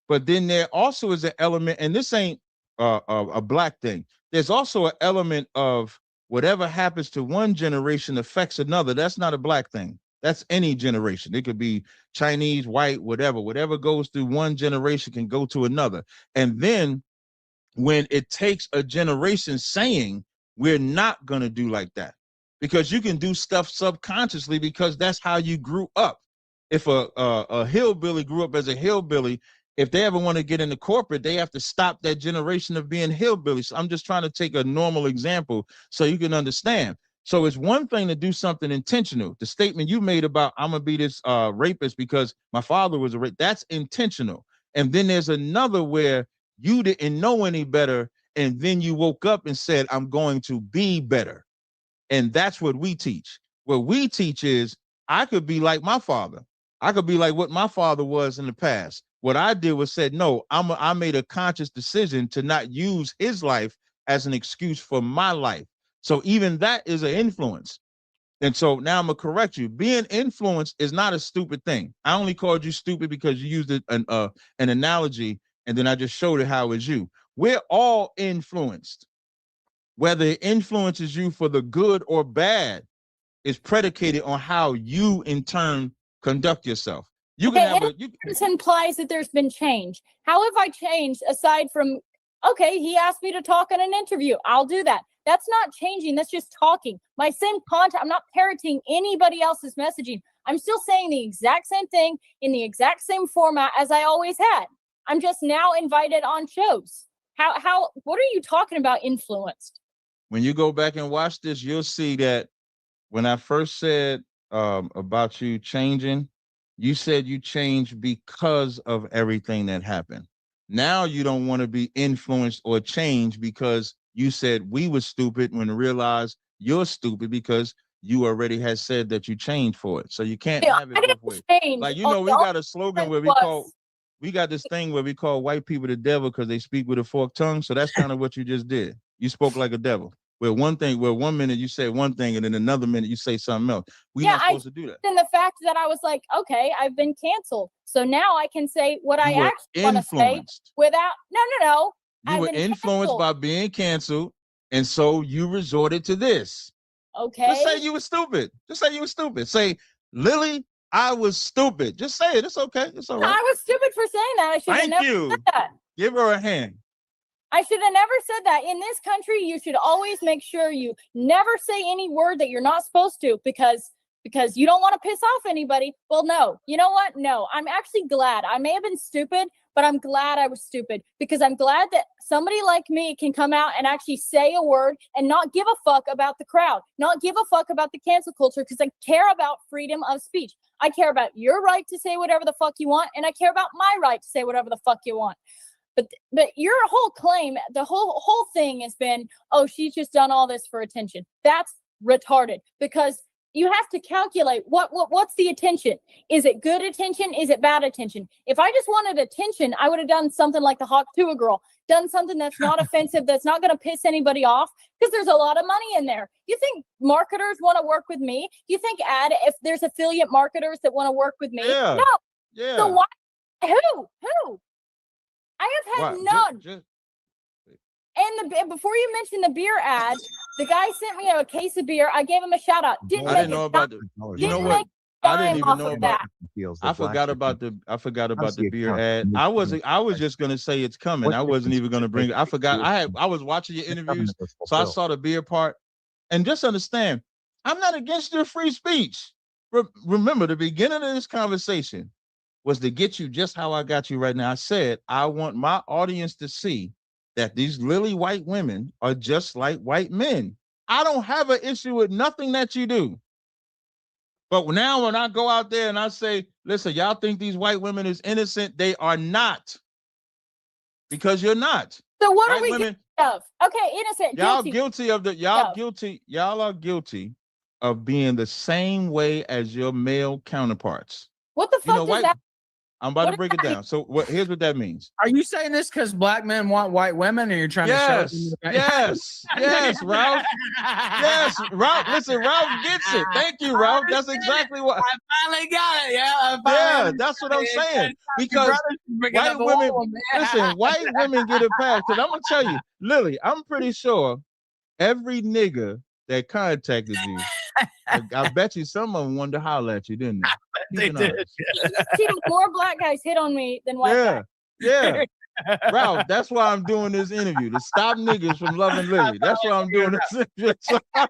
But then there also is an element, and this ain't a black thing. There's also an element of whatever happens to one generation affects another. That's not a black thing. That's any generation. It could be Chinese, white, whatever goes through one generation can go to another. And then when it takes a generation saying, we're not going to do like that, because you can do stuff subconsciously because that's how you grew up. If a hillbilly grew up as a hillbilly, if they ever want to get into corporate, they have to stop that generation of being hillbilly. So I'm just trying to take a normal example so you can understand. So it's one thing to do something intentional. The statement you made about I'm gonna be this rapist because my father was a rapist, that's intentional. And then there's another where you didn't know any better, and then you woke up and said, I'm going to be better. And that's what we teach. What we teach is I could be like my father. I could be like what my father was in the past. What I did was said, no, I made a conscious decision to not use his life as an excuse for my life. So even that is an influence. And so now I'm gonna correct you. Being influenced is not a stupid thing. I only called you stupid because you used an analogy, and then I just showed it how it's you. We're all influenced. Whether it influences you for the good or bad is predicated on how you in turn conduct yourself. You can have this implies that there's been change. How have I changed aside from, okay, he asked me to talk in an interview, I'll do that. That's not changing, that's just talking. My same content, I'm not parroting anybody else's messaging. I'm still saying the exact same thing in the exact same format as I always had. I'm just now invited on shows. What are you talking about influenced? When you go back and watch this, you'll see that when I first said about you changing, you said you changed because of everything that happened. Now you don't want to be influenced or changed because you said we were stupid when you realize you're stupid because you already had said that you changed for it. So you can't have it both ways. Like, we got a slogan where we got this thing where we call white people the devil because they speak with a forked tongue. So that's kind of what you just did. You spoke like a devil. Where one minute you say one thing and then another minute you say something else. We're not supposed to do that. And the fact that I was like, okay, I've been canceled. So now I can say what I actually want to say without, no. You were influenced by being canceled. And so you resorted to this. Okay. Just say you were stupid. Just say you were stupid. Say, Lily, I was stupid. Just say it. It's okay. It's all right. I was stupid for saying that. I should have never said that. Give her a hand. I should have never said that. In this country, you should always make sure you never say any word that you're not supposed to because you don't want to piss off anybody. Well, no. You know what? No. I'm actually glad. I may have been stupid, but I'm glad I was stupid because I'm glad that somebody like me can come out and actually say a word and not give a fuck about the crowd, not give a fuck about the cancel culture because I care about freedom of speech. I care about your right to say whatever the fuck you want, and I care about my right to say whatever the fuck you want. But your whole claim, the whole thing has been, oh, she's just done all this for attention. That's retarded because you have to calculate what's the attention. Is it good attention? Is it bad attention? If I just wanted attention, I would have done something like the Hawk Tuah girl, done something that's not offensive, that's not going to piss anybody off because there's a lot of money in there. You think marketers want to work with me? You think if there's affiliate marketers that want to work with me? Yeah. No. Yeah. So why? Who? I have had none. And before you mentioned the beer ad, the guy sent me a case of beer. I gave him a shout out. I didn't know about the. You know what? I didn't even know about. I forgot about the beer ad. I was just gonna say it's coming. I wasn't even gonna bring it. I forgot. I was watching your interviews, so I saw the beer part. And just understand, I'm not against your free speech. Remember, the beginning of this conversation was to get you just how I got you right now. I said, I want my audience to see that these lily white women are just like white men. I don't have an issue with nothing that you do. But now when I go out there and I say, listen, y'all think these white women is innocent, they are not. Because you're not. So what are we guilty of? Okay, innocent. Y'all guilty of y'all are guilty of being the same way as your male counterparts. What the fuck does that? I'm about to break it down. So here's what that means. Are you saying this because black men want white women, or you're trying to show them? Yes, Ralph. Yes, Ralph. Listen, Ralph gets it. Thank you, Ralph. That's exactly what. I finally got it. Yeah, that's what I'm saying. Because white women, white women get a pass. Because I'm gonna tell you, Lily, I'm pretty sure every nigga that contacted you, I bet you some of them wanted to holler at you, didn't they? They did. See, more black guys hit on me than white guys. Yeah. Ralph, that's why I'm doing this interview, to stop niggas from loving Lily. That's why I'm doing this interview. I'm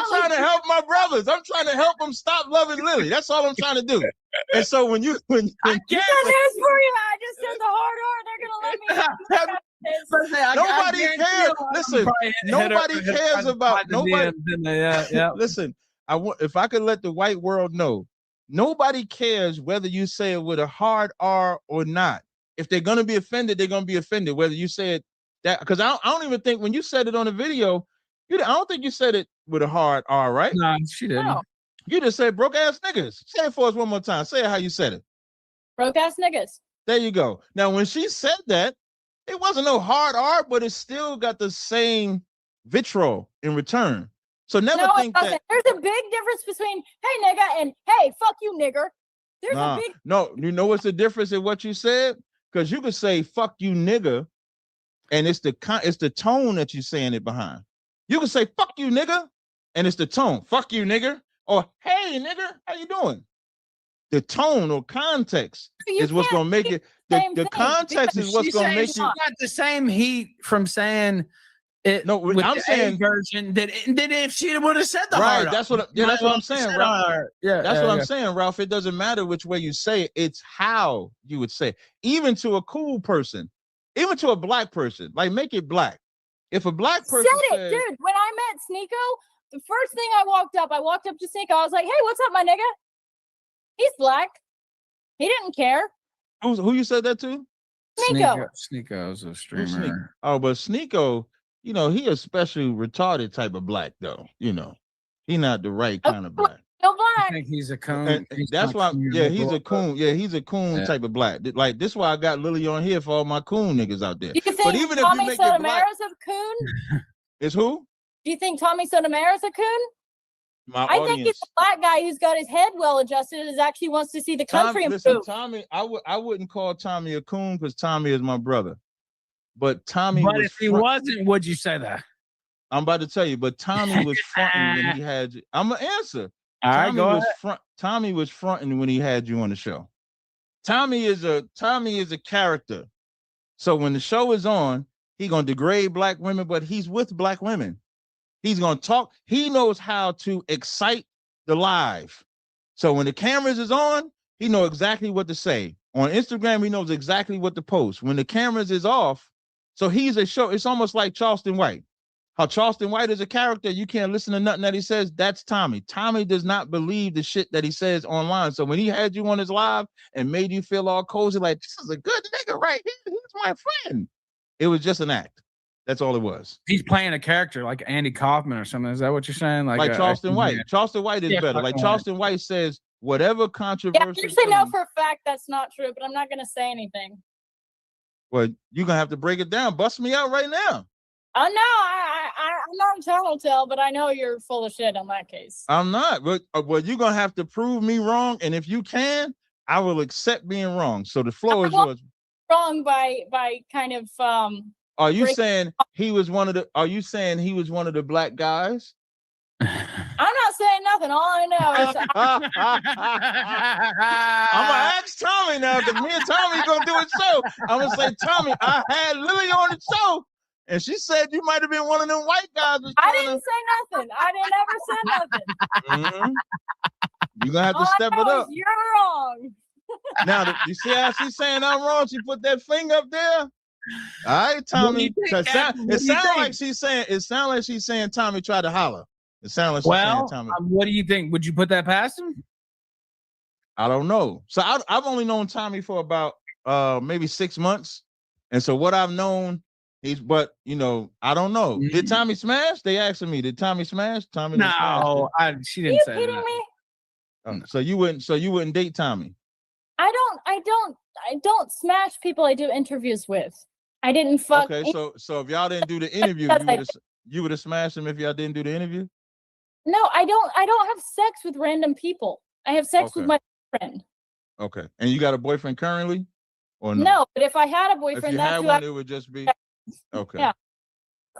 trying to help my brothers. I'm trying to help them stop loving Lily. That's all I'm trying to do. And so when I got news for you. I just said the hard R. They're gonna let me. Nobody cares. Listen, nobody cares about nobody. Listen, if I could let the white world know, nobody cares whether you say it with a hard R or not. If they're gonna be offended, they're gonna be offended. Whether you say it that, because I don't even think when you said it on the video, I don't think you said it with a hard R, right? No, she didn't. No. You just said broke ass niggas. Say it for us one more time. Say it how you said it. Broke ass niggas. There you go. Now, when she said that, it wasn't no hard R, but it still got the same vitriol in return. So never think that. There's a big difference between "hey nigga" and "hey fuck you nigger." There's a big. No, you know what's the difference in what you said? Because you could say "fuck you nigga," and it's the tone that you're saying it behind. You can say "fuck you nigga," and it's the tone. "Fuck you nigger," or "hey nigger, how you doing?" The tone or context is what's gonna make it. The context is what's gonna make you. Got the same heat from saying it. No, I'm saying version that if she would have said the right. hard That's what. Yeah, that's what I'm saying, Ralph. Yeah, that's what I'm saying, Ralph. It doesn't matter which way you say it. It's how you would say it. Even to a cool person, even to a black person, like make it black. If a black person said it, dude. When I met Sneeko, the first thing I walked up to Sneeko. I was like, "Hey, what's up, my nigga?" He's black. He didn't care. Who you said that to? Sneeko's a streamer. Oh, but Sneeko, he a special retarded type of black, though. He not the right kind of black. No black. I think he's a coon. That's why. Yeah, he's a coon. Yeah, he's a coon type of black. Like this, why I got Lily on here for all my coon niggas out there. Do you think but even Tommy if you make it black, Sotomayor's a coon? Is who? Do you think Tommy Sotomayor's a coon? I think he's a black guy who's got his head well adjusted and actually wants to see the country improve. Listen, Tommy, I wouldn't call Tommy a coon because Tommy is my brother. But Tommy. But if he wasn't, would you say that? I'm about to tell you. But Tommy was fronting when he had you. I'm gonna answer. All right, go ahead. Tommy was fronting when he had you on the show. Tommy is a character. So when the show is on, he's gonna degrade black women, but he's with black women. He's gonna talk. He knows how to excite the live. So when the cameras is on, he knows exactly what to say. On Instagram, he knows exactly what to post. When the cameras is off, so he's a show. It's almost like Charleston White. How Charleston White is a character, you can't listen to nothing that he says. That's Tommy. Tommy does not believe the shit that he says online. So when he had you on his live and made you feel all cozy, like this is a good nigga right here. He's my friend. It was just an act. That's all it was. He's playing a character like Andy Kaufman or something. Is that what you're saying? Like Charleston White. Yeah. Charleston White is better. Like Charleston White says, whatever controversial. Yeah, you say no for a fact that's not true, but I'm not going to say anything. Well, you're going to have to break it down. Bust me out right now. Oh, no, I'm not tattletale, but I know you're full of shit on that case. I'm not. But well, you're going to have to prove me wrong. And if you can, I will accept being wrong. So the floor is yours. Wrong by kind of... Are you saying he was one of the black guys? I'm not saying nothing. All I know is I'm gonna ask Tommy now because me and Tommy gonna do a show. I'm gonna say, Tommy, I had Lily on the show, and she said you might have been one of them white guys. I didn't say nothing. I didn't ever say nothing. Mm-hmm. You're gonna have to step it up. You're wrong. Now, you see how she's saying I'm wrong? She put that finger up there. All right, Tommy. It sounds like she's saying Tommy tried to holler. It sounds like she's saying Tommy. What do you think? Would you put that past him? I don't know. So I've only known Tommy for about maybe 6 months, and so what I've known, I don't know. Mm-hmm. Did Tommy smash? They asking me, did Tommy smash? Tommy? No, she didn't say that. Are you kidding me? So you wouldn't date Tommy? I don't smash people I do interviews with. I didn't fuck. Okay, so if y'all didn't do the interview, you would have smashed him if y'all didn't do the interview? No, I don't have sex with random people. I have sex with my friend. Okay. And you got a boyfriend currently? Or no? No, but if I had a boyfriend, if you that's had one, it would just be okay. Yeah.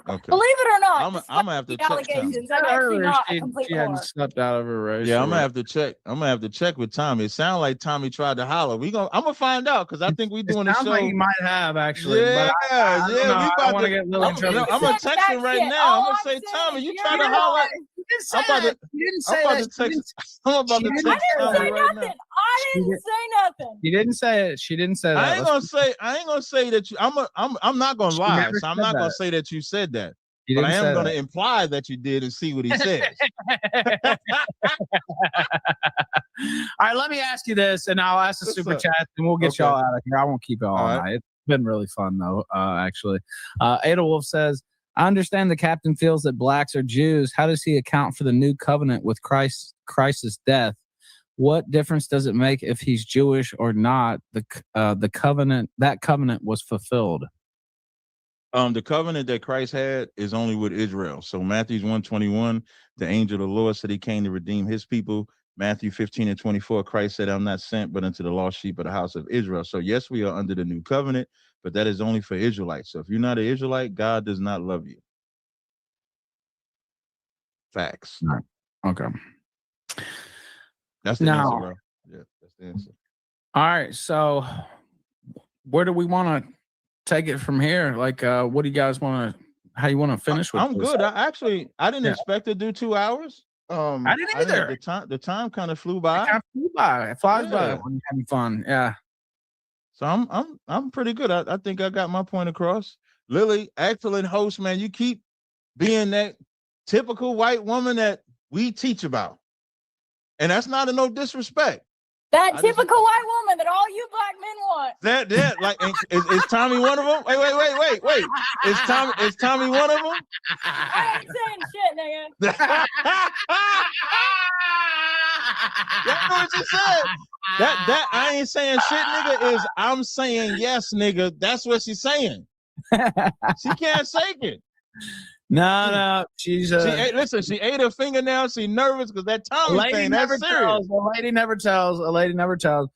Okay. Believe it or not, I'm gonna have to check. Allegations. I'm actually not a complete she hadn't slept out of her right. Yeah, I'm gonna have to check. I'm gonna have to check with Tommy. It sounds like Tommy tried to holler. I'm gonna find out because I think we're doing the show. Like he might have actually. Yeah, but we about to get Lily in trouble. I'm gonna text him right now. I'm gonna say, Tommy, you tried to holler. You didn't say that. I'm about to text Tommy right now. I I didn't say nothing. She didn't say it. She didn't say that. I ain't gonna say that you. I'm not gonna She lie. never So I'm said not gonna that. say that you said that. She But I didn't am say gonna that. imply that you did and see what he says. All right, let me ask you this, and I'll ask the What's super up? chat, and we'll get Okay. y'all out of here. I won't keep y'all all All right. night. It's been really fun, though, actually. Ada Wolf says, I understand the captain feels that blacks are Jews. How does he account for the new covenant with Christ's death? What difference does it make if he's Jewish or not? The covenant was fulfilled. The covenant that Christ had is only with Israel. So Matthew 1:21, the angel of the Lord said he came to redeem his people. Matthew 15:24, Christ said, I'm not sent but unto the lost sheep of the house of Israel. So yes, we are under the new covenant, but that is only for Israelites. So if you're not an Israelite, God does not love you. Facts. All right. Okay. That's the Now- answer, bro. Yeah, that's the answer. All right. So where do we want to take it from here? Like, what do you guys want to, how you want to finish with I'm this? good. I didn't Yeah. expect to do 2 hours. I didn't either. The time kind of flew It by. kind of flew by. It flies by Yeah. when you're having fun. Yeah. So I'm pretty good. I think I got my point across. Lily, excellent host, man. You keep being that typical white woman that we teach about. And that's not a no disrespect. That I typical white woman that all you black men want. That like is Tommy one of them? Wait. Is Tommy one of them? I ain't saying shit, nigga. That's what you said. That I ain't saying shit, nigga, is I'm saying yes, nigga. That's what she's saying. She can't shake it. No, she's Listen, she ate her fingernail. She nervous because that Tommy thing, that's serious. A lady never tells.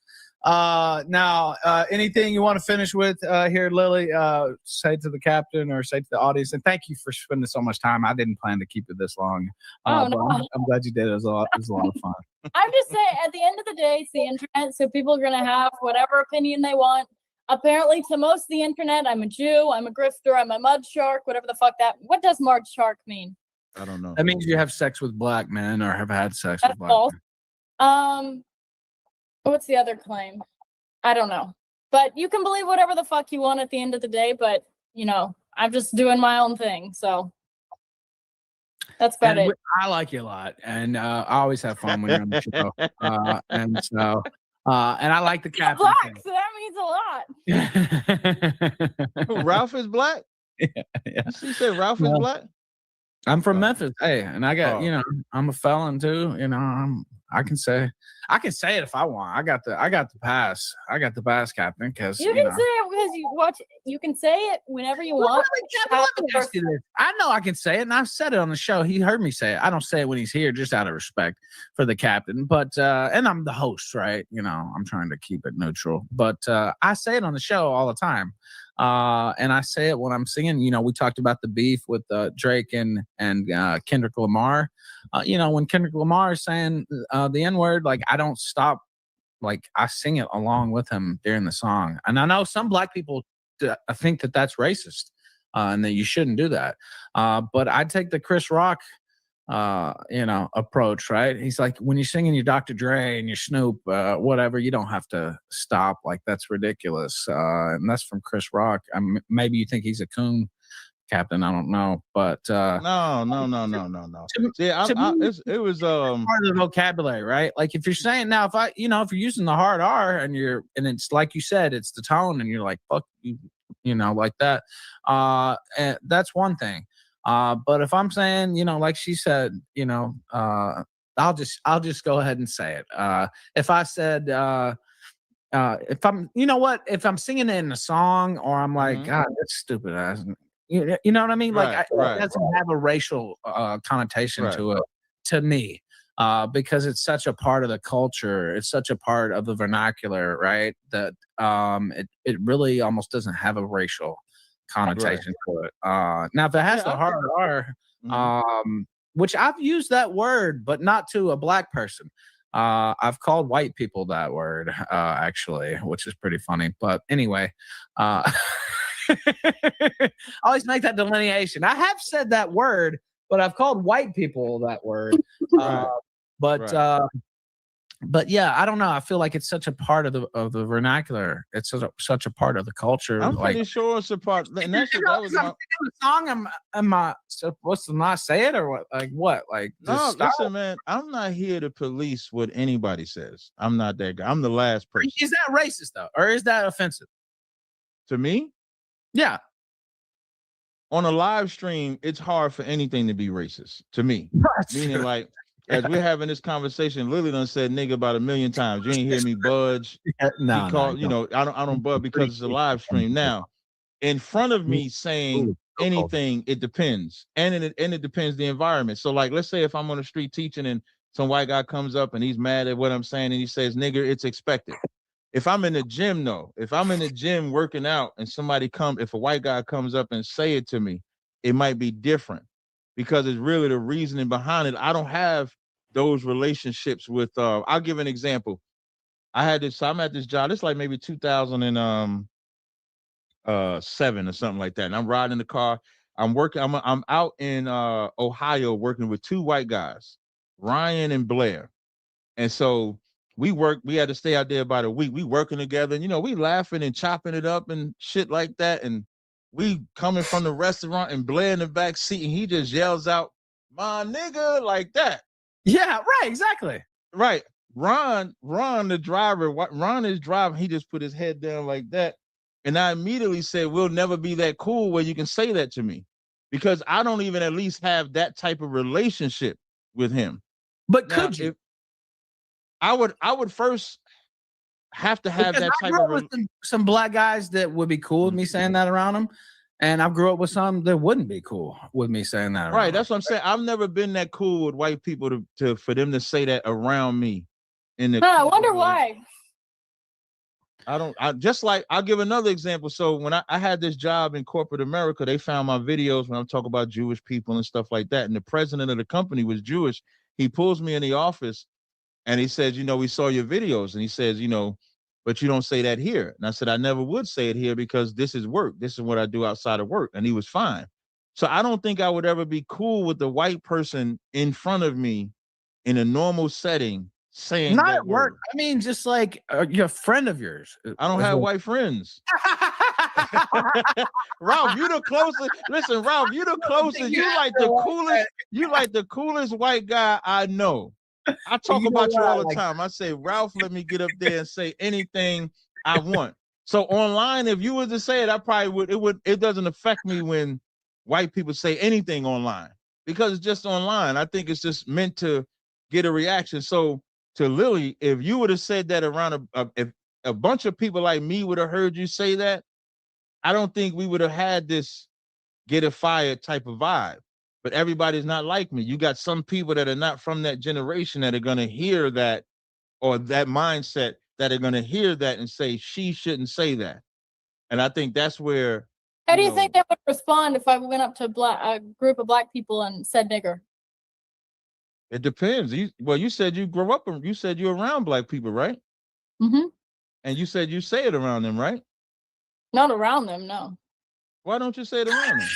Now, anything you want to finish with here, Lily? Say to the captain or say to the audience, and thank you for spending so much time. I didn't plan to keep it this long. Oh, But no. I'm glad you did. It was a lot of fun. I'm just saying, at the end of the day, it's the internet, so people are gonna have whatever opinion they want. Apparently, to most of the internet, I'm a Jew, I'm a grifter, I'm a mud shark, whatever the fuck that. What does mud shark mean? I don't know. That means you have sex with black men or have had sex That's with black false. men. What's the other claim? I don't know. But you can believe whatever the fuck you want at the end of the day, but you know, I'm just doing my own thing. So that's about And it. I like you a lot, and I always have fun when you're on the show. And so, and I like the You're captain. black, so that means a lot. Who, Ralph is black? Yeah. She said Ralph is No. black? I'm from Memphis. Hey, and I got, Oh. you know, I'm a felon too. You know, I can say it if I want. I got the pass. I got the pass, Captain. Because You can say it because you watch. You can say it whenever you want. Let me ask you this. I know I can say it, and I've said it on the show. He heard me say it. I don't say it when he's here, just out of respect for the captain. But and I'm the host, right? You know, I'm trying to keep it neutral. But I say it on the show all the time. And I say it when I'm singing. You know, we talked about the beef with Drake and Kendrick Lamar. You know, when Kendrick Lamar is saying the N-word, like I don't stop. Like I sing it along with him during the song. And I know some black people think that that's racist and that you shouldn't do that. But I take the Chris Rock, you know, approach, right? He's like, when you're singing your Dr. Dre and your Snoop, whatever, you don't have to stop. Like that's ridiculous. And that's from Chris Rock. Maybe you think he's a coon, Captain. I don't know, but No. See, it was part of the vocabulary, right? Like if you're saying now, if you're using the hard R and it's like you said, it's the tone, and you're like, fuck you, you know, like that. And that's one thing. But if I'm saying, you know, like she said, you know, I'll just go ahead and say it. If I said, if I'm, you know what, if I'm singing it in a song, or I'm like, God, that's stupid ass. You know what I mean? Like, it doesn't have a racial connotation to it, to me, because it's such a part of the culture. It's such a part of the vernacular, right? That it really almost doesn't have a racial connotation to it. Now, if it has the hard R, which I've used that word, but not to a black person. I've called white people that word, actually, which is pretty funny. But anyway, always make that delineation. I have said that word, but I've called white people that word. But yeah, I don't know. I feel like it's such a part of the vernacular. It's such a part of the culture. I'm like, pretty sure it's a part. And that's what that was. I'm singing the song. Am I supposed to not say it or what? Like what? Like No, stop? listen, man. I'm not here to police what anybody says. I'm not that guy. I'm the last person. Is that racist though, or is that offensive to me? Yeah. On a live stream, it's hard for anything to be racist to me. Meaning, like, as we're having this conversation, Lily done said nigga about 1 million times. You ain't hear me budge. No, because, you know, I don't budge because it's a live stream. Now, in front of me saying anything, it depends. And it depends the environment. So, like, let's say if I'm on the street teaching and some white guy comes up and he's mad at what I'm saying and he says, nigga, it's expected. If I'm in the gym, though, if I'm in the gym working out and if a white guy comes up and say it to me, it might be different because it's really the reasoning behind it. I don't have those relationships with, I'll give an example. I'm at this job, it's like maybe 2007 or something like that. And I'm riding in the car. I'm out in Ohio working with 2 white guys, Ryan and Blair. And so we had to stay out there about a week. We working together and, you know, we laughing and chopping it up and shit like that. And we coming from the restaurant and Blair in the back seat and he just yells out, my nigga, like that. Yeah, right, exactly. Right. Ron, the driver, Ron is driving. He just put his head down like that. And I immediately said, we'll never be that cool where you can say that to me because I don't even at least have that type of relationship with him. But now, could you? I would first have to have that type of some black guys that would be cool with me saying that around them. And I grew up with some that wouldn't be cool with me saying that. Right. That's what I'm saying. I've never been that cool with white people for them to say that around me. I wonder why. I'll give another example. So when I had this job in corporate America, they found my videos when I'm talking about Jewish people and stuff like that. And the president of the company was Jewish. He pulls me in the office and he says, you know, we saw your videos. And he says, you know, but you don't say that here. And I said, I never would say it here because this is work. This is what I do outside of work. And he was fine. So I don't think I would ever be cool with the white person in front of me in a normal setting saying not that at work. word. I mean, just like you're a friend of yours. I don't have white friends. Ralph, you the closest. Listen, Ralph, you the closest. You like the coolest. You like the coolest white guy I know. I talk about you all the time. I say, Ralph, let me get up there and say anything I want. So online, if you were to say it, I probably would. It doesn't affect me when white people say anything online because it's just online. I think it's just meant to get a reaction. So to Lily, if you would have said that around if a bunch of people like me would have heard you say that, I don't think we would have had this get a fired type of vibe. But everybody's not like me. You got some people that are not from that generation that are going to hear that or that mindset that are going to hear that and say, she shouldn't say that. And I think that's where. How do you think they would respond if I went up to a group of black people and said nigger? It depends. You said you grew up, you said you're around black people, right? Mm-hmm. And you said you say it around them, right? Not around them, no. Why don't you say it around them?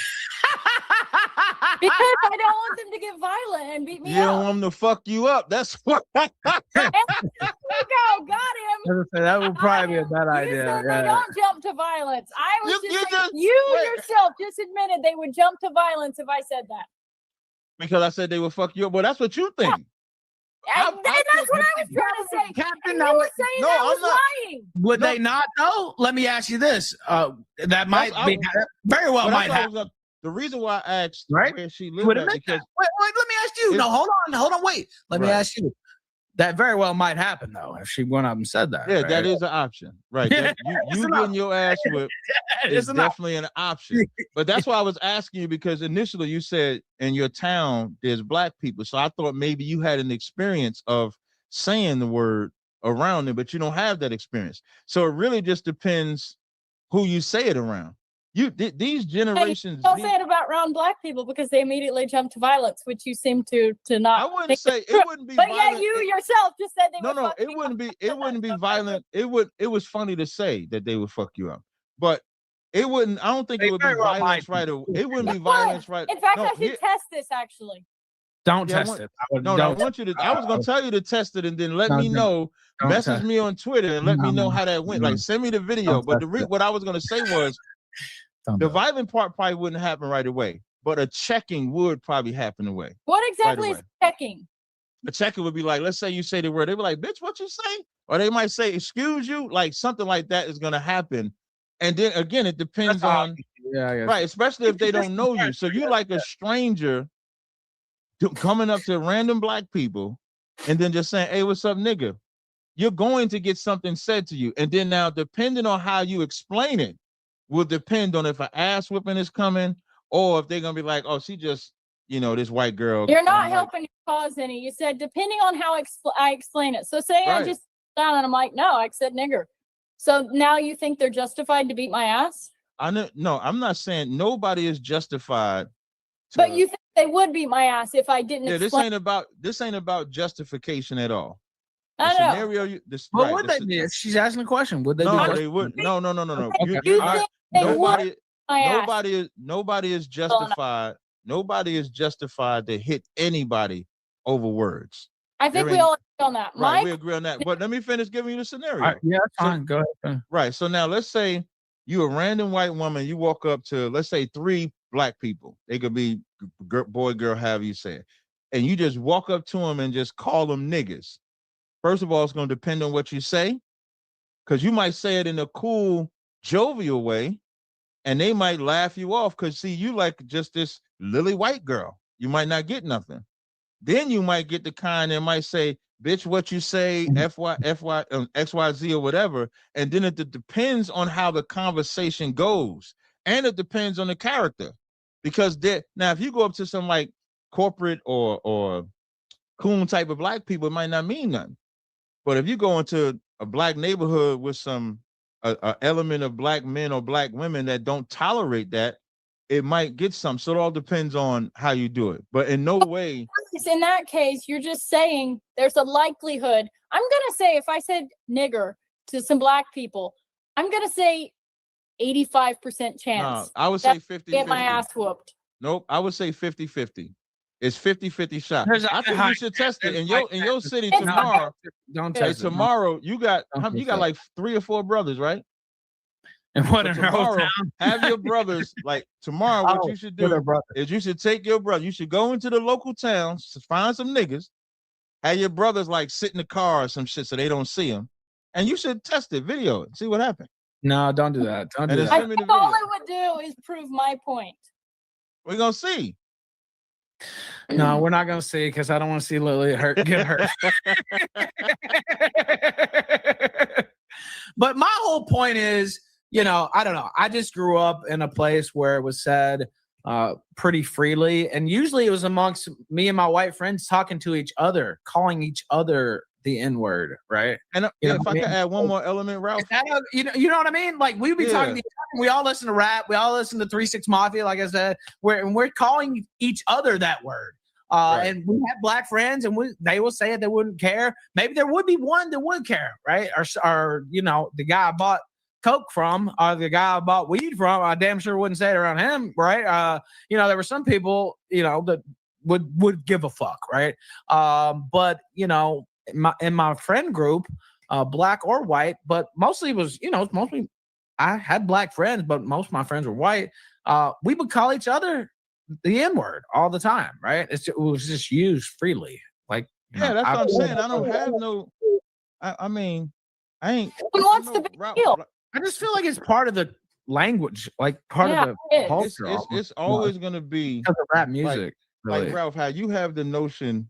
Because I don't want them to get violent and beat me up. You don't want them to fuck you up. That's what. There we go. Got him. That would probably be a bad idea. You said they don't jump to violence. I was yourself just admitted they would jump to violence if I said that. Because I said they would fuck you up. Well, that's what you think. That's what I was trying to say. Captain, you were saying no, that I'm was not. lying. Would they not though? Let me ask you this. That might be very well might happen. The reason why I asked right? where she lived at because wait, let me ask you. No, hold on, wait. Let me ask you. That very well might happen though if she went up and said that. Yeah, right? that is an option, right? You getting your ass whipped is definitely an option. But that's why I was asking you because initially you said in your town there's black people, so I thought maybe you had an experience of saying the word around them, but you don't have that experience. So it really just depends who you say it around. These generations. Don't say it about round black people because they immediately jump to violence, which you seem to not. I wouldn't say it wouldn't be. But violent. yeah, you yourself just said they. No, it wouldn't be. It wouldn't be violent. It was funny to say that they would fuck you up, but it wouldn't. I don't think it would be violence right away. It wouldn't be violence right. In fact, I should test this actually. Don't Yeah, test it. I would, No, I don't, want you to. I was gonna tell you to test it and then let me know. don't Message test me on Twitter and let me know how that went. Like, Mm. send me the video. Don't But test it. what I was gonna say was Don't the do it. violent part probably wouldn't happen right away, but a checking would probably happen away. What exactly away. is checking? A checker would be like, let's say you say the word, they be like, bitch, what you say? Or they might say, excuse you, like something like that is gonna happen. And then again, it depends on Yeah, I guess. right, especially if they don't know you. So you like a stranger coming up to random black people and then just saying, hey, what's up, nigga? You're going to get something said to you. And then now, depending on how you explain it, will depend on if an ass whipping is coming or if they're gonna be like, oh, she just, this white girl. You're not helping your cause any. You said depending on how I explain it. So say I Right. just down and I'm like, no, I said nigger. So now you think they're justified to beat my ass? No, I'm not saying nobody is justified. But you think they would beat my ass if I didn't Yeah, explain? this ain't about justification at all. I The don't know. scenario What would they do? She's asking a question. Would they do No, that? they would. No. You think they would beat my ass? Nobody is justified. Nobody is justified to hit anybody over words. I think There we ain't- all agree on that. Right, My we agree on that. But let me finish giving you the scenario. All right, yeah, fine. Go ahead. Right. So now let's say you a random white woman, you walk up to, let's say, 3 black people. They could be boy, girl, however you say it. And you just walk up to them and just call them niggas. First of all, it's going to depend on what you say, because you might say it in a cool, jovial way, and they might laugh you off because, see, you like just this lily white girl. You might not get nothing. Then you might get the kind that might say, bitch, what you say, XYZ or whatever. And then it depends on how the conversation goes. And it depends on the character. Because now, if you go up to some like corporate or coon type of black people, it might not mean nothing. But if you go into a black neighborhood with some element of black men or black women that don't tolerate that, it might get some. So it all depends on how you do it. But in no way. In that case, you're just saying there's a likelihood. I'm gonna say if I said nigger to some black people, I'm gonna say 85% chance. I would say 50-50. Get my ass whooped. Nope, I would say 50-50. It's 50-50 shot. There's a I think high- you should test it. In your city It's tomorrow. Don't Hey, test it. tomorrow you got Don't you test got it. like 3 or 4 brothers, right? And what So in her whole tomorrow, town? have your brothers like tomorrow. What Oh, you should with her do brother. is you should take your brother. You should go into the local towns to find some niggas. Have your brothers like sit in the car or some shit so they don't see them, and you should test it, video it, see what happens. No, don't do that. Don't do And that. I send me the think all video. it would do is prove my point. We're gonna see. No, we're not gonna see because I don't want to see Lily get hurt. But my whole point is, I don't know. I just grew up in a place where it was said pretty freely, and usually it was amongst me and my white friends talking to each other, calling each other the N-word, right? And if I could add one more element, Ralph. You know what I mean? Like we would be talking to each other. We all listen to rap. We all listen to 3 6 Mafia, like I said. We're calling each other that word. And we have black friends, and they will say it. They wouldn't care. Maybe there would be one that would care, right? Or the guy I bought coke from, or the guy I bought weed from, I damn sure wouldn't say it around him, right? There were some people, that would give a fuck, right? But in my friend group, black or white, but mostly mostly I had black friends, but most of my friends were white. We would call each other the N-word all the time, right? It was just used freely. Like, that's what I'm saying. I don't have no. I mean, I ain't. What's the big deal? I just feel like it's part of the language, like part of the culture. It's always gonna be because of rap music. Like Ralph, how you have the notion,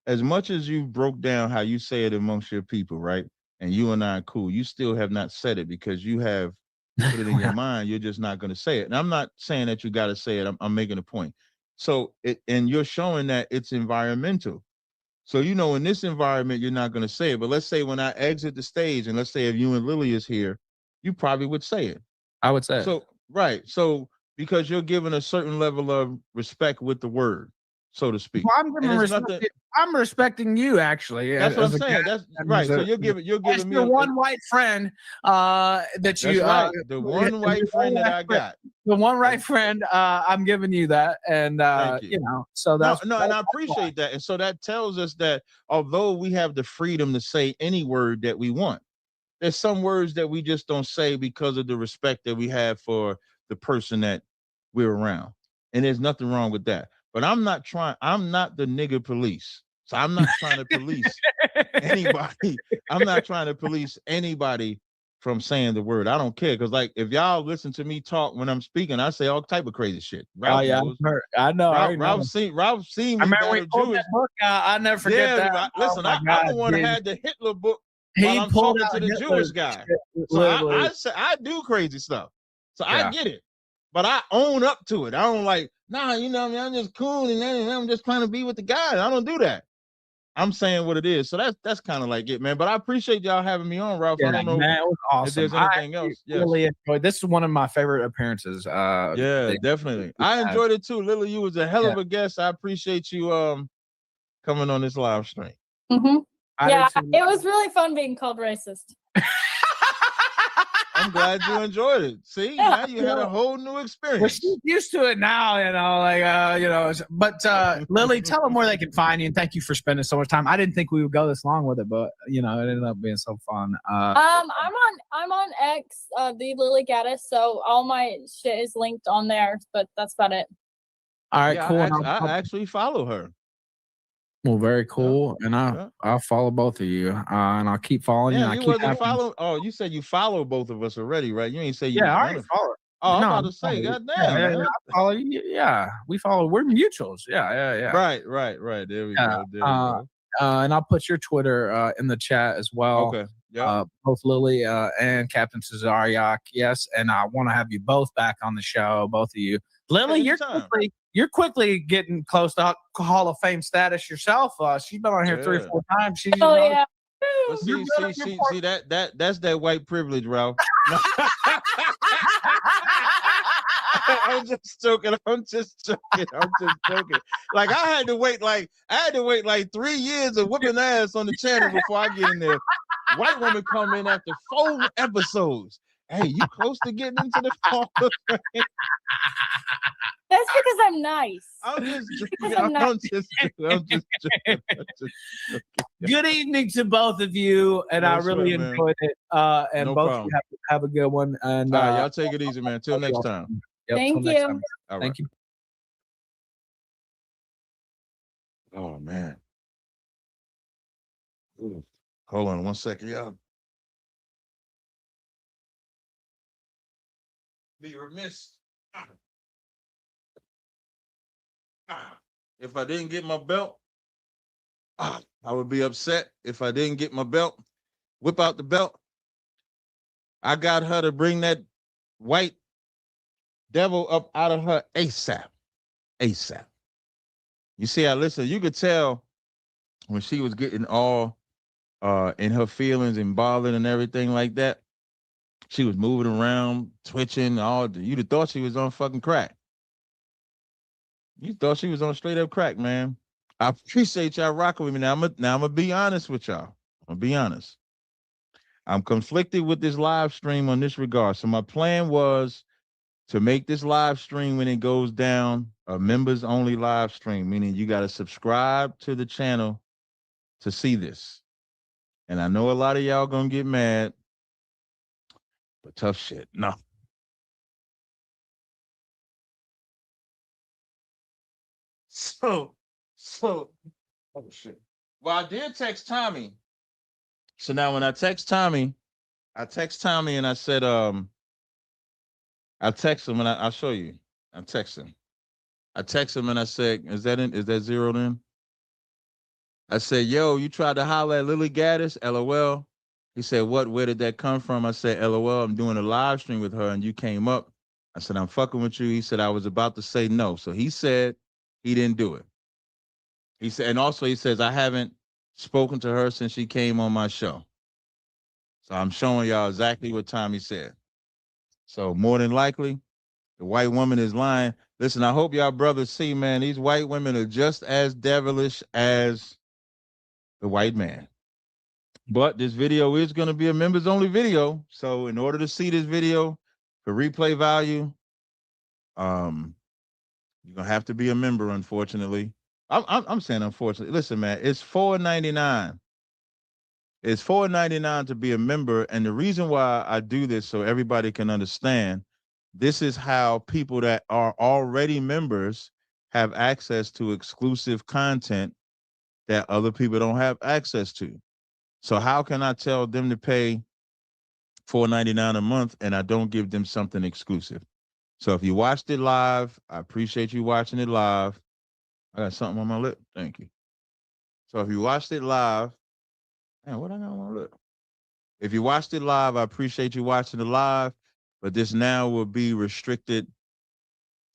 as much as you broke down how you say it amongst your people, right? And you and I are cool. You still have not said it because you have put it in your mind. You're just not going to say it. And I'm not saying that you got to say it. I'm making a point. So and you're showing that it's environmental. So, in this environment, you're not going to say it. But let's say when I exit the stage, and let's say if you and Lily is here, you probably would say it. I would say it. So, right. So because you're given a certain level of respect with the word. so to speak. Well, I'm respecting you actually. That's what I'm saying. guy. That's right. So you're giving me your one white friend that you right. The one white friend that I got. The one right friend I'm giving you that, and Thank you. so that's no, and I appreciate that. And so that tells us that although we have the freedom to say any word that we want, there's some words that we just don't say because of the respect that we have for the person that we're around. And there's nothing wrong with that. But I'm not the nigger police. So I'm not trying to police anybody. I'm not trying to police anybody from saying the word. I don't care. Because like if y'all listen to me talk when I'm speaking, I say all type of crazy shit. Ralph knows. I know. Ralph seen me. I remember we pulled that book out. I never forget that. Listen, I'm the one that had the Hitler book while I'm pulled talking to the Jewish guy. So I do crazy stuff. So I get it. But I own up to it. I don't like, nah, you know what I mean? I'm just cool and I'm just trying to be with the guy. I don't do that. I'm saying what it is. So that's kind of like it, man. But I appreciate y'all having me on, Ralph. I don't know man, it was awesome. if there's anything else. Really enjoyed. This is one of my favorite appearances. Definitely. I enjoyed it too. Lily, you was a hell of a guest. I appreciate you coming on this live stream. Mm-hmm. Yeah, it was really fun being called racist. I'm glad you enjoyed it. See, now you had a whole new experience. Well, she's used to it now, But Lily, tell them where they can find you, and thank you for spending so much time. I didn't think we would go this long with it, but it ended up being so fun. I'm on X, the Lily Gaddis, so all my shit is linked on there. But that's about it. All right, cool. I actually follow her. Well, very cool, and I'll follow both of you, and I'll keep following you. You wasn't following. Oh, you said you follow both of us already, right? You ain't say you. Yeah, I already follow. Oh, I'm about to say, goddamn. I follow you. Yeah, we follow. We're mutuals. Yeah. Right. There we go. There we go. And I'll put your Twitter in the chat as well. Okay. Yeah. Both Lily and Captain Tazaryach. Yes, and I want to have you both back on the show. Both of you. Lily, you're quickly getting close to Hall of Fame status yourself. She's been on here 3 or 4 times. She's yeah. But see, that's that white privilege, Ralph. I'm just joking. Like I had to wait like 3 years of whipping ass on the channel before I get in there. White woman come in after 4 episodes. Hey, you close to getting into the Hall of Fame? That's because I'm nice. I'm just joking. Good evening to both of you, and I really enjoyed it. And no both problem. of you have a good one. And all right, y'all take it easy, man. Till next time. Yep, Thank you. All right. Thank you. Oh man. Ooh. Hold on 1 second, y'all. Be remiss if I didn't get my belt. I would be upset if I didn't get my belt. Whip out the belt. I got her to bring that white devil up out of her ASAP. You see, you could tell when she was getting all in her feelings and bothered and everything like that. She was moving around, twitching, you'd have thought she was on fucking crack. You thought she was on straight up crack, man. I appreciate y'all rocking with me. Now I'm gonna be honest with y'all. I'm gonna be honest. I'm conflicted with this live stream on this regard. So my plan was to make this live stream when it goes down a members only live stream, meaning you got to subscribe to the channel to see this. And I know a lot of y'all gonna get mad. But tough shit. No. So, oh shit. Well, I did text Tommy. So now when I text Tommy and I said, I text him and I'll show you. I text him and I said, is that zeroed in? I said, yo, you tried to holler at Lily Gaddis? LOL. He said, what? Where did that come from? I said, LOL, I'm doing a live stream with her and you came up. I said, I'm fucking with you. He said, I was about to say no. So he said he didn't do it. He said, and also he says, I haven't spoken to her since she came on my show. So I'm showing y'all exactly what Tommy said. So more than likely, The white woman is lying. Listen, I hope y'all brothers see, man, these white women are just as devilish as the white man. But this video is going to be a members only video. So in order to see this video for replay value, you're going to have to be a member, unfortunately. I'm saying unfortunately. Listen, man, it's $4.99. It's $4.99 to be a member. And the reason why I do this so everybody can understand, this is how people that are already members have access to exclusive content that other people don't have access to. So how can I tell them to pay $4.99 a month and I don't give them something exclusive? So if you watched it live, I appreciate you watching it live. I got something on my lip. Thank you. So if you watched it live, man, what I got on my lip? If you watched it live, I appreciate you watching it live, but this now will be restricted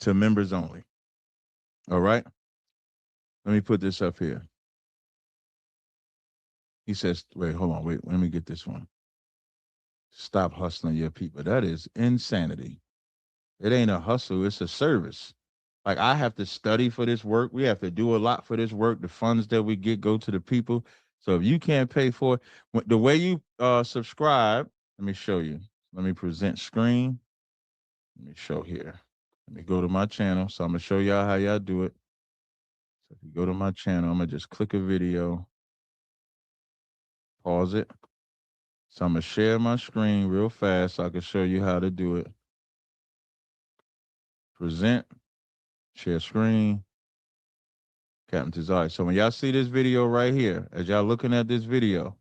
to members only. All right? Let me put this up here. He says, wait, hold on, wait, let me get this one. Stop hustling your people. That is insanity. It ain't a hustle, it's a service. Like, I have to study for this work. We have to do a lot for this work. The funds that we get go to the people. So if you can't pay for it, the way you subscribe, let me show you. Let me present screen. Let me show here. Let me go to my channel. So I'm going to show y'all how y'all do it. So if you go to my channel, I'm going to just click a video. Pause it. So I'm going to share my screen real fast so I can show you how to do it. Present. Share screen. Captain Tazaryach. So when y'all see this video right here, as y'all looking at this video,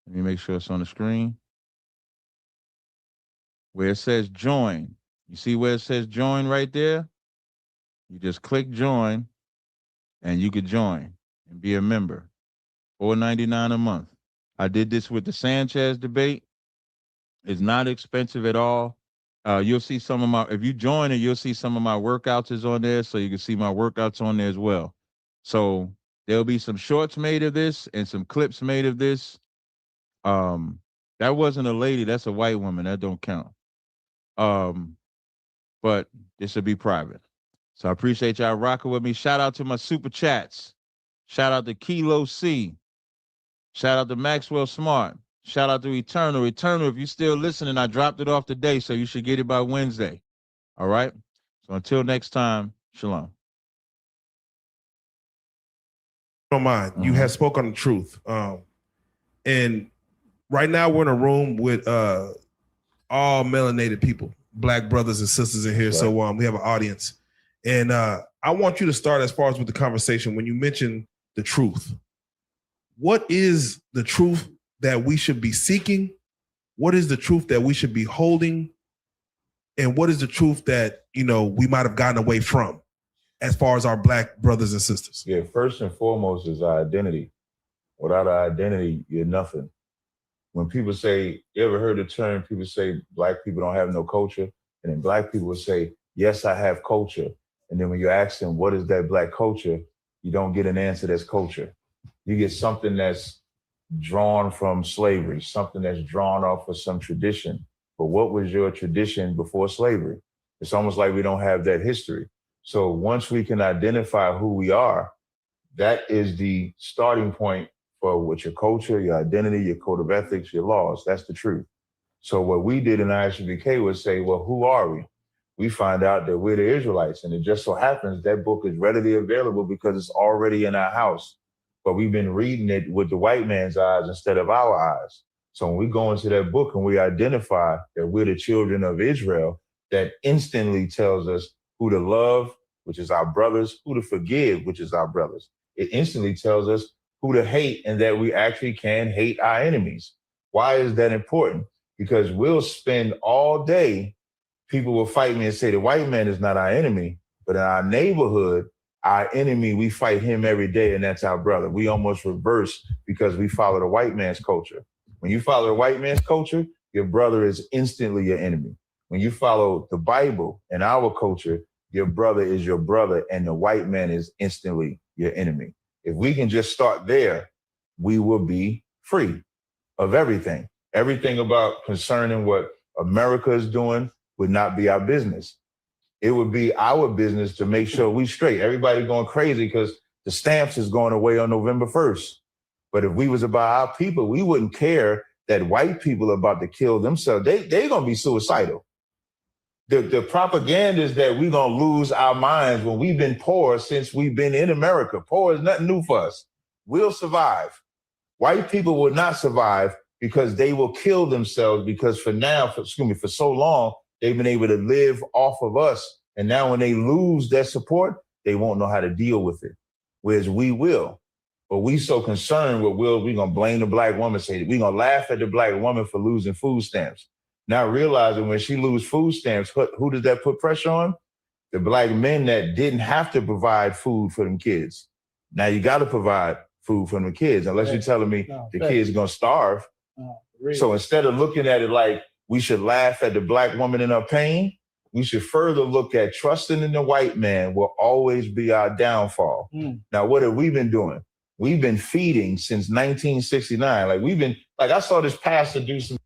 let me make sure it's on the screen. Where it says join. You see where it says join right there? You just click join and you could join and be a member. $4.99 a month. I did this with the Sanchez debate. It's not expensive at all. You'll see some of my, if you join it, you'll see some of my workouts is on there. So you can see my workouts on there as well. So there'll be some shorts made of this and some clips made of this. That wasn't a lady, that's a white woman. That don't count. But this will be private. So I appreciate y'all rocking with me. Shout out to my super chats. Shout out to Kilo C. Shout out to Maxwell Smart. Shout out to Eternal. Eternal, if you're still listening, I dropped it off today, so you should get it by Wednesday. All right? So until next time, shalom. Don't mind. You have spoken the truth. And right now we're in a room with all melanated people, black brothers and sisters in here. Right. So we have an audience. And I want you to start as far as with the conversation when you mention the truth. What is the truth that we should be seeking? What is the truth that we should be holding? And what is the truth that, you know, we might have gotten away from as far as our black brothers and sisters? Yeah, first and foremost is our identity. Without our identity, you're nothing. When people say, you ever heard the term, people say black people don't have no culture? And then black people will say, yes, I have culture. And then when you ask them, what is that black culture? You don't get an answer that's culture. You get something that's drawn from slavery, something that's drawn off of some tradition. But what was your tradition before slavery? It's almost like we don't have that history. So once we can identify who we are, that is the starting point for what your culture, your identity, your code of ethics, your laws. That's the truth. So what we did in ISUBK was say, well, who are we? We find out that we're the Israelites. And it just so happens that book is readily available because it's already in our house. But we've been reading it with the white man's eyes instead of our eyes. So when we go into that book and we identify that we're the children of Israel, that instantly tells us who to love, which is our brothers, who to forgive, which is our brothers. It instantly tells us who to hate and that we actually can hate our enemies. Why is that important? Because we'll spend all day, people will fight me and say the white man is not our enemy, but in our neighborhood, our enemy, we fight him every day, and that's our brother. We almost reverse because we follow the white man's culture. When you follow the white man's culture, your brother is instantly your enemy. When you follow the Bible and our culture, your brother is your brother, and the white man is instantly your enemy. If we can just start there, we will be free of everything. Everything about concerning what America is doing would not be our business. it would be our business to make sure we straight. Everybody going crazy because the stamps is going away on November 1st. But if we was about our people, we wouldn't care that white people are about to kill themselves. They going to be suicidal. The propaganda is that we're going to lose our minds when we've been poor since we've been in America. Poor is nothing new for us. We'll survive. White people will not survive because they will kill themselves because for so long, they've been able to live off of us. And now when they lose their support, they won't know how to deal with it. Whereas we will. But we so concerned with we're going to blame the black woman, say we're going to laugh at the black woman for losing food stamps. Now realizing when she lose food stamps, who does that put pressure on? The black men that didn't have to provide food for them kids. Now you got to provide food for them kids, unless you're telling me the kids are going to starve. So instead of looking at it like we should laugh at the black woman in her pain, we should further look at trusting in the white man will always be our downfall. Now, what have we been doing? We've been feeding since 1969. I saw this pastor do some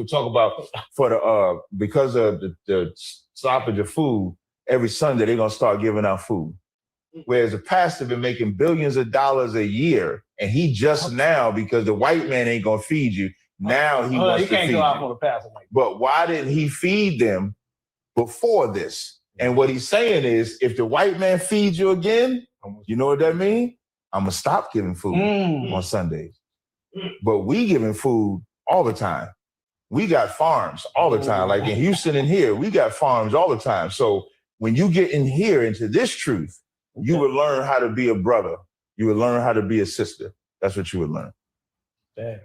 talk about because of the stoppage of food, every Sunday they're gonna start giving out food. Whereas the pastor been making billions of dollars a year, and he just now, because the white man ain't gonna feed you, now he wants to feed you. He can't go out for the pastor. But why didn't he feed them before this? And what he's saying is, if the white man feeds you again, you know what that means? I'm gonna stop giving food on Sundays. But we giving food all the time. We got farms all the time. Like in Houston and here, we got farms all the time. So when you get in here into this truth, you will learn how to be a brother. You will learn how to be a sister. That's what you would learn. Damn.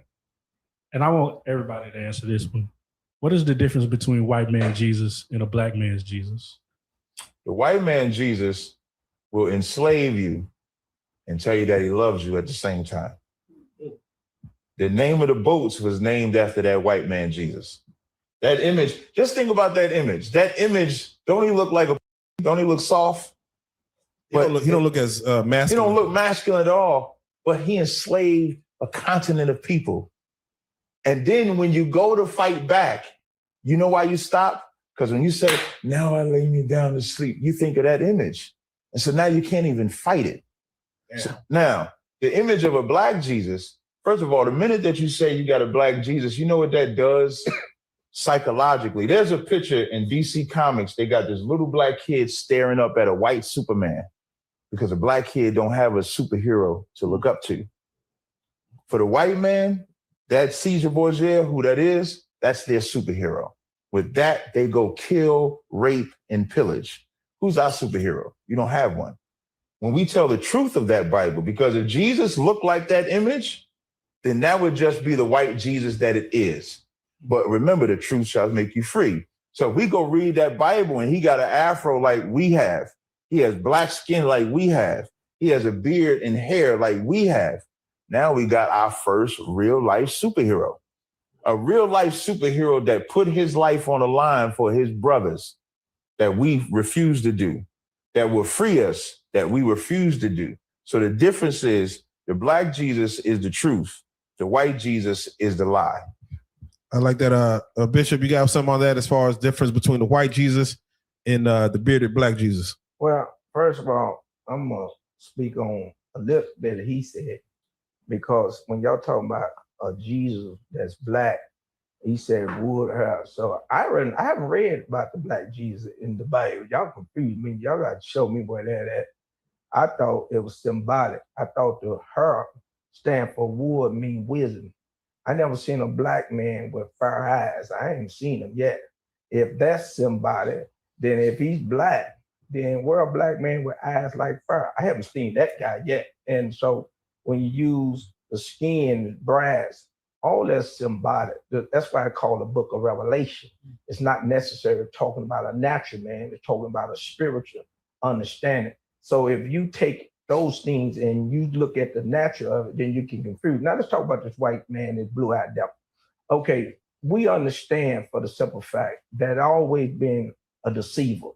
And I want everybody to answer this one. What is the difference between white man Jesus and a black man's Jesus? The white man Jesus will enslave you and tell you that he loves you at the same time. The name of the boats was named after that white man, Jesus. That image, just think about that image. That image, don't he look soft? He don't look as masculine. He don't look masculine at all, but he enslaved a continent of people. And then when you go to fight back, you know why you stop? Because when you say, now I lay me down to sleep, you think of that image. And so now you can't even fight it. Yeah. So now, the image of a black Jesus, first of all, the minute that you say you got a black Jesus, you know what that does psychologically? There's a picture in DC Comics. They got this little black kid staring up at a white Superman because a black kid don't have a superhero to look up to. For the white man, that Caesar Borgia, who that is, that's their superhero. With that, they go kill, rape, and pillage. Who's our superhero? You don't have one. When we tell the truth of that Bible, because if Jesus looked like that image, then that would just be the white Jesus that it is. But remember, the truth shall make you free. So if we go read that Bible and he got an afro like we have, he has black skin like we have, he has a beard and hair like we have, now we got our first real life superhero. A real life superhero that put his life on the line for his brothers that we refuse to do, that will free us, that we refuse to do. So the difference is the black Jesus is the truth. The white Jesus is the lie. I like that. Bishop, you got something on that as far as difference between the white Jesus and the bearded black Jesus? Well, first of all, I'm going to speak on a little bit he said, because when y'all talking about a Jesus that's black, he said wood hair. So I haven't read about the black Jesus in the Bible. Y'all confused me. Y'all got to show me where that at. I thought it was symbolic. I thought the hair stand for wood mean wisdom. I never seen a black man with fire eyes. I ain't seen him yet. If that's symbolic, then if he's black, then we're a black man with eyes like fire. I haven't seen that guy yet. And so when you use the skin, brass, all that's symbolic. That's why I call the book of Revelation. It's not necessarily talking about a natural man. It's talking about a spiritual understanding. So if you take those things and you look at the natural of it, then you can confuse. Now let's talk about this white man, this blue-eyed devil. Okay, we understand for the simple fact that always been a deceiver.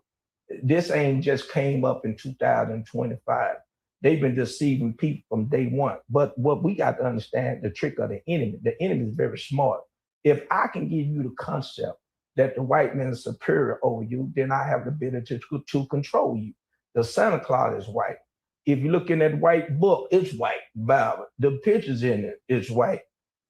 This ain't just came up in 2025. They've been deceiving people from day one. But what we got to understand, the trick of the enemy is very smart. If I can give you the concept that the white man is superior over you, then I have the ability to control you. The Santa Claus is white. If you look in that white book, it's white. Bible. The pictures in it is white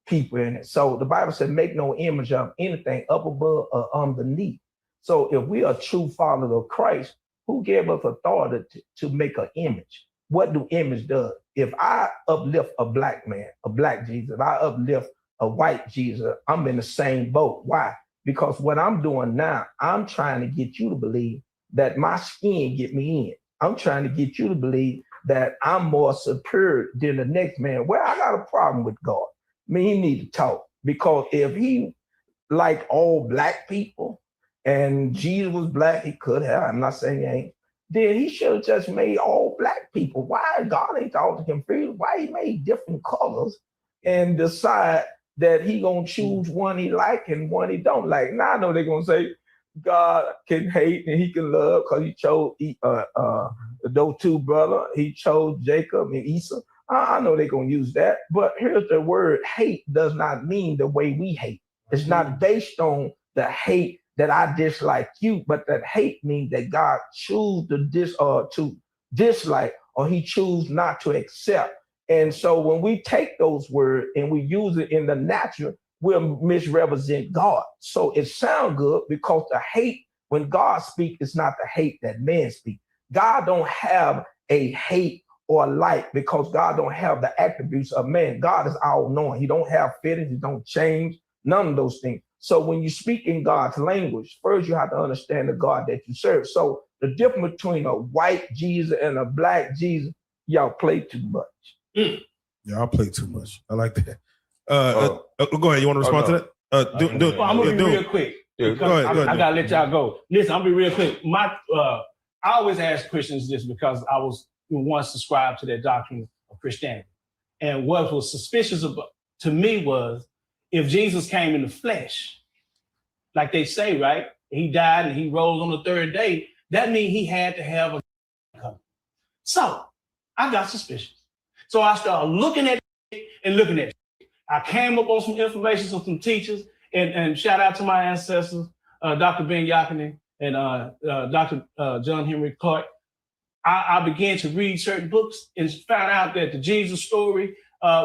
people in it. So the Bible said, make no image of anything up above or underneath. So if we are true followers of Christ, who gave us authority to make an image? What do image do? If I uplift a black man, a black Jesus, if I uplift a white Jesus, I'm in the same boat. Why? Because what I'm doing now, I'm trying to get you to believe that my skin get me in. I'm trying to get you to believe that I'm more superior than the next man. Well, I got a problem with God. I mean, he need to talk, because if he like all black people and Jesus was black, he could have, I'm not saying he ain't, then he should have just made all black people. Why God ain't all the confused? Why he made different colors and decide that he gonna choose one he like and one he don't like? Now I know they're gonna say God can hate and he can love because he chose those two brothers. He chose Jacob and Esau. I know they're gonna use that, but here's the word: hate does not mean the way we hate. It's not based on the hate that I dislike you, but that hate means that God choose to dislike, or he choose not to accept. And so when we take those words and we use it in the natural, we'll misrepresent God. So it sounds good, because the hate, when God speaks, it's not the hate that men speak. God don't have a hate or like, because God don't have the attributes of man. God is all-knowing. He don't have feelings. He don't change, none of those things. So when you speak in God's language, first you have to understand the God that you serve. So the difference between a white Jesus and a black Jesus, y'all play too much. Y'all play too much. I like that. Go ahead. You want to respond to that? Well, I'm gonna be real quick. Yeah, go ahead. I gotta let y'all go. Listen, I'm gonna be real quick. I always ask Christians this because I was once subscribed to that doctrine of Christianity. And what was suspicious to me was, if Jesus came in the flesh, like they say, right? He died and he rose on the third day. That means he had to have a coming. So I got suspicious. So I started looking at it and looking at it. I came up on some information from some teachers, and shout out to my ancestors, Dr. Ben Yakinen and Dr. John Henry Clark. I began to read certain books and found out that the Jesus story,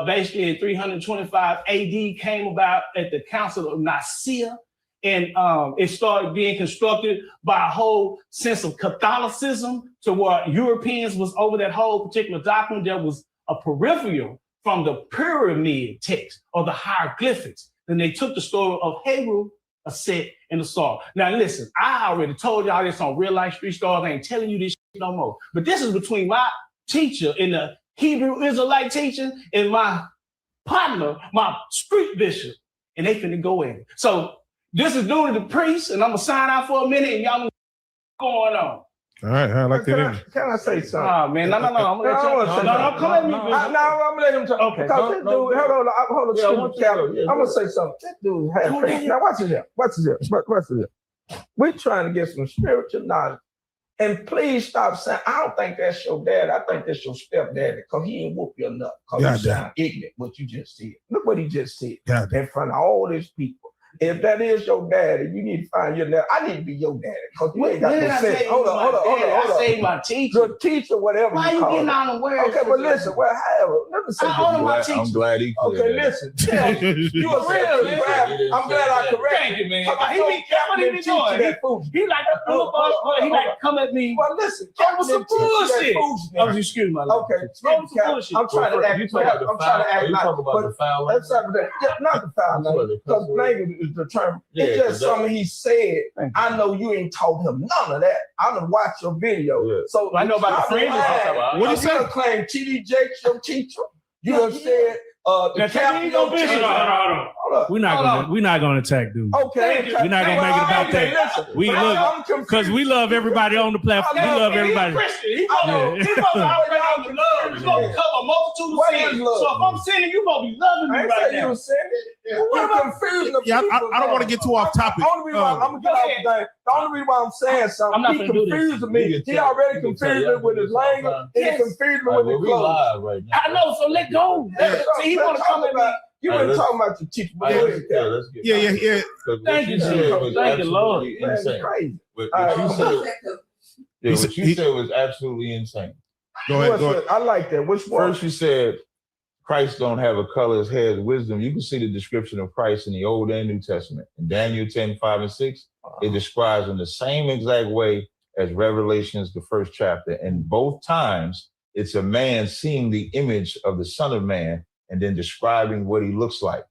basically in 325 AD, came about at the Council of Nicaea, and it started being constructed by a whole sense of Catholicism, to where Europeans was over that whole particular doctrine. There was a peripheral from the pyramid text or the hieroglyphics. Then they took the story of Hebrew, a set, and a saw. Now listen, I already told y'all this on Real Life Street Stars. I ain't telling you this shit no more. But this is between my teacher in the Hebrew Israelite teaching and my partner, my street bishop, and they finna go in. So this is due to the priest, and I'm gonna sign out for a minute, and y'all know what's going on. All right, I like that. Can I say something? Oh man, no, I'm gonna let you. No, come at me. I'm gonna let him talk. Okay. Because this dude, hold on, I'm gonna say something. This dude has faith. Now watch this here. We're trying to get some spiritual knowledge. And please stop saying, I don't think that's your dad. I think that's your stepdaddy, because he ain't whoop you enough. Because you sound ignorant what you just said. Look what he just said in front of all these people. If that is your daddy, you need to find your dad. I need to be your daddy, because you ain't got no sense. Hold on. I say my teacher. The teacher, whatever. Why you getting on the words? Okay, but listen, well, however, let me say this. I'm glad he cleared Okay, that. listen. You are real. I'm glad I corrected. Thank you, man. He be doing. He like to pull up. He like to come at me. Well, listen. That was some bullshit. Oh, excuse me. Okay, I'm trying to act. I'm trying to act. You talk about the foul. That's not the foul language, because language is the term. It's just something he said. I know you ain't told him none of that. I done watched your video. Yeah. So I know about the fringes. What you say? Claim T.D. Jakes your teacher. You done said the captain your teacher. We're not gonna attack dude. Okay. We're not gonna make it about that. We look, because we love everybody on the platform. We love everybody. He's supposed to already have love. He's supposed to cover a multitude of sins. So if I'm sinning, you're gonna be loving me right now. You sinning. Yeah, I don't want to get too off topic. The only reason why I'm saying something, he confused me. He already confused me with his language. He confused me with his clothes. I know, so let go. See, he want to come at me. You weren't talking about the teacher. Yeah. Thank you, thank you, Lord. That's crazy. What you said was absolutely insane. Go ahead. I like that. Which one? First, you said Christ don't have a color, his hair is wisdom. You can see the description of Christ in the Old and New Testament. In Daniel 10:5-6, it describes in the same exact way as Revelations, the first chapter. And both times, it's a man seeing the image of the Son of Man and then describing what he looks like.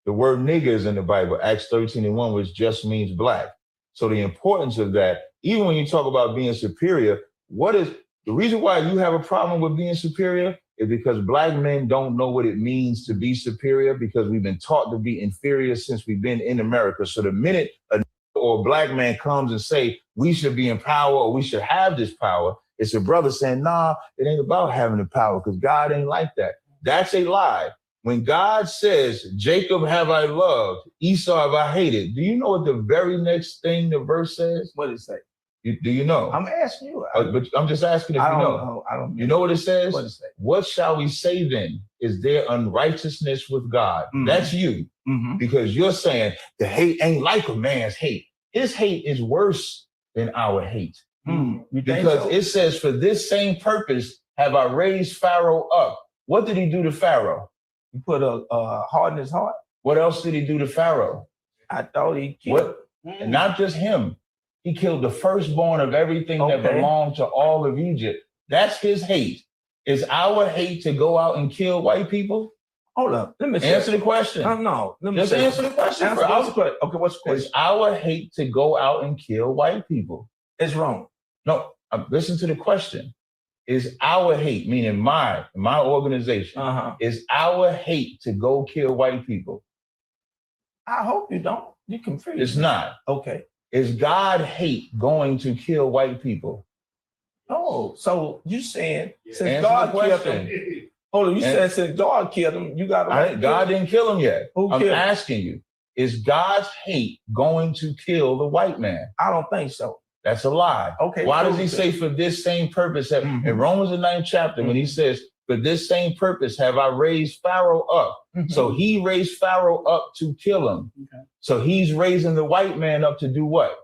The word nigger is in the Bible, Acts 13:1, which just means black. So the importance of that, even when you talk about being superior, what is the reason why you have a problem with being superior is because black men don't know what it means to be superior because we've been taught to be inferior since we've been in America. So the minute a black man comes and say, we should be in power or we should have this power, it's a brother saying, nah, it ain't about having the power because God ain't like that. That's a lie. When God says, Jacob have I loved, Esau have I hated, do you know what the very next thing the verse says? What does it say? Do you know? I'm asking you. But I'm just asking if you know. I don't know. You know what it says? What does it say? What shall we say then? Is there unrighteousness with God? That's you. Because you're saying the hate ain't like a man's hate. His hate is worse than our hate. Because it says, for this same purpose have I raised Pharaoh up. What did he do to Pharaoh? He put a heart in his heart. What else did he do to Pharaoh? I thought he killed. And not just him. He killed the firstborn of everything that belonged to all of Egypt. That's his hate. Is our hate to go out and kill white people? Hold up. Let me answer the question. No. Let me just answer the question. Okay, what's the question? Is our hate to go out and kill white people? It's wrong. No, listen to the question. Is our hate, meaning my organization, is our hate to go kill white people? I hope you don't. You confused. It's not. Okay. Is God hate going to kill white people? Oh, so you saying since Answer God the killed question. them? Hold on, you said since God killed them, you got to. God didn't kill him yet. Who I'm killed him? asking you, is God's hate going to kill the white man? I don't think so. That's a lie. Okay. Why does he say for this same purpose? In Romans the 9th chapter, when he says, for this same purpose have I raised Pharaoh up. So he raised Pharaoh up to kill him. Okay. So he's raising the white man up to do what?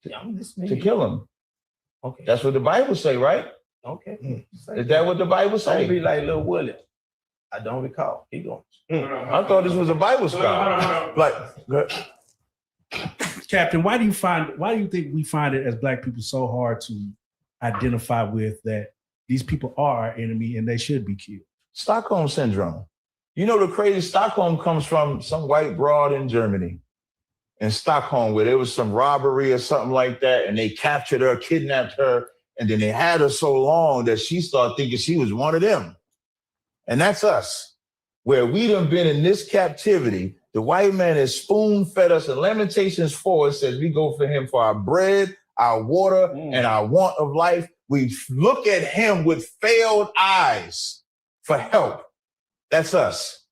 To kill him. Okay. That's what the Bible say, right? Okay. Is that what the Bible say? Don't be like Little Willie. I don't recall. Keep going. I thought this was a Bible scholar. Captain, why do you think we find it as Black people so hard to identify with that these people are our enemy and they should be killed? Stockholm syndrome. You know, the crazy Stockholm comes from some white broad in Germany, in Stockholm, where there was some robbery or something like that, and they captured her, kidnapped her, and then they had her so long that she started thinking she was one of them. And that's us, where we done been in this captivity. The white man has spoon-fed us. In Lamentations 4, it says we go for him for our bread, our water, and our want of life. We look at him with failed eyes for help. That's us.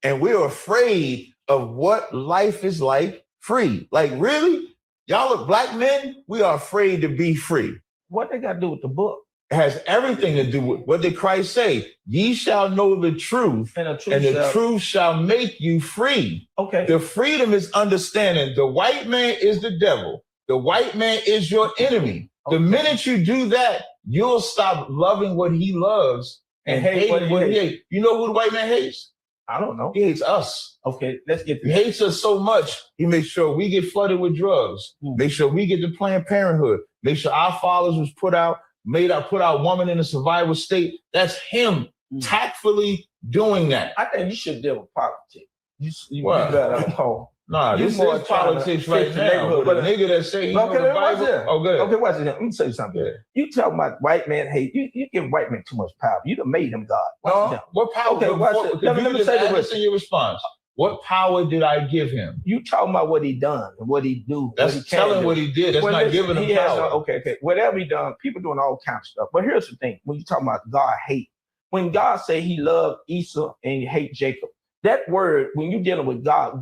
And we're afraid of what life is like free. Like, really? Y'all are Black men? We are afraid to be free. What they got to do with the book? It has everything to do with what did Christ say? Ye shall know the truth, and the truth shall make you free. Okay. The freedom is understanding the white man is the devil. The white man is your enemy. The minute you do that, you'll stop loving what he loves and hating what he hates. You know who the white man hates? I don't know. He hates us. Okay, let's get He hates us so much, he makes sure we get flooded with drugs. Make sure we get to Planned Parenthood. Make sure our fathers was put our woman in a survival state. That's him tactfully doing that. I think you should deal with politics. You What? better. Nah, this is politics right now. But a nigga that say he knows the Bible. Oh, good. Okay, watch it. Let me tell you something. You talking about white man hate. You give white man too much power. You done made him God. No, what power? Okay, watch it. Let me say this in your response. What power did I give him? You talking about what he done and what he do. That's telling what he did. That's not giving him power. Okay. Whatever he done, people doing all kinds of stuff. But here's the thing. When you talking about God hate, when God say he loved Esau and he hate Jacob, that word, when you're dealing with God,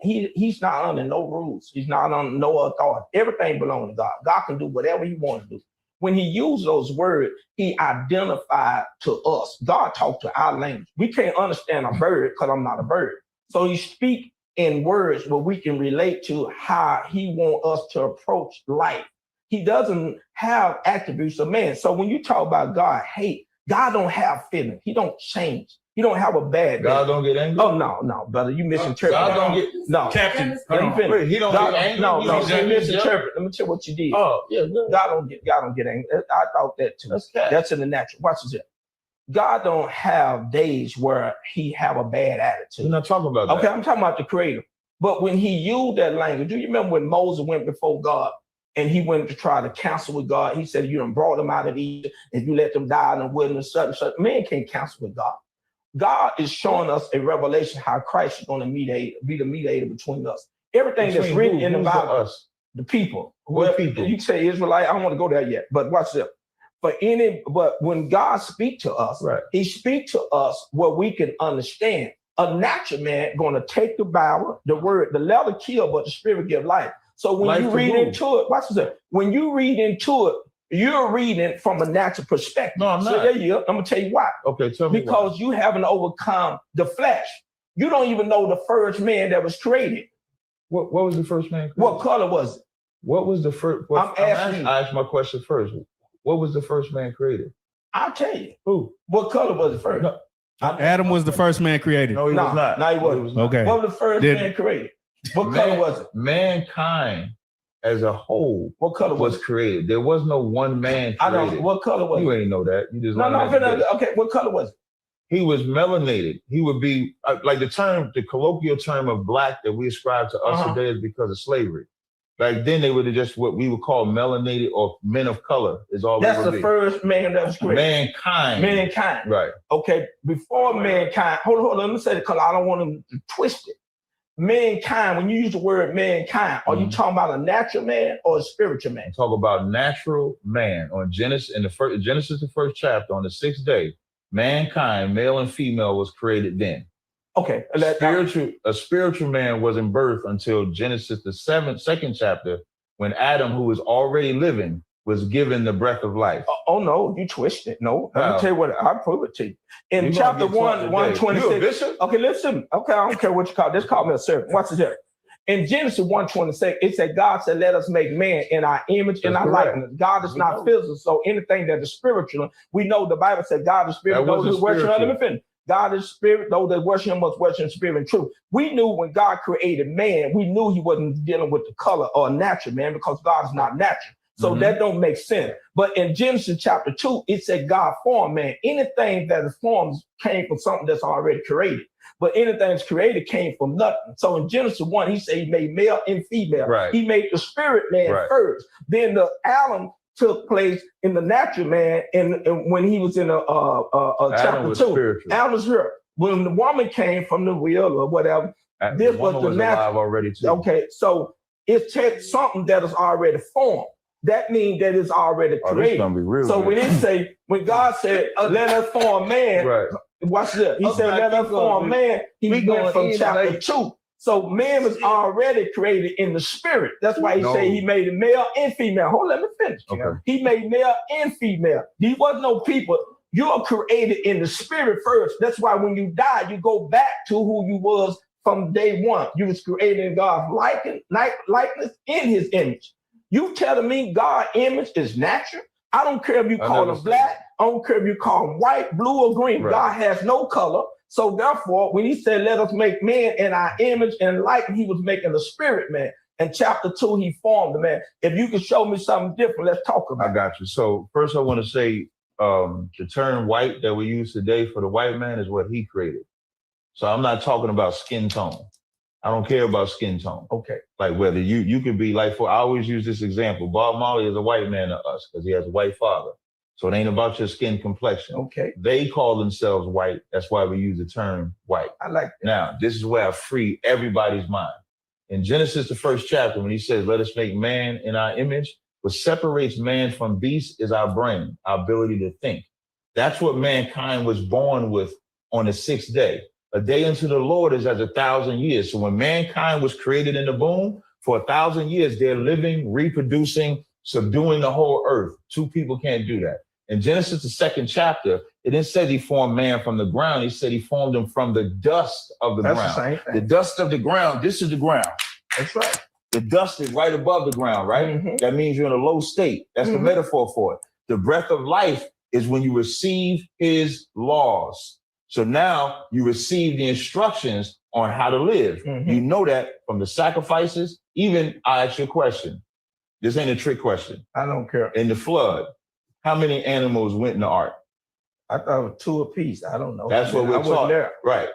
he's not under no rules. He's not under no authority. Everything belongs to God. God can do whatever he wants to do. when he used those words, he identified to us. God talked to our language. We can't understand a bird because I'm not a bird. So he speak in words where we can relate to how he want us to approach life. He doesn't have attributes of man. So when you talk about God hate, God don't have feelings. He don't change. He don't have a bad God day. don't get angry? Oh, no, brother. You misinterpret. God don't get... No. Captain, Let me finish. Wait, he don't God, get angry? No, You you misinterpret. Let me tell you what you did. Oh, yeah, good. God don't get angry. I thought that too. That's in the natural. Watch this. God don't have days where he have a bad attitude. We're not talking about that. Okay, I'm talking about the creator. But when he used that language, do you remember when Moses went before God and he went to try to counsel with God? He said, you done brought them out of Egypt and you let them die in the wilderness, such and such. Man can't counsel with God. God is showing us a revelation how Christ is going to be the mediator between us. Everything that's written in the Bible, us? The people. What people? You say Israelite, I don't want to go there yet, but watch this. But when God speaks to us, he speaks to us where we can understand. A natural man going to take the Bible, the word, the letter kill, but the spirit give life. So when you read into it, watch this. When you read into it, you're reading from a natural perspective. No, I'm not. So there you go. I'm gonna tell you why. Okay, tell me because you haven't overcome the flesh. You don't even know the first man that was created. What was the first man created? What color was it? What was the first? I'm asking you. I asked my question first. What was the first man created? I'll tell you. Who? What color was it first? No. Adam was the first man created. No, he was not. No, he wasn't. Okay. What was the first man created? What color was it? Mankind as a whole, what color was created? There was no one man created. I don't. What color was it? You ain't know that. You just okay. What color was it? He was melanated. He would be like the colloquial term of black that we ascribe to us today is because of slavery. Back then, they would have just what we would call melanated or men of color is all. That's the first man that was created. Mankind. Mankind. Right. Okay. Before mankind, hold on. Let me say it because I don't want them to twist it. Mankind. When you use the word mankind, are you talking about a natural man or a spiritual man? Talk about natural man on Genesis in the first chapter on the 6th day. Mankind, male and female, was created then. Okay. A spiritual man wasn't birthed until Genesis, the 2nd chapter, when Adam, who was already living, was given the breath of life. Oh no, you twisted. No, let me tell you what, I'll prove it to you. In chapter 126. Okay, listen. Okay, I don't care what you call it. Just call me a servant. Watch this here. In Genesis 1:26, it said, God said, let us make man in our image and our likeness. God is not physical, so anything that is spiritual, we know the Bible said God is spirit. Those who worship him, let me finish. God is spirit, those that worship him must worship in spirit and truth. We knew when God created man, we knew he wasn't dealing with the color or a natural man because God is not natural. So that don't make sense. But in Genesis chapter 2, it said God formed man. Anything that is formed came from something that's already created. But anything that's created came from nothing. So in Genesis 1, he said he made male and female. Right. He made the spirit man first. Then the Adam took place in the natural man, and when he was in chapter 2. Spiritual. Adam was here. When the woman came from the wheel or whatever, this was the natural. Already too. Okay, so it takes something that is already formed. That means that it's already created. So when God said, let us form man, watch this. He said, let us form man. He went from chapter 2. So man was already created in the spirit. That's why he said he made a male and female. Hold on, let me finish. Okay. He made male and female. He wasn't no people. You are created in the spirit first. That's why when you die, you go back to who you was from day one. You was created in God's likeness in his image. You telling me God's image is natural? I don't care if you call him black. I don't care if you call him white, blue, or green. God has no color. So therefore, when he said, let us make man in our image and likeness, he was making the spirit man. In chapter 2, he formed the man. If you can show me something different, let's talk about it. I got you. So first I want to say the term white that we use today for the white man is what he created. So I'm not talking about skin tone. I don't care about skin tone. Okay. Like whether you could be like, I always use this example. Bob Marley is a white man to us because he has a white father. So it ain't about your skin complexion. Okay. They call themselves white. That's why we use the term white. I like that. Now, this is where I free everybody's mind. In Genesis, the 1st chapter, when he says, let us make man in our image, what separates man from beasts is our brain, our ability to think. That's what mankind was born with on the 6th day. A day unto the Lord is as 1,000 years. So when mankind was created in the womb, for 1,000 years, they're living, reproducing, subduing the whole earth. Two people can't do that. In Genesis, the 2nd chapter, it didn't say he formed man from the ground. He said he formed him from the dust of the ground. That's the same thing. The dust of the ground, this is the ground. That's right. The dust is right above the ground, right? Mm-hmm. That means you're in a low state. That's the metaphor for it. The breath of life is when you receive his laws. So now you receive the instructions on how to live. You know that from the sacrifices. Even, I ask you a question. This ain't a trick question. I don't care. In the flood, how many animals went in the ark? I thought it was 2 apiece. I don't know. That's what we're taught. There. Right.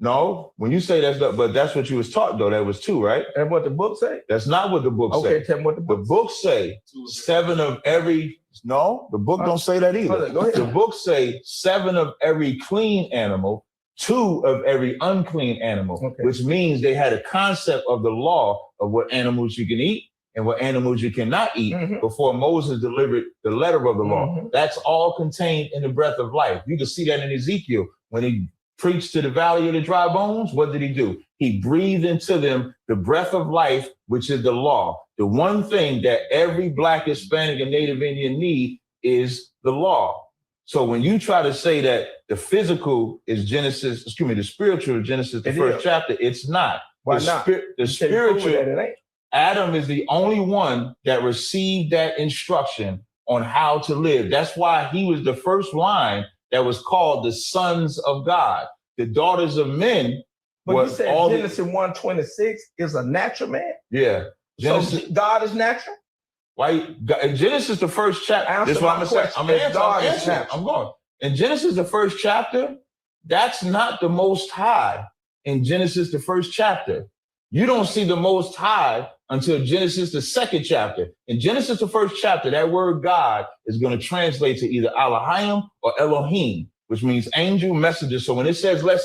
No, when you say that's, but that's what you was taught though. That was 2, right? And what the book say? That's not what the book say. Okay, tell me what the book. The book say 7 of every. No, the book don't say that either. Go ahead. The book say 7 of every clean animal, 2 of every unclean animal, which means they had a concept of the law of what animals you can eat and what animals you cannot eat before Moses delivered the letter of the law. That's all contained in the breath of life. You can see that in Ezekiel when he preached to the valley of the dry bones. What did he do? He breathed into them the breath of life, which is the law. The one thing that every Black, Hispanic, and Native Indian need is the law. So when you try to say that the physical is Genesis, the spiritual is Genesis, the first chapter, it's not. Why not? The spiritual, Adam is the only one that received that instruction on how to live. That's why he was the first line that was called the sons of God. The daughters of men. But you said Genesis 1:26 is a natural man? Yeah. Genesis, so God is natural? Why? In Genesis, the first chapter. This is what I'm going to say. I'm going. In Genesis, the first chapter, that's not the Most High. In Genesis, the first chapter, you don't see the Most High until Genesis, the 2nd chapter. In Genesis, the first chapter, that word God is going to translate to either Elohim or Elohim, which means angel, messenger. So when it says let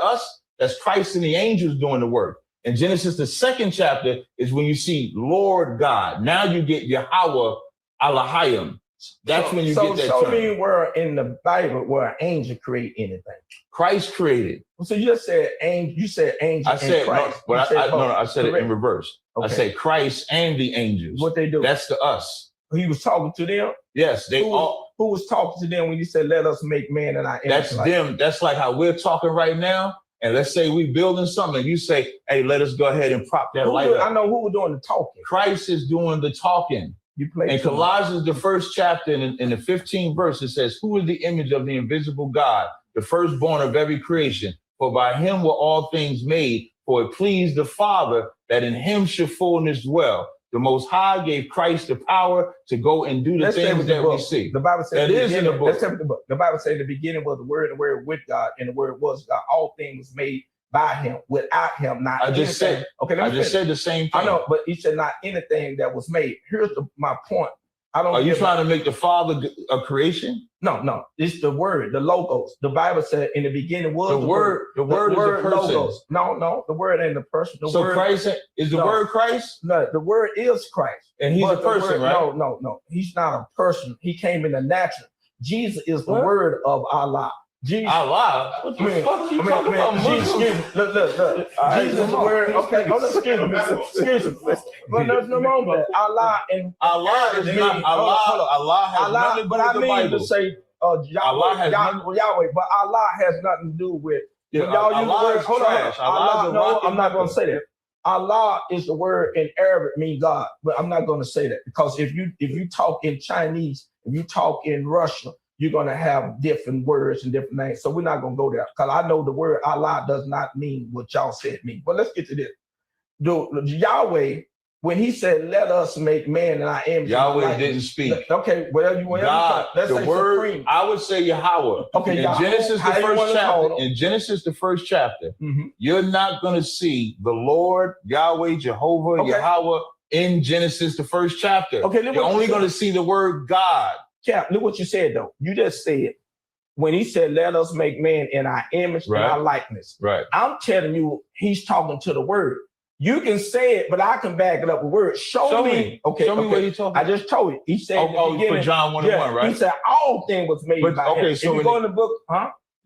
us, that's Christ and the angels doing the work. In Genesis, the 2nd chapter is when you see Lord God. Now you get Yahweh, Elohim. That's when you get that term. Show me where in the Bible where an angel create anything. Christ created. So you just said angel. You said angel. I said Christ. No, but I said it in reverse. Okay. I said Christ and the angels. What they do? That's the us. He was talking to them. Yes, they all. Who was talking to them when you said, "Let us make man in our image"? That's them. That's like how we're talking right now. And let's say we building something, and you say, "Hey, let us go ahead and prop that light up." I know who was doing the talking. Christ is doing the talking. You play. In Colossians, the 1st chapter, in the 15th verse, it says, "Who is the image of the invisible God, the firstborn of every creation? For by him were all things made. For it pleased the Father that in him should fullness dwell." The Most High gave Christ the power to go and do the things that we see. The Bible says that is in the book. Let's have the book. The Bible says in the beginning was the Word, and the Word with God, and the Word was God. All things made by Him. Without Him, not I just anything. said. Okay, I just said the same thing. I know, but He said not anything that was made. Here's my point. I don't. Are you trying to make the Father a creation? No. It's the Word, the logos. The Bible said in the beginning was the Word. The Word is a person. Logos. No, the Word ain't the person. The so word, Christ is the Word Christ? No, the Word is Christ. And he's a person, right? No. He's not a person. He came in the natural. Jesus is the Word of Allah. Jesus. Allah? What the fuck you talking about? Look. Jesus is the Word. Okay, excuse me. But no moment. Allah is not Allah has nothing to do with the Bible. To say Yahweh, but Allah has nothing to do with. When y'all use the word, hold on. Allah, no, I'm not going to say that. Allah is the word in Arabic mean God, but I'm not going to say that because if you talk in Chinese, if you talk in Russian, you're going to have different words and different names. So we're not going to go there because I know the word Allah does not mean what y'all said it means. But let's get to this. Yahweh, when he said, "Let us make man in our image," Yahweh didn't speak. Okay, God, let's the say word. supreme. I would say Yahweh. Okay, in Genesis the first chapter. In Genesis the first chapter, you're not going to see the Lord Yahweh, Jehovah, Yahweh in Genesis the first chapter. Okay, you're only going to see the word God. Cap, look what you said though. You just said when he said, "Let us make man in our image and our likeness." Right. I'm telling you, he's talking to the word. You can say it, but I can back it up with words. Show me. Okay. Show me what he's talking about. I just told you. He said for John 1:1, right? He said all things was made by him. So if you go in the book,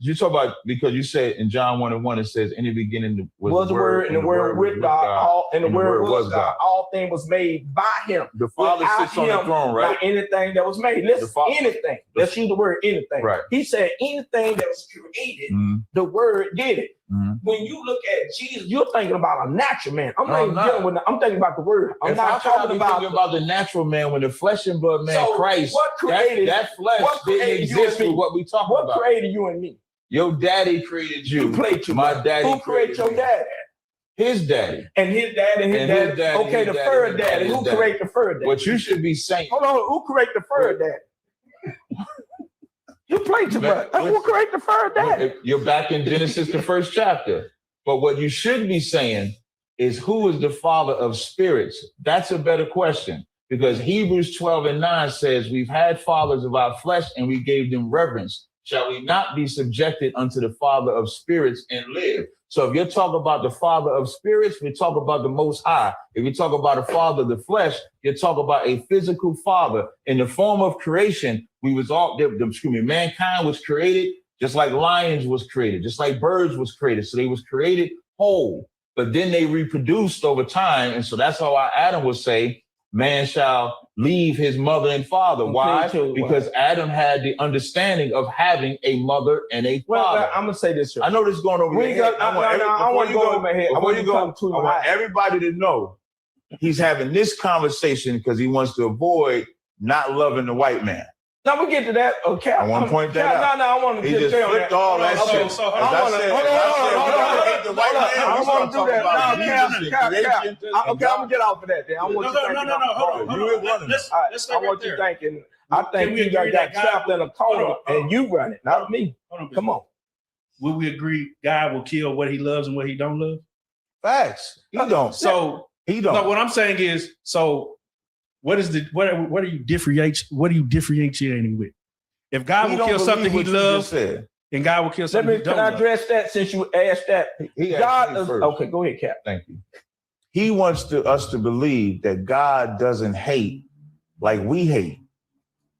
You talk about, because you said in John 1:1 it says, in the beginning was the Word, and the Word with God, and the Word was God. All things was made by Him. The Father sits on the throne, right? Not anything that was made. Listen, anything. Let's use the word anything. Right. He said anything that was created, the Word did it. When you look at Jesus, you're thinking about a natural man. I'm thinking about the Word. I'm not talking about the natural man when the flesh and blood man, Christ. What created that flesh didn't exist with what we talking about. What created you and me? Your daddy created you. You played you. My daddy. Who created your daddy? His daddy. And his daddy and his daddy. Okay, the third daddy. Who created the third daddy? What you should be saying. Hold on. Who created the third daddy? You played too much. Who created the third daddy? You're back in Genesis, the first chapter. But what you should be saying is, who is the father of spirits? That's a better question, because Hebrews 12:9 says, we've had fathers of our flesh and we gave them reverence. Shall we not be subjected unto the Father of spirits and live? So if you're talking about the Father of spirits, we talk about the Most High. If you talk about a father of the flesh, you talk about a physical father. In the form of creation, mankind was created just like lions was created, just like birds was created. So they was created whole, but then they reproduced over time. And so that's how our Adam would say, man shall leave his mother and father. Why? Because Adam had the understanding of having a mother and a father. Well, I'm gonna say this here. I know this is going over your head. I want to go over my head. I want everybody to know he's having this conversation because he wants to avoid not loving the white man. Now we get to that. Okay, I want to point that out. No, I want to he just flipped all that shit. So hold on. I want to do that. Okay, I'm gonna get off of that. Then I want you thinking. Hold on. Let's I want you thinking. I think you got trapped in a corner and you run it, not me. Come on. Will we agree God will kill what He loves and what He don't love? Facts. He don't. So he don't. No, what I'm saying is, so what are you differentiating with? If God will kill something He loves, and God will kill something He don't love. Can I address that since you asked that? Okay, go ahead, Cap. Thank you. He wants us to believe that God doesn't hate like we hate.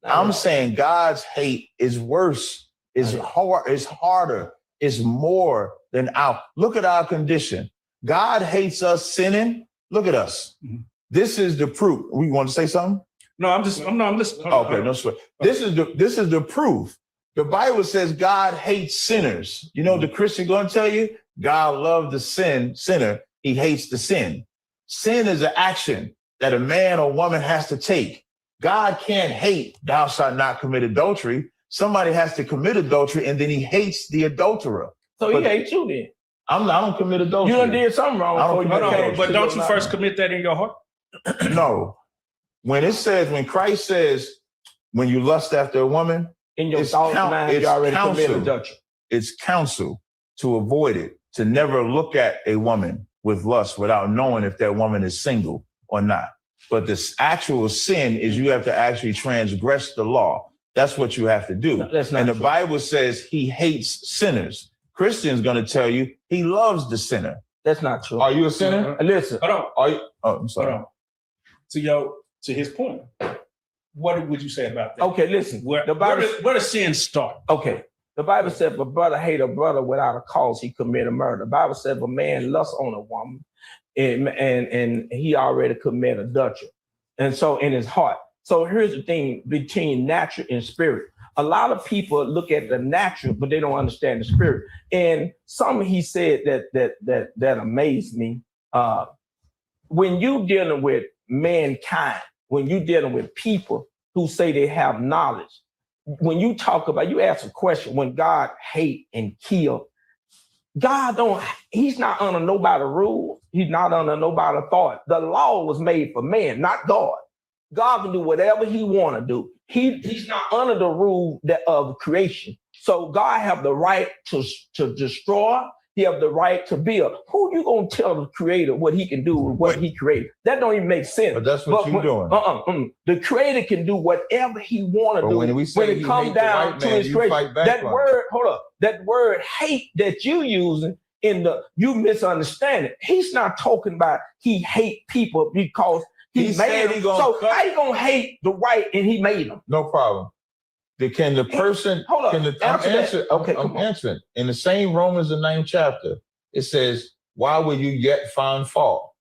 I'm saying God's hate is worse, is harder, is more than look at our condition. God hates us sinning. Look at us. Mm-hmm. This is the proof. We want to say something? No, I'm listening. Okay, no sweat. This is the proof. The Bible says God hates sinners. You know, the Christian going to tell you, God loves the sinner. He hates the sin. Sin is an action that a man or woman has to take. God can't hate, thou shalt not commit adultery. Somebody has to commit adultery, and then He hates the adulterer. So He hates you then? I don't commit adultery. You done did something wrong. But don't you first commit that in your heart? No. When Christ says, when you lust after a woman, in your thoughts and mind, you already committed adultery. It's counsel to avoid it, to never look at a woman with lust without knowing if that woman is single or not. But this actual sin is you have to actually transgress the law. That's what you have to do. No, that's not and the true. Bible says He hates sinners. Christian's going to tell you He loves the sinner. That's not true. Are you a sinner? Listen. Hold on. Are you? Oh, I'm sorry. Hold on. To his point, what would you say about that? Okay, listen. Where does sin start? Okay. The Bible said if a brother hate a brother without a cause, he committed murder. The Bible said if a man lusts on a woman and he already committed adultery. And so in his heart. So here's the thing between natural and spirit. A lot of people look at the natural, but they don't understand the spirit. And something he said that amazed me. When you dealing with mankind, when you dealing with people who say they have knowledge, when you talk about, you ask a question, when God hate and kill, He's not under nobody's rule. He's not under nobody's thought. The law was made for man, not God. God can do whatever He want to do. He's not under the rule of creation. So God have the right to destroy. He have the right to build. Who you gonna tell the Creator what He can do with what He created? That don't even make sense. But that's what you're doing. The Creator can do whatever He want to do. When it comes down to His creation, that word hate that you using you misunderstand it. He's not talking about He hate people because He made them. So how you gonna hate the white and He made them? No problem. Can the person hold on? I'm answering. In the same Romans, the 9th chapter, it says, "Why will you yet find fault?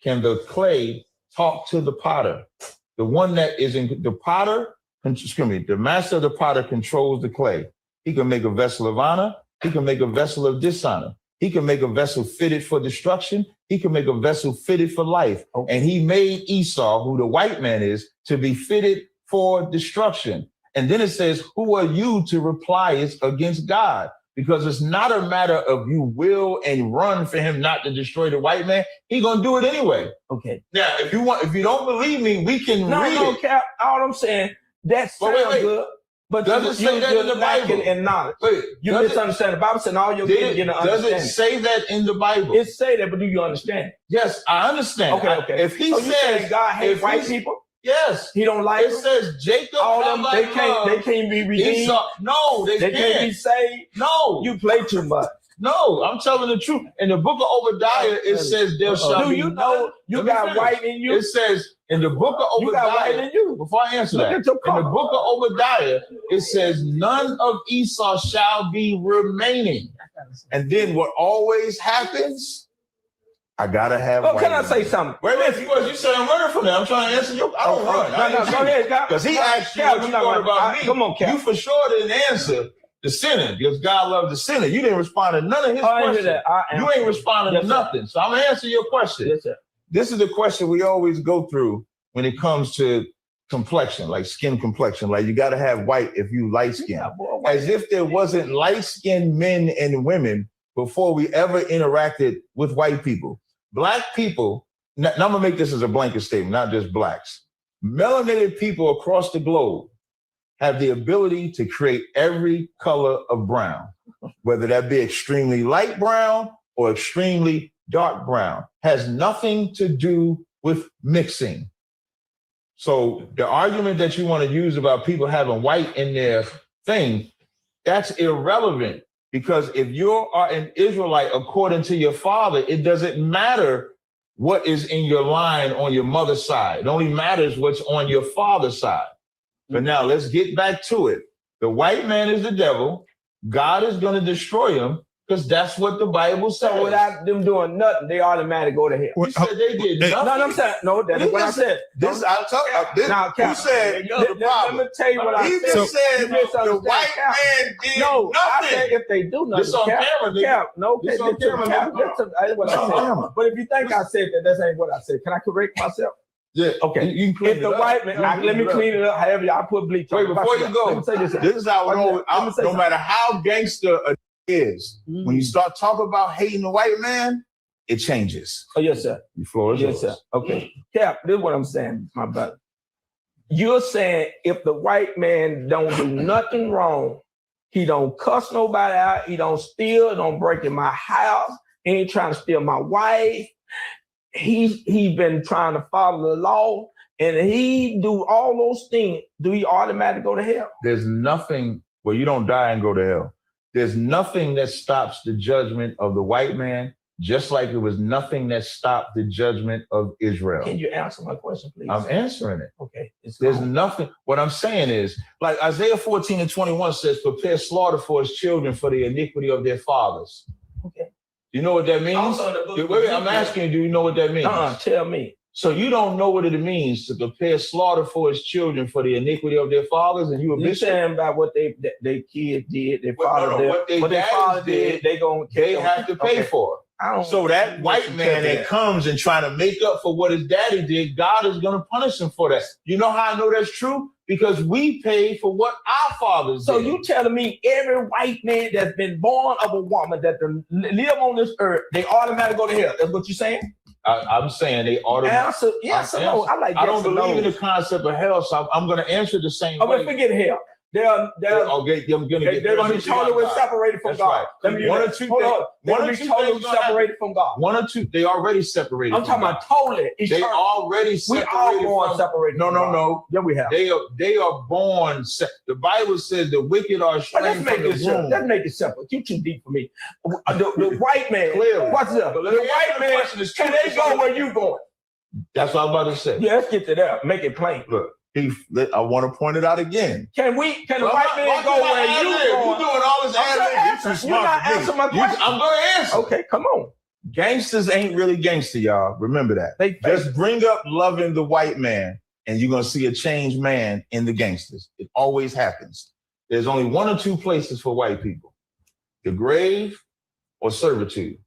Can the clay talk to the potter? The one that is in the potter, the master of the potter controls the clay. He can make a vessel of honor. He can make a vessel of dishonor. He can make a vessel fitted for destruction. He can make a vessel fitted for life. And he made Esau, who the white man is, to be fitted for destruction." And then it says, "Who are you to reply against God?" Because it's not a matter of you will and run for him not to destroy the white man. He gonna do it anyway. Okay. Now, if you don't believe me, we can read it. Cap. All I'm saying, that sounds good. But does it say that in the Bible? And knowledge. Wait, you misunderstand the Bible. Saying all you're getting to understand. Does it say that in the Bible? It say that, but do you understand? Yes, I understand. Okay. If he says God hates white people, yes, he don't like it. Says Jacob. All of them, they can't be redeemed. Esau, no, they can't be saved. No, you play too much. No, I'm telling the truth. In the book of Obadiah, it says there shall be. You know you got white in you. It says in the book of Obadiah. You got white in you. Before I answer that, in the book of Obadiah, it says none of Esau shall be remaining. And then what always happens? I gotta have. Oh, can I say something? Wait a minute, you say I'm running from that. I'm trying to answer you. I don't run. No, go ahead, Cap. Because he asked you what you thought about me. Come on, Cap. You for sure didn't answer the sinner because God loves the sinner. You didn't respond to none of his questions. You ain't responding to nothing. So I'm gonna answer your question. Yes, sir. This is the question we always go through when it comes to complexion, like skin complexion. Like you got to have white if you light skin. As if there wasn't light skinned men and women before we ever interacted with white people. Black people, now I'm gonna make this as a blanket statement, not just blacks. Melanated people across the globe have the ability to create every color of brown, whether that be extremely light brown or extremely dark brown. Has nothing to do with mixing. So the argument that you want to use about people having white in their thing, that's irrelevant. Because if you are an Israelite according to your father, it doesn't matter what is in your line on your mother's side. It only matters what's on your father's side. But now let's get back to it. The white man is the devil. God is going to destroy him because that's what the Bible says. So without them doing nothing, they automatically go to hell. You said they did nothing. No, I'm saying, no, that's what I said. This, I told you. Now, you said the problem. Let me tell you what I said. He just said the white man did nothing. I said if they do nothing. This on camera, nigga. No, this on camera, that's what I said. But if you think I said that, that ain't what I said. Can I correct myself? Yeah. Okay. You can clean if the white man, let me clean it up. However, I put bleach. Wait, before you go, this is how I know. No matter how gangster a is, when you start talking about hating the white man, it changes. Oh yes, sir. The floor is yours. Yes, sir. Okay, Cap. This is what I'm saying, my brother. You're saying if the white man don't do nothing wrong, he don't cuss nobody out, he don't steal, don't break in my house, he ain't trying to steal my wife. He been trying to follow the law, and he do all those things. Do he automatically go to hell? There's nothing. Well, you don't die and go to hell. There's nothing that stops the judgment of the white man, just like there was nothing that stopped the judgment of Israel. Can you answer my question, please? I'm answering it. Okay. There's nothing. What I'm saying is, like Isaiah 14:21 says, prepare slaughter for his children for the iniquity of their fathers. Okay. You know what that means? Wait, I'm asking you, do you know what that means? Tell me. So you don't know what it means to prepare slaughter for his children for the iniquity of their fathers, and you a bishop? Saying about what they kids did, their father did, what their father did, they have to pay for it. So that white man that comes and trying to make up for what his daddy did, God is going to punish him for that. You know how I know that's true? Because we pay for what our fathers did. So you telling me every white man that's been born of a woman that live on this earth, they automatically go to hell? That's what you're saying? I'm saying they automatically. Yes or no? I don't believe in the concept of hell, so I'm going to answer the same way. Okay, forget hell. They're going to be totally separated from God. One or two. They're going to be totally separated from God. One or two. They already separated. I'm talking about totally. They already separated. We all born separated. No. Yeah, we have. They are born. The Bible says the wicked are estranged from the womb. Let's make it simple. You too deep for me. The white man. Clearly. What's up? The white man. Can they go where you going? That's what I'm about to say. Yeah, let's get to that. Make it plain. Look. I want to point it out again. Can the white man go where you going? You doing all this ad-lib. You're too smart not for me. answering my question. I'm going to answer. Okay, come on. Gangsters ain't really gangster, y'all. Remember that. Just bring up loving the white man, and you're going to see a changed man in the gangsters. It always happens. There's only one or two places for white people: the grave or servitude.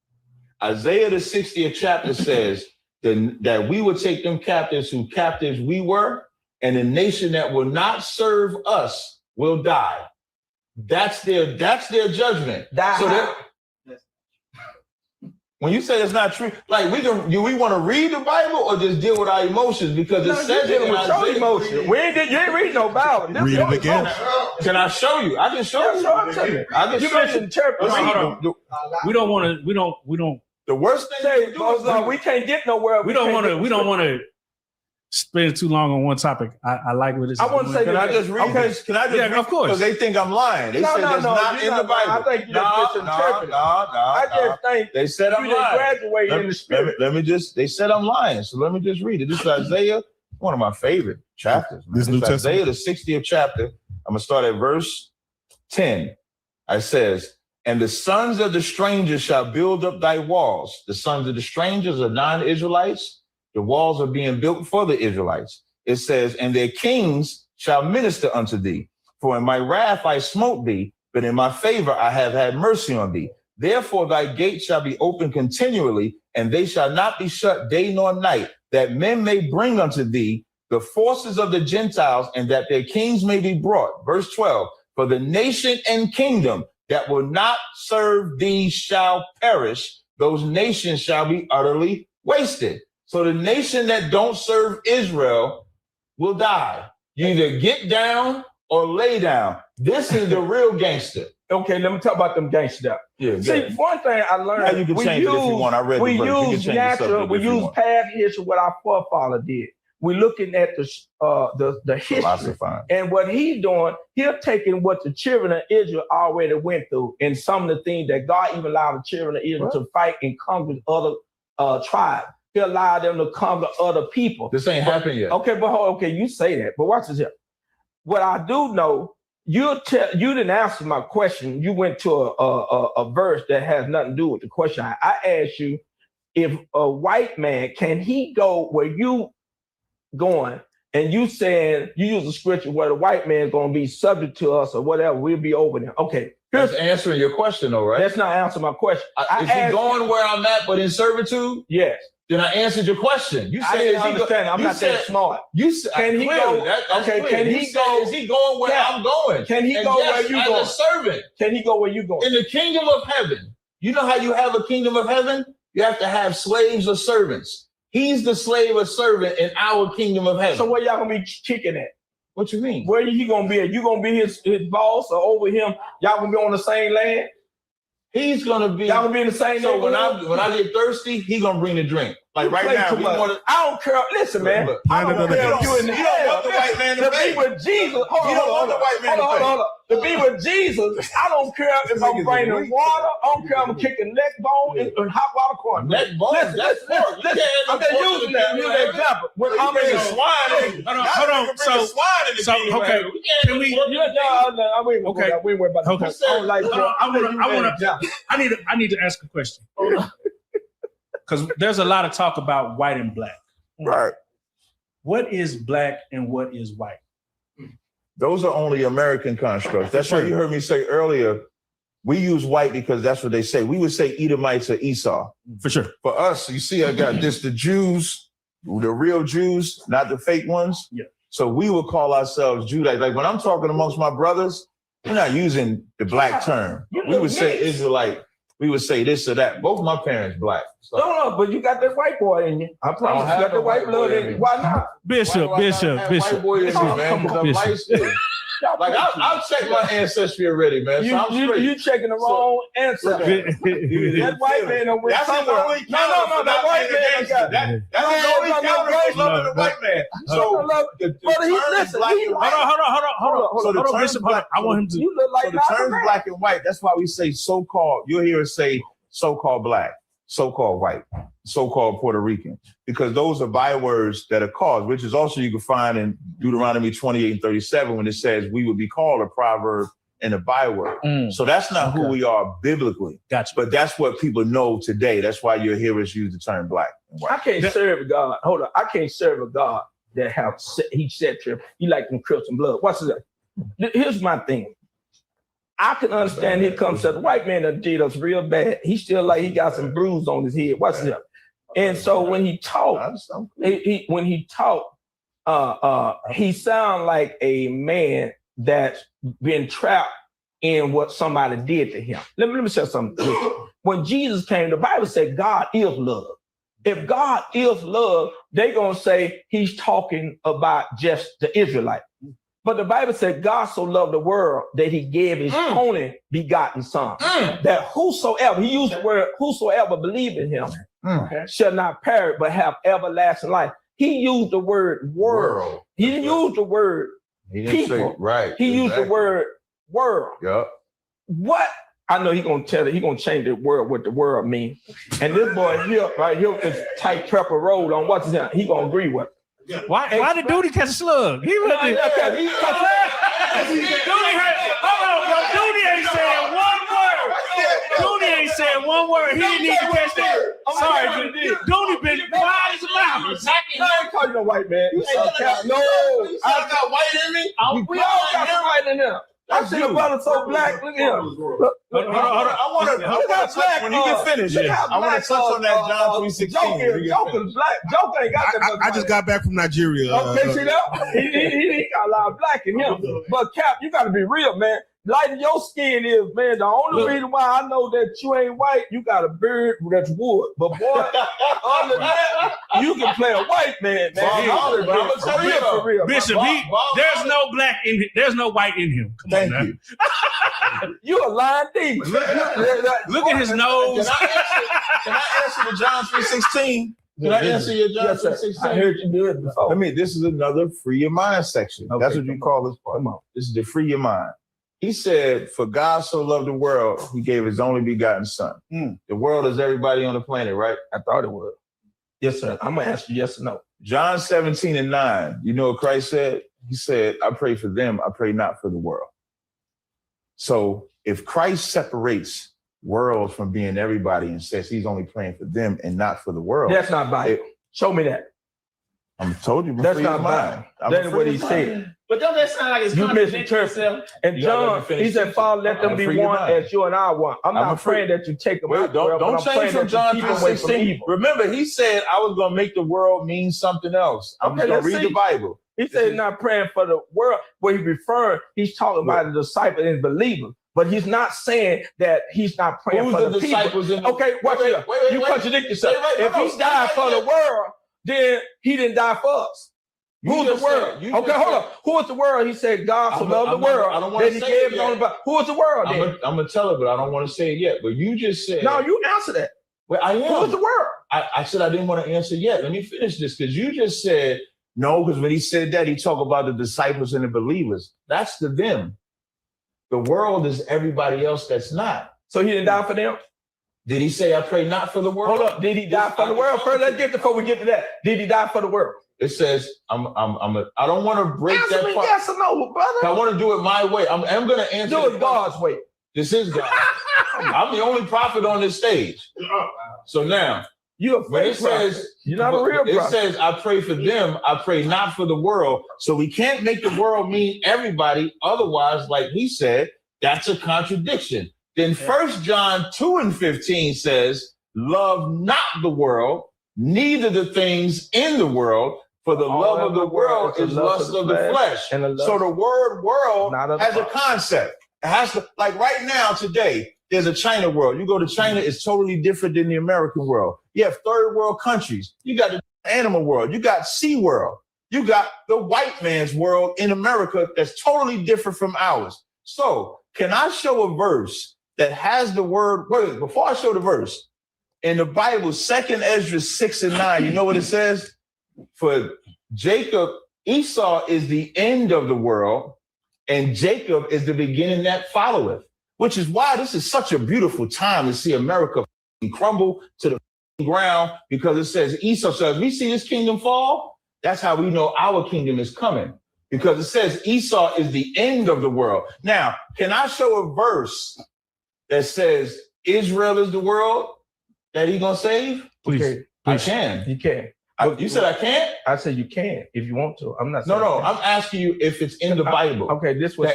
Isaiah the 60th chapter says that we will take them captives who captives we were, and the nation that will not serve us will die. That's their judgment. So when you say it's not true, like do we want to read the Bible or just deal with our emotions? Because it says it in Isaiah. Emotions. You ain't reading no Bible. Read it again. Can I show you? I can show you. I can show you. We don't want to. The worst thing we can't get nowhere. We don't want to spend too long on one topic. I like what this. I want to say, can I just read this? Can I just read? Of course. Because they think I'm lying. They said it's not in the Bible. I think you just misinterpreted. I just think they said I'm lying. Graduate in the spirit. They said I'm lying. So let me just read it. This is Isaiah, one of my favorite chapters. Man. This is Isaiah, the 60th chapter. I'm going to start at verse 10. It says, and the sons of the strangers shall build up thy walls. The sons of the strangers are non-Israelites. The walls are being built for the Israelites. It says, and their kings shall minister unto thee. For in my wrath I smote thee, but in my favor I have had mercy on thee. Therefore thy gates shall be open continually, and they shall not be shut day nor night, that men may bring unto thee the forces of the Gentiles, and that their kings may be brought. Verse 12, for the nation and kingdom that will not serve thee shall perish. Those nations shall be utterly wasted. So the nation that don't serve Israel will die. You either get down or lay down. This is the real gangster. Okay, let me talk about them gangsters. Yeah. See, one thing I learned. Now you can change it if you want. I read the verse. We use natural. We use past history. What our forefather did. We're looking at the history, and what he's doing. He's taking what the children of Israel already went through, and some of the things that God even allowed the children of Israel to fight and conquer other tribes. He allowed them to conquer other people. This ain't happened yet. Okay, but you say that, but watch this here. What I do know, you didn't answer my question. You went to a verse that has nothing to do with the question. I asked you, if a white man, can he go where you going? And you said, you use a scripture where the white man is going to be subject to us or whatever, we'll be over there. Okay. That's answering your question though, right? That's not answering my question. Is he going where I'm at, but in servitude? Yes. Then I answered your question. You said, I didn't understand. I'm not that smart. You said, can he go? Okay, can he go? Is he going where I'm going? Can he go where you going? As a servant. Can he go where you going? In the kingdom of heaven. You know how you have a kingdom of heaven? You have to have slaves or servants. He's the slave or servant in our kingdom of heaven. So where y'all gonna be kicking at? What you mean? Where he gonna be at? You gonna be his boss or over him? Y'all gonna be on the same land? He's gonna be. Y'all gonna be in the same. So when I get thirsty, he gonna bring the drink. Like right now, I don't care. Listen, man. I don't care if you in the hell. You don't want the white man to be with Jesus. Hold on. To be with Jesus, I don't care if I'm bringing water. I don't care if I'm kicking neck bone and hot water corn. Neck bone? That's pork. I'm just using that. Use that example. When I'm in the swine. Hold on. So okay. Can we? Okay. We ain't worried about that. I need to ask a question. Because there's a lot of talk about white and black. Right. What is black and what is white? Those are only American constructs. That's why you heard me say earlier, we use white because that's what they say. We would say Edomites or Esau. For sure. For us, you see, I got this, the Jews, the real Jews, not the fake ones. Yeah. So we would call ourselves Judites. Like when I'm talking amongst my brothers, we're not using the black term. We would say Israelite. We would say this or that. Both my parents black. So. No, but you got that white boy in you. I promise you got the white blood in you. Why not? Bishop. White boy in me, man, because I'm light skinned. Like I'll check my ancestry already, man. You checking the wrong ancestry. That white man don't win somewhere. No, that white man got that. That's the only calculation loving the white man. So hold on, Bishop. I want him to. You look like the terms black and white. That's why we say so-called. You'll hear us say so-called black. so-called white, so-called Puerto Rican, because those are bywords that are caused, which is also you can find in Deuteronomy 28 and 37 when it says we would be called a proverb and a byword. So that's not who we are biblically. Gotcha. But that's what people know today. That's why you'll hear us use the term black and white. I can't serve a God. Hold on. I can't serve a God that he said to him, you like them Crips and blood. What's that? Here's my thing. I can understand here comes the white man that did us real bad. He still like he got some bruise on his head. What's that? And so when he talked, he sound like a man that's been trapped in what somebody did to him. Let me say something. When Jesus came, the Bible said God is love. If God is love, they're going to say he's talking about just the Israelite. But the Bible said God so loved the world that he gave his only begotten son. That whosoever, he used the word whosoever believe in him shall not perish but have everlasting life. He used the word world. He didn't use the word people. Right. He used the word world. Yep. What? I know he's gonna tell it, he's gonna change the word what the world means. And this boy here, right here, is tight pepper roll on what's that? He gonna agree with it. Why did Duty catch a slug? He really did. Duty ain't saying one word. Duty ain't saying one word. He didn't even catch that. Sorry, Duty been quiet as a mouse. I ain't calling you no white man. No, I got white in me. We all got some white in there. I see a brother so black. Look at him. Hold on. I want to touch when you get finished. I want to touch on that John 3:16. Joker's black. Joker ain't got that much. I just got back from Nigeria. Okay, see that? He got a lot of black in him. But Cap, you got to be real, man. Light of your skin is, man, the only reason why I know that you ain't white, you got a beard that's wood. But boy, other than that, you can play a white man, man. I'm gonna tell you for real. Bishop, there's no black in him. There's no white in him. Come on now. You a lying thief. Look at his nose. Can I answer the John 3:16? Can I answer your John 3:16? I heard you do it before. This is another free your mind section. Okay, that's what you call this part. Come on. This is the free your mind. He said, for God so loved the world, he gave his only begotten son. The world is everybody on the planet, right? I thought it was. Yes, sir. I'm going to ask you yes or no. John 17:9. You know what Christ said? He said, I pray for them. I pray not for the world. So if Christ separates world from being everybody and says he's only praying for them and not for the world. That's not Bible. Show me that. I'm told you. That's not Bible. That's what he said. But don't that sound like it's contradicting yourself? And John, he said, Father, let them be one as you and I one. I'm not praying that you take them out. Don't change from John 3:16. Remember, he said I was going to make the world mean something else. I'm just going to read the Bible. He said he's not praying for the world. Where he's talking about the disciples and believers. But he's not saying that he's not praying for the people. Okay, watch it. You contradict yourself. If he died for the world, then he didn't die for us. Who's the world? Okay, hold on. Who is the world? He said God so loved the world. I don't want to say it yet. Who is the world then? I'm going to tell it, but I don't want to say it yet. But you just said. No, you answer that. Well, I am. Who is the world? I said I didn't want to answer yet. Let me finish this because you just said no, because when he said that, he talked about the disciples and the believers. That's the them. The world is everybody else that's not. So he didn't die for them? Did he say I pray not for the world? Hold up. Did he die for the world? First, let's get before we get to that. Did he die for the world? It says I don't want to break answer that me part. Yes or no, brother. I want to do it my way. I'm going to answer. Do it God's way. This is God. I'm the only prophet on this stage. So now, you're a fake prophet. You're not a real prophet. It says I pray for them. I pray not for the world. So we can't make the world mean everybody. Otherwise, like he said, that's a contradiction. Then 1 John 2:15 says, love not the world, neither the things in the world, for the love of the world is lust of the flesh. So the word world has a concept. It has to, like right now, today, there's a China world. You go to China, it's totally different than the American world. You have third world countries. You got the animal world. You got sea world. You got the white man's world in America that's totally different from ours. So can I show a verse that has the word, wait, before I show the verse, in the Bible, 2nd Ezra 6:9, you know what it says? For Jacob, Esau is the end of the world, and Jacob is the beginning that followeth, which is why this is such a beautiful time to see America crumble to the ground because it says Esau. So if we see this kingdom fall, that's how we know our kingdom is coming. Because it says Esau is the end of the world. Now, can I show a verse that says Israel is the world that he gonna save? Please. Okay. I can. You can. You said I can't? I said you can if you want to. I'm not saying No, I'm asking you if it's in the Bible. Okay, this was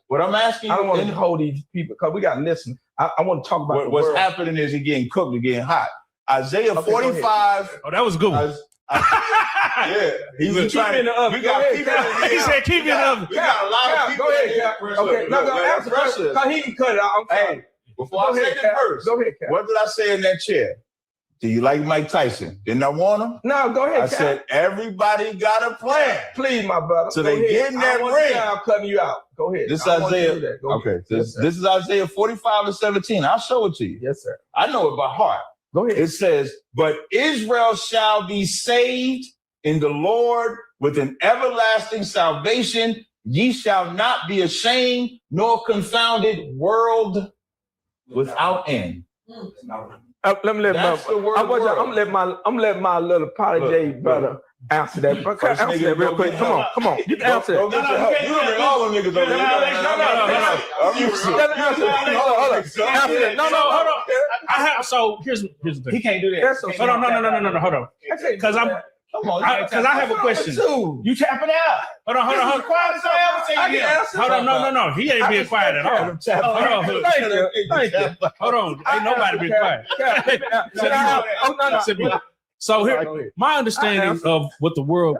what I'm asking you. I don't want to hold these people because we got to listen. I want to talk about what's happening is it getting cooked, it getting hot. Isaiah 45. Oh, that was good. Yeah, he was trying. In the oven. We got people. He said keep it in the oven. We got a lot of people. Go ahead, Cap. Okay, no, answer because he can cut it out. Hey, before I say the verse, go ahead, Cap. What did I say in that chair? Do you like Mike Tyson? Didn't I want him? No, go ahead. I said everybody got a plan. Please, my brother. So they get in that ring. I'm cutting you out. Go ahead. This is Isaiah. Okay, this is Isaiah 45:17. I'll show it to you. Yes, sir. I know it by heart. Go ahead. It says, "But Israel shall be saved in the Lord with an everlasting salvation. Ye shall not be ashamed nor confounded, world without end." Let me let I'm letting my little apology brother answer that. Answer that real quick. Come on. You can answer that. You don't bring all them niggas over. No. So here's the thing. He can't do that. Hold on. No. Hold on. Because I have a question. You tapping out. Hold on. Hold on. No. He ain't being quiet at all. Thank you. Hold on. Ain't nobody being quiet. So here, my understanding of what the world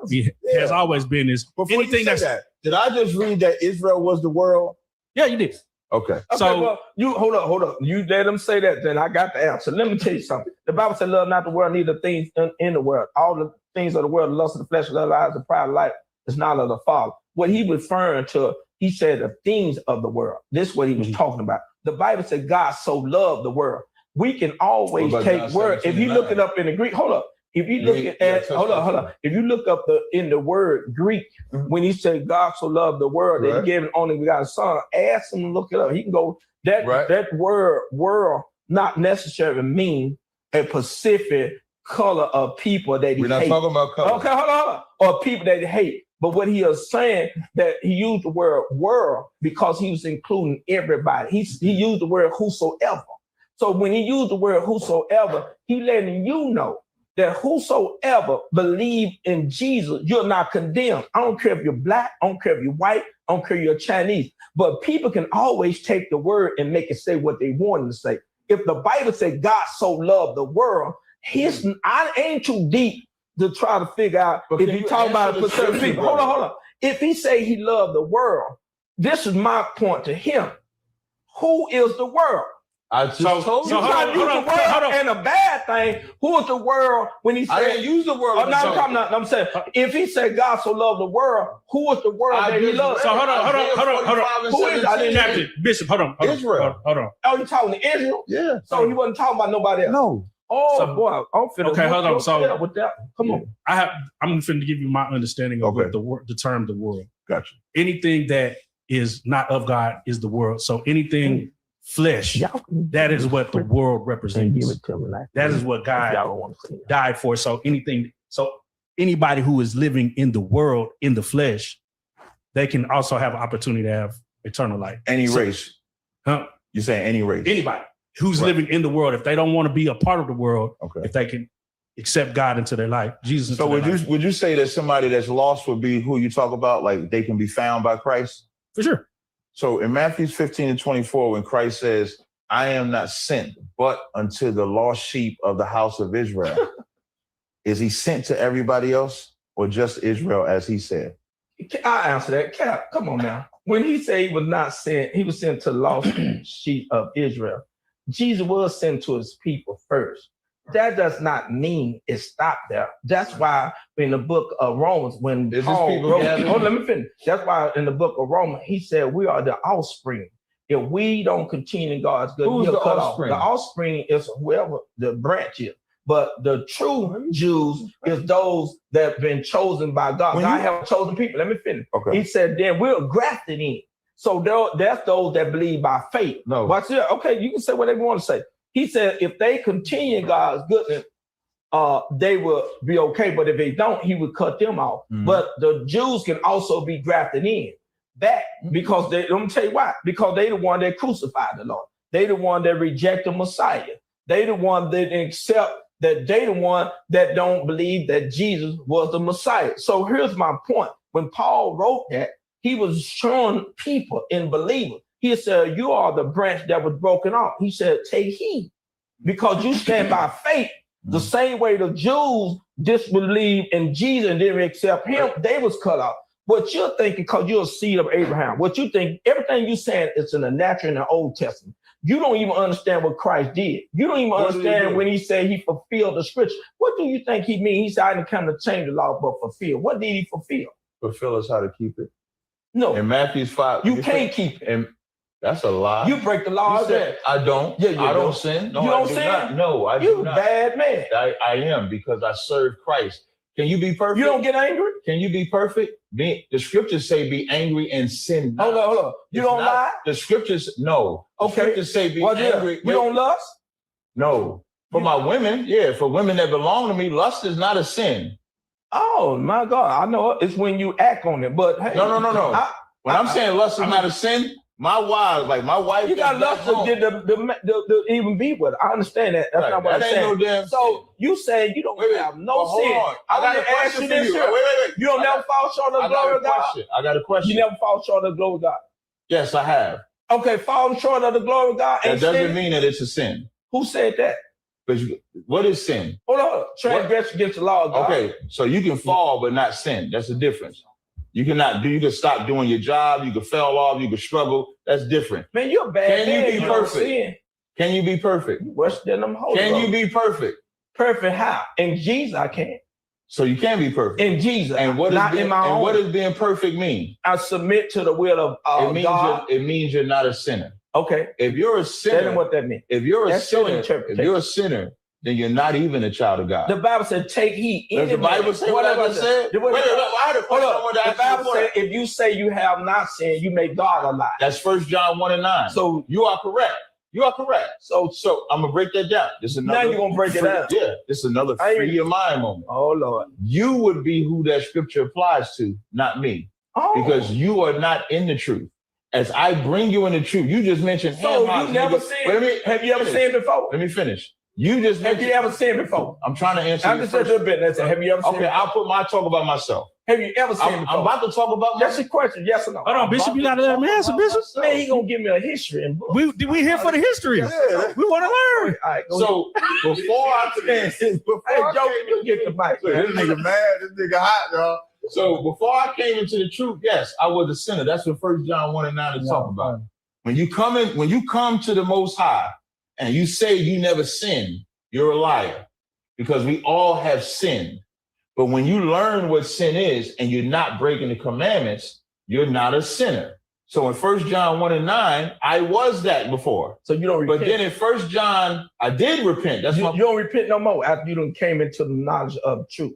has always been is anything that's. Did I just read that Israel was the world? Yeah, you did. Okay. So well, you hold up. You let them say that, then I got the answer. Let me tell you something. The Bible said, "Love not the world, neither things in the world. All the things of the world, the lust of the flesh, the lies, the pride of life, is not of the Father." What he referring to, he said the things of the world. This is what he was talking about. The Bible said God so loved the world. We can always take word. If you look it up in the Greek, hold up. If you look hold on. If you look up in the word Greek, when he said God so loved the world that he gave it only begotten son, ask him to look it up. He can go that word world not necessarily mean a specific color of people that he hates. We're not talking about color. Okay, hold on. Or people that he hate. But what he is saying that he used the word world because he was including everybody. He used the word whosoever. So when he used the word whosoever, he letting you know that whosoever believe in Jesus, you're not condemned. I don't care if you're black, I don't care if you're white, I don't care if you're Chinese. But people can always take the word and make it say what they want to say. If the Bible said God so loved the world, I ain't too deep to try to figure out if he talking about it for certain people. Hold on. If he say he loved the world, this is my point to him. Who is the world? I just told you. Hold on. And a bad thing. Who is the world when he said? I didn't use the word. I'm saying if he said God so loved the world, who is the world that he loved? So hold on. Who is Captain Bishop? Hold on. Israel. Hold on. Oh, you talking to Israel? Yeah. So he wasn't talking about nobody else. No. Oh boy, I'm finna. Okay, hold on. So with that, come on. I'm finna give you my understanding of what the term the world. Gotcha. Anything that is not of God is the world. So anything flesh, that is what the world represents. That is what God died for. So anybody who is living in the world in the flesh, they can also have an opportunity to have eternal life. Any race? Huh? You're saying any race? Anybody who's living in the world, if they don't want to be a part of the world, if they can accept God into their life, Jesus. So would you say that somebody that's lost would be who you talk about, like they can be found by Christ? For sure. So in Matthew 15:24, when Christ says, "I am not sent but unto the lost sheep of the house of Israel," is he sent to everybody else or just Israel, as he said? I answer that. Cap, come on now. When he said he was not sent, he was sent to lost sheep of Israel. Jesus was sent to his people first. That does not mean it stopped there. That's why in the book of Romans, when Paul wrote, let me finish. That's why in the book of Romans, he said we are the offspring. If we don't continue in God's good, who's the offspring? The offspring is whoever the branch is. But the true Jews is those that have been chosen by God. God have chosen people. Let me finish. Okay. He said, then we're grafted in. So that's those that believe by faith. No. Watch it. Okay, you can say whatever you want to say. He said if they continue in God's goodness, they will be okay. But if they don't, he would cut them off. But the Jews can also be drafted in back because they, let me tell you why. Because they the one that crucified the Lord. They the one that reject the Messiah. They the one that accept that they the one that don't believe that Jesus was the Messiah. So here's my point. When Paul wrote that, he was showing people in believers. He said, you are the branch that was broken off. He said, take heed because you stand by faith. The same way the Jews disbelieved in Jesus and didn't accept him, they was cut off. What you're thinking, because you're a seed of Abraham, what you think, everything you're saying is in the natural and the Old Testament. You don't even understand what Christ did. You don't even understand when he said he fulfilled the scripture. What do you think he means? He said, I didn't come to change the law, but fulfill. What did he fulfill? Fulfill us how to keep it. No. In Matthew 5. You can't keep it. And that's a lie. You break the law. I don't. Yeah, you I don't do. sin. No, you don't I do sin? not. No, I do You not. bad man. I am because I serve Christ. Can you be perfect? You don't get angry? Can you be perfect? The scriptures say be angry and sin not. Hold on. You don't lie? The scriptures, no. The scriptures say be angry. You don't lust? No. For my women, yeah. For women that belong to me, lust is not a sin. Oh, my God. I know it's when you act on it, but hey. No. When I'm saying lust is not a sin, my wife, like my wife. You got lust to get the even be with. I understand that. That's not what I'm saying. No damn so you say you don't have no sin. I got a question for you. Wait. You don't never fall short of the glory of God? I got a question. You never fall short of the glory of God? Yes, I have. Okay, falling short of the glory of God. That doesn't mean that it's a sin. Who said that? What is sin? Hold on. Transgression against the law of God. Okay, so you can fall but not sin. That's the difference. You can stop doing your job, you can fail off, you can struggle. That's different. Man, you're bad. Can you be perfect? Can you be perfect? Worse than them hoes. Can you be perfect? Perfect how? In Jesus I can. So you can be perfect. In Jesus. And what not in my own. What does being perfect mean? I submit to the will of God. It means you're not a sinner. Okay. If you're a sinner, tell me what that means. If you're a sinner, then you're not even a child of God. The Bible said, take heed. Does the Bible say what I said? Wait, I had a question I wanted to ask you. The Bible said, if you say you have not sinned, you make God a lie. That's 1 John 1:9. So you are correct. You are correct. So I'm gonna break that down. This is another. Now you're gonna break it down. Yeah, this is another free your mind moment. Oh Lord. You would be who that scripture applies to, not me. Oh. Because you are not in the truth. As I bring you in the truth, you just mentioned. So you never sinned. Have you ever sinned before? Let me finish. You just have you ever sinned before? I'm trying to answer. I'm just a little bit. That's have you ever sinned? Okay, I'll put my talk about myself. Have you ever sinned before? I'm about to talk about. That's your question. Yes or no? Hold on, Bishop. You got to let him answer, Bishop. Man, he gonna give me a history and book. We here for the history. Yeah. We want to learn. All right, so before I Joe, you get the mic. This nigga mad. This nigga hot, y'all. So before I came into the truth, yes, I was a sinner. That's what 1 John 1:9 is talking about. When you come to the Most High and you say you never sinned, you're a liar, because we all have sinned. But when you learn what sin is and you're not breaking the commandments, you're not a sinner. So in 1 John 1:9, I was that before. So you don't repent. But then in 1 John, I did repent. That's you don't repent no more after you done came into the knowledge of truth.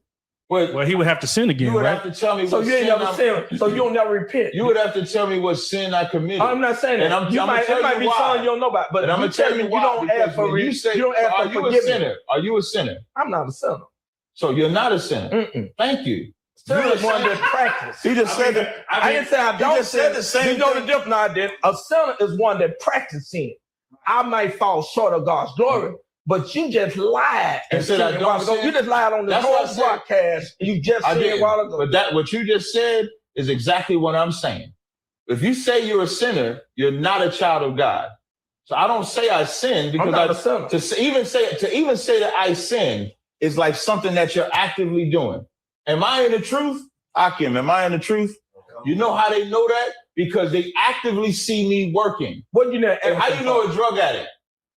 Well, he would have to sin again, you would right? have to tell me so what you ain't sin never sin. So you don't never repent. You would have to tell me what sin I committed. I'm not saying that. And I'm it might be something you don't know about. But I'm gonna tell you why. You don't ask for you say, you don't ask are for you forgiveness. a sinner? Are you a sinner? I'm not a sinner. So you're not a sinner. Thank you. Sinner is one that practice. He just said that. I didn't say I don't sin. Said the same you know the difference. No, I didn't. A sinner is one that practices sin. I might fall short of God's glory. But you just lied and said I don't sin. You just lied on the whole broadcast. You just said a while ago. But what you just said is exactly what I'm saying. If you say you're a sinner, you're not a child of God. So I don't say I sin because to even say that I sin is like something that you're actively doing. Am I in the truth? Akim, am I in the truth? You know how they know that? Because they actively see me working. What you know? And how you know a drug addict?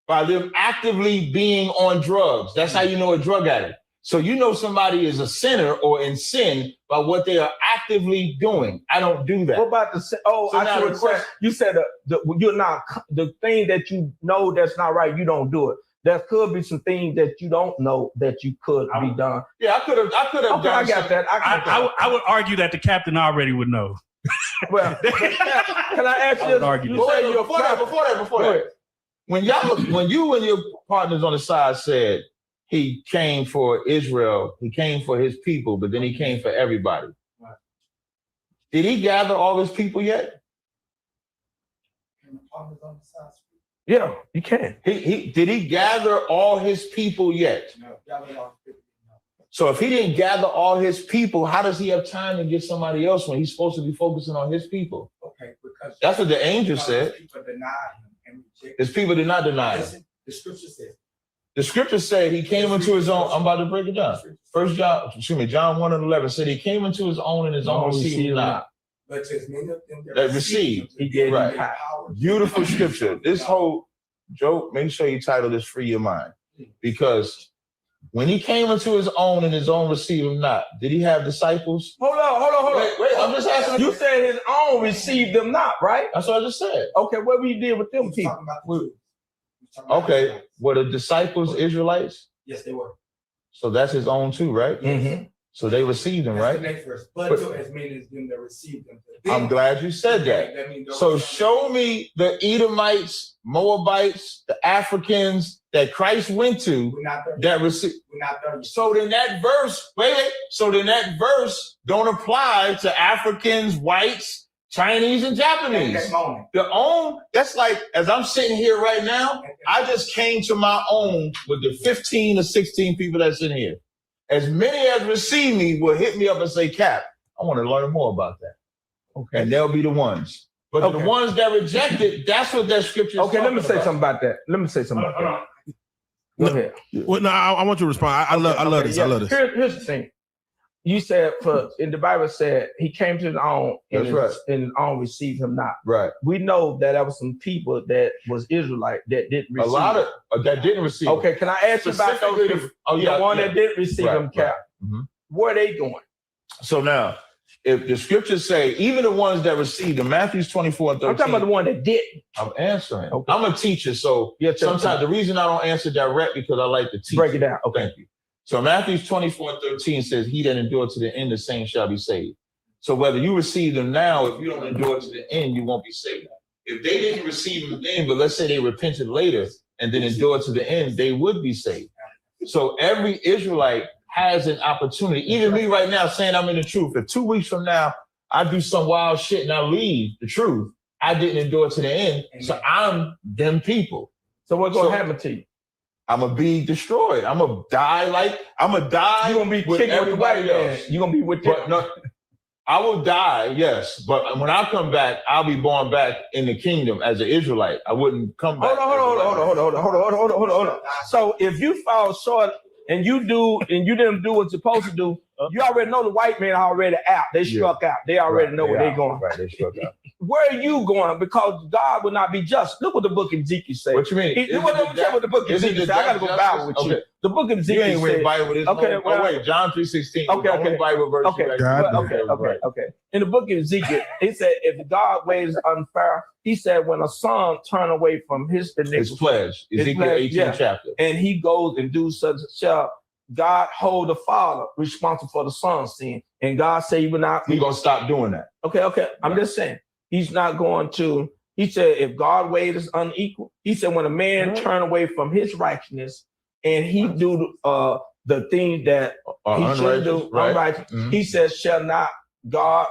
By them actively being on drugs. That's how you know a drug addict. So you know somebody is a sinner or in sin by what they are actively doing. I don't do that. What about the sin? Oh, so I should you said you're not the thing that you know that's not right. You don't do it. There could be some things that you don't know that you could be done. Yeah, I could have done. I got that. I would argue that the captain already would know. Well, can I ask you? Before that. when you and your partners on the side said he came for Israel, he came for his people, but then he came for everybody. Right. Did he gather all his people yet? Yeah, you can. Did he gather all his people yet? No. So if he didn't gather all his people, how does he have time to get somebody else when he's supposed to be focusing on his people? Okay, because that's what the angel said. People deny him and reject His people did not deny him. Listen, the scripture says. The scripture said he came into his own. I'm about to break it down. John 1:11 said he came into his own and his own received him not. But as many of them That received, he gave right. them power. Beautiful scripture. This whole joke, make sure you title this Free Your Mind. Because when he came into his own and his own received him not, did he have disciples? Hold on. Wait, I'm just asking. You said his own received them not, right? That's what I just said. Okay, what we did with them people? Okay, were the disciples Israelites? Yes, they were. So that's his own too, right? Mm-hmm. So they received him, That's right? the next verse. But to as many as them that received them. I'm glad you said that. So show me the Edomites, Moabites, the Africans that Christ went to that received. So then that verse, so then that verse don't apply to Africans, whites, Chinese, and Japanese. That's like, as I'm sitting here right now, I just came to my own with the 15 or 16 people that's in here. As many as receive me will hit me up and say, Cap, I want to learn more about that. Okay. And they'll be the ones. But the ones that rejected, that's what that scripture is. Okay, let me say something about that. Go ahead. Well, no, I want you to respond. I love this. Yeah. I love this. Here's the thing. You said in the Bible said he came to his own and his own received him not. Right. We know that there was some people that was Israelite that didn't receive. A lot of that didn't receive. Okay, can I ask you about those people? The one that didn't receive him, Cap. Mm-hmm. Where are they going? So now, if the scriptures say even the ones that received them, Matthew 24:13. I'm talking about the one that didn't. I'm answering. Okay. I'm a teacher, so sometimes the reason I don't answer direct because I like to teach. Break it down. Okay. Thank you. So Matthew 24:13 says, he that endure to the end, the same shall be saved. So whether you receive them now, if you don't endure to the end, you won't be saved. If they didn't receive them then, but let's say they repented later and then endure to the end, they would be saved. So every Israelite has an opportunity. Even me right now saying I'm in the truth. If 2 weeks from now, I do some wild shit and I leave the truth, I didn't endure to the end. So I'm them people. So what's going to happen to you? I'm gonna be destroyed. I'm gonna die. You're gonna be with everybody else. You're gonna be with them. No, I will die, yes. But when I come back, I'll be born back in the kingdom as an Israelite. I wouldn't come back. Hold on. So if you fall short and you didn't do what you're supposed to do, you already know the white man already out. They struck out. They already know where they're going. Right, they struck out. Where are you going? Because God will not be just. Look what the book of Ezekiel says. What you mean? Let me tell you what the book of Ezekiel says. I got to go Bible with you. The book of Ezekiel says. You ain't Bible with this. Okay, wait. John 3:16. Okay. Bible verse. Okay. In the book of Ezekiel, it said, if God ways unfair, he said, when a son turn away from his pledge. Ezekiel 18 chapter. And he goes and do such, shall God hold the father responsible for the son's sin. And God said he will not. He's going to stop doing that. Okay. I'm just saying. He's not going to. He said, if God ways is unequal, he said, when a man turn away from his righteousness and he do the thing that he should do, unrighteous, he says, shall not God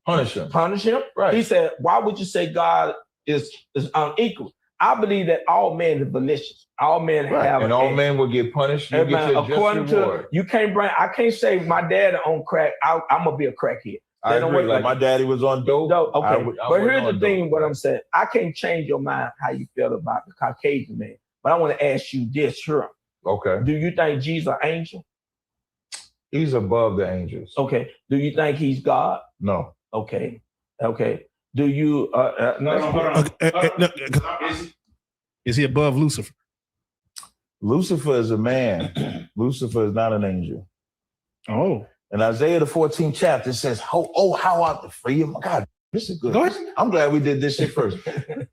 punish him? Right. He said, why would you say God is unequal? I believe that all men are malicious. All men have, and all men will get punished. You get according to you can't bring. I can't say my dad on crack. I'm gonna be a crackhead. I agree. Like my daddy was on dope. Okay, but here's the thing. What I'm saying, I can't change your mind how you feel about the Caucasian man. But I want to ask you this, sure. Okay. Do you think Jesus an angel? He's above the angels. Okay. Do you think he's God? No. Okay. Do you? Is he above Lucifer? Lucifer is a man. Lucifer is not an angel. Oh. In Isaiah the 14th chapter, it says, how art the free? God, this is good. I'm glad we did this shit first.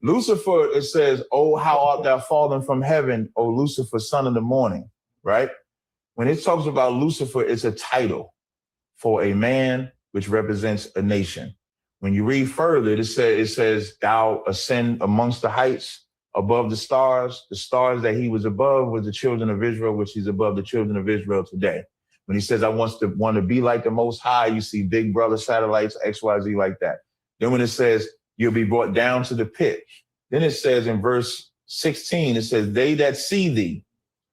Lucifer, it says, oh, how art thou fallen from heaven, O Lucifer, son of the morning, right? When it talks about Lucifer, it's a title for a man which represents a nation. When you read further, it says, thou ascend amongst the heights above the stars that he was above was the children of Israel, which he's above the children of Israel today. When he says, I want to be like the Most High, you see big brother satellites, XYZ like that. Then when it says, you'll be brought down to the pit. Then it says in verse 16, it says, they that see thee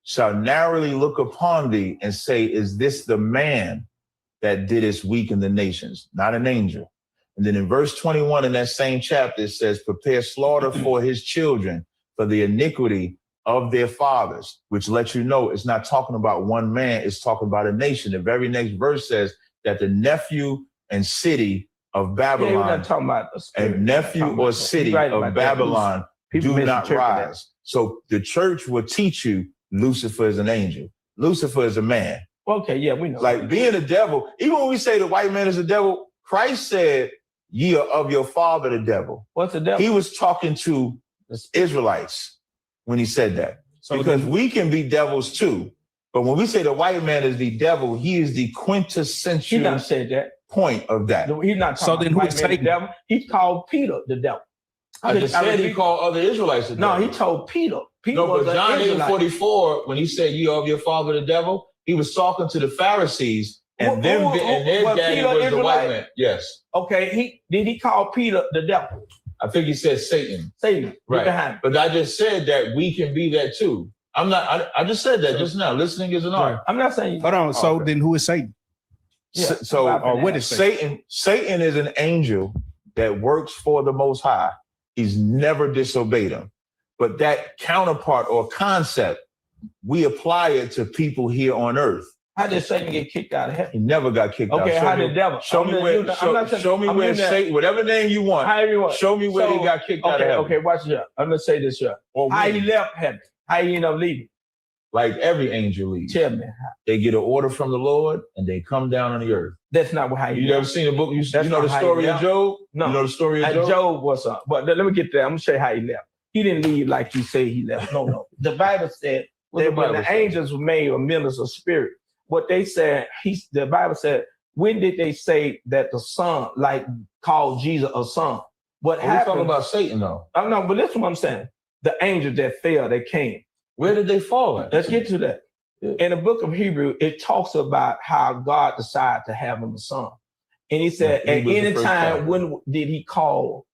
shall narrowly look upon thee and say, is this the man that didst weaken the nations? Not an angel. And then in verse 21 in that same chapter, it says, prepare slaughter for his children for the iniquity of their fathers, which lets you know it's not talking about one man, it's talking about a nation. The very next verse says that the nephew and city of Babylon, we're not talking about and nephew or city of Babylon do not rise. So the church will teach you Lucifer is an angel. Lucifer is a man. Okay, yeah, we know. Like being a devil, even when we say the white man is a devil, Christ said, ye are of your father the devil. What's the devil? He was talking to the Israelites when he said that. So because we can be devils too. But when we say the white man is the devil, he is the quintessential He not said that. point of that. No, he's not talking about white man the devil. He called Peter the devil. I just said he called other Israelites the devil. No, he told Peter. Peter No, was but John an 8:44, when he said you are of your father the devil, he was talking to the Pharisees, and their daddy Peter was the white Israelite? man. Yes. Okay, did he call Peter the devil? I think he said Satan. Satan. Right. But I just said that we can be that too. I'm not, I just said that just now. Listening is an art. I'm not saying. Hold on. So then who is Satan? Yeah. So or what is Satan? Satan is an angel that works for the Most High. He's never disobeyed him. But that counterpart or concept, we apply it to people here on earth. How did Satan get kicked out of heaven? He never got kicked out. Okay, how did the devil? Show me where Satan, whatever name you want. Show me where he got kicked out of heaven. Okay, watch this. I'm gonna say this here. How he left heaven? How he ended up leaving? Like every angel leaves. Tell me. They get an order from the Lord and they come down on the earth. That's not how you ever seen a book? You know the story of Job? No. You know the story of Job? Job was up. But let me get there. I'm gonna show you how he left. He didn't leave like you say he left. No. The Bible said that when the angels were made a minister of spirit, what they said, the Bible said, when did they say that the son, like called Jesus a son? What happened? We're talking about Satan though. I know, but that's what I'm saying. The angels that fell, they came. Where did they fall at? Let's get to that. In the book of Hebrew, it talks about how God decided to have him a son. And he said, at any time, when did he call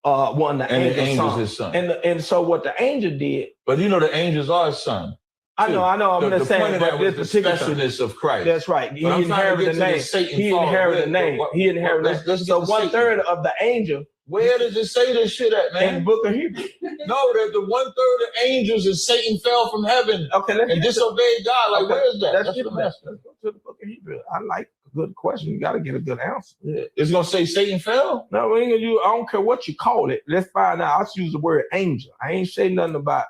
one of the angels his son? And so what the angel did. But you know the angels are his son. I know. I'm just saying, but this the specialness of Christ. That's right. He inherited the name. He inherited the name. He inherited the name. So 1/3 of the angel. Where does it say this shit at, man? In the book of Hebrew. No, that the 1/3 of angels and Satan fell from heaven and disobeyed God. Like, where is that? Let's go to the book of Hebrew. I like a good question. You got to get a good answer. Yeah. It's going to say Satan fell? No, we ain't gonna use, I don't care what you call it. Let's find out. I just use the word angel. I ain't say nothing about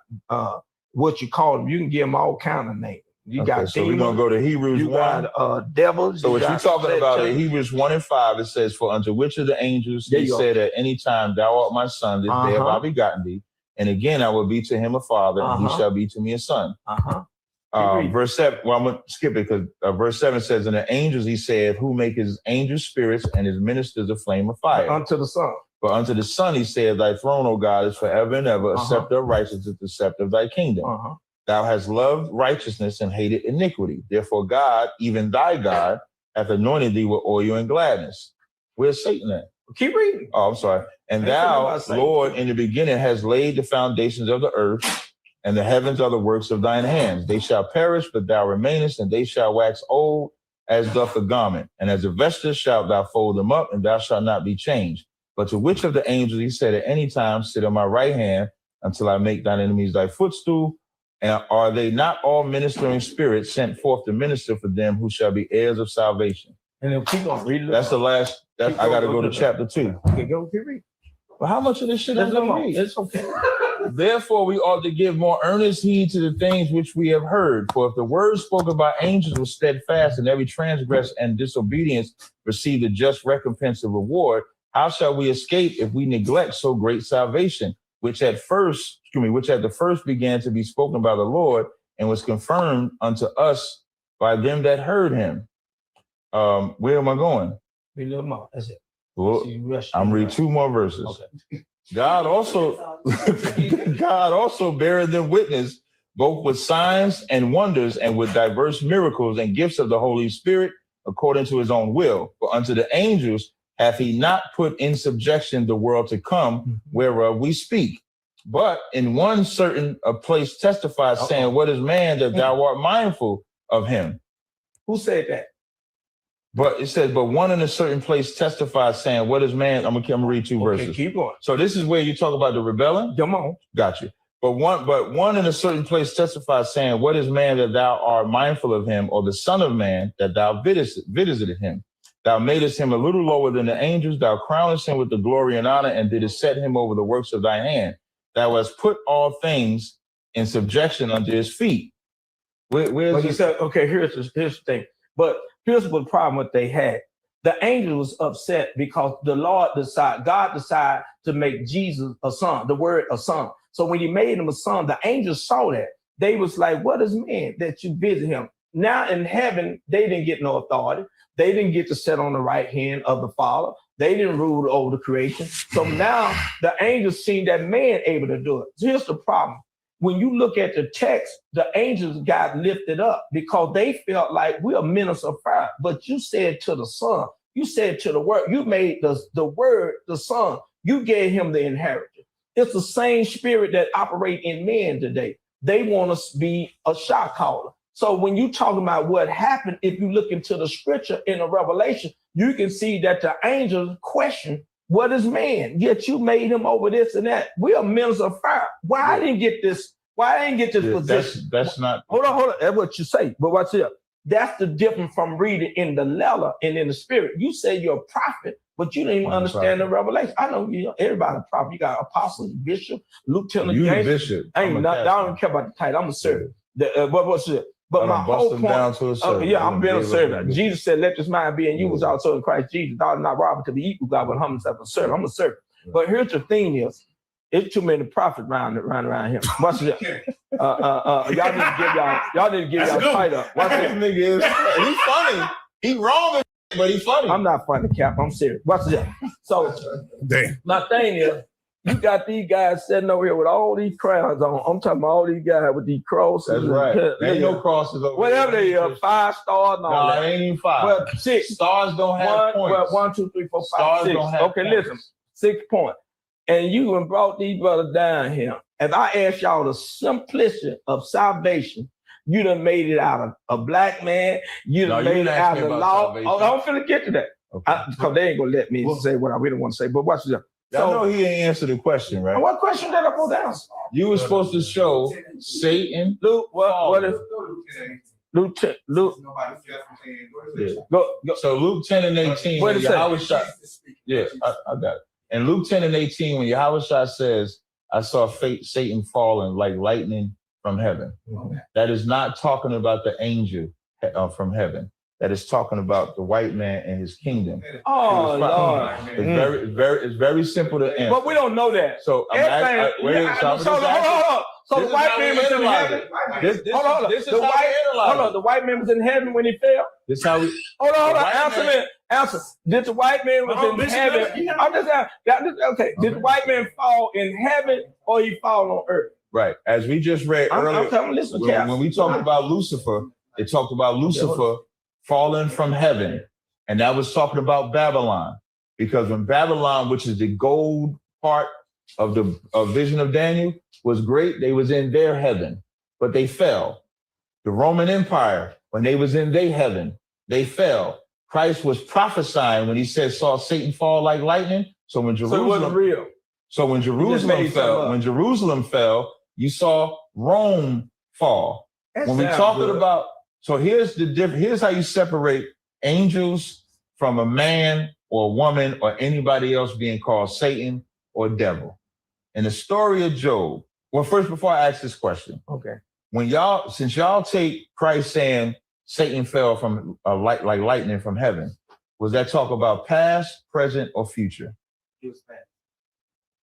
what you call them. You can give them all kind of names. You got so we're going to go to Hebrews 1. Got devils. So what you're talking about in Hebrews 1 and 5, it says, for unto which of the angels he said at any time, thou art my son, this day have I begotten thee. And again, I will be to him a father, and he shall be to me a son. Verse 7, well, I'm going to skip it because verse 7 says, and the angels, he said, who make his angels spirits and his ministers a flame of fire. Unto the son. But unto the son, he said, thy throne, O God, is forever and ever. A scepter of righteousness is the scepter of thy kingdom. Thou hast loved righteousness and hated iniquity. Therefore, God, even thy God, hath anointed thee with oil and gladness. Where's Satan at? Keep reading. Oh, I'm sorry. And thou, Lord, in the beginning hast laid the foundations of the earth, and the heavens are the works of thine hands. They shall perish, but thou remainest, and they shall wax old as doth a garment. And as a vesture shalt thou fold them up, and thou shalt not be changed. But to which of the angels, he said, at any time, sit on my right hand until I make thine enemies thy footstool? And are they not all ministering spirits sent forth to minister for them who shall be heirs of salvation? And then keep on reading. That's the last. I got to go to chapter 2. Okay, go keep reading. Well, how much of this shit is going to read? It's okay. Therefore, we ought to give more earnest heed to the things which we have heard. For if the word spoken by angels was steadfast, and every transgress and disobedience received a just recompense of reward, how shall we escape if we neglect so great salvation, which at the first began to be spoken by the Lord and was confirmed unto us by them that heard him? Where am I going? Read a little more. That's it. Well, I'm reading 2 more verses. Okay. God also beareth them witness, both with signs and wonders, and with diverse miracles and gifts of the Holy Spirit, according to his own will. For unto the angels hath he not put in subjection the world to come, whereof we speak. But in one certain place testifies, saying, what is man that thou art mindful of him? Who said that? But it says, but one in a certain place testifies, saying, what is man? I'm gonna read two verses. Keep going. So this is where you talk about the rebelling? Come on. Got you. But one in a certain place testifies, saying, what is man that thou art mindful of him, or the son of man that thou visited him? Thou madest him a little lower than the angels, thou crownest him with the glory and honor, and didst set him over the works of thy hand. Thou hast put all things in subjection under his feet. But he said, okay, here's the thing. But here's what the problem what they had. The angel was upset because God decided to make Jesus a son, the word a son. So when he made him a son, the angels saw that. They was like, what is man that you visit him? Now in heaven, they didn't get no authority. They didn't get to sit on the right hand of the Father. They didn't rule over the creation. So now the angels seen that man able to do it. So here's the problem. When you look at the text, the angels got lifted up because they felt like we're ministers of fire. But you said to the son, you said to the word, you made the word the son. You gave him the inheritance. It's the same spirit that operate in men today. They want us to be a shot caller. So when you talking about what happened, if you look into the scripture in the Revelation, you can see that the angels question, what is man? Yet you made him over this and that. We are ministers of fire. Why I didn't get this? Why I didn't get this position? That's not. Hold on. That's what you say. But watch it. That's the difference from reading in the letter and in the spirit. You say you're a prophet, but you didn't even understand the revelation. I know everybody a prophet. You got apostles, bishop, lieutenant. You a bishop. I don't care about the title. I'm a servant. What's it? But my whole point, I'm being a servant. Jesus said, let this mind be in you was also in Christ Jesus. Thou art not robbing to be equal, God, but humble himself a servant. I'm a servant. But here's the thing is, it's too many prophets around here. Watch this. Y'all need to give y'all tight up. Watch this. Nigga is he's funny. He wrong, but he's funny. I'm not funny, Cap. I'm serious. Watch this. So my thing is, you got these guys sitting over here with all these crowns on. I'm talking about all these guys with these crosses. That's right. There ain't no crosses over whatever they are, 5 stars and all that. No, it ain't even 5. Well, 6. Stars don't have points. Well, 1, 2, 3, 4, 5, Stars 6. don't have Okay, points. listen. 6 points. And you and brought these brothers down here. If I ask y'all the simplicity of salvation, you done made it out of a black man. You done made it out of the law. Oh, I'm finna get to that. Because they ain't gonna let me say what I really want to say. But watch this. Y'all know he ain't answered the question, right? What question did I go down? You were supposed to show Satan. Luke, what is Luke? Luke. Go. So Luke 10 and 18. What did it say? Yeah, I got it. In Luke 10 and 18, when Yahweh says, I saw Satan falling like lightning from heaven. That is not talking about the angel from heaven. That is talking about the white man and his kingdom. Oh, Lord. It's very simple to answer. But we don't know that. So hold on. So the white man was in heaven. The white man was in heaven when he fell. This how we. Hold on. Answer. Did the white man was in heaven? I'm just asking. Okay. Did the white man fall in heaven or he fall on earth? Right. As we just read earlier, when we talked about Lucifer, it talked about Lucifer fallen from heaven. And that was talking about Babylon. Because when Babylon, which is the gold part of the vision of Daniel, was great, they was in their heaven, but they fell. The Roman Empire, when they was in their heaven, they fell. Christ was prophesying when he said, saw Satan fall like lightning. So when Jerusalem, it wasn't real. So when Jerusalem fell, you saw Rome fall. When we talking about, so here's the difference. Here's how you separate angels from a man or a woman or anybody else being called Satan or devil. In the story of Job, well, first, before I ask this question, okay, since y'all take Christ saying Satan fell from like lightning from heaven, was that talk about past, present, or future? It was past.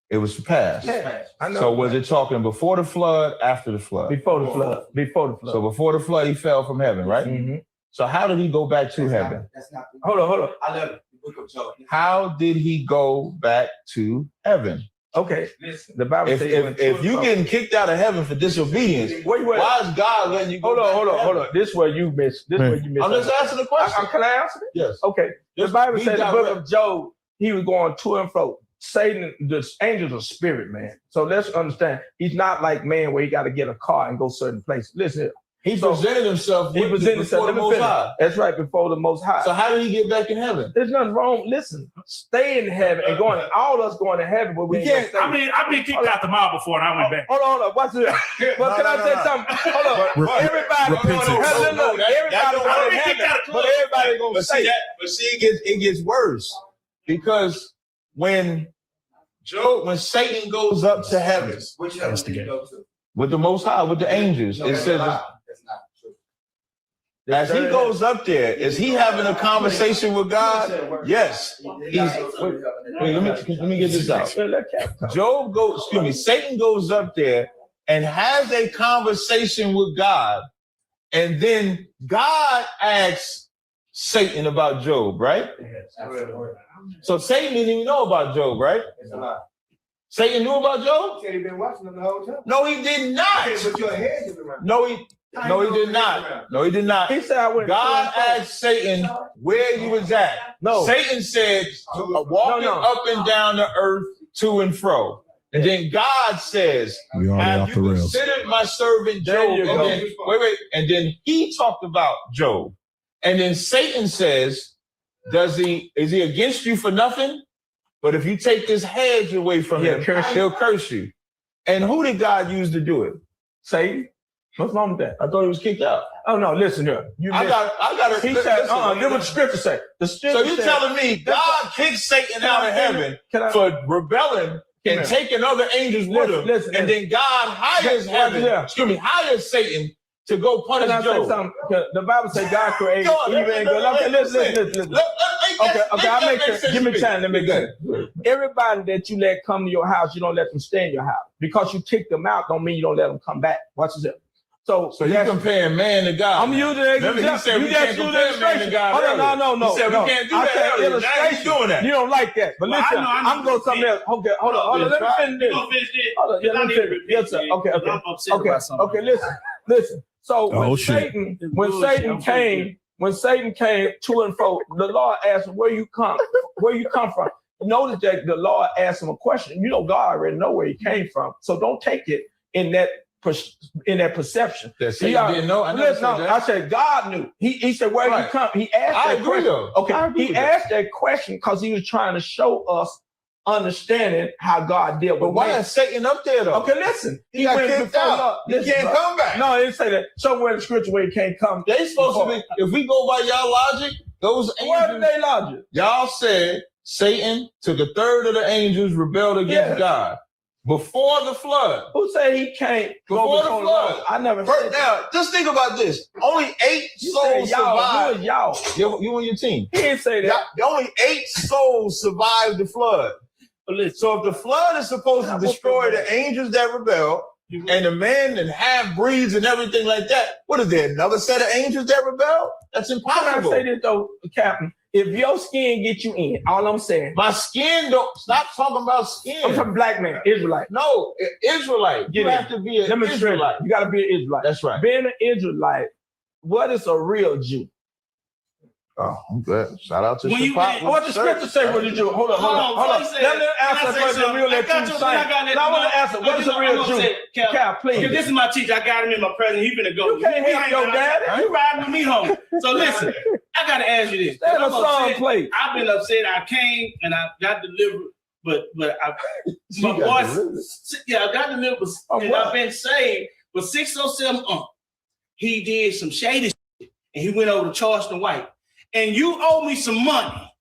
It was past. I know. So was it talking before the flood, after the flood? Before the flood. So before the flood, he fell from heaven, right? Mm-hmm. So how did he go back to heaven? Hold on. I love the book of Job. How did he go back to heaven? Okay, the Bible If, says if you getting kicked out of heaven for disobedience, why is God letting you go? Hold on. This is where you miss. I'm just answering the question. Can I answer it? Yes. Okay. Just the Bible be said in the direct. book of Job, he was going to and fro. Satan, the angels are spirit, man. So let's understand, he's not like man where he got to get a car and go certain places. Listen here. He presented himself before the Most High. That's right, before the Most High. So how did he get back in heaven? There's nothing wrong. Listen, stay in heaven and going. All us going to heaven, but we can't. I've been kicked out the mall before and I went back. Hold on. Watch this. But can I say something? Hold on. Everybody going to heaven. Everybody going to heaven, but everybody going to say that. But see, it gets worse because when Satan goes up to heaven, Which heaven did he go to? with the Most High, with the angels, it says. That's not true. As he goes up there, is he having a conversation with God? Yes. Let me get this out. Satan goes up there and has a conversation with God, and then God asks Satan about Job, right? So Satan didn't even know about Job, right? Satan knew about Job? He said he'd been watching them the whole time. No, he did not. But your head is around. No, he did not. No, he did not. He said, God asked Satan where you was at. No. Satan said, walking up and down the earth to and fro. And then God says, have you considered my servant Job? And then, and then he talked about Job. And then Satan says, is he against you for nothing? But if you take this hedge away from him, he'll curse you. And who did God use to do it? Satan. What's wrong with that? I thought he was kicked out. Oh no, listen here. I got He said, look what the scripture say. So you're telling me God kicked Satan out of heaven for rebelling and taking other angels with him, and then God hires hires Satan to go punish Job. The Bible says God created evil and good. Okay, listen. Okay, I'll make it. Give me time. Let me go. Everybody that you let come to your house, you don't let them stay in your house. Because you kick them out, don't mean you don't let them come back. Watch this. So you're comparing man to God. I'm using an example. You said we can't compare man to God. No. You said we can't do that earlier. Now he's doing that. You don't like that. But listen, I'm going something else. Okay, hold on. Let me finish this. Hold on. Yeah, let me finish. Yes, sir. Okay, listen. So when Satan came to and fro, the Lord asked him, where you come from? Notice that the Lord asked him a question. You know, God already know where he came from. So don't take it in that perception. Satan didn't know. I said God knew. He said, where you come? He asked that question. Okay, he asked that question because he was trying to show us understanding how God dealt with. But why is Satan up there though? Okay, listen. He got kicked out. He can't come back. No, it didn't say that. Somewhere in the scripture where he can't come. They supposed to be. If we go by y'all logic, those angels. What are they logic? Y'all said Satan took a third of the angels rebelled against God. Before the flood. Who said he can't before the flood? I never said now, just think about this. Only 8 souls survived. Y'all. You and your team. He didn't say that. Only 8 souls survived the flood. So if the flood is supposed to destroy the angels that rebelled, and the men and half-breeds and everything like that, what is there, another set of angels that rebelled? That's impossible. Can I say this though, Captain? If your skin get you in, all I'm saying. My skin don't, stop talking about skin. I'm talking black man, Israelite. No, Israelite. You have to be an Israelite. You got to be an Israelite. That's right. Being an Israelite, what is a real Jew? Oh, I'm glad. Shout out to Shabbat. What the scripture say what a Jew? Hold on. Let me answer the question real that you saying. I want to answer. What is a real Jew? Cap, please. Because this is my teacher. I got him in my presence. He's finna go. You can't help your daddy. You riding with me home. So listen, I got to ask you this. Let a song play. I've been upset. I came and I got delivered, but my voice, I got delivered, and I've been saved. But 607 he did some shady shit, and he went over to Charleston White. And you owe me some money.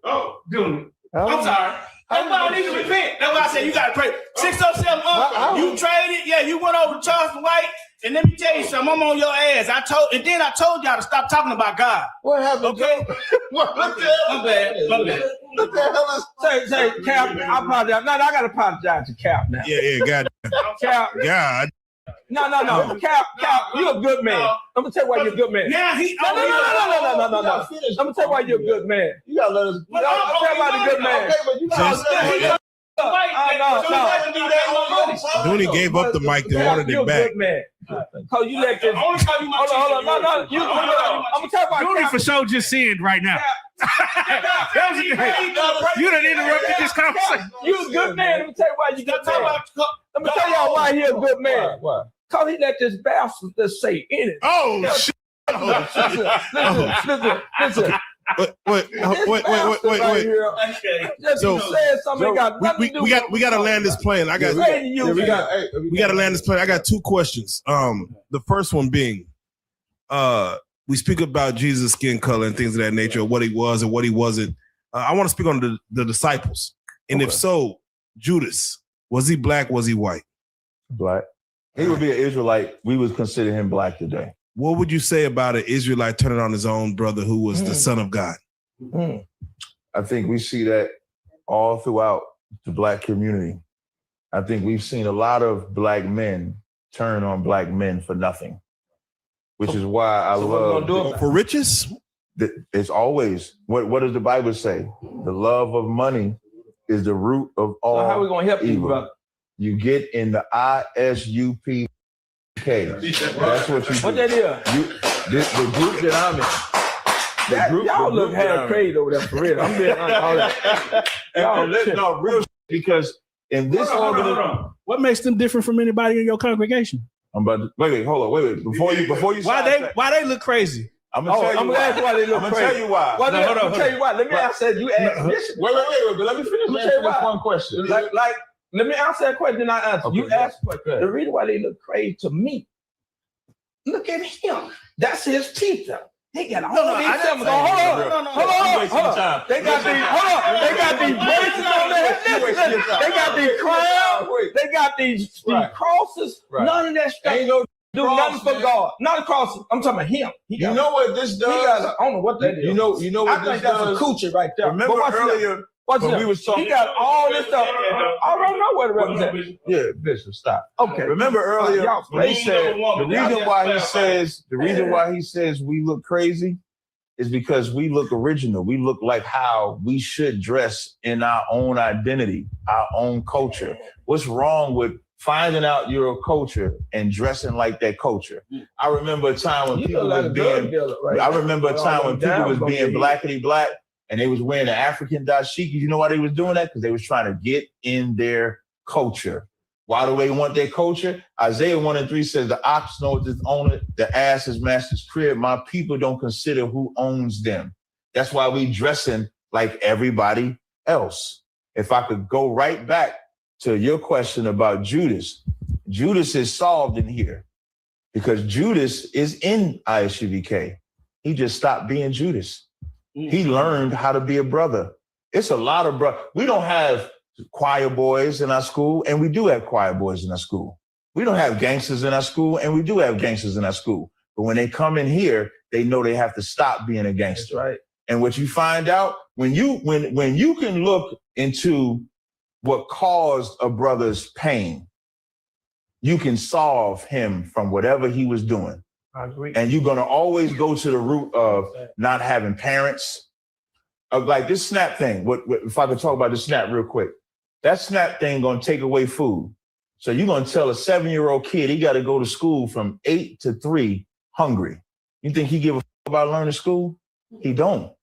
Oh, dude. I'm sorry. That's why I need to repent. That's why I said you got to pray. 607, you traded. Yeah, you went over to Charleston White. And let me tell you something. I'm on your ass. I told y'all to stop talking about God. What happened? Okay. What the hell? My bad. What the hell is? Say, Cap. I apologize. No, I got to apologize to Cap now. Yeah, God. Cap. God. No. Cap, you're a good man. I'm gonna tell you why you're a good man. Now he. No. I'm gonna tell you why you're a good man. You gotta let us. I'm gonna tell you why you're a good man. Okay, but you gotta Then he gave up the mic, they wanted it back. Cause you let this. Hold on. No. I'm gonna talk about. Judy for sure just seeing right now. You done interrupted this conversation. You a good man. Let me tell you why you good man. Let me tell y'all why he a good man. Why? Cause he let this bastard just say anything. Oh shit! Listen. Wait. So we got to land this plane. We got to land this plane. I got two questions. The first one being, we speak about Jesus' skin color and things of that nature, what he was and what he wasn't. I want to speak on the disciples, and if so, Judas, was he black? Was he white? Black. He would be an Israelite. We would consider him black today. What would you say about an Israelite turning on his own brother who was the son of God? I think we see that all throughout the black community. I think we've seen a lot of black men turn on black men for nothing, which is why I love for riches. It's always what does the Bible say? The love of money is the root of all. So how we gonna help evil. you, brother? You get in the ISUP. That's what you do. What that is? The group that I'm in. Y'all look half crazy over there for real. I'm being honest. No, real because in this organization. What makes them different from anybody in your congregation? I'm about to wait, hold on, wait. Before you why they look crazy? I'm gonna tell you why. Why they look crazy. I'm gonna tell you why. Hold on. Tell you why. Let me answer. You asked this. Wait. But let me finish this one question. Like, let me answer that question and I answer. Okay, you asked the reason why they look crazy to me. Look at him. That's his teeth. He got all these symptoms. Hold on. They got these braces on their head. They got these crowns. They got these crosses. Right. None of that stuff. Ain't no do nothing for God. Not a cross. I'm talking about him. You know what this does? I don't know what that is. You know what this does? I think that's a coochie right there. Remember earlier when we was talking. He got all this stuff. I don't know what it represents. Yeah, Bishop, stop. Okay. Remember earlier when he said the reason why he says we look crazy is because we look original. We look like how we should dress in our own identity, our own culture. What's wrong with finding out your culture and dressing like that culture? I remember a time when people was being blackity black and they was wearing the African dashikis. You know why they was doing that? Because they was trying to get in their culture. Why do they want their culture? Isaiah 1:3 says, the ox knows his owner, the ass his master's crib. My people don't consider who owns them. That's why we dressing like everybody else. If I could go right back to your question about Judas, Judas is solved in here because Judas is in ISUVK. He just stopped being Judas. He learned how to be a brother. It's a lot of brothers. We don't have choir boys in our school, and we do have choir boys in our school. We don't have gangsters in our school, and we do have gangsters in our school. But when they come in here, they know they have to stop being a gangster. That's right. And what you find out when you can look into what caused a brother's pain, you can solve him from whatever he was doing. I agree. And you're gonna always go to the root of not having parents. Of like this SNAP thing. What if I could talk about the SNAP real quick? That SNAP thing gonna take away food. So you're gonna tell a 7-year-old kid he gotta go to school from 8 to 3 hungry. You think he give a fuck about learning school? He don't.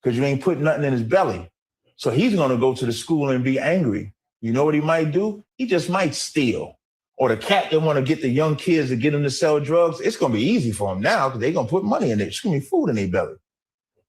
Because you ain't putting nothing in his belly. So he's gonna go to the school and be angry. You know what he might do? He just might steal. Or the cat that wanna get the young kids to get them to sell drugs, it's gonna be easy for them now because they're gonna put money in there. It's gonna be food in their belly.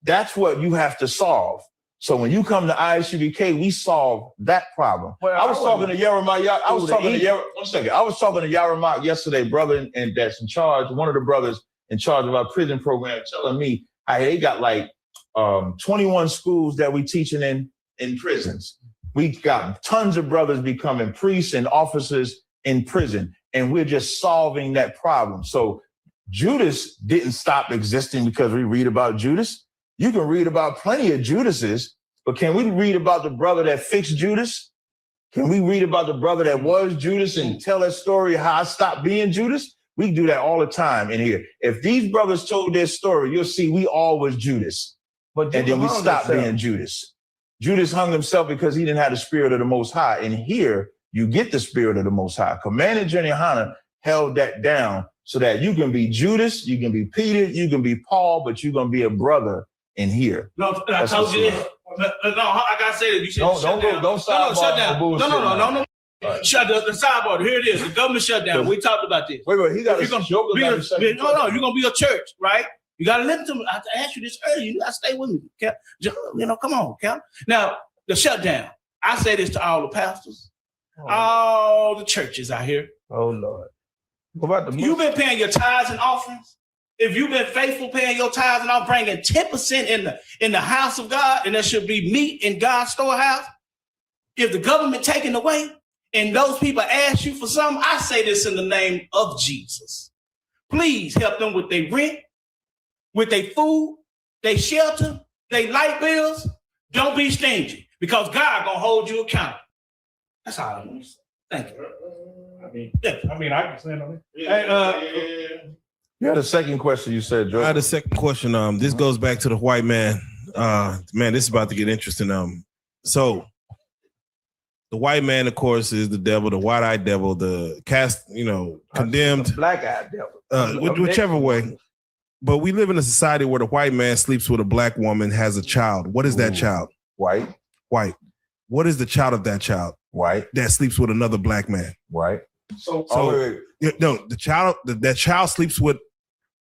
That's what you have to solve. So when you come to ISUVK, we solve that problem. Well, I was talking to Yeremiah. I was talking to Yeremiah yesterday, brother, and that's in charge. One of the brothers in charge of our prison program, telling me how they got like 21 schools that we teaching in prisons. We got tons of brothers becoming priests and officers in prison, and we're just solving that problem. So Judas didn't stop existing because we read about Judas. You can read about plenty of Judases, but can we read about the brother that fixed Judas? Can we read about the brother that was Judas and tell that story how I stopped being Judas? We do that all the time in here. If these brothers told their story, you'll see we all was Judas. And then we stopped being Judas. Judas hung himself because he didn't have the spirit of the Most High. And here you get the spirit of the Most High. Commander General Yohanan held that down so that you can be Judas, you can be Peter, you can be Paul, but you're going to be a brother in here. No, I told you this. No, I got to say that. You said don't shut down. No. Shut the sidebar. Here it is. The government shutdown. We talked about this. Wait, he got a joke about the second. No, you're going to be a church, right? You got to listen to me. I asked you this earlier. You got to stay with me. Come on, Cal. Now, the shutdown. I say this to all the pastors, all the churches out here. Oh, Lord. What about You've been paying your tithes and offerings. If you've been faithful paying your tithes and offering, bringing 10% in the house of God, and there should be meat in God's storehouse. If the government taken away and those people ask you for something, I say this in the name of Jesus. Please help them with their rent, with their food, their shelter, their light bills. Don't be stingy because God gonna hold you accountable. That's all I want to say. Thank you. I can stand on it. Hey, you had a second question you said, Joe. I had a second question. This goes back to the white man. Man, this is about to get interesting. So the white man, of course, is the devil, the white-eyed devil, the condemned. Black-eyed devil. Whichever way. But we live in a society where the white man sleeps with a black woman, has a child. What is that child? White. What is the child of that child? White. That sleeps with another black man. White. The child that child sleeps with.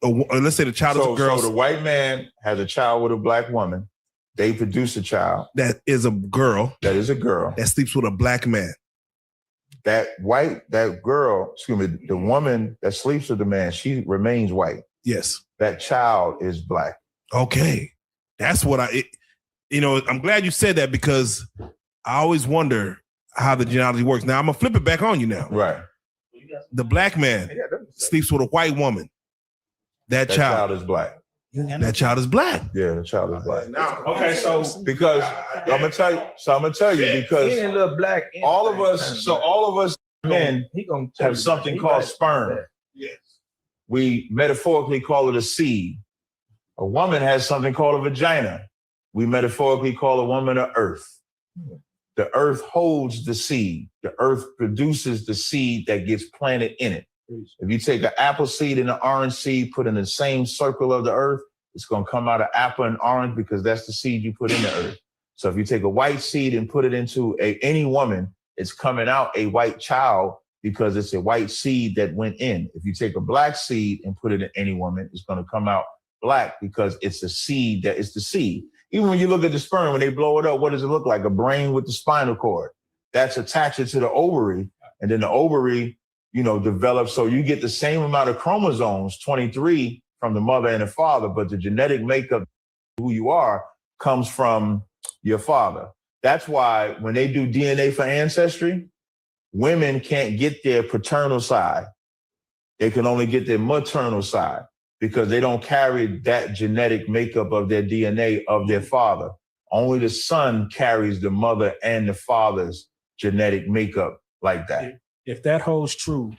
Let's say the child is a girl. So the white man has a child with a black woman. They produce a child that is a girl. That sleeps with a black man. The woman that sleeps with the man, she remains white. Yes. That child is black. Okay. That's what I'm glad you said that because I always wonder how the genealogy works. Now I'm gonna flip it back on you now. Right. The black man sleeps with a white woman. That child is black. That child is black. Yeah, the child is black. Okay, so because I'm gonna tell you because Any little black all of us men have something called sperm. Yes. We metaphorically call it a seed. A woman has something called a vagina. We metaphorically call a woman an earth. The earth holds the seed. The earth produces the seed that gets planted in it. If you take an apple seed and an orange seed, put in the same circle of the earth, it's going to come out of apple and orange because that's the seed you put in the earth. So if you take a white seed and put it into any woman, it's coming out a white child because it's a white seed that went in. If you take a black seed and put it in any woman, it's going to come out black because it's a seed that is the seed. Even when you look at the sperm, when they blow it up, what does it look like? A brain with the spinal cord. That's attached to the ovary. And then the ovary, develops. So you get the same amount of chromosomes, 23, from the mother and the father, but the genetic makeup of who you are comes from your father. That's why when they do DNA for ancestry, women can't get their paternal side. They can only get their maternal side because they don't carry that genetic makeup of their DNA of their father. Only the son carries the mother and the father's genetic makeup like that. If that holds true,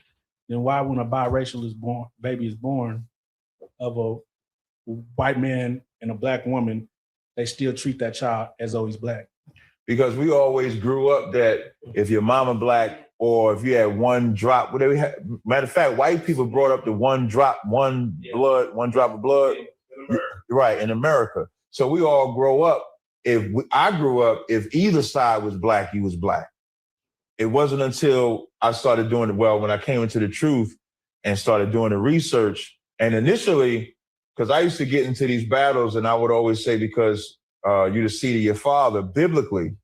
then why when a biracial baby is born of a white man and a black woman, they still treat that child as though he's black? Because we always grew up that if your mama black or if you had one drop, whatever. Matter of fact, white people brought up the one drop of blood, right, in America. So we all grow up. I grew up, if either side was black, you was black. It wasn't until I started doing when I came into the truth and started doing the research. And initially, because I used to get into these battles and I would always say, because you're the seed of your father, biblically,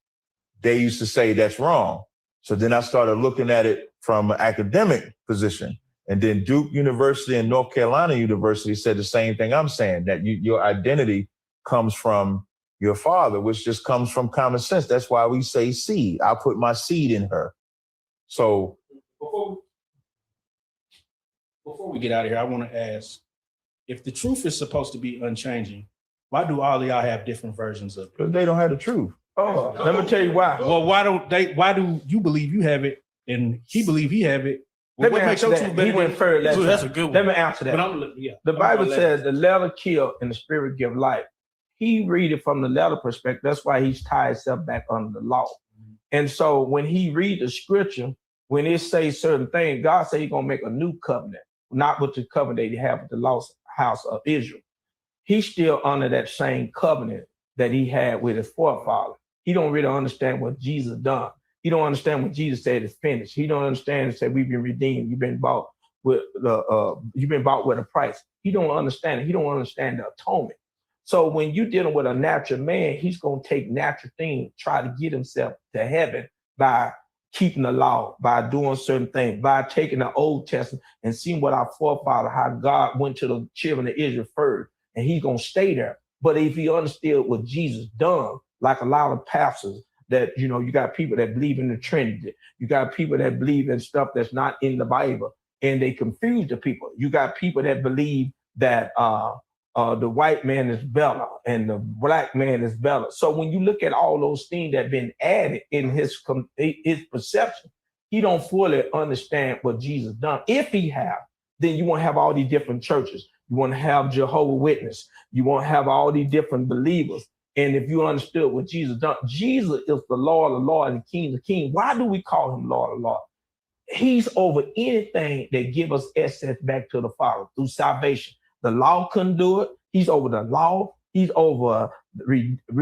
they used to say that's wrong. So then I started looking at it from an academic position. And then Duke University and North Carolina University said the same thing I'm saying, that your identity comes from your father, which just comes from common sense. That's why we say seed. I put my seed in her. So before we get out of here, I want to ask, if the truth is supposed to be unchanging, why do all of y'all have different versions of it? Because they don't have the truth. Oh, let me tell you why. Well, why do you believe you have it and he believe he have it? Well, Let me answer that. He went further. That's a good one. Let me answer that. But the Bible says the letter kill and the spirit give life. he read it from the letter perspective. That's why he's tied himself back under the law. And so when he read the scripture, when it says certain things, God said he's going to make a new covenant, not with the covenant he had with the lost house of Israel. He's still under that same covenant that he had with his forefather. He don't really understand what Jesus done. He don't understand what Jesus said is finished. He don't understand and say we've been redeemed. You've been bought with a price. He don't understand it. He don't understand the atonement. So when you're dealing with a natural man, he's going to take natural things, try to get himself to heaven by keeping the law, by doing certain things, by taking the Old Testament and seeing what our forefather, how God went to the children of Israel first, and he's going to stay there. But if he understood what Jesus done, like a lot of pastors that, you know, you got people that believe in the Trinity. You got people that believe in stuff that's not in the Bible, and they confuse the people. You got people that believe that the white man is better and the black man is better. So when you look at all those things that have been added in his perception, he don't fully understand what Jesus done. If he have, then you won't have all these different churches. You want to have Jehovah's Witness. You want to have all these different believers. And if you understood what Jesus done, Jesus is the Lord of Lords and King of Kings. Why do we call him Lord of Lords? He's over anything that give us access back to the Father through salvation. The law couldn't do it. He's over the law. He's over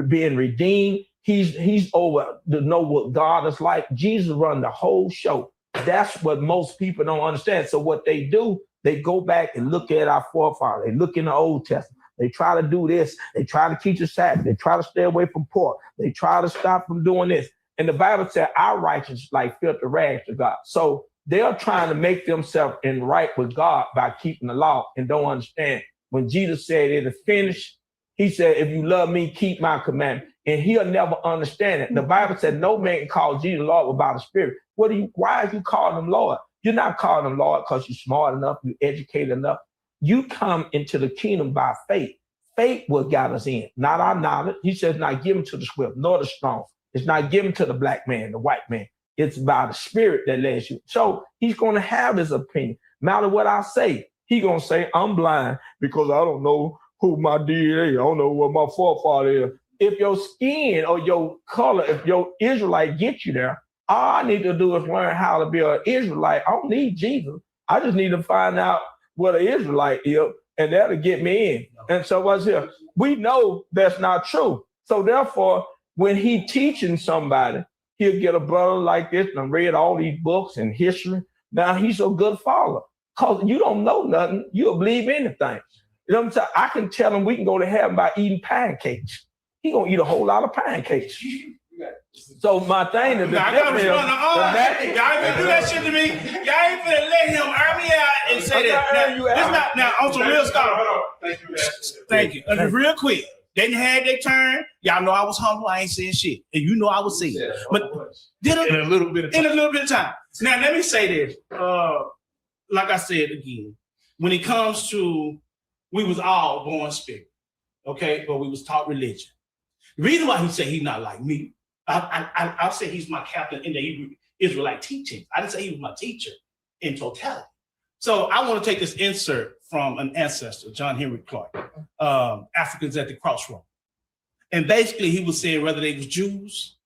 being redeemed. He's over to know what God is like. Jesus run the whole show. That's what most people don't understand. So what they do, they go back and look at our forefathers. They look in the Old Testament. They try to do this. They try to teach the Sabbath. They try to stay away from pork. They try to stop from doing this. And the Bible said our righteousness like filthy rags to God. So they're trying to make themselves in right with God by keeping the law and don't understand. When Jesus said it is finished, he said, if you love me, keep my commandment. And he'll never understand it. The Bible said no man can call Jesus Lord without a spirit. Why are you calling him Lord? You're not calling him Lord because you're smart enough, you're educated enough. You come into the kingdom by faith. Faith will get us in, not our knowledge. He says not given to the swift nor the strong. It's not given to the black man, the white man. It's by the spirit that leads you. So he's going to have his opinion. No matter what I say, he's going to say, I'm blind because I don't know who my DNA is. I don't know what my forefather is. If your skin or your color, if your Israelite gets you there, all I need to do is learn how to be an Israelite. I don't need Jesus. I just need to find out what an Israelite is, and that'll get me in. And so what's here? We know that's not true. So therefore, when he teaching somebody, he'll get a brother like this and read all these books and history. Now he's a good follower. Because you don't know nothing, you'll believe anything. You know what I'm saying? I can tell him we can go to heaven by eating pancakes. He gonna eat a whole lot of pancakes. So my thing is, y'all ain't gonna do that shit to me. Y'all ain't gonna let him earn me out and say that. Now on some real stuff. Thank you. Real quick. They didn't have their turn. Y'all know I was humble. I ain't saying shit, and you know I was saying. But in a little bit of time. Now let me say this. Like I said again, when it comes to, we was all born spirit, okay, but we was taught religion. The reason why he said he's not like me, I'll say he's my captain in the Hebrew Israelite teaching. I didn't say he was my teacher in totality. So I want to take this insert from an ancestor, John Henry Clark, Africans at the Crossroad. And basically he was saying whether they was Jews,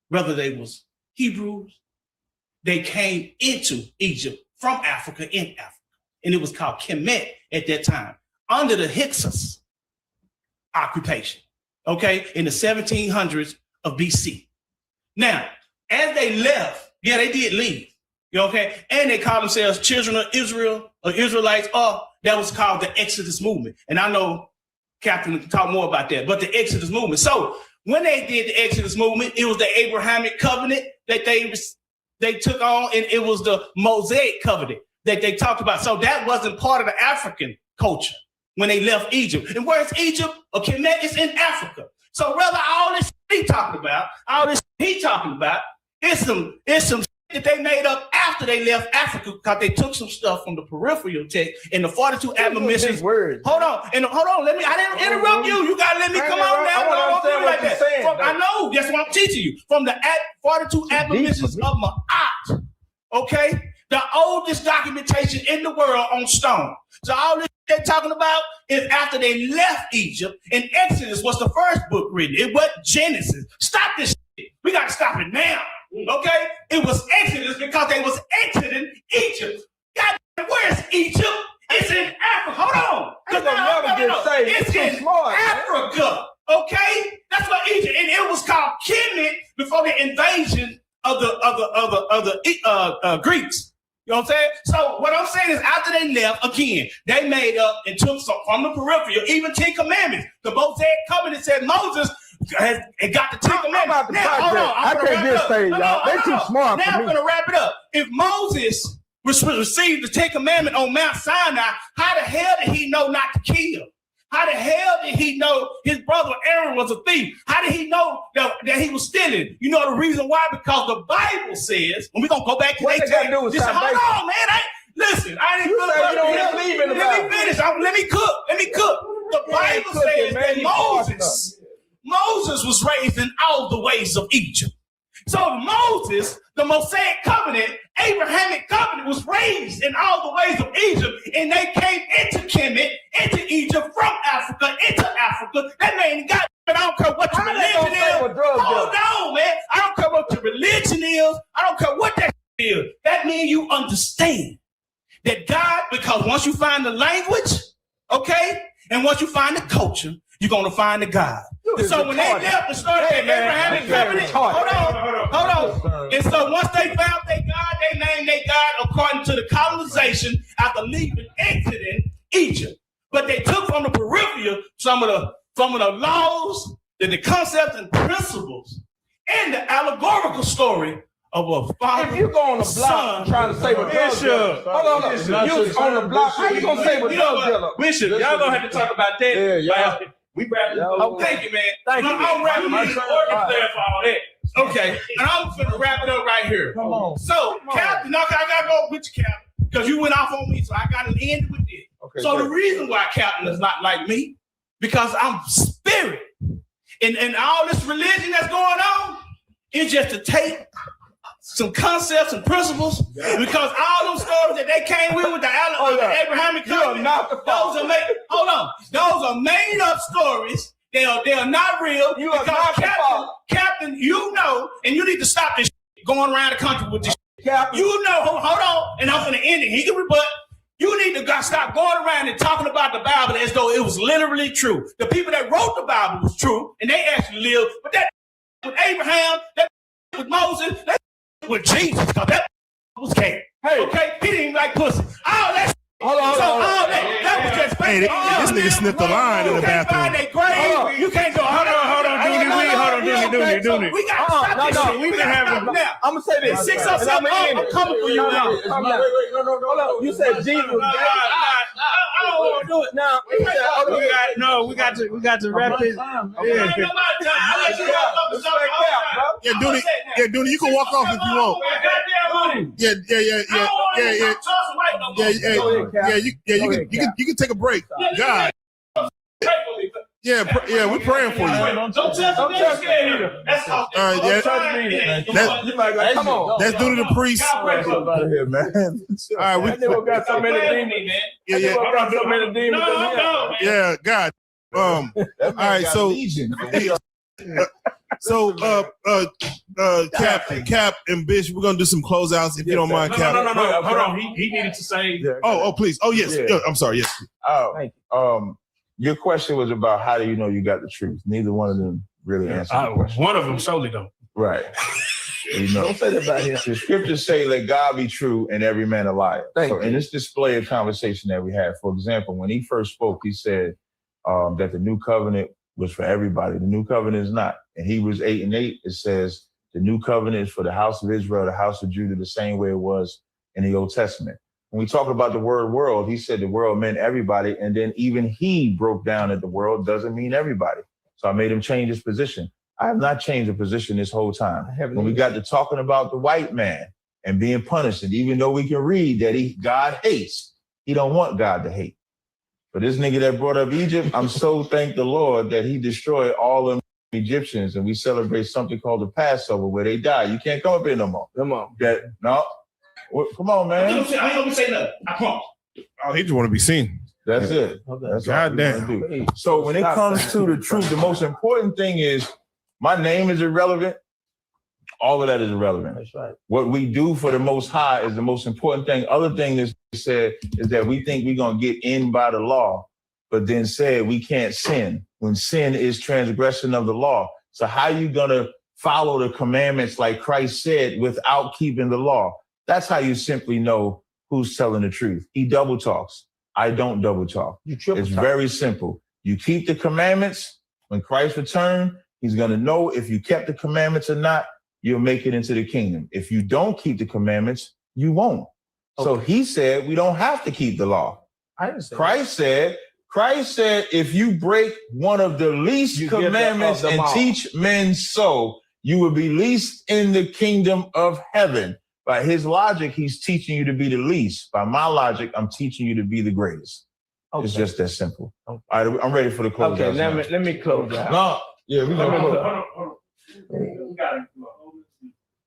whether they was Hebrews, they came into Egypt from Africa in Africa. And it was called Kemet at that time, under the Hyksos occupation, okay, in the 1700s of BC. Now, as they left, yeah, they did leave, okay, and they called themselves children of Israel or Israelites, or that was called the Exodus movement. And I know Captain can talk more about that, but the Exodus movement. So when they did the Exodus movement, it was the Abrahamic covenant that they took on, and it was the Mosaic covenant that they talked about. So that wasn't part of the African culture when they left Egypt. And where's Egypt? Okay, it's in Africa. So rather all this he talking about, it's some shit that they made up after they left Africa, because they took some stuff from the peripheral text and the 42 admonitions. Hold on, I didn't interrupt you. You gotta let me come on now. I know, that's what I'm teaching you. From the 42 admonitions of Ma'at, okay? The oldest documentation in the world on stone. So all this they're talking about is after they left Egypt, and Exodus was the first book written. It wasn't Genesis. Stop this shit. We got to stop it now. Okay? It was Exodus because they was exiting Egypt. God, where's Egypt? It's in Africa. Hold on. It's in Africa. Okay? That's what Egypt, and it was called Kemet before the invasion of the Greeks. You know what I'm saying? So what I'm saying is after they left, again, they made up and took some from the peripheral, even 10 Commandments. The Mosaic Covenant said Moses has got the 10 Commandments. Now, hold on. I can't just say, y'all. They too smart for me. Now I'm going to wrap it up. If Moses received the 10 Commandments on Mount Sinai, how the hell did he know not to kill? How the hell did he know his brother Aaron was a thief? How did he know that he was stealing? You know the reason why? Because the Bible says, and we're going to go back to that text. Hold on, man. Listen, I didn't let me finish. Let me cook. The Bible says that Moses was raised in all the ways of Egypt. So Moses, the Mosaic covenant, Abrahamic covenant, was raised in all the ways of Egypt, and they came into Kemet, into Egypt, from Africa, into Africa. That man, God, I don't care what your religion is. Hold on, man. I don't care what your religion is. I don't care what that is. That means you understand that God, because once you find the language, okay, and once you find the culture, you're going to find the God. And so when they left and started the Abrahamic covenant, hold on. And so once they found their God, they named their God according to the colonization after leaving, exiting Egypt. But they took from the peripheral some of the laws, the concepts and principles, and the allegorical story of a father. If you go on the block trying to save a drug dealer, hold on, you on the block, how you gonna save a drug dealer? Bishop, y'all gonna have to talk about that. Yeah, we wrapping up. Oh, thank you, man. I'm wrapping up for all that. Okay, and I'm finna wrap it up right here. Come on. So, Captain, I gotta go with you, Captain, because you went off on me, so I gotta end with this. Okay, so the reason why Captain is not like me, because I'm spirit. And all this religion that's going on is just to take some concepts and principles, because all those stories that they came with the Abrahamic covenant, those are made up stories. They are not real. You are not Captain, you know, and you need to stop this shit going around the country with this shit. Captain. You know, hold on, and I'm gonna end it. He can rebut. You need to stop going around and talking about the Bible as though it was literally true. The people that wrote the Bible was true, and they actually lived. But that with Abraham, that with Moses, that with Jesus, because that was gay. Hey, okay, he didn't even like pussy. All that. Hold on. That was just fake. Hey, this nigga sniffed the line in the bathroom. You can't go. Hold on, Dooney. We got to stop this shit. We got to stop now. I'm gonna say this. 6 or 7. I'm coming for you now. Wait, no. You said Jesus was gay. I don't want to do it now. We got to wrap this. Yeah, Dooney, you can walk off if you want. Yeah. You can take a break. God. Yeah, we're praying for you. Don't touch me either. That's all. Come on. That's due to the priest. Out of here, man. All right, we got so many demons, man. Yeah, God. All right, so Cap and Bish, we're gonna do some closeouts if you don't mind, Cap. No. Hold on. He needed to say. Oh, please. Oh, yes. Yeah. I'm sorry. Yes. Thank you. Your question was about how do you know you got the truth? Neither one of them really answered the question. One of them solely don't. Right. You know, don't say that about him. The scriptures say, "Let God be true and every man a liar." So in this display of conversation that we had, for example, when he first spoke, he said that the new covenant was for everybody. The new covenant is not. In Hebrews 8:8, it says the new covenant is for the house of Israel, the house of Judah, the same way it was in the Old Testament. When we talk about the word world, he said the world meant everybody. And then even he broke down that the world doesn't mean everybody. So I made him change his position. I have not changed the position this whole time. When we got to talking about the white man and being punished, and even though we can read that God hates, he don't want God to hate. But this nigga that brought up Egypt, I'm so thank the Lord that he destroyed all them Egyptians, and we celebrate something called the Passover where they die. You can't come up here no more. Come on. No. Come on, man. I ain't gonna say nothing. I promise. Oh, he just want to be seen. That's it. That's all we Goddamn. wanna do. So when it comes to the truth, the most important thing is my name is irrelevant. All of that is irrelevant. That's right. What we do for the Most High is the most important thing. Other thing that's said is that we think we're going to get in by the law, but then said we can't sin when sin is transgression of the law. So how you going to follow the commandments like Christ said without keeping the law? That's how you simply know who's telling the truth. He double talks. I don't double talk. It's very simple. You keep the commandments. When Christ returns, he's going to know if you kept the commandments or not. You'll make it into the kingdom. If you don't keep the commandments, you won't. So he said we don't have to keep the law. Christ said, if you break one of the least commandments and teach men so, you will be least in the kingdom of heaven. By his logic, he's teaching you to be the least. By my logic, I'm teaching you to be the greatest. It's just that simple. All right, I'm ready for the close. Okay, let me close out. No, yeah, we gonna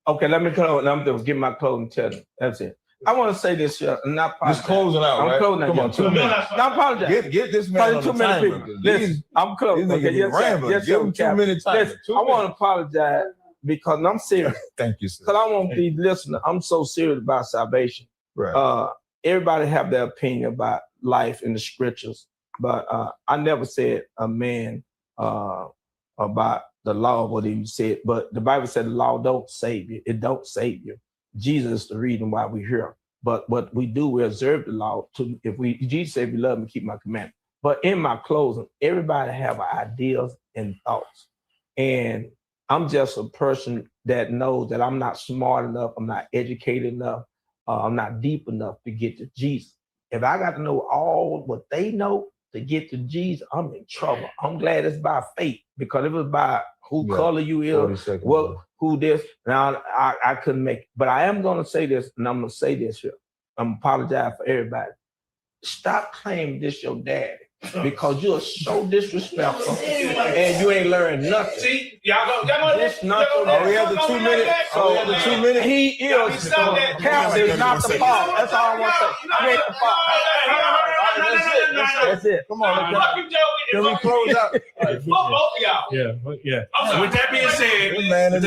Okay, let me close. I'm going to get my closing tell them. That's it. I want to say this here. Not just closing out, right? Closing out. Come on, 2 minutes. I apologize. Get this man on the timer. Listen, I'm closing. Okay, yes, Give him 2 minutes time. I want to apologize because I'm serious. Thank you, sir. Because I want these listeners. I'm so serious about salvation. Right. Everybody have their opinion about life in the scriptures, but I never said a man about the law, what he said, but the Bible said the law don't save you. It don't save you. Jesus is the reason why we're here. But what we do, we observe the law. Jesus said, if you love me, keep my commandments. But in my closing, everybody have ideas and thoughts. And I'm just a person that knows that I'm not smart enough, I'm not educated enough, I'm not deep enough to get to Jesus. If I got to know all what they know to get to Jesus, I'm in trouble. I'm glad it's by faith, because if it was by who color you is, who this, now I couldn't make it. But I am going to say this, and I'm going to say this here. I'm apologize for everybody. Stop claiming this your daddy, because you're so disrespectful and you ain't learned nothing. See, y'all go. This not your daddy. We have the 2 minutes. We have the 2 minutes. He is captain, not the fault. That's all I want to say. He ain't the fault. That's it. Come on. Can we close out? Both of y'all. Yeah. With that being said, man,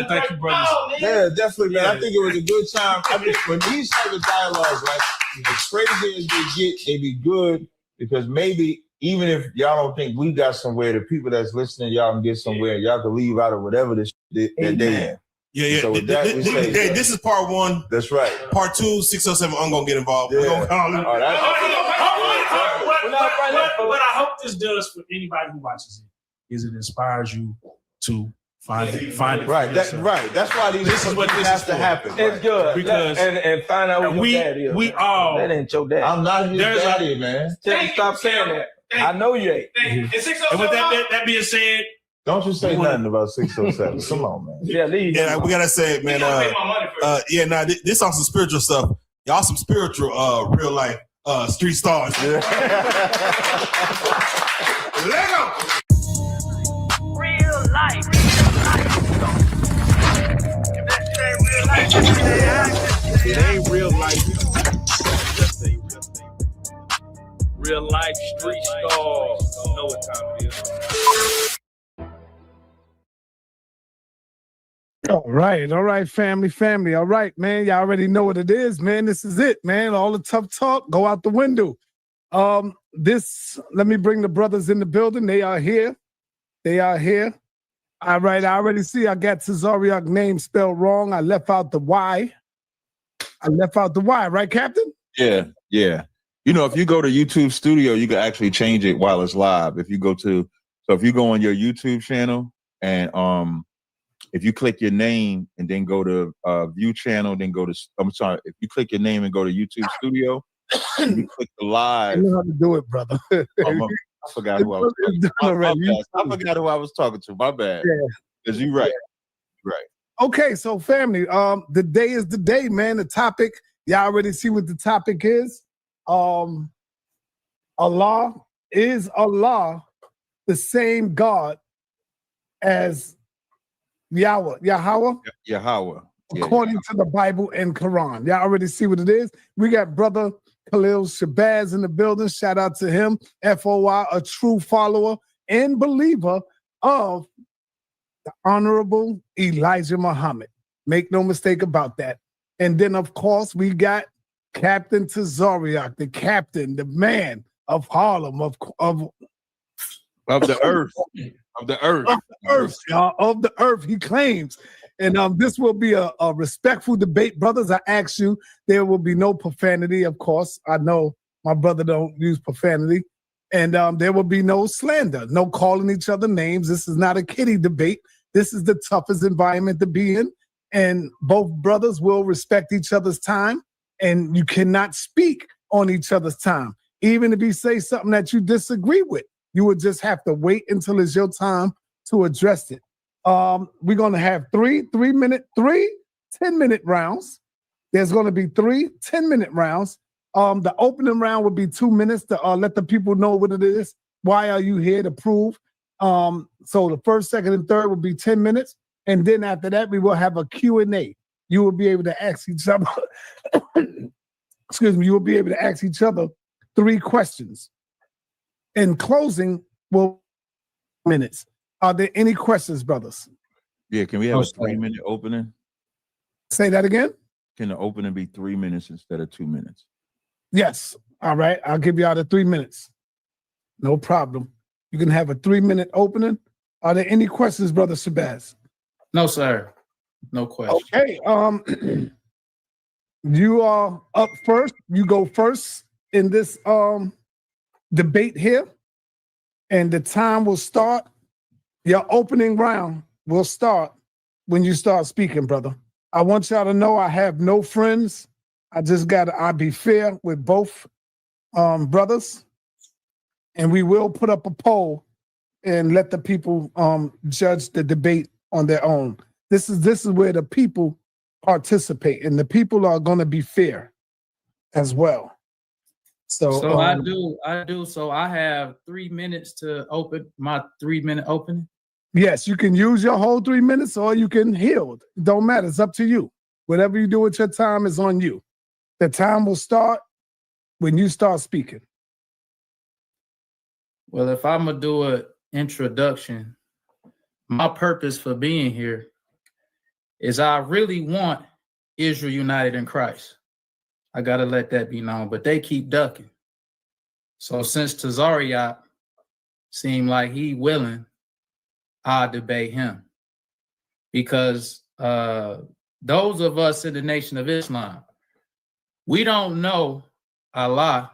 thank you, brothers. Yeah, definitely, man. I think it was a good time. I mean, when these type of dialogues, like as crazy as they get, they be good, because maybe even if y'all don't think we got somewhere, the people that's listening, y'all can get somewhere. Y'all can leave out of whatever that they in. Yeah. So with that, we say, this is part 1. That's right. Part 2, 607. I'm gonna get involved. Yeah. We're gonna call him. What I hope this does for anybody who watches it is it inspires you to find it. Right. That's why this is what this has to happen. It's good. Because and find out who your daddy is. We all. That ain't your daddy. I'm not his daddy, man. Stop saying that. I know you ain't. And with that being said, don't you say nothing about 607. Come on, man. Yeah, we gotta say, man. This on some spiritual stuff. Y'all some spiritual, real life, street stars. Lego. Real life. It ain't real life. Real life street stars. You know what time it is. All right, family. All right, man. Y'all already know what it is, man. This is it, man. All the tough talk, go out the window. Let me bring the brothers in the building. They are here. All right, I already see I got Tazaryach name spelled wrong. I left out the Y. Right, Captain? Yeah. You know, if you go to YouTube Studio, you can actually change it while it's live. If you go on your YouTube channel and if you click your name and then go to view channel, then if you click your name and go to YouTube Studio, you click the live. I know how to do it, brother. I forgot who I was talking to. I forgot who I was talking to. My bad. Because you're right. Right. Okay, so family, the day is the day, man. The topic, y'all already see what the topic is. Allah, is Allah the same God as Yahweh? Yahweh. According to the Bible and Quran. Y'all already see what it is. We got brother Khalil Shabazz in the building. Shout out to him. FOI, a true follower and believer of the Honorable Elijah Muhammad. Make no mistake about that. And then, of course, we got Captain Tazaryach, the captain, the man of Harlem, of the earth. Of the earth. Of the earth, y'all. Of the earth, he claims. And this will be a respectful debate. Brothers, I ask you, there will be no profanity, of course. I know my brother don't use profanity. And there will be no slander, no calling each other names. This is not a kiddie debate. This is the toughest environment to be in. And both brothers will respect each other's time. And you cannot speak on each other's time. Even if you say something that you disagree with, you would just have to wait until it's your time to address it. We're going to have 10-minute rounds. There's going to be 3 10-minute rounds. The opening round would be 2 minutes to let the people know what it is. Why are you here to prove? So the first, second, and third will be 10 minutes. And then after that, we will have a Q&A. You will be able to ask each other, excuse me, you will be able to ask each other 3 questions. In closing, will minutes. Are there any questions, brothers? Yeah, can we have a 3-minute opening? Say that again? Can the opening be 3 minutes instead of 2 minutes? Yes. All right. I'll give y'all the 3 minutes. No problem. You can have a 3-minute opening. Are there any questions, Brother Shabazz? No, sir. No question. Okay. You are up first. You go first in this debate here. And the time will start. Your opening round will start when you start speaking, brother. I want y'all to know I have no friends. I'll be fair with both brothers. And we will put up a poll and let the people judge the debate on their own. This is where the people participate, and the people are going to be fair as well. So I do. So I have 3 minutes to open my 3-minute opening. Yes, you can use your whole 3 minutes, or you can yield. It don't matter. It's up to you. Whatever you do with your time is on you. The time will start when you start speaking. Well, if I'm gonna do an introduction, my purpose for being here is I really want Israel united in Christ. I gotta let that be known, but they keep ducking. So since Tazaryach seemed like he willing, I'll debate him. Because those of us in the Nation of Islam, we don't know Allah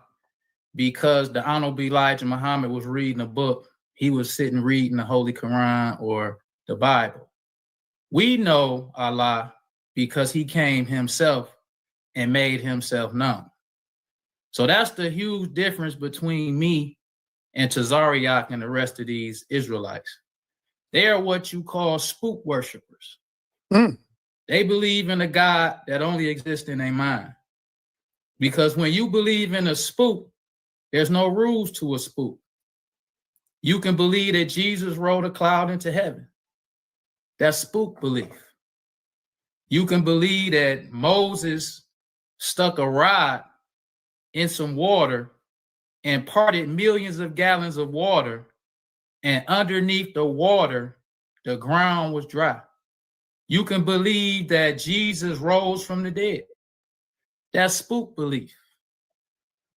because the Honorable Elijah Muhammad was reading a book. He was sitting reading the Holy Quran or the Bible. We know Allah because he came himself and made himself known. So that's the huge difference between me and Tazaryach and the rest of these Israelites. They are what you call spook worshipers. They believe in a God that only exists in their mind. Because when you believe in a spook, there's no rules to a spook. You can believe that Jesus rode a cloud into heaven. That's spook belief. You can believe that Moses stuck a rod in some water and parted millions of gallons of water, and underneath the water, the ground was dry. You can believe that Jesus rose from the dead. That's spook belief.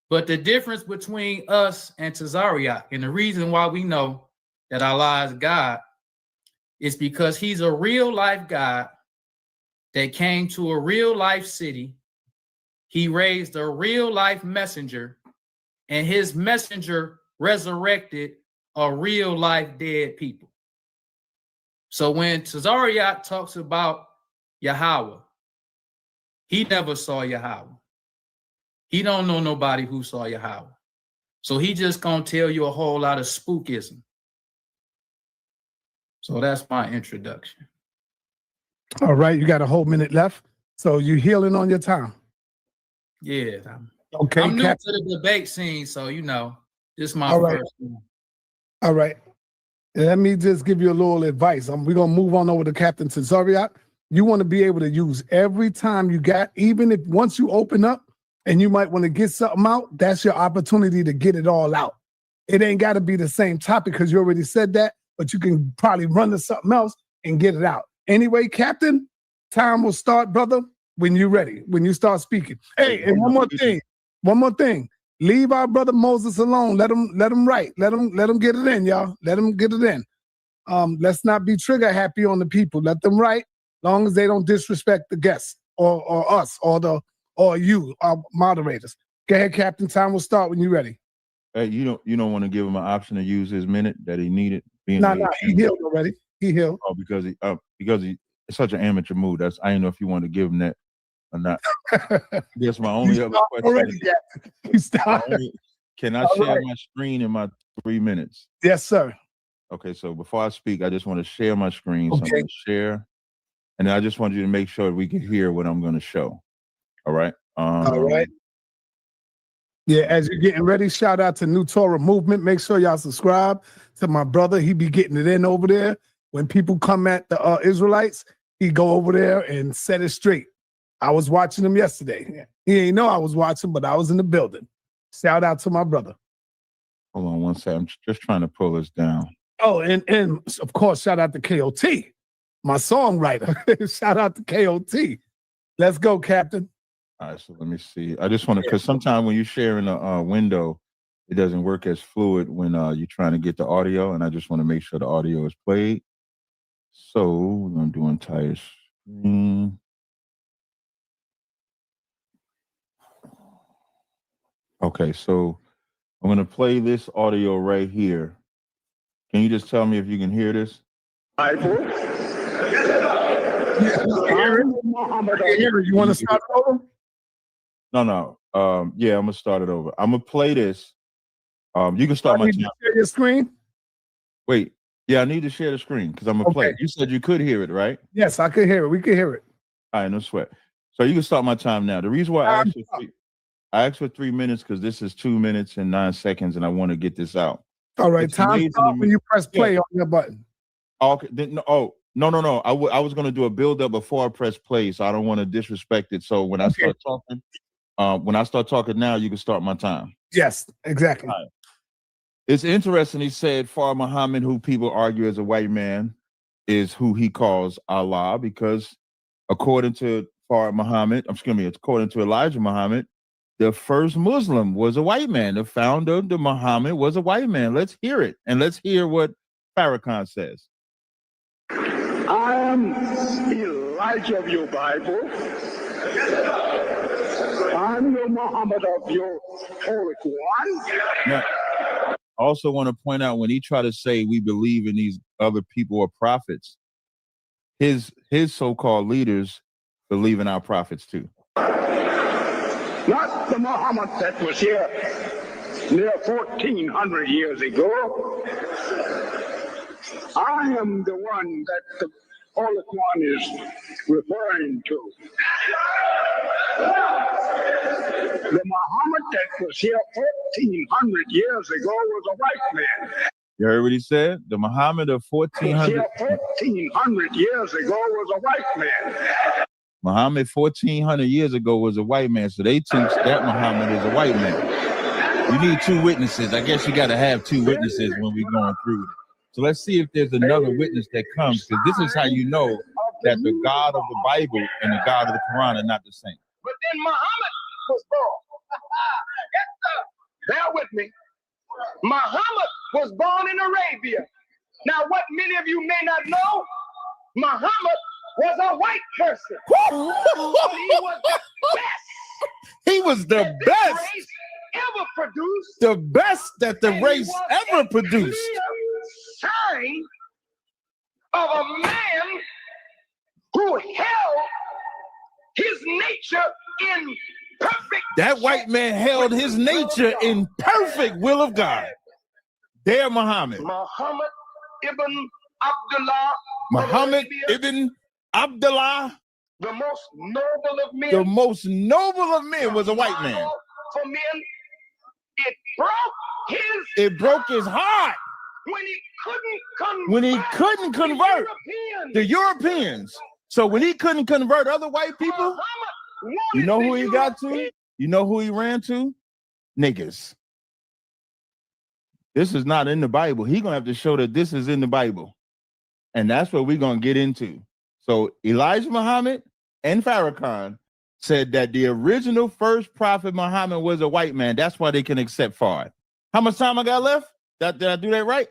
But the difference between us and Tazaryach, and the reason why we know that Allah is God, is because he's a real life God that came to a real life city. He raised a real life messenger, and his messenger resurrected a real life dead people. So when Tazaryach talks about Yahweh, he never saw Yahweh. He don't know nobody who saw Yahweh. So he just gonna tell you a whole lot of spookism. So that's my introduction. All right, you got a whole minute left. So you healing on your time. Yeah. Okay. I'm new to the debate scene, so this is my first one. All right. Let me just give you a little advice. We're gonna move on over to Captain Tazaryach. You want to be able to use every time you got, even if once you open up, and you might want to get something out, that's your opportunity to get it all out. It ain't got to be the same topic because you already said that, but you can probably run to something else and get it out. Anyway, Captain, time will start, brother, when you're ready, when you start speaking. Hey, and one more thing. Leave our brother Moses alone. Let him write. Let him get it in, y'all. Let him get it in. Let's not be trigger happy on the people. Let them write, long as they don't disrespect the guests or us or you, our moderators. Go ahead, Captain. Time will start when you're ready. Hey, you don't want to give him an option to use his minute that he needed. No, he healed already. He healed. Oh, because he in such an amateur mood. I didn't know if you wanted to give him that or not. That's my only other question. Can I share my screen in my 3 minutes? Yes, sir. Okay, so before I speak, I just want to share my screen. So I'm going to share, and I just want you to make sure we can hear what I'm going to show. All right. All right. Yeah, as you're getting ready, shout out to New Torah Movement. Make sure y'all subscribe to my brother. He be getting it in over there. When people come at the Israelites, he go over there and set it straight. I was watching him yesterday. He ain't know I was watching, but I was in the building. Shout out to my brother. Hold on one second. I'm just trying to pull this down. Oh, and of course, shout out to KOT, my songwriter. Shout out to KOT. Let's go, Captain. All right, so let me see. I just want to, because sometimes when you're sharing a window, it doesn't work as fluid when you're trying to get the audio, and I just want to make sure the audio is played. So we're going to do entire screen. Okay, so I'm going to play this audio right here. Can you just tell me if you can hear this? You want to start over? No. Yeah, I'm going to start it over. I'm going to play this. You can start my time. Share your screen? Wait. Yeah, I need to share the screen because I'm going to play it. You said you could hear it, right? Yes, I could hear it. We could hear it. All right, no sweat. So you can start my time now. The reason why I asked for 3 minutes because this is 2 minutes and 9 seconds, and I want to get this out. All right, time start when you press play on your button. Okay. No. I was going to do a build up before I press play, so I don't want to disrespect it. So when I start talking, now you can start my time. Yes, exactly. Right. It's interesting. He said, Far Muhammad, who people argue as a white man, is who he calls Allah, because according to according to Elijah Muhammad, the first Muslim was a white man. The founder of the Muhammad was a white man. Let's hear it. And let's hear what Farrakhan says. I am Elijah of your Bible. I'm the Muhammad of your Holy Quran. Now, I also want to point out when he tried to say we believe in these other people or prophets, his so-called leaders believe in our prophets too. Not the Muhammad that was here near 1,400 years ago. I am the one that the Holy Quran is referring to. The Muhammad that was here 1,400 years ago was a white man. You heard what he said? The Muhammad of 1,400 years ago was a white man. Muhammad 1,400 years ago was a white man, so they teach that Muhammad is a white man. You need two witnesses. I guess you got to have two witnesses when we're going through it. So let's see if there's another witness that comes, because this is how you know that the God of the Bible and the God of the Quran are not the same. But then Muhammad was born. Bear with me. Muhammad was born in Arabia. Now, what many of you may not know, Muhammad was a white person. He was the best. He was the best race ever produced. The best that the race ever produced. Sign of a man who held his nature in perfect. That white man held his nature in perfect will of God. There, Muhammad. Muhammad ibn Abdullah. Muhammad ibn Abdullah. The most noble of men. The most noble of men was a white man. For men, it broke his heart. When he couldn't convert the Europeans. So when he couldn't convert other white people, you know who he got to? You know who he ran to? Niggas. This is not in the Bible. He's gonna have to show that this is in the Bible. And that's what we're gonna get into. So Elijah Muhammad and Farrakhan said that the original first prophet Muhammad was a white man. That's why they can accept Fard. How much time I got left? Did I do that right?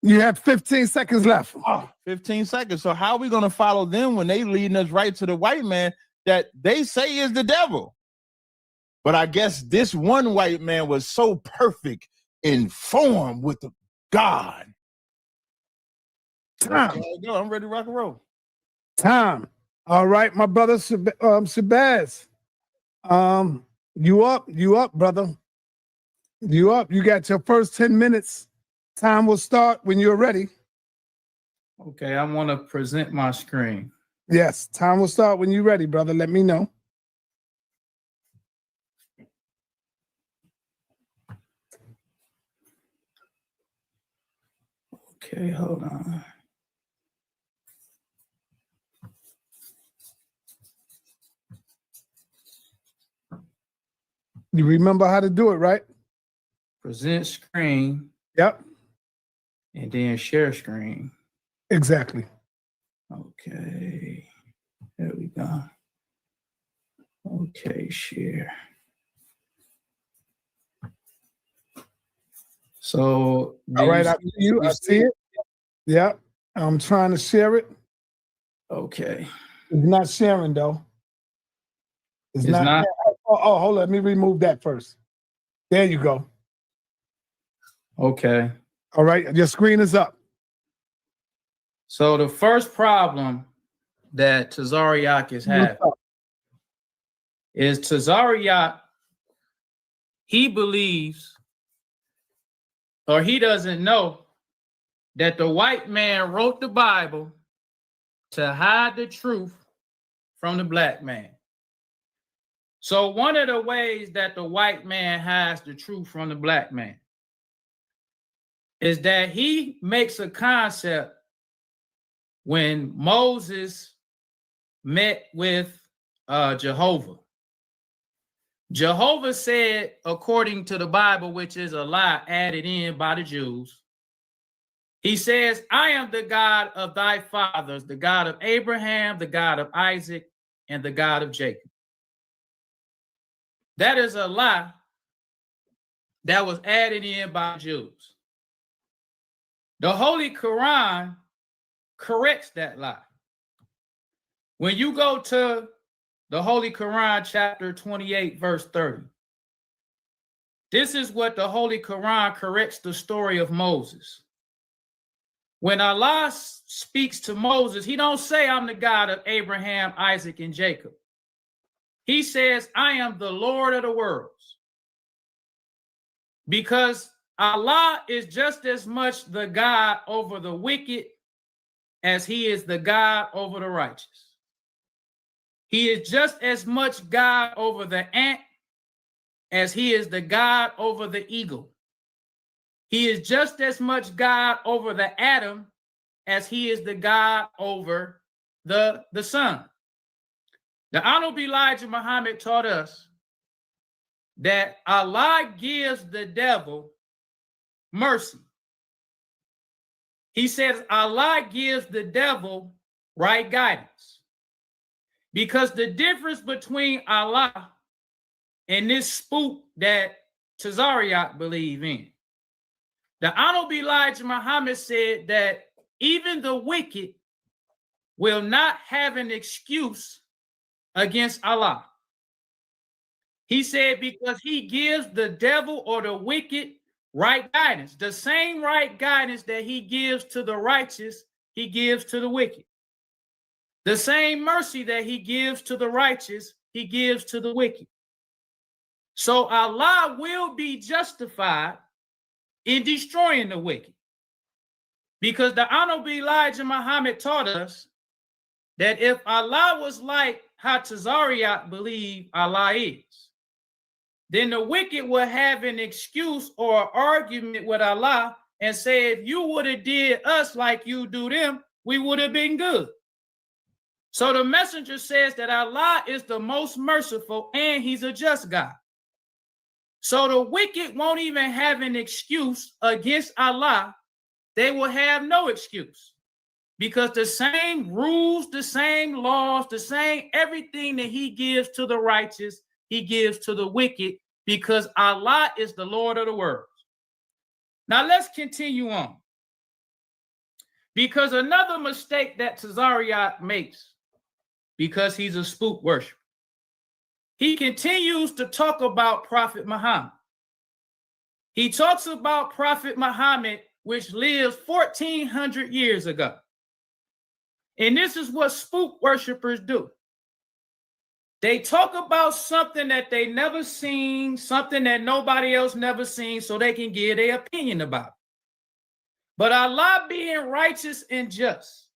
You have 15 seconds left. 15 seconds. So how are we going to follow them when they leading us right to the white man that they say is the devil? But I guess this one white man was so perfect in form with the God. Time. I'm ready to rock and roll. Time. All right, my brother Shabazz. You up, brother. You up. You got your first 10 minutes. Time will start when you're ready. Okay, I want to present my screen. Yes, time will start when you're ready, brother. Let me know. Okay, hold on. You remember how to do it, right? Present screen. Yep. And then share screen. Exactly. Okay. There we go. Okay, share. So, all right, I see you. I see it. Yeah, I'm trying to share it. Okay. It's not sharing though. It's not. Oh, hold on. Let me remove that first. There you go. Okay. All right, your screen is up. So the first problem that Tazaryach is having is Tazaryach, he believes or he doesn't know that the white man wrote the Bible to hide the truth from the black man. So one of the ways that the white man hides the truth from the black man is that he makes a concept when Moses met with Jehovah. Jehovah said, according to the Bible, which is a lie added in by the Jews, he says, I am the God of thy fathers, the God of Abraham, the God of Isaac, and the God of Jacob. That is a lie that was added in by Jews. The Holy Quran corrects that lie. When you go to the Holy Quran, chapter 28, verse 30, this is what the Holy Quran corrects the story of Moses. When Allah speaks to Moses, he don't say, I'm the God of Abraham, Isaac, and Jacob. He says, I am the Lord of the worlds. Because Allah is just as much the God over the wicked as he is the God over the righteous. He is just as much God over the ant as he is the God over the eagle. He is just as much God over the atom as he is the God over the sun. The Honorable Elijah Muhammad taught us that Allah gives the devil mercy. He says Allah gives the devil right guidance. Because the difference between Allah and this spook that Tazaryach believe in, the Honorable Elijah Muhammad said that even the wicked will not have an excuse against Allah. He said because he gives the devil or the wicked right guidance. The same right guidance that he gives to the righteous, he gives to the wicked. The same mercy that he gives to the righteous, he gives to the wicked. So Allah will be justified in destroying the wicked. Because the Honorable Elijah Muhammad taught us that if Allah was like how Tazaryach believed Allah is, then the wicked will have an excuse or an argument with Allah and say, if you would have did us like you do them, we would have been good. So the messenger says that Allah is the most merciful and he's a just God. So the wicked won't even have an excuse against Allah. They will have no excuse because the same rules, the same laws, the same everything that he gives to the righteous, he gives to the wicked because Allah is the Lord of the world. Now let's continue on. Because another mistake that Tazaryach makes, because he's a spook worshiper, he continues to talk about Prophet Muhammad. He talks about Prophet Muhammad, which lived 1400 years ago. And this is what spook worshipers do. They talk about something that they never seen, something that nobody else never seen, so they can give their opinion about it. But Allah being righteous and just,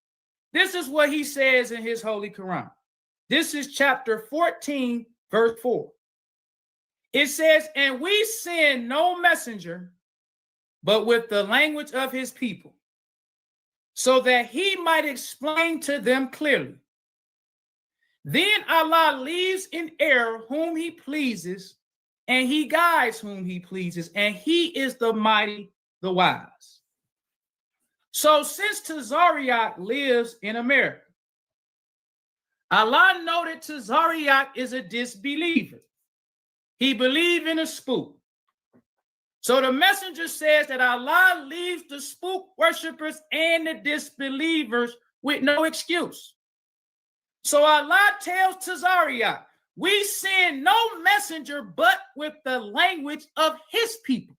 this is what he says in his Holy Quran. This is chapter 14, verse 4. It says, and we send no messenger, but with the language of his people, so that he might explain to them clearly. Then Allah leaves in error whom he pleases, and he guides whom he pleases, and he is the mighty, the wise. So since Tazaryach lives in America, Allah noted Tazaryach is a disbeliever. He believed in a spook. So the messenger says that Allah leaves the spook worshipers and the disbelievers with no excuse. So Allah tells Tazaryach, we send no messenger but with the language of his people.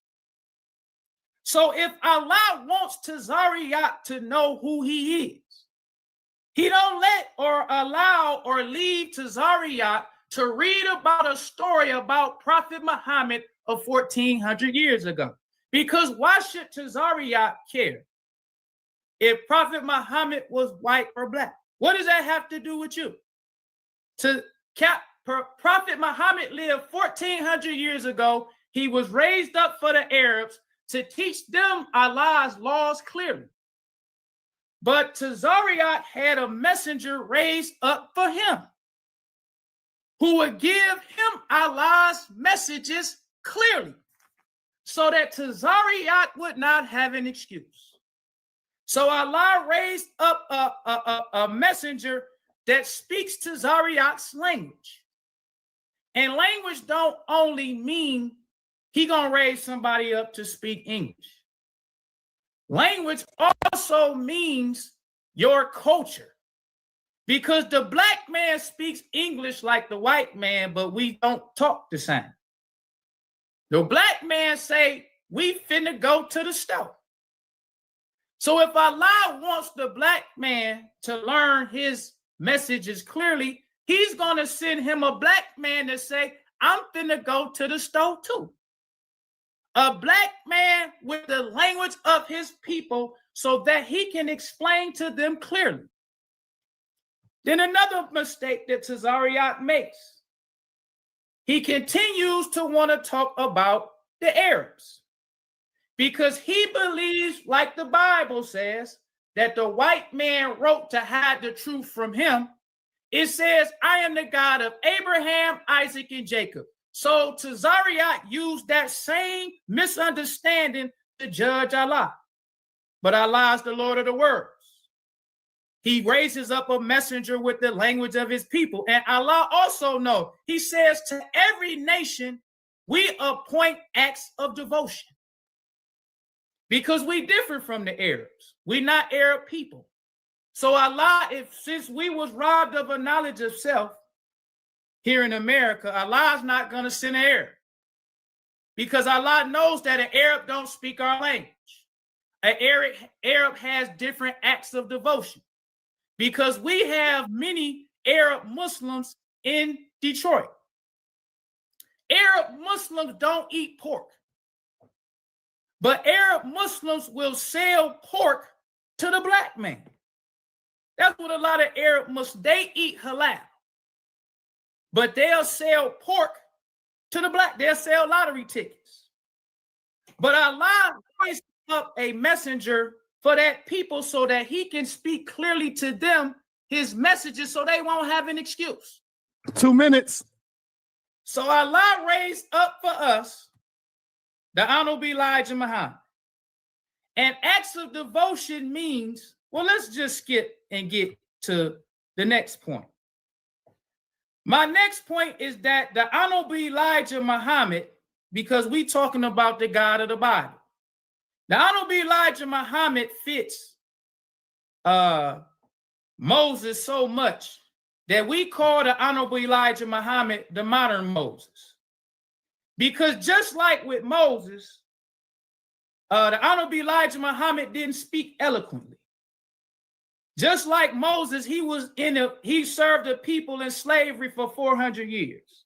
So if Allah wants Tazaryach to know who he is, he don't let or allow or leave Tazaryach to read about a story about Prophet Muhammad of 1400 years ago. Because why should Tazaryach care if Prophet Muhammad was white or black? What does that have to do with you? Prophet Muhammad lived 1400 years ago. He was raised up for the Arabs to teach them Allah's laws clearly. But Tazaryach had a messenger raised up for him who would give him Allah's messages clearly so that Tazaryach would not have an excuse. So Allah raised up a messenger that speaks Tazaryach's language. And language don't only mean he gonna raise somebody up to speak English. Language also means your culture. Because the black man speaks English like the white man, but we don't talk the same. The black man say, we finna go to the store. So if Allah wants the black man to learn his messages clearly, he's gonna send him a black man to say, I'm finna go to the store too. A black man with the language of his people so that he can explain to them clearly. Then another mistake that Tazaryach makes, he continues to want to talk about the Arabs because he believes, like the Bible says, that the white man wrote to hide the truth from him. It says, I am the God of Abraham, Isaac, and Jacob. So Tazaryach used that same misunderstanding to judge Allah. But Allah is the Lord of the worlds. He raises up a messenger with the language of his people. And Allah also knows, he says to every nation, we appoint acts of devotion. Because we differ from the Arabs. We're not Arab people. So Allah, since we was robbed of a knowledge of self here in America, Allah is not going to send an Arab. Because Allah knows that an Arab don't speak our language. An Arab has different acts of devotion. Because we have many Arab Muslims in Detroit. Arab Muslims don't eat pork. But Arab Muslims will sell pork to the black man. That's what a lot of Arab Muslims, they eat halal. But they'll sell pork to the black, they'll sell lottery tickets. But Allah raised up a messenger for that people so that he can speak clearly to them his messages so they won't have an excuse. 2 minutes. So Allah raised up for us the Honorable Elijah Muhammad. And acts of devotion means, well, let's just skip and get to the next point. My next point is that the Honorable Elijah Muhammad, because we talking about the God of the Bible, the Honorable Elijah Muhammad fits Moses so much that we call the Honorable Elijah Muhammad the modern Moses. Because just like with Moses, the Honorable Elijah Muhammad didn't speak eloquently. Just like Moses, he served the people in slavery for 400 years.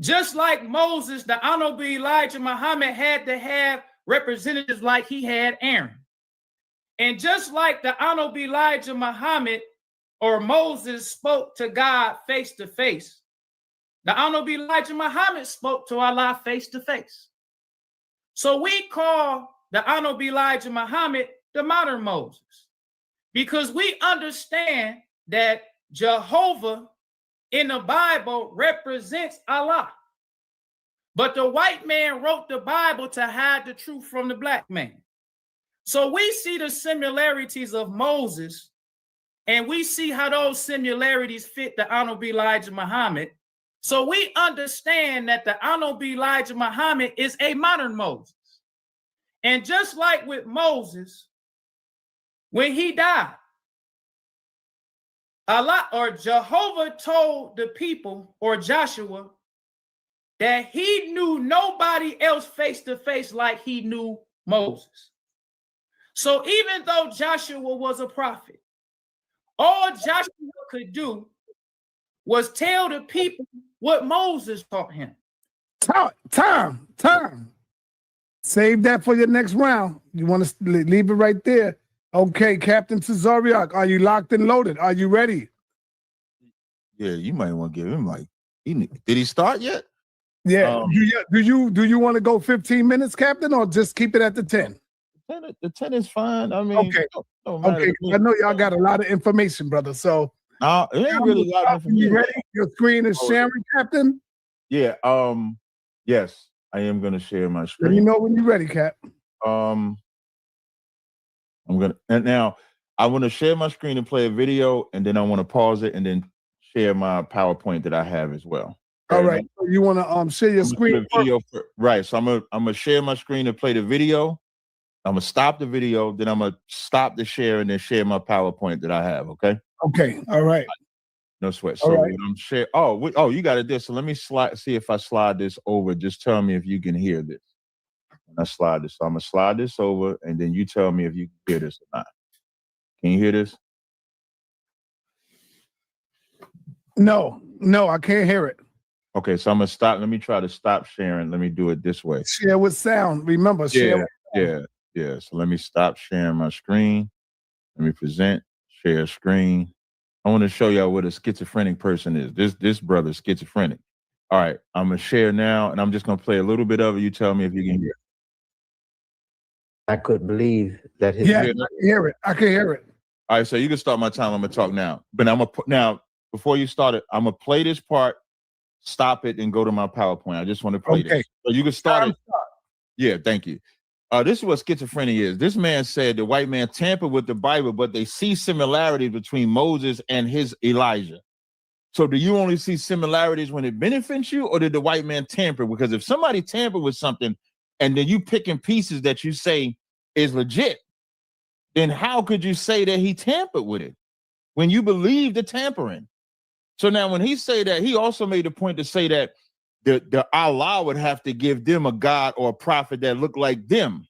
Just like Moses, the Honorable Elijah Muhammad had to have representatives like he had Aaron. And just like the Honorable Elijah Muhammad or Moses spoke to God face to face, the Honorable Elijah Muhammad spoke to Allah face to face. So we call the Honorable Elijah Muhammad the modern Moses, because we understand that Jehovah in the Bible represents Allah. But the white man wrote the Bible to hide the truth from the black man. So we see the similarities of Moses, and we see how those similarities fit the Honorable Elijah Muhammad. So we understand that the Honorable Elijah Muhammad is a modern Moses. And just like with Moses, when he died, Allah or Jehovah told the people, or Joshua, that he knew nobody else face to face like he knew Moses. So even though Joshua was a prophet, all Joshua could do was tell the people what Moses taught him. Time. Save that for your next round. You want to leave it right there. Okay, Captain Tazaryach, are you locked and loaded? Are you ready? Yeah, you might want to give him did he start yet? Yeah. Do you want to go 15 minutes, Captain, or just keep it at the 10? The 10 is fine. I mean, okay. I know y'all got a lot of information, brother. So it ain't really a lot of information. You ready? Your screen is sharing, Captain? Yeah. Yes, I am gonna share my screen. Let me know when you're ready, Cap. I'm gonna I want to share my screen and play a video, and then I want to pause it and then share my PowerPoint that I have as well. All right. So you want to share your screen? Right. So I'm gonna share my screen and play the video. I'm gonna stop the video, then I'm gonna stop the share and then share my PowerPoint that I have. Okay. Okay. All right. No sweat. So when I'm share. Oh, you got it there. So let me see if I slide this over. Just tell me if you can hear this. When I slide this, so I'm gonna slide this over, and then you tell me if you can hear this or not. Can you hear this? No, I can't hear it. Okay, so I'm gonna stop. Let me try to stop sharing. Let me do it this way. Share with sound. Remember, share with sound. Yeah. So let me stop sharing my screen. Let me present, share screen. I want to show y'all what a schizophrenic person is. This brother's schizophrenic. All right, I'm gonna share now, and I'm just gonna play a little bit of it. You tell me if you can hear it. I could believe that his. Yeah, I can hear it. I can hear it. All right, so you can start my time. I'm gonna talk now, but I'm gonna put now before you start it. I'm gonna play this part, stop it, and go to my PowerPoint. I just want to play this. So you can start it. Yeah, thank you. This is what schizophrenia is. This man said the white man tampered with the Bible, but they see similarities between Moses and his Elijah. So do you only see similarities when it benefits you, or did the white man tamper? Because if somebody tampered with something and then you picking pieces that you say is legit, then how could you say that he tampered with it when you believe the tampering? So now when he say that, he also made a point to say that the Allah would have to give them a God or a prophet that looked like them.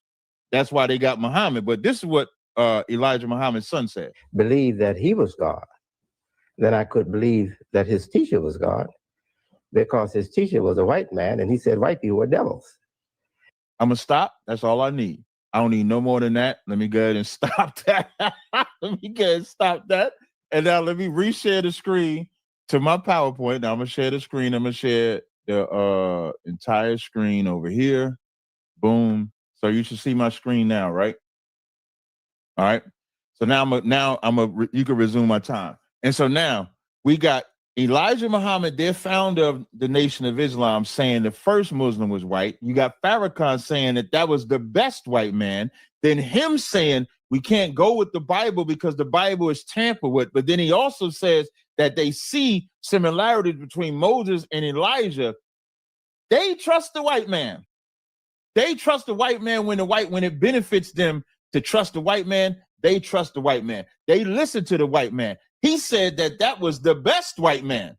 That's why they got Muhammad. But this is what Elijah Muhammad's son said. Believe that he was God. Then I could believe that his teacher was God, because his teacher was a white man and he said white people were devils. I'm gonna stop. That's all I need. I don't need no more than that. Let me go ahead and stop that. Let me go ahead and stop that. And now let me reshare the screen to my PowerPoint. Now I'm gonna share the screen. I'm gonna share the entire screen over here. Boom. So you should see my screen now, right? All right. So now you can resume my time. And so now we got Elijah Muhammad, their founder of the Nation of Islam, saying the first Muslim was white. You got Farrakhan saying that was the best white man. Then him saying we can't go with the Bible because the Bible is tampered with. But then he also says that they see similarities between Moses and Elijah. They trust the white man. They trust the white man when it benefits them to trust the white man. They trust the white man. They listen to the white man. He said that was the best white man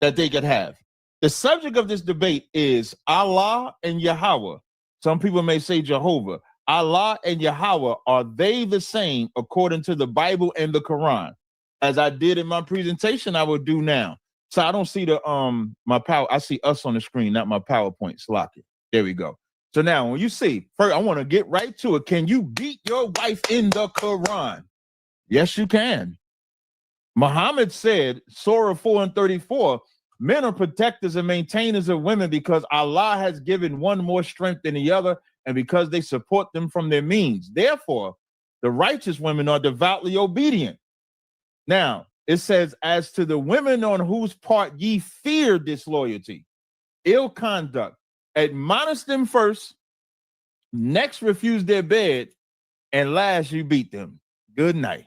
that they could have. The subject of this debate is Allah and Yahweh. Some people may say Jehovah. Allah and Yahweh, are they the same according to the Bible and the Quran? As I did in my presentation, I will do now. So I don't see my power. I see us on the screen, not my PowerPoint. Slock it. There we go. So now when you see, first, I want to get right to it. Can you beat your wife in the Quran? Yes, you can. Muhammad said, Surah 4:34, men are protectors and maintainers of women because Allah has given one more strength than the other and because they support them from their means. Therefore, the righteous women are devoutly obedient. Now, it says, as to the women on whose part ye fear disloyalty, ill conduct, admonish them first, next refuse their bed, and last you beat them. Good night.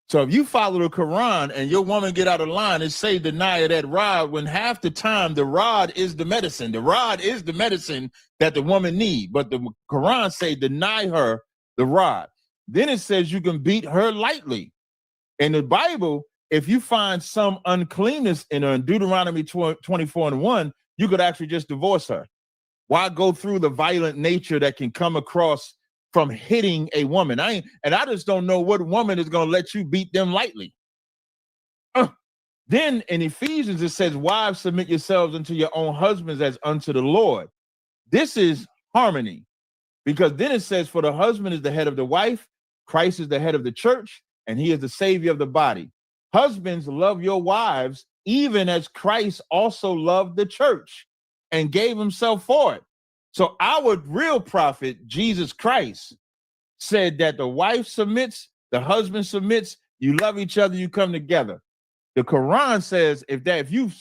So if you follow the Quran and your woman get out of line and say deny her that rod, when half the time the rod is the medicine. The rod is the medicine that the woman need, but the Quran say deny her the rod. Then it says you can beat her lightly. In the Bible, if you find some uncleanness in her, in Deuteronomy 24:1, you could actually just divorce her. Why go through the violent nature that can come across from hitting a woman? I just don't know what woman is going to let you beat them lightly. Then in Ephesians, it says, wives, submit yourselves unto your own husbands as unto the Lord. This is harmony, because then it says, for the husband is the head of the wife, Christ is the head of the church, and he is the savior of the body. Husbands, love your wives, even as Christ also loved the church and gave himself for it. So our real prophet, Jesus Christ, said that the wife submits, the husband submits, you love each other, you come together. The Quran says if you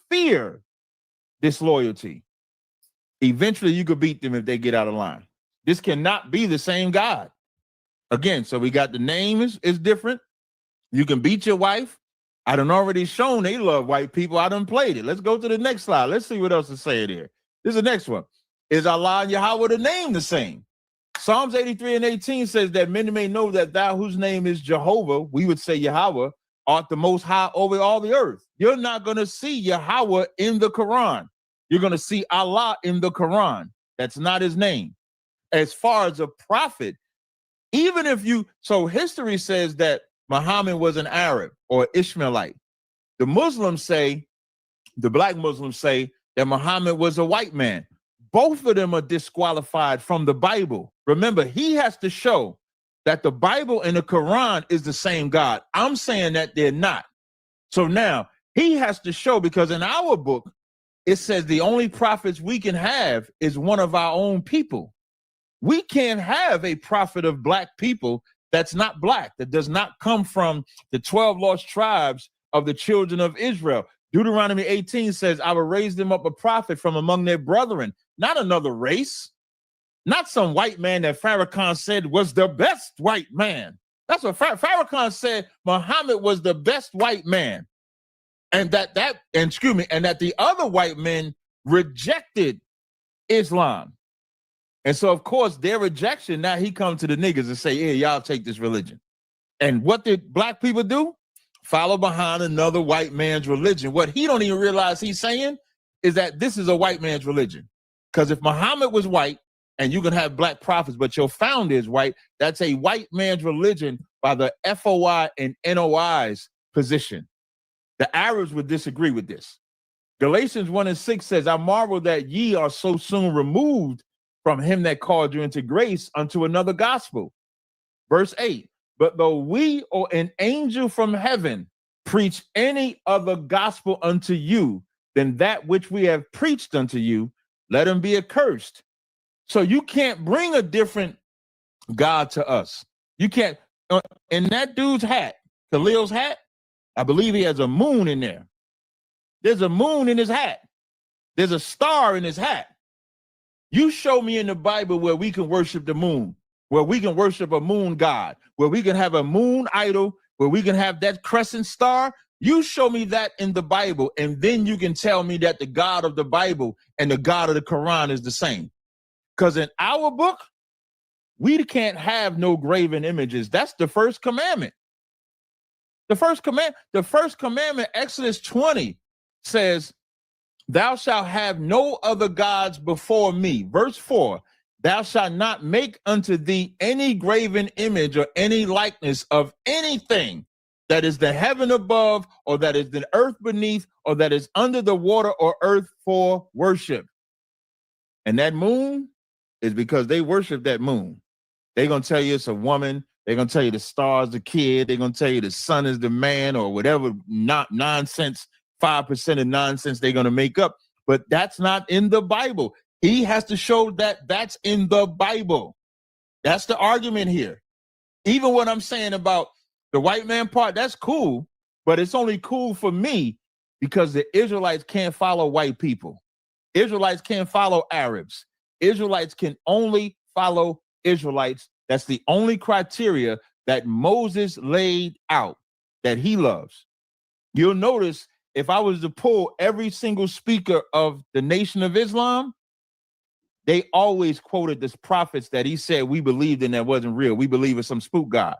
fear disloyalty, eventually you could beat them if they get out of line. This cannot be the same God. Again, so we got the name is different. You can beat your wife. I done already shown they love white people. I done played it. Let's go to the next slide. Let's see what else is saying here. This is the next one. Is Allah and Yahweh the name the same? Psalms 83:18 says that many may know that thou whose name is Jehovah, we would say Yahweh, art the most high over all the earth. You're not going to see Yahweh in the Quran. You're going to see Allah in the Quran. That's not his name. As far as a prophet, even if so history says that Muhammad was an Arab or Ishmaelite. The Muslims say, the black Muslims say that Muhammad was a white man. Both of them are disqualified from the Bible. Remember, he has to show that the Bible and the Quran is the same God. I'm saying that they're not. So now he has to show, because in our book, it says the only prophets we can have is one of our own people. We can't have a prophet of black people that's not black, that does not come from the 12 lost tribes of the children of Israel. Deuteronomy 18 says, I will raise them up a prophet from among their brethren, not another race, not some white man that Farrakhan said was the best white man. That's what Farrakhan said. Muhammad was the best white man. And that the other white men rejected Islam. And so, of course, their rejection, now he comes to the niggas and say, yeah, y'all take this religion. And what did black people do? Follow behind another white man's religion. What he don't even realize he's saying is that this is a white man's religion. Because if Muhammad was white and you can have black prophets, but your founder is white, that's a white man's religion by the FOI and NOI's position. The Arabs would disagree with this. Galatians 1:6 says, I marvel that ye are so soon removed from him that called you into grace unto another gospel. Verse 8, but though we or an angel from heaven preach any other gospel unto you than that which we have preached unto you, let him be accursed. So you can't bring a different God to us. You can't, in that dude's hat, Khalil's hat? I believe he has a moon in there. There's a moon in his hat. There's a star in his hat. You show me in the Bible where we can worship the moon, where we can worship a moon god, where we can have a moon idol, where we can have that crescent star. You show me that in the Bible, and then you can tell me that the God of the Bible and the God of the Quran is the same. Because in our book, we can't have no graven images. That's the first commandment. The first commandment, Exodus 20 says, thou shalt have no other gods before me. Verse 4, thou shalt not make unto thee any graven image or any likeness of anything that is the heaven above, or that is the earth beneath, or that is under the water or earth for worship. And that moon is because they worship that moon. They're going to tell you it's a woman. They're going to tell you the star is the kid. They're going to tell you the sun is the man, or whatever nonsense, 5% of nonsense they're going to make up. But that's not in the Bible. He has to show that that's in the Bible. That's the argument here. Even what I'm saying about the white man part, that's cool, but it's only cool for me because the Israelites can't follow white people. Israelites can't follow Arabs. Israelites can only follow Israelites. That's the only criteria that Moses laid out that he loves. You'll notice if I was to pull every single speaker of the Nation of Islam, they always quoted this prophets that he said we believed in that wasn't real. We believe in some spook god.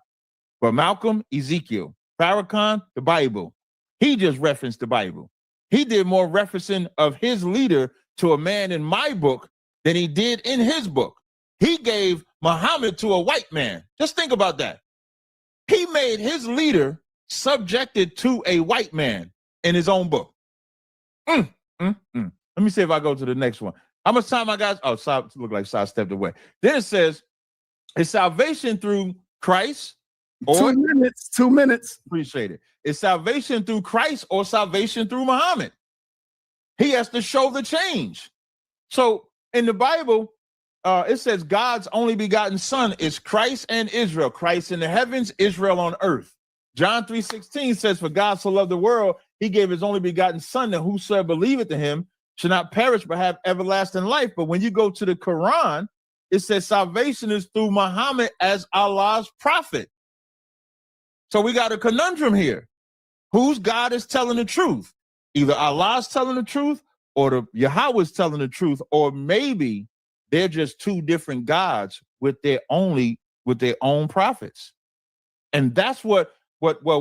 But Malcolm, Ezekiel, Farrakhan, the Bible. He just referenced the Bible. He did more referencing of his leader to a man in my book than he did in his book. He gave Muhammad to a white man. Just think about that. He made his leader subjected to a white man in his own book. Let me see if I go to the next one. How much time I got? Oh, look like Sai stepped away. Then it says, is salvation through Christ? Or 2 minutes. Appreciate it. Is salvation through Christ or salvation through Muhammad? He has to show the change. So in the Bible, it says God's only begotten son is Christ and Israel. Christ in the heavens, Israel on earth. John 3:16 says, for God so loved the world, he gave his only begotten son, that whosoever believeth in him should not perish but have everlasting life. But when you go to the Quran, it says salvation is through Muhammad as Allah's prophet. So we got a conundrum here. Whose God is telling the truth? Either Allah's telling the truth, or the Yahweh's telling the truth, or maybe they're just two different gods with their own prophets. And that's what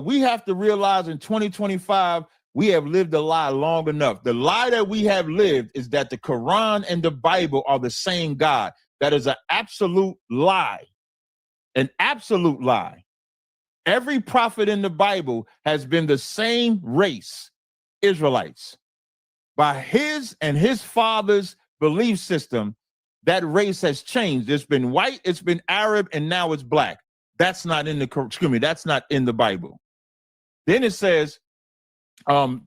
we have to realize in 2025. We have lived a lie long enough. The lie that we have lived is that the Quran and the Bible are the same God. That is an absolute lie. An absolute lie. Every prophet in the Bible has been the same race, Israelites. By his and his father's belief system, that race has changed. It's been white, it's been Arab, and now it's black. That's not in that's not in the Bible. Then it says, in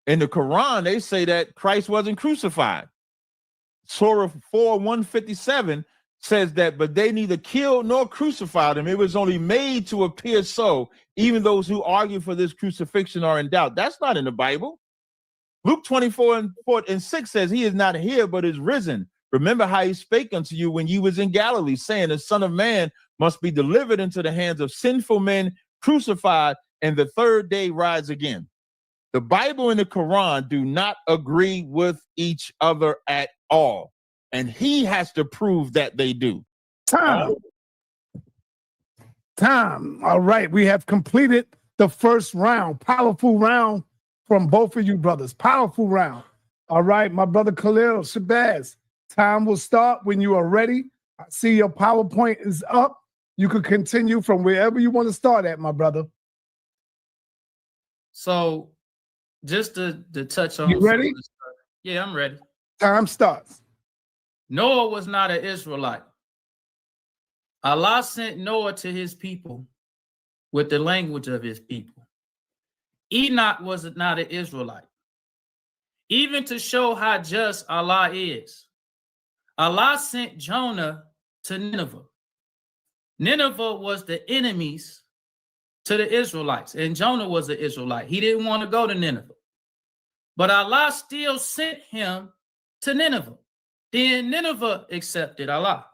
the Quran, they say that Christ wasn't crucified. Surah 4:157 says that, but they neither killed nor crucified him. It was only made to appear so. Even those who argue for this crucifixion are in doubt. That's not in the Bible. Luke 24:4-6 says, he is not here, but is risen. Remember how he spake unto you when you was in Galilee, saying, the Son of Man must be delivered into the hands of sinful men, crucified, and the third day rise again. The Bible and the Quran do not agree with each other at all. And he has to prove that they do. Time. All right. We have completed the first round. Powerful round from both of you brothers. Powerful round. All right. My brother Khalil Shabazz. Time will start when you are ready. I see your PowerPoint is up. You can continue from wherever you want to start at, my brother. So just to touch on. You ready? Yeah, I'm ready. Time starts. Noah was not an Israelite. Allah sent Noah to his people with the language of his people. Enoch was not an Israelite. Even to show how just Allah is, Allah sent Jonah to Nineveh. Nineveh was the enemies to the Israelites, and Jonah was an Israelite. He didn't want to go to Nineveh, but Allah still sent him to Nineveh. Then Nineveh accepted Allah.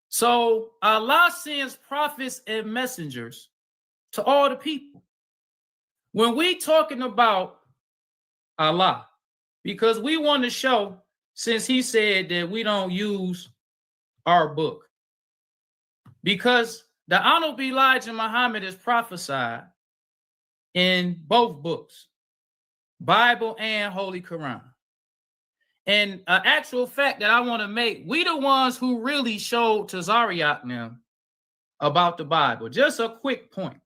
So Allah sends prophets and messengers to all the people. When we talking about Allah, because we want to show, since he said that we don't use our book, because the Honorable Elijah Muhammad is prophesied in both books, Bible and Holy Quran. And an actual fact that I want to make, we the ones who really showed Tazaryach now about the Bible. Just a quick point.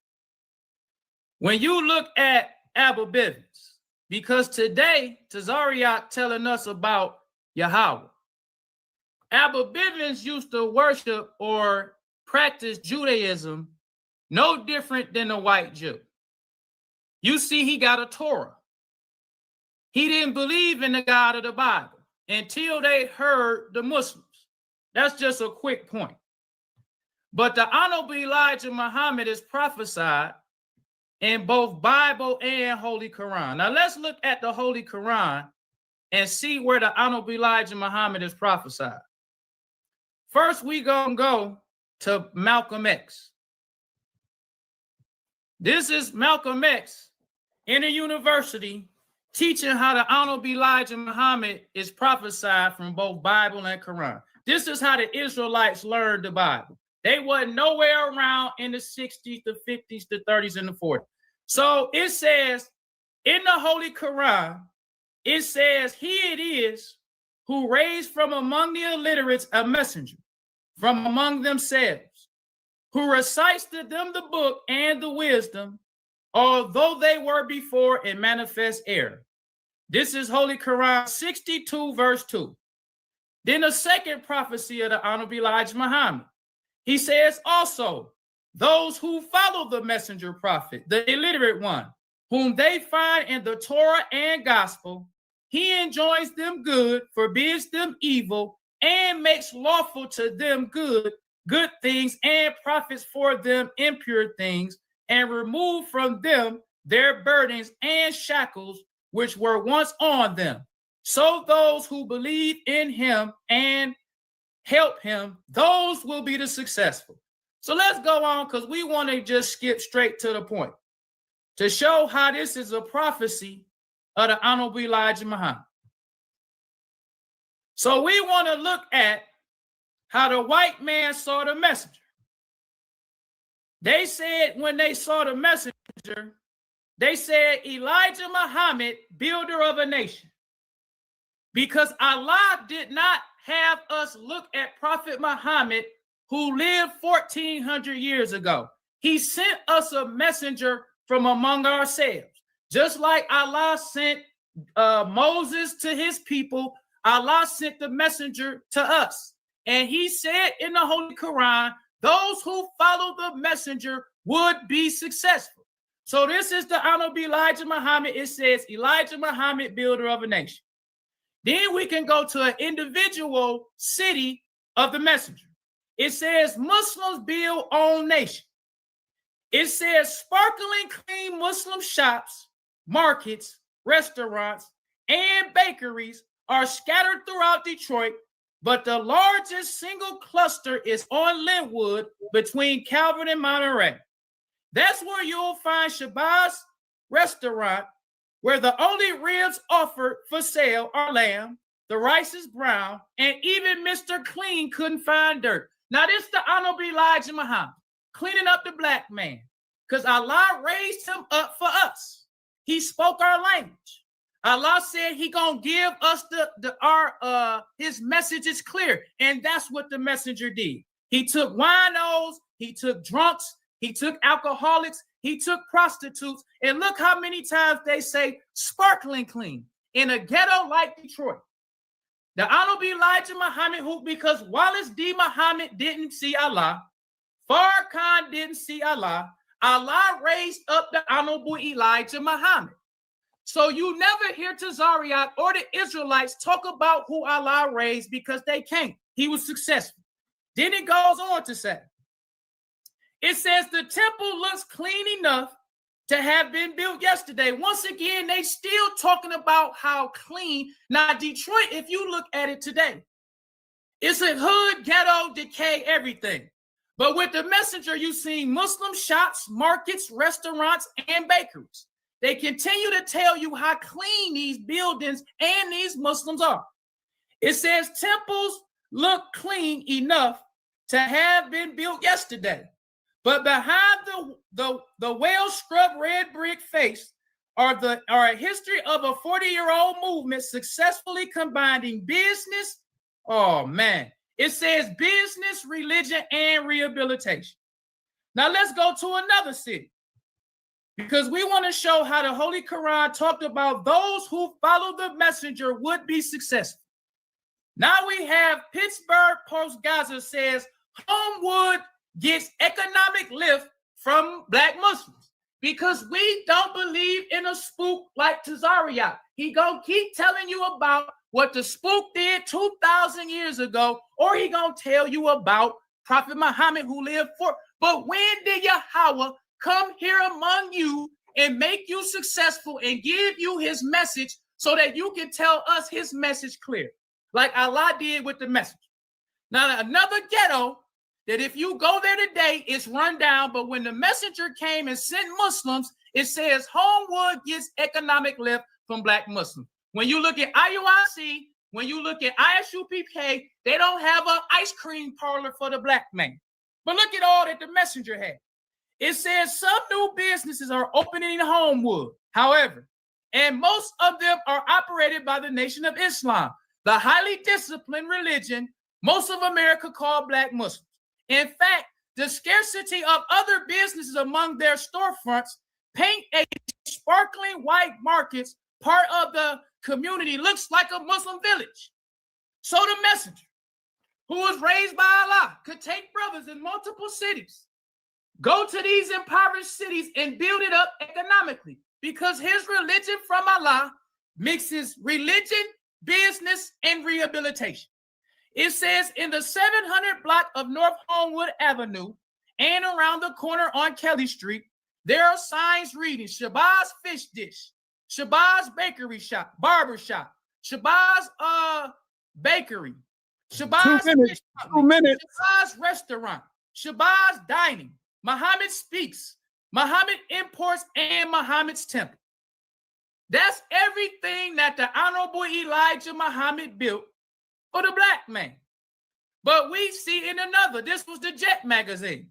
When you look at Abba Bivens, because today Tazaryach telling us about Yahweh. Abba Bivens used to worship or practice Judaism no different than a white Jew. You see, he got a Torah. He didn't believe in the God of the Bible until they heard the Muslims. That's just a quick point. But the Honorable Elijah Muhammad is prophesied in both Bible and Holy Quran. Now let's look at the Holy Quran and see where the Honorable Elijah Muhammad is prophesied. First, we gonna go to Malcolm X. This is Malcolm X in a university teaching how the Honorable Elijah Muhammad is prophesied from both Bible and Quran. This is how the Israelites learned the Bible. They wasn't nowhere around in the 60s, the 50s, the 30s, and the 40s. So it says in the Holy Quran, it says, he it is who raised from among the illiterates a messenger from among themselves, who recites to them the book and the wisdom, although they were before in manifest error. This is Holy Quran 62, verse 2. Then the second prophecy of the Honorable Elijah Muhammad. He says also, those who follow the messenger prophet, the illiterate one, whom they find in the Torah and gospel, he enjoins them good, forbids them evil, and makes lawful to them good things, and profits for them impure things, and remove from them their burdens and shackles which were once on them. So those who believe in him and help him, those will be the successful. So let's go on, because we want to just skip straight to the point to show how this is a prophecy of the Honorable Elijah Muhammad. So we want to look at how the white man saw the messenger. They said when they saw the messenger, they said Elijah Muhammad, builder of a nation. Because Allah did not have us look at Prophet Muhammad, who lived 1400 years ago. He sent us a messenger from among ourselves. Just like Allah sent Moses to his people, Allah sent the messenger to us. And he said in the Holy Quran, those who follow the messenger would be successful. So this is the Honorable Elijah Muhammad. It says Elijah Muhammad, builder of a nation. Then we can go to an individual city of the messenger. It says Muslims build own nation. It says sparkling clean Muslim shops, markets, restaurants, and bakeries are scattered throughout Detroit, but the largest single cluster is on Linwood between Calvin and Monterey. That's where you'll find Shabazz restaurant, where the only ribs offered for sale are lamb, the rice is brown, and even Mr. Clean couldn't find dirt. Now this is the Honorable Elijah Muhammad cleaning up the black man, because Allah raised him up for us. He spoke our language. Allah said he gonna give us his message is clear, and that's what the messenger did. He took winos, he took drunks, he took alcoholics, he took prostitutes, and look how many times they say sparkling clean in a ghetto like Detroit. The Honorable Elijah Muhammad, who, because Wallace D. Muhammad didn't see Allah, Farrakhan didn't see Allah, Allah raised up the Honorable Elijah Muhammad. So you never hear Tazaryach or the Israelites talk about who Allah raised, because they can't. He was successful. Then it goes on to say, It says the temple looks clean enough to have been built yesterday. Once again, they still talking about how clean. Now, Detroit, if you look at it today, it's a hood, ghetto, decay, everything. But with the messenger, you see Muslim shops, markets, restaurants, and bakeries. They continue to tell you how clean these buildings and these Muslims are. It says temples look clean enough to have been built yesterday. But behind the well-scrubbed red brick face are a history of a 40-year-old movement successfully combining business. Oh, man. It says business, religion, and rehabilitation. Now let's go to another city, because we want to show how the Holy Quran talked about those who follow the messenger would be successful. Now we have Pittsburgh Post-Gaza says Homewood gets economic lift from Black Muslims because we don't believe in a spook like Tazaryach. He gonna keep telling you about what the spook did 2,000 years ago, or he gonna tell you about Prophet Muhammad who lived for. But when did Yahweh come here among you and make you successful and give you his message so that you can tell us his message clear, like Allah did with the message? Now, another ghetto that if you go there today, it's run down, but when the messenger came and sent Muslims, it says Homewood gets economic lift from Black Muslims. When you look at IUIC, when you look at ISUPK, they don't have an ice cream parlor for the Black man. But look at all that the messenger had. It says some new businesses are opening in Homewood, however, and most of them are operated by the Nation of Islam, the highly disciplined religion most of America called Black Muslims. In fact, the scarcity of other businesses among their storefronts paint a sparkling white markets part of the community looks like a Muslim village. So the messenger, who was raised by Allah, could take brothers in multiple cities, go to these impoverished cities and build it up economically, because his religion from Allah mixes religion, business, and rehabilitation. It says in the 700 block of North Homewood Avenue and around the corner on Kelly Street, there are signs reading Shabazz Fish Dish, Shabazz Bakery Shop, Barber Shop, Shabazz Bakery, Shabazz 2 minutes. Shabazz Restaurant, Shabazz Dining, Muhammad Speaks, Muhammad Imports, and Muhammad's Temple. That's everything that the Honorable Elijah Muhammad built for the Black man. But we see in another, this was the Jet magazine.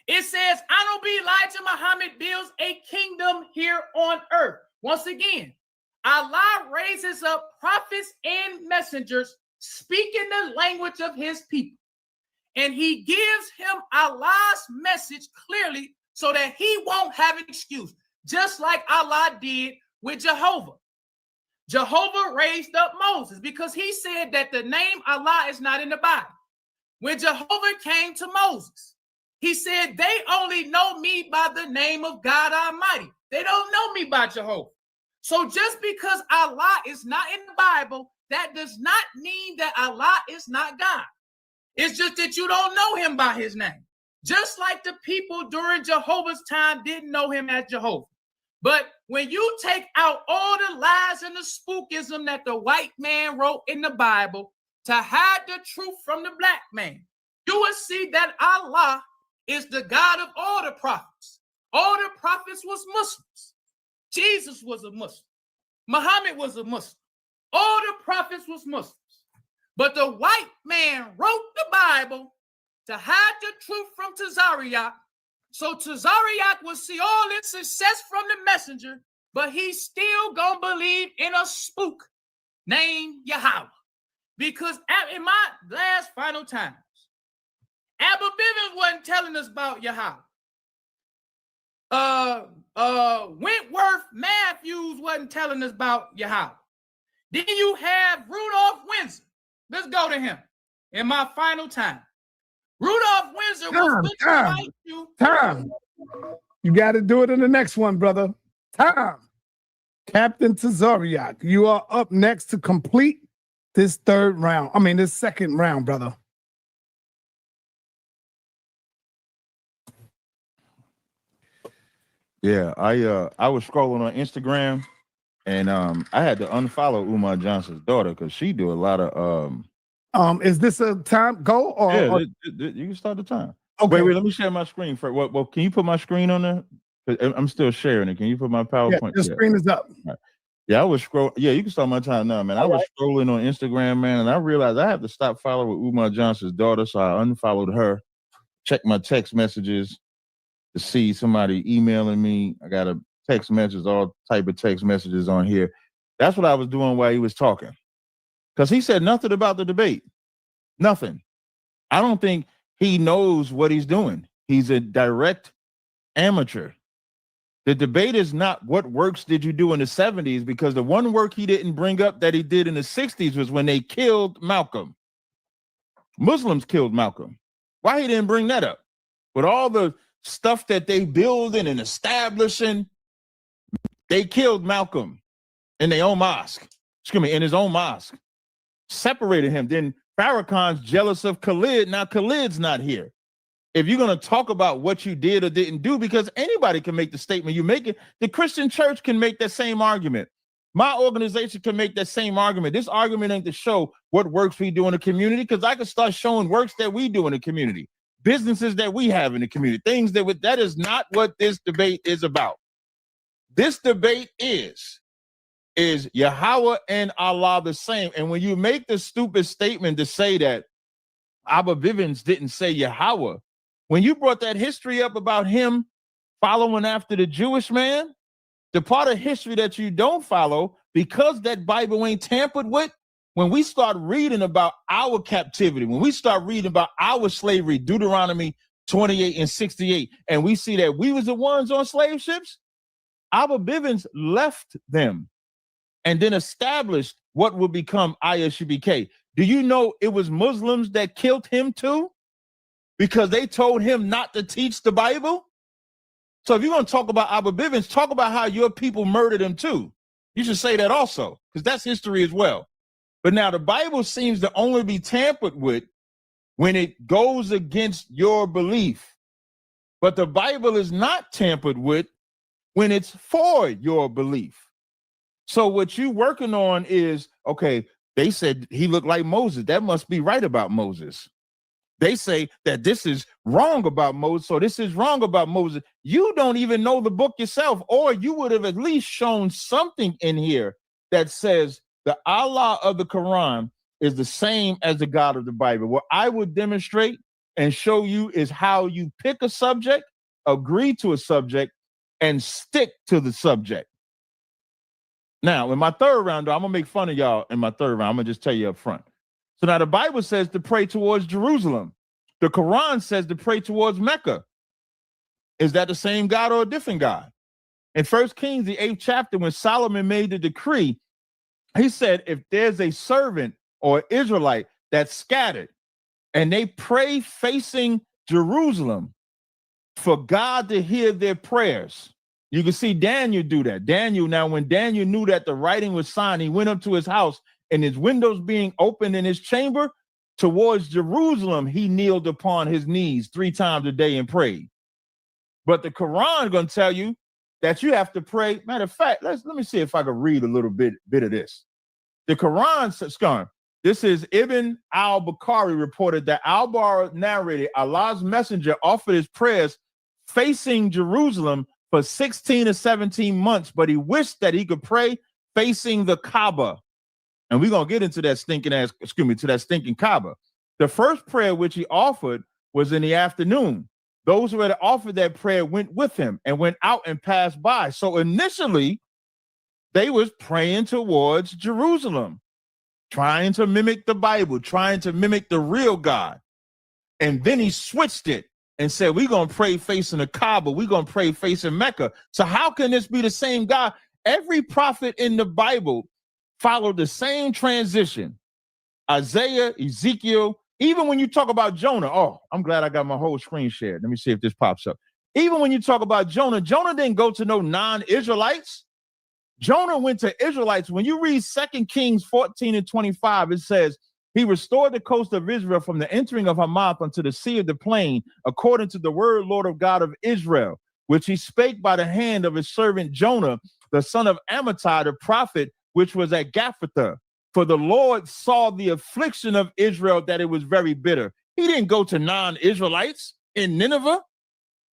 It says, Honorable Elijah Muhammad builds a kingdom here on earth. Once again, Allah raises up prophets and messengers speaking the language of his people. And he gives him Allah's message clearly so that he won't have an excuse, just like Allah did with Jehovah. Jehovah raised up Moses because he said that the name Allah is not in the Bible. When Jehovah came to Moses, he said, they only know me by the name of God Almighty. They don't know me by Jehovah. So just because Allah is not in the Bible, that does not mean that Allah is not God. It's just that you don't know him by his name. Just like the people during Jehovah's time didn't know him as Jehovah. But when you take out all the lies and the spookism that the white man wrote in the Bible to hide the truth from the Black man, you will see that Allah is the God of all the prophets. All the prophets was Muslims. Jesus was a Muslim. Muhammad was a Muslim. All the prophets was Muslims. But the white man wrote the Bible to hide the truth from Tazaryach. So Tazaryach will see all its success from the messenger, but he's still gonna believe in a spook named Yahweh. Because in my last final times, Abba Bivens wasn't telling us about Yahweh. Wentworth Matthews wasn't telling us about Yahweh. Then you have Rudolph Windsor. Let's go to him in my final time. Rudolph Windsor was Time. You got to do it in the next one, brother. Time. Captain Tazaryach, you are up next to complete this second round, brother. Yeah, I was scrolling on Instagram, and I had to unfollow Umar Johnson's daughter because she do a lot of Is this a time go or? Yeah, or- you can start the time. Okay. Wait, let me share my screen for well, can you put my screen on there? 'Cause I'm still sharing it. Can you put my Yeah, PowerPoint? the screen is up. Right. Yeah, I was scrolling. Yeah, you can start my time now, man. I was scrolling on Instagram, man, and I realized I have to stop following Umar Johnson's daughter, so I unfollowed her. Check my text messages to see somebody emailing me. I got a text message, all type of text messages on here. That's what I was doing while he was talking, because he said nothing about the debate. Nothing. I don't think he knows what he's doing. He's a direct amateur. The debate is not what works did you do in the 70s, because the one work he didn't bring up that he did in the 60s was when they killed Malcolm. Muslims killed Malcolm. Why he didn't bring that up? With all the stuff that they building and establishing, they killed Malcolm in their own mosque. Excuse me, in his own mosque. Separated him. Then Farrakhan's jealous of Khalid. Now Khalid's not here. If you're going to talk about what you did or didn't do, because anybody can make the statement you make it, the Christian church can make that same argument. My organization can make that same argument. This argument ain't to show what works we do in the community, because I can start showing works that we do in the community, businesses that we have in the community, things that is not what this debate is about. This debate is Yahweh and Allah the same? And when you make the stupid statement to say that Abba Bivens didn't say Yahweh, when you brought that history up about him following after the Jewish man, the part of history that you don't follow, because that Bible ain't tampered with, when we start reading about our captivity, when we start reading about our slavery, Deuteronomy 28 and 68, and we see that we was the ones on slave ships, Abba Bivens left them and then established what would become ISUBK. Do you know it was Muslims that killed him too? Because they told him not to teach the Bible? So if you're going to talk about Abba Bivens, talk about how your people murdered him too. You should say that also, because that's history as well. But now the Bible seems to only be tampered with when it goes against your belief. But the Bible is not tampered with when it's for your belief. So what you working on is, okay, they said he looked like Moses. That must be right about Moses. They say that this is wrong about Moses, so this is wrong about Moses. You don't even know the book yourself, or you would have at least shown something in here that says the Allah of the Quran is the same as the God of the Bible. What I would demonstrate and show you is how you pick a subject, agree to a subject, and stick to the subject. Now, in my third round, though, I'm going to make fun of y'all in my third round. I'm going to just tell you up front. So now the Bible says to pray towards Jerusalem. The Quran says to pray towards Mecca. Is that the same God or a different God? In 1 Kings, the 8th chapter, when Solomon made the decree, he said, if there's a servant or Israelite that's scattered and they pray facing Jerusalem for God to hear their prayers. You can see Daniel do that. Daniel, now when Daniel knew that the writing was signed, he went up to his house, and his windows being opened in his chamber towards Jerusalem, he kneeled upon his knees 3 times a day and prayed. But the Quran going to tell you that you have to pray. Matter of fact, let me see if I can read a little bit of this. The Quran says, this is Ibn al-Bukhari reported that al-Bara narrated Allah's messenger offered his prayers facing Jerusalem for 16 or 17 months, but he wished that he could pray facing the Kaaba. And we're going to get into that stinking Kaaba. The first prayer which he offered was in the afternoon. Those who had offered that prayer went with him and went out and passed by. So initially, they was praying towards Jerusalem, trying to mimic the Bible, trying to mimic the real God. And then he switched it and said, we're going to pray facing the Kaaba. We're going to pray facing Mecca. So how can this be the same God? Every prophet in the Bible followed the same transition. Isaiah, Ezekiel, even when you talk about Jonah, oh, I'm glad I got my whole screen shared. Let me see if this pops up. Even when you talk about Jonah, Jonah didn't go to no non-Israelites. Jonah went to Israelites. When you read 2 Kings 14 and 25, it says, he restored the coast of Israel from the entering of Hamath unto the sea of the plain, according to the word, Lord of God of Israel, which he spake by the hand of his servant Jonah, the son of Amittai, the prophet, which was at Gaphatha. For the Lord saw the affliction of Israel, that it was very bitter. He didn't go to non-Israelites in Nineveh.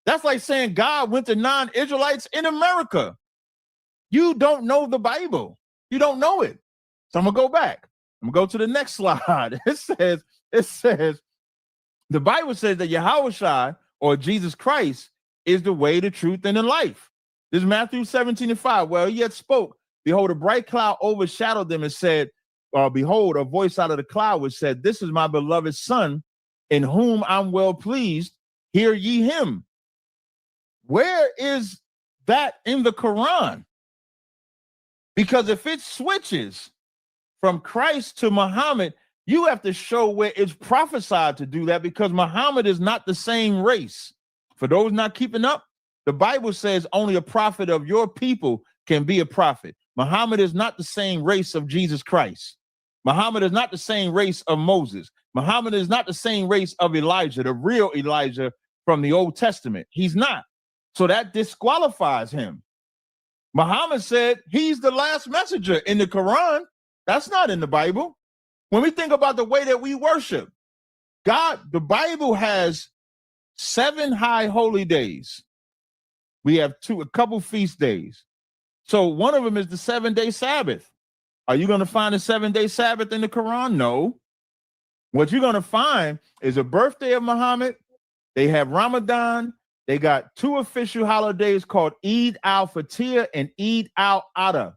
That's like saying God went to non-Israelites in America. You don't know the Bible. You don't know it. So I'm going to go back. I'm going to go to the next slide. It says, the Bible says that Yahushua, or Jesus Christ, is the way, the truth, and the life. This is Matthew 17:5. Well, he yet spoke. Behold, a bright cloud overshadowed them and said, behold, a voice out of the cloud which said, this is my beloved son, in whom I'm well pleased. Hear ye him. Where is that in the Quran? Because if it switches from Christ to Muhammad, you have to show where it's prophesied to do that, because Muhammad is not the same race. For those not keeping up, the Bible says only a prophet of your people can be a prophet. Muhammad is not the same race of Jesus Christ. Muhammad is not the same race of Moses. Muhammad is not the same race of Elijah, the real Elijah from the Old Testament. He's not. So that disqualifies him. Muhammad said he's the last messenger in the Quran. That's not in the Bible. When we think about the way that we worship God, the Bible has 7 high holy days. We have a couple feast days. So one of them is the 7-day Sabbath. Are you going to find a 7-day Sabbath in the Quran? No. What you're going to find is a birthday of Muhammad. They have Ramadan. They got 2 official holidays called Eid al-Fitr and Eid al-Adha.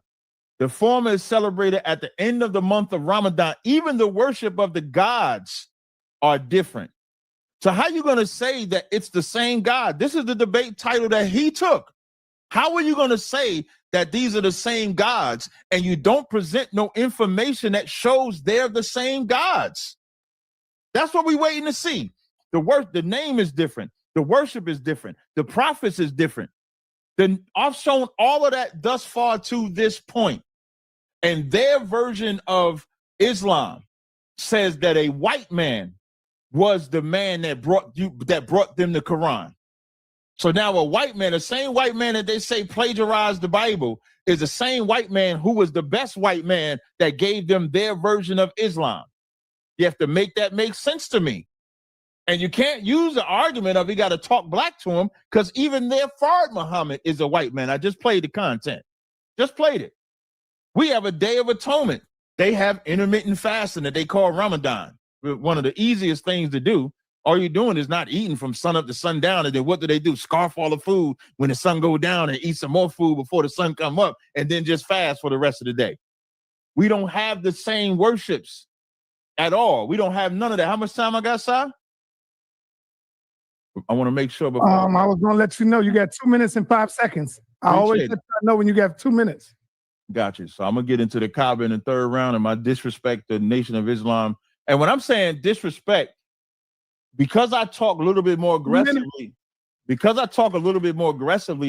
The former is celebrated at the end of the month of Ramadan. Even the worship of the gods are different. So how are you going to say that it's the same God? This is the debate title that he took. How are you going to say that these are the same gods and you don't present no information that shows they're the same gods? That's what we're waiting to see. The name is different. The worship is different. The prophets is different. Then I've shown all of that thus far to this point. And their version of Islam says that a white man was the man that brought them the Quran. So now a white man, the same white man that they say plagiarized the Bible, is the same white man who was the best white man that gave them their version of Islam. You have to make that make sense to me. And you can't use the argument of you got to talk black to him, because even their Fard Muhammad is a white man. I just played the content. Just played it. We have a Day of Atonement. They have intermittent fasting that they call Ramadan. One of the easiest things to do. All you're doing is not eating from sun up to sundown. And then what do? Scarf all the food when the sun go down and eat some more food before the sun come up, and then just fast for the rest of the day. We don't have the same worships at all. We don't have none of that. How much time I got, Si? I want to make sure. Before I was going to let you know you got 2 minutes and 5 seconds. I always let you know when you got 2 minutes. Got you. So I'm going to get into the Kaaba in the 3rd round and my disrespect to the Nation of Islam. And when I'm saying disrespect, because I talk a little bit more aggressively,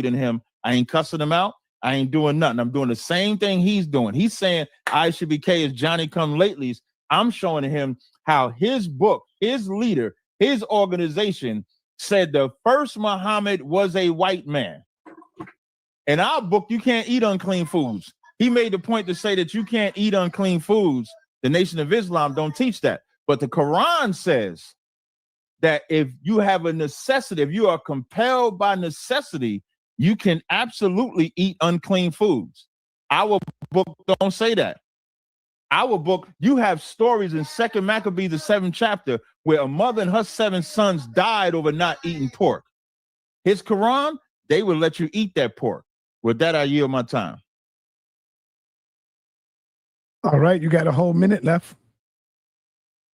than him, I ain't cussing him out. I ain't doing nothing. I'm doing the same thing he's doing. He's saying I should be K as Johnny come latelys. I'm showing him how his book, his leader, his organization said the first Muhammad was a white man. In our book, you can't eat unclean foods. He made the point to say that you can't eat unclean foods. The Nation of Islam don't teach that. But the Quran says that if you have a necessity, if you are compelled by necessity, you can absolutely eat unclean foods. Our book don't say that. Our book, you have stories in 2 Maccabees, the 7th chapter, where a mother and her 7 sons died over not eating pork. His Quran, they will let you eat that pork. With that, I yield my time. All right, you got a whole minute left.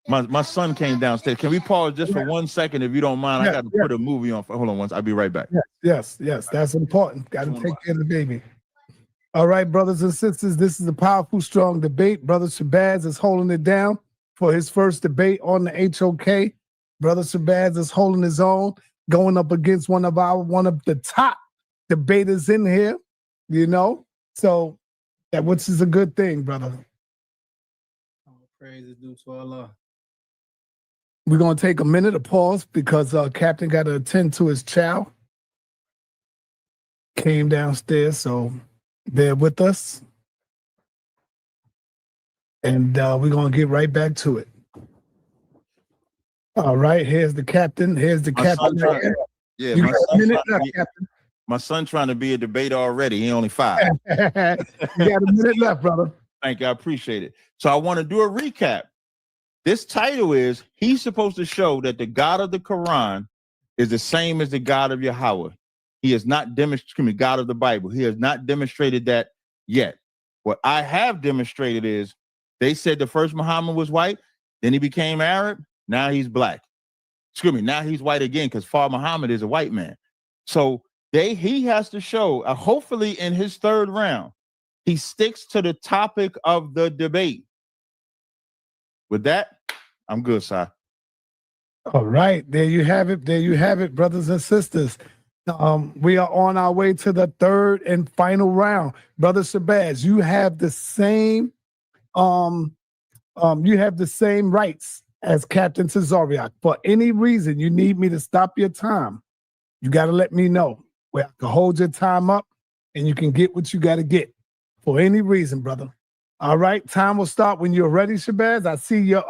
My son came downstairs. Can we pause just for 1 second, if you don't mind? I got to put a movie on. Hold on once. I'll be right back. Yes, that's important. Got to take care of the baby. All right, brothers and sisters, this is a powerful, strong debate. Brother Shabazz is holding it down for his first debate on the HOK. Brother Shabazz is holding his own, going up against one of the top debaters in here, so that which is a good thing, brother. Praise is due to Allah. We're going to take a minute of pause because Captain got to attend to his chow. came downstairs, so bear with us. And we're going to get right back to it. All right, here's the captain. Here's the captain. Yeah, You my got a son minute trying left, to be- Captain. My son trying to be a debater already. He only 5. You got a minute left, brother. Thank you. I appreciate it. So I want to do a recap. This title is, he's supposed to show that the God of the Quran is the same as the God of Yahweh. He has not demonstrated, God of the Bible. He has not demonstrated that yet. What I have demonstrated is, they said the first Muhammad was white, then he became Arab, now he's black. Excuse me, now he's white again because Father Muhammad is a white man. So he has to show, hopefully in his 3rd round, he sticks to the topic of the debate. With that, I'm good, sir. All right, there you have it. There you have it, brothers and sisters. We are on our way to the 3rd and final round. Brother Shabazz, you have the same rights as Captain Tazaryach. For any reason you need me to stop your time, you got to let me know where I can hold your time up and you can get what you got to get for any reason, brother. All right, time will start when you're ready, Shabazz. I see your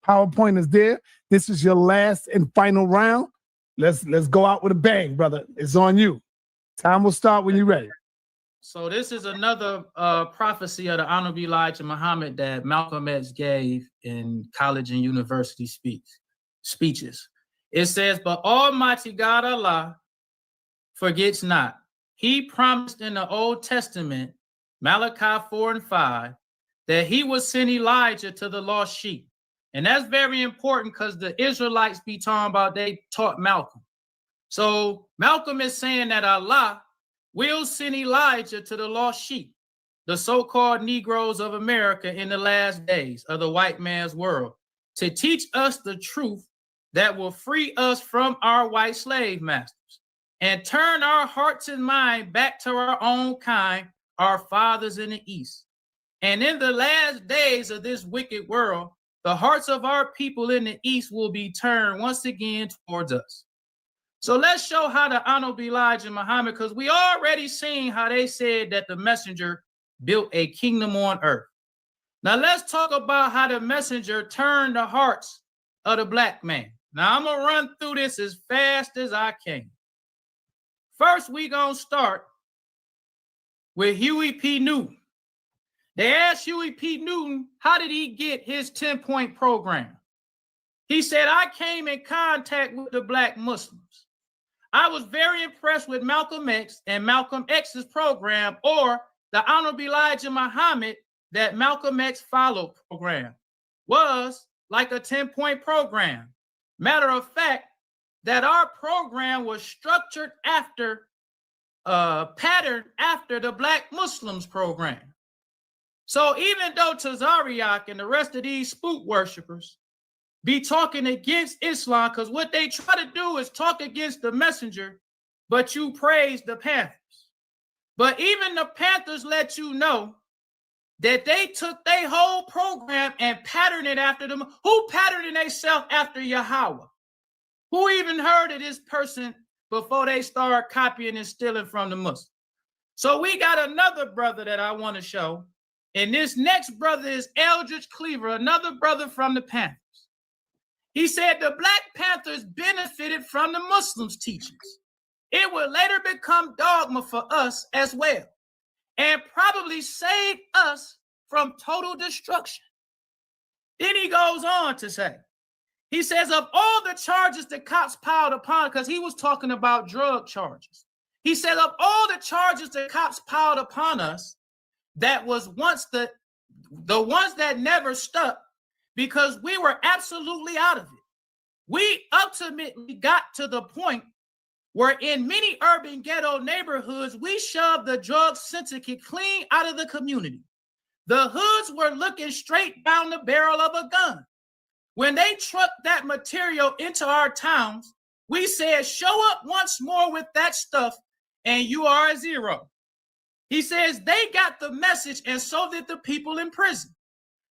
PowerPoint is there. This is your last and final round. Let's go out with a bang, brother. It's on you. Time will start when you're ready. So this is another prophecy of the Honorable Elijah Muhammad that Malcolm X gave in college and university speeches. It says, but Almighty God Allah forgets not. He promised in the Old Testament, Malachi 4 and 5, that he would send Elijah to the lost sheep. And that's very important because the Israelites be talking about they taught Malcolm. So Malcolm is saying that Allah will send Elijah to the lost sheep, the so-called Negroes of America in the last days of the white man's world, to teach us the truth that will free us from our white slave masters and turn our hearts and mind back to our own kind, our fathers in the East. And in the last days of this wicked world, the hearts of our people in the East will be turned once again towards us. So let's show how the Honorable Elijah Muhammad, because we already seen how they said that the messenger built a kingdom on earth. Now let's talk about how the messenger turned the hearts of the black man. Now I'm gonna run through this as fast as I can. First, we gonna start with Huey P. Newton. They asked Huey P. Newton, how did he get his 10-point program? He said, I came in contact with the black Muslims. I was very impressed with Malcolm X and Malcolm X's program, or the Honorable Elijah Muhammad that Malcolm X followed program was like a 10-point program. Matter of fact, that our program was structured after, patterned after the black Muslims program. So even though Tazaryach and the rest of these spook worshipers be talking against Islam, because what they try to do is talk against the messenger, but you praise the Panthers. But even the Panthers let you know that they took their whole program and patterned it after them. Who patterned themselves after Yahweh? Who even heard of this person before they start copying and stealing from the Muslims? So we got another brother that I want to show. And this next brother is Eldridge Cleaver, another brother from the Panthers. He said the Black Panthers benefited from the Muslims' teachings. It would later become dogma for us as well, and probably save us from total destruction. Then he goes on to say, he says, of all the charges the cops piled upon, because he was talking about drug charges. He said, of all the charges the cops piled upon us, that was once the ones that never stuck, because we were absolutely out of it. We ultimately got to the point where in many urban ghetto neighborhoods, we shoved the drug syndicate clean out of the community. The hoods were looking straight down the barrel of a gun. When they trucked that material into our towns, we said, show up once more with that stuff and you are a zero. He says they got the message, and so did the people in prison.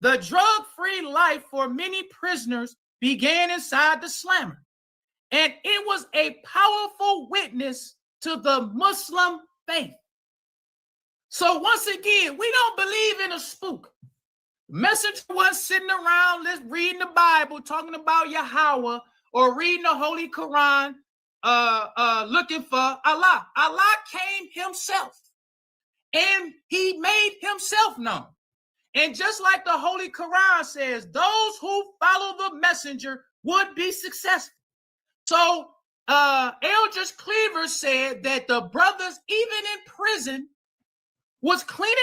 The drug-free life for many prisoners began inside the slammer. And it was a powerful witness to the Muslim faith. So once again, we don't believe in a spook. Messenger wasn't sitting around reading the Bible, talking about Yahweh, or reading the Holy Quran, looking for Allah. Allah came himself, and he made himself known. And just like the Holy Quran says, those who follow the messenger would be successful. So Eldridge Cleaver said that the brothers, even in prison, was cleaning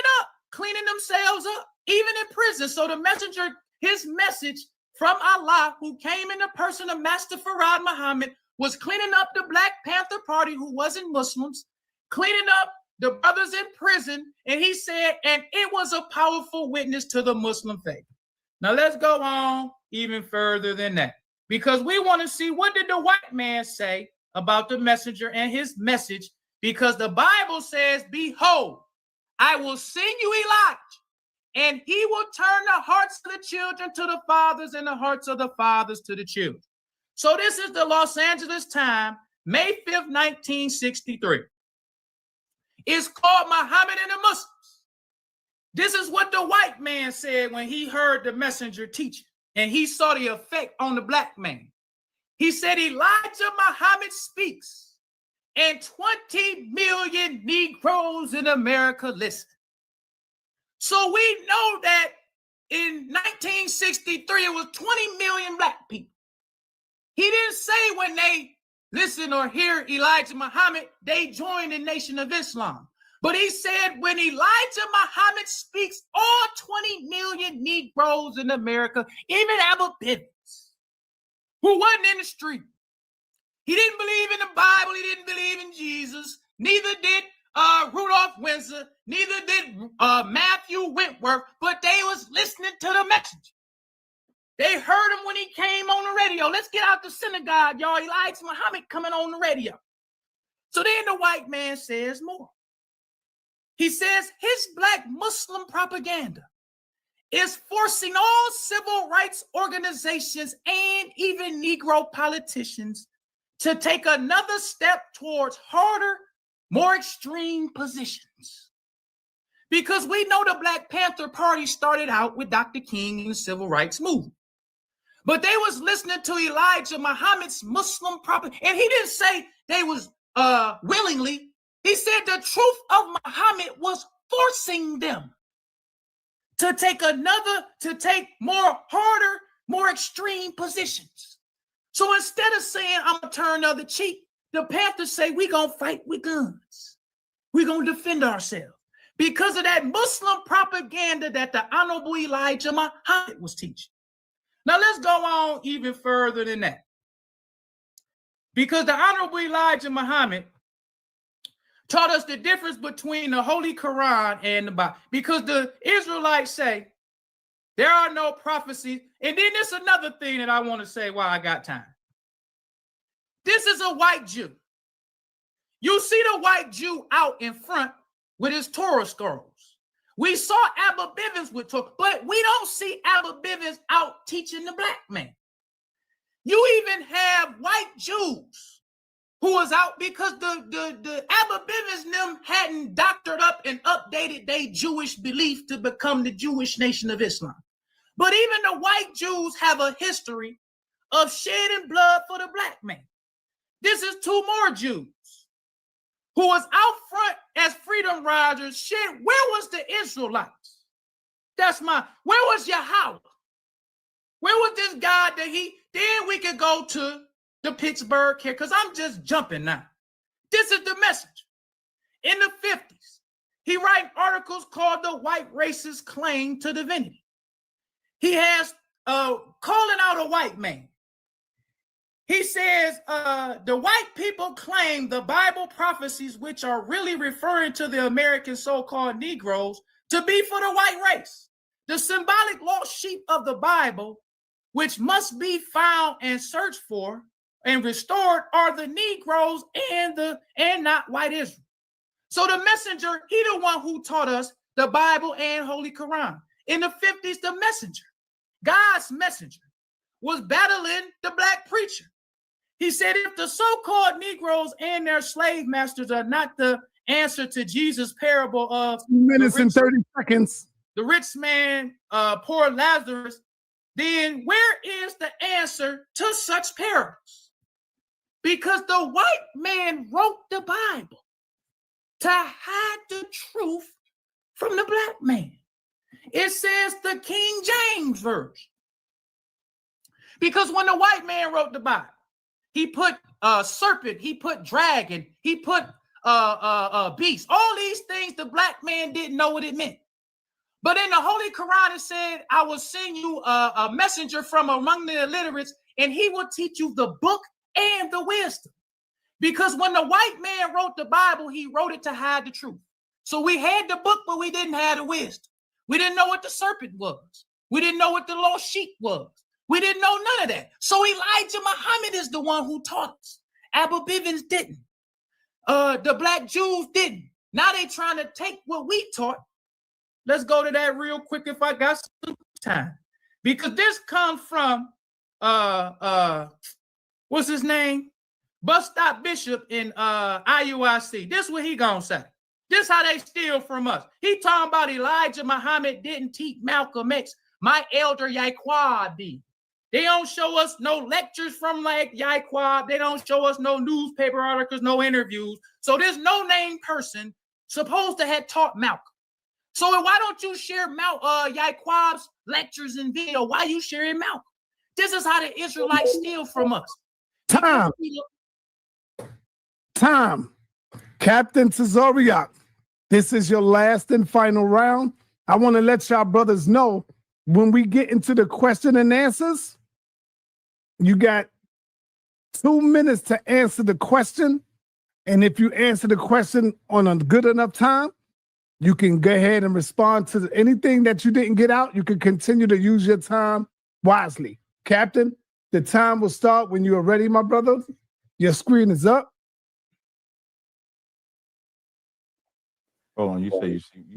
themselves up, even in prison. So the messenger, his message from Allah, who came in the person of Master Farad Muhammad, was cleaning up the Black Panther Party, who wasn't Muslims, cleaning up the brothers in prison, and he said, and it was a powerful witness to the Muslim faith. Now let's go on even further than that, because we want to see, what did the white man say about the messenger and his message? Because the Bible says, behold, I will send you Elijah, and he will turn the hearts of the children to the fathers and the hearts of the fathers to the children. So this is the Los Angeles Times, May 5th, 1963. It's called Muhammad and the Muslims. This is what the white man said when he heard the messenger teaching, and he saw the effect on the black man. He said, Elijah Muhammad speaks, and 20 million Negroes in America listen. So we know that in 1963, it was 20 million black people. He didn't say when they listen or hear Elijah Muhammad, they join the Nation of Islam. But he said when Elijah Muhammad speaks, all 20 million Negroes in America, even Abba Bivens, who wasn't in the street. He didn't believe in the Bible. He didn't believe in Jesus. Neither did Rudolph Windsor. Neither did Matthew Wentworth. But they was listening to the message. They heard him when he came on the radio. Let's get out the synagogue, y'all. Elijah Muhammad coming on the radio. So then the white man says more. He says his black Muslim propaganda is forcing all civil rights organizations and even Negro politicians to take another step towards harder, more extreme positions. Because we know the Black Panther Party started out with Dr. King and the civil rights movement. But they was listening to Elijah Muhammad's Muslim propaganda, and he didn't say they was willingly. He said the truth of Muhammad was forcing them to take more harder, more extreme positions. So instead of saying, I'm gonna turn the other cheek, the Panthers say, we gonna fight with guns. We're gonna defend ourselves because of that Muslim propaganda that the Honorable Elijah Muhammad was teaching. Now let's go on even further than that. Because the Honorable Elijah Muhammad taught us the difference between the Holy Quran and the Bible. Because the Israelites say there are no prophecies. And then there's another thing that I want to say while I got time. This is a white Jew. You see the white Jew out in front with his Torah scrolls. We saw Abba Bivens with Torah, but we don't see Abba Bivens out teaching the black man. You even have white Jews who was out because the Abba Bivens and them hadn't doctored up and updated their Jewish belief to become the Jewish Nation of Islam. But even the white Jews have a history of shedding blood for the black man. This is two more Jews who was out front as freedom riders. Shed. Where was the Israelites? Where was Yahweh? Where was this God that then we could go to the Pittsburgh here, because I'm just jumping now. This is the message. In the 50s, he writes articles called The White Race's Claim to Divinity. He has calling out a white man. He says, the white people claim the Bible prophecies, which are really referring to the American so-called Negroes, to be for the white race. The symbolic lost sheep of the Bible, which must be found and searched for and restored, are the Negroes and not white Israel. So the messenger, he the one who taught us the Bible and Holy Quran. In the 50s, the messenger, God's messenger, was battling the black preacher. He said, if the so-called Negroes and their slave masters are not the answer to Jesus' parable of 2 minutes and 30 seconds. The rich man, poor Lazarus, then where is the answer to such parables? Because the white man wrote the Bible to hide the truth from the black man. It says the King James Version. Because when the white man wrote the Bible, he put serpent, he put dragon, he put beast. All these things the black man didn't know what it meant. But in the Holy Quran, it said, I will send you a messenger from among the illiterates, and he will teach you the book and the wisdom. Because when the white man wrote the Bible, he wrote it to hide the truth. So we had the book, but we didn't have the wisdom. We didn't know what the serpent was. We didn't know what the lost sheep was. We didn't know none of that. So Elijah Muhammad is the one who taught us. Abba Bivens didn't. The black Jews didn't. Now they trying to take what we taught. Let's go to that real quick if I got some time. Because this comes from, what's his name? Bus Stop Bishop in IUIC. This is what he gonna say. This how they steal from us. He talking about Elijah Muhammad didn't teach Malcolm X. My elder Yaquab did. They don't show us no lectures from like Yaquab. They don't show us no newspaper articles, no interviews. So there's no named person supposed to have taught Malcolm. So why don't you share Yaquab's lectures and video? Why you sharing Malcolm? This is how the Israelites steal from us. Time. Captain Tazaryach, this is your last and final round. I want to let y'all brothers know when we get into the question and answers, you got 2 minutes to answer the question. And if you answer the question on a good enough time, you can go ahead and respond to anything that you didn't get out. You can continue to use your time wisely. Captain, the time will start when you are ready, my brother. Your screen is up. Hold on,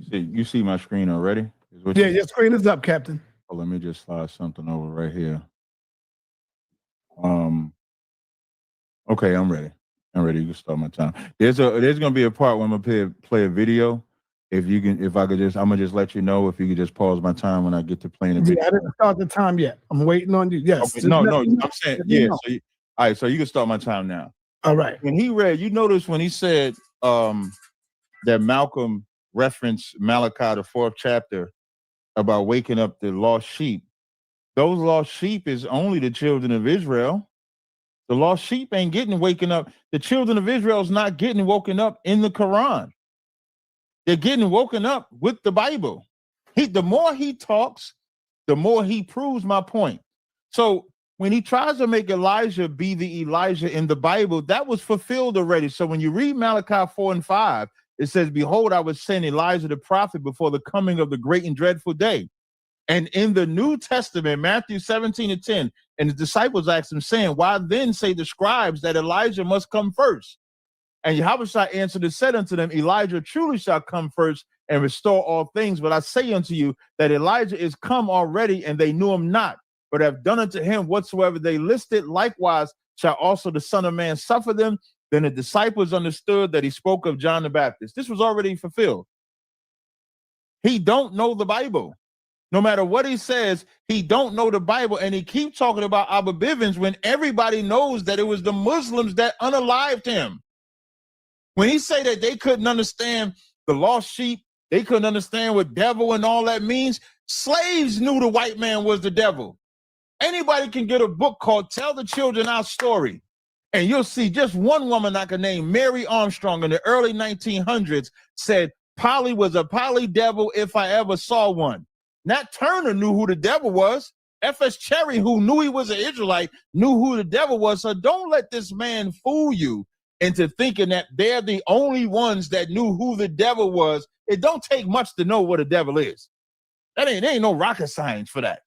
you see my screen already? Yeah, your screen is up, Captain. Oh, let me just slide something over right here. Okay, I'm ready. You can start my time. There's gonna be a part where I'm gonna play a video. I'm gonna just let you know if you could just pause my time when I get to playing the video. I didn't start the time yet. I'm waiting on you. Yes. Okay, no, I'm saying yeah. So all right, so you can start my time now. All right. When he read, you notice when he said that Malcolm referenced Malachi, the 4th chapter, about waking up the lost sheep. Those lost sheep is only the children of Israel. The lost sheep ain't waking up. The children of Israel is not getting woken up in the Quran. They're getting woken up with the Bible. The more he talks, the more he proves my point. So when he tries to make Elijah be the Elijah in the Bible, that was fulfilled already. So when you read Malachi 4 and 5, it says, behold, I would send Elijah the prophet before the coming of the great and dreadful day. And in the New Testament, Matthew 17 and 10, and the disciples asked him, saying, why then say the scribes that Elijah must come first? And Yahweh answered and said unto them, Elijah truly shall come first and restore all things. But I say unto you that Elijah is come already, and they knew him not, but have done unto him whatsoever they listed. Likewise shall also the Son of Man suffer them. Then the disciples understood that he spoke of John the Baptist. This was already fulfilled. He don't know the Bible. No matter what he says, he don't know the Bible. And he keeps talking about Abba Bivens when everybody knows that it was the Muslims that unalived him. When he say that they couldn't understand the lost sheep, they couldn't understand what devil and all that means, slaves knew the white man was the devil. Anybody can get a book called Tell the Children Our Story, and you'll see just one woman I can name, Mary Armstrong, in the early 1900s, said, Polly was a poly devil if I ever saw one. Nat Turner knew who the devil was. F.S. Cherry, who knew he was an Israelite, knew who the devil was. So don't let this man fool you into thinking that they're the only ones that knew who the devil was. It don't take much to know what a devil is. There ain't no rocket science for that.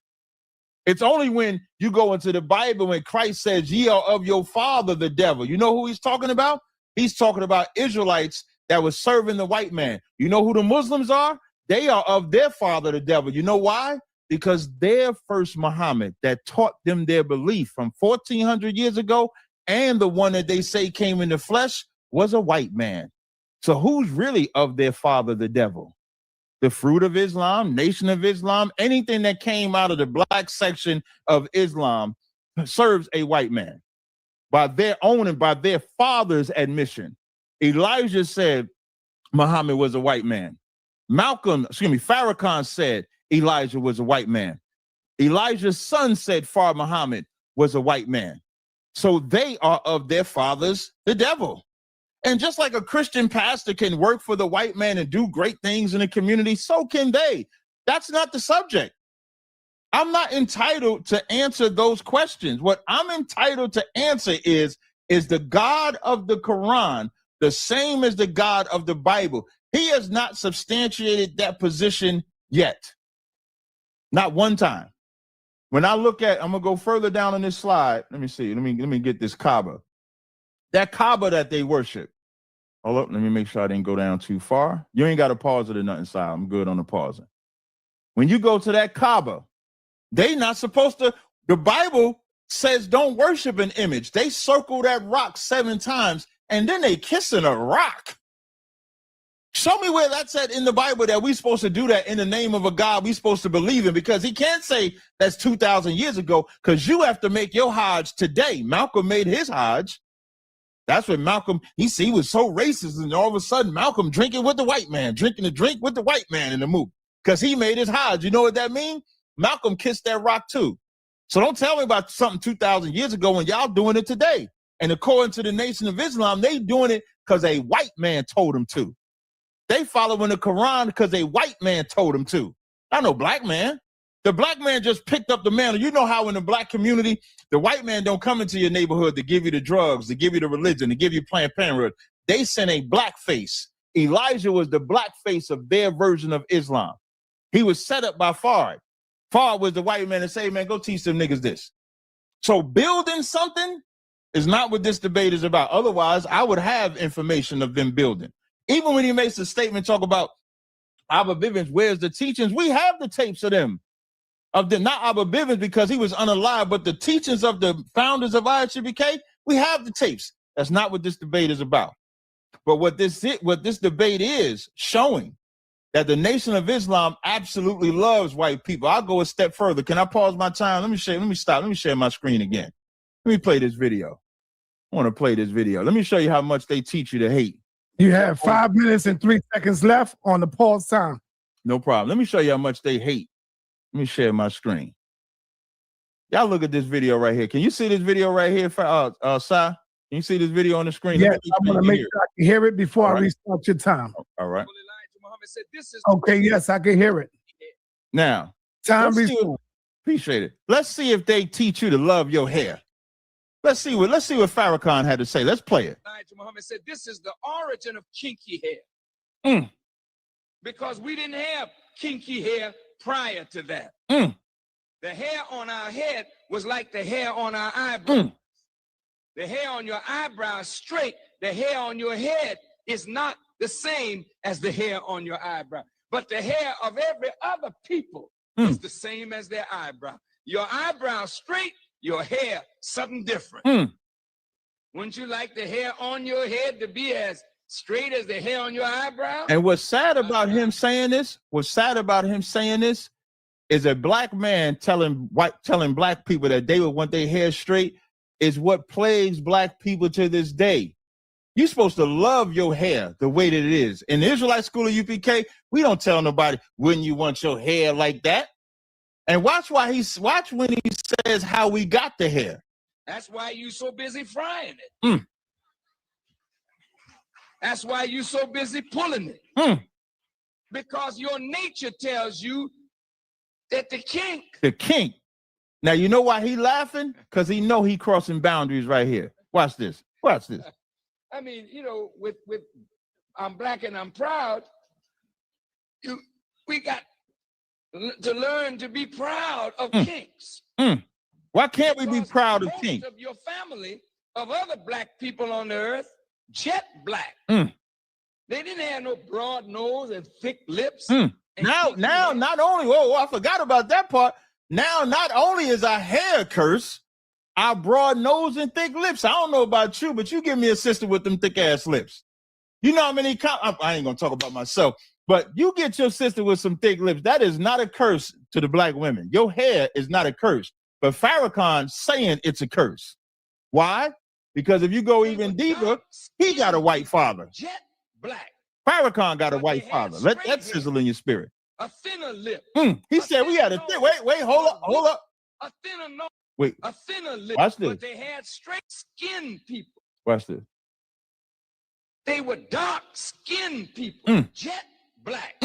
It's only when you go into the Bible when Christ says, ye are of your father, the devil. You know who he's talking about? He's talking about Israelites that was serving the white man. You know who the Muslims are? They are of their father, the devil. You know why? Because their first Muhammad that taught them their belief from 1400 years ago and the one that they say came in the flesh was a white man. So who's really of their father, the devil? The fruit of Islam, Nation of Islam, anything that came out of the black section of Islam serves a white man by their own and by their father's admission. Elijah said Muhammad was a white man. Farrakhan said Elijah was a white man. Elijah's son said Muhammad was a white man. So they are of their fathers, the devil. And just like a Christian pastor can work for the white man and do great things in the community, so can they. That's not the subject. I'm not entitled to answer those questions. What I'm entitled to answer is the God of the Quran the same as the God of the Bible? He has not substantiated that position yet. Not one time. When I look at, I'm gonna go further down on this slide. Let me see. Let me get this Kaaba. That Kaaba that they worship. Hold up, let me make sure I didn't go down too far. You ain't got to pause it or nothing, side. I'm good on the pausing. When you go to that Kaaba, they not supposed to, the Bible says don't worship an image. They circle that rock 7 times and then they kissing a rock. Show me where that's at in the Bible that we supposed to do that in the name of a God we supposed to believe in, because he can't say that's 2,000 years ago, because you have to make your Hajj today. Malcolm made his Hajj. That's what Malcolm, he was so racist, and all of a sudden Malcolm drinking with the white man, drinking a drink with the white man in the movie, because he made his Hajj. You know what that means? Malcolm kissed that rock too. So don't tell me about something 2,000 years ago when y'all doing it today. And according to the Nation of Islam, they doing it because a white man told them to. They following the Quran because a white man told them to. Not no black man. The black man just picked up the mantle. You know how in the black community, the white man don't come into your neighborhood to give you the drugs, to give you the religion, to give you Planned Parenthood. They sent a black face. Elijah was the black face of their version of Islam. He was set up by Fard. Fard was the white man that say, man, go teach them niggas this. So building something is not what this debate is about. Otherwise, I would have information of them building. Even when he makes a statement, talk about Abba Bivens, where's the teachings? We have the tapes of them. Of the, not Abba Bivens because he was unalive, but the teachings of the founders of IHBK, we have the tapes. That's not what this debate is about. But what this debate is showing that the Nation of Islam absolutely loves white people. I'll go a step further. Can I pause my time? Let me share my screen again. Let me play this video. I want to play this video. Let me show you how much they teach you to hate. You have 5 minutes and 3 seconds left on the pause time. No problem. Let me show you how much they hate. Let me share my screen. Y'all look at this video right here. Can you see this video right here, Sai? Can you see this video on the screen? Yes, I'm going to make sure I can hear it before I restart your time. All right. Okay, yes, I can hear it. Now, appreciate it. Let's see if they teach you to love your hair. Let's see what Farrakhan had to say. Let's play it. Elijah Muhammad said, this is the origin of kinky hair. Because we didn't have kinky hair prior to that. The hair on our head was like the hair on our eyebrows. The hair on your eyebrows straight. The hair on your head is not the same as the hair on your eyebrow. But the hair of every other people is the same as their eyebrow. Your eyebrow straight, your hair something different. Wouldn't you like the hair on your head to be as straight as the hair on your eyebrow? And what's sad about him saying this, is a black man telling black people that they would want their hair straight is what plagues black people to this day. You're supposed to love your hair the way that it is. In the Israelite school of UPK, we don't tell nobody, wouldn't you want your hair like that? And watch when he says how we got the hair. That's why you so busy frying it. That's why you so busy pulling it. Because your nature tells you that the kink. Now, you know why he laughing? Because he know he crossing boundaries right here. Watch this. I mean, you know, with I'm black and I'm proud, we got to learn to be proud of kinks. Why can't we be proud of kinks? Of your family, of other black people on the earth, jet black. They didn't have no broad nose and thick lips. Now, not only, I forgot about that part. Now, not only is our hair cursed, Our broad nose and thick lips. I don't know about you, but you give me a sister with them thick ass lips. You know how many? I ain't gonna talk about myself, but you get your sister with some thick lips. That is not a curse to the black women. Your hair is not a curse, but Farrakhan saying it's a curse. Why? Because if you go even deeper, he got a white father. Jet black. Farrakhan got a white father. Let that sizzle in your spirit. A thinner lip. He said we had a thin. Wait, hold up. A thinner nose. Wait. A thinner lip. Watch this. But they had straight skinned people. Watch this. They were dark skinned people. Jet black.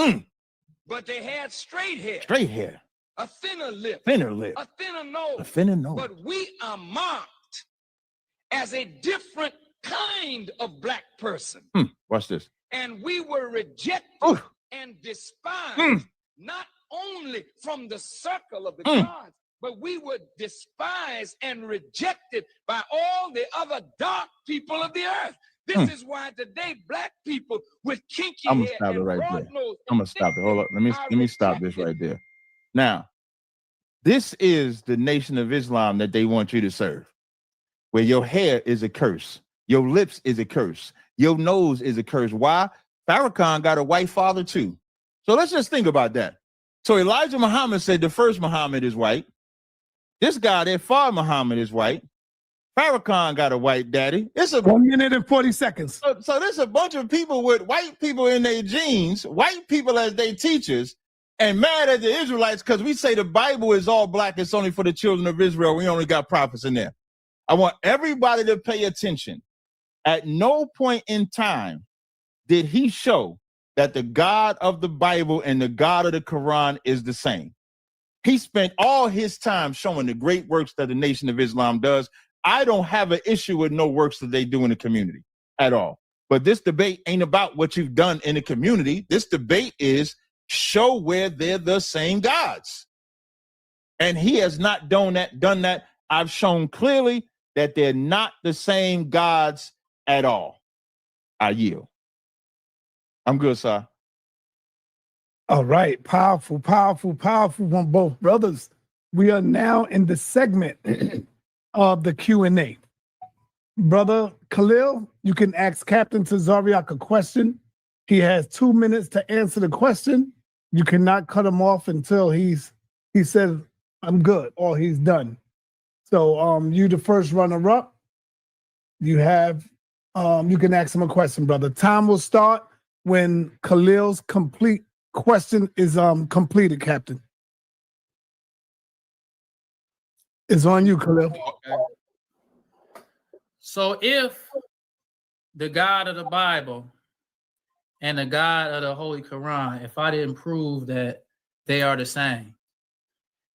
But they had straight hair. Straight hair. A thinner lip. Thinner lip. A thinner nose. A thinner nose. But we are marked as a different kind of black person. Watch this. And we were rejected and despised, not only from the circle of the gods, but we were despised and rejected by all the other dark people of the earth. This is why today black people with kinky I'm hair gonna stop it and right broad there. nose I'm gonna stop it. Hold up. Let me stop this right there. Now, this is the Nation of Islam that they want you to serve, where your hair is a curse, your lips is a curse, your nose is a curse. Why? Farrakhan got a white father too. So let's just think about that. So Elijah Muhammad said the first Muhammad is white. This guy, their father Muhammad, is white. Farrakhan got a white daddy. It's a 1 minute and 40 seconds. So there's a bunch of people with white people in their genes, white people as their teachers, and mad at the Israelites because we say the Bible is all black. It's only for the children of Israel. We only got prophets in there. I want everybody to pay attention. At no point in time did he show that the God of the Bible and the God of the Quran is the same. He spent all his time showing the great works that the Nation of Islam does. I don't have an issue with no works that they do in the community at all. But this debate ain't about what you've done in the community. This debate is show where they're the same gods. And he has not done that. I've shown clearly that they're not the same gods at all. I yield. I'm good, sir. All right. Powerful from both brothers. We are now in the segment of the Q&A. Brother Khalil, you can ask Captain Tazaryach a question. He has 2 minutes to answer the question. You cannot cut him off until he says, I'm good, or he's done. So you the first runner-up. You have you can ask him a question, brother. Time will start when Khalil's complete question is completed, Captain. It's on you, Khalil. Okay. So if the God of the Bible and the God of the Holy Quran, if I didn't prove that they are the same,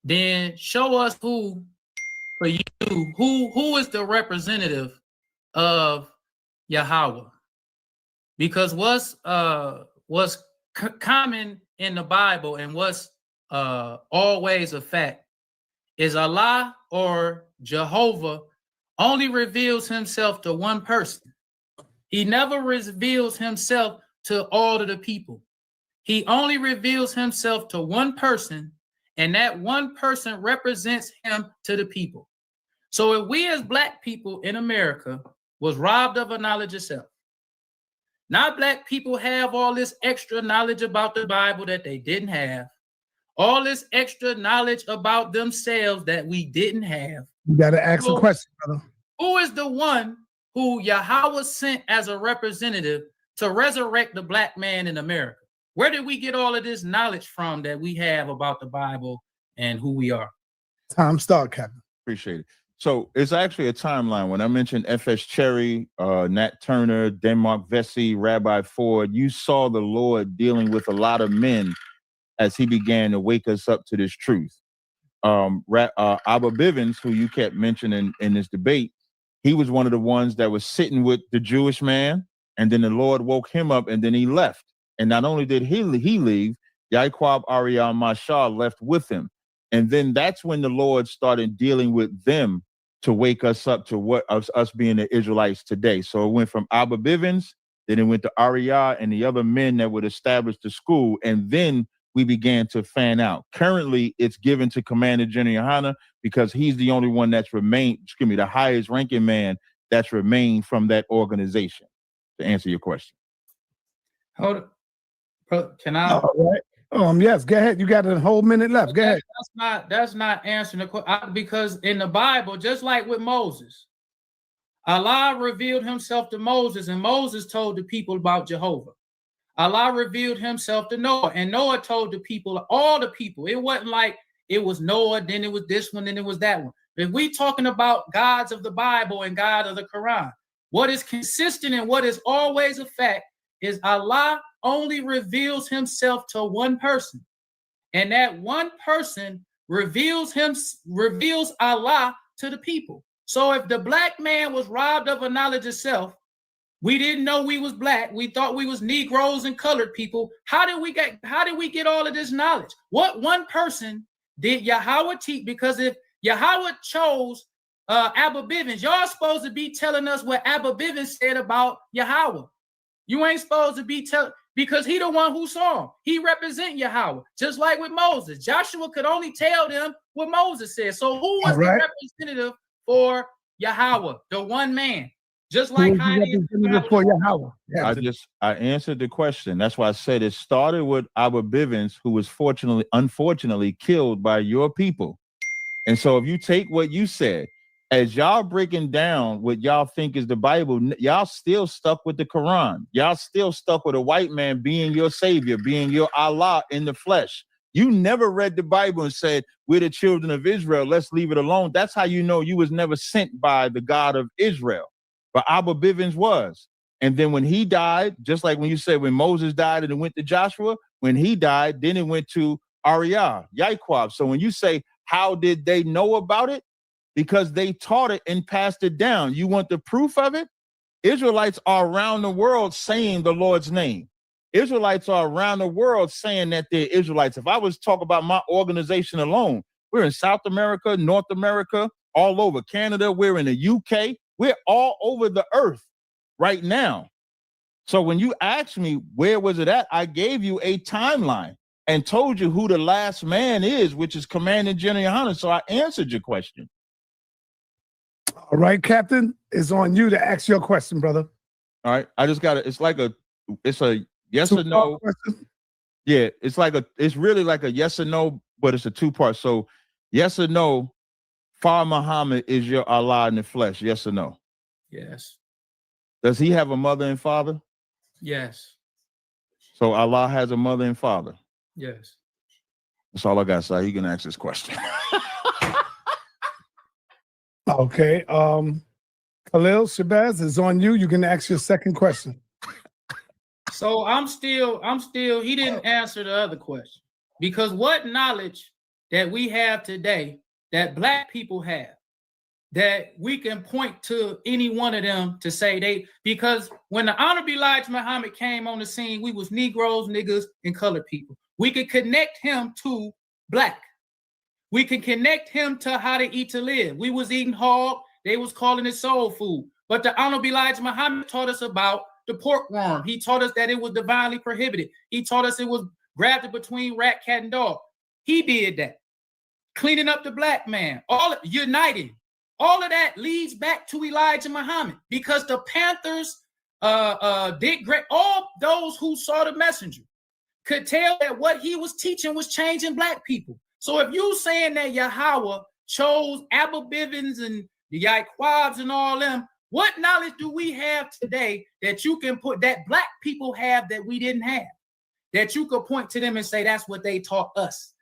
then show us who, for you, who is the representative of Yahweh. Because what's common in the Bible and what's always a fact is Allah or Jehovah only reveals himself to one person. He never reveals himself to all of the people. He only reveals himself to one person, and that one person represents him to the people. So if we as black people in America was robbed of a knowledge of self, now black people have all this extra knowledge about the Bible that they didn't have, all this extra knowledge about themselves that we didn't have. You got to ask a question, brother. Who is the one who Yahweh sent as a representative to resurrect the black man in America? Where did we get all of this knowledge from that we have about the Bible and who we are? Time start, Captain. Appreciate it. So it's actually a timeline. When I mentioned F.S. Cherry, Nat Turner, Denmark Vesey, Rabbi Ford, you saw the Lord dealing with a lot of men as he began to wake us up to this truth. Abba Bivens, who you kept mentioning in this debate, he was one of the ones that was sitting with the Jewish man, and then the Lord woke him up, and then he left. And not only did he leave, Yaquab Ariel Mashal left with him. And then that's when the Lord started dealing with them to wake us up to what us being the Israelites today. So it went from Abba Bivens, then it went to Ariel and the other men that would establish the school. And then we began to fan out. Currently, it's given to Commander General Yohana because he's the only one that's remained, the highest ranking man that's remained from that organization, to answer your question. Hold it. Bro, can I? All right. Yes, go ahead. You got a whole minute left. Go ahead. That's not answering the question, because in the Bible, just like with Moses, Allah revealed himself to Moses, and Moses told the people about Jehovah. Allah revealed himself to Noah, and Noah told the people, all the people. It wasn't like it was Noah, then it was this one, then it was that one. If we talking about gods of the Bible and God of the Quran, what is consistent and what is always a fact is Allah only reveals himself to one person, and that one person reveals Allah to the people. So if the black man was robbed of a knowledge of self, we didn't know we was black, we thought we was Negroes and colored people. How did we get all of this knowledge? What one person did Yahweh teach? Because if Yahweh chose Abba Bivens, y'all supposed to be telling us what Abba Bivens said about Yahweh. You ain't supposed to be telling, because he the one who saw him. He represent Yahweh, just like with Moses. Joshua could only tell them what Moses said. So who was the representative for Yahweh, the one man? Just like how for Yahweh. I answered the question. That's why I said it started with Abba Bivens, who was unfortunately killed by your people. And so if you take what you said, as y'all breaking down what y'all think is the Bible, y'all still stuck with the Quran. Y'all still stuck with a white man being your savior, being your Allah in the flesh. You never read the Bible and said, we're the children of Israel, let's leave it alone. That's how you know you was never sent by the God of Israel. But Abba Bivens was. And then when he died, just like when you said when Moses died and it went to Joshua, when he died, then it went to Ariah, Yaquab. So when you say, how did they know about it? Because they taught it and passed it down. You want the proof of it? Israelites are around the world saying the Lord's name. Israelites are around the world saying that they're Israelites. If I was to talk about my organization alone, we're in South America, North America, all over Canada. We're in the UK. We're all over the earth right now. So when you asked me, where was it at? I gave you a timeline and told you who the last man is, which is Commander General Yohana. So I answered your question. All right, Captain, it's on you to ask your question, brother. All right, I just got it. It's a yes or no question. Yeah, it's really like a yes or no, but it's a two-part. So yes or no, Father Muhammad is your Allah in the flesh, yes or no? Yes. Does he have a mother and father? Yes. So Allah has a mother and father? Yes. That's all I got, so he can ask this question. Okay. Khalil Shabazz is on you. You can ask your second question. So I'm still, he didn't answer the other question. Because what knowledge that we have today that black people have, that we can point to any one of them to say because when the Honorable Elijah Muhammad came on the scene, we was Negroes, niggas, and colored people. We could connect him to black. We can connect him to how to eat to live. We was eating hog, they was calling it soul food. But the Honorable Elijah Muhammad taught us about the pork worm. He taught us that it was divinely prohibited. He taught us it was grafted between rat, cat, and dog. He did that. Cleaning up the black man, uniting. All of that leads back to Elijah Muhammad because the Panthers, Dick Gray, all those who saw the messenger could tell that what he was teaching was changing black people. So if you saying that Yahweh chose Abba Bivens and the Yaquabs and all them, what knowledge do we have today that you can put that black people have that we didn't have? That you could point to them and say that's what they taught us.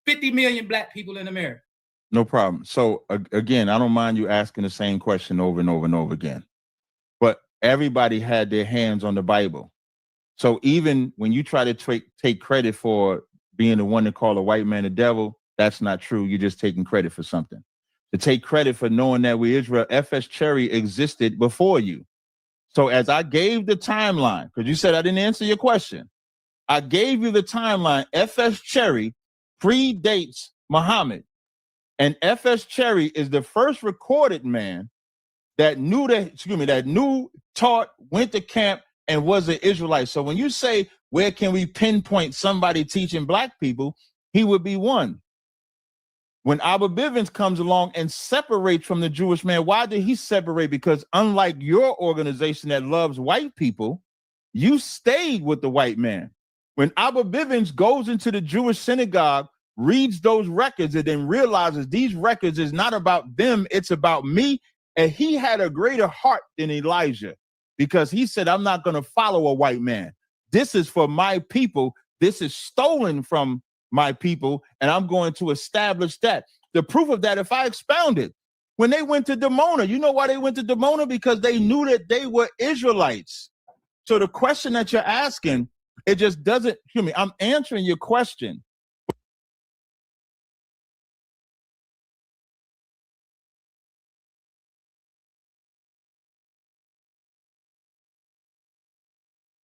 50 million black people in America. No problem. So again, I don't mind you asking the same question over and over and over again. But everybody had their hands on the Bible. So even when you try to take credit for being the one to call a white man a devil, that's not true. You're just taking credit for something. To take credit for knowing that we Israel, F.S. Cherry existed before you. So as I gave the timeline, because you said I didn't answer your question, I gave you the timeline. F.S. Cherry predates Muhammad. And F.S. Cherry is the first recorded man that knew, taught, went to camp, and was an Israelite. So when you say where can we pinpoint somebody teaching black people, he would be one. When Abba Bivens comes along and separates from the Jewish man, why did he separate? Because unlike your organization that loves white people, you stayed with the white man. When Abba Bivens goes into the Jewish synagogue, reads those records, and then realizes these records is not about them, it's about me. And he had a greater heart than Elijah, because he said, I'm not going to follow a white man. This is for my people. This is stolen from my people, and I'm going to establish that. The proof of that, if I expound it, when they went to Dimona, you know why they went to Dimona? Because they knew that they were Israelites. So the question that you're asking, it just doesn't, I'm answering your question.